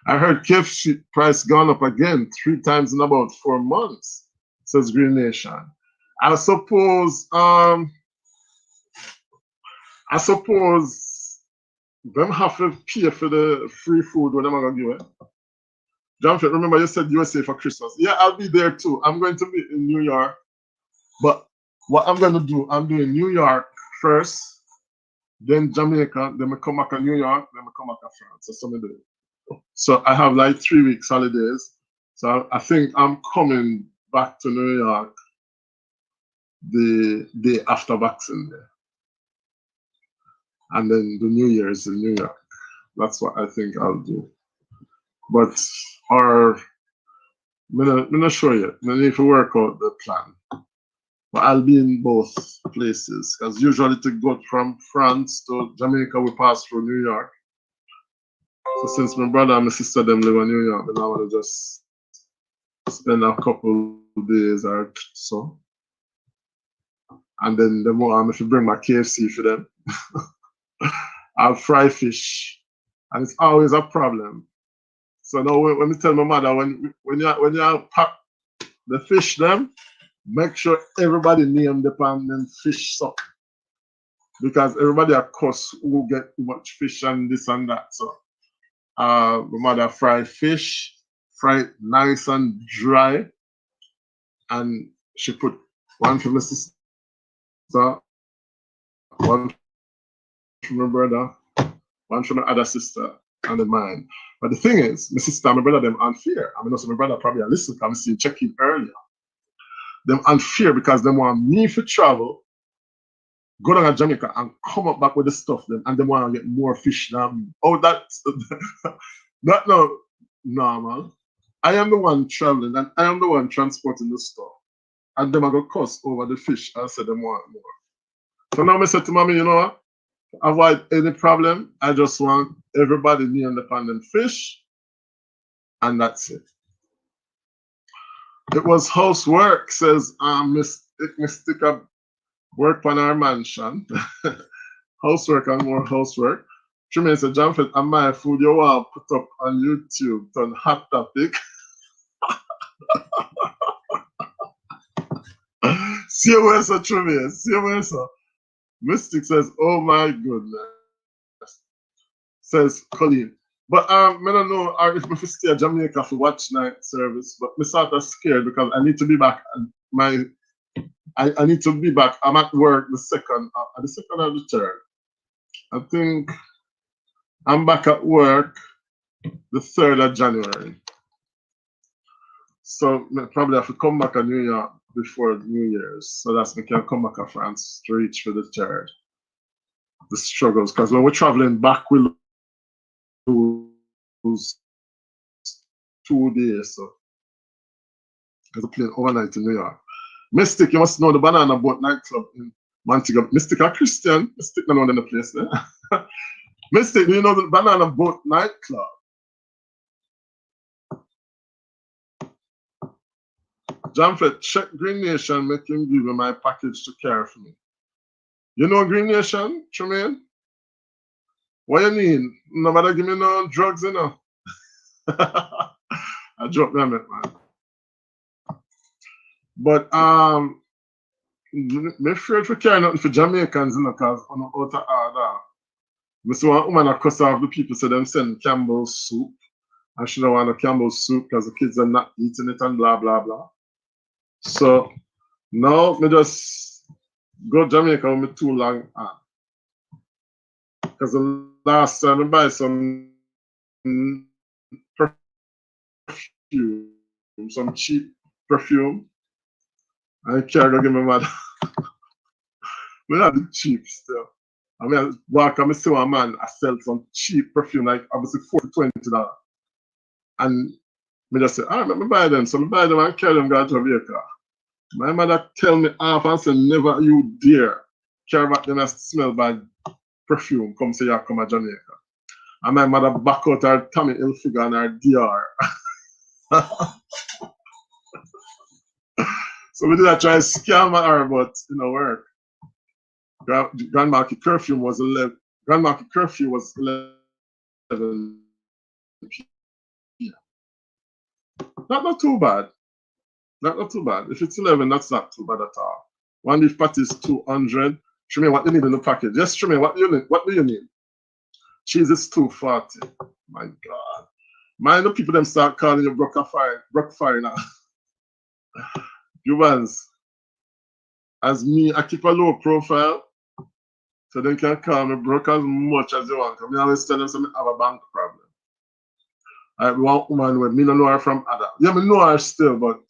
I heard KFC price gone up again 3 times in about 4 months, says Green Nation. I suppose them have to pay for the free food when I'm gonna give it. Jamfette, remember you said USA for Christmas. Yeah, I'll be there too. I'm going to be in New York. But what I'm gonna do, I'm doing New York first, then Jamaica, then I come back to New York, then I come back to France. That's what I do. So I have like 3 weeks holidays. So I think I'm coming back to New York the day after Boxing Day. And then the New Year's in New York. That's what I think I'll do. But I'm not sure yet. I need to work out the plan. But I'll be in both places. Because usually to go from France to Jamaica, we pass through New York. So since my brother and my sister them live in New York, then I want to just spend a couple of days or so. And then the more if you bring my KFC for them. I'll fry fish. And it's always a problem. So now when I tell my mother, when you pack the fish them, make sure everybody name the pan them fish up. Because everybody of course will get too much fish and this and that. So my mother fry fish, fry it nice and dry, and she put one for my sister, one for my brother, one for my other sister, and then mine. But the thing is, my sister and my brother, them unfair. I mean, also my brother probably a listen because I see check-in earlier. Them unfair because they want me to travel, go down to Jamaica and come up back with the stuff them, and they want to get more fish than me. Oh, that's that no normal. I am the one traveling and I am the one transporting the stuff. And them are going to cost over the fish and say them want more. So now I said to mommy, you know what? Avoid any problem. I just want everybody near the pan them fish, and that's it. It was housework, says Mystic work on our mansion. Housework and more housework. Tremaine said, Jamfette, and my food you want to put up on YouTube on hot topic. See you where so Tremaine. See you where so. Mystic says, oh my goodness. Says Colleen. But I don't know if I stay at Jamaica for watch night service, but I'm sort of scared because I need to be back. I need to be back. I'm at work the second or the third. I think I'm back at work the 3rd of January. So I probably have to come back to New York before New Year's. So that's me can come back to France to reach for the 3rd. The struggles, because when we're traveling back, we lose 2 days. So because I'm playing overnight in New York. Mystic, you must know the Banana Boat nightclub in Montego. Mystic are Christian. Mystic not know in the place there. Mystic, do you know the Banana Boat nightclub? Jamfette, check Green Nation, make him give me my package to carry for me. You know Green Nation, Tremaine? What you mean? Nobody give me no drugs, you know? I joke them, man. But I'm afraid to carry nothing for Jamaicans, you know, because I'm out of order. So one woman across off the people said them send Campbell's soup. I should have want a Campbell's soup because the kids are not eating it and blah blah blah. So now me just go to Jamaica with me too long because the last time I buy some perfume, some cheap perfume, I can't go give my mother. We're not the cheap stuff. I mean, I walk and I see one man, I sell some cheap perfume, like obviously $4 to $20. And me just say, all right, let me buy them. So I buy them and carry them to Jamaica. My mother tell me off and say, never you dare carry back them and smell bad perfume. Come say you come to Jamaica. And my mother back out her Tommy Hilfiger and her DR. So we did I try to scam her, but it didn't work. Grand Market curfew was 11. Grand Market curfew was 11 p.m. Not too bad. Not too bad. If it's 11, that's not too bad at all. One beef patty is 200. Tremaine, what do you need in the package? Yes, Tremaine, what do you need? What do you need? Cheese is 240. My God. Mind the people them start calling you Brock Fire now. Cubans, as me, I keep a low profile, so they can call me Brock as much as you want. I always tell them I have a bank problem. I have one woman where me don't know her from Ada. Yeah, me know her still, but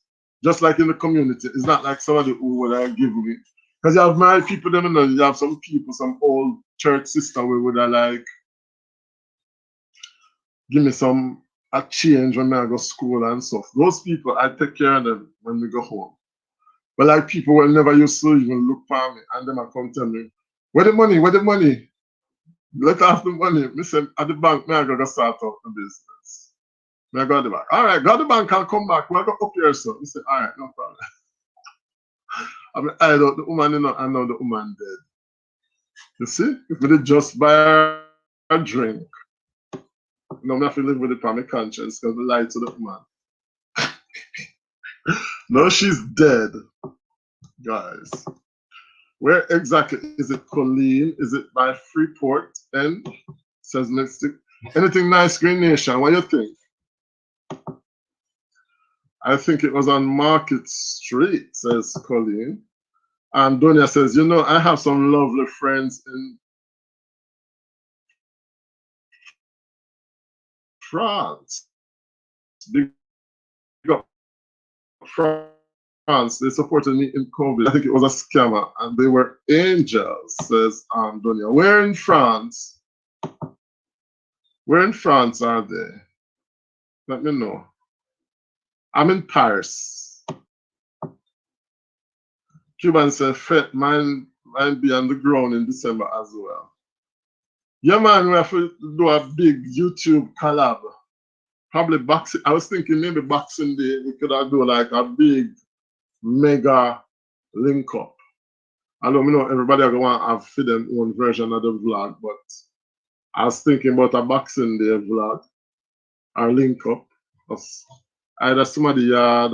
just like in the community, it's not like somebody who would give me. Because you have married people, them, you know, you have some people, some old church sister who would like give me a change when I go to school and stuff. Those people, I take care of them when we go home. But like people will never used to even look for me and them I come tell me, where the money? Where the money? Let off the money. Me say at the bank, me I go start up the business. Me I go to the bank. All right, go to the bank and come back. We'll go up here, so. Me say, all right, no problem. I mean, I know the woman, you know, I know the woman dead. You see? If we did just buy a drink, no, I have to live with it on my conscience because I lied to the woman. No, she's dead, guys. Where exactly is it, Colleen? Is it by Freeport? And says Mystic. Anything nice, Green Nation? What do you think? I think it was on Market Street, says Colleen. And Donia says, you know, I have some lovely friends in France. Big up France. They supported me in COVID. I think it was a scammer, and they were angels, says Donia. Where in France? Where in France are they? Let me know. I'm in Paris. Cuban said, Fete, mine be on the ground in December as well. Yeah, man, we have to do a big YouTube collab. Probably boxing. I was thinking maybe Boxing Day, we could do like a big, mega link up. I don't know everybody are going to have for them own version of the vlog, but I was thinking about a Boxing Day vlog or link up. Either somebody yard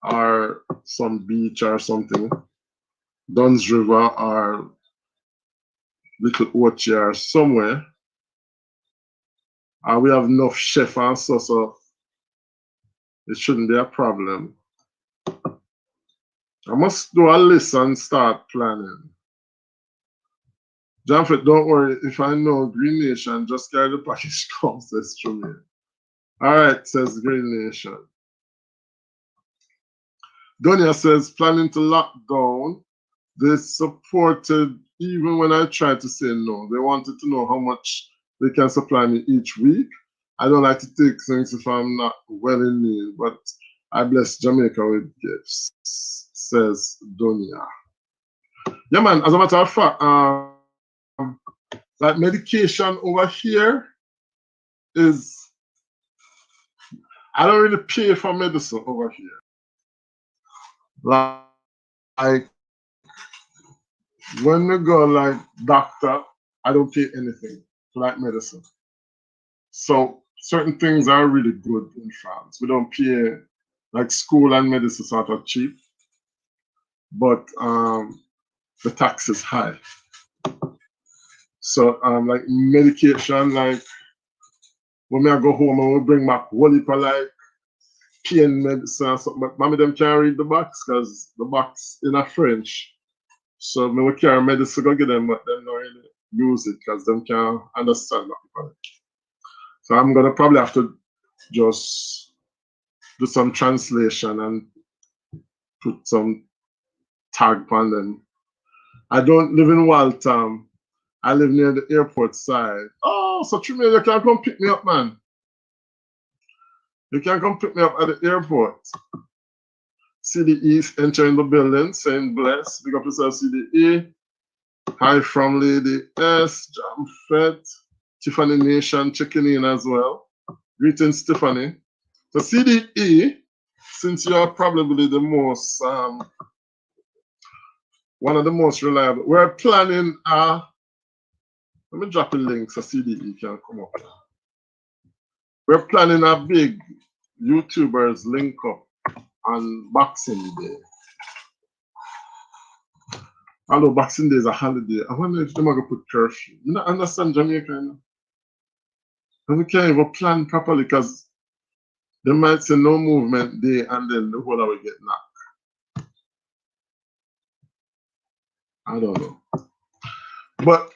or some beach or something. Duns River or Little Ochi or somewhere. And we have enough chef and so it shouldn't be a problem. I must do a list and start planning. Jamfette, don't worry. If I know Green Nation, just carry the package comes, says Tremaine. All right, says Green Nation. Donia says, planning to lock down. They supported even when I tried to say no. They wanted to know how much they can supply me each week. I don't like to take things if I'm not well in need, but I bless Jamaica with gifts, says Donia. Yeah, man, as a matter of fact, like medication over here is, I don't really pay for medicine over here. Like when we go like doctor, I don't pay anything for like medicine. So certain things are really good in France. We don't pay like school and medicine sort of cheap, but the tax is high. So like medication, like when I go home and we bring back whole heap of like pain medicine or something, but mommy them can't read the box because the box in a French. So me we carry medicine go get them, but them not really use it because them can't understand that. So I'm gonna probably have to just do some translation and put some tag on them. I don't live in Waltham. I live near the airport side. Oh, so Tremaine, you can come pick me up, man. You can come pick me up at the airport. CDE entering the building, saying bless. Big up yourself, CDE. Hi from Lady S, Jamfête, Tiffany Nation checking in as well. Greetings, Tiffany. So CDE, since you are probably the most, one of the most reliable, we're planning let me drop a link so CDE can come up. We're planning a big YouTubers link up on Boxing Day. Although Boxing Day is a holiday, I wonder if they're going to put curfew. You don't understand Jamaica, you know? And we can't even plan properly because they might say no movement day and then the whole will get knocked. I don't know. But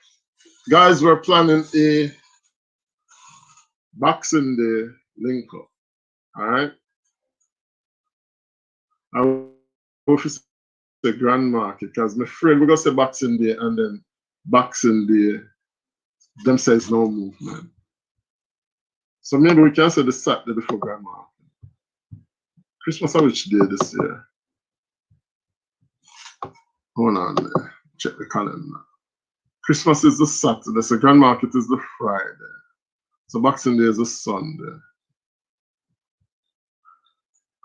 guys, we're planning a Boxing Day link up. All right. I will say Grand Market because my friend, we're going to say Boxing Day and then Boxing Day, them says no movement. So maybe we can say the Saturday before Grand Market. Christmas on which day this year? Hold on there. Check the calendar. Christmas is the Saturday, so Grand Market is the Friday. So Boxing Day is the Sunday.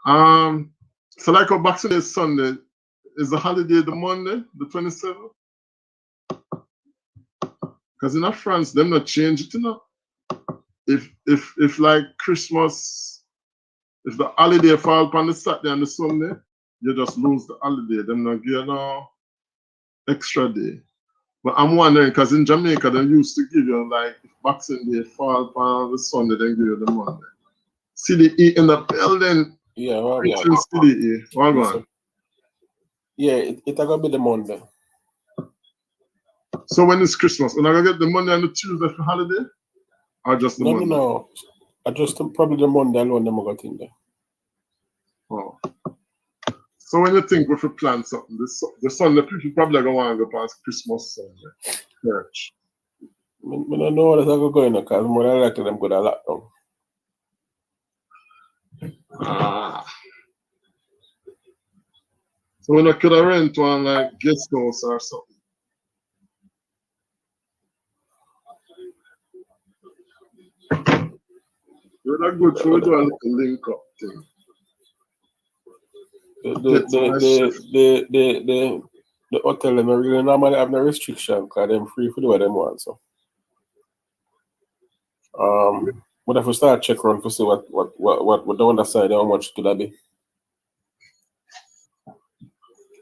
So like how Boxing Day is Sunday, is the holiday the Monday, the 27th? Because in France, them not change it, you know. If like Christmas, if the holiday fall upon the Saturday and the Sunday, you just lose the holiday. Them not give no extra day. But I'm wondering, because in Jamaica, they used to give you like if Boxing Day fall upon the Sunday, then give you the Monday. CDE in the building. Yeah, well, yeah. CDE. Hold on. Yeah, it's gonna be the Monday. So when is Christmas? When I gonna get the Monday and the Tuesday for holiday? Or just the Monday? No. I just probably the Monday alone them got in there. Oh. So when you think we should plan something, the Sunday people probably gonna want to go past Christmas Sunday church. I don't know that's how going because more than likely them go to lockdown. So when I could rent one like guest house or something. You're not good for do a little link up thing. The hotel them really normally have no restriction because them free for do what them want. So but if we start check run to see what the other side how much could that be?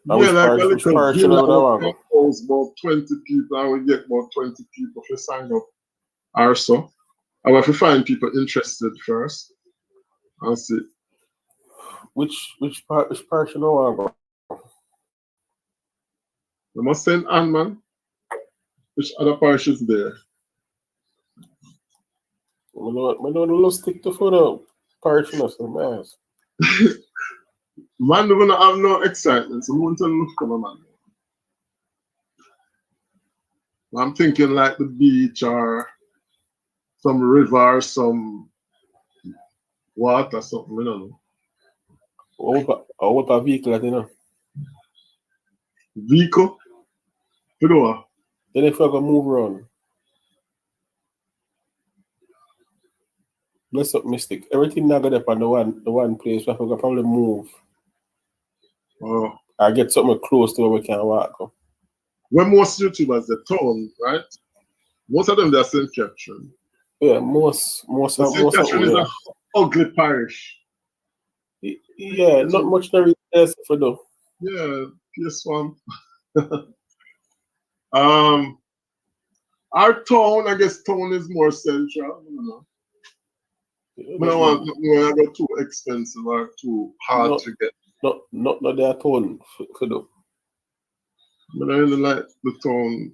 Yeah, like a little villa house, about 20 people, I will get about 20 people to sign up or so. I will have to find people interested first. I'll see. Which parish you don't want to go? We must send Ann, man. Which other parish is there? We don't stick to for the parish, man. Man, we're gonna have no excitement, so we want to look for man. I'm thinking like the beach or some river, some water, something, I don't know. What a vehicle, you know? Vehicle? You know what? Then if I go move around. Bless up, Mystic. Everything now got up on the one place where I can probably move. Oh. I get something close to where we can walk. When most YouTubers, the town, right? Most of them they're St. Catherine. Yeah, most St. Catherine is an ugly parish. Yeah, not much there is for though. Yeah, PS1. Our town, I guess town is more central. I don't know. I don't want to go too expensive or too hard to get. Not their town for them. But I really like the town.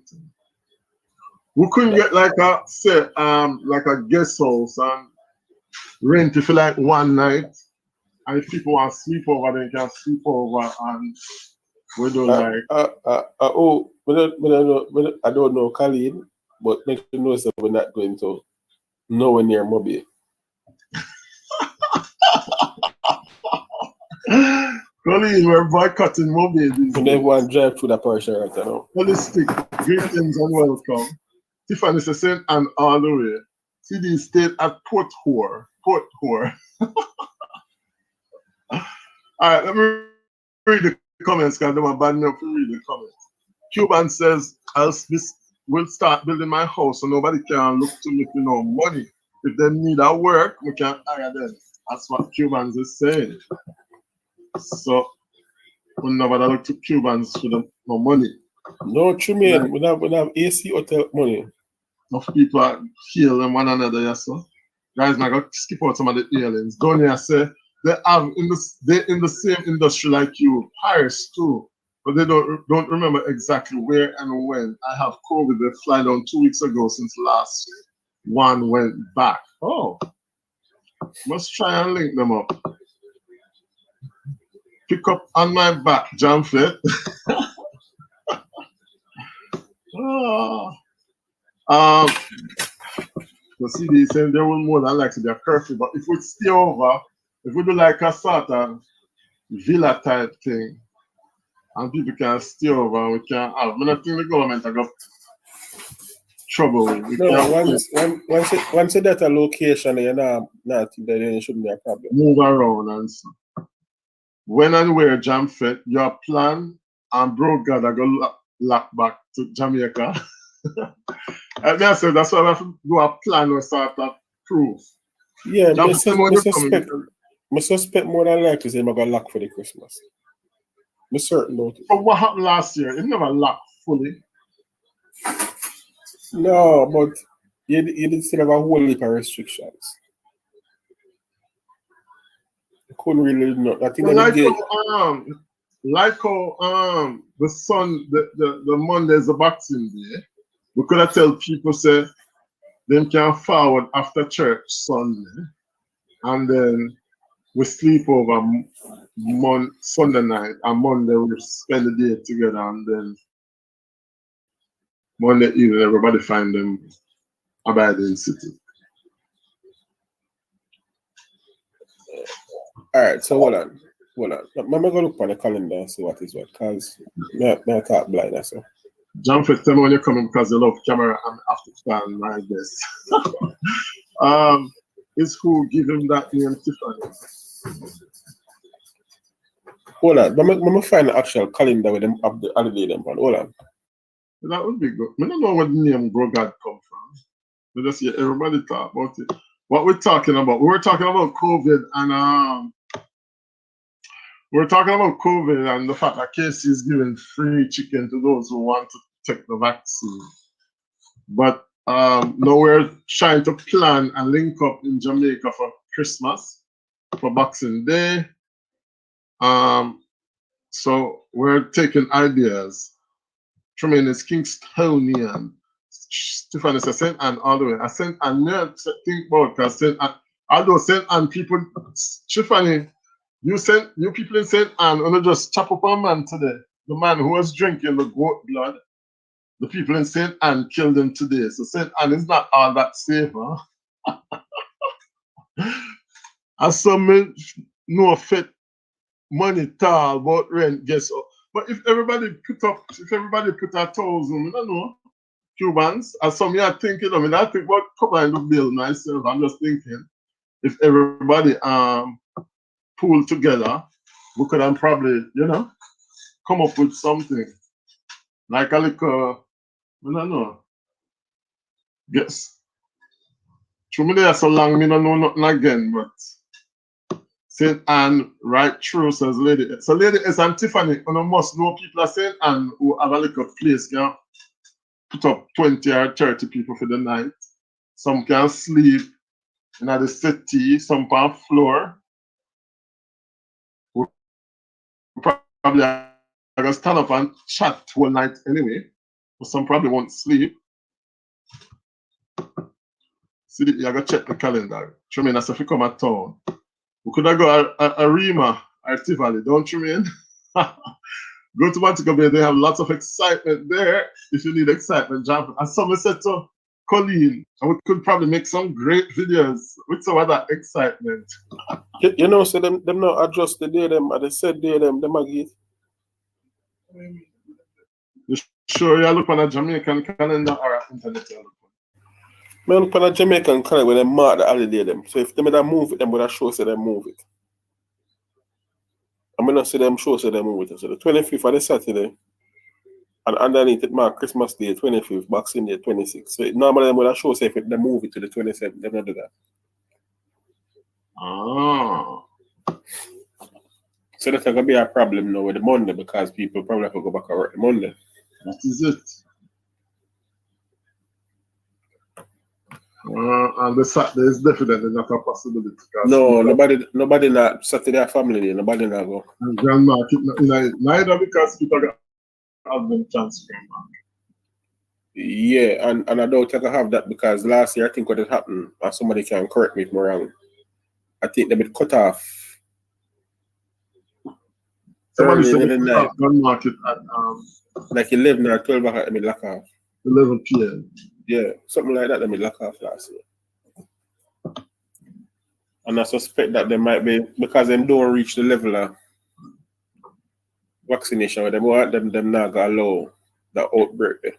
We couldn't get like a guest house and rent it for like one night. And if people want to sleep over, they can sleep over and we don't like. I don't know Colleen, but make sure you know that we're not going to nowhere near Mobile. Colleen, we're boycotting Mobile. And everyone drive through the parish right now. Holistic, greetings and welcome. Tiffany says, send and all the way. CD stayed at Port Whore. All right, let me read the comments because I'm bad enough to read the comments. Cuban says, we'll start building my house so nobody can look to me for no money. If they need a work, we can hire them. That's what Cubans is saying. So we never look to Cubans for no money. No, what you mean? We have AC hotel money. Enough people are killing one another, yes, sir. Guys, I got to skip out some of the aliens. Don't you say they have they're in the same industry like you, Paris too, but they don't remember exactly where and when. I have COVID. They fly down 2 weeks ago since last one went back. Oh, must try and link them up. Pick up on my back, Jamfête. The CD is saying there will more than likely be a curfew, but if we stay over, if we do like a sort of villa type thing, and people can stay over and we can have, I don't think the government have got trouble with. Once you get a location, you're not then it shouldn't be a problem. Move around and so. When and where Jamfête, your plan and bro God I go lock back to Jamaica. And I said that's why I have to do a plan or sort of proof. Yeah, I suspect more than likely they're gonna lock for the Christmas. I'm certain about it. But what happened last year? It never locked fully. No, but you did still have a whole heap of restrictions. You couldn't really know. I think like how the sun the Monday is the Boxing Day. We could have tell people say them can forward after church Sunday, and then we sleep over Sunday night, and Monday we spend the day together, and then Monday evening everybody find them abiding city. All right, so hold on. I'm gonna go look on the calendar and see what is what, because I talk blind or so. Jamfête, tell me when you're coming because you love camera and after stand, I guess. Is who give him that name, Tiffany? Hold on, I'm gonna find the actual calendar with them up the holiday them on. Hold on. That would be good. I don't know where the name Brogad come from. We just hear everybody talk about it. What we're talking about? We were talking about COVID and we're talking about COVID and the fact that Casey is giving free chicken to those who want to take the vaccine. But now we're trying to plan and link up in Jamaica for Christmas, for Boxing Day. So we're taking ideas. Tremendous Kingstonian. Tiffany says, St. Anne all the way. I sent and think about because St. Anne, although St. Anne people, Tiffany, you people in St. Anne, and just chop up a man today. The man who was drinking the goat blood, the people in St. Anne killed him today. So St. Anne is not all that safe, huh? As some no fit money tall about rent, guess what? But if everybody put a 1,000, I don't know, Cubans, as some are thinking, I think about covering the bill myself. I'm just thinking if everybody pool together, we could probably, come up with something. Like a little, I don't know. Yes. Through me there so long, I don't know nothing again, but St. Anne, right through, says Lady. So Lady S and Tiffany, you must know people at St. Anne who have a little place, put up 20 or 30 people for the night. Some can sleep in the city, some on floor. We probably are going to stand up and chat all night anyway. But some probably won't sleep. See, you got to check the calendar. You mean that's if you come at town. We could have go a Rima or Tivoli, don't you mean? Go to Montego Bay, they have lots of excitement there. If you need excitement, Jamfette. And someone said to Colleen, and we could probably make some great videos with some of that excitement. You know, so them not adjust the day them, and they said day them again. You sure you look on a Jamaican calendar or an internet calendar? I look on a Jamaican calendar when they mark the holiday them. So if they move it, them would have show say they move it. I'm gonna see them show say they move it. So the 25th of the Saturday, and underneath it mark Christmas Day 25th, Boxing Day 26th. So normally them would have show say if they move it to the 27th, they don't do that. Oh. So that's gonna be a problem now with the Monday because people probably have to go back and work the Monday. That is it. And the Saturday is definitely not a possibility. No, nobody not Saturday family day, nobody not go. And grandma, neither because people have them chance to come back. Yeah, and I don't think I have that because last year I think what had happened, and somebody can correct me if I'm wrong. I think they been cut off. Somebody early said in the night, gun market at like 11 or 12 o'clock, they lock off. 11 p.m. Yeah, something like that, they lock off last year. And I suspect that they might be, because they don't reach the level of vaccination, where they want them not going to allow the outbreak there.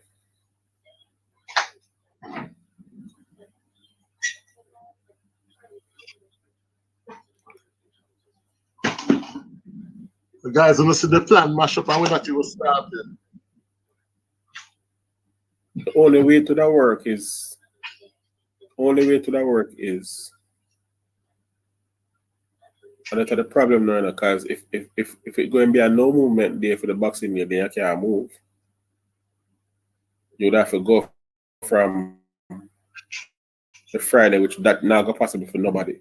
The guys want to see the plan mash up and when that you was started. The only way to that work is and that's the problem now, because if it's going to be a no movement day for the Boxing Day, then you can't move. You would have to go from the Friday, which that not go possible for nobody.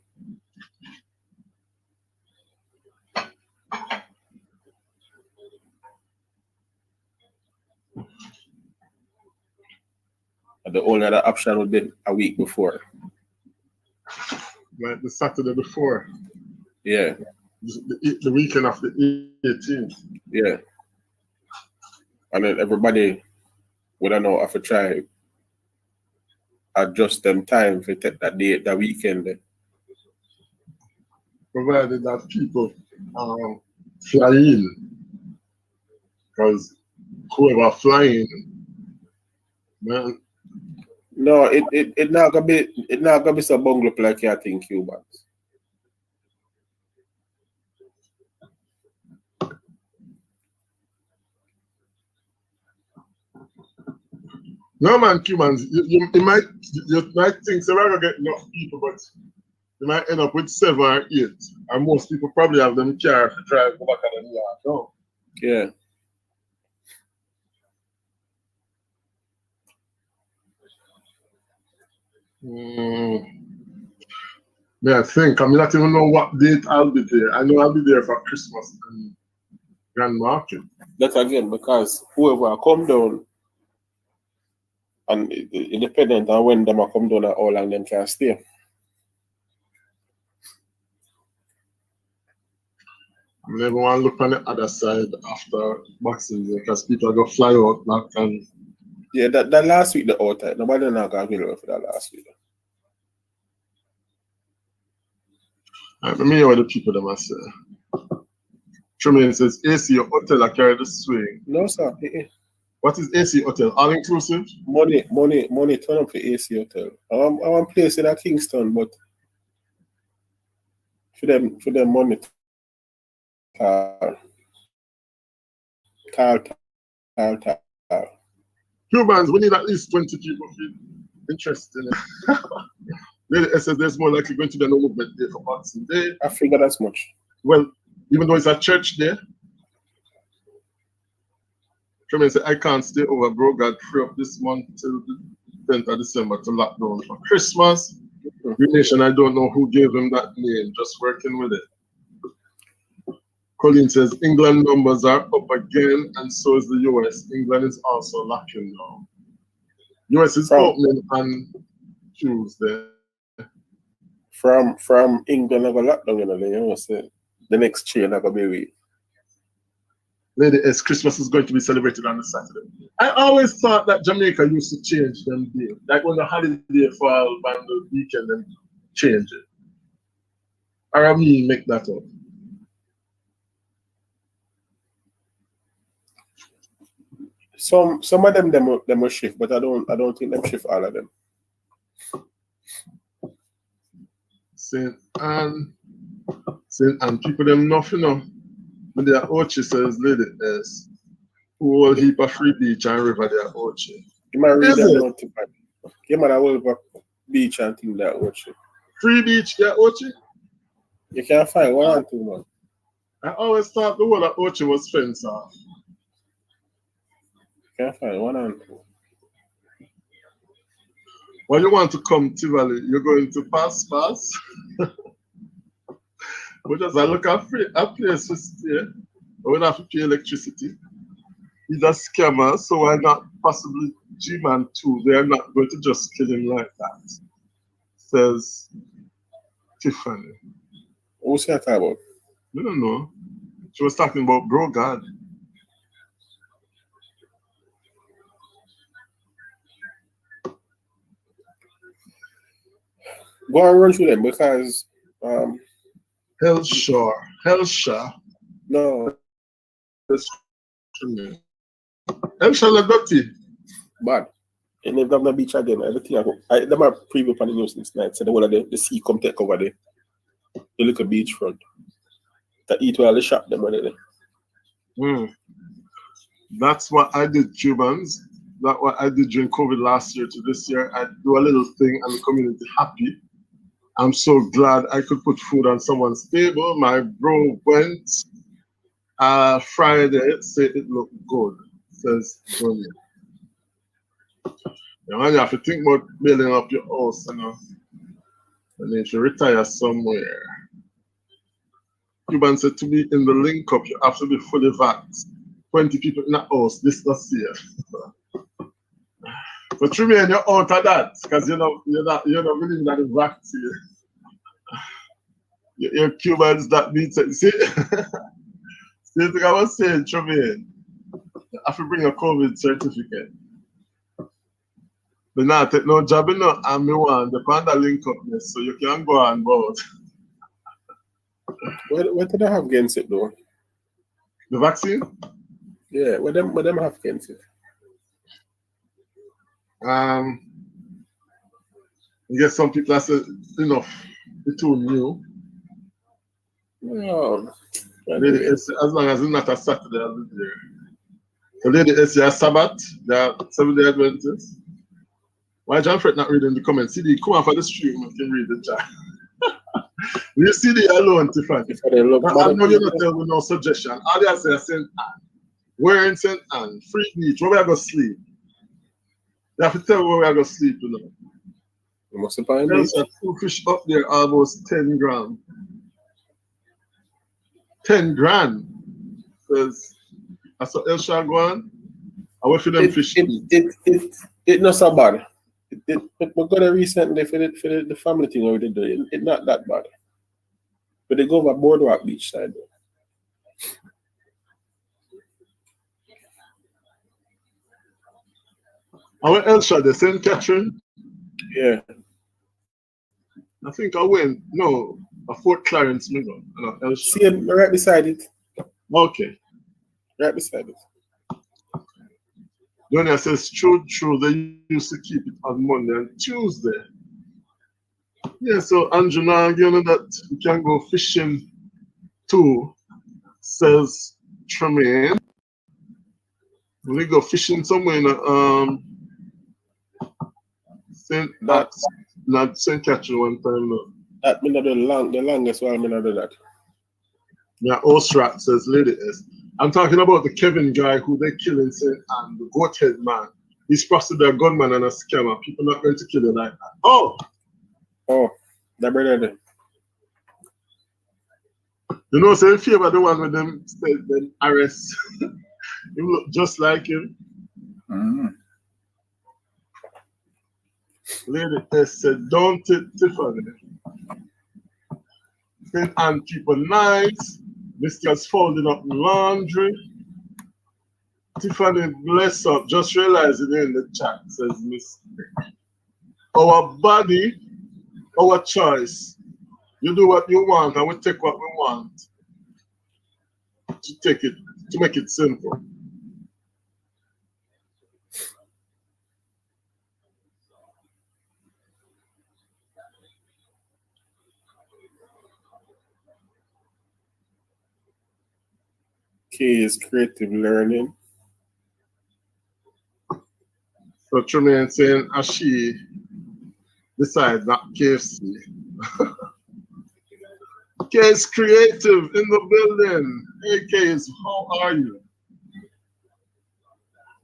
And the only other option would be a week before. Like the Saturday before. Yeah. The weekend of the 18th. Yeah. And then everybody would know have to try adjust them time for take that day, that weekend. Provided that people fly in. Because whoever flying, man. No, it not gonna be so bungled up like you think, Cubans. No man, Cubans, you might think so we're gonna get enough people, but you might end up with 7 or 8. And most people probably have them car to drive go back at the yard. No. Yeah. Yeah, I think. I mean, I don't even know what date I'll be there. I know I'll be there for Christmas and Grand Market. That's again because whoever come down and independent and when them come down at all and them can stay. I mean, everyone look on the other side after Boxing Day because people go fly out back and yeah, that last week the outside. Nobody not gonna get for that last week. Let me hear what the people them say. Tremaine says AC hotel I carry the swing. No, sir. What is AC hotel? All inclusive? Money turn up for AC hotel. I want place in Kingston, but for them money. Cubans, we need at least 20 people interested in it. Really, says there's more likely going to be no movement day for Boxing Day. I figure that's much. Well, even though it's a church day, Tremaine said, I can't stay over, bro. God, free up this month till the 10th of December to lock down for Christmas. Green Nation, I don't know who gave him that name, just working with it. Colleen says, England numbers are up again, and so is the US. England is also locking down. US is opening on Tuesday. From England, I got lockdown, you know, so the next chain I got be with. Lady S, Christmas is going to be celebrated on the Saturday. I always thought that Jamaica used to change them day. Like when the holiday fall on the weekend, then change it. Or I mean, make that up. Some of them will shift, but I don't think them shift all of them. Saint Anne, people them nothing, you know. When they are Ochi says, Lady S, whole heap of free beach and river they are Ochi. You might read that down. You might have whole beach and thing that Ochi. Free beach, yeah, Ochi? You can't find one and two, man. I always thought the whole of Ochi was fenced off. You can't find one and two. When you want to come to Tivoli, you're going to pass. But just I look at a place to stay, we don't have to pay electricity. He's a scammer, so why not possibly G-Man too? They are not going to just kill him like that. Says Tiffany. What's that about? I don't know. She was talking about Bro God. Go and run through them because Hellshire. No. Hellshire dirty. Bad. And they've done the beach again. Everything I them are preview on the news this night. So the whole of the sea come take over there. The little beach front. To eat while they shop them already. That's what I did, Cubans. That's what I did during COVID last year to this year. I do a little thing and the community happy. I'm so glad I could put food on someone's table. My bro went Friday, said it looked good. Says Tony. You have to think about building up your house, you know. And if you retire somewhere. Cuban said to be in the link up, you have to be fully vaxxed. 20 people in a house, this not safe. But Tremaine, you're out of that because you're not believing that the vaccine. You're Cubans that needs it. See? See what I was saying, Tremaine? You have to bring a COVID certificate. But now take no job in no and me want the panda link up this so you can go on board. What did I have against it though? The vaccine? Yeah, what them have against it? I guess some people have said enough. It's too new. No. Lady S, as long as it's not a Saturday, I'll be there. So Lady S, you are Sabbath, they are 7-day Adventists. Why Jamfête not reading the comments? CD, come on for the stream, you can read the chat. You see the alone, Tiffany. I know you're not telling me no suggestion. All they say is St. Anne. Where in St. Anne? Free beach, where we are going to sleep? You have to tell me where we are going to sleep, you know. You must have found There's a two fish up there, almost 10 grand. 10 grand. Says, that's what else shall go on. I wait for them fish. It's not so bad. We're gonna recently for the family thing we did do. It's not that bad. But they go over Boardwalk Beach side though. Where else shall they? St. Catherine? Yeah. I think I went. No, a Fort Clarence, maybe. See it right beside it. Okay. Right beside it. Donia says, true, they used to keep it on Monday and Tuesday. Yeah, so Andrew, now you know that we can go fishing too, says Tremaine. We go fishing somewhere in not St. Catherine one time, no. That means the longest while I do that. Yeah, Ostrak says, Lady S. I'm talking about the Kevin guy who they kill in St. Anne, the goat head man. He's possibly a gunman and a scammer. People not going to kill you like that. Oh, that brother. you know, so if you ever the one with them, them arrest, you look just like him. Lady S said, don't it, Tiffany. St. Anne people nice. Mr. folding up laundry. Tiffany, bless up. Just realized it in the chat, says Miss. Our body, our choice. You do what you want and we take what we want. To take it, to make it simple. K is creative learning. So Tremaine saying, as she decides not KFC. K is creative in the building. Hey K, how are you?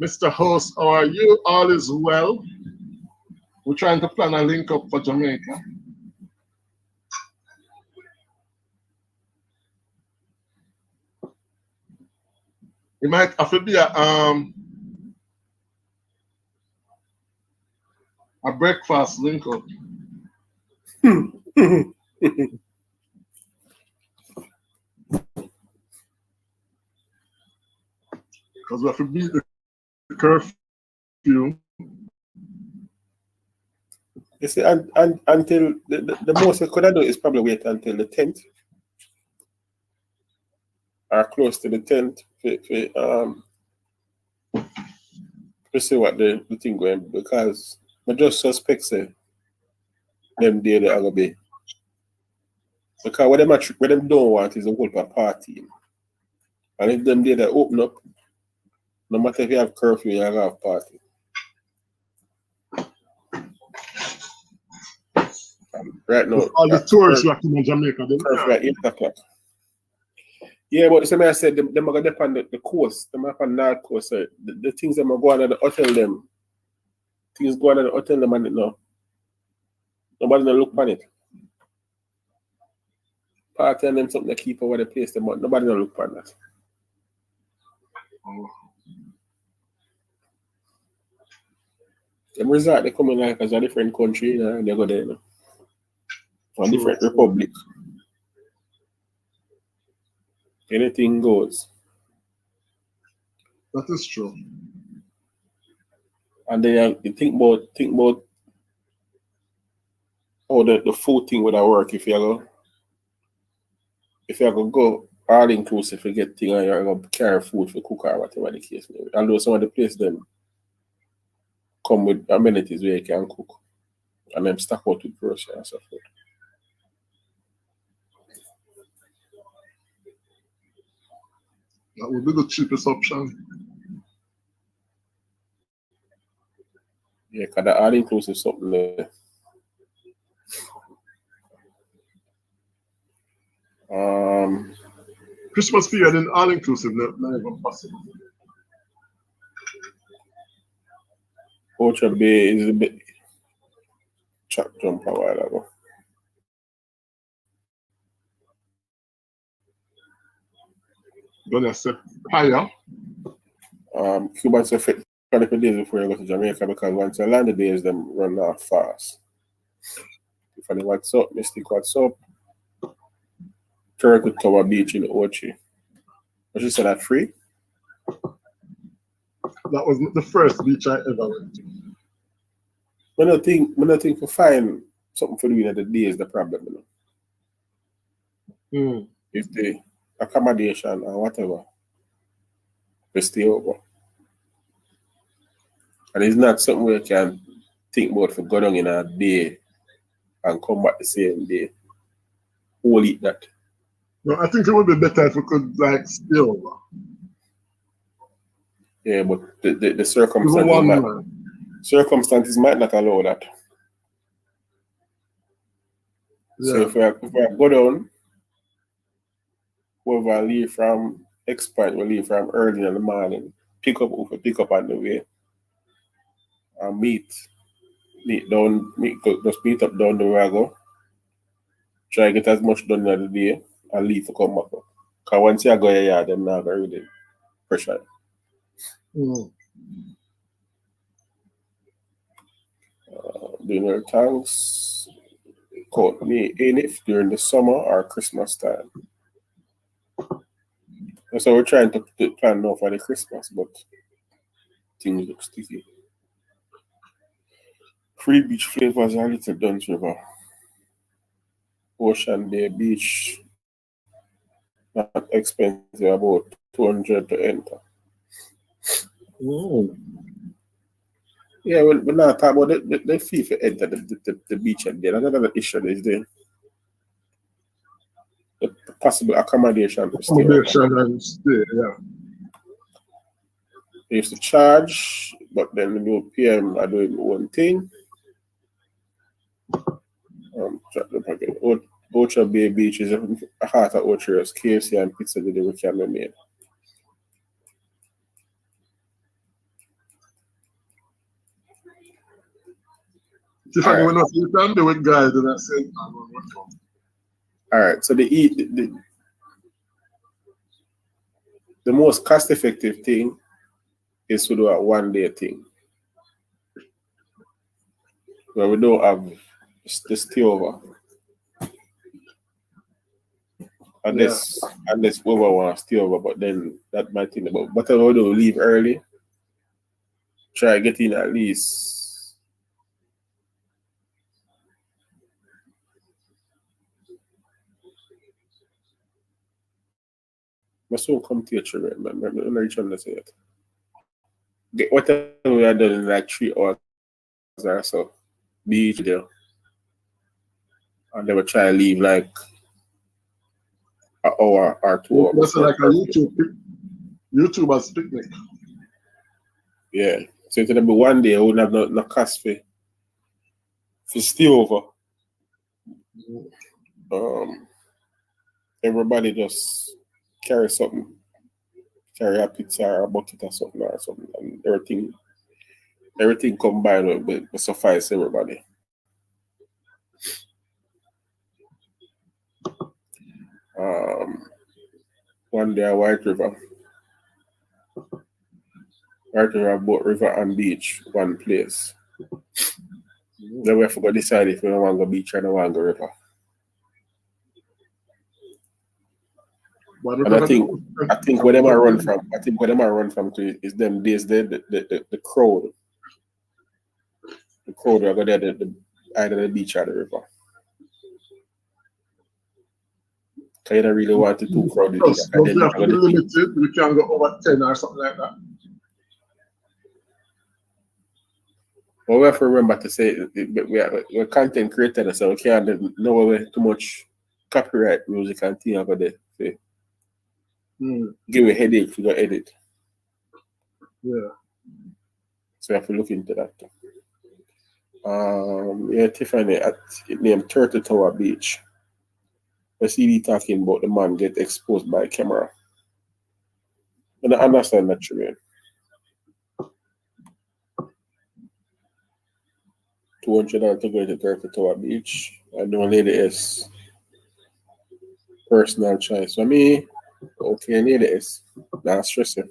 Mr. Host, how are you? All is well. We're trying to plan a link up for Jamaica. It might have to be a breakfast link up. Because we have to beat the curfew. You see, and until the most we could do is probably wait until the 10th or close to the 10th to see what the thing going, because I just suspect say them day they are gonna be, because what them don't want is a whole party, and if them day they open up, no matter if you have curfew, you have party. Right now, all the tourists like in Jamaica, curfew at 8 o'clock. Yeah, but the same I said, them are going to on the coast, them are on the north coast. So the things them are going on the hotel them, things going on the hotel them and it now. Nobody don't look on it. Party and them something to keep over the place, them, but nobody don't look on that. Them resort, they come in like as a different country, you know, and they go there, you know. A different republic. Anything goes. That is true. And then you think about how the food thing would work if you go all inclusive to get thing and you're gonna carry food for cook or whatever the case may be. Although some of the places them come with amenities where you can cook and then stack out with groceries and so forth. That would be the cheapest option. Yeah, because the all-inclusive something there. Christmas period in all-inclusive, not even possible. Orchard Bay is a bit chop jump a while ago. Gonna say higher. Cubans are fit 20 days before you go to Jamaica, because once you land the days, them run off fast. If any what's up, Mystic, what's up? Turkey Tower Beach in Ochi. What you said that free? That was the first beach I ever went to. When I think to find something for doing at the day is the problem, you know. If the accommodation or whatever, we stay over. And it's not something we can think about for go down in a day and come back the same day. Whole eat that. No, I think it would be better if we could like stay over. Yeah, but the circumstances might not allow that. Yeah. So if we go down, whoever leave from expert will leave from early in the morning, pick up on the way, and just meet up down the way I go. Try to get as much done in the day and leave to come back up. Because once you go here, them not very really pressure. Dinner thanks. Caught me in it during the summer or Christmas time. So we're trying to plan now for the Christmas, but things look sticky. Free beach flavors are Little Duns River. Ocean Day Beach. Not expensive, about 200 to enter. Yeah, we're not talking about the fee for enter the beach and there. Another issue is the possible accommodation for stay. Accommodation and stay, yeah. They used to charge, but then the new PM are doing one thing. Ocho Bay Beach is a heart of Ocho's KFC and pizza delivery can be made. If I know you can do it, guys, then I said, all right, so the most cost-effective thing is to do a one-day thing where we don't have the stay over. Unless whoever wants to stay over, but then that might think about whatever we do, leave early. Try get in at least my soon come to your children, I'm not trying to say it. Get whatever we are done in like 3 hours or so. Beach there. And they will try to leave like an hour or 2 hours. That's like a YouTuber's picnic. Yeah. So it's gonna be one day I wouldn't have no cost for stay over. Everybody just carry something. Carry a pizza or a bucket or something, and everything combined will suffice everybody. One day at White River, boat river and beach, one place. Then we have to go decide if we don't want to go beach or don't want to go river. And I think where them are run from to is them days there the crowd. The crowd are go there either the beach or the river. So you don't really want to too crowded. Yes, we have to be limited. We can go over 10 or something like that. But we have to remember to say we're content creators, so we can't know too much copyright music and things over there. Give a headache if you don't edit. Yeah. So we have to look into that. Yeah, Tiffany at named Turtle Tower Beach. I see me talking about the man get exposed by camera. And I understand that, you mean. 200 to go to Turtle Tower Beach. I know lady is personal choice. For me, okay, lady is not stressing.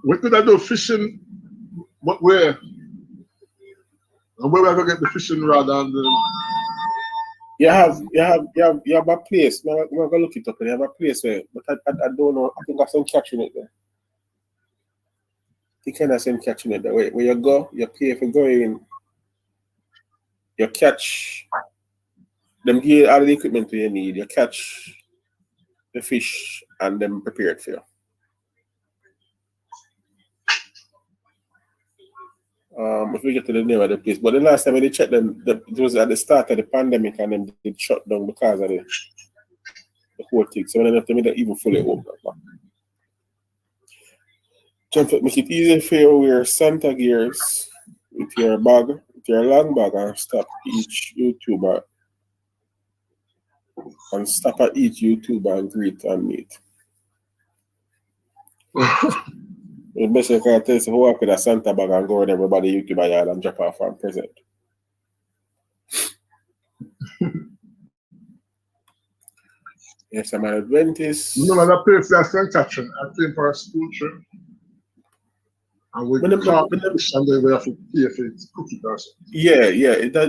We could I do fishing, but where? And where we are gonna get the fishing rod and You have a place. I'm gonna look it up. You have a place where, but I don't know. I think I some catching it there. You kind of some catching it there. Where you go, you pay for going. You catch them. Give you all the equipment you need. You catch the fish and then prepare it for you. If we get to the name of the place, but the last time when they checked them, it was at the start of the pandemic and then they shut down because of the whole thing. So when they made it even fully open. Jamfête make it easy for you to wear Santa gears with your bag, with your long bag, and stop each YouTuber and stop at each YouTube and greet and meet. The best you can tell is who up with a Santa bag and go and everybody YouTube yard and drop off and present. Yes, I'm an Adventist. You know, that place I St. Catherine, I came for a school trip. And we caught fish and then we have to pay for it, cook it or something. Yeah.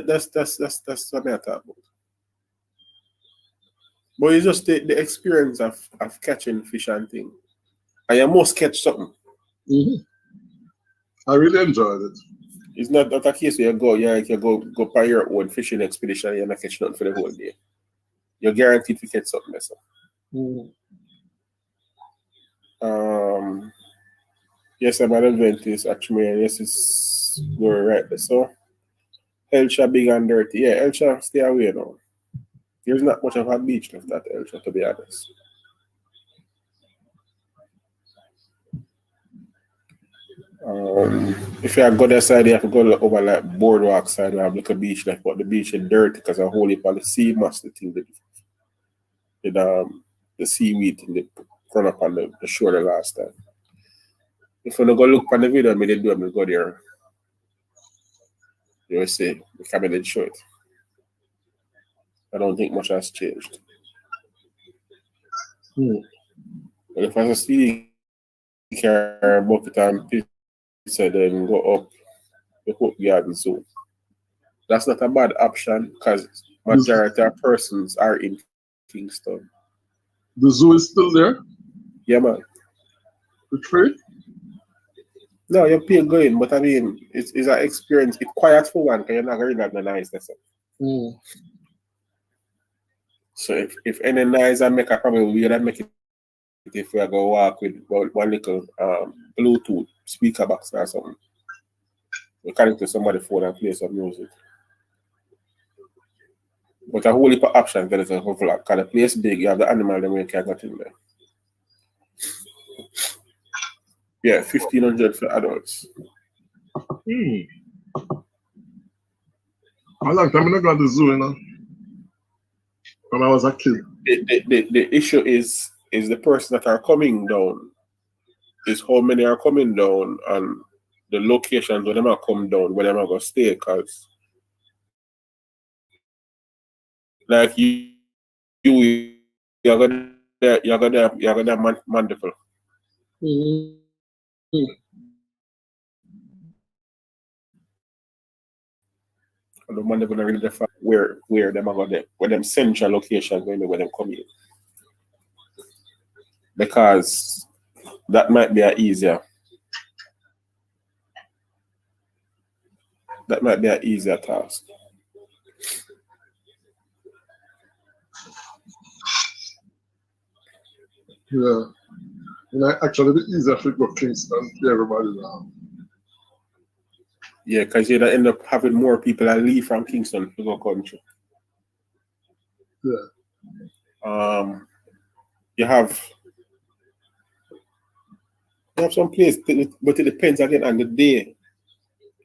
That's what I talk about. But it's just the experience of catching fish and thing. And you must catch something. I really enjoyed it. It's not a case where you go by your own fishing expedition and you're not catching nothing for the whole day. You're guaranteed to catch something. So. Yes, I'm an Adventist actually, and yes, it's going right there. So Elcha big and dirty. Yeah, Elcha, stay away now. There's not much of a beach left at Elcha, to be honest. If you go that side, you have to go over like boardwalk side. We have like a beach left, but the beach is dirty because a whole heap of the sea must the thing the seaweed in the run up on the shore the last time. If you go look on the video, I did go there. You will see the camera did show it. I don't think much has changed. But if I just see carry bucket and pizza, then go up the Hope Garden Zoo. That's not a bad option because majority of persons are in Kingston. The zoo is still there? Yeah, man. It's free? No, you're paying going, but I mean, it's an experience. It's quiet for one, because you're not going to recognize that. So if any noise I make, I probably will make it if we go walk with one little Bluetooth speaker box or something. We connect to somebody's phone and play some music. But a whole heap of options there is a whole lot. Because the place big, you have the animal that we can get in there. Yeah, 1,500 for adults. How long time I not gone to the zoo, you know? When I was a kid. The issue is the person that are coming down. Is how many are coming down and the locations where them are come down, where them are going to stay, because like you're gonna Mandeville. And the Mandeville are really different where them are going, where them central locations where them come in. Because that might be easier. That might be an easier task. Yeah. It might actually be easier if you go Kingston to everybody now. Yeah, because you'd end up having more people that leave from Kingston to go country. Yeah. You have some place, but it depends again on the day.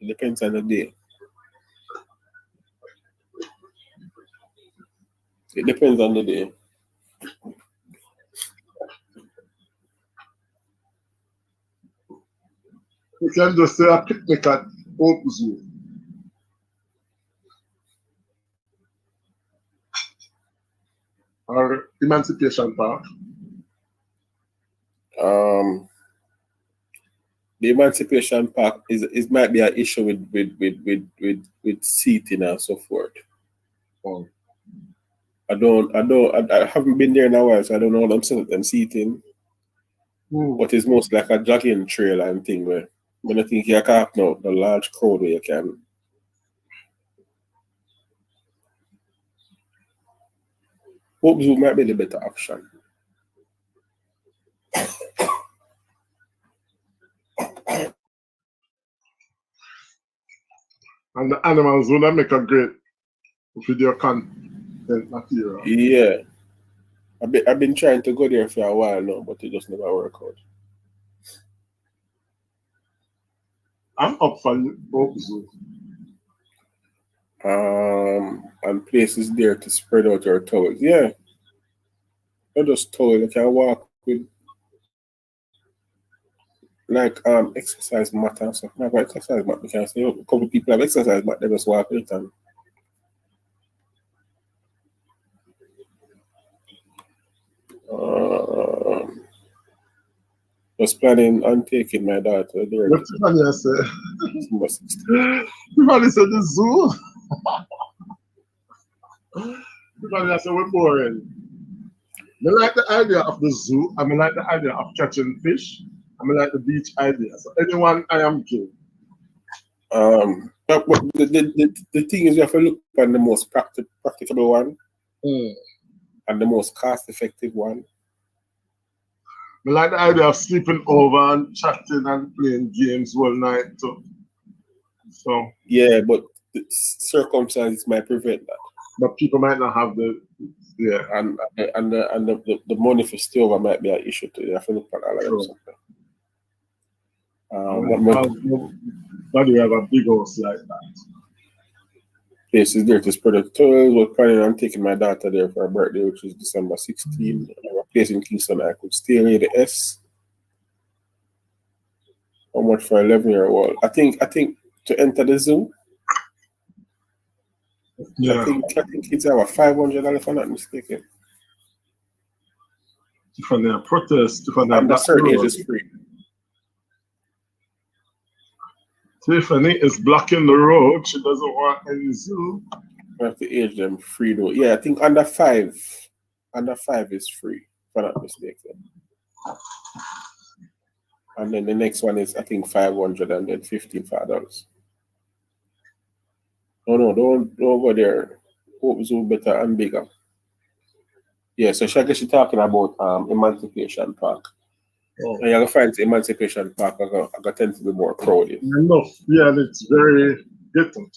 It depends on the day. It depends on the day. You can just say a picnic at Hope Zoo. Or Emancipation Park. The Emancipation Park is might be an issue with seating and so forth. I haven't been there in a while, so I don't know how them set up them seating. But it's most like a jogging trail and thing where when I think you can have no the large crowd where you can. Hope Zoo might be the better option. And the animals will make a great video content material. Yeah. I've been trying to go there for a while now, but it just never work out. I'm up for Hope Zoo. And places there to spread out your towels. Yeah. Not just towel, you can walk with like exercise mat and stuff. Not like exercise mat because a couple of people have exercise mat, they just walk with it and was planning on taking my daughter there. What's funny, I say? Somebody said the zoo. Somebody I said we're boring. I like the idea of the zoo. I mean, like the idea of catching fish. I mean, like the beach idea. So anyone, I am game. But the thing is, you have to look on the most practicable one and the most cost-effective one. I like the idea of sleeping over and chatting and playing games all night too. So yeah, but the circumstances might prevent that. But people might not have the and the money for stay over might be an issue too. You have to look at all of them something. But you have a big house like that. Places there to spread the tours. We're planning on taking my daughter there for her birthday, which is December 16th. A place in Kingston I could stay near the S. How much for 11-year-old? I think to enter the zoo. Yeah. I think kids have a $500 if I'm not mistaken. For their protest, for their and the certain age is free. Tiffany is blocking the road. She doesn't want any zoo. We have to age them free though. Yeah, I think under 5 is free, if I'm not mistaken. And then the next one is I think 500 and then $15. No, don't go there. Hope Zoo better and bigger. Yeah, so she's talking about Emancipation Park. Oh. And you're gonna find Emancipation Park I got tend to be more crowded. Enough. Yeah, and it's very ghetto.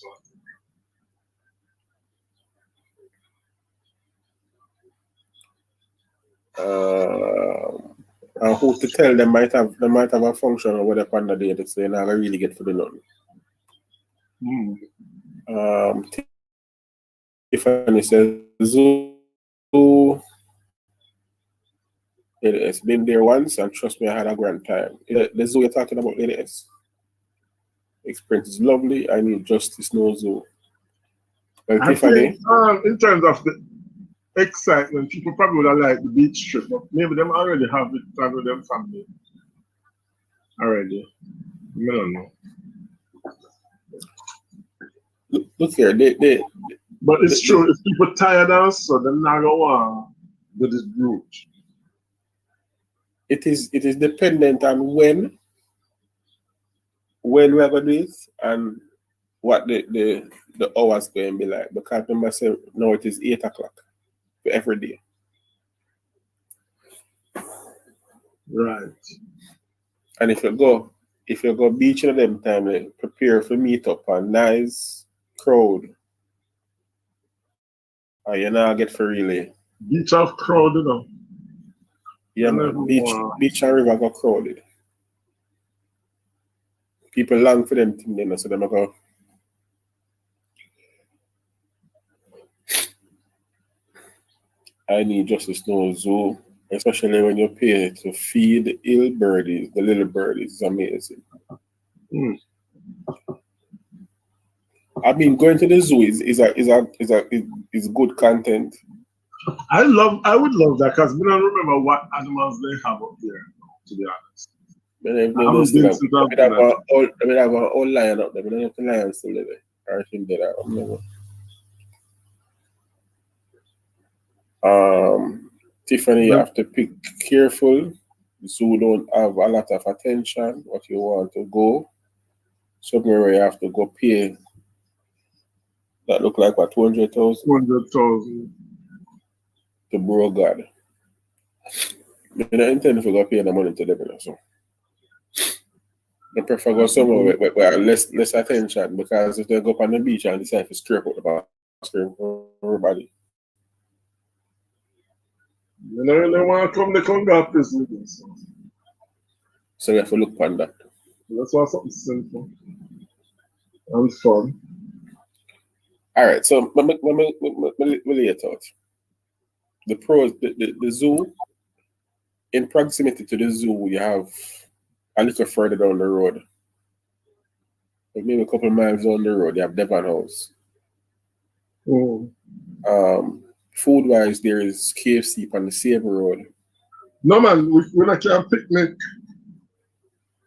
And who to tell them might have a function or whatever on the day that they're not really get for the nothing. Tiffany says zoo. It's been there once and trust me, I had a grand time. The zoo you're talking about, LS. Experience is lovely. I need justice, no zoo. Well, Tiffany, think, in terms of the excitement, people probably would have liked the beach trip, but maybe them already have it time with them family. Already. I don't know. Look here, but it's true, if people tired of us, so they're not gonna want to do this route. It is dependent on when we are going to do it and what the hours going to be like. Because remember, say now it is 8 o'clock for every day. Right. And if you go beach at them time, like, prepare for meet up a nice crowd. And you now get for really beach of crowd, you know. Yeah, man. Beach and river got crowded. People long for them things, then so them go. I need justice no zoo, especially when you pay to feed the little birdies. It's amazing. I mean, going to the zoo is good content. I would love that because we don't remember what animals they have up there, to be honest. I have an old lion up there. I don't have the lions still live there. I think that Tiffany, you have to pick careful. Zoo don't have a lot of attention. What you want to go. Somewhere where you have to go pay. That look like what, 200,000? 200,000. To bro God. I don't intend to go pay the money to them, so. I prefer go somewhere where less attention because if they go up on the beach and decide to scrape out the bathroom for everybody. You know, they want to come, they come back this weekend. So we have to look on that. That's why something simple and fun. All right, so let me lay it out. The pros, the zoo, in proximity to the zoo, you have a little further down the road, like maybe a couple of miles down the road, you have Devon House. Food wise, there is KFC on the same road. No man, we not can picnic.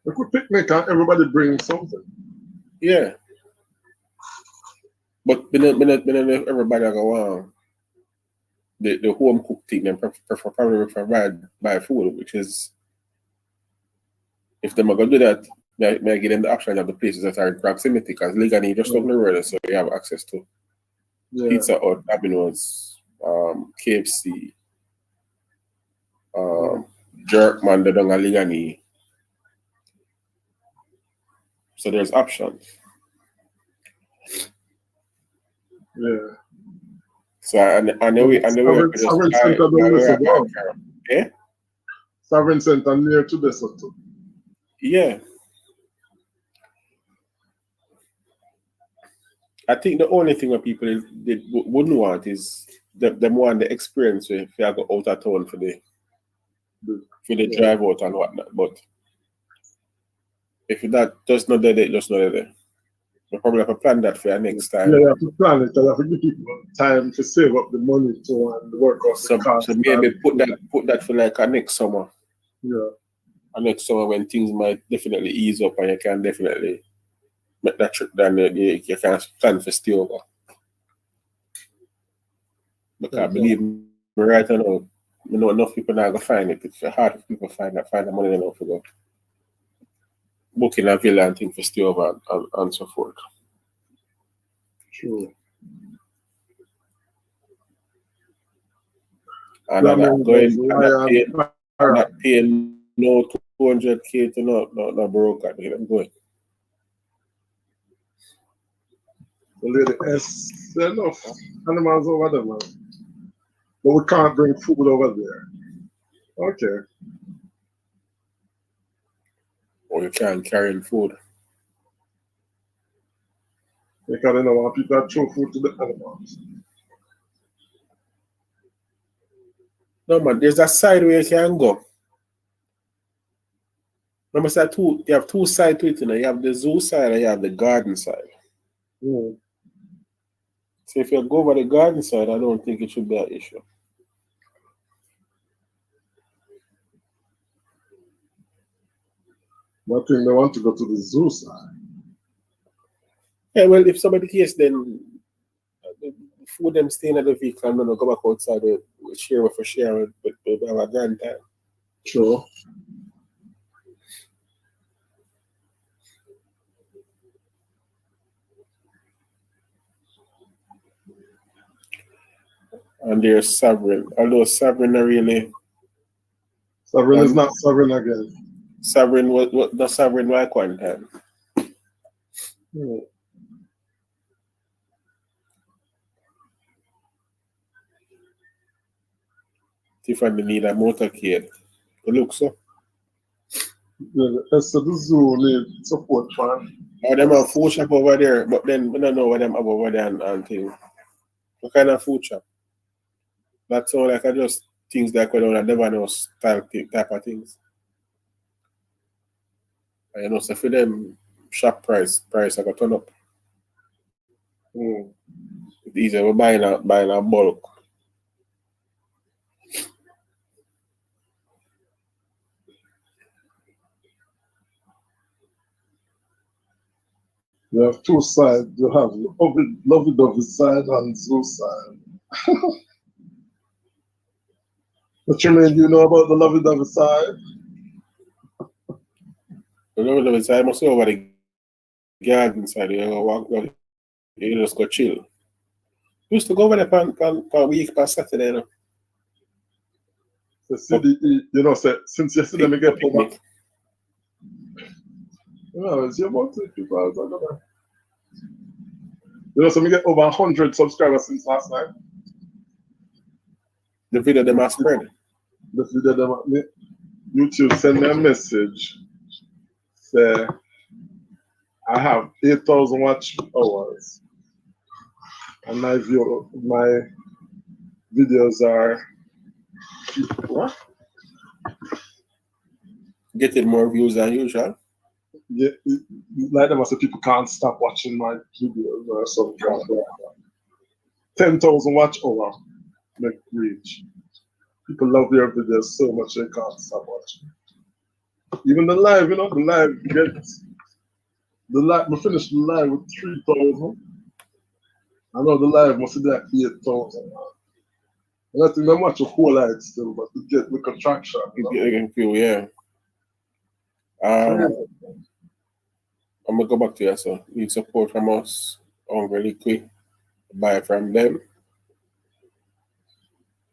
We could picnic and everybody bring something. Yeah. But when everybody go on the home cooked thing, then probably provide buy food, which is if they're gonna do that, may give them the option of the places that are in proximity, because legally just down the road, so you have access to Pizza Hut, Domino's, KFC, Jerkman, the Donga Ligani. So there's options. Yeah. So I know we Sovereign Center don't yeah? Sovereign Center near to this too. Yeah. I think the only thing that people wouldn't want is them want the experience if you go out of town for the drive out and whatnot. But if that just not there, just not there. We probably have to plan that for your next time. Yeah, you have to plan it. You have to give people time to save up the money to and work off the cost. So maybe put that for like a next summer. Yeah. A next summer when things might definitely ease up and you can definitely make that trip down there. You can plan for stay over. Because believe me, right now, you know enough people now go find it. It's hard for people find the money enough to go booking a villa and things for stay over and so forth. True. And I'm not paying no 200K to no broker. I'm going. The lady has enough animals over there, man. But we can't bring food over there. Okay. Or you can't carry in food. Because they don't want people to throw food to the animals. No man, there's a side where you can go. Remember, you have two sides to it, you know. You have the zoo side and you have the garden side. Mm. So if you go over the garden side, I don't think it should be an issue. I think they want to go to the zoo side. Yeah, well, if somebody cares, then the food them staying at the vehicle and then go back outside, we share with have a grand time. Sure. And there's Sovereign. Although Sovereign are really... Sovereign is not Sovereign again. Sovereign, what the Sovereign like one time? Hmm. Tiffany need a motorcade. It looks so. Yeah, so the zoo need support fan. Oh, them have food shop over there, but then we don't know what them have over there and things. What kind of food shop? That's all like I just things that go down and never know type of things. And you know, so for them shop price I got turn up. It's easy. We're buying a bulk. You have two sides. You have lovey-dovey side and zoo side. What you mean? You know about the lovey-dovey side? The lovey-dovey side must be over the garden side. You go walk, you just go chill. Used to go over there per week, per Saturday. You know? So since yesterday, I get over. No, it's your monthly people. So we get over 100 subscribers since last night. The video them are spread. The video them YouTube send me a message. Say I have 8,000 watch hours. And my videos are what? Getting more views than usual. Yeah, like them, I say people can't stop watching my videos or something like that. 10,000 watch hour make reach. People love their videos so much they can't stop watching. Even the live, the live gets the live. We finished the live with 3,000. I know the live must be like 8,000. And I think they watch a whole live still, but it get the contraction. Getting feel, yeah. I'm gonna go back to you, so need support from us. Really quick, buy from them.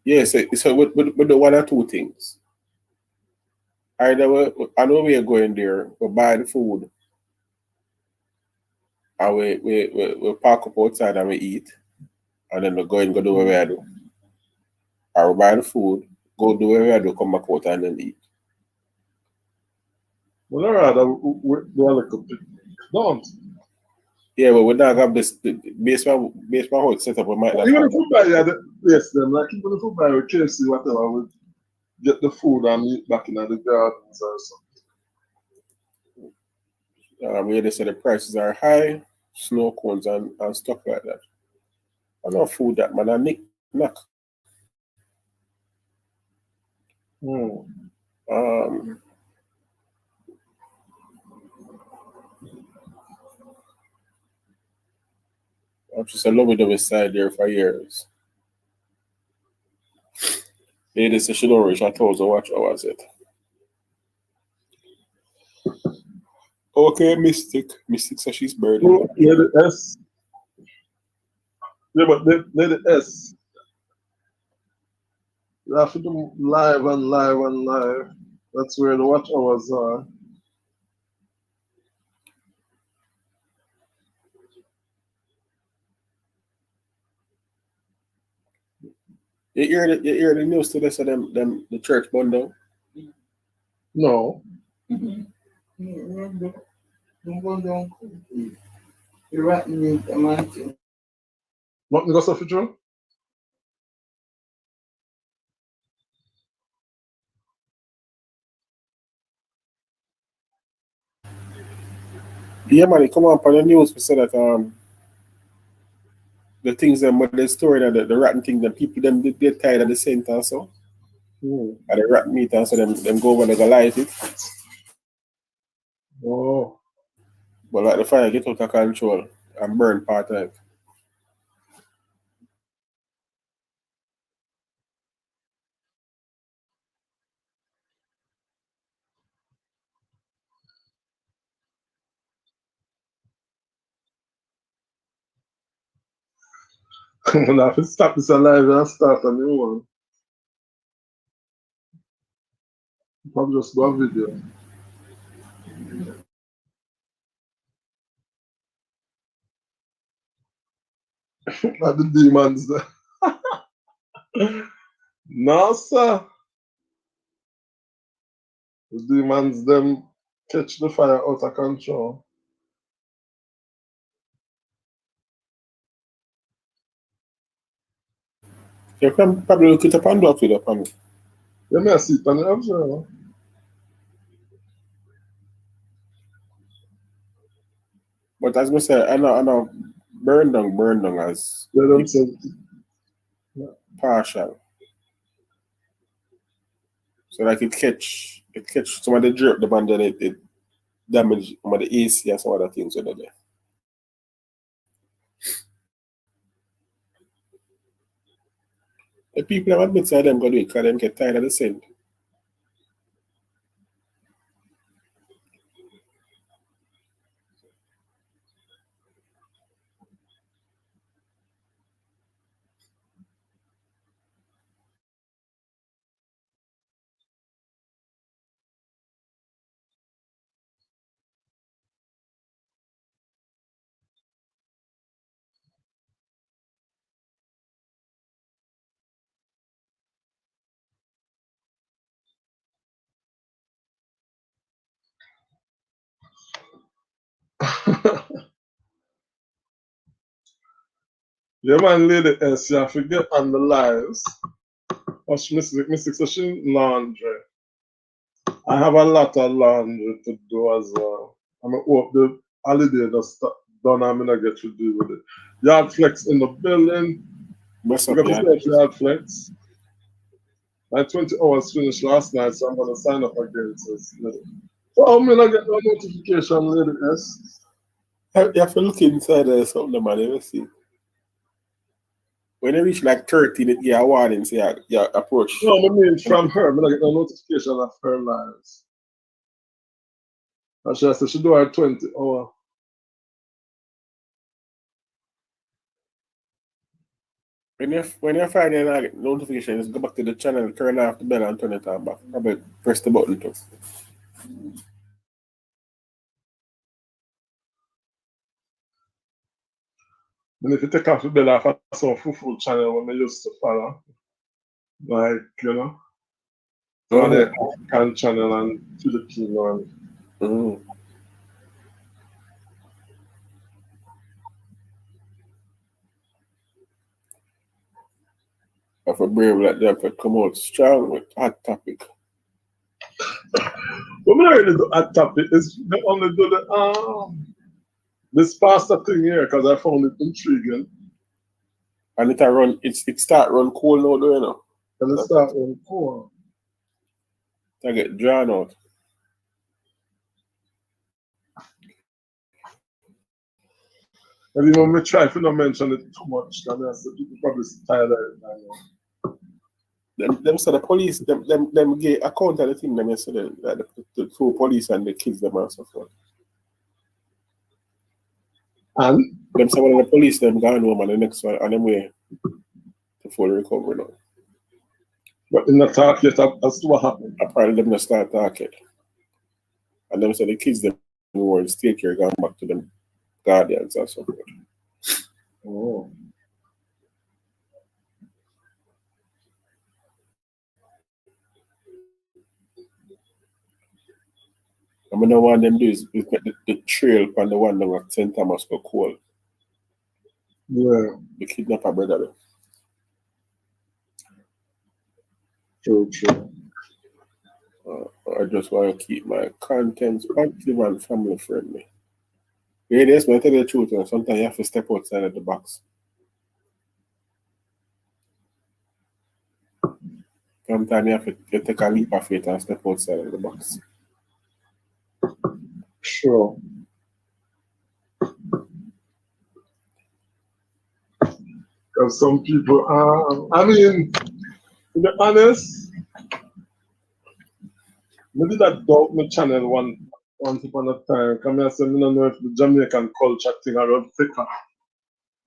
Yeah, so with the one or two things. Either I know we are going there, we buy the food, and we park up outside and we eat, and then we go and go do what we do. Or we buy the food, go do what we do, come back out and then eat. Well, all right, we're like a bit, don't. Yeah, but we don't have this based on how it's set up. We might not Even have if we buy, yeah, yes, them like even if we buy with KFC, whatever, we get the food and eat back in the gardens or something. where they say the prices are high, snow cones and stuff like that. I know food that man, I knack. Um, I've just a loving them side there for years. Lady said she don't reach 1,000 watch hours yet. Okay, Mystic says she's burning. Oh, Lady S. Yeah, but Lady S. You have to do live and live and live. That's where the watch hours are. You hear the news today, so them the church burned down? No. What you got stuff for Joe? Yeah, man, it come up on the news. We said that the things them with the story that the rotten thing, the people them they tired at the center, so and the rotten meat, and so them go over and they go light it. Oh. But like the fire get out of control and burn part of it. Now, if it stop this alive and start a new one, probably just do a video. Like the demons there. No, sir. The demons them catch the fire out of control. You can probably look it up and do up with up on it. You may see it on the observer. But as I say, I know burn down as They don't say partial. So like it catch some of the drip the and then it damage some of the AC and some other things over there. The people have admit that them go do it because them get tired of the scent. Yeah, man, Lady S, you have to get on the lives. Watch Mystic, so she laundry. I have a lot of laundry to do as well. I'm gonna hope the holiday just done. I'm gonna get to deal with it. Yard Flex in the building. What's We up, got to say Yard Flex. My 20 hours finished last night, so I'm gonna sign up again. So I'm gonna get no notification, Lady S. You have to look inside there something, man. Let's see. When you reach like 13, it get a warning, say you approach. No, I mean from her. I'm gonna get no notification of her lives. And she said she do her 20 hour. When you find a notification, just go back to the channel, turn off the bell and turn it on back. Probably press the button too. And if you take off the bell off some full channel when I used to follow, like, you know, on the African channel and Philippine one. Mm. If a brave like that could come out strong with hot topic. But we don't really do hot topic. It's they only do this pasta thing here because I found it intriguing. And it start run cold now, do you know? And it start on cool. I get drawn out. And even when we try to not mention it too much, because I said people probably tired of it now. Them said the police, them get account of the thing them yesterday, like the two police and the kids them and so forth. And Them say one of the police them gone home and the next one on them way to full recovery now. but in the talk yet as to what happened. Apparently them just start talking. And them say the kids them who were in state care gone back to them guardians and so forth. Oh. I mean, what them do is get the trail on the one that was St. Thomas go cold. Yeah, The kidnapper brother there. true. I just want to keep my contents positive and family friendly. Yeah, that's when I tell you the truth. Sometimes you have to step outside of the box. Sometimes you have to take a leap of faith and step outside of the box. Sure. Because some people, I mean, to be honest, maybe that doubt my channel once upon a time. Come here, say, I don't know if the Jamaican culture thing I don't think of.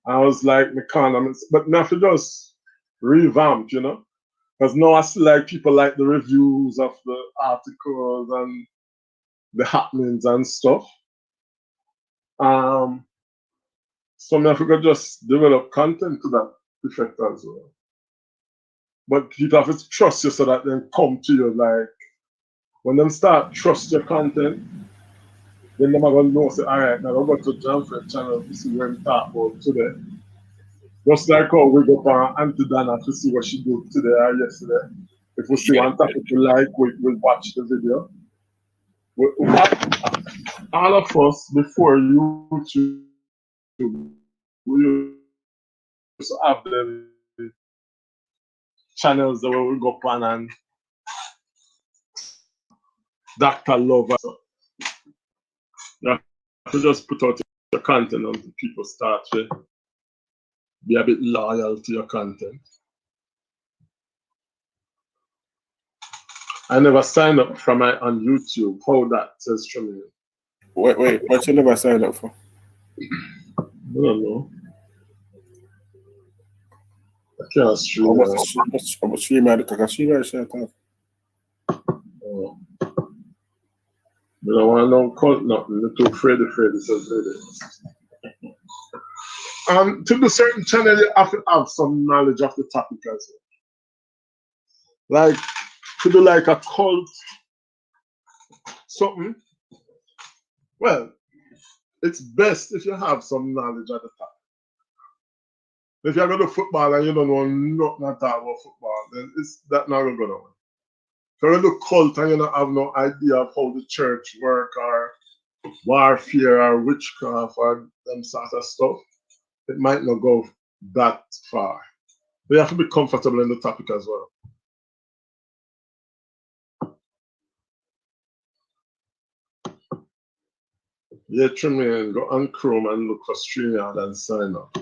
I was like, me can't, but now for just revamp, you know? Because now I see like people like the reviews of the articles and the happenings and stuff. So I forgot just develop content to that effect as well. But people have to trust you so that they come to you. Like when them start trust your content, then them are gonna know say, all right, now I'm going to Jamfête channel to see what we talk about today. Just like how we go for Auntie Dana to see what she did today or yesterday. If we see one topic we like, we'll watch the video. All of us before YouTube, we used to have the channels that we go on and Dr. Lover. You have to just put out your content and people start to be a bit loyal to your content. I never signed up for my on YouTube. How that says to me? Wait, what you never signed up for? I don't know. I can't stream. I'm a streamer because streamer shut up. Oh. I don't want no cult nothing. Little Freddy says Freddy. To do certain channel, you have to have some knowledge of the topic as well. Like to do like a cult something. Well, it's best if you have some knowledge of the topic. If you're going to football and you don't know nothing at all about football, then it's that not going to go down. If you're going to cult and you don't have no idea of how the church work or warfare or witchcraft or them sort of stuff, it might not go that far. But you have to be comfortable in the topic as well. Yeah, Tremaine, go on Chrome and look for StreamYard and sign up.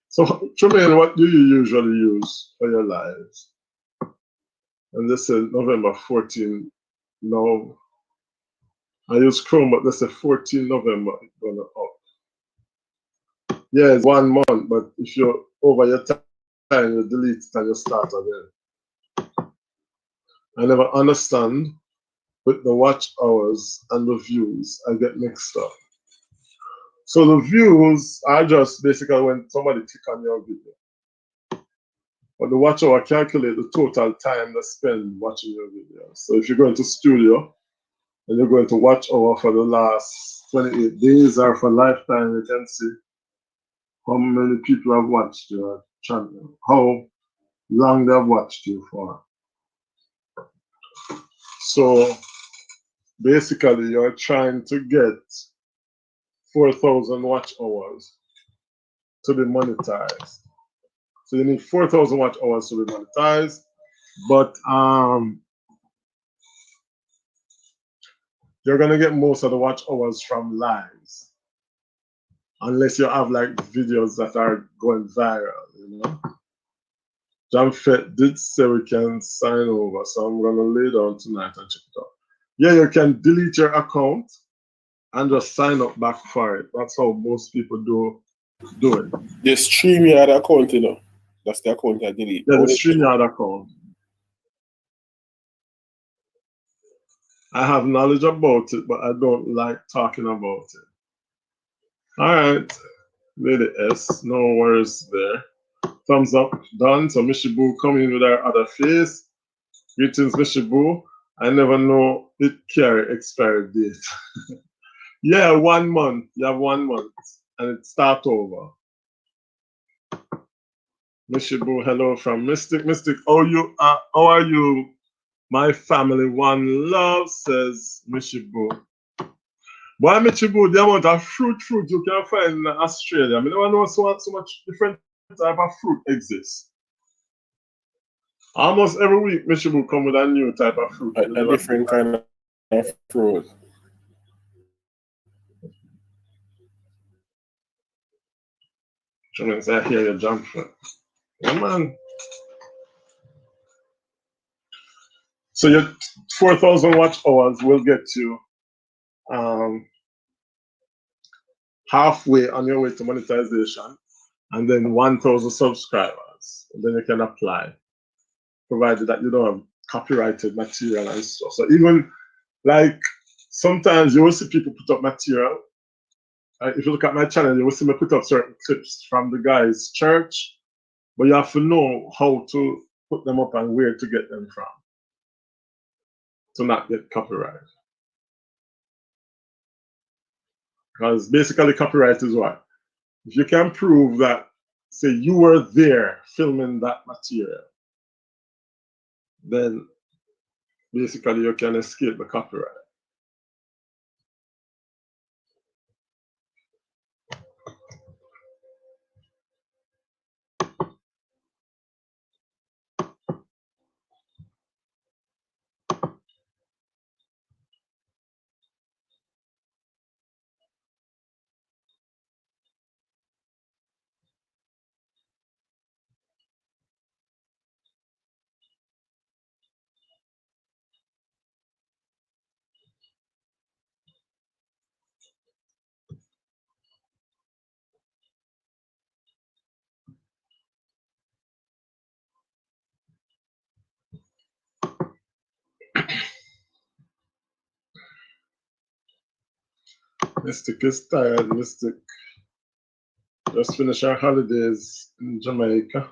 So, Tremaine, what do you usually use for your lives? And this is November 14. No, I use Chrome, but this is 14 November. It's gonna up. Yeah, it's 1 month, but if you're over your time, you delete it and you start again. I never understand with the watch hours and the views. I get mixed up. So the views are just basically when somebody click on your video. But the watch hour calculate the total time they spend watching your video. So if you're going to studio and you're going to watch hour for the last 28 days or for lifetime, you can see how many people have watched your channel, how long they've watched you for. So basically you're trying to get 4,000 watch hours to be monetized. So you need 4,000 watch hours to be monetized, but you're gonna get most of the watch hours from lives, unless you have like videos that are going viral, you know. Jamfête did say we can sign over, so I'm gonna lay down tonight and check it out. Yeah, you can delete your account and just sign up back for it. That's how most people do it. The StreamYard account, you know. That's the account I delete. Yeah, the StreamYard account. I have knowledge about it, but I don't like talking about it. All right, Lady S, no worries there. Thumbs up, done. So Mishibu coming with our other face. Greetings, Mishibu. I never know it carry expiry date. Yeah, 1 month. You have 1 month, and it start over. Mishibu, hello from Mystic. Mystic, how are you? My family, one love, says Mishibu. Boy, Mishibu, the amount of fruit you can find in Australia. I mean, never know so much different type of fruit exists. Almost every week, Mishibu come with a new type of fruit. A different kind of fruit. I hear your jump. Yeah, man. So your 4,000 watch hours will get you halfway on your way to monetization, and then 1,000 subscribers. And then you can apply, provided that you don't have copyrighted material and stuff. So even like sometimes you will see people put up material. If you look at my channel, you will see me put up certain clips from the guy's church, but you have to know how to put them up and where to get them from to not get copyright. Because basically copyright is what? If you can prove that, say you were there filming that material, then basically you can escape the copyright. Mystic is tired. Mystic just finished our holidays in Jamaica.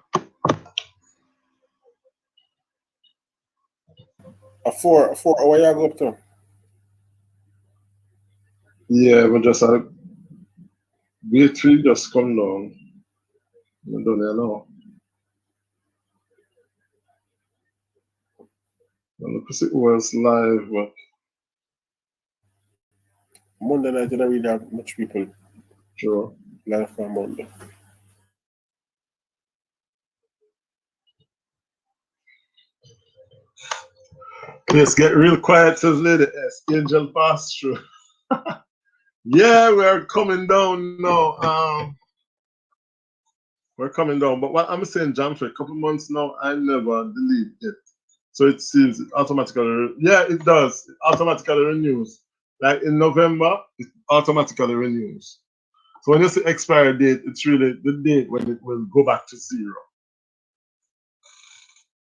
A four hour you go up to? Yeah, but just B3 just come down. I don't know. Well, it was live, but Monday night, you don't really have much people sure. live for Monday. Let's get real quiet, says Lady S. Angel pass through. Yeah, we're coming down now. We're coming down. But what I'm saying, Jamfête, a couple months now, I never delete it. So it seems it automatically, yeah, it does. It automatically renews. Like in November, it automatically renews. So when you say expiry date, it's really the date when it will go back to 0.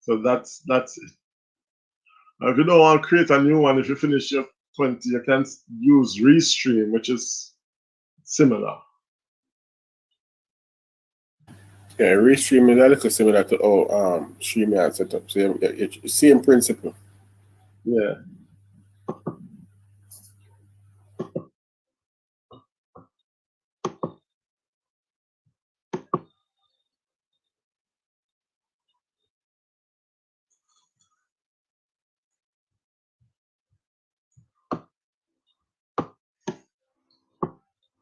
So that's it. Now, if you don't want to create a new one, if you finish your 20, you can use Restream, which is similar. Yeah, Restream is a little similar to StreamYard setup. So it's same principle. Yeah.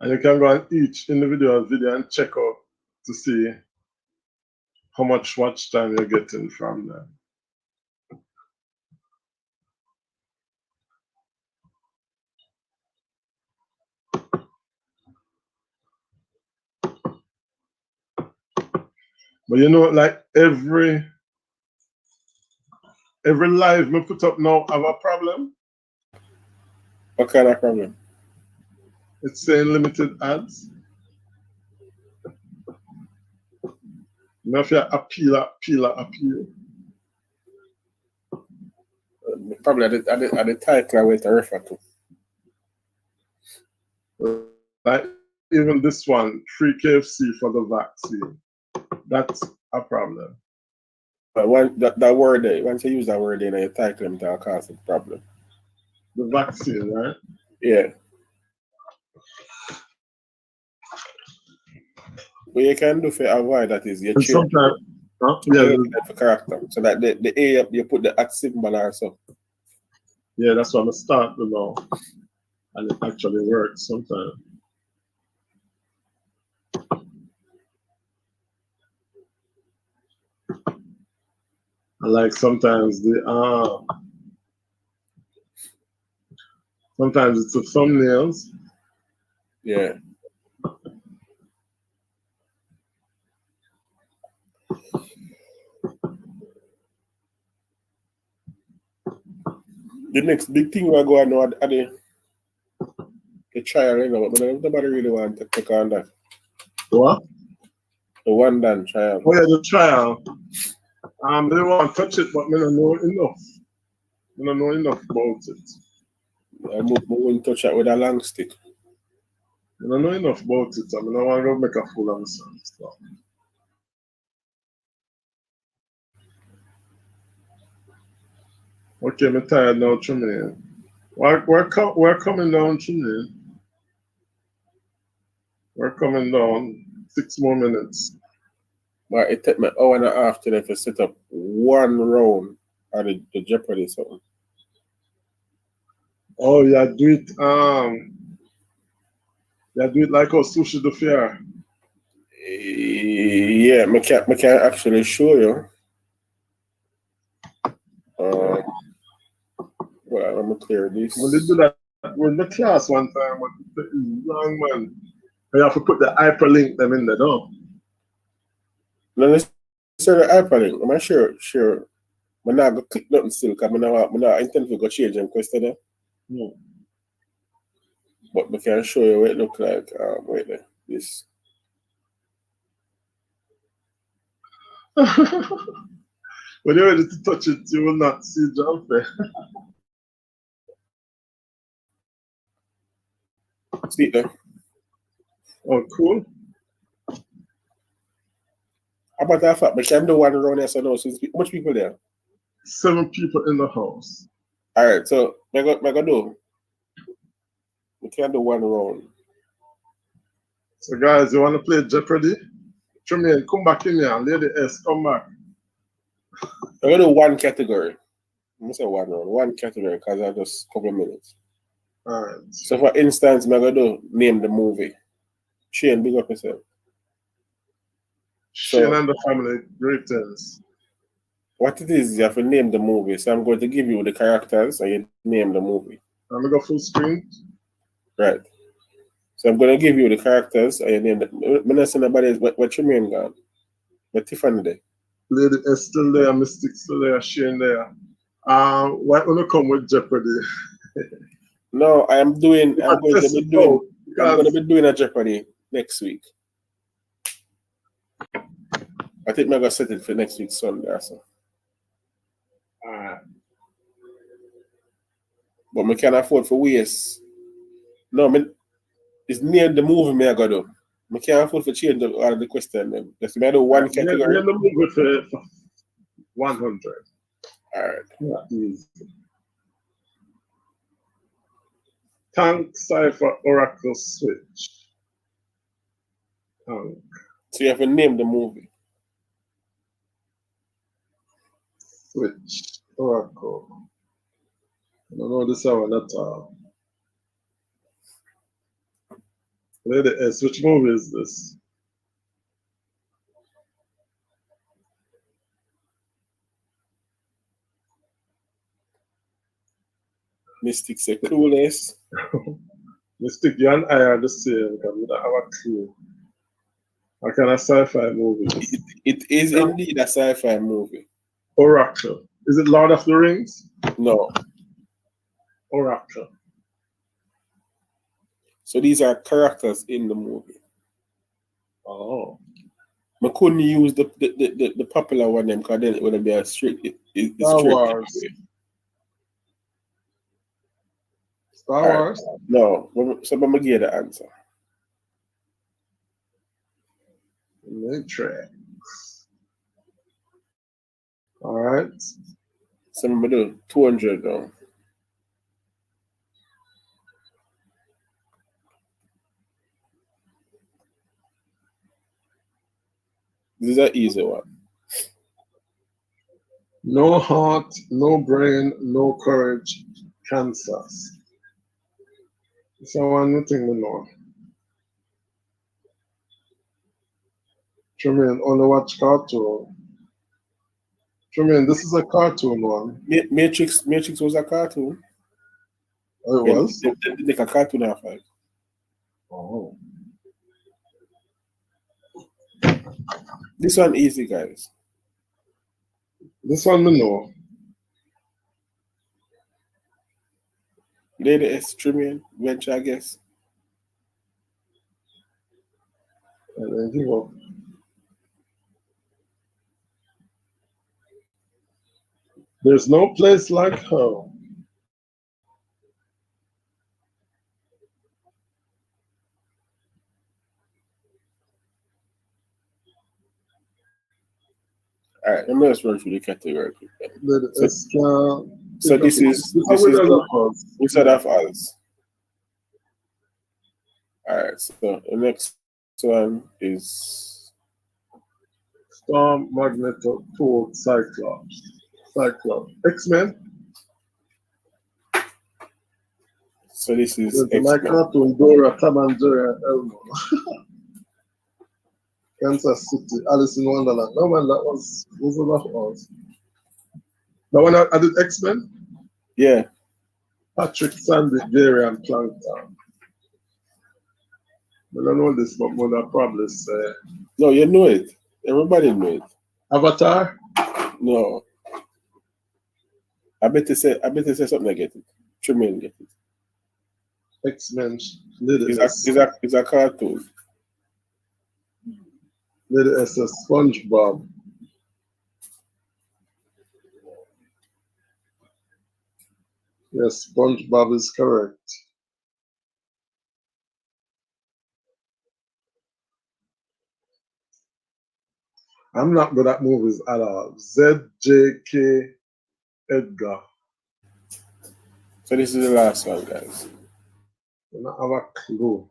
And you can go on each individual video and check out to see how much watch time you're getting from them. But you know, like every live we put up now have a problem. What kind of problem? It's saying limited ads. You know, if you appeal. Probably at the title I went to refer to. Like even this one, free KFC for the vaccine. That's a problem. But that word there, once you use that word there, you title them to cause a problem. The vaccine, right? Yeah. What you can do for avoid that is you change sometimes, for character. So that the A you put the at symbol or so. Yeah, that's what I'm starting now. And it actually works sometimes. And like sometimes sometimes it's the thumbnails. Yeah. The next big thing we're going on are the trial, you know, but nobody really want to take on that. What? The one done trial. Oh yeah, the trial. They want to touch it, but I don't know enough. I don't know enough about it. I won't touch it with a long stick. I don't know enough about it. I don't want to make a fool of myself. So. Okay, I'm tired now, Tremaine. We're coming down, Tremaine. We're coming down. 6 more minutes. But it took me an hour and a half today to set up one round of the Jeopardy something. Oh yeah, do it like how Sushi the Fair. Yeah, I can actually show you. Well, let me clear this. We did do that with the class one time, but it's long, man. You have to put the hyperlink them in there, no? No, let's say the hyperlink. I'm not sure. I'm not going to click nothing still because I'm not intend to go change them question. No. But we can show you what it looks like. Wait there. This. When you're ready to touch it, you will not see Jamfête. See it there. Oh, cool. How about that fact? We can do one around here, so no. So how much people there? 7 people in the house. All right, so we do. We can do one round. So guys, you want to play Jeopardy? Tremaine, come back in here. Lady S, come back. I'm gonna do one category. I'm gonna say one category because I have just a couple of minutes. All right. So for instance, I'm gonna do name the movie. Shane, big up yourself. Shane and the family, greetings. What it is, you have to name the movie. So I'm going to give you the characters and you name the movie. I'm gonna go full screen. Right. So I'm going to give you the characters and you name them. I'm not saying nobody what you mean, God. But Tiffany there. Lady S still there, Mystic still there, Shane there. Why don't you come with Jeopardy? No, I'm going to be doing a Jeopardy next week. I think I'm going to set it for next week Sunday or so. But I can't afford for waste. No, it's near the movie me I got to do. I can't afford for change all of the question then. Just me do one category. We're in the movie for 100. All right. Yeah, easy. Tank, Cypher, Oracle, Switch. Tank. So you have to name the movie. Switch, Oracle. I don't know this one at all. Lady S, which movie is this? Mystic say clueless. Mystic, you and I are the same because we don't have a clue. What kind of sci-fi movie? It is indeed a sci-fi movie. Oracle. Is it Lord of the Rings? No. Oracle. So these are characters in the movie. Oh. I couldn't use the popular one them because then it would be a straight. Star Wars. Star Wars? No. So I'm going to give the answer. Matrix. All right. So I'm going to do 200 now. This is an easy one. No heart, no brain, no courage, Kansas. So one thing we know. Tremaine, only watch cartoon. Tremaine, this is a cartoon one. Matrix was a cartoon. Oh, it was? They make a cartoon out of it. Oh. This one easy, guys. This one we know. Lady S. Tremaine, venture, I guess. And then give up. There's no place like home. All right, let me just run through the category. So this is Wizard of Oz. All right, so the next one is Storm, Magneto, Thor, Cyclops. X-Men. So this is my cartoon, Dora, Tom and Jerry, and Elmo. Kansas City, Alice in Wonderland. No man, that was Wizard of Oz. The one I did X-Men? Yeah. Patrick, Sandy, Gary, and Plankton. I don't know this, but Mother probably say. No, you know it. Everybody know it. Avatar? No. I bet they say something I get it. Tremaine get it. X-Men. It's a cartoon. Little S, SpongeBob. Yes, SpongeBob is correct. I'm not good at movies at all. ZJK Edgar. So this is the last one, guys. I don't have a clue.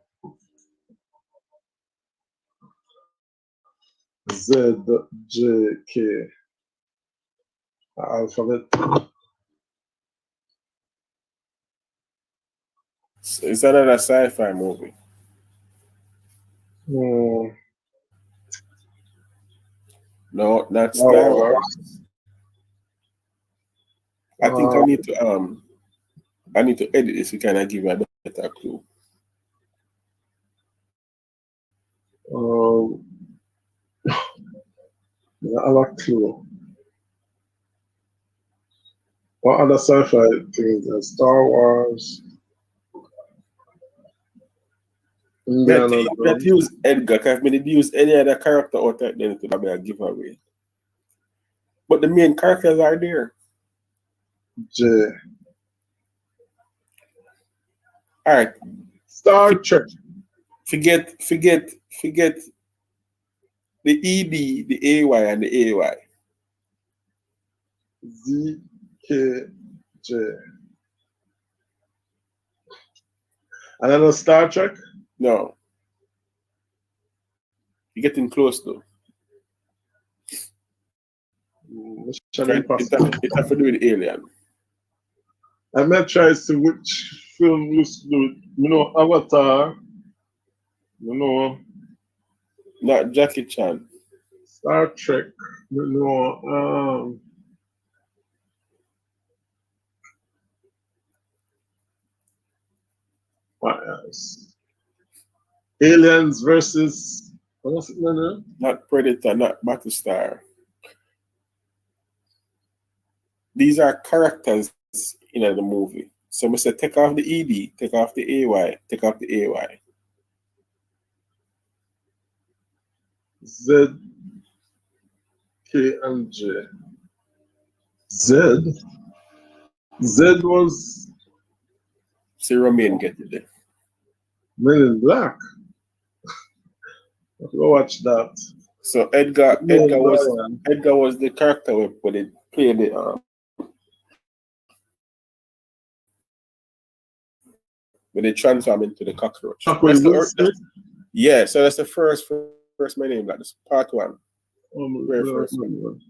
Z, J, K. Alphabet. So it's another sci-fi movie. Hmm. No, not Star Wars. I think I need to edit this to kind of give you a better clue. Yeah, I like clue. What other sci-fi things? Star Wars, Indiana That Jones. use Edgar, because if I did use any other character out there, then it would be a giveaway. But the main characters are there. J. All right. Star Trek. Forget the ED, the AY, and the AY. Z, K, J. Another Star Trek? No. You're getting close though. Mission Impossible. It has to do with Alien. I might try to see which film used to do it. You know, Avatar. You know, Not Jackie Chan. Star Trek. You know, what else? Aliens versus, what was it, man? Not Predator, not Battlestar. These are characters in the movie. So I say take off the ED, take off the AY, take off the AY. Z, K, and J. Z? Z was See Romain get it there. Men in Black. Go watch that. So Edgar was the character when they played the when they transform into the cockroach. Yeah, so that's the first my name, like this part one. Very first one.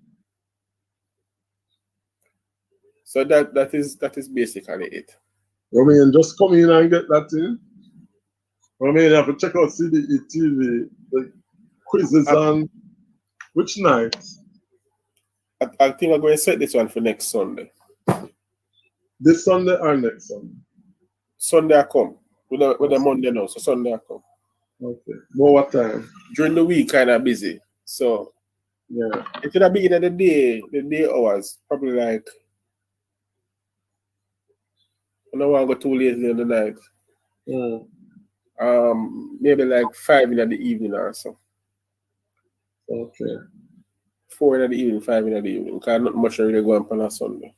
So that is basically it. Romain, just come in and get that in. Romain, you have to check out CDE TV, the quizzes on which night? I think I'm going to set this one for next Sunday. This Sunday or next Sunday? Sunday I come. With a Monday now, so Sunday I come. Okay. More what time? During the week, kind of busy. So, yeah. It could have been in the day hours, probably like, I don't want to go too late in the night. Maybe like 5 in the evening or so. Okay. 4 in the evening, 5 in the evening. Because not much really going on a Sunday.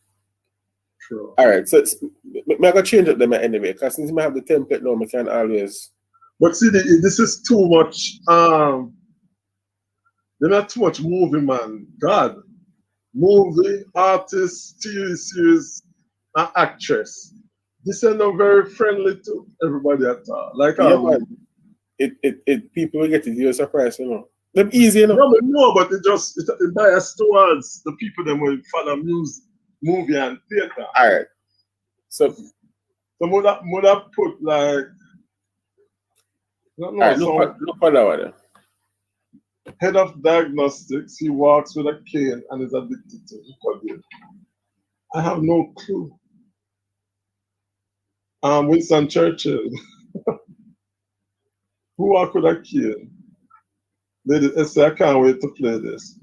Sure. All right, so I'm going to change it them anyway, because since I have the template now, I can always. But see, this is too much. They're not too much movie, man. God. Movie, artist, TV series, and actress. This is not very friendly to everybody at all. Like, yeah, man. It people will get it, you're surprised, you know. Them easy, you know. No, but it bias towards the people that will follow music, movie, and theater. All right. So would have put like. All right, look for that one. Head of diagnostics, he walks with a cane and is addicted to cocaine. I have no clue. Winston Churchill. Who walk with a cane? Ladies, I can't wait to play this.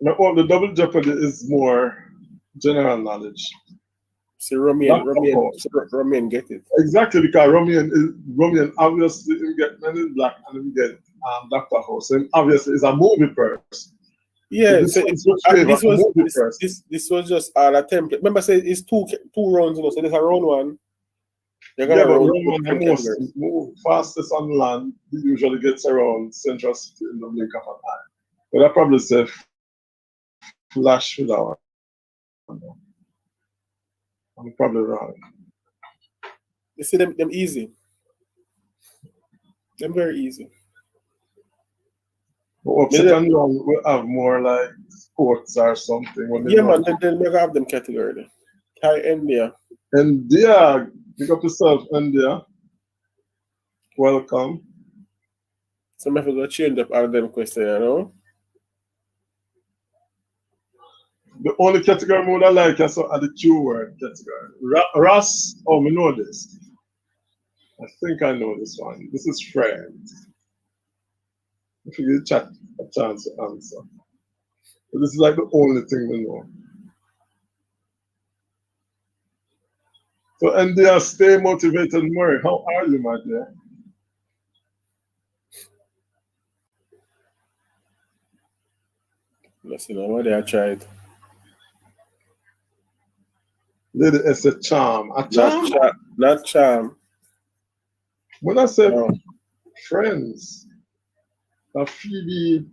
The double jeopardy is more general knowledge. See, Romain get it. Exactly, because Romain obviously he get Men in Black and he get Dr. House. And obviously is a movie person. Yeah, so this was just a template. Remember, say it's two rounds, you know, so there's a round one. You're gonna the most fastest on land usually gets around Central City in the blink of an eye. But I probably say Flash with that one. I'm probably wrong. You see them easy. Them very easy. But second one will have more like sports or something. When Yeah, man, then we have them category. Hi, India. India, pick up yourself, India. Welcome. So I have to change up all them questions, you know? The only category mode I like is the Q word category. Ross, oh, we know this. I think I know this one. This is friends. If you give chat a chance to answer. But this is like the only thing we know. So, India, stay motivated, Murray. How are you, my dear? Listen, what they tried. Lady, it's a charm. A charm? Not charm. When I say No. Friends, Phoebe,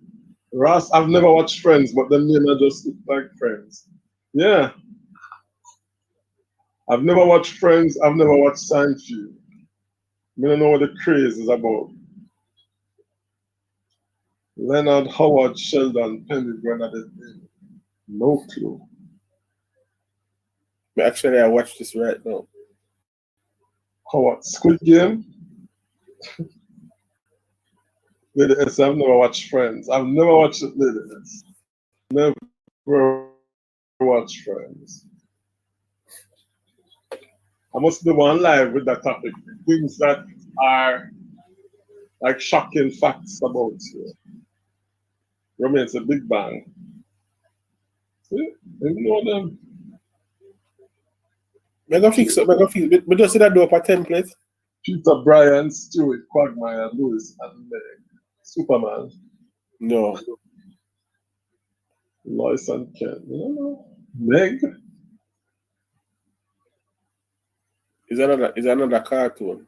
Ross, I've never watched Friends, but the name I just look like Friends. Yeah. I've never watched Friends. I've never watched Seinfeld. I don't know what the craze is about. Leonard, Howard, Sheldon, Penny, Bernadette. No clue. But actually, I watched this right now. Howard, Squid Game? Lady S, I've never watched Friends. I've never watched it, Lady S. Never watched Friends. I must do one live with that topic. Things that are like shocking facts about you. Romance a Big Bang. See? You know them. I'm gonna fix it. But just see that do up a template. Peter, Brian, Stewart, Quagmire, Lewis, and Meg. Superman. No. Lois and Ken. You know? Meg. Is another cartoon.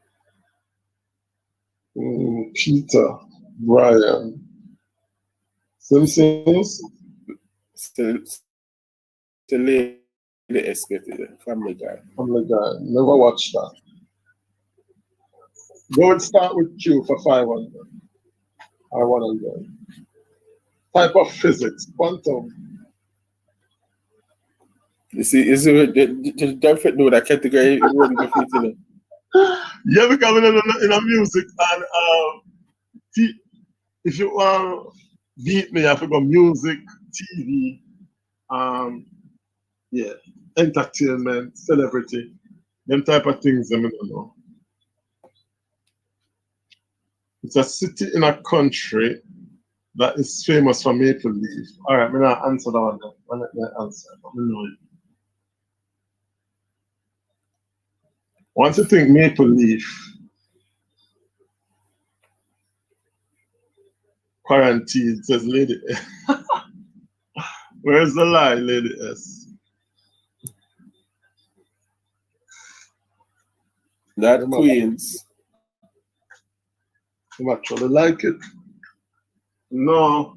Peter, Brian. Simpsons. Still lady escape Family Guy. Family Guy. Never watched that. Go and start with Q for 500. I 100. Type of physics, quantum. You see, the Jamfête know that category it wouldn't be fitting. Yeah, because in a music and if you beat me, I forgot music, TV, yeah, entertainment, celebrity, them type of things. I don't know. It's a city in a country that is famous for maple leaf. All right, I'm gonna answer that one. Then. Let me answer. Let me know it. Once you think maple leaf, quarantine says Lady S. Where's the lie, Lady S? That Queens. You actually like it? No.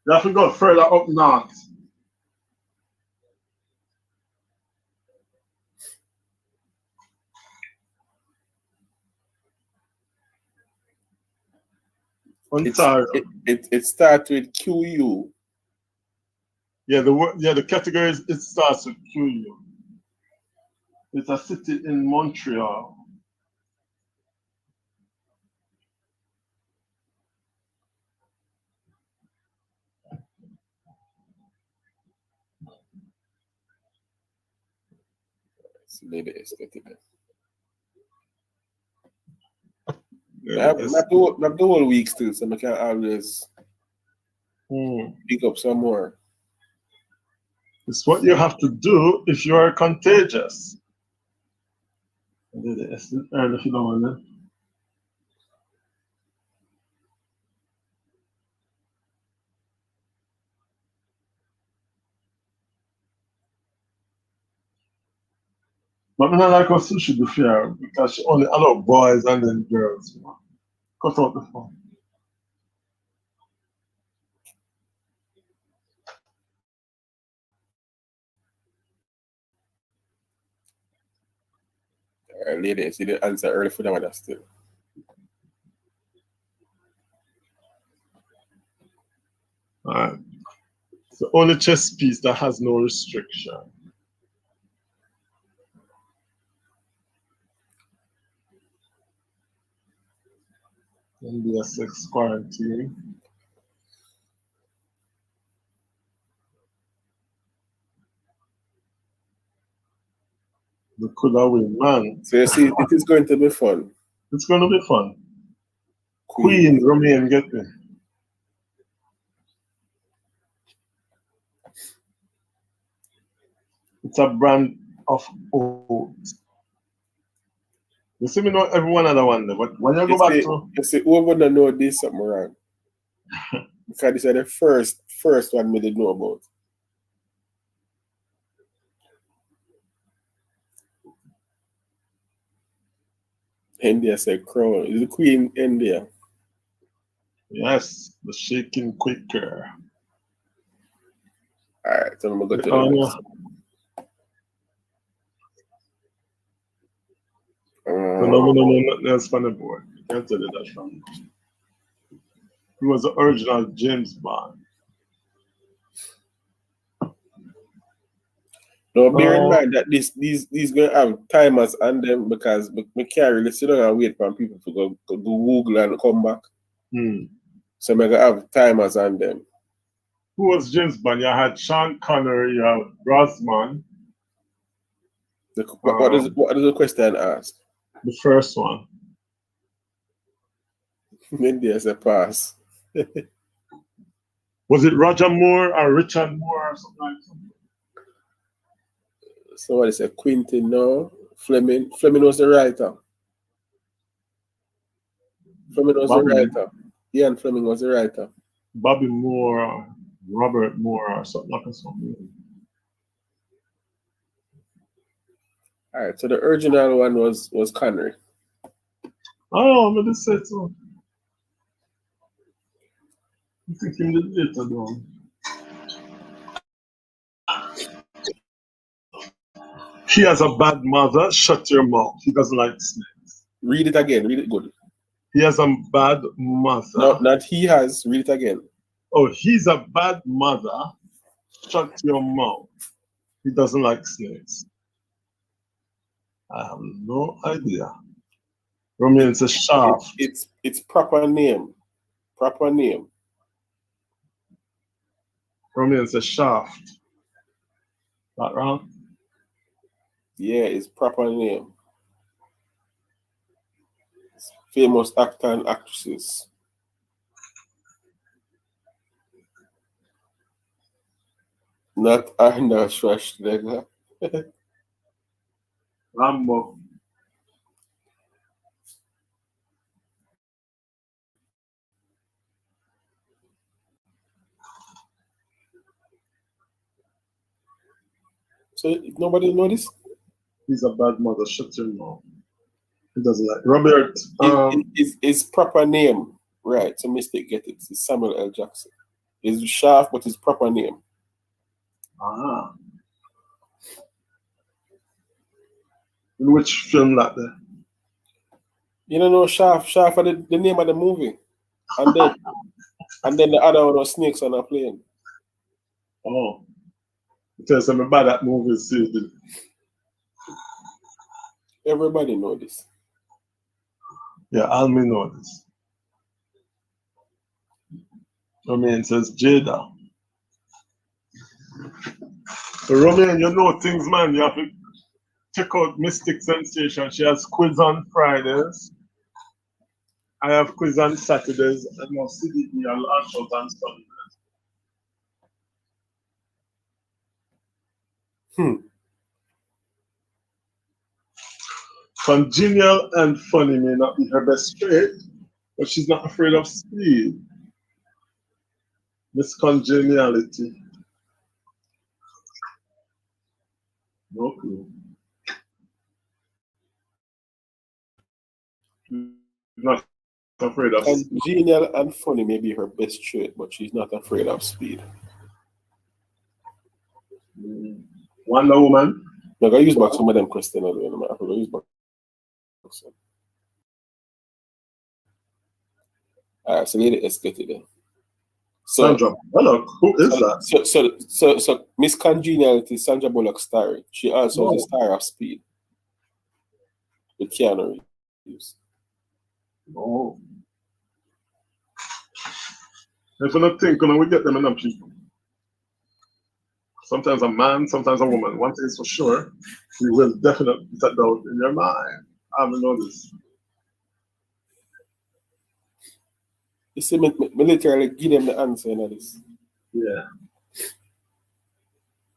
You have to go further up north. Ontario. It starts with QU. Yeah, the categories it starts with QU. It's a city in Montreal. Lady escape. Yeah, not the whole week still, so I can always pick up some more. It's what you have to do if you are contagious. If you don't want to. But I don't like how Sushi do fair because she only allow boys and then girls. You know? Cut out the phone. Lady, see the answer early for that one still. All right. It's the only chess piece that has no restriction. NBSX quarantine. The coulda win, man. So you see, it is going to be fun. It's gonna be fun. Queen Romain get me. It's a brand of oats. You see me know every one other one there, but when you go back to you see, whoever don't know this something wrong. Because this is the first one me did know about. India said crown. Is the queen India? yes, the shaking quicker. Alright, so I'm gonna go to the next. So now we don't know nothing else from the board. I can't tell you that from. He was the original James Bond. Now bear in mind that these gonna have timers on them because we can't really sit down and wait for people to go Google and come back. So we're gonna have timers on them. Who was James Bond? You had Sean Connery, you have Brosnan. What is the question asked? The first one. India said pass. Was it Roger Moore or Richard Moore or something like that? Somebody said Quentin, no. Fleming was the writer. Fleming was the writer. Ian Fleming was the writer. Bobby Moore or Robert Moore or something like that. All right, so the original one was Connery. Oh, I'm gonna say so. I'm thinking the later one. He has a bad mother. Shut your mouth. He doesn't like snakes. Read it again. Read it good. He has a bad mother. No, not he has. Read it again. Oh, he's a bad mother. Shut your mouth. He doesn't like snakes. I have no idea. Romain says shaft. It's proper name. Proper name. Romain says shaft. That wrong? Yeah, it's proper name. It's famous actor and actresses. Not Arnold Schwarzenegger. Rambo. So nobody know this? He's a bad mother. Shut your mouth. He doesn't like Robert. His proper name, right? So mistake get it. It's Samuel L. Jackson. It's Shaft, but his proper name. Ah. In which film that there? You don't know Shaft. Shaft are the name of the movie. And then the other one was Snakes on a Plane. Oh. Tell some about that movie season. Everybody know this. Yeah, Almi know this. Romain says Jada. So Romain, you know things, man. You have to check out Mystic Sensation. She has quiz on Fridays. I have quiz on Saturdays, and now CDE and launch out on Sundays. Congenial and funny may not be her best trait, but she's not afraid of speed. Miss Congeniality. No clue. Not afraid of speed. Congenial and funny may be her best trait, but she's not afraid of speed. Wonder Woman. I'm going to use back some of them questions. I'm going to use back. Alright, so Lady S get it then. So, Sandra Bullock, who is that? So Miss Congeniality, Sandra Bullock starring. She also is a star of Speed with Keanu Reeves. Oh. If you not think, we get them enough people. Sometimes a man, sometimes a woman. One thing is for sure, you will definitely put that doubt in your mind. I haven't noticed. You see, me literally give them the answer in this. Yeah.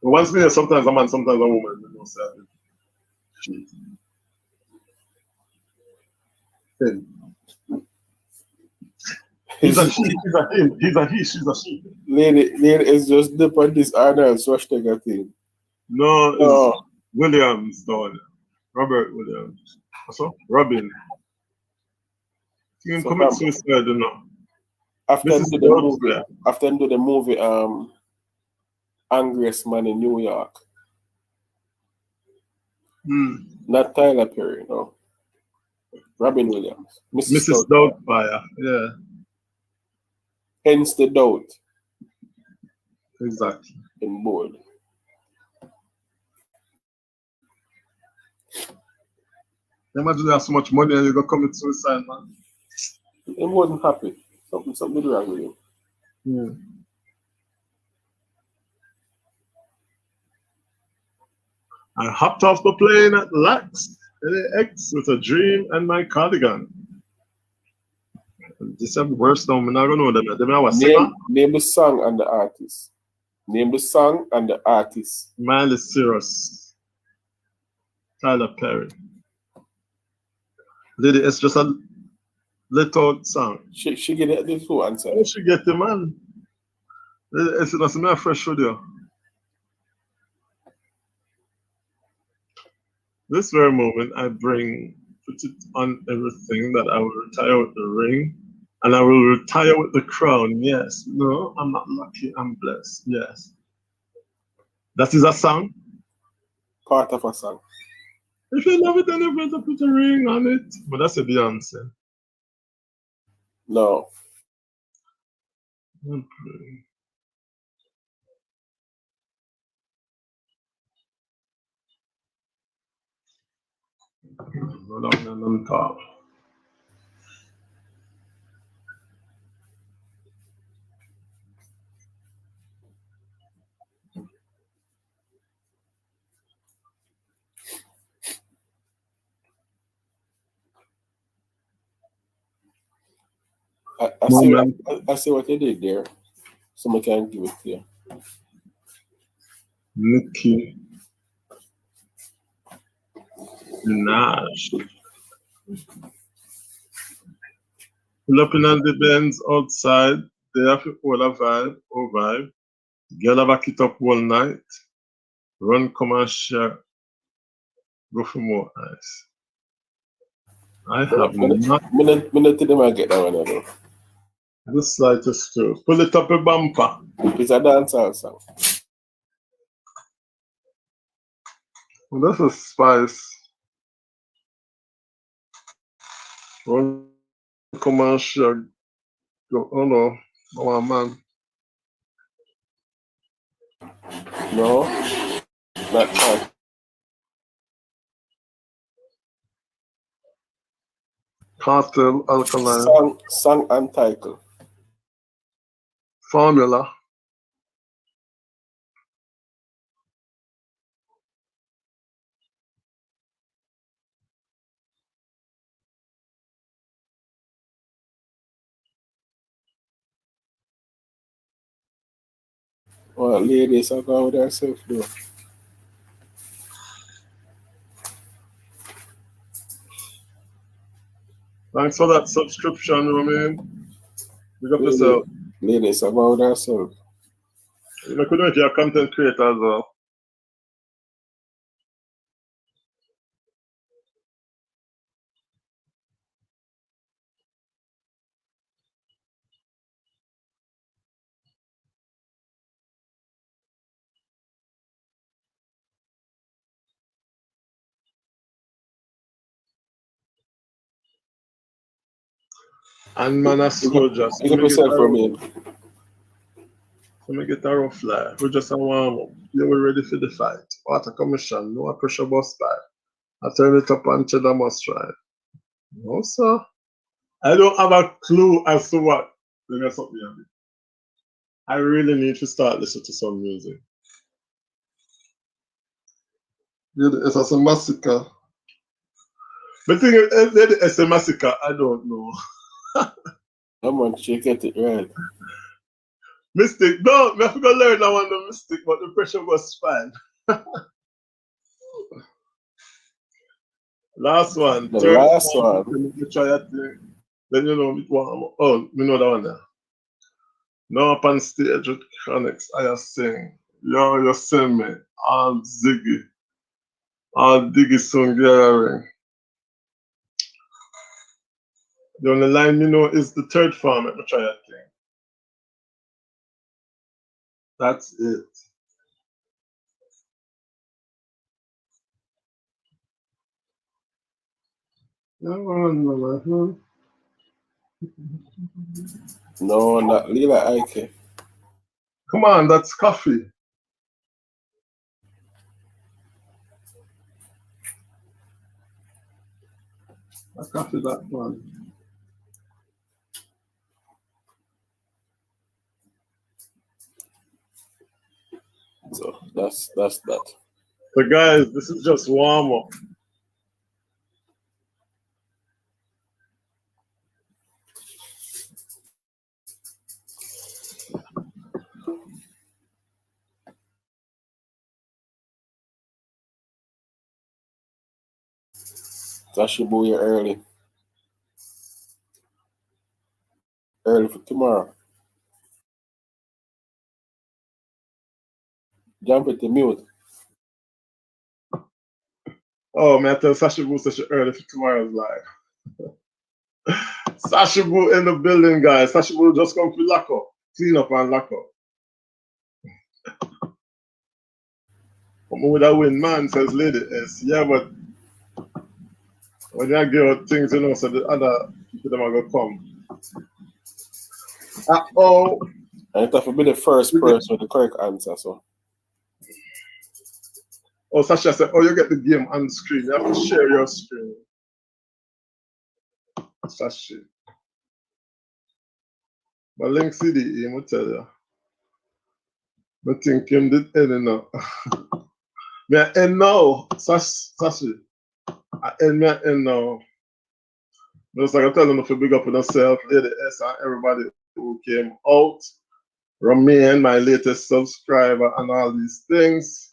But once me, sometimes a man, sometimes a woman. You know, so he's a she, he's a him, he's a he, she's a she. Lady is just dip on this Arnold Schwarzenegger thing. No, it's Williams down. Robert Williams. So Robin. He can commit suicide, you know. After the movie, Angriest Man in New York. Not Tyler Perry, no. Robin Williams. Mrs. Doubtfire, yeah. Hence the doubt. Exactly. In bold. Imagine you have so much money and you go commit suicide, man. He wasn't happy. Something wrong with him. Yeah. I hopped off the plane at LAX with a dream and my cardigan. This is the worst now. I'm not going to know them. Them are singer. Name the song and the artist. Name the song and the artist. Miley Cyrus. Tyler Perry. Lady, it's just a little song. She get the two answer. Oh, she get the man. It's not a fresh video. This very moment, I put it on everything that I will retire with the ring, and I will retire with the crown. Yes. No, I'm not lucky. I'm blessed. Yes. That is a song. Part of a song. If you love it, then you better put a ring on it. But that's a Beyonce. No. Okay. Go down and on top. I see what you did there. Someone can give it to you. Nicki Minaj. Pull up in on the Benz outside. They have to hold a vibe or vibe. Girl have a kit up all night. Run, come and share. Go for more ice. I have not. Minute them I get that one. I know. The slightest clue. Pull it up a bumper. It's a dancehall song. Well, that's a spice. Run, come and share. Go. Oh no. Oh man. No. Not that. Cartel, alkaline. Song and title. Formula. Well, ladies are going with themselves though. Thanks for that subscription, Romain. Big up yourself. Ladies are going with themselves. You could do it, you're a content creator as well. And man, a soldier. Pick up yourself from me. Let me get a rough fly. We just a warm up. Yeah, we're ready for the fight. Water commission, no pressure bus fight. I turn it up and cheddar must ride. No, sir. I don't have a clue as to what. Let me stop me a bit. I really need to start listening to some music. Yeah, it's a massacre. The thing is, it's a massacre. I don't know. I'm on check it right. Mystic. No, I forgot to learn that one the Mystic, but the pressure was fine. Last one. The last one. Let me try that thing. Then you know it warm up. Oh, we know that one there. Now up on stage with Chronics, I just sing. Yo, you sing me. All Ziggy. All Diggy song ring. The only line you know is the third form. Let me try that thing. That's it. No, not Lila Ike. Come on, that's coffee. That's coffee, that one. So that's that. So guys, this is just warm up. Tashibu, you're early. Early for tomorrow. Jamfête the mute. Oh man, I tell Sasha Boo such early for tomorrow's live. Sasha Boo in the building, guys. Sasha Boo just come to lock up. Clean up and lock up. Come with a win, man, says Lady S. Yeah, but when you give out things, you know, so the other people them are gonna come. Oh. And it have to be the first person with the correct answer, so. Oh, Sasha said, oh, you get the game on the screen. You have to share your screen. Sasha. But Link CD, I will tell you. I think him did end now. Me end now, Sasha. I end now. Just like I tell them to big up on yourself, Lady S, and everybody who came out. Romain, my latest subscriber, and all these things.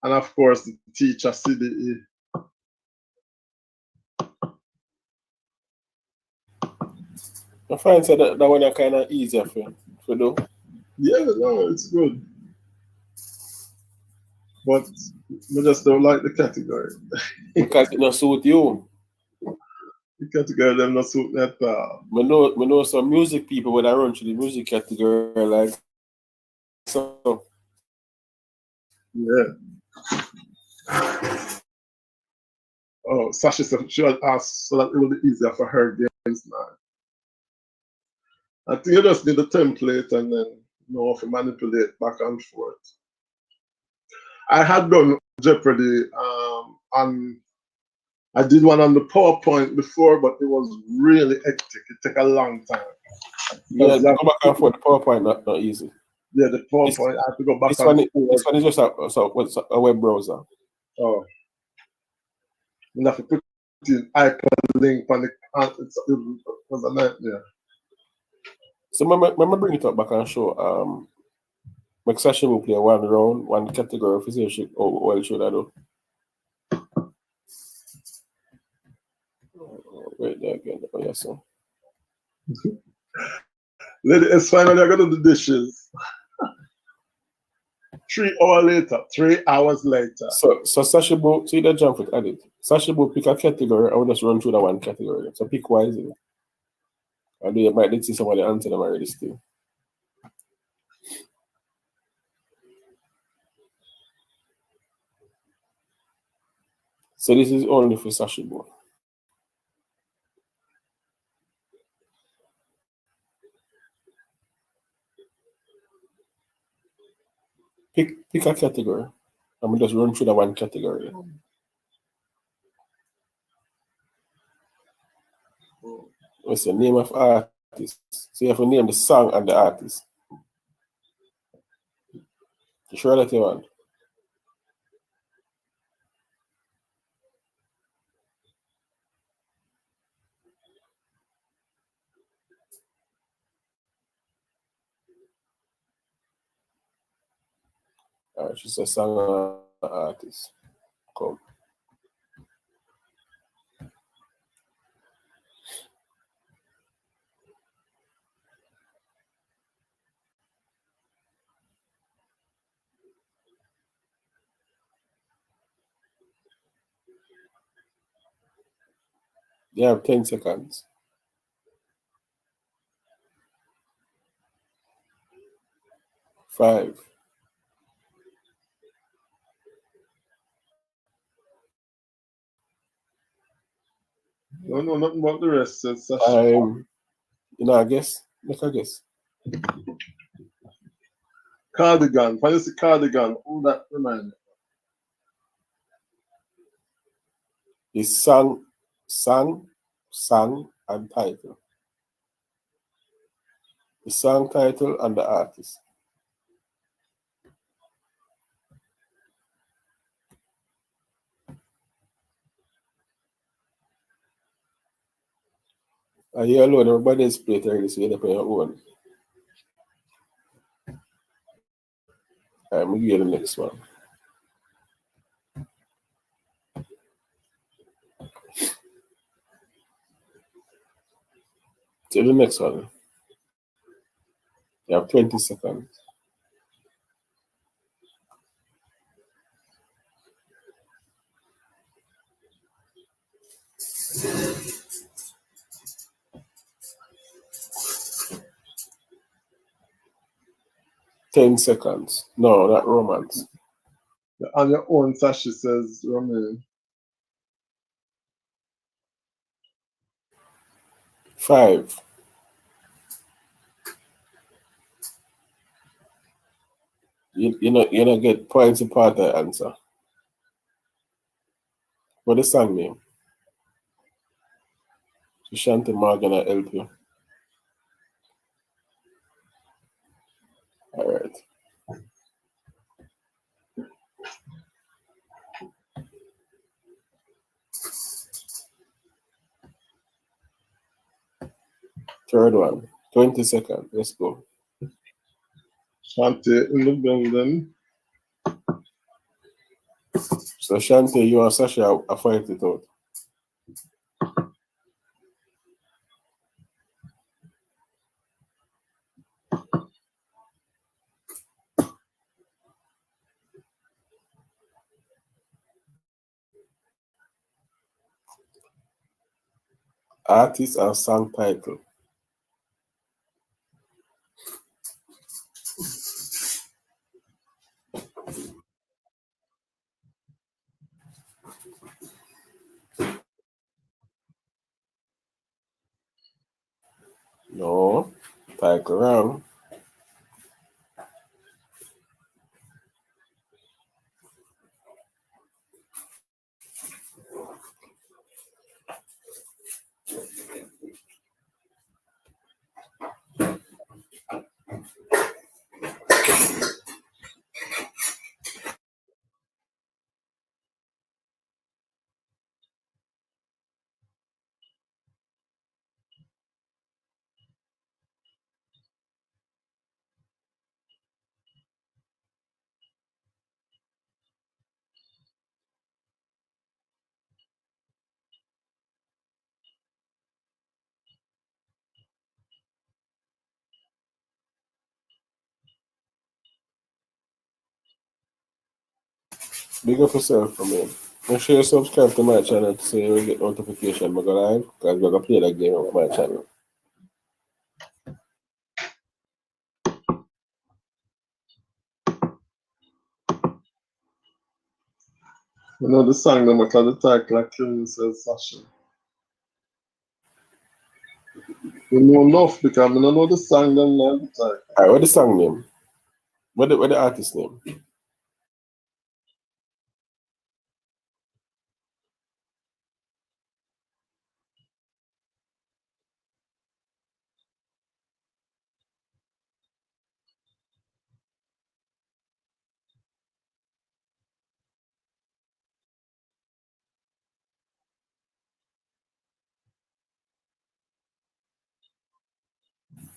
And of course, the teacher CDE. I find that one are kind of easier for do. Yeah, no, it's good. But I just don't like the category. Because it not suit you. The category them not suit me at all. I know some music people when I run to the music category like so. Yeah. Oh, Sasha said she had asked so that it will be easier for her games now. I think you just need a template and then know how to manipulate back and forth. I had done Jeopardy and I did one on the PowerPoint before, but it was really hectic. It took a long time. Yeah, go back and forth. The PowerPoint not easy. Yeah, the PowerPoint, I have to go back this and one, forth. This one is just a web browser. Oh. You have to put in hyperlink on the it was a nightmare. So when I bring it up back and show my session will play one round, one category of physics. Oh, well, should I do? Wait there again. Oh, yes, sir. Lady S finally I got to do the dishes. 3 hours later. 3 hours later. So Sashibu, see that jump with edit. Sashibu pick a category, I will just run through that one category. So pick wisely. And you might see somebody answer them already still. So this is only for Sashibu. Pick a category. I'm just run through the one category. What's the name of artist? So you have to name the song and the artist. You sure that you want? Alright, she's a song and artist. Come. You have 10 seconds. 5. Don't know nothing about the rest. Says Sasha. You know, I guess. Make a guess. Cardigan. When you see Cardigan, who that remind me? It's song, and title. The song title and the artist. Are you alone? Everybody is playing already, so you're on your own. I'm going to get the next one. To the next one. You have 20 seconds. Ten seconds. No, not romance. On your own, Sasha says Romain. 5. You know get points apart the answer. What the song name? So Shanti Morgan will help you. All right. Third one. 20 seconds. Let's go. Shanti in the building. So Shanti, you and Sasha are fight it out. Artist and song title. No. Title wrong. Big up yourself for me. Make sure you subscribe to my channel so you will get notification when I go live because we're going to play that game on my channel. You know the song, no matter the title, like Kevin says Sasha. You know enough because I don't know the song, then know the title. Alright, what the song name? What the artist name?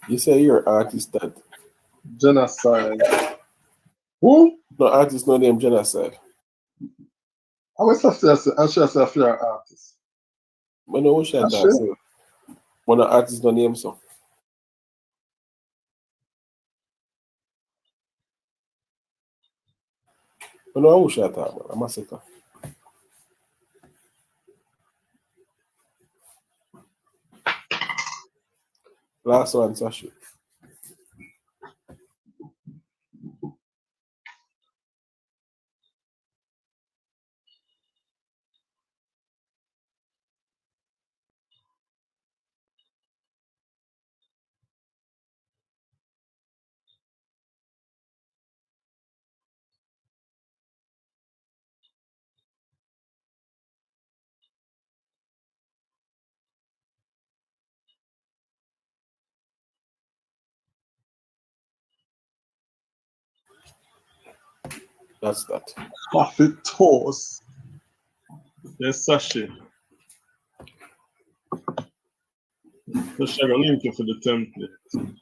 You say you're an artist that Genocide. Who? no artist no name Genocide. I was say if you're an artist. I know what that Sure. say. One of artist no name so. I know who shot that man. I'm a second. Last one, Sashi. That's that. Coffee toast. Yes, Sashi. So share a link for the template.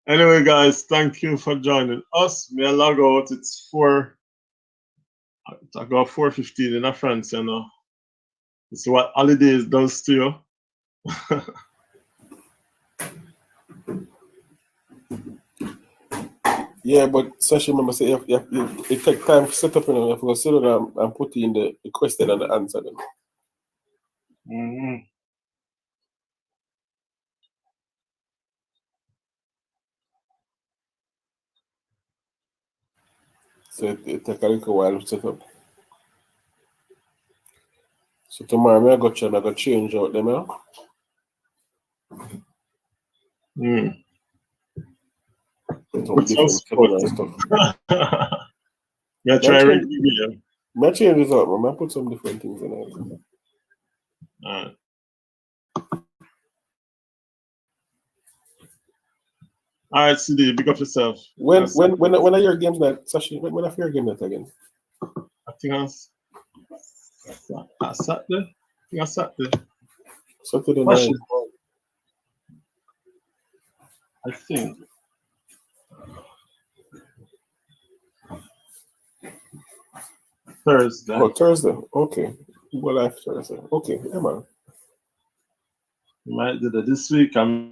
Anyway, guys, thank you for joining us. May I log out? It's 4:15 in France, you know. It's what holidays does to you. Yeah, but Sashi remember say it take time to set up, you know, you have to go sit down and put in the question and the answer then. Mm-hmm. So it take a little while to set up. So tomorrow I go try and I go change out them, you know? Some Put some different setting and sport. stuff. Yeah, try ring video. I change this up, man. I put some different things in it. Alright. Alright, CD, big up yourself. When are your games night, Sashi? When are your game night again? I think I Saturday. Saturday. Saturday What night. should- I think. Thursday. Oh, Thursday. Okay. Well, after Thursday. Okay, yeah, man. Might do that this week. I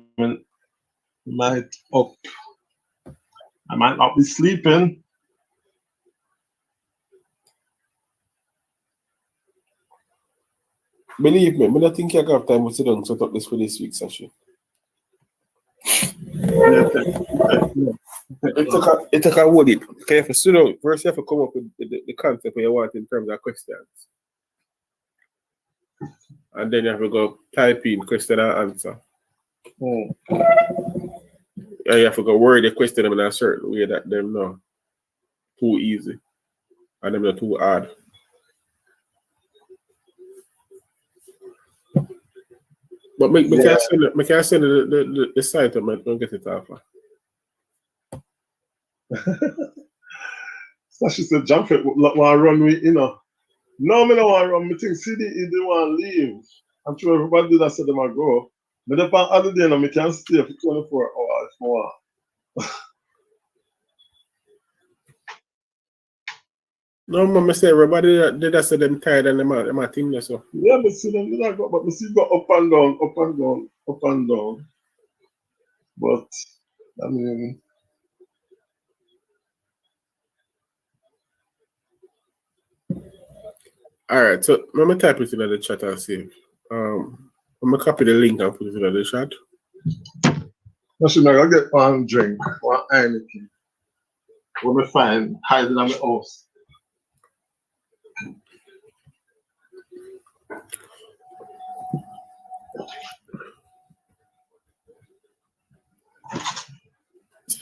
might up. I might not be sleeping. Believe me, I don't think you have time to sit down and set up this for this week, Sashi. Yeah, It took a word it. Okay, you have to sit down. First, you have to come up with the concept you want in terms of questions. And then you have to go type in question and answer. And you have to go word the question in a certain way that them know too easy and them not too hard. But me can send the site and don't get it off. So she said, Jamfête want to run with, you know. No, me don't want to run. Me think CD didn't want to leave. I'm sure everybody did that said them to go. But if I'm holiday, no, me can stay for 24 hours if I want. No, man, say everybody did that say them tired and them a team there, so. Yeah, me see them, you know, but me see go up and down, up and down, up and down. But, I mean, Alright, so let me type it in the chat and see. I'm gonna copy the link and put it in the chat. I should not get one drink, one Heineken. When me find hiding in my house.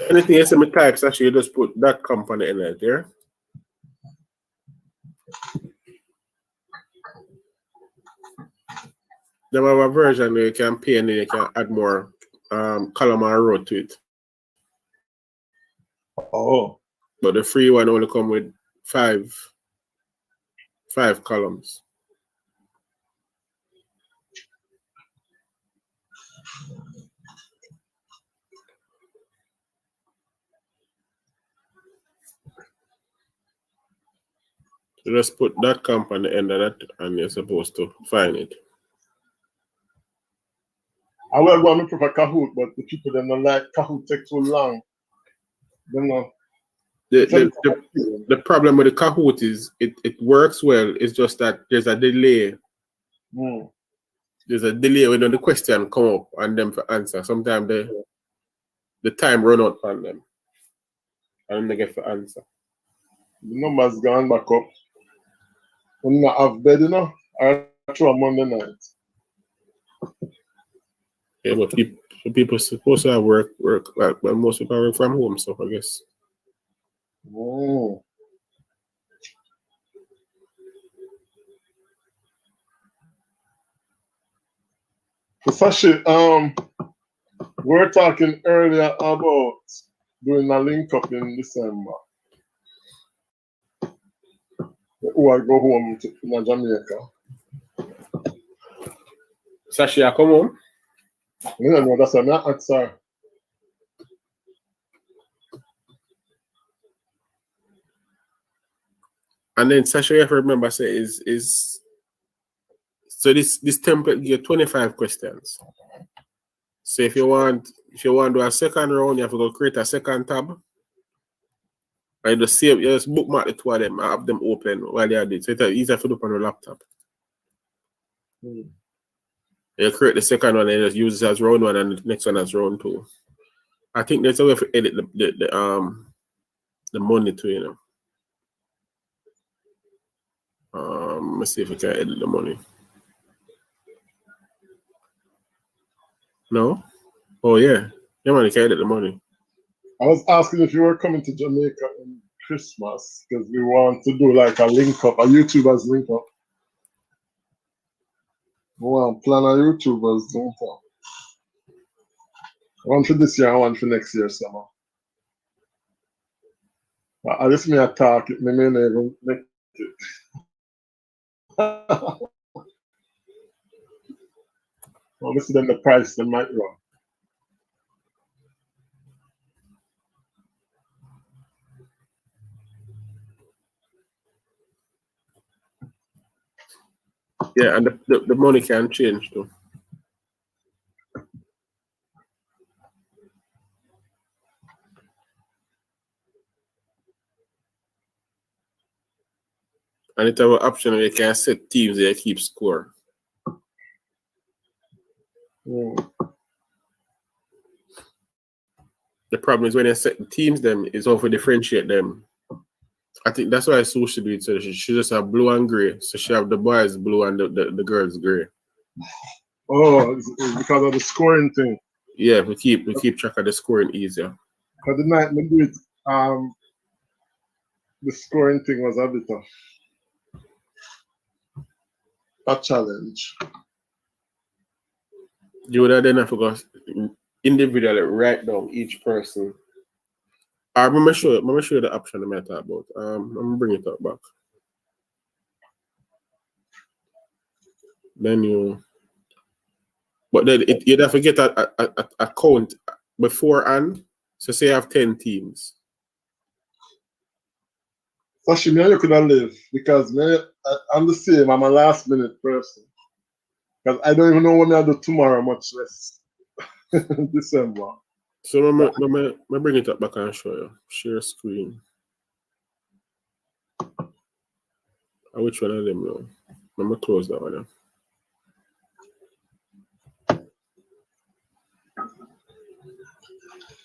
Anything SMS types, actually, you just put that company in it there. They have a version where you can pay and then you can add more column and row to it. Oh. But the free one only come with five columns. So just put that comp on the end of that and you're supposed to find it. I will go and prefer Kahoot, but the people that don't like Kahoot take too long. They know. The problem with the Kahoot is it works well. It's just that there's a delay. There's a delay when the question come up and them for answer. Sometimes the time run out on them and they get for answer. The numbers gone back up. When I have bed, I throw on Monday night. Yeah, but people supposed to have work like, but most people work from home, so I guess. Oh. Sashi, we were talking earlier about doing a link up in December. Who I go home to Jamaica. Sashi, I come home. I don't know, that's an answer. And then Sashi, you have to remember, say is so this template give 25 questions. So if you want to do a second round, you have to go create a second tab. And you just bookmark the two of them and have them open while they are doing it. So it's easier to do on your laptop. You create the second one and just use it as round one and the next one as round two. I think there's a way to edit the money too, Let's see if we can edit the money. No? Oh yeah. Yeah, man, you can edit the money. I was asking if you were coming to Jamaica in Christmas because we want to do like a link up, a YouTubers link up. We want to plan a YouTubers link up. One for this year, one for next year, summer. I just may attack it, may never make it. Obviously, then the price they might run. Yeah, and the money can change too. And it have an option where you can set teams that keep score. The problem is when you set the teams, them is how to differentiate them. I think that's why Sue should do it. So she just have blue and gray. So she have the boys blue and the girls gray. Oh, it's because of the scoring thing. Yeah, we keep track of the scoring easier. Because the night we do it, the scoring thing was a bit of a challenge. You would have then have to go individually write down each person. I'm gonna show you the option I'm talking about. I'm gonna bring it up back. Then you'd have to get a count beforehand. So say you have 10 teams. Sashi, me and you could have lived because I'm the same. I'm a last minute person. Because I don't even know what I'll do tomorrow, much less December. So I'm gonna bring it up back and show you. Share screen. Which one of them now? I'm gonna close that one.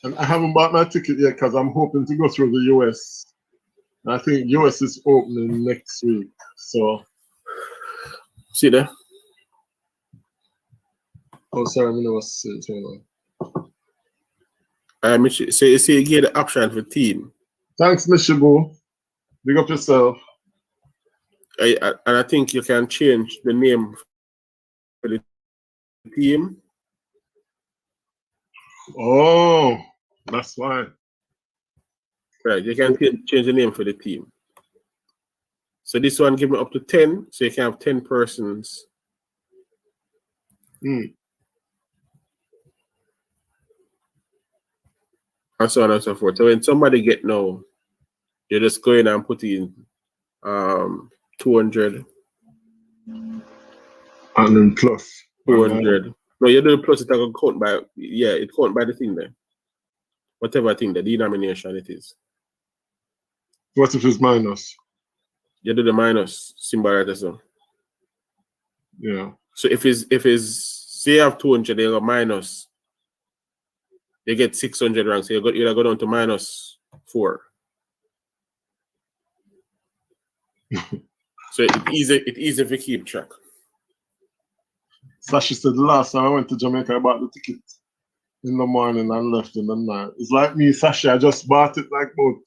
And I haven't bought my ticket yet because I'm hoping to go through the US. And I think US is opening next week. So see there? Oh sorry, I never see it. So you see, you get the option for team. Thanks, Mishibu. Big up yourself. And I think you can change the name for the team. Oh, that's why. Right, you can change the name for the team. So this one give me up to 10, so you can have 10 persons. And so on and so forth. So when somebody get no, you just go in and put in 200. And then plus. 200. No, you do the plus, it will count by, it count by the thing there. Whatever thing, the denomination it is. What if it's minus? You do the minus symbol right so. Yeah. So if it's say you have 200, you go minus, you get 600 ranks. So you go down to minus 4. So it's easy to keep track. Sashi said the last time I went to Jamaica, I bought the ticket in the morning and left in the night. It's like me, Sashi, I just bought it like about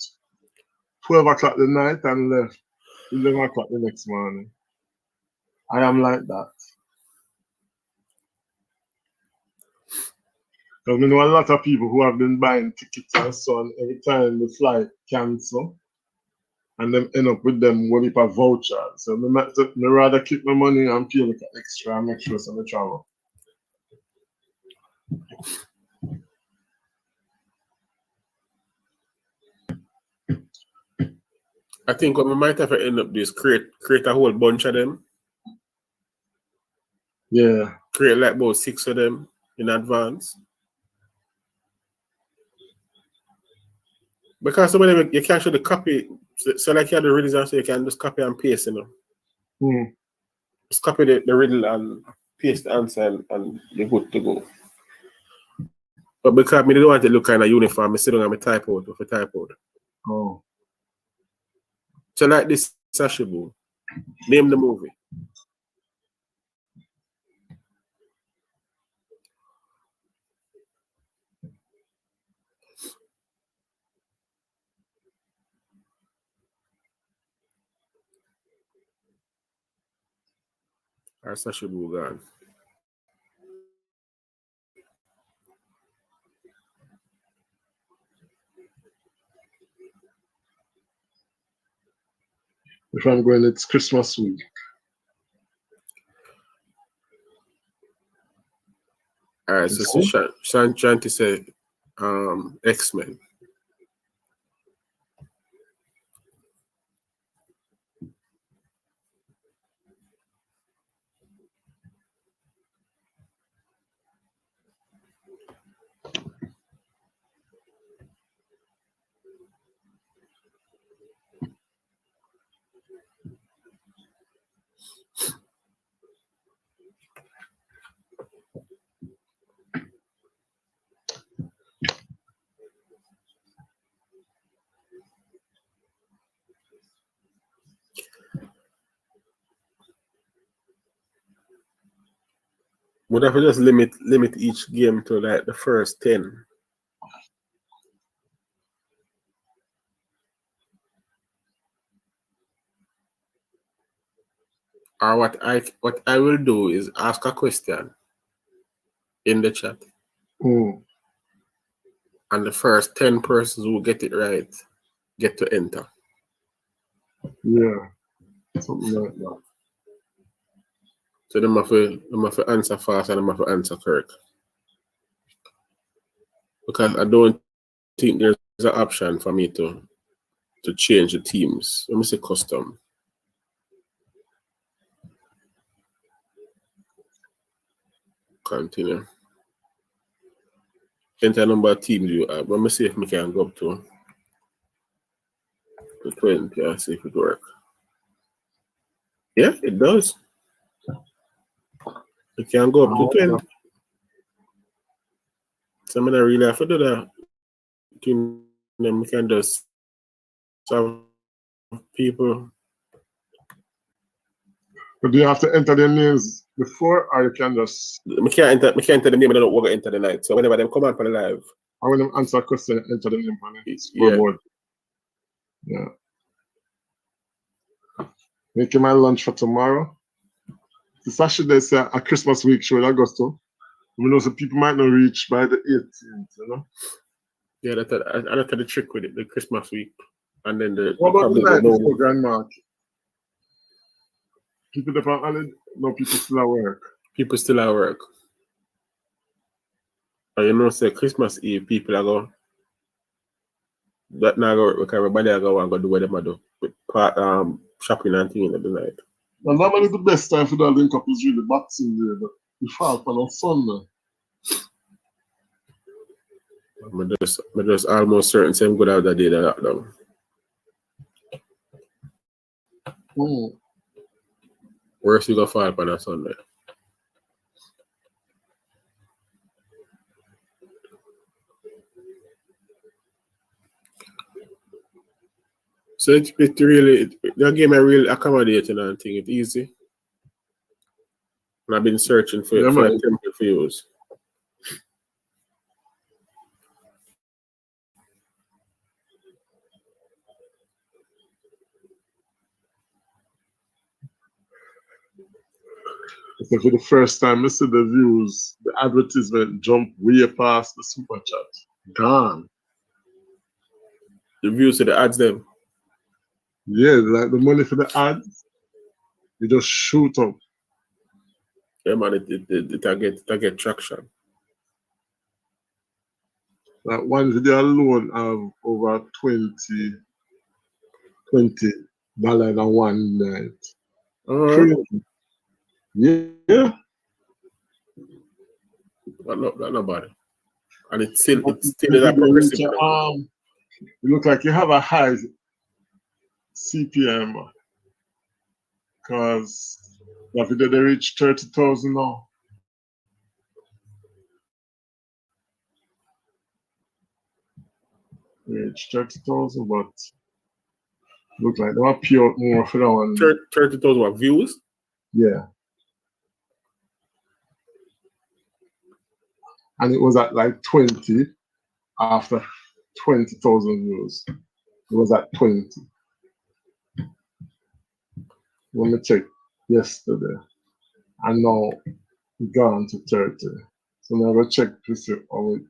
12 o'clock the night and left 11 o'clock the next morning. I am like that. Because we know a lot of people who have been buying tickets and so on every time the flight cancel and them end up with them what if a voucher. So me rather keep my money and pay like extra and make sure some travel. I think what we might have to end up is create a whole bunch of them. Yeah. Create like about 6 of them in advance. Because some of them you can't show the copy. So like you have the riddles, so you can just copy and paste, you know. Just copy the riddle and paste the answer and you're good to go. But because I don't want to look kind of uniform, I sit down and I type out with a type out. Oh. So like this Sashibu, name the movie. Or Sashibu gone. If I'm going, it's Christmas week. All right, so Sean trying to say X-Men. Would have to just limit each game to like the first 10. Or what I will do is ask a question in the chat. And the first 10 persons who get it right get to enter. Yeah. Something like that. So they have to answer fast and they have to answer correct. Because I don't think there's an option for me to change the teams. Let me say custom. Continue. Enter number of teams you have. Let me see if we can go up to 20 and see if it works. Yeah, it does. You can go up to 20. So I'm not really have to do that. We can just have people. But do you have to enter their names before, or you can just? We can't enter the name and then we're going to enter the night. So whenever they come on for the live, I want to answer a question, enter the name on it. Yeah. Yeah. Making my lunch for tomorrow. The Saturday say a Christmas week show in Augusto. We know some people might not reach by the 18th, you know. Yeah, that's the trick with it, the Christmas week. And then What about the night before Grand Mark? People that are holiday? No, people still at work. People still at work. And you know, say Christmas Eve, people are going. That now go because everybody are going to do what they do with shopping and things at the night. Now, normally the best time for that link up is really Boxing Day, but we fall on Sunday. I'm just almost certain same good out that day that lockdown. Where's you gonna fall upon a Sunday? So it really, that game I really accommodating and thing. It's easy. And I've been searching for temporary views. So for the first time, I see the views, the advertisement jump way past the super chat. Gone. The views of the ads them. Yeah, like the money for the ads, they just shoot up. Yeah, man, it get traction. Like one video alone have over $20 in one night. Crazy. Yeah. But not bad. And it's still that progressive. You look like you have a high CPM because that video they reach 30,000 now. Reach 30,000, but look like they want to pay out more for that one. 30,000 views? Yeah. And it was at like 20 after 20,000 views. It was at 20. Let me check yesterday. And now it gone to 30. So now I check to see how it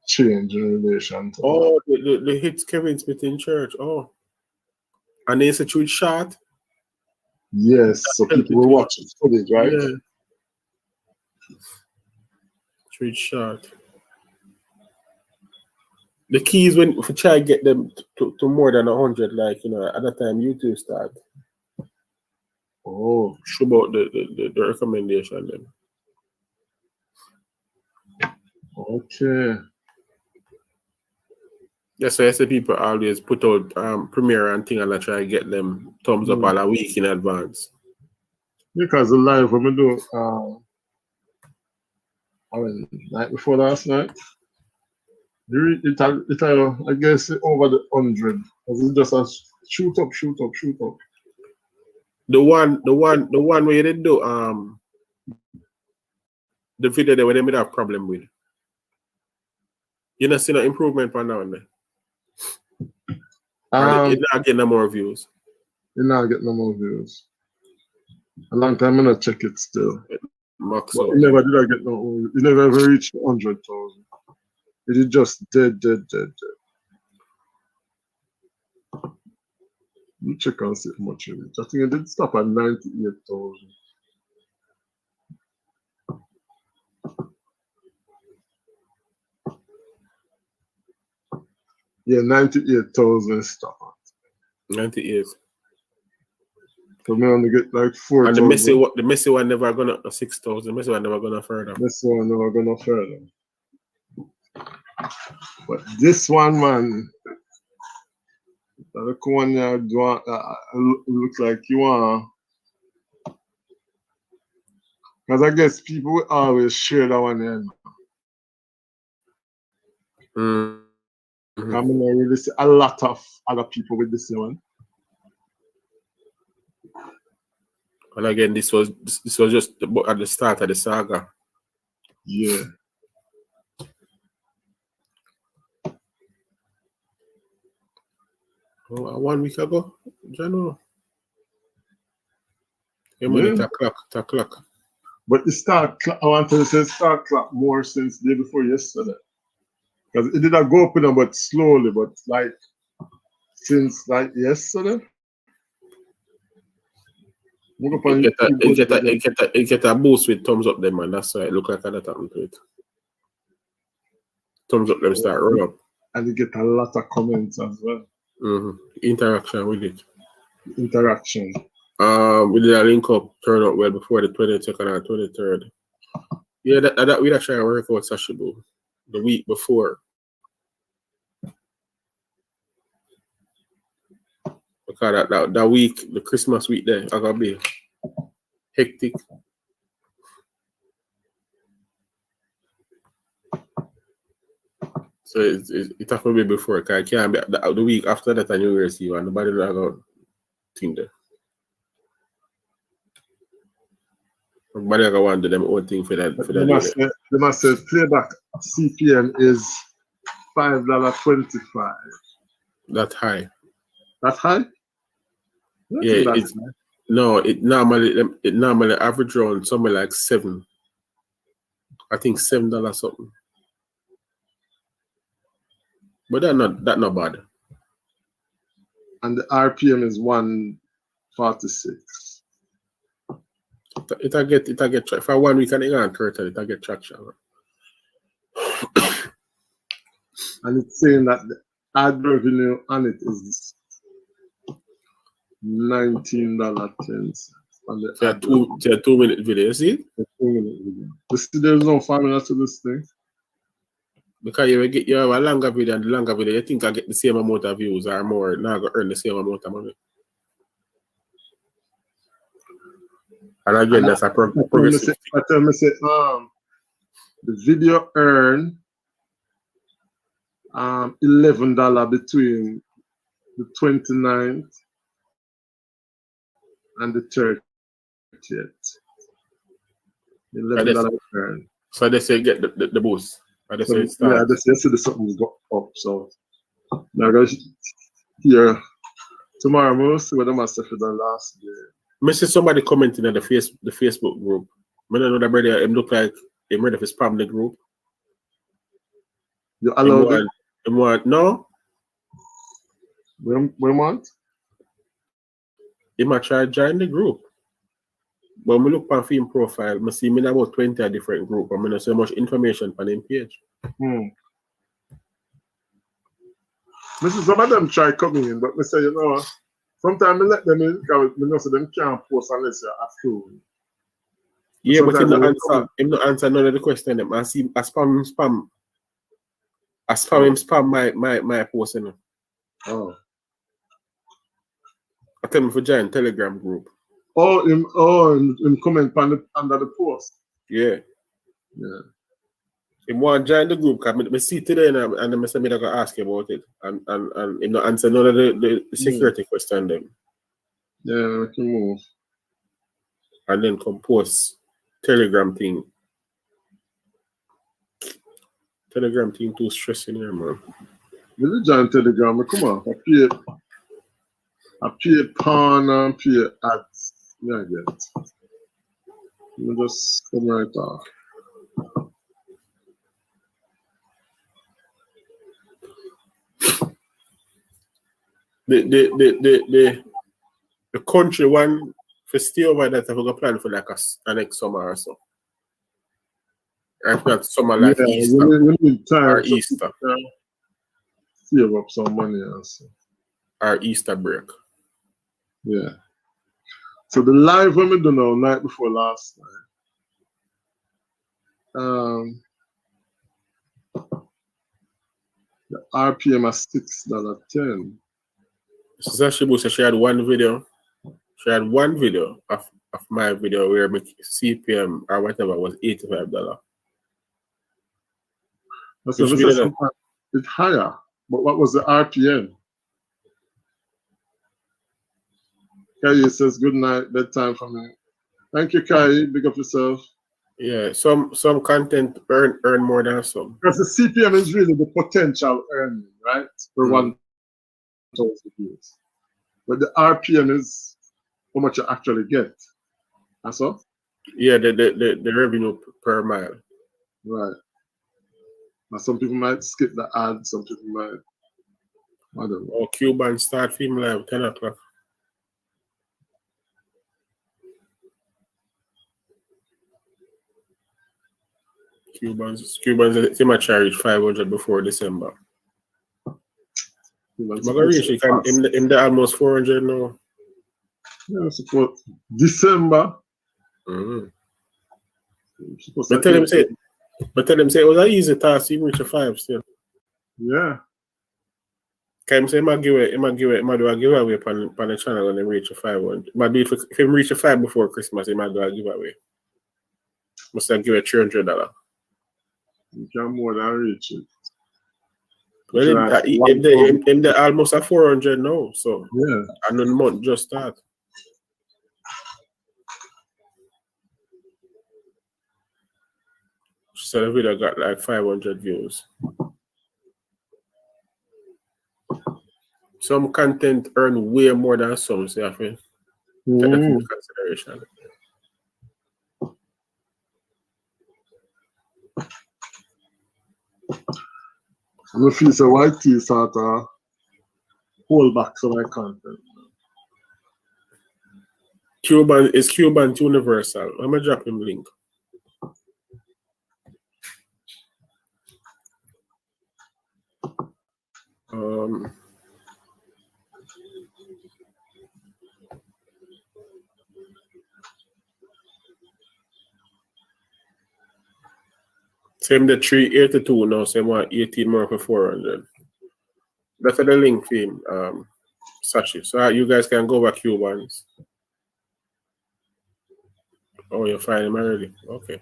change in relation to the hits Kevin Smith in church. Oh. And it's a true shot. Yes, so people will watch it footage, right? Yeah. True shot. The key is when if you try to get them to more than 100, like at that time YouTube start. Oh, show about the recommendation then. Okay. Yeah, so I say people always put out premiere and thing and I try to get them thumbs up all a week in advance. Because the live when we do night before last night, I guess over the 100. It's just a shoot up. The one where you didn't do the video that we didn't have problem with. You not see no improvement for now and then. You're not getting no more views. You're not getting no more views. A long time I'm gonna check it still. Max but you never did get no. You never ever reached 100,000. It is just dead. You check and see how much it is. I think it did stop at 98,000. Yeah, 98,000 stop at. 98. So me only get like 4,000. And the messy one never gonna 6,000. The messy one never gonna further. This one never gonna further. But this one, man, look one looks like you are. Because I guess people will always share that one in. I mean, I really see a lot of other people with this one. And again, this was just at the start of the saga. Yeah. 1 week ago, January. Yeah. The clock. But the start clock, I want to say start clock more since the day before yesterday. Because it didn't go up, but slowly, but like since like yesterday. It get a boost with thumbs up them, man. That's why it look like that happened to it. Thumbs up them start run up. And you get a lot of comments as well. Interaction with it. Interaction. We did a link up turn up well before the 22nd and 23rd. Yeah, that we actually work out Sashibu the week before. Because that week, the Christmas week there, I gotta be hectic. So it have to be before, because I can't be the week after that and New Year's Eve, and nobody will go think there. Everybody will want to do them own thing for that. They must say playback CPM is $5.25. That high. That high? Yeah, it normally average around somewhere like $7. I think $7 something. But that not bad. And the RPM is 146. It'll get for 1 week and it can't turtle, it'll get traction. And it's saying that the ad revenue on it is $19.10. It's a 2 minute video, you see? A 2-minute video. There's no formula to this thing. Because you have a longer video, and the longer video, you think I get the same amount of views or more, now I go earn the same amount of money. And again, that's a progressive. I tell me, the video earn $11 between the 29th and the 30th. $11 earn. So they say get the boost. They say yeah, they say something go up. So now guys, here tomorrow we'll see what I'm for the last day. I see somebody commenting on the Facebook group. I don't know that brother. Him look like him ready for spam the group. You allow it? No. We want? He might try to join the group. But when we look at film profile, I see about 20 different groups. I mean, so much information on him page. Some of them try coming in, but we say, you know, sometimes we let them in because we know so them can't post unless you're approved. Yeah, but him not answer none of the question. I see I spam my post. You know. Oh. I tell him for join Telegram group. Him comment under the post. Yeah. Yeah. Him want to join the group because I see today and I say me gonna ask you about it. And him not answer none of the security question them. Yeah, we can move. And then come post Telegram thing. Telegram thing too stressing here, man. Will you join Telegram? Come on, I pay pawn and pay ads. Yeah, I get it. Let me just come right off. The country one for stay over that I have a plan for like a next summer or so. If not summer like Easter. We need time or Easter. Save up some money also. Or Easter break. Yeah. So the live when we do now, night before last night. The RPM is $6.10. So she had one video. She had one video of my video where my CPM or whatever was $85. So it's higher. But what was the RPM? Kai says good night, bedtime for me. Thank you, Kai. Big up yourself. Yeah, some content earn more than some. Because the CPM is really the potential earning, right? For one views. But the RPM is how much you actually get. That's all? Yeah, the revenue per mile. Right. Now some people might skip the ad, some people might, I don't know. Or Cuban start film live 10 o'clock. Cubans they might reach 500 before December. I'm gonna reach it. In the almost 400 now. Yeah, I suppose December. Mm-hmm. But tell them say it was an easy task to reach a 5 still. Yeah. Can say might do a giveaway on the channel and then reach a 500. Might be if him reach a 5 before Christmas, he might do a giveaway. Must have give a $300. You can more than reach it. Well, in the almost a 400 now, so yeah, and the month just start. So the video got like 500 views. Some content earn way more than some, so I think take that into consideration. I feel so white tea sort of hold back some of my content. Cuban universal. I'm gonna drop him link. Same the 382 now, same one 18 more for 400. That's the link for him, Sashi. So you guys can go back Cubans. Oh, you find him already? Okay.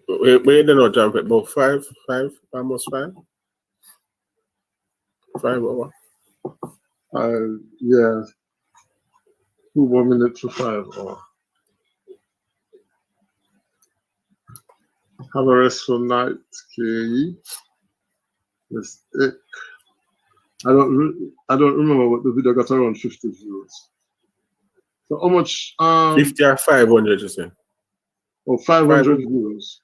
Where you know jump at about 5, almost 5? 5 over. Yeah. 2 more minutes to 5 or have a restful night, KE. Yes, I don't remember what the video got around 50 views. So how much 50 or 500 you say? Oh, 500 views.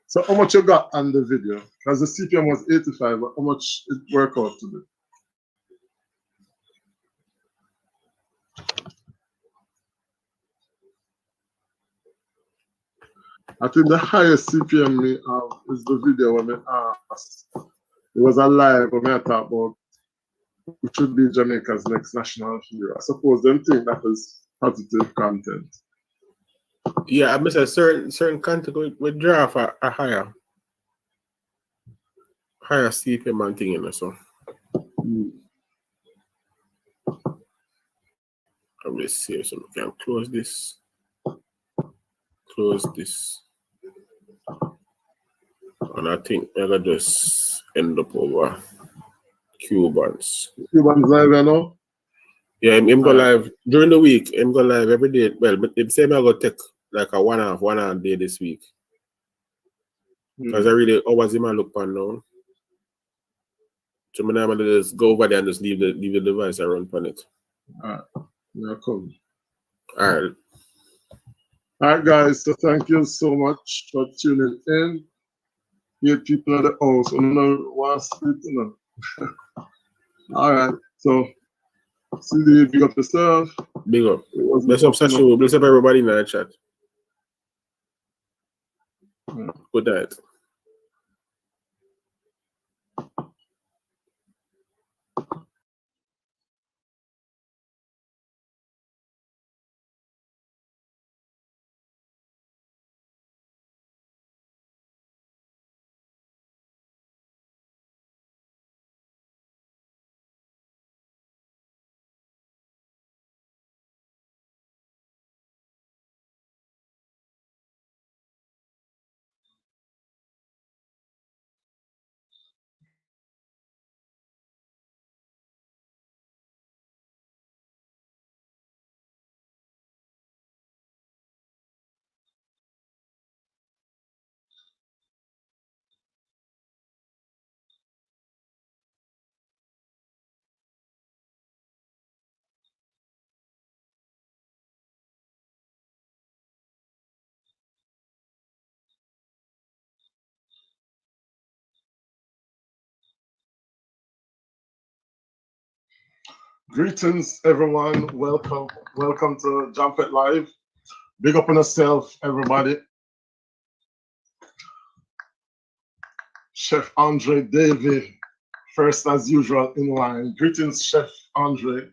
So how much you got on the video? Because the CPM was 85, but how much it worked out to be? I think the highest CPM me is the video when I asked. It was a live when I talk about it should be Jamaica's next national hero. I suppose them think that is positive content. Yeah, I miss a certain content with draft a higher CPM and thing in there, so. Let me see so we can close this. Close this. And I think I'll just end up over Cubans. Cubans live, you know? Yeah, I'm go live during the week. I'm go live every day. Well, but the same I go take like a one hour day this week. Because I really always in my look pan now. So I'm gonna just go over there and just leave the device around on it. Alright. Yeah, cool. Alright. Alright guys, so thank you so much for tuning in. 8 people at the house. I don't know what's it, you know. Alright, so see you, big up yourself. Big up. Bless up, Sasha. Bless up everybody in the chat. Good night. Greetings, everyone. Welcome to Jamfête Live. Big up on yourself, everybody. Chef Andre Davy, first as usual in line. Greetings, Chef Andre.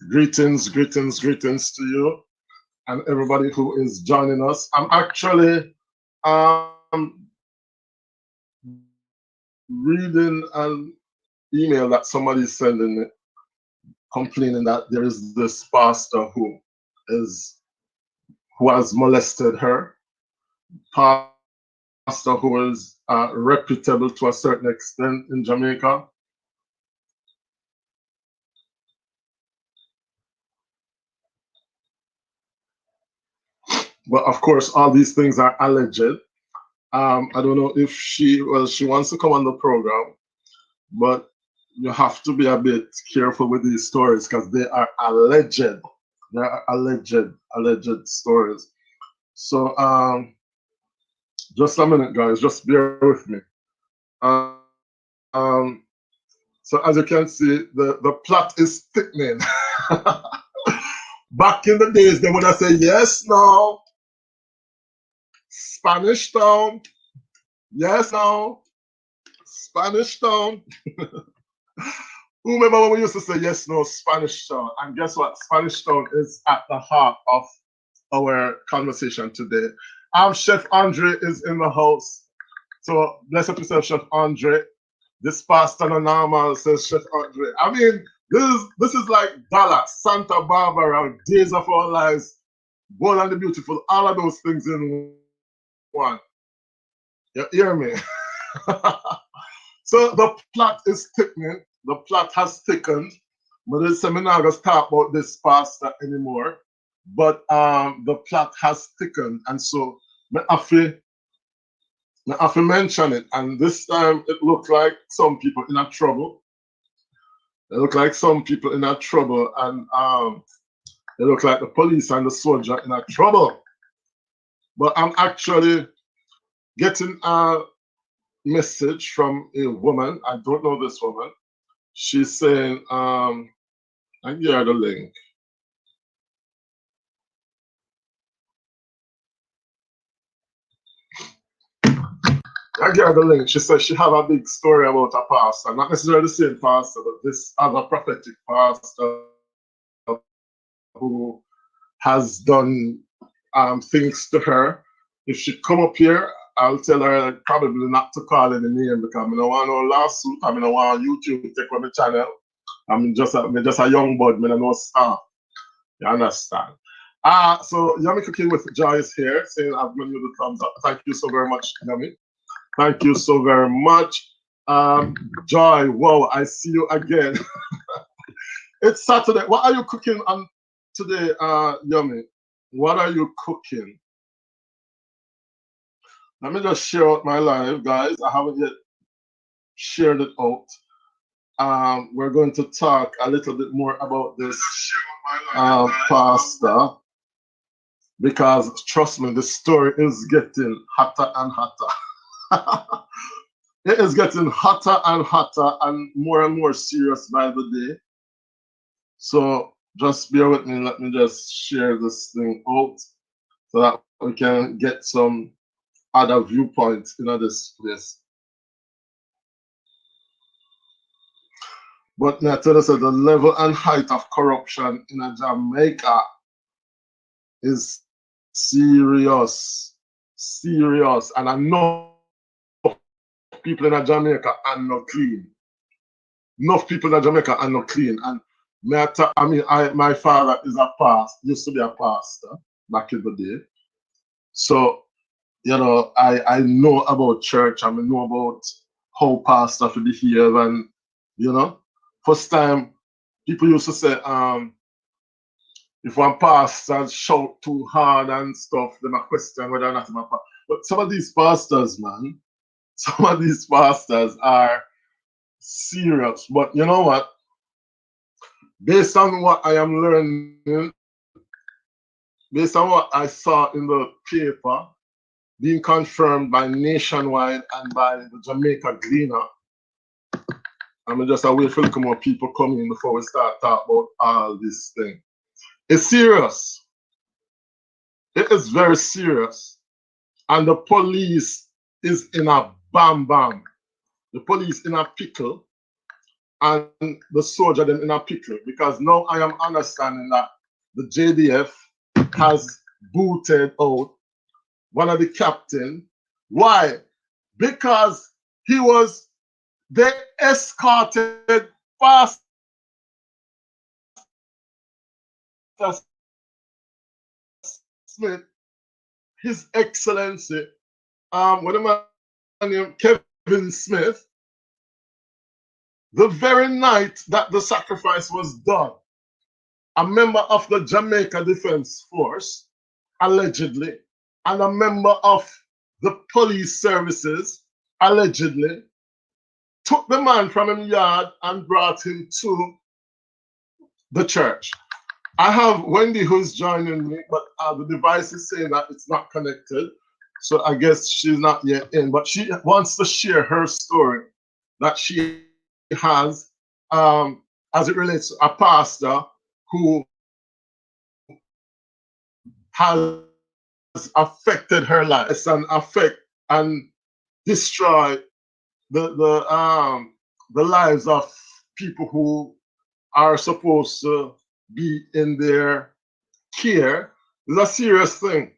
Greetings to you and everybody who is joining us. I'm actually reading an email that somebody is sending me, complaining that there is this pastor who has molested her. Pastor who is reputable to a certain extent in Jamaica. But of course, all these things are alleged. I don't know if she wants to come on the program, but you have to be a bit careful with these stories because they are alleged. They are alleged stories. So just a minute, guys. Just bear with me. So as you can see, the plot is thickening. Back in the days, they would have said, yes, no. Spanish Town. Yes, no. Spanish Town. Who remember when we used to say, yes, no, Spanish Town? And guess what? Spanish Town is at the heart of our conversation today. Chef Andre is in the house. So bless up yourself, Chef Andre. This pastor no normal, says Chef Andre. I mean, this is like Dallas, Santa Barbara, Days of Our Lives, Bold and the Beautiful, all of those things in one. You hear me? So the plot is thickening. The plot has thickened. But the seminar going to talk about this pastor anymore. But the plot has thickened. And so I have to mention it. And this time it looked like some people in a trouble. It looked like some people in a trouble. And it looked like the police and the soldier in a trouble. But I'm actually getting a message from a woman. I don't know this woman. She's saying, I give her the link. I give her the link. She says she have a big story about a pastor, not necessarily the same pastor, but this other prophetic pastor who has done things to her. If she come up here, I'll tell her probably not to call any name because I don't want no lawsuit. I don't want YouTube to take on the channel. I'm just a young bud, I no star. You understand? So Yummy Cooking with Joy is here saying I've given you the thumbs up. Thank you so very much, Yummy. Thank you so very much. Joy, wow, I see you again. It's Saturday. What are you cooking on today, Yummy? What are you cooking? Let me just share out my live, guys. I haven't yet shared it out. We're going to talk a little bit more about this pasta because trust me, the story is getting hotter and hotter. It is getting hotter and hotter and more serious by the day. So Just bear with me. Let me just share this thing out so that we can get some other viewpoints in this place. But now tell us that the level and height of corruption in Jamaica is serious. Serious. And I know people in Jamaica are not clean. Enough people in Jamaica are not clean. And my father is a pastor, used to be a pastor back in the day. So, you know, I know about church, I know about how pastor should behave, and you know, first time people used to say, if one pastor shout too hard and stuff, then I question whether or not I'm a pastor. But some of these pastors, man, some of these pastors are serious. But you know what? Based on what I am learning, based on what I saw in the paper, being confirmed by Nationwide and by the Jamaica Gleaner, I'm just wait for a more people coming before we start talking about all this thing. It's serious. It is very serious. And the police is in a bam bam. The police in a pickle and the soldier them in a pickle, because now I am understanding that the JDF has booted out one of the captain. Why? Because they escorted Pastor Smith, His Excellency, what am I name? Kevin Smith, the very night that the sacrifice was done. A member of the Jamaica Defense Force, allegedly, and a member of the police services, allegedly, took the man from his yard and brought him to the church. I have Wendy who's joining me, but the device is saying that it's not connected. So I guess she's not yet in, but she wants to share her story that she has as it relates to a pastor who has affected her life and affect and destroy the lives of people who are supposed to be in their care. It's a serious thing.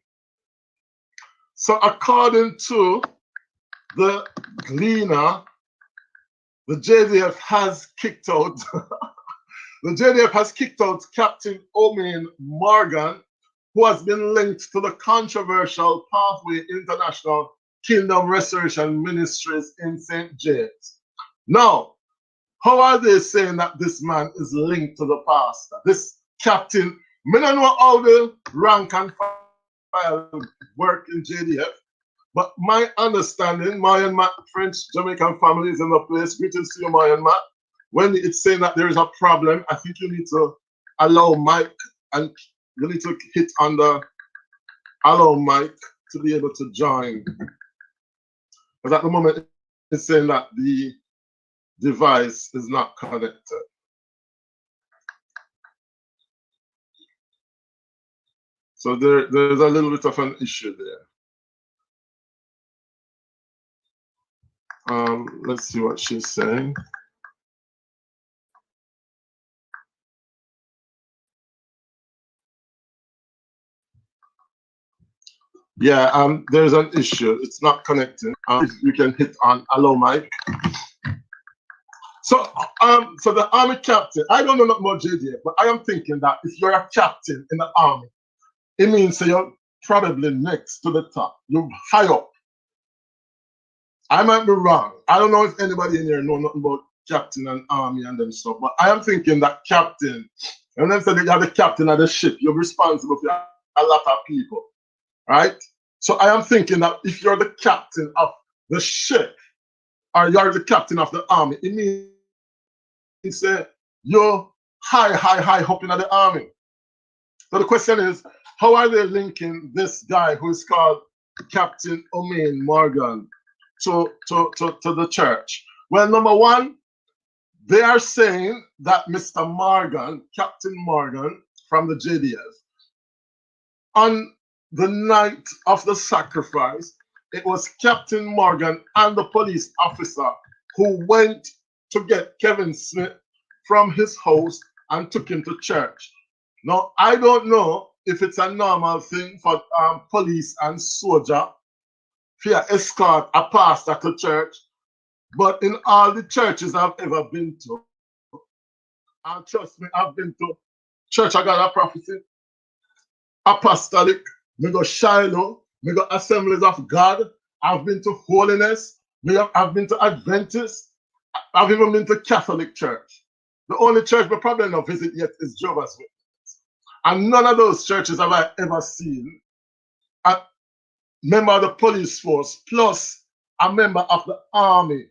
So according to the Gleaner, the JDF has kicked out the JDF has kicked out Captain Omain Morgan, who has been linked to the controversial Pathway International Kingdom Restoration Ministries in St. James. Now, how are they saying that this man is linked to the pastor? This captain, I don't know how the rank and file work in JDF, but my understanding, Mayan Matt, French Jamaican family is in the place. Greetings to you, Mayan Matt. When it's saying that there is a problem, I think you need to allow Mike, and you need to hit on the allow Mike to be able to join. Because at the moment, it's saying that the device is not connected. So there's a little bit of an issue there. Let's see what she's saying. Yeah, there's an issue. It's not connecting. You can hit on allow Mike. So, so the army captain, I don't know nothing about JDF, but I am thinking that if you're a captain in the army, it means that you're probably next to the top. You're high up. I might be wrong. I don't know if anybody in here know nothing about captain and army and them stuff, but I am thinking that captain, and then say you're the captain of the ship, you're responsible for a lot of people, right? So I am thinking that if you're the captain of the ship, or you're the captain of the army, it means you're high up in the army. So the question is, how are they linking this guy who is called Captain Omain Morgan to the church? Well, number one, They are saying that Mr. Morgan, Captain Morgan from the JDF, on the night of the sacrifice, it was Captain Morgan and the police officer who went to get Kevin Smith from his house and took him to church. Now, I don't know if it's a normal thing for police and soldier to escort a pastor to church, but in all the churches I've ever been to, and trust me, I've been to Church of God of Prophecy, Apostolic, we go Shiloh, we go Assemblies of God, I've been to Holiness, I've been to Adventist, I've even been to Catholic Church. The only church we probably not visit yet is Jehovah's Witness. And none of those churches have I ever seen a member of the police force plus a member of the army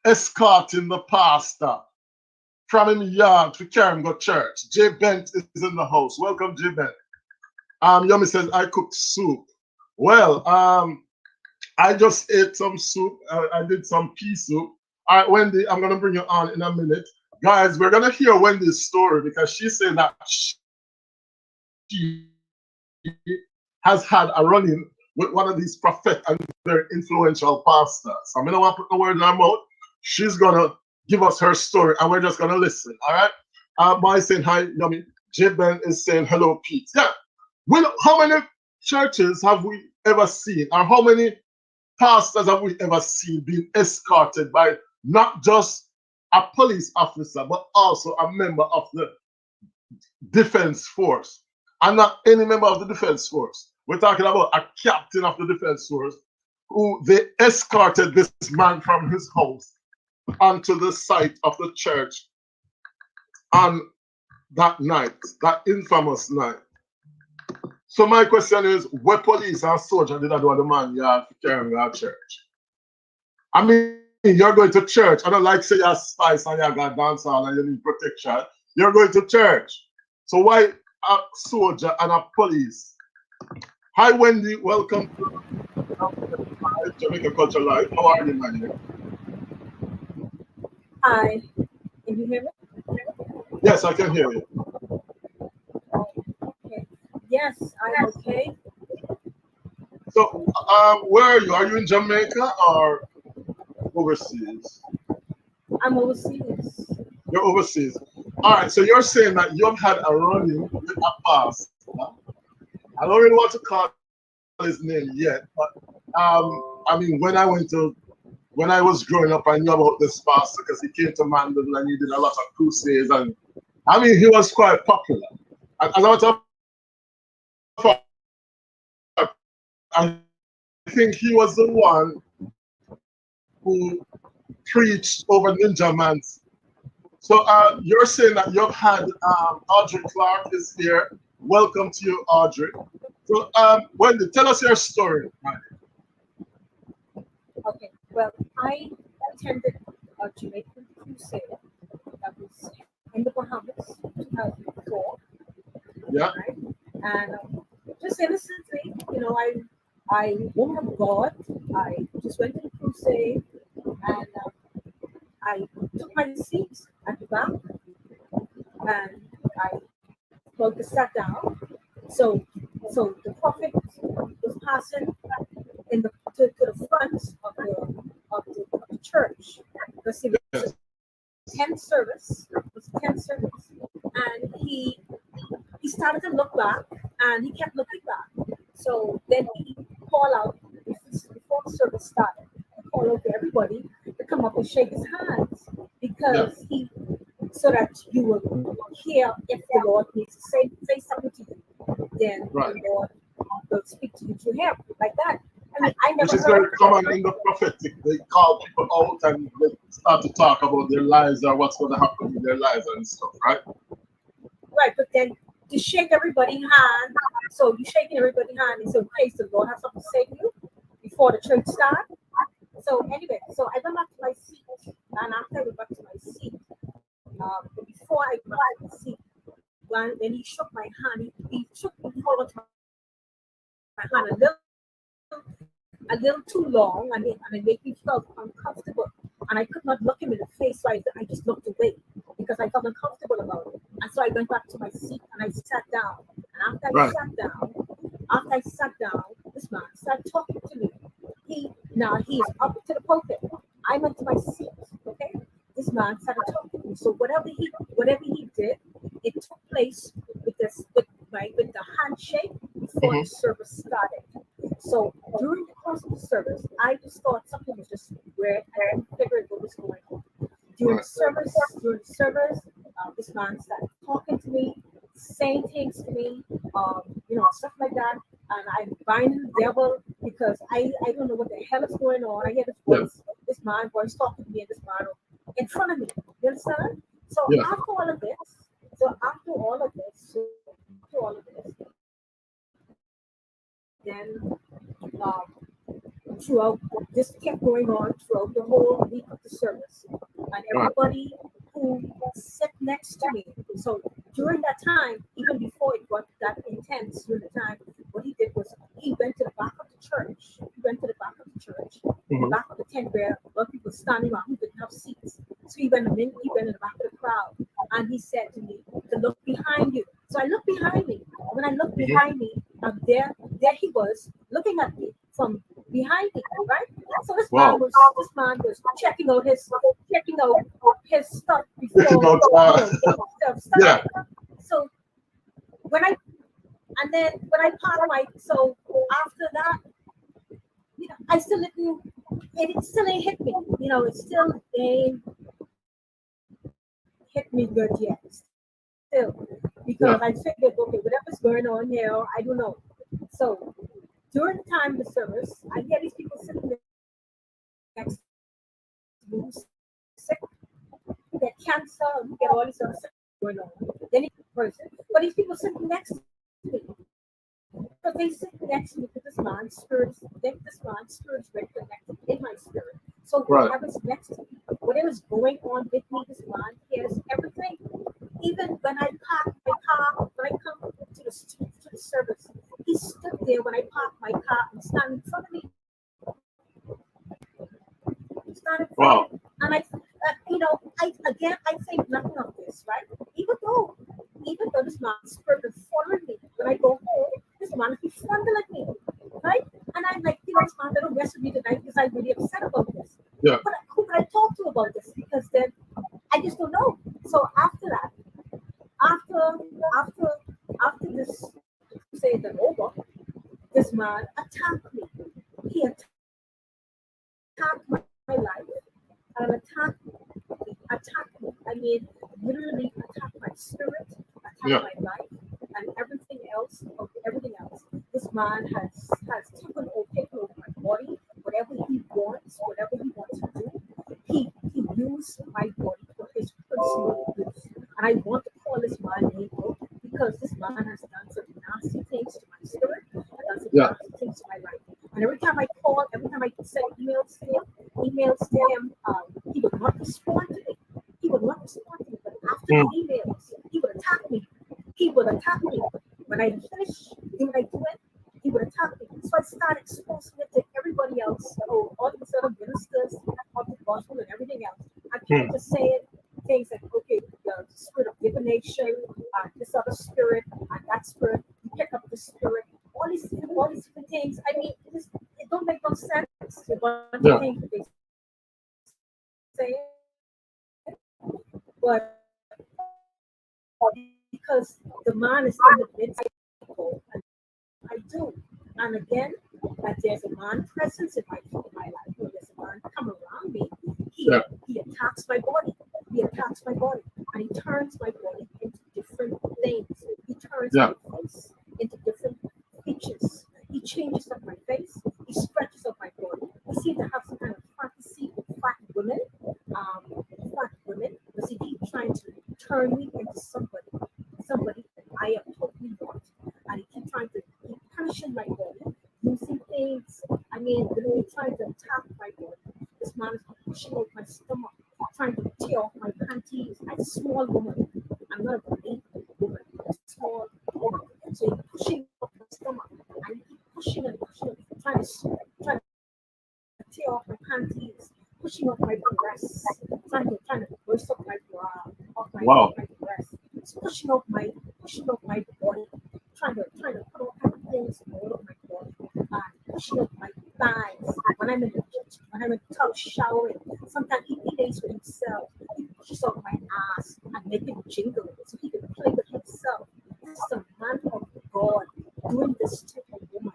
escorting the pastor from his yard to carry him to church. Jay Bent is in the house. Welcome, Jay Bent. Yomi says, I cooked soup. Well, I just ate some soup. I did some pea soup. All right, Wendy, I'm going to bring you on in a minute. Guys, we're going to hear Wendy's story because she's saying that she has had a run-in with one of these prophet and very influential pastors. I'm going to want to put the word in her mouth. She's going to give us her story and we're just going to listen. All right? Mai saying hi, Yomi. J Ben is saying hello, Pete. Yeah. Well, how many churches have we ever seen, or how many pastors have we ever seen being escorted by not just a police officer, but also a member of the defense force? And not any member of the defense force. We're talking about a captain of the defense force who they escorted this man from his house onto the site of the church on that night, that infamous night. So my question is, what police and soldier did I do at the man yard to carry our church? I mean, you're going to church. I don't like say you're spice and you're going to dance hall and you need protection. You're going to church. So why a soldier and a police? Hi, Wendy. Welcome to Jamaica Culture Live. How are you, man? Hi. Can you hear me? Yes, I can hear you. Okay. Yes, I'm okay. So, where are you? Are you in Jamaica or overseas? I'm overseas. You're overseas. All right, so you're saying that you've had a run-in with a pastor. I don't really want to call his name yet, but I mean, when I was growing up, I knew about this pastor because he came to Mandeville and he did a lot of crusades, and I mean, he was quite popular. And as a matter of fact, I think he was the one who preached over Ninja Man's. So you're saying that you've had Audrey Clark is here. Welcome to you, Audrey. So Wendy, tell us your story. Okay. Well, I attended a Jamaican crusade that was in the Bahamas, 2004. Yeah. Right? And just innocently, you know, I woman of God. I just went to the crusade and I took my seat at the back and I sat down. So the prophet was passing in the to the front of the church. Because it was a 10th service. It was a 10th service. And he started to look back and he kept looking back. So then he called out before the service started. He called out to everybody to come up and shake his hands because so that you will hear if the Lord needs to say something to you. Then the Lord will speak to you through him like that. I mean, I never Which is very common in the prophetic. They call people out and they start to talk about their lives or what's going to happen in their lives and stuff, right? Right, but then to shake everybody's hand, so you shaking everybody's hand and so praise the Lord, have something to say to you before the church starts. So anyway, so I went back to my seat, and after I went back to my seat, but before I went back to the seat, when he shook my hand, he shook me hold onto my hand a little too long, and it made me feel uncomfortable. and I could not look him in the face, so I just looked away because I felt uncomfortable about it. And so I went back to my seat and I sat down. And after I sat down, this man started talking to me. He's up to the pulpit. I went to my seat, okay? This man started talking to me. So whatever he did, it took place with the handshake before the service started. So during the course of the service, I just thought something was just weird. I didn't figure out what was going on. During the service, this man started talking to me, saying things to me, stuff like that. And I'm binding the devil because I don't know what the hell is going on. I hear this voice, this man voice talking to me, and this man in front of me. You understand? So after all of this, then throughout this kept going on throughout the whole week of the service, and everybody who sat next to me. So during that time, even before it got that intense, during the time, what he did was he went to the back of the church. The back of the tent where a lot of people standing around who didn't have seats. So he went in the back of the crowd, and he said to me to look behind you. So I looked behind me. When I looked behind me, there he was looking at me from behind me, right? So this man was checking out his stuff before started. So when I parked so after that, I still didn't. It still ain't hit me. It still ain't hit me good yet. Still, because I figured, okay, whatever's going on here, I don't know. So during the time of the service, I hear these people sitting next to me, sick, who get cancer, who get all this other stuff going on. Then person, but these people sitting next to me. Because they sit next to me because this man's spirit is very connected in my spirit. So whoever's next to me, whatever's going on with me, this man hears everything. Even when I park my car, when I come to the service, he stood there when I parked my car and stand in front of me. And I think nothing of this, right? Even though this man's spirit is following me, when I go home, this man is fondling me, right? And I'm like, this man don't rest with me tonight because I'm really upset about this. Yeah. But who can I talk to about this? Because then I just don't know. So after that, after this crusade is over, this man attacked me. He attacked my life and attacked me. I mean, literally attacked my spirit, attacked my life, and everything else. This man has taken over my body. Whatever he wants to do, he used my body for his personal use. And I want to call this man evil because this man has done some nasty things to my spirit and done some nasty things to my life. And every time I send emails to him, he would not respond to me. But after the emails, he would attack me. When I finish doing what I do it, he would attack me. So I started exposing it to everybody else, all these other ministers of the gospel and everything else. I can't just say it. Things like, okay, the spirit of divination, this other spirit, and that spirit, you pick up the spirit, all these different things. I mean, it don't make no sense. A bunch of things that they say, but because the man is in the midst of people, and I do. And again, that there's a man presence in my life. When there's a man come around me, he attacks my body. And he turns my body into different things. He turns my face into different features. He changes up my face. He stretches up my body. He seems to have some kind of fantasy with fat women. Because he keeps trying to turn me into somebody that I am totally not. And he keeps trying to keep punishing my body, using things. I mean, literally trying to attack my body. This man is pushing out my stomach, trying to tear off my panties. I'm a small woman. I'm not a big woman. I'm a small woman. So he's pushing out my stomach. And he keeps pushing and trying to tear off my panties, pushing off my breasts. Wow. my breast. It's pushing out my body, trying to put all kind of things all over my body, pushing out my thighs. When I'm in the kitchen, when I'm in the tub showering, sometimes he lays with himself. He pushes out my ass and make it jingle so he can play with himself. This is a man of God doing this to a woman,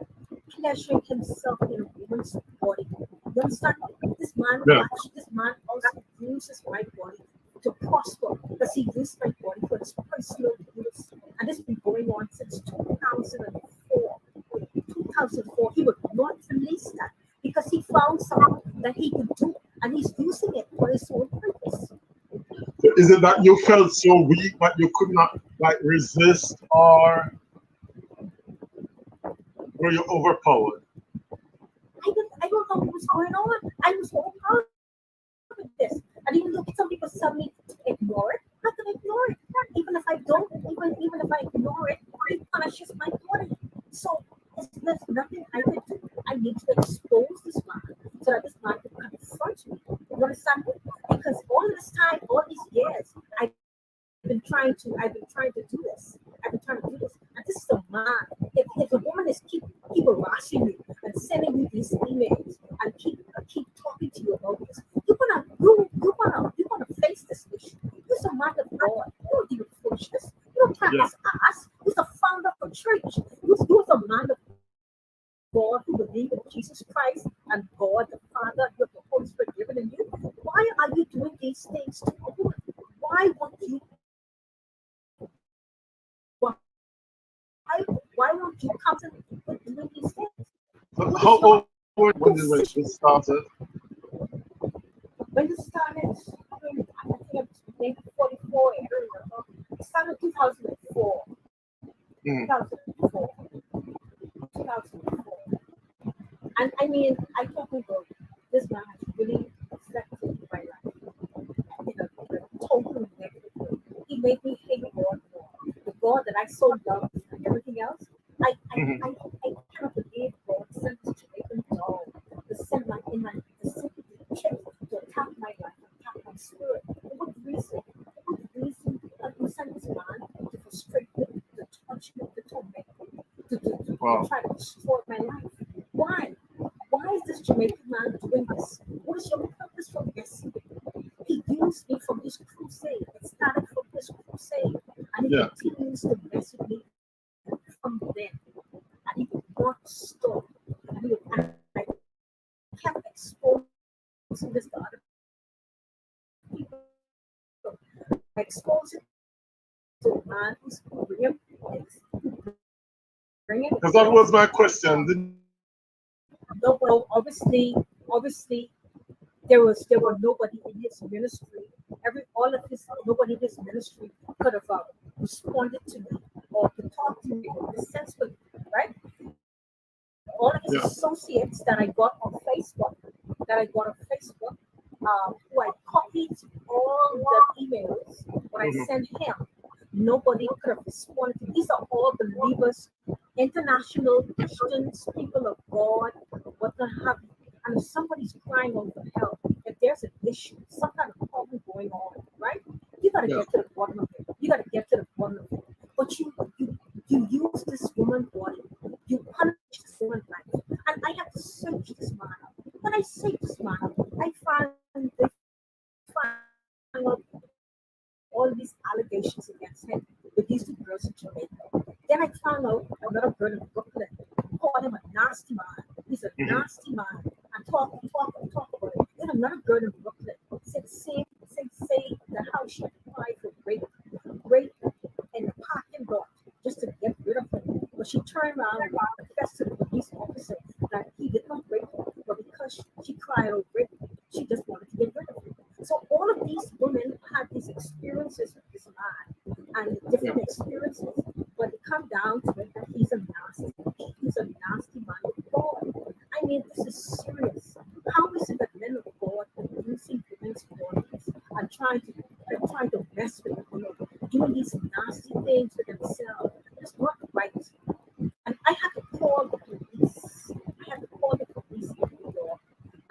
pleasuring himself in a woman's body. You understand? This man, Yeah. this man also uses my body to prosper because he used my body for his personal use. And this has been going on since 2004. 2004, he would not release that because he found something that he could do and he's using it for his own purpose. So is it that you felt so weak that you could not like resist, or were you overpowered? I don't know what was going on. I was so proud of this. And even though some people tell me to ignore it, I can ignore it. Even if I don't, even if I ignore it, it punishes my body. So there's nothing I can do. I need to expose this man so that this man can confront me. You understand me? Because all this time, all these years, I've been trying to do this. I've been trying to do this. And this is a man. If a woman is keep harassing you and sending you these emails and keep talking to you about this, you're gonna face this issue. You're a man of God. You don't deal with foolishness. You don't practice ass. You're the founder of a church. You're a man of God who believe in Jesus Christ and God the Father, you have the Holy Spirit given in you. Why are you doing these things to a woman? Why won't you come to with doing these things? So how old were you when this started? When this started, I think I'm maybe 44. I don't remember. It started 2004. 2004. 2004. And I mean, I talk about this man has really affected my life in a totally negative way. He made me hate God more. The God that I so loved and everything else. I cannot believe God sent this Jamaican dog to send my to attack my life, attack my spirit. For what reason? For what reason that you sent this man to frustrate me, to touch me, to torment me, to try to destroy my life? Why? Why is this Jamaican man doing this? What is your purpose for this? He used me from his crusade. It started from his crusade. And he continues to mess with me from then. And he would not stop. And I kept exposing this to other people. I exposed it to a man who's bringing Because that was my question. No, well, obviously, there were nobody in his ministry. Nobody in his ministry could have responded to me or could talk to me in this sense, but right? All of his associates that I got on Facebook, who I copied all the emails when I sent him. Nobody could have responded. These are all believers, international Christians, people of God, what the have you. And if somebody's crying out for help, if there's an issue, some kind of problem going on, right? You gotta get to the bottom of it. You gotta get to the bottom of it. But you use this woman's body, you punish this woman's life. And I have to search this man out. When I search this man out, I find out all these allegations against him with these two girls in Jamaica. Then I found out another girl in Brooklyn called him a nasty man. He's a nasty man. And talk about it. Then another girl in Brooklyn said say that how she applied for rape in the parking lot just to get rid of him. But she turned around and confessed to the police officer that he did not rape her, but because she cried out rape, she just wanted to get rid of him. So all of these women had these experiences with this man and different experiences, but it comes down to it that he's a nasty man of God. I mean, this is serious. How is it that men of God are using women's bodies and trying to mess with them, doing these nasty things with themselves? It's not right. And I had to call the police. In New York,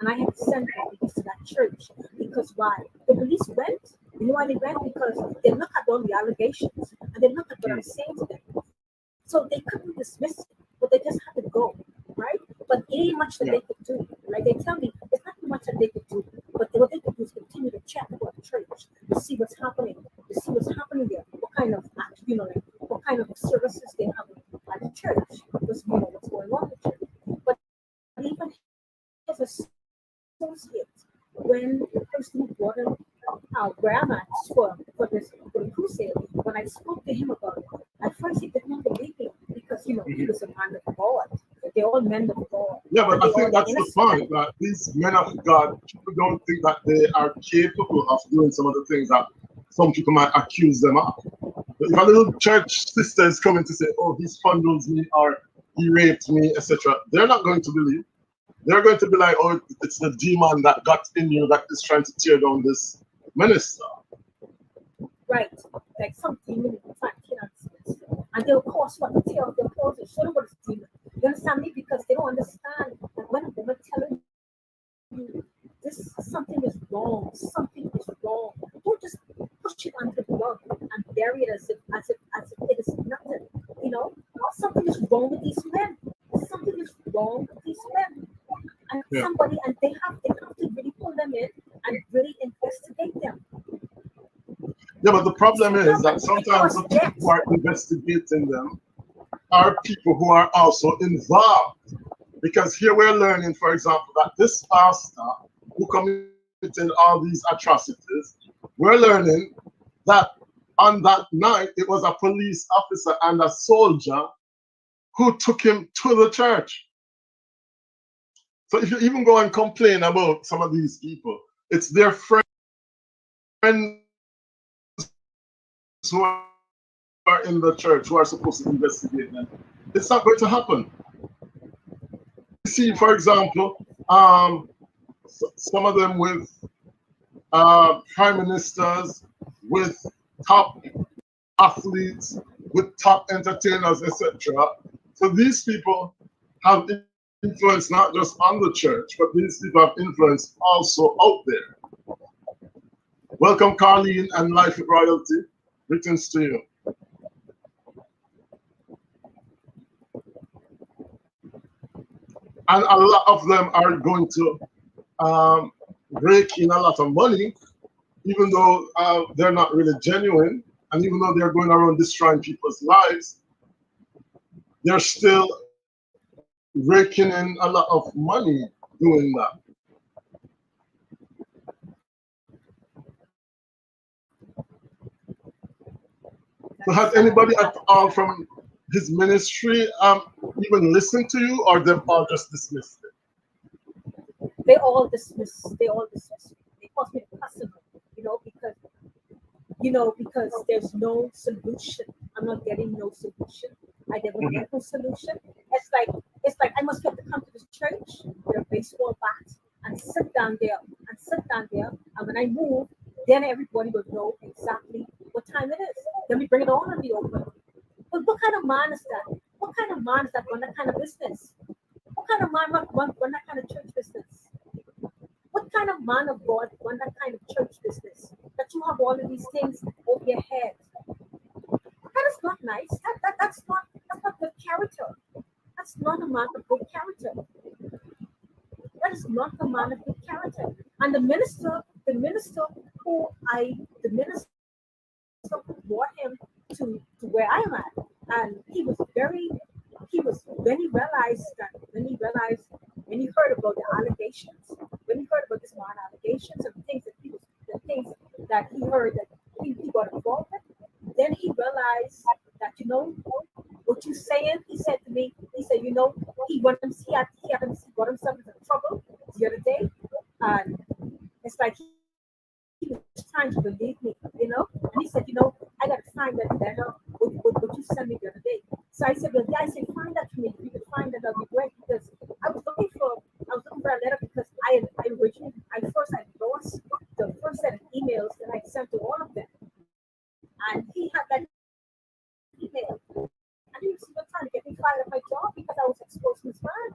and I had to send the police to that church because why? The police went. The You know why they went? Because they look at all the allegations and they look at what I'm saying to them. So they couldn't dismiss it, but they just had to go, right? But it ain't much that they could do. Like they tell me, it's not much that they could do, but what they could do is continue to check about the church to see what's happening, there, what kind of like what kind of services they have at the church, what's going on with the church. But even his associate, when the person brought him where I'm at for the crusade, when I spoke to him about it, at first he did not believe me because he was a man of God. They're all men of God. Yeah, but I think that's the point, that these men of God, people don't think that they are capable of doing some of the things that some people might accuse them of. But if a little church sister is coming to say, oh, he fondles me or he raped me, etc., they're not going to believe. They're going to be like, oh, it's the demon that got in you that is trying to tear down this minister. Right. Like some demon trying to tear down this minister. And they'll cause what? To tear up their clothes and show them what is demon. You understand me? Because they don't understand that when a woman telling you something is wrong, don't just push it under the rug and bury it as if it is nothing. Something is wrong with these men. Something is wrong with these men. And and they have to really pull them in and really investigate them. Yeah, but the problem is that sometimes the people who are investigating them are people who are also involved. Because here we're learning, for example, that this pastor who committed all these atrocities, we're learning that on that night it was a police officer and a soldier who took him to the church. So if you even go and complain about some of these people, it's their friends who are in the church who are supposed to investigate them. It's not going to happen. You see, for example, some of them with prime ministers, with top athletes, with top entertainers, etc. So these people have influence not just on the church, but these people have influence also out there. Welcome, Carleen and Life with Royalty. Greetings to you. And a lot of them are going to rake in a lot of money, even though they're not really genuine, and even though they're going around destroying people's lives, they're still raking in a lot of money doing that. So has anybody at all from his ministry even listened to you, or they've all just dismissed it? They all dismiss me. They call me the customer, because there's no solution. I'm not getting no solution. I never get no solution. It's like I must have to come to this church with a baseball bat and sit down there. And when I move, then everybody will know exactly what time it is. Then we bring it on in the open. But what kind of man is that? What kind of man is that run that kind of business? What kind of man run that kind of church business? What kind of man of God run that kind of church business? That you have all of these things over your head. That is not nice. That's not good character. That's not a man of good character. That is not the man of good character. And the minister who brought him to where I am at, and when he heard about the allegations, when he heard about this man allegations and the things that he heard that he got involved with, then he realized that what you saying. He said to me, he got himself into trouble the other day, and it's like he was trying to believe me, and he said, I got to find that letter what you sent me the other day. So I said, well, yeah, I said, find that for me. If you could find that, that'd be great, because I was looking for a letter because I lost the first set of emails that I sent to all of them, and he had that email, and he was still trying to get me fired at my job because I was exposed to his man.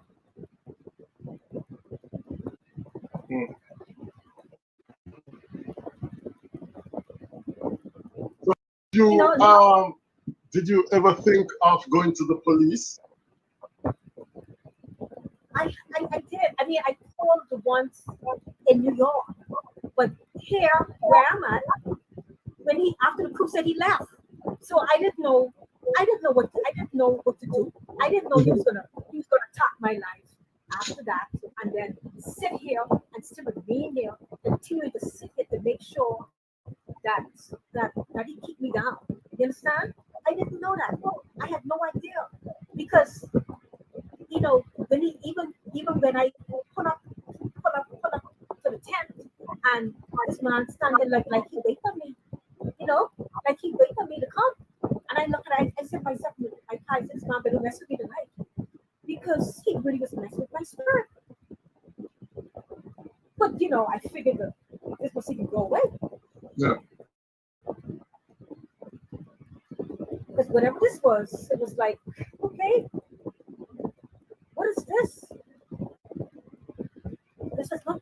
did you ever think of going to the police? I did. I mean, I called the ones in New York, but here where I'm at, when he after the crusade he left, so I didn't know what to do. I didn't know he was gonna attack my life after that, and then sit here and still remain here, continue to sit here to make sure that he keep me down. You understand? I didn't know that. I had no idea because when he even when I pull up to the tent and this man standing like he wait for me, like he wait for me to come. And I look and I said to myself, I can't this man better mess with me tonight because he really was messing with my spirit. But I figured that this was even go away. Yeah. Because whatever this was, it was like, okay, what is this? This is not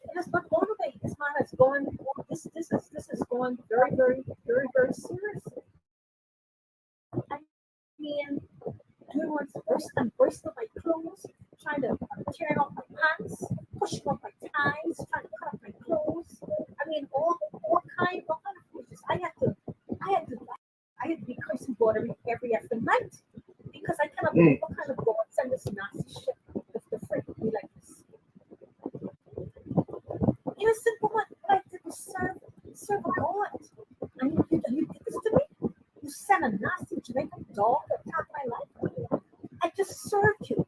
going away. This man has gone. This is going very, very, very, very serious. I mean, doing what's bursting my clothes, trying to tear off my pants, pushing off my ties, trying to cut off my clothes. I mean, all kind of foolishness. I had to be cursing God every after night because I cannot believe what kind of God send this nasty shit the freak me like this. Innocent woman, what I did was serve God. And you did this to me? You sent a nasty Jamaican dog to attack my life? I just served you.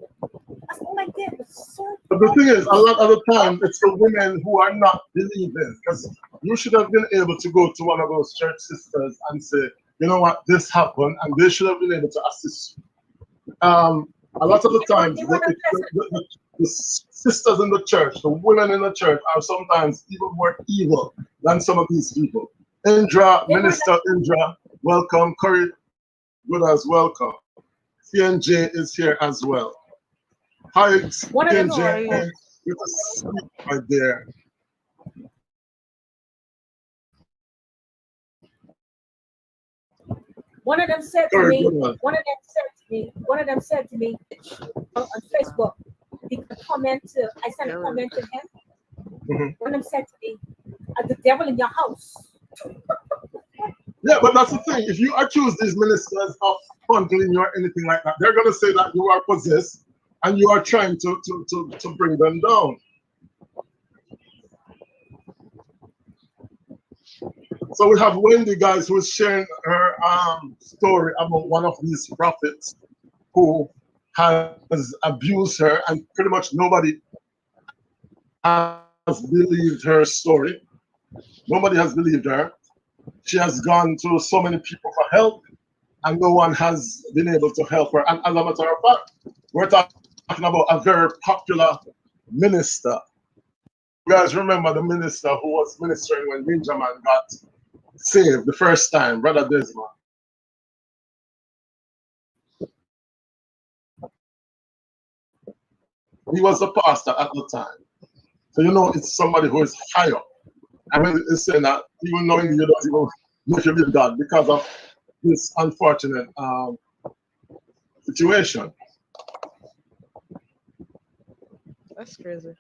That's all I did was serve. But the thing is, a lot of the time, it's the women who are not believing. Because you should have been able to go to one of those church sisters and say, you know what, this happened, and they should have been able to assist you. A lot of the times, the sisters in the church, the women in the church are sometimes even more evil than some of these people. Indra, Minister Indra, welcome. Curry Gooders, welcome. CNJ is here as well. Hi, CNJ. Good to see you right there. One of them said to me on Facebook, I sent a comment to him. One of them said to me, the devil in your house. Yeah, but that's the thing. If you accuse these ministers of bundling you or anything like that, they're going to say that you are possessed and you are trying to bring them down. So we have Wendy, guys, who is sharing her story about one of these prophets who has abused her, and pretty much nobody has believed her story. Nobody has believed her. She has gone to so many people for help, and no one has been able to help her. And as a matter of fact, we're talking about a very popular minister. You guys remember the minister who was ministering when Ninja Man got saved the first time, Brother Desmond. He was the pastor at the time. So it's somebody who is high up. And when it's saying that, even knowing you don't even know if you believe God because of this unfortunate situation. That's crazy.